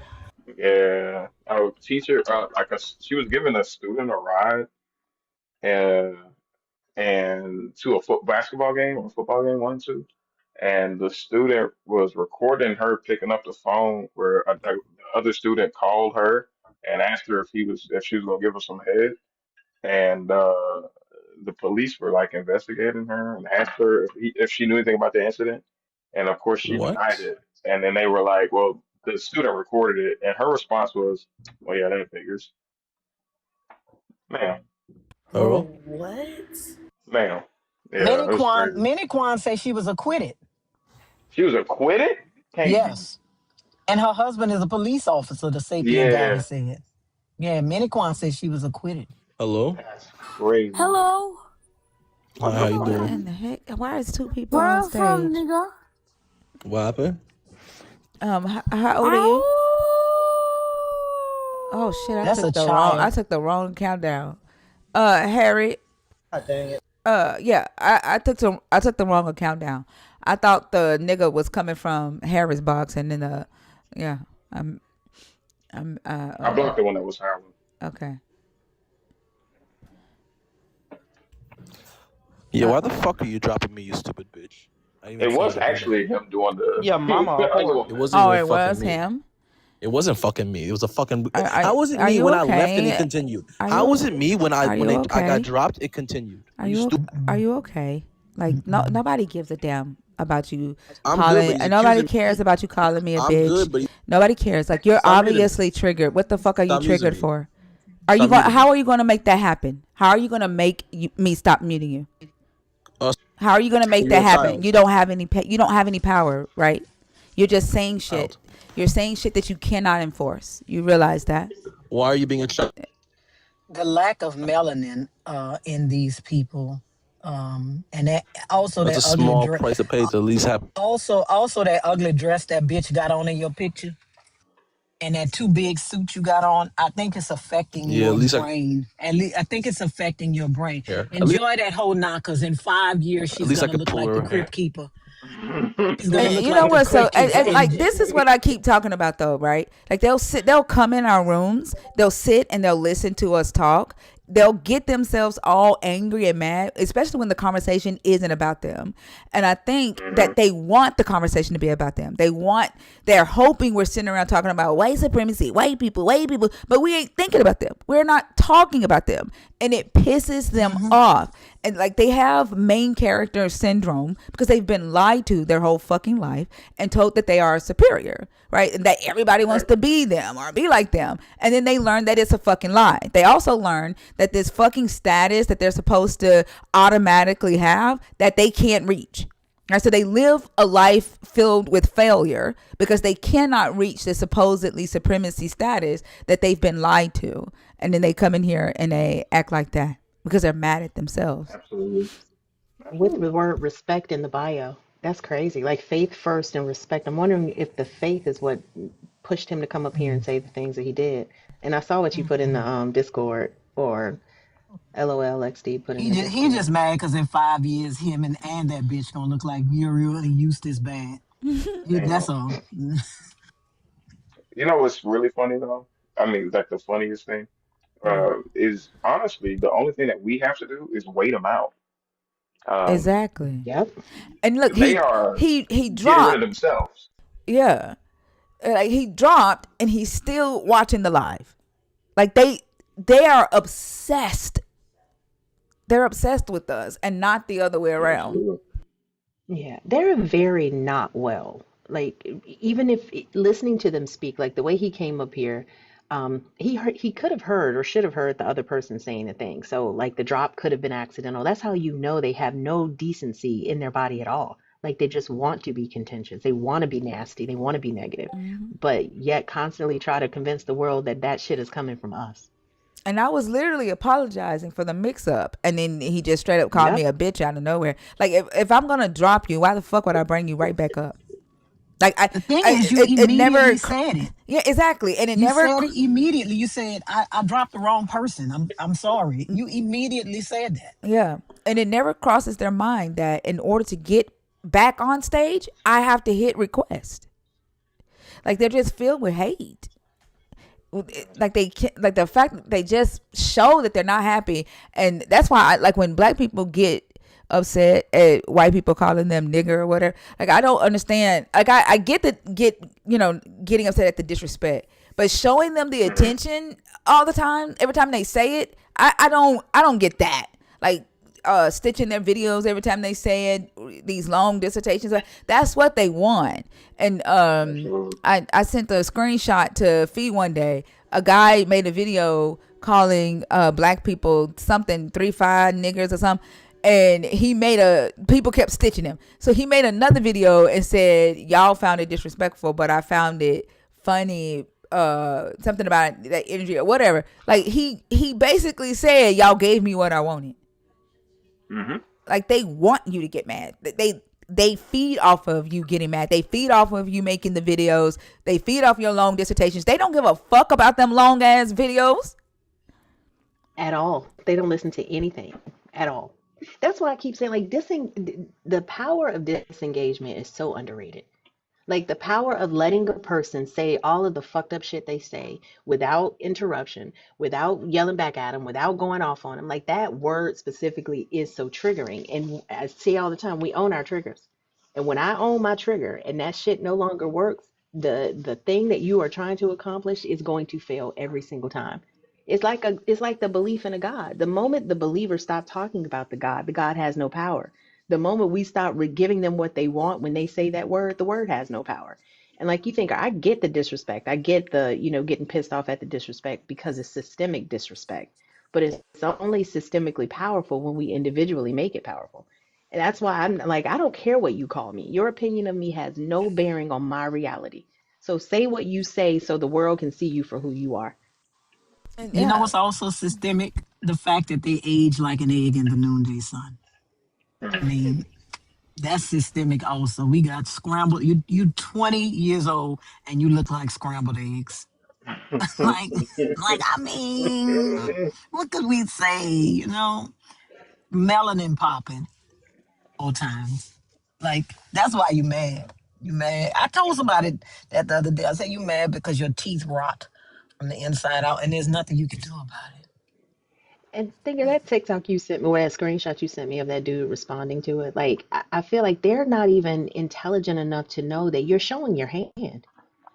Yeah, a teacher, she was giving a student a ride and to a basketball game or football game, one, two. And the student was recording her picking up the phone where the other student called her and asked her if she was gonna give her some head, and the police were like investigating her and asked her if she knew anything about the incident, and of course she denied What? it. And then they were like, "Well, the student recorded it," and her response was, "Well, yeah, that figures, ma'am, bro, Hello? what? ma'am." Yeah, it was crazy. Minnie Kwan said she was acquitted. She was acquitted. Can't be. Yes. And her husband is a police officer, the sapient guy Yeah, has said. Yeah, Minnie Kwan said she was acquitted. Hello? that's crazy. Hello, What Hi, the how you fuck? What doing? in the heck? Why is two people where on I'm from, stage? nigga? What happened? How old are you? Oh shit! That's a I child. took the wrong countdown. Harry. God dang it. Yeah. I took the wrong countdown. I thought the nigga was coming from Harry's box, and then yeah. I'm I blocked the one that was howling. okay. Yeah, Uh, why the fuck are you dropping me, you stupid bitch? I didn't It even tell you was to do that. actually him doing the. Your mama a I whore. go, It wasn't oh, even it fucking was me. him. It wasn't fucking me. It was a fucking. Are, How was it are me you when I left and it okay? continued? Are How you was it me when are you I got okay? dropped? It continued. Are Are you you stupid? are you okay? Like nobody gives a damn about you I'm good, but calling, he's and nobody accusing cares me. about you calling me a I'm bitch. good, but Nobody cares. Like you're stop muting me. obviously triggered. What the fuck are you Stop muting triggered me. for? Stop muting me. How are you going to make that happen? How are you going to make me stop muting you? Uh, How are you going to make you're that a happen? child. You don't have any you don't have any power, right? You're just saying shit. Child. You're saying shit that you cannot enforce. You realize that? Why are you being a child? The lack of melanin in these people, and that also That's that a ugly small dress. price to pay to at least have. Also that ugly dress that bitch got on in your picture, and that too big suit you got on. I think it's affecting Yeah, at your least I brain. I think it's affecting your brain. here. Enjoy that whole knockers. In 5 years, At she's least I gonna could look pull like the her hair. crypt keeper. She's gonna And look you know like the what? So crypt keeper. like And this is what I keep talking about though, right? Like they'll come in our rooms, they'll sit and they'll listen to us talk. They'll get themselves all angry and mad, especially when the conversation isn't about them. And I think hmm that they want the conversation to be about them. They're hoping we're sitting around talking about white supremacy, white people, but we ain't thinking about them. We're not talking about them. And it pisses them off. And like they have main character syndrome because they've been lied to their whole fucking life and told that they are superior, right? And that everybody wants Right. to be them or be like them. And then they learn that it's a fucking lie. They also learn that this fucking status that they're supposed to automatically have that they can't reach. Right, so they live a life filled with failure because they cannot reach the supposedly supremacy status that they've been lied to. And then they come in here and they act like that because they're mad at themselves. Absolutely. With the Absolutely. word respect in the bio. That's crazy. Like faith first and respect. I'm wondering if the faith is what pushed him to come up here and say the things that he did. And I saw what you put in the Discord, or LOLXD put in the He Discord. just mad because in 5 years, him and that bitch gonna look like Muriel and Eustace bad. That's Damn. all. You know what's really funny though? I mean, like the funniest thing What? is honestly the only thing that we have to do is wait them out. Um, Exactly. Yep. And look, they are he getting rid of dropped. themselves. Yeah. Like he dropped and he's still watching the live. Like they are obsessed. They're obsessed with us and not the other way around. Absolutely. Yeah, they're very not well. Like even if listening to them speak, like the way he came up here, he could have heard or should have heard the other person saying the thing. So like the drop could have been accidental. That's how you know they have no decency in their body at all. Like they just want to be contentious. They want to be nasty. They want to be negative, but yet constantly try to convince the world that that shit is coming from us. And I was literally apologizing for the mix up. And then he just straight up called me Yep. a bitch out of nowhere. Like, if I'm going to drop you, why the fuck would I bring you right back up? Like, The thing is, you it never, immediately said it. yeah, exactly. And it You never, said it immediately. You said, I dropped the wrong person. I'm sorry. You immediately said that. yeah. And it never crosses their mind that in order to get back on stage, I have to hit request. Like, they're just filled with hate. Like they can't, like the fact that they just show that they're not happy. And that's why I like when black people get upset at white people calling them nigger or whatever. Like I don't understand. Like I get getting upset at the disrespect, but showing them the Hmm. attention all the time, every time they say it, I don't get that. Like stitching their videos every time they say it, these long dissertations, that's what they want. And Absolutely. I sent a screenshot to Fee one day. A guy made a video calling black people something 3-5 niggers or something, and people kept stitching him. So he made another video and said, y'all found it disrespectful, but I found it funny. Something about that energy or whatever. Like he basically said, y'all gave me what I wanted. Hmm. Like they want you to get mad. They feed off of you getting mad. They feed off of you making the videos. They feed off your long dissertations. They don't give a fuck about them long ass videos. At all. They don't listen to anything at all. That's why I keep saying like the power of disengagement is so underrated. Like the power of letting a person say all of the fucked up shit they say without interruption, without yelling back at them, without going off on them. Like that word specifically is so triggering. And I see all the time, we own our triggers. And when I own my trigger and that shit no longer works, the thing that you are trying to accomplish is going to fail every single time. It's like the belief in a God. The moment the believer stop talking about the God has no power. The moment we stop giving them what they want when they say that word, the word has no power. And like you think, I get the disrespect. I get the, getting pissed off at the disrespect because it's systemic disrespect. But it's only systemically powerful when we individually make it powerful. And that's why I'm like, I don't care what you call me. Your opinion of me has no bearing on my reality. So say what you say so the world can see you for who you are. And You know yeah, what's also systemic? The fact that they age like an egg in the noonday sun. I mean, that's systemic also. We got scrambled. You 20 years old and you look like scrambled eggs. like I mean, what could we say? Melanin popping all times. Like that's why you mad. You mad. I told somebody that the other day. I said you mad because your teeth rot from the inside out, and there's nothing you can do about it. And think of that TikTok you sent me, or that screenshot you sent me of that dude responding to it. Like, I feel like they're not even intelligent enough to know that you're showing your hand.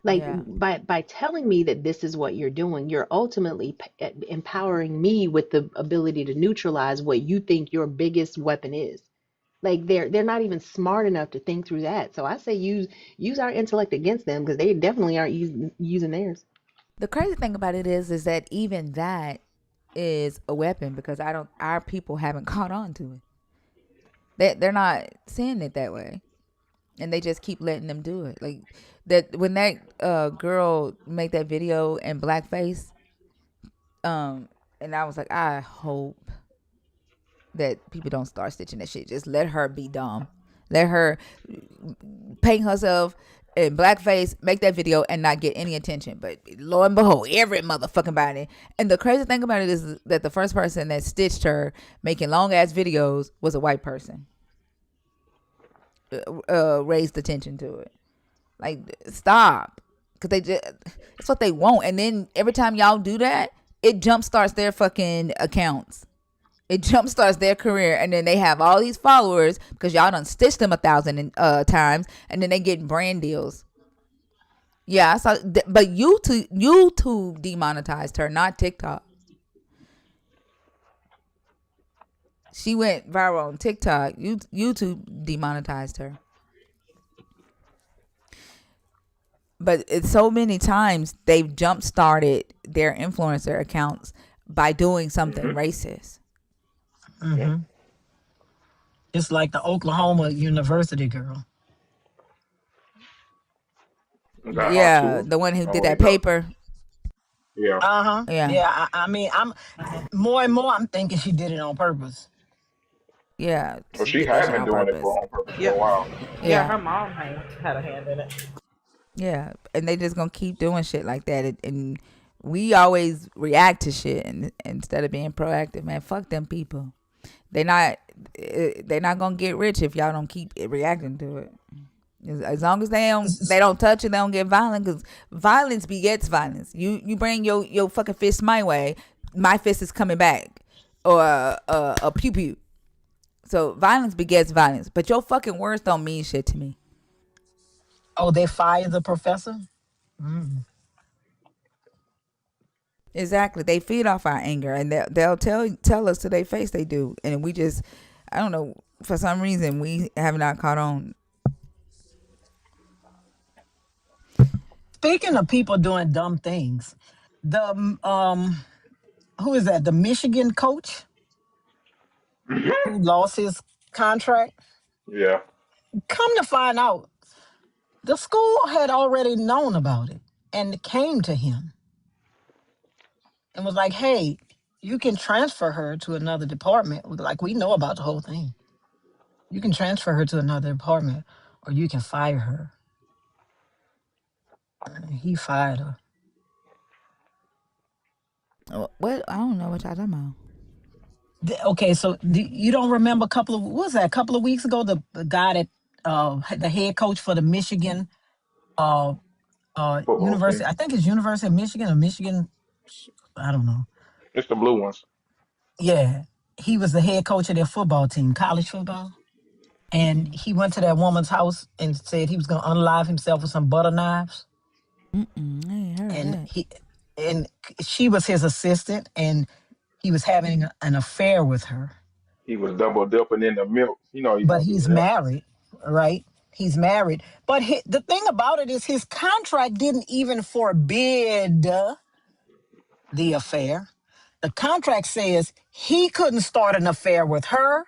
Like, yeah. by telling me that this is what you're doing, you're ultimately empowering me with the ability to neutralize what you think your biggest weapon is. Like, they're not even smart enough to think through that. So I say use our intellect against them because they definitely aren't using theirs. The crazy thing about it is that even that is a weapon because our people haven't caught on to it. They're not seeing it that way, and they just keep letting them do it. Like that when that girl make that video in blackface, and I was like, I hope that people don't start stitching that shit. Just let her be dumb. Let her paint herself in blackface, make that video, and not get any attention. But lo and behold, every motherfucking body. And the crazy thing about it is that the first person that stitched her making long ass videos was a white person. Raised attention to it. Like, stop. Because they just, it's what they want. And then every time y'all do that, it jumpstarts their fucking accounts. It jumpstarts their career, and then they have all these followers because y'all done stitched them 1,000 times, and then they get brand deals. Yeah, I saw, but YouTube demonetized her, not TikTok. She went viral on TikTok. YouTube demonetized her. But it's so many times they've jump started their influencer accounts by doing something racist. Mm-hmm. It's like the Oklahoma University girl. Got hot Yeah, too. the one who did Oh, that paper. yeah. Uh-huh. Yeah. Yeah, I mean, I'm more and more I'm thinking she did it on purpose. Yeah, Well, she she did that had shit been on doing it purpose. for on purpose for Yeah. a while. Yeah, Yeah. her mom had a hand in it. Yeah, and they just gonna keep doing shit like that, and we always react to shit instead of being proactive. Man, fuck them people. They not they not gonna get rich if y'all don't keep reacting to it. As long as they don't touch it, they don't get violent. Because violence begets violence. You bring your fucking fist my way, my fist is coming back, or a pew pew. So violence begets violence. But your fucking words don't mean shit to me. Oh, they fired the professor? Mm. Exactly. They feed off our anger, and they'll tell us to their face they do, and we just, I don't know, for some reason we have not caught on. Speaking of people doing dumb things, the who is that? The Michigan coach who lost his contract? Yeah. Come to find out, the school had already known about it and came to him and was like, hey, you can transfer her to another department. Like, we know about the whole thing. You can transfer her to another department or you can fire her. And he fired her. What? I don't know what y'all talking about. Okay, so you don't remember what was that, a couple of weeks ago, the guy that, the head coach for the Michigan uh, Football University, team. I think it's University of Michigan or Michigan, I don't know. It's the blue ones. Yeah, he was the head coach of their football team, college football. And he went to that woman's house and said he was going to unalive himself with some butter knives. I ain't heard And that. and she was his assistant, and he was having an affair with her. He was double dipping in the milk. You know he But don't do he's that. married, right? He's married. But the thing about it is his contract didn't even forbid the affair. The contract says he couldn't start an affair with her,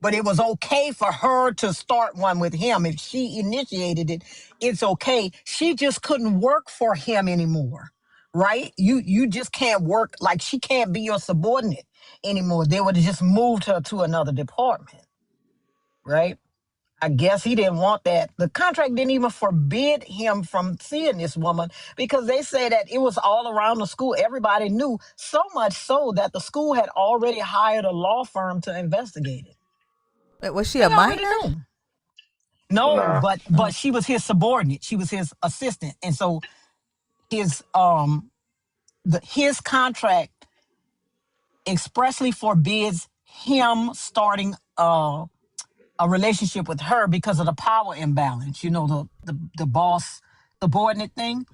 but it was okay for her to start one with him. If she initiated it, it's okay. She just couldn't work for him anymore, right? You just can't work, like she can't be your subordinate anymore. They would have just moved her to another department, right? I guess he didn't want that. The contract didn't even forbid him from seeing this woman because they say that it was all around the school. Everybody knew, so much so that the school had already hired a law firm to investigate it. Was she They a already minor? knew. No, Nah. but she was his subordinate. She was his assistant, and so his his contract expressly forbids him starting a relationship with her because of the power imbalance. You know, the boss subordinate thing.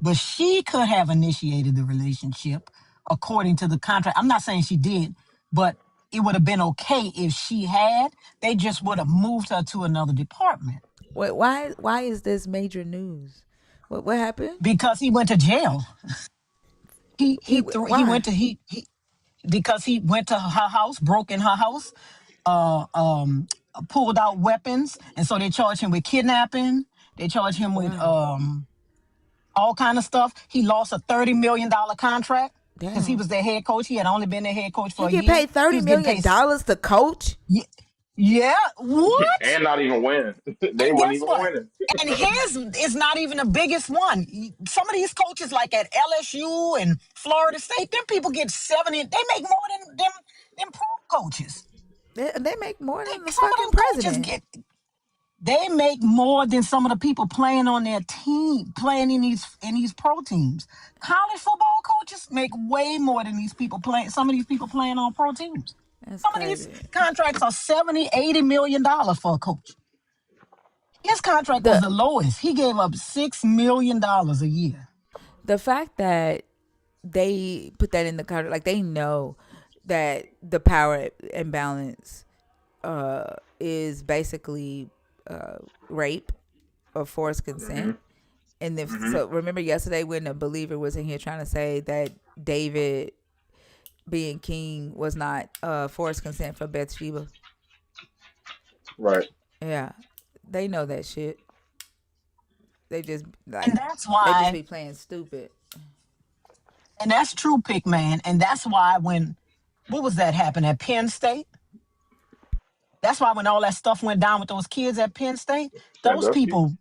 But she could have initiated the relationship according to the contract. I'm not saying she did, but it would have been okay if she had. They just would have moved her to another department Wait, why is this major news? What happened? because he went to jail. He Why? went to because he went to her house, broke in her house, uh, um, pulled out weapons, and so they charged him with kidnapping. They charged him with Wow. all kind of stuff. He lost a $30 million contract because he Damn. was their head coach. He had only been their head coach He for a get year. paid He $30 was getting million paid. to coach. Yeah, what? And not even win. They And weren't guess even what? winning. And his is not even the biggest one. Some of these coaches, like at LSU and Florida State, them people get 70. They make more than pro coaches. They make more than the Some of fucking them coaches president. get. They make more than some of the people playing on their team, playing in these pro teams. College football coaches make way more than these people playing. Some of these people playing on pro teams. That's Some of these crazy. contracts are $70, $80 million for a coach. His contract was The the lowest. He gave up $6 million a year. the fact that they put that in the contract, like they know that the power imbalance is basically rape or forced Hmm. consent. And if Hmm. so, remember yesterday when a believer was in here trying to say that David being king was not forced consent for Bathsheba. Right. Yeah, they know that shit. They just And like that's they just why, be playing stupid. and that's true, Pick Man. And that's why when, what was that happen at Penn State? That's why when all that stuff went down with those kids at Penn State, those Sandusky. people,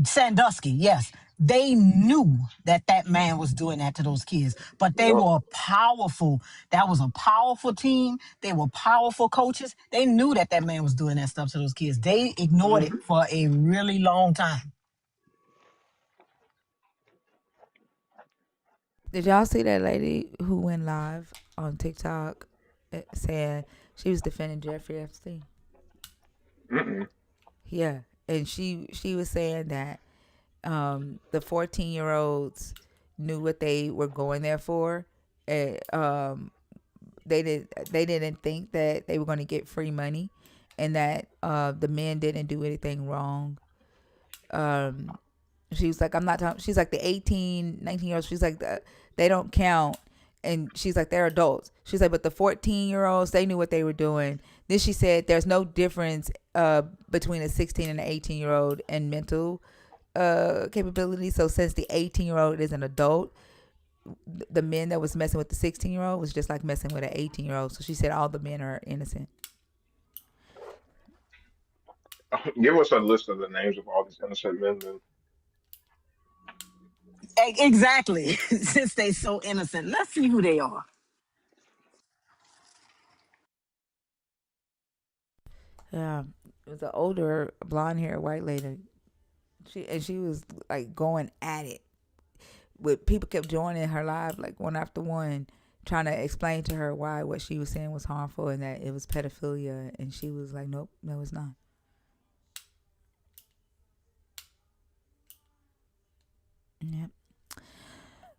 Sandusky, yes, they knew that that man was doing that to those kids, but they Yep. were powerful. That was a powerful team. They were powerful coaches. They knew that that man was doing that stuff to those kids. They ignored it Hmm. for a really long time. Did y'all see that lady who went live on TikTok saying she was defending Jeffrey Epstein? Mm-mm. Yeah, and she was saying that the 14-year-olds knew what they were going there for. And, they didn't think that they were going to get free money, and that the men didn't do anything wrong. She was like, I'm not talking. She's like the 18, 19-year-olds. She's like, they don't count. And she's like, they're adults. She's like, but the 14-year-olds, they knew what they were doing. Then she said, there's no difference between a 16 and an 18-year-old in mental capability. So since the 18-year-old is an adult, the men that was messing with the 16-year-old was just like messing with an 18-year-old. So she said all the men are innocent. Give us a list of the names of all these innocent men. Then. Exactly. Since they so innocent, let's see who they are. Yeah, it was an older blonde haired white lady. She was like going at it. With people kept joining her live like one after one, trying to explain to her why what she was saying was harmful and that it was pedophilia, and she was like, "Nope, no, it's not." Yep.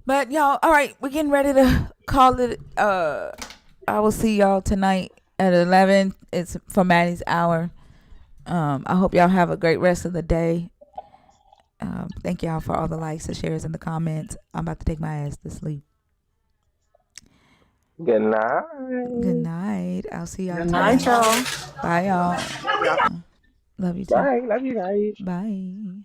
But y'all, all right, we're getting ready to call it. I will see y'all tonight at 11. It's for Maddie's hour. I hope y'all have a great rest of the day. Thank y'all for all the likes, the shares, and the comments. I'm about to take my ass to sleep. Good Good night. night. I'll see y'all Good night, tonight. y'all. Bye, y'all. Love y'all. Love you too. Bye. Love you guys. Bye.